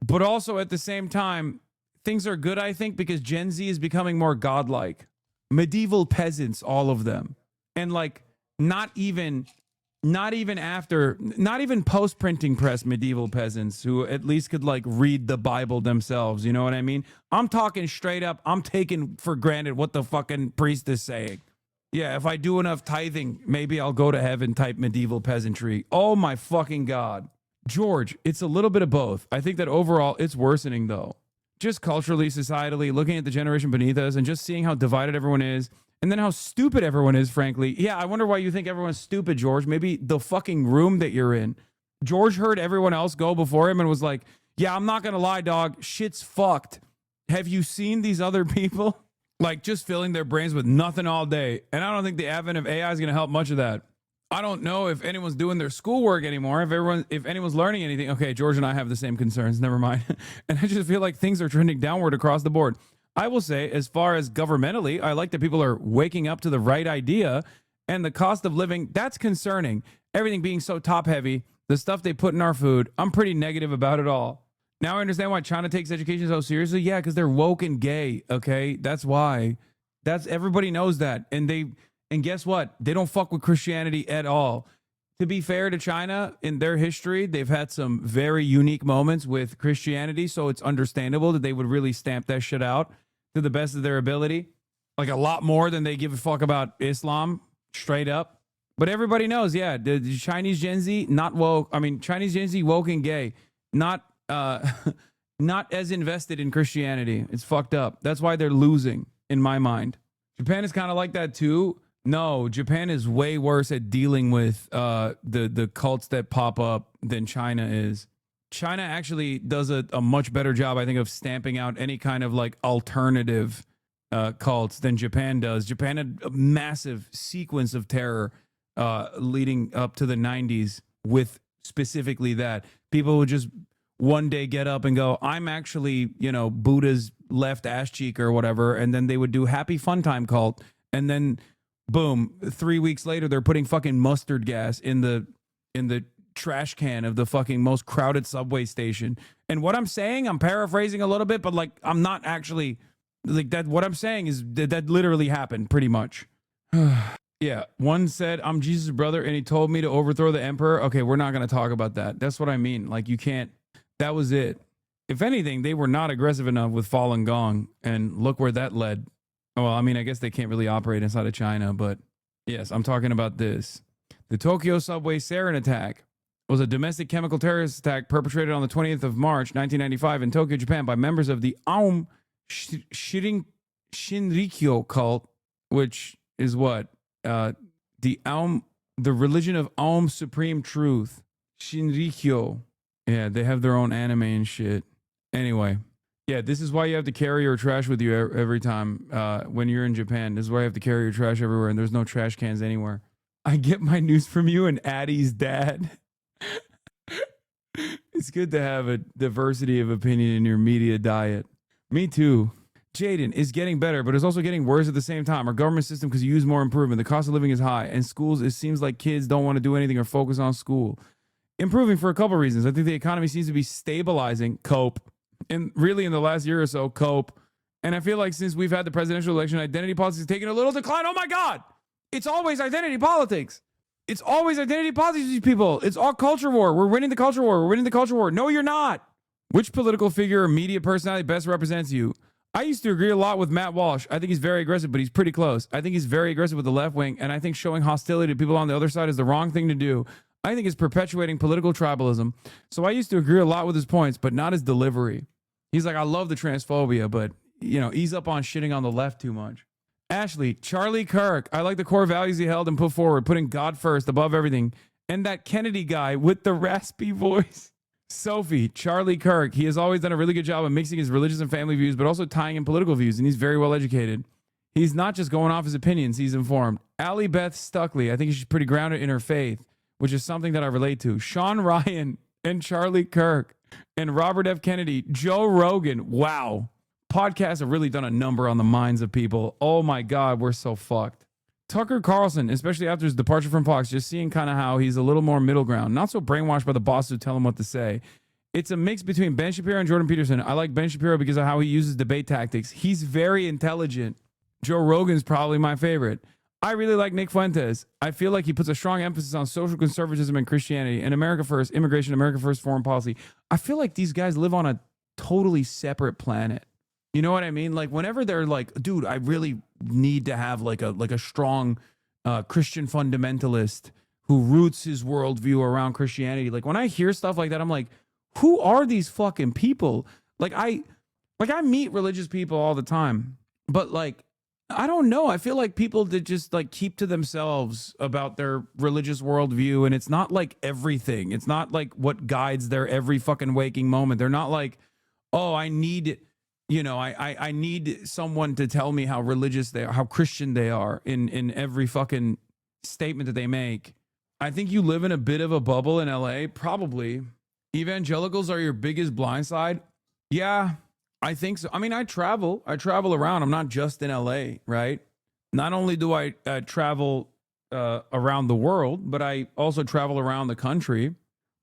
But also at the same time, things are good, I think, because Gen Z is becoming more godlike. Medieval peasants, all of them. And like, not even post-printing press medieval peasants who at least could like read the Bible themselves. You know what I mean? I'm talking straight up. I'm taking for granted what the fucking priest is saying. Yeah, if I do enough tithing, maybe I'll go to heaven type medieval peasantry. Oh my fucking God. George, it's a little bit of both. I think that overall it's worsening though. Just culturally, societally, looking at the generation beneath us and just seeing how divided everyone is. And then how stupid everyone is, frankly. Yeah, I wonder why you think everyone's stupid, George. Maybe the fucking room that you're in. George heard everyone else go before him and was like, yeah, I'm not going to lie, dog. Shit's fucked. Have you seen these other people? Like just filling their brains with nothing all day. And I don't think the advent of AI is going to help much of that. I don't know if anyone's doing their schoolwork anymore. If anyone's learning anything. Okay, George and I have the same concerns. Never mind. And I just feel like things are trending downward across the board. I will say, as far as governmentally, I like that people are waking up to the right idea, and the cost of living, that's concerning. Everything being so top heavy, the stuff they put in our food, I'm pretty negative about it all. Now I understand why China takes education so seriously. Yeah, because they're woke and gay. Okay, that's why. Everybody knows that, and guess what? They don't fuck with Christianity at all. To be fair to China, in their history, they've had some very unique moments with Christianity, so it's understandable that they would really stamp that shit out to the best of their ability. Like a lot more than they give a fuck about Islam, straight up. But everybody knows, yeah, the Chinese Gen Z, not woke. I mean, Chinese Gen Z, woke and gay. Not as invested in Christianity. It's fucked up. That's why they're losing, in my mind. Japan is kind of like that too. No, Japan is way worse at dealing with the cults that pop up than China is. China actually does a much better job, I think, of stamping out any kind of like alternative cults than Japan does. Japan had a massive sequence of terror leading up to the 90s with specifically that. People would just one day get up and go, I'm actually, Buddha's left ass cheek or whatever. And then they would do happy fun time cult. And then boom, 3 weeks later, they're putting fucking mustard gas in the trash can of the fucking most crowded subway station. And what I'm saying, I'm paraphrasing a little bit, but like, I'm not actually like that. What I'm saying is that literally happened pretty much. Yeah. One said, I'm Jesus' brother, and he told me to overthrow the emperor. Okay, we're not going to talk about that. That's what I mean. Like, you can't, that was it. If anything, they were not aggressive enough with Falun Gong, and look where that led. Well, I mean, I guess they can't really operate inside of China, but yes, I'm talking about this. The Tokyo subway sarin attack was a domestic chemical terrorist attack perpetrated on the 20th of March, 1995 in Tokyo, Japan by members of the Aum Shinrikyo cult, which is what? The religion of Aum Supreme Truth. Shinrikyo. Yeah, they have their own anime and shit. Anyway. Yeah, this is why you have to carry your trash with you every time when you're in Japan. This is why you have to carry your trash everywhere, and there's no trash cans anywhere. I get my news from you and Addie's dad. It's good to have a diversity of opinion in your media diet. Me too. Jaden is getting better, but it's also getting worse at the same time. Our government system could use more improvement. The cost of living is high, and schools, it seems like kids don't want to do anything or focus on school. Improving for a couple of reasons. I think the economy seems to be stabilizing, cope. And really in the last year or so, cope. And I feel like since we've had the presidential election, identity politics has taken a little decline. Oh my God. It's always identity politics. It's always identity politics, these people. It's all culture war. We're winning the culture war. We're winning the culture war. No, you're not. Which political figure or media personality best represents you? I used to agree a lot with Matt Walsh. I think he's very aggressive, but he's pretty close. I think he's very aggressive with the left wing. And I think showing hostility to people on the other side is the wrong thing to do. I think it's perpetuating political tribalism. So I used to agree a lot with his points, but not his delivery. He's like, I love the transphobia, but, ease up on shitting on the left too much. Ashley, Charlie Kirk. I like the core values he held and put forward, putting God first above everything. And that Kennedy guy with the raspy voice. Sophie, Charlie Kirk. He has always done a really good job of mixing his religious and family views, but also tying in political views, and he's very well educated. He's not just going off his opinions, he's informed. Allie Beth Stuckley, I think she's pretty grounded in her faith, which is something that I relate to. Sean Ryan and Charlie Kirk and Robert F. Kennedy, Joe Rogan. Wow. Podcasts have really done a number on the minds of people. Oh my God, we're so fucked. Tucker Carlson, especially after his departure from Fox, just seeing kind of how he's a little more middle ground, not so brainwashed by the bosses who tell him what to say. It's a mix between Ben Shapiro and Jordan Peterson. I like Ben Shapiro because of how he uses debate tactics. He's very intelligent. Joe Rogan's probably my favorite. I really like Nick Fuentes. I feel like he puts a strong emphasis on social conservatism and Christianity and America first, immigration, America first, foreign policy. I feel like these guys live on a totally separate planet. You know what I mean? Like whenever they're like, dude, I really need to have like a strong Christian fundamentalist who roots his worldview around Christianity. Like when I hear stuff like that, I'm like, who are these fucking people? Like I meet religious people all the time, but like, I don't know. I feel like people that just like keep to themselves about their religious worldview, and it's not like everything. It's not like what guides their every fucking waking moment. They're not like, oh, I need, I need someone to tell me how religious they are, how Christian they are in every fucking statement that they make. I think you live in a bit of a bubble in LA, probably. Evangelicals are your biggest blind side. Yeah. I think so. I mean, I travel around. I'm not just in LA, right? Not only do I travel around the world, but I also travel around the country.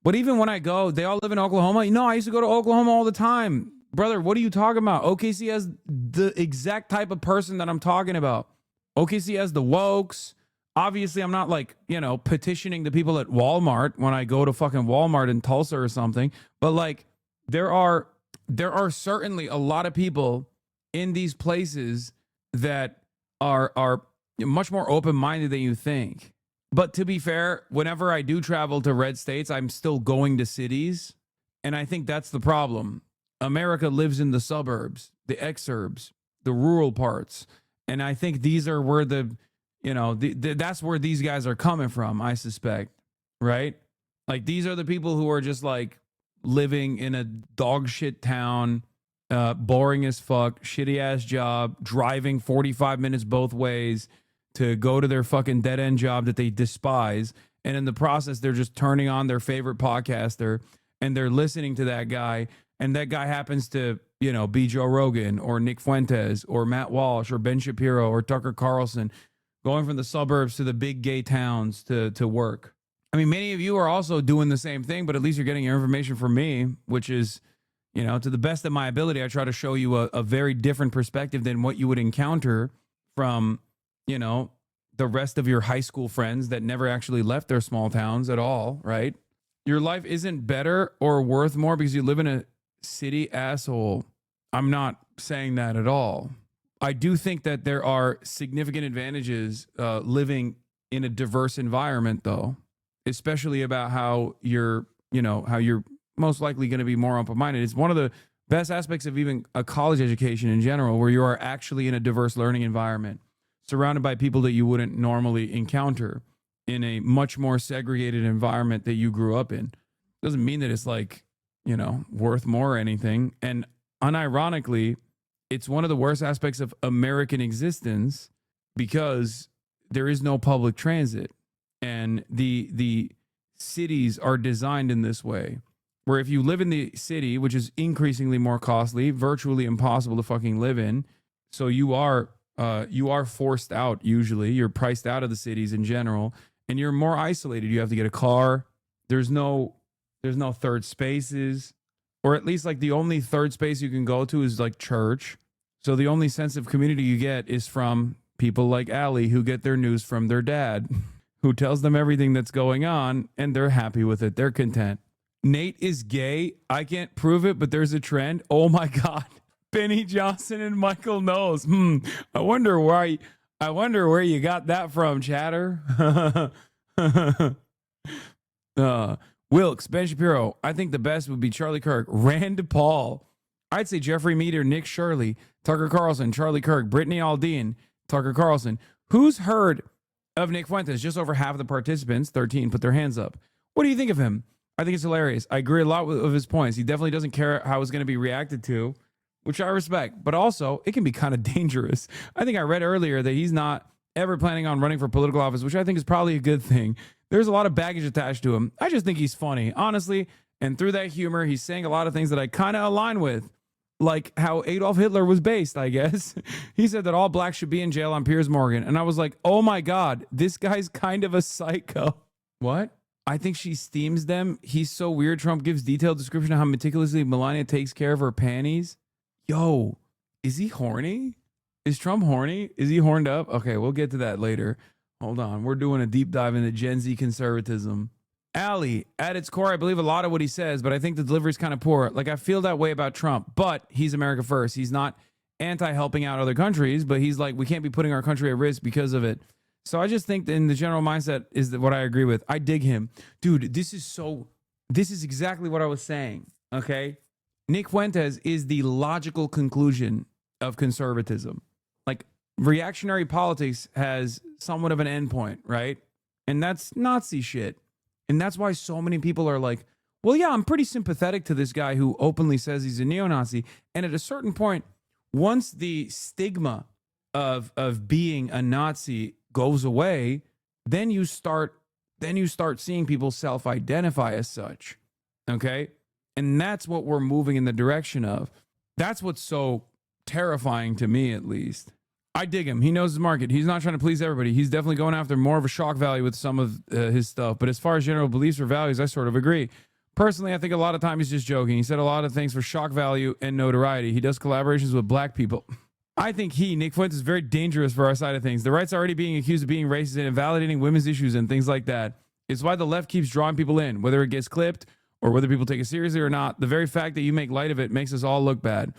But even when I go, they all live in Oklahoma. I used to go to Oklahoma all the time. Brother, what are you talking about? OKC has the exact type of person that I'm talking about. OKC has the wokes. Obviously, I'm not like, petitioning the people at Walmart when I go to fucking Walmart in Tulsa or something. But like, there are certainly a lot of people in these places that are much more open-minded than you think. But to be fair, whenever I do travel to red states, I'm still going to cities. And I think that's the problem. America lives in the suburbs, the exurbs, the rural parts. And I think these are where that's where these guys are coming from, I suspect. Right? Like these are the people who are just like, living in a dog shit town, boring as fuck, shitty ass job, driving 45 minutes both ways to go to their fucking dead end job that they despise. And in the process, they're just turning on their favorite podcaster and they're listening to that guy. And that guy happens to, be Joe Rogan or Nick Fuentes or Matt Walsh or Ben Shapiro or Tucker Carlson, going from the suburbs to the big gay towns to work. I mean, many of you are also doing the same thing, but at least you're getting your information from me, which is, to the best of my ability, I try to show you a very different perspective than what you would encounter from, the rest of your high school friends that never actually left their small towns at all, right? Your life isn't better or worth more because you live in a city, asshole. I'm not saying that at all. I do think that there are significant advantages living in a diverse environment, though. Especially about how you're most likely going to be more open-minded. It's one of the best aspects of even a college education in general, where you are actually in a diverse learning environment, surrounded by people that you wouldn't normally encounter in a much more segregated environment that you grew up in. Doesn't mean that it's like, worth more or anything. And unironically, it's one of the worst aspects of American existence because there is no public transit. And the cities are designed in this way, where if you live in the city, which is increasingly more costly, virtually impossible to fucking live in, so you are forced out. Usually, you're priced out of the cities in general, and you're more isolated. You have to get a car. There's no third spaces, or at least like the only third space you can go to is like church. So the only sense of community you get is from people like Allie, who get their news from their dad. Who tells them everything that's going on, and they're happy with it. They're content. Nate is gay. I can't prove it, but there's a trend. Oh my God. Benny Johnson and Michael Knowles. I wonder where you got that from, chatter. Wilkes, Ben Shapiro. I think the best would be Charlie Kirk. Rand Paul. I'd say Jeffrey Meader, Nick Shirley, Tucker Carlson, Charlie Kirk, Brittany Aldean, Tucker Carlson. Who's heard of Nick Fuentes? Just over half of the participants, 13, put their hands up. What do you think of him? I think it's hilarious. I agree a lot with his points. He definitely doesn't care how it's going to be reacted to, which I respect. But also, it can be kind of dangerous. I think I read earlier that he's not ever planning on running for political office, which I think is probably a good thing. There's a lot of baggage attached to him. I just think he's funny, honestly. And through that humor, he's saying a lot of things that I kind of align with, like how Adolf Hitler was based, I guess. He said that all blacks should be in jail on Piers Morgan. And I was like, oh my God, this guy's kind of a psycho. What? I think she steams them. He's so weird. Trump gives detailed description of how meticulously Melania takes care of her panties. Yo, is he horny? Is Trump horny? Is he horned up? Okay, we'll get to that later. Hold on. We're doing a deep dive into Gen Z conservatism. Allie, at its core, I believe a lot of what he says, but I think the delivery is kind of poor. Like, I feel that way about Trump, but he's America first. He's not anti-helping out other countries, but he's like, we can't be putting our country at risk because of it. So I just think that in the general mindset is that what I agree with. I dig him. Dude, this is exactly what I was saying, okay? Nick Fuentes is the logical conclusion of conservatism. Like, reactionary politics has somewhat of an endpoint, right? And that's Nazi shit. And that's why so many people are like, well, yeah, I'm pretty sympathetic to this guy who openly says he's a neo-Nazi. And at a certain point, once the stigma of being a Nazi goes away, then you start seeing people self-identify as such. Okay? And that's what we're moving in the direction of. That's what's so terrifying to me, at least. I dig him. He knows his market. He's not trying to please everybody. He's definitely going after more of a shock value with some of his stuff. But as far as general beliefs or values, I sort of agree. Personally, I think a lot of time he's just joking. He said a lot of things for shock value and notoriety. He does collaborations with black people. I think Nick Fuentes, is very dangerous for our side of things. The right's already being accused of being racist and invalidating women's issues and things like that. It's why the left keeps drawing people in, whether it gets clipped or whether people take it seriously or not. The very fact that you make light of it makes us all look bad.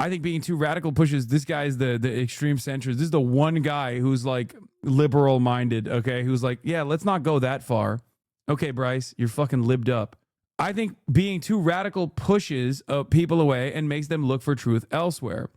I think being too radical pushes, this guy's the extreme centrist. This is the one guy who's like liberal minded, okay? Who's like, yeah, let's not go that far. Okay, Bryce, you're fucking libbed up. I think being too radical pushes people away and makes them look for truth elsewhere.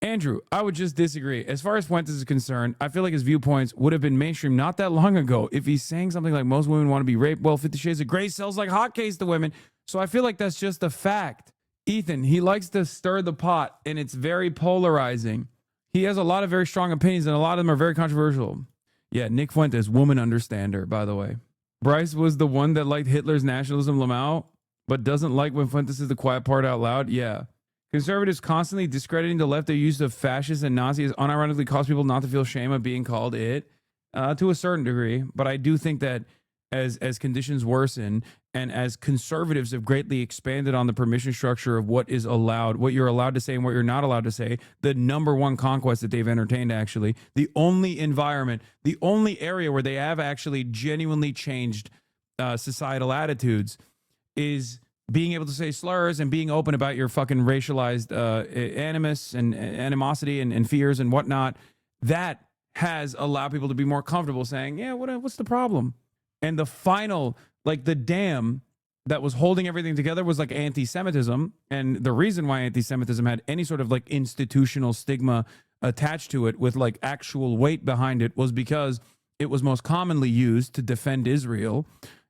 Andrew, I would just disagree. As far as Fuentes is concerned, I feel like his viewpoints would have been mainstream not that long ago if he's saying something like most women want to be raped. Well, 50 Shades of Grey sells like hotcakes to women. So I feel like that's just a fact. Ethan, he likes to stir the pot, and it's very polarizing. He has a lot of very strong opinions, and a lot of them are very controversial. Yeah, Nick Fuentes, woman understander, by the way. Bryce was the one that liked Hitler's nationalism, Lamau, but doesn't like when Fuentes says the quiet part out loud. Yeah. Conservatives constantly discrediting the left. Their use of fascist and Nazi has unironically caused people not to feel shame of being called it, to a certain degree. But I do think that as conditions worsen and as conservatives have greatly expanded on the permission structure of what is allowed, what you're allowed to say and what you're not allowed to say, the number one conquest that they've entertained, actually, the only environment, the only area where they have actually genuinely changed societal attitudes is being able to say slurs and being open about your fucking racialized animus and animosity and fears and whatnot. That has allowed people to be more comfortable saying, yeah, what's the problem? And the final, like the dam that was holding everything together was like anti-Semitism. And the reason why anti-Semitism had any sort of like institutional stigma attached to it with like actual weight behind it was because it was most commonly used to defend Israel.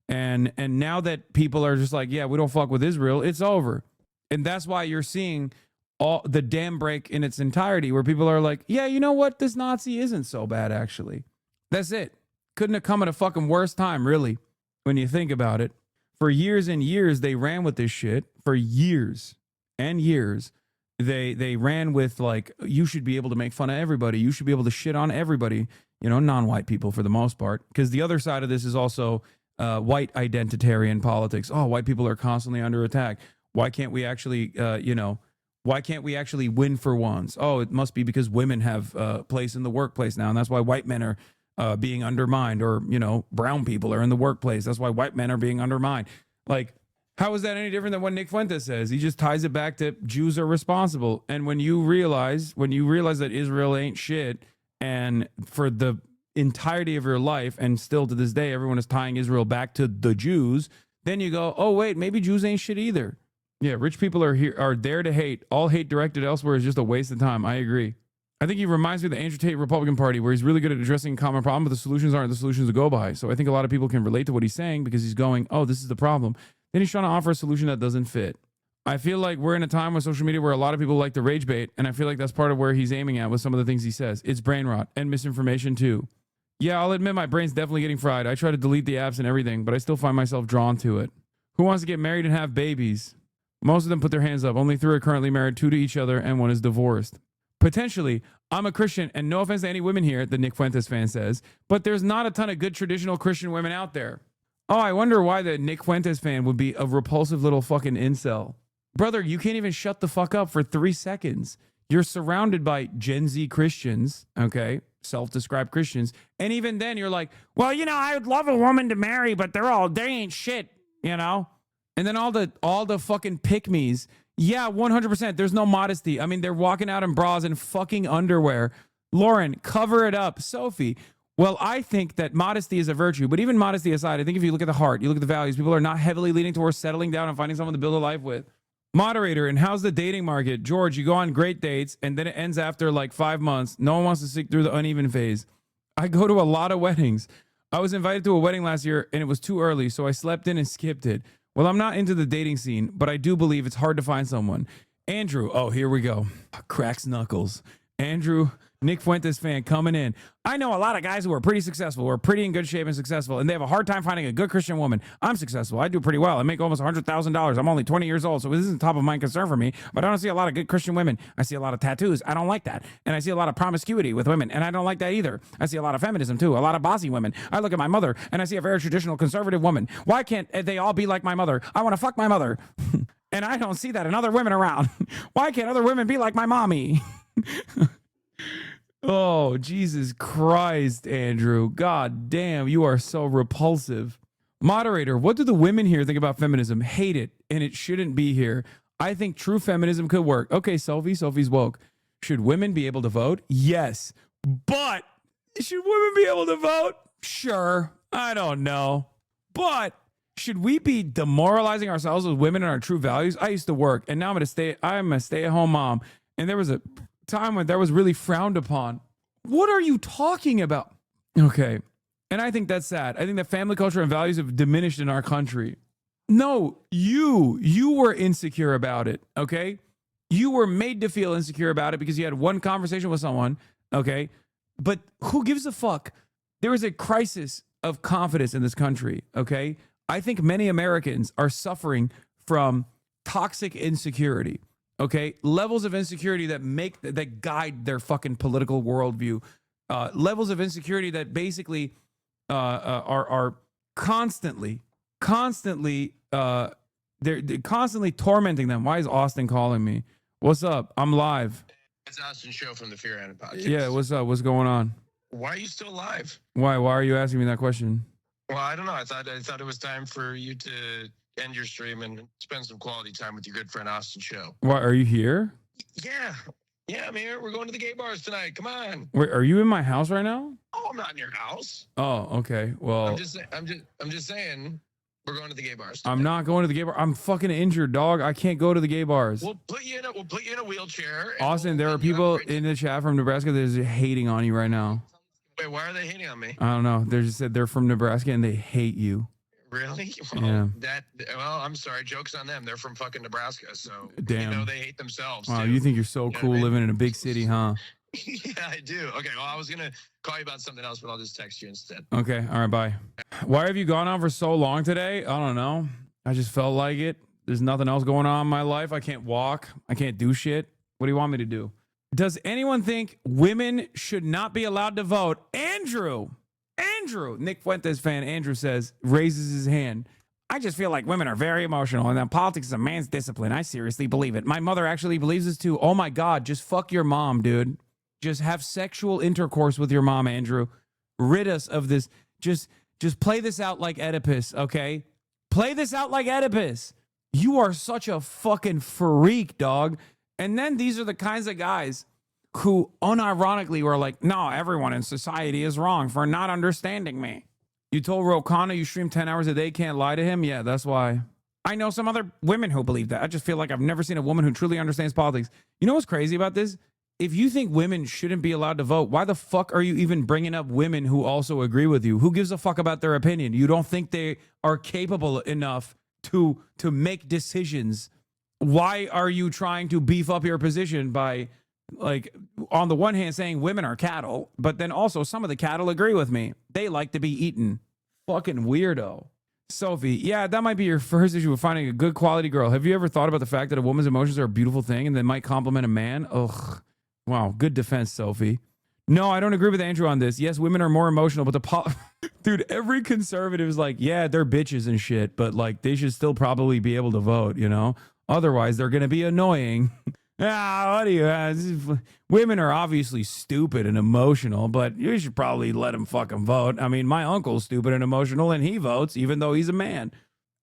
And now that people are just like, yeah, we don't fuck with Israel, it's over. And that's why you're seeing all the dam break in its entirety, where people are like, yeah, you know what? This Nazi isn't so bad, actually. That's it. Couldn't have come at a fucking worse time, really, when you think about it. For years and years, they ran with this shit. For years and years, they ran with, like, you should be able to make fun of everybody. You should be able to shit on everybody, you know, non-white people for the most part. Because the other side of this is also white identitarian politics. Oh, white people are constantly under attack. Why can't we actually, why can't we actually win for once? Oh, it must be because women have a place in the workplace now, and that's why white men are being undermined, or, you know, brown people are in the workplace. That's why white men are being undermined. Like, how is that any different than what Nick Fuentes says? He just ties it back to Jews are responsible. And when you realize that Israel ain't shit, and for the entirety of your life, and still to this day, everyone is tying Israel back to the Jews, then you go, oh, wait, maybe Jews ain't shit either. Yeah, rich people are there to hate. All hate directed elsewhere is just a waste of time. I agree. I think he reminds me of the Andrew Tate Republican Party, where he's really good at addressing a common problem, but the solutions aren't the solutions to go by. So I think a lot of people can relate to what he's saying because he's going, oh, this is the problem. Then he's trying to offer a solution that doesn't fit. I feel like we're in a time with social media where a lot of people like to rage bait, and I feel like that's part of where he's aiming at with some of the things he says. It's brain rot and misinformation too. Yeah, I'll admit my brain's definitely getting fried. I try to delete the apps and everything, but I still find myself drawn to it. Who wants to get married and have babies? Most of them put their hands up. Only 3 are currently married, 2 to each other, and 1 is divorced. Potentially, I'm a Christian, and no offense to any women here, the Nick Fuentes fan says, but there's not a ton of good traditional Christian women out there. Oh, I wonder why the Nick Fuentes fan would be a repulsive little fucking incel. Brother, you can't even shut the fuck up for 3 seconds. You're surrounded by Gen Z Christians, okay? Self-described Christians. And even then you're like, well, you know, I would love a woman to marry, but they ain't shit, you know? And then all the fucking pick-me's. Yeah, 100%. There's no modesty. I mean, they're walking out in bras and fucking underwear. Lauren, cover it up. Sophie, well, I think that modesty is a virtue. But even modesty aside, I think if you look at the heart, you look at the values, people are not heavily leaning towards settling down and finding someone to build a life with. Moderator, and how's the dating market? George, you go on great dates, and then it ends after like 5 months. No one wants to stick through the uneven phase. I go to a lot of weddings. I was invited to a wedding last year, and it was too early, so I slept in and skipped it. Well, I'm not into the dating scene, but I do believe it's hard to find someone. Andrew, oh, here we go. Cracks knuckles. Andrew, Nick Fuentes fan coming in. I know a lot of guys who are pretty successful, who are pretty in good shape and successful, and they have a hard time finding a good Christian woman. I'm successful. I do pretty well. I make almost $100,000. I'm only 20 years old, so this isn't top of mind concern for me, but I don't see a lot of good Christian women. I see a lot of tattoos. I don't like that. And I see a lot of promiscuity with women, and I don't like that either. I see a lot of feminism, too, a lot of bossy women. I look at my mother, and I see a very traditional conservative woman. Why can't they all be like my mother? I want to fuck my mother. And I don't see that in other women around. Why can't other women be like my mommy? Oh, Jesus Christ, Andrew. God damn, you are so repulsive. Moderator, what do the women here think about feminism? Hate it, and it shouldn't be here. I think true feminism could work. Okay, Sophie's woke. Should women be able to vote? Yes. But should women be able to vote? Sure. I don't know. But should we be demoralizing ourselves as women and our true values? I used to work, and now I'm a stay-at-home mom, and there was a time when that was really frowned upon. What are you talking about? Okay. And I think that's sad. I think that family culture and values have diminished in our country. No, you were insecure about it. Okay. You were made to feel insecure about it because you had one conversation with someone. Okay. But who gives a fuck? There is a crisis of confidence in this country. Okay. I think many Americans are suffering from toxic insecurity. Okay, levels of insecurity that guide their fucking political worldview, levels of insecurity that basically are constantly they're constantly tormenting them. Why is Austin calling me? What's up? I'm live. It's Austin Show from the Fear Anna podcast. Yeah, what's up? What's going on? Why are you still alive? Why are you asking me that question? Well, I don't know. I thought it was time for you to end your stream and spend some quality time with your good friend Austin Show. Why are you here? Yeah, I'm here. We're going to the gay bars tonight. Come on. Wait, are you in my house right now? Oh, I'm not in your house. Oh, okay. Well, I'm just saying we're going to the gay bars tonight. I'm not going to the gay bar. I'm fucking injured, dog. I can't go to the gay bars. We'll put you in a wheelchair. Austin, there are people in the chat from Nebraska that is hating on you right now. Wait, why are they hating on me? I don't know. They just said they're from Nebraska and they hate you. Really? Yeah. Well, I'm sorry. Joke's on them. They're from fucking Nebraska, so damn. they hate themselves. Wow, too. you think you're so cool living in a big city, huh? Yeah, I do. Okay, well, I was gonna call you about something else, but I'll just text you instead. Okay, all right, bye. Why have you gone on for so long today? I don't know. I just felt like it. There's nothing else going on in my life. I can't walk. I can't do shit. What do you want me to do? Does anyone think women should not be allowed to vote? Andrew, Nick Fuentes fan, Andrew raises his hand. I just feel like women are very emotional and that politics is a man's discipline. I seriously believe it. My mother actually believes this too. Oh my God, just fuck your mom, dude. Just have sexual intercourse with your mom, Andrew. Rid us of this. Just play this out like Oedipus, okay? Play this out like Oedipus. You are such a fucking freak, dog. And then these are the kinds of guys who unironically were like, no, everyone in society is wrong for not understanding me. You told Rokana you stream 10 hours a day, can't lie to him? Yeah, that's why. I know some other women who believe that. I just feel like I've never seen a woman who truly understands politics. You know what's crazy about this? If you think women shouldn't be allowed to vote, why the fuck are you even bringing up women who also agree with you? Who gives a fuck about their opinion? You don't think they are capable enough to make decisions. Why are you trying to beef up your position by, like, on the one hand saying women are cattle, but then also some of the cattle agree with me. They like to be eaten. Fucking weirdo. Sophie, yeah, that might be your first issue with finding a good quality girl. Have you ever thought about the fact that a woman's emotions are a beautiful thing and they might compliment a man? Ugh. Wow, good defense, Sophie. No, I don't agree with Andrew on this. Yes, women are more emotional, but dude, every conservative is like, yeah, they're bitches and shit, but like they should still probably be able to vote, you know? Otherwise, they're going to be annoying. What do you? Women are obviously stupid and emotional, but you should probably let them fucking vote. I mean, my uncle's stupid and emotional, and he votes, even though he's a man.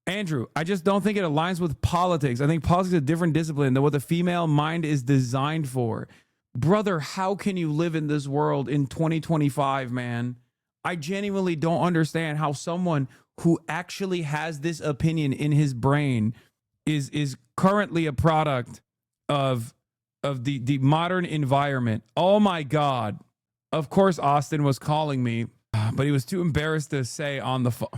Andrew, I just don't think it aligns with politics. I think politics is a different discipline than what the female mind is designed for. Brother, how can you live in this world in 2025, man? I genuinely don't understand how someone who actually has this opinion in his brain is currently a product of the modern environment. Oh my God. Of course, Austin was calling me, but he was too embarrassed to say on the phone.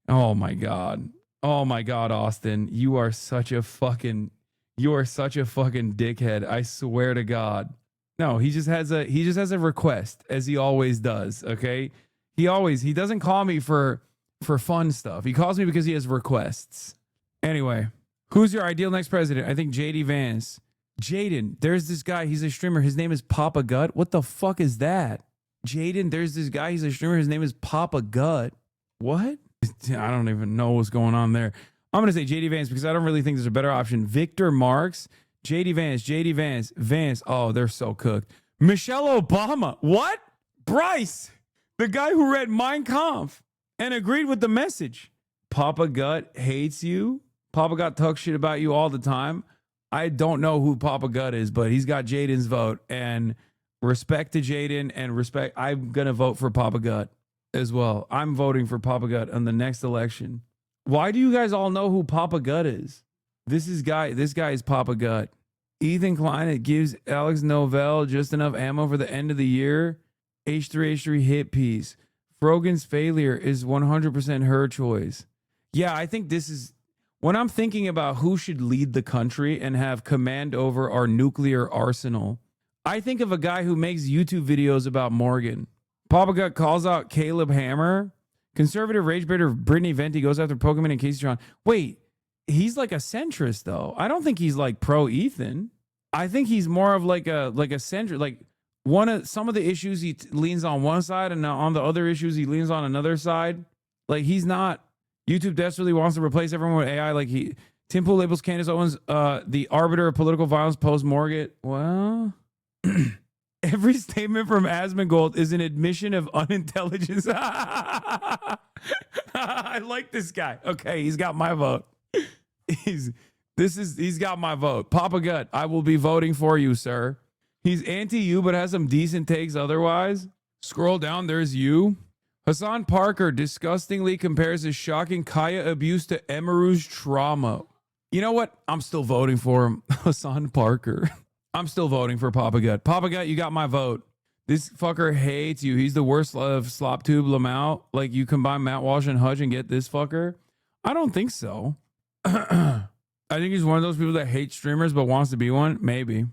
Oh my God. Oh my God, Austin. You are such a fucking dickhead. I swear to God. No, he just has a request, as he always does. Okay. He doesn't call me for fun stuff. He calls me because he has requests. Anyway. Who's your ideal next president? I think JD Vance. Jaden, there's this guy. He's a streamer. His name is Papa Gut. What the fuck is that? Jaden, there's this guy. He's a streamer. His name is Papa Gut. What? I don't even know what's going on there. I'm going to say JD Vance because I don't really think there's a better option. Victor Marks, JD Vance, Vance. Oh, they're so cooked. Michelle Obama. What? Bryce, the guy who read Mein Kampf and agreed with the message. Papa Gut hates you. Papa Gut talks shit about you all the time. I don't know who Papa Gut is, but he's got Jaden's vote. And respect to Jaden and respect. I'm going to vote for Papa Gut as well. I'm voting for Papa Gut on the next election. Why do you guys all know who Papa Gut is? This guy is Papa Gut. Ethan Klein, it gives Alex Novell just enough ammo for the end of the year. H3 hit piece. Frogan's failure is 100% her choice. Yeah, I think this is... When I'm thinking about who should lead the country and have command over our nuclear arsenal, I think of a guy who makes YouTube videos about Morgan. Papa Gut calls out Caleb Hammer. Conservative rage baiter Brittany Venti goes after Pokemon and Casey Tron. Wait, he's like a centrist though. I don't think he's like pro Ethan. I think he's more of like a centrist. Like some of the issues he leans on one side, and on the other issues he leans on another side. Like he's not. YouTube desperately wants to replace everyone with AI. Like Tim Pool labels Candace Owens the arbiter of political violence post Morgan. Well, every statement from Asmongold is an admission of unintelligence. I like this guy. Okay, he's got my vote. He's got my vote. Papa Gut, I will be voting for you, sir. He's anti you, but has some decent takes otherwise. Scroll down, there's you. Hassan Parker disgustingly compares his shocking Kaya abuse to Emaru's trauma. You know what? I'm still voting for him. Hassan Parker. I'm still voting for Papa Gut. Papa Gut, you got my vote. This fucker hates you. He's the worst of slop tube Lamau. Like you combine Matt Walsh and Hutch and get this fucker? I don't think so. I think he's one of those people that hates streamers but wants to be one. Maybe.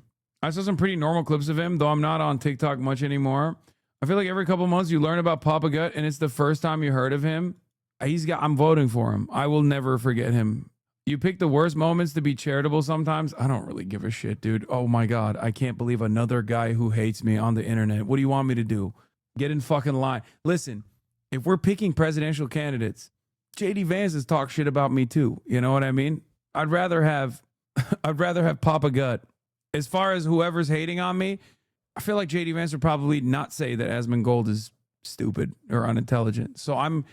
I saw some pretty normal clips of him, though I'm not on TikTok much anymore. I feel like every couple months you learn about Papa Gut and it's the first time you heard of him. I'm voting for him. I will never forget him. You pick the worst moments to be charitable sometimes. I don't really give a shit, dude. Oh my God. I can't believe another guy who hates me on the internet. What do you want me to do? Get in fucking line. Listen, if we're picking presidential candidates, JD Vance has talked shit about me too. You know what I mean? I'd rather have Papa Gut. As far as whoever's hating on me, I feel like JD Vance would probably not say that Asmongold is stupid or unintelligent. So I'm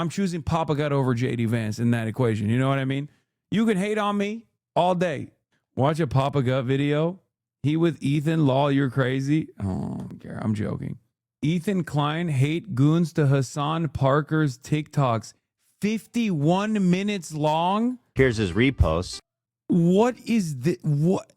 choosing Papa Gut over JD Vance in that equation. You know what I mean? You can hate on me all day. Watch a Papa Gut video. He with Ethan Law, you're crazy. Oh, I don't care. I'm joking. Ethan Klein hate goons to Hassan Parker's TikToks. 51 minutes long. Here's his repost. What is the what?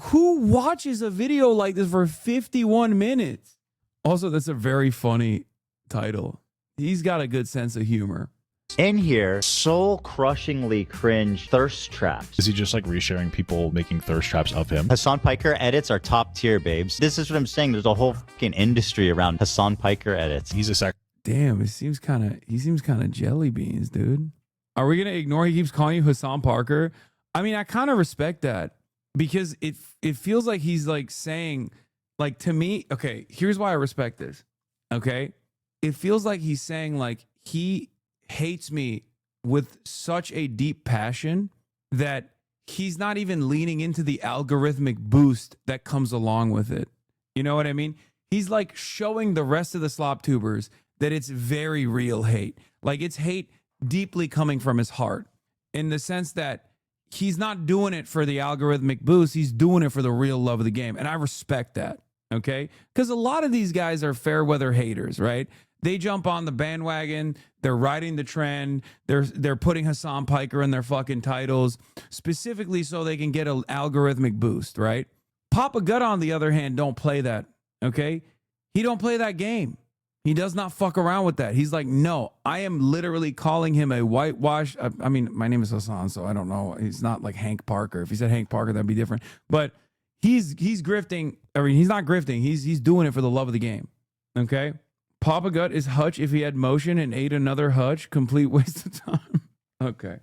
Who watches a video like this for 51 minutes? Also, that's a very funny title. He's got a good sense of humor. In here, soul-crushingly cringe thirst traps. Is he just like resharing people making thirst traps of him? Hasan Piker edits are top tier, babes. This is what I'm saying. There's a whole fucking industry around Hasan Piker edits. He's a sec. Damn, he seems kind of jelly beans, dude. Are we gonna ignore he keeps calling you Hasan Parker? I mean, I kind of respect that because it feels like he's like saying, like, to me, okay, here's why I respect this. Okay, it feels like he's saying like he hates me with such a deep passion that he's not even leaning into the algorithmic boost that comes along with it. You know what I mean? He's like showing the rest of the slop tubers that it's very real hate. Like it's hate deeply coming from his heart in the sense that he's not doing it for the algorithmic boost. He's doing it for the real love of the game. And I respect that. Okay. Because a lot of these guys are fair weather haters, right? They jump on the bandwagon. They're riding the trend. They're putting Hasan Piker in their fucking titles specifically so they can get an algorithmic boost, right? Papa Gut, on the other hand, don't play that, okay? He don't play that game. He does not fuck around with that. He's like, no, I am literally calling him a whitewash. I mean, my name is Hasan, so I don't know. He's not like Hank Parker. If he said Hank Parker, that'd be different. But he's grifting. I mean, he's not grifting. He's doing it for the love of the game, okay? Papa Gut is Hutch if he had motion and ate another Hutch. Complete waste of time. Okay.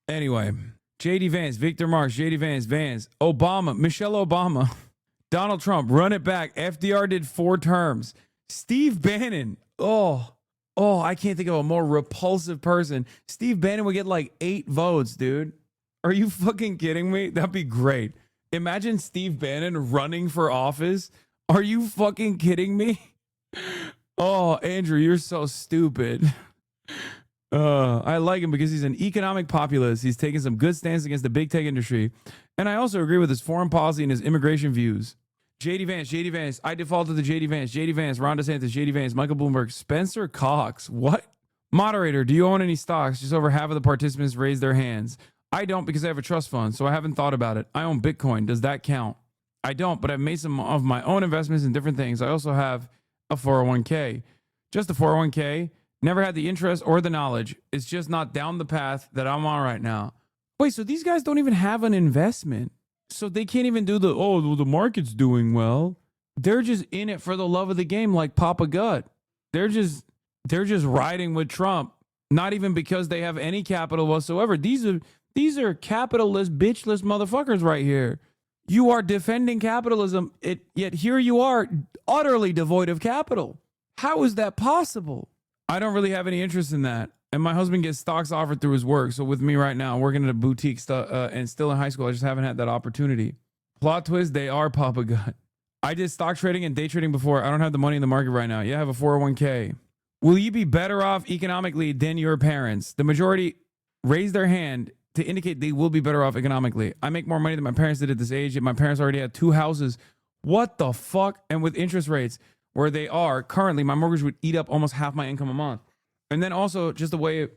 Anyway, JD Vance, Victor Marx, JD Vance, Obama, Michelle Obama, Donald Trump, run it back. FDR did 4 terms. Steve Bannon. Oh, I can't think of a more repulsive person. Steve Bannon would get like 8 votes, dude. Are you fucking kidding me? That'd be great. Imagine Steve Bannon running for office. Are you fucking kidding me? Oh, Andrew, you're so stupid. I like him because he's an economic populist. He's taking some good stance against the big tech industry. And I also agree with his foreign policy and his immigration views. JD Vance. I defaulted to JD Vance, Ron DeSantis, JD Vance, Michael Bloomberg, Spencer Cox. What? Moderator, do you own any stocks? Just over half of the participants raised their hands. I don't because I have a trust fund, so I haven't thought about it. I own Bitcoin. Does that count? I don't, but I've made some of my own investments in different things. I also have a 401k. Just a 401k. Never had the interest or the knowledge. It's just not down the path that I'm on right now. Wait, so these guys don't even have an investment. So they can't even do the market's doing well. They're just in it for the love of the game like Papa Gut. They're just riding with Trump. Not even because they have any capital whatsoever. These are capitalist, bitchless motherfuckers right here. You are defending capitalism, yet here you are utterly devoid of capital. How is that possible? I don't really have any interest in that. And my husband gets stocks offered through his work. So with me right now, working at a boutique and still in high school, I just haven't had that opportunity. Plot twist, they are Papa Gut. I did stock trading and day trading before. I don't have the money in the market right now. Yeah, I have a 401k. Will you be better off economically than your parents? The majority raise their hand to indicate they will be better off economically. I make more money than my parents did at this age, yet my parents already had 2 houses. What the fuck? And with interest rates where they are currently, my mortgage would eat up almost half my income a month. And then also just the way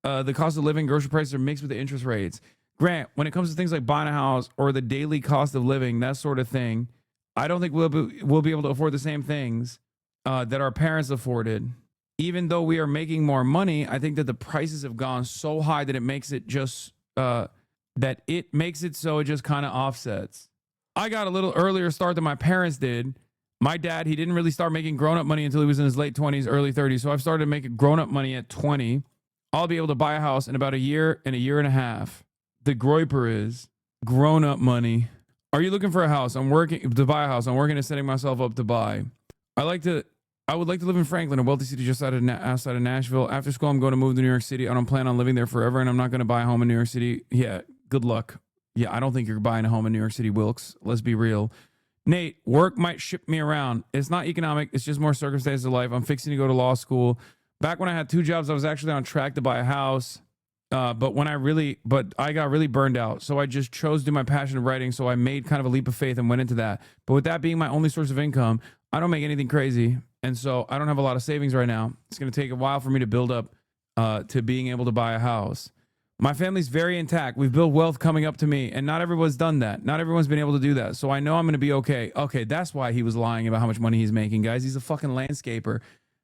the cost of living, grocery prices are mixed with the interest rates. Grant, when it comes to things like buying a house or the daily cost of living, that sort of thing, I don't think we'll be able to afford the same things that our parents afforded. Even though we are making more money, I think that the prices have gone so high that it makes it just so it just kind of offsets. I got a little earlier start than my parents did. My dad, he didn't really start making grown-up money until he was in his late 20s, early 30s. So I've started making grown-up money at 20. I'll be able to buy a house in about a year and a half. The groiper is grown-up money. Are you looking for a house? I'm working to buy a house. I'm working at setting myself up to buy. I would like to live in Franklin, a wealthy city just outside of Nashville. After school, I'm going to move to New York City. I don't plan on living there forever, and I'm not going to buy a home in New York City. Yeah, good luck. Yeah, I don't think you're buying a home in New York City, Wilkes. Let's be real. Nate, work might ship me around. It's not economic. It's just more circumstances of life. I'm fixing to go to law school. Back when I had 2 jobs, I was actually on track to buy a house. But I got really burned out. So I just chose to do my passion of writing. So I made kind of a leap of faith and went into that. But with that being my only source of income, I don't make anything crazy. And so I don't have a lot of savings right now. It's going to take a while for me to build up to being able to buy a house. My family's very intact. We've built wealth coming up to me, and not everyone's done that. Not everyone's been able to do that. So I know I'm going to be okay. Okay, that's why he was lying about how much money he's making, guys. He's a fucking landscaper.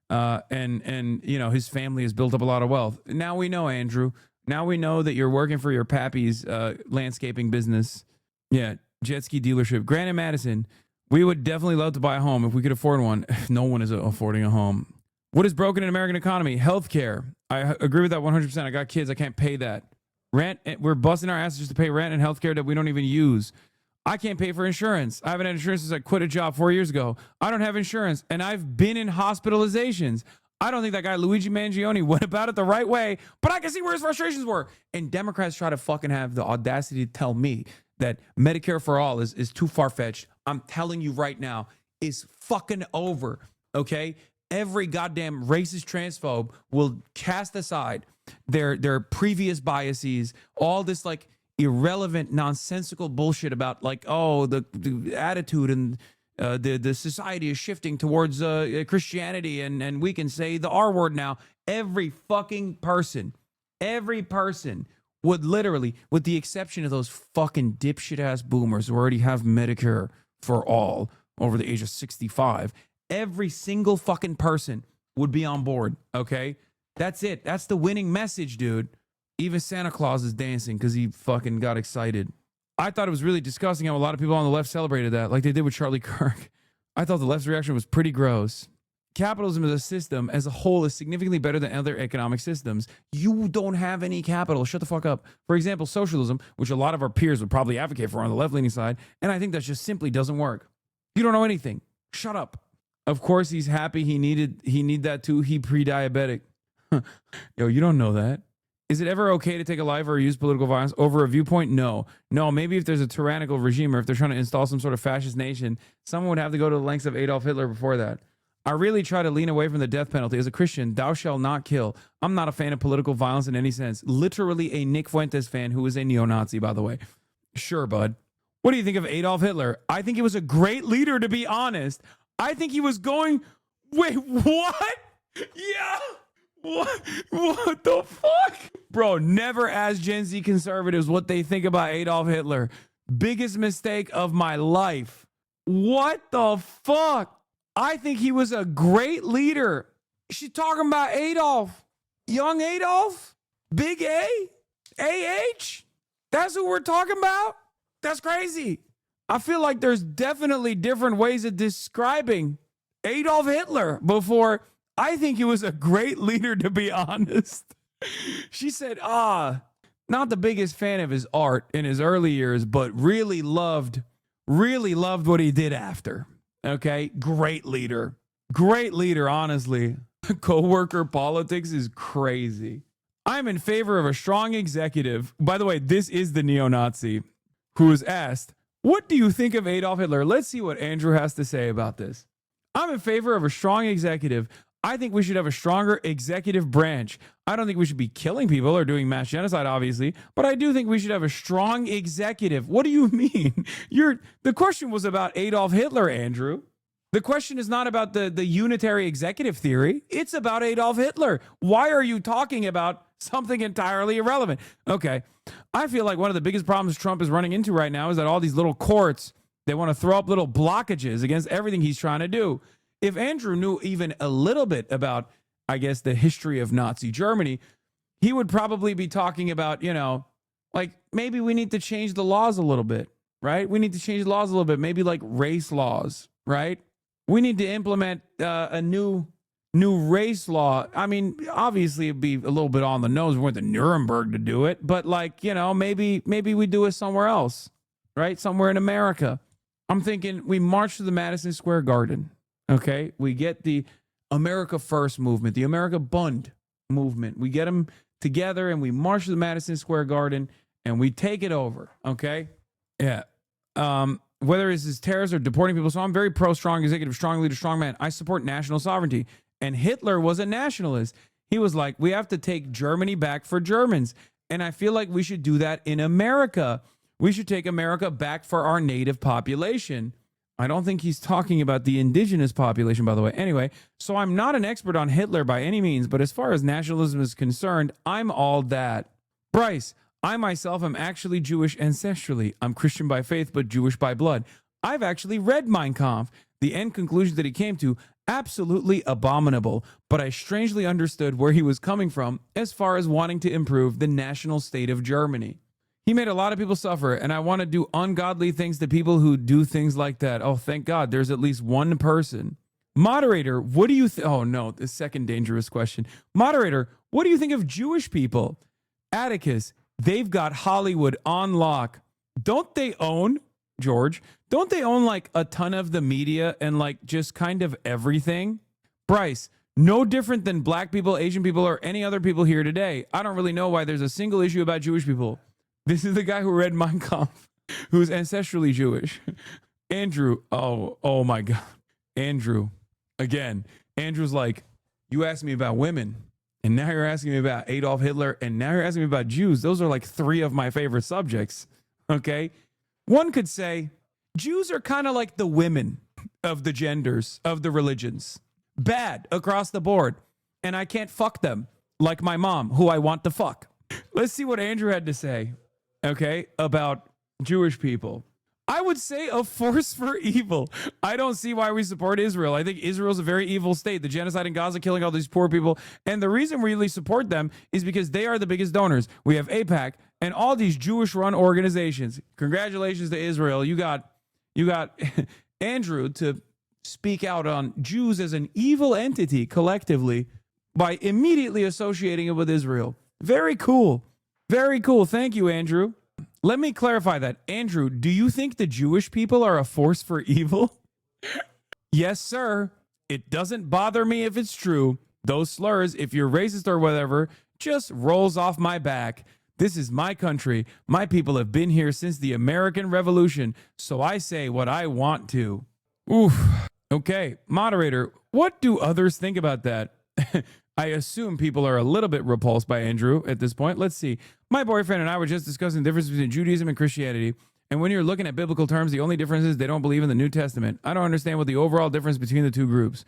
And you know, his family has built up a lot of wealth. Now we know, Andrew. Now we know that you're working for your pappy's landscaping business. Yeah, jet ski dealership. Grant and Madison, we would definitely love to buy a home if we could afford one. No one is affording a home. What is broken in American economy? Healthcare. I agree with that 100%. I got kids. I can't pay that. Rent. We're busting our asses just to pay rent and healthcare that we don't even use. I can't pay for insurance. I haven't had insurance since I quit a job 4 years ago. I don't have insurance, and I've been in hospitalizations. I don't think that guy Luigi Mangione went about it the right way, but I can see where his frustrations were. And Democrats try to fucking have the audacity to tell me that Medicare for all is too far-fetched. I'm telling you right now, is fucking over, okay? Every goddamn racist transphobe will cast aside their previous biases, all this like irrelevant, nonsensical bullshit about like, oh, the attitude and the society is shifting towards Christianity and we can say the R word now. Every person would literally, with the exception of those fucking dipshit ass boomers who already have Medicare for all over the age of 65, every single fucking person would be on board, okay? That's it. That's the winning message, dude. Even Santa Claus is dancing because he fucking got excited. I thought it was really disgusting how a lot of people on the left celebrated that, like they did with Charlie Kirk. I thought the left's reaction was pretty gross. Capitalism as a system as a whole is significantly better than other economic systems. You don't have any capital. Shut the fuck up. For example, socialism, which a lot of our peers would probably advocate for on the left-leaning side, and I think that just simply doesn't work. You don't know anything. Shut up. Of course he's happy he need that too. He pre-diabetic. Yo, you don't know that. Is it ever okay to take a life or use political violence over a viewpoint? No. Maybe if there's a tyrannical regime or if they're trying to install some sort of fascist nation, someone would have to go to the lengths of Adolf Hitler before that. I really try to lean away from the death penalty. As a Christian, thou shalt not kill. I'm not a fan of political violence in any sense. Literally a Nick Fuentes fan who is a neo-Nazi, by the way. Sure, bud. What do you think of Adolf Hitler? I think he was a great leader, to be honest. I think he was going... Wait, what? Yeah. What the fuck? Bro, never ask Gen Z conservatives what they think about Adolf Hitler. Biggest mistake of my life. What the fuck? I think he was a great leader. She's talking about Adolf. Young Adolf? Big A? AH? That's who we're talking about? That's crazy. I feel like there's definitely different ways of describing Adolf Hitler before. I think he was a great leader, to be honest. She said, not the biggest fan of his art in his early years, but really loved what he did after. Okay, great leader, honestly. Coworker politics is crazy. I'm in favor of a strong executive. By the way, this is the neo-Nazi who was asked, what do you think of Adolf Hitler? Let's see what Andrew has to say about this. I'm in favor of a strong executive. I think we should have a stronger executive branch. I don't think we should be killing people or doing mass genocide, obviously, but I do think we should have a strong executive. What do you mean? The question was about Adolf Hitler, Andrew. The question is not about the unitary executive theory. It's about Adolf Hitler. Why are you talking about something entirely irrelevant? Okay. I feel like one of the biggest problems Trump is running into right now is that all these little courts, they want to throw up little blockages against everything he's trying to do. If Andrew knew even a little bit about, I guess, the history of Nazi Germany, he would probably be talking about, like maybe we need to change the laws a little bit, right? We need to change the laws a little bit, maybe like race laws, right? We need to implement a new race law. I mean, obviously it'd be a little bit on the nose. We went to Nuremberg to do it, but like, maybe we do it somewhere else, right? Somewhere in America. I'm thinking we march to the Madison Square Garden. Okay, we get the America First movement, the America Bund movement. We get them together and we march to the Madison Square Garden and we take it over. Okay, yeah. Whether it's terrorists or deporting people, so I'm very pro strong executive, strong leader, strong man. I support national sovereignty. And Hitler was a nationalist. He was like, we have to take Germany back for Germans, and I feel like we should do that in America. We should take America back for our native population. I don't think he's talking about the indigenous population, by the way. Anyway, so I'm not an expert on Hitler by any means, but as far as nationalism is concerned, I'm all that. Bryce, I myself am actually Jewish ancestrally. I'm Christian by faith, but Jewish by blood. I've actually read Mein Kampf. The end conclusion that he came to, absolutely abominable, but I strangely understood where he was coming from as far as wanting to improve the national state of Germany. He made a lot of people suffer, and I want to do ungodly things to people who do things like that. Oh, thank God, there's at least one person. Moderator, what do you think? Oh, no, the second dangerous question. Moderator, what do you think of Jewish people? Atticus, they've got Hollywood on lock. Don't they own, George, don't they own like a ton of the media and like just kind of everything? Bryce, no different than black people, Asian people, or any other people here today. I don't really know why there's a single issue about Jewish people. This is the guy who read Mein Kampf, who's ancestrally Jewish. Andrew, oh my God. Andrew, again, Andrew's like, you asked me about women, and now you're asking me about Adolf Hitler, and now you're asking me about Jews. Those are like three of my favorite subjects, okay? One could say, Jews are kind of like the women of the genders, of the religions. Bad across the board, and I can't fuck them like my mom, who I want to fuck. Let's see what Andrew had to say. Okay, about Jewish people. I would say a force for evil. I don't see why we support Israel. I think Israel's a very evil state. The genocide in Gaza, killing all these poor people. And the reason we really support them is because they are the biggest donors. We have AIPAC and all these Jewish-run organizations. Congratulations to Israel. You got Andrew to speak out on Jews as an evil entity collectively by immediately associating it with Israel. Very cool. Very cool. Thank you, Andrew. Let me clarify that. Andrew, do you think the Jewish people are a force for evil? Yes, sir. It doesn't bother me if it's true. Those slurs, if you're racist or whatever, just rolls off my back. This is my country. My people have been here since the American Revolution, so I say what I want to. Oof. Okay, moderator, what do others think about that? I assume people are a little bit repulsed by Andrew at this point. Let's see. My boyfriend and I were just discussing the difference between Judaism and Christianity. And when you're looking at biblical terms, the only difference is they don't believe in the New Testament. I don't understand what the overall difference between the two groups.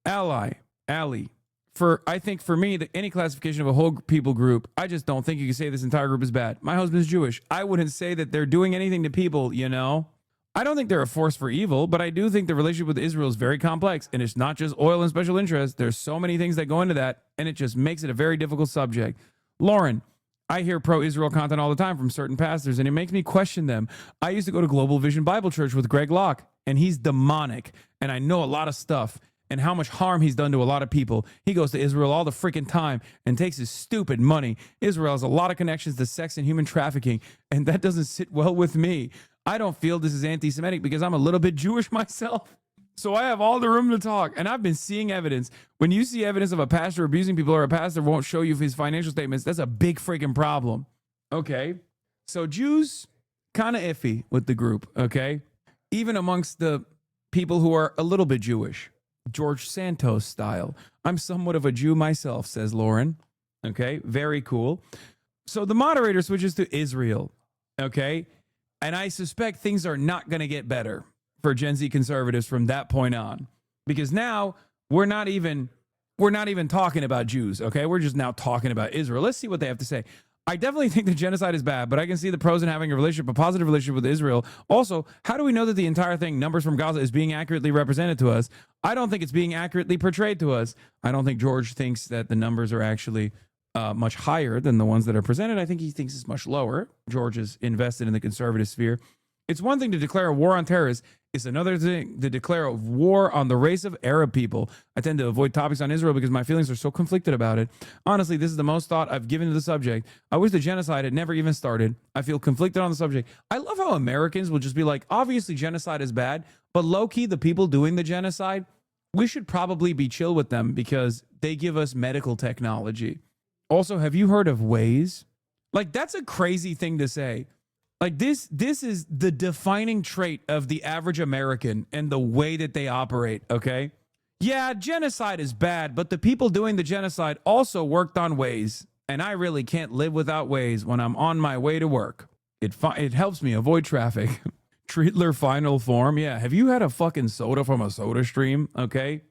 Ali. I think for me, any classification of a whole people group, I just don't think you can say this entire group is bad. My husband's Jewish. I wouldn't say that they're doing anything to people, you know? I don't think they're a force for evil, but I do think the relationship with Israel is very complex, and it's not just oil and special interest. There's so many things that go into that, and it just makes it a very difficult subject. Lauren, I hear pro-Israel content all the time from certain pastors, and it makes me question them. I used to go to Global Vision Bible Church with Greg Locke, and he's demonic, and I know a lot of stuff and how much harm he's done to a lot of people. He goes to Israel all the freaking time and takes his stupid money. Israel has a lot of connections to sex and human trafficking, and that doesn't sit well with me. I don't feel this is anti-Semitic because I'm a little bit Jewish myself. So I have all the room to talk. And I've been seeing evidence. When you see evidence of a pastor abusing people or a pastor won't show you his financial statements, that's a big freaking problem. Okay. So Jews, kind of iffy with the group. Okay. Even amongst the people who are a little bit Jewish. George Santos style. I'm somewhat of a Jew myself, says Lauren. Okay. Very cool. So the moderator switches to Israel. Okay. And I suspect things are not going to get better for Gen Z conservatives from that point on, because now we're not even talking about Jews. Okay. We're just now talking about Israel. Let's see what they have to say. I definitely think the genocide is bad, but I can see the pros in having a positive relationship with Israel. Also, how do we know that the entire thing, numbers from Gaza, is being accurately represented to us? I don't think it's being accurately portrayed to us. I don't think George thinks that the numbers are actually much higher than the ones that are presented. I think he thinks it's much lower. George is invested in the conservative sphere. It's one thing to declare a war on terrorists. It's another thing to declare a war on the race of Arab people. I tend to avoid topics on Israel because my feelings are so conflicted about it. Honestly, this is the most thought I've given to the subject. I wish the genocide had never even started. I feel conflicted on the subject. I love how Americans will just be like, obviously genocide is bad, but low-key, the people doing the genocide, we should probably be chill with them because they give us medical technology. Also, have you heard of Waze? Like, that's a crazy thing to say. Like, this is the defining trait of the average American and the way that they operate, okay? Yeah, genocide is bad, but the people doing the genocide also worked on Waze, and I really can't live without Waze when I'm on my way to work. It helps me avoid traffic. Treatler final form. Yeah. Have you had a fucking soda from a soda stream? Okay.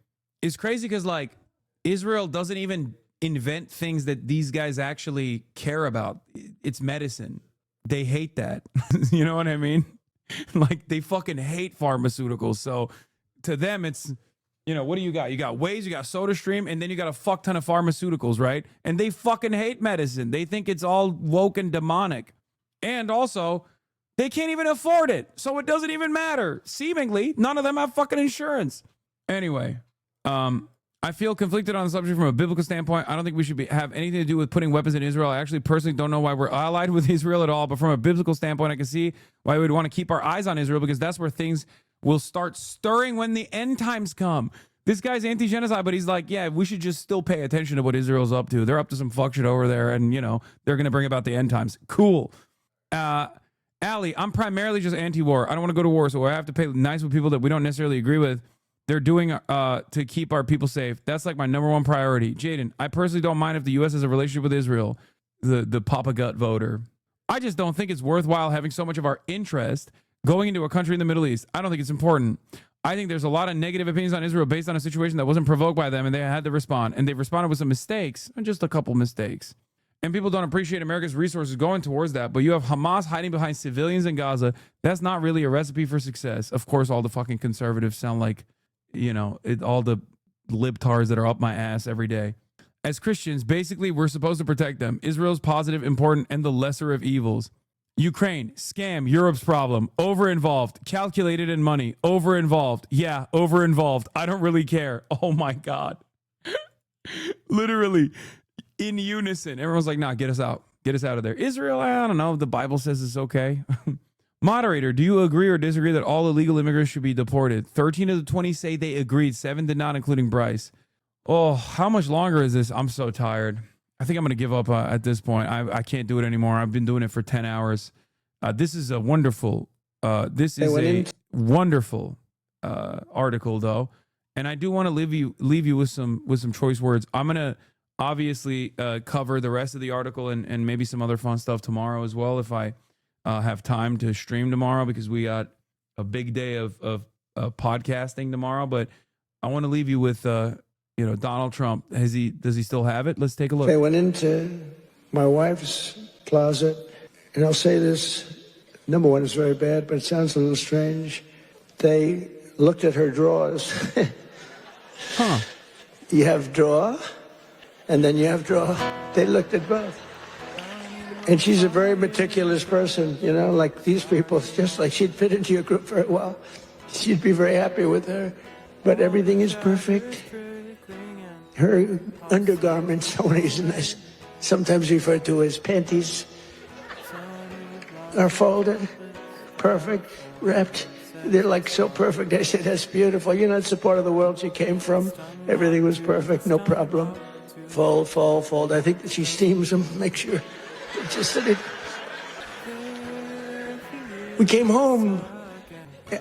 It's crazy because, like, Israel doesn't even invent things that these guys actually care about. It's medicine. They hate that. You know what I mean? Like, they fucking hate pharmaceuticals. So to them, it's, you know, what do you got? You got Waze, you got SodaStream, and then you got a fuck ton of pharmaceuticals, right? And they fucking hate medicine. They think it's all woke and demonic. And also, they can't even afford it. So it doesn't even matter. Seemingly, none of them have fucking insurance. Anyway, I feel conflicted on the subject from a biblical standpoint. I don't think we should have anything to do with putting weapons in Israel. I actually personally don't know why we're allied with Israel at all. But from a biblical standpoint, I can see why we would want to keep our eyes on Israel, because that's where things will start stirring when the end times come. This guy's anti-genocide, but he's like, yeah, we should just still pay attention to what Israel's up to. They're up to some fuck shit over there, and, you know, they're going to bring about the end times. Cool. Allie, I'm primarily just anti-war. I don't want to go to war, so I have to play nice with people that we don't necessarily agree with. They're doing to keep our people safe. That's like my number one priority. Jaden, I personally don't mind if the U.S. has a relationship with Israel, the Papa Gut voter. I just don't think it's worthwhile having so much of our interest going into a country in the Middle East. I don't think it's important. I think there's a lot of negative opinions on Israel based on a situation that wasn't provoked by them, and they had to respond. And they've responded with some mistakes, just a couple mistakes. And people don't appreciate America's resources going towards that. But you have Hamas hiding behind civilians in Gaza. That's not really a recipe for success. Of course, all the fucking conservatives sound like, you know, all the libtards that are up my ass every day. As Christians, basically, we're supposed to protect them. Israel's positive, important, and the lesser of evils. Ukraine, scam, Europe's problem, over-involved, calculated in money, over-involved. Yeah, over-involved. I don't really care. Oh my God. Literally, in unison. Everyone's like, nah, get us out. Get us out of there. Israel, I don't know. The Bible says it's okay. Moderator, do you agree or disagree that all illegal immigrants should be deported? 13 of the 20 say they agreed. 7 did not, including Bryce. Oh, how much longer is this? I'm so tired. I think I'm going to give up at this point. I can't do it anymore. I've been doing it for 10 hours. This is a wonderful, wonderful article, though. And I do want to leave you with some choice words. I'm going to obviously cover the rest of the article and maybe some other fun stuff tomorrow as well, if I have time to stream tomorrow, because we got a big day of podcasting tomorrow. But I want to leave you with Donald Trump. Does he still have it? Let's take a look. I went into my wife's closet, and I'll say this, number one, it's very bad, but it sounds a little strange. They looked at her drawers. Huh. You have drawer, and then you have drawer. They looked at both. And she's a very meticulous person, you know, like these people, just like she'd fit into your group very well. She'd be very happy with her, but everything is perfect. Her undergarments, I want to use nice, sometimes referred to as panties, are folded, perfect, wrapped. They're like so perfect. I said, that's beautiful. You know, it's the part of the world she came from. Everything was perfect, no problem. Fold, fold, fold. I think that she steams them, make sure. Just that it. We came home.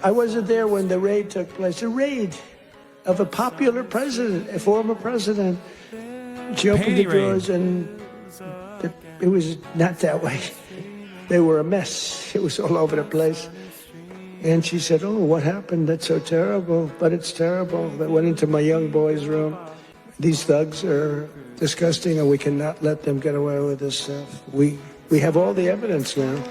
I wasn't there when the raid took place. A raid of a popular president, a former president. She opened the drawers and it was not that way. They were a mess. It was all over the place. And she said, oh, what happened? That's so terrible. But it's terrible. They went into my young boy's room. These thugs are disgusting, and we cannot let them get away with this stuff. We have all the evidence now.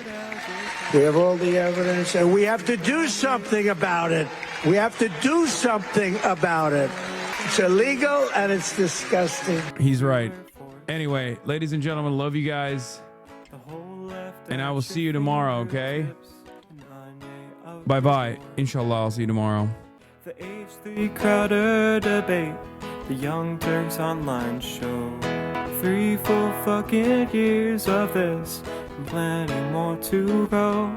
We have all the evidence, and we have to do something about it. We have to do something about it. It's illegal, and it's disgusting. He's right. Anyway, ladies and gentlemen, love you guys. And I will see you tomorrow, okay? Bye-bye. Inshallah, I'll see you tomorrow. The H3 Crowder debate, the Young Turks online show. 3 full fucking years of this, and plenty more to go.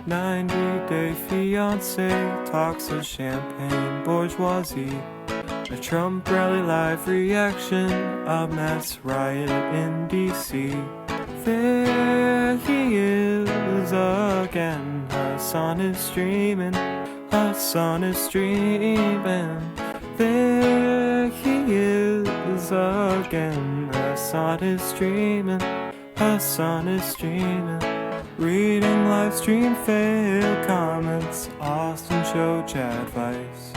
90-day fiance talks of champagne bourgeoisie. A Trump rally live reaction, a mass riot in D.C. There he is again, Hasan is streaming, Hasan is streaming. There he is again, Hasan is streaming, Hasan is streaming. Reading live stream fail comments, Austin show chat advice.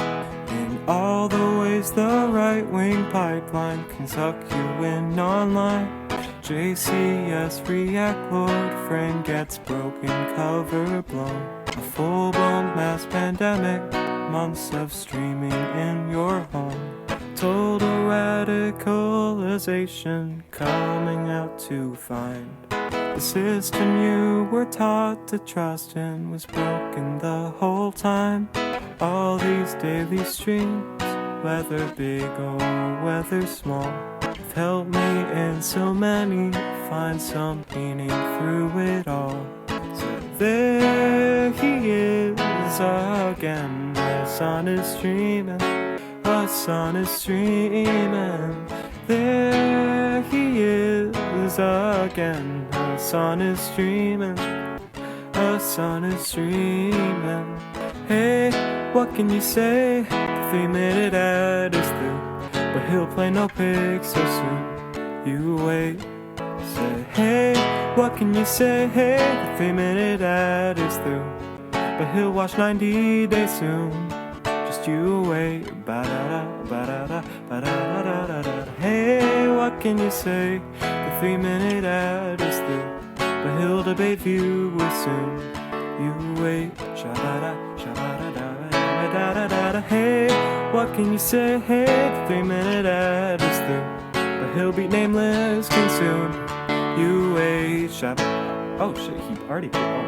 In all the ways the right-wing pipeline can suck you in online. JCS react, Lord Frame gets broken, cover blown. A full-blown mass pandemic, months of streaming in your home. Total radicalization coming out to find the system you were taught to trust in was broken the whole time. All these daily streams, whether big or whether small, have helped me and so many find some meaning through it all. So there he is again, the sun is streaming, the sun is streaming. There he is again, the sun is streaming, the sun is streaming. Hey, what can you say? The 3-minute ad is through, but he'll play no pics so soon. You wait, say, hey, what can you say? Hey, the 3-minute ad is through, but he'll watch 90 Days soon. Just you wait, ba-da-da, ba-da-da, ba-da-da-da-da-da. Hey, what can you say? The 3-minute ad is through, but he'll debate viewers soon. You wait, sha-da-da, sha-da-da-da-da-da-da-da. Hey, what can you say? Hey, the 3-minute ad is through, but he'll beat Nameless King soon. You wait, sha. Oh shit, he already did. Oh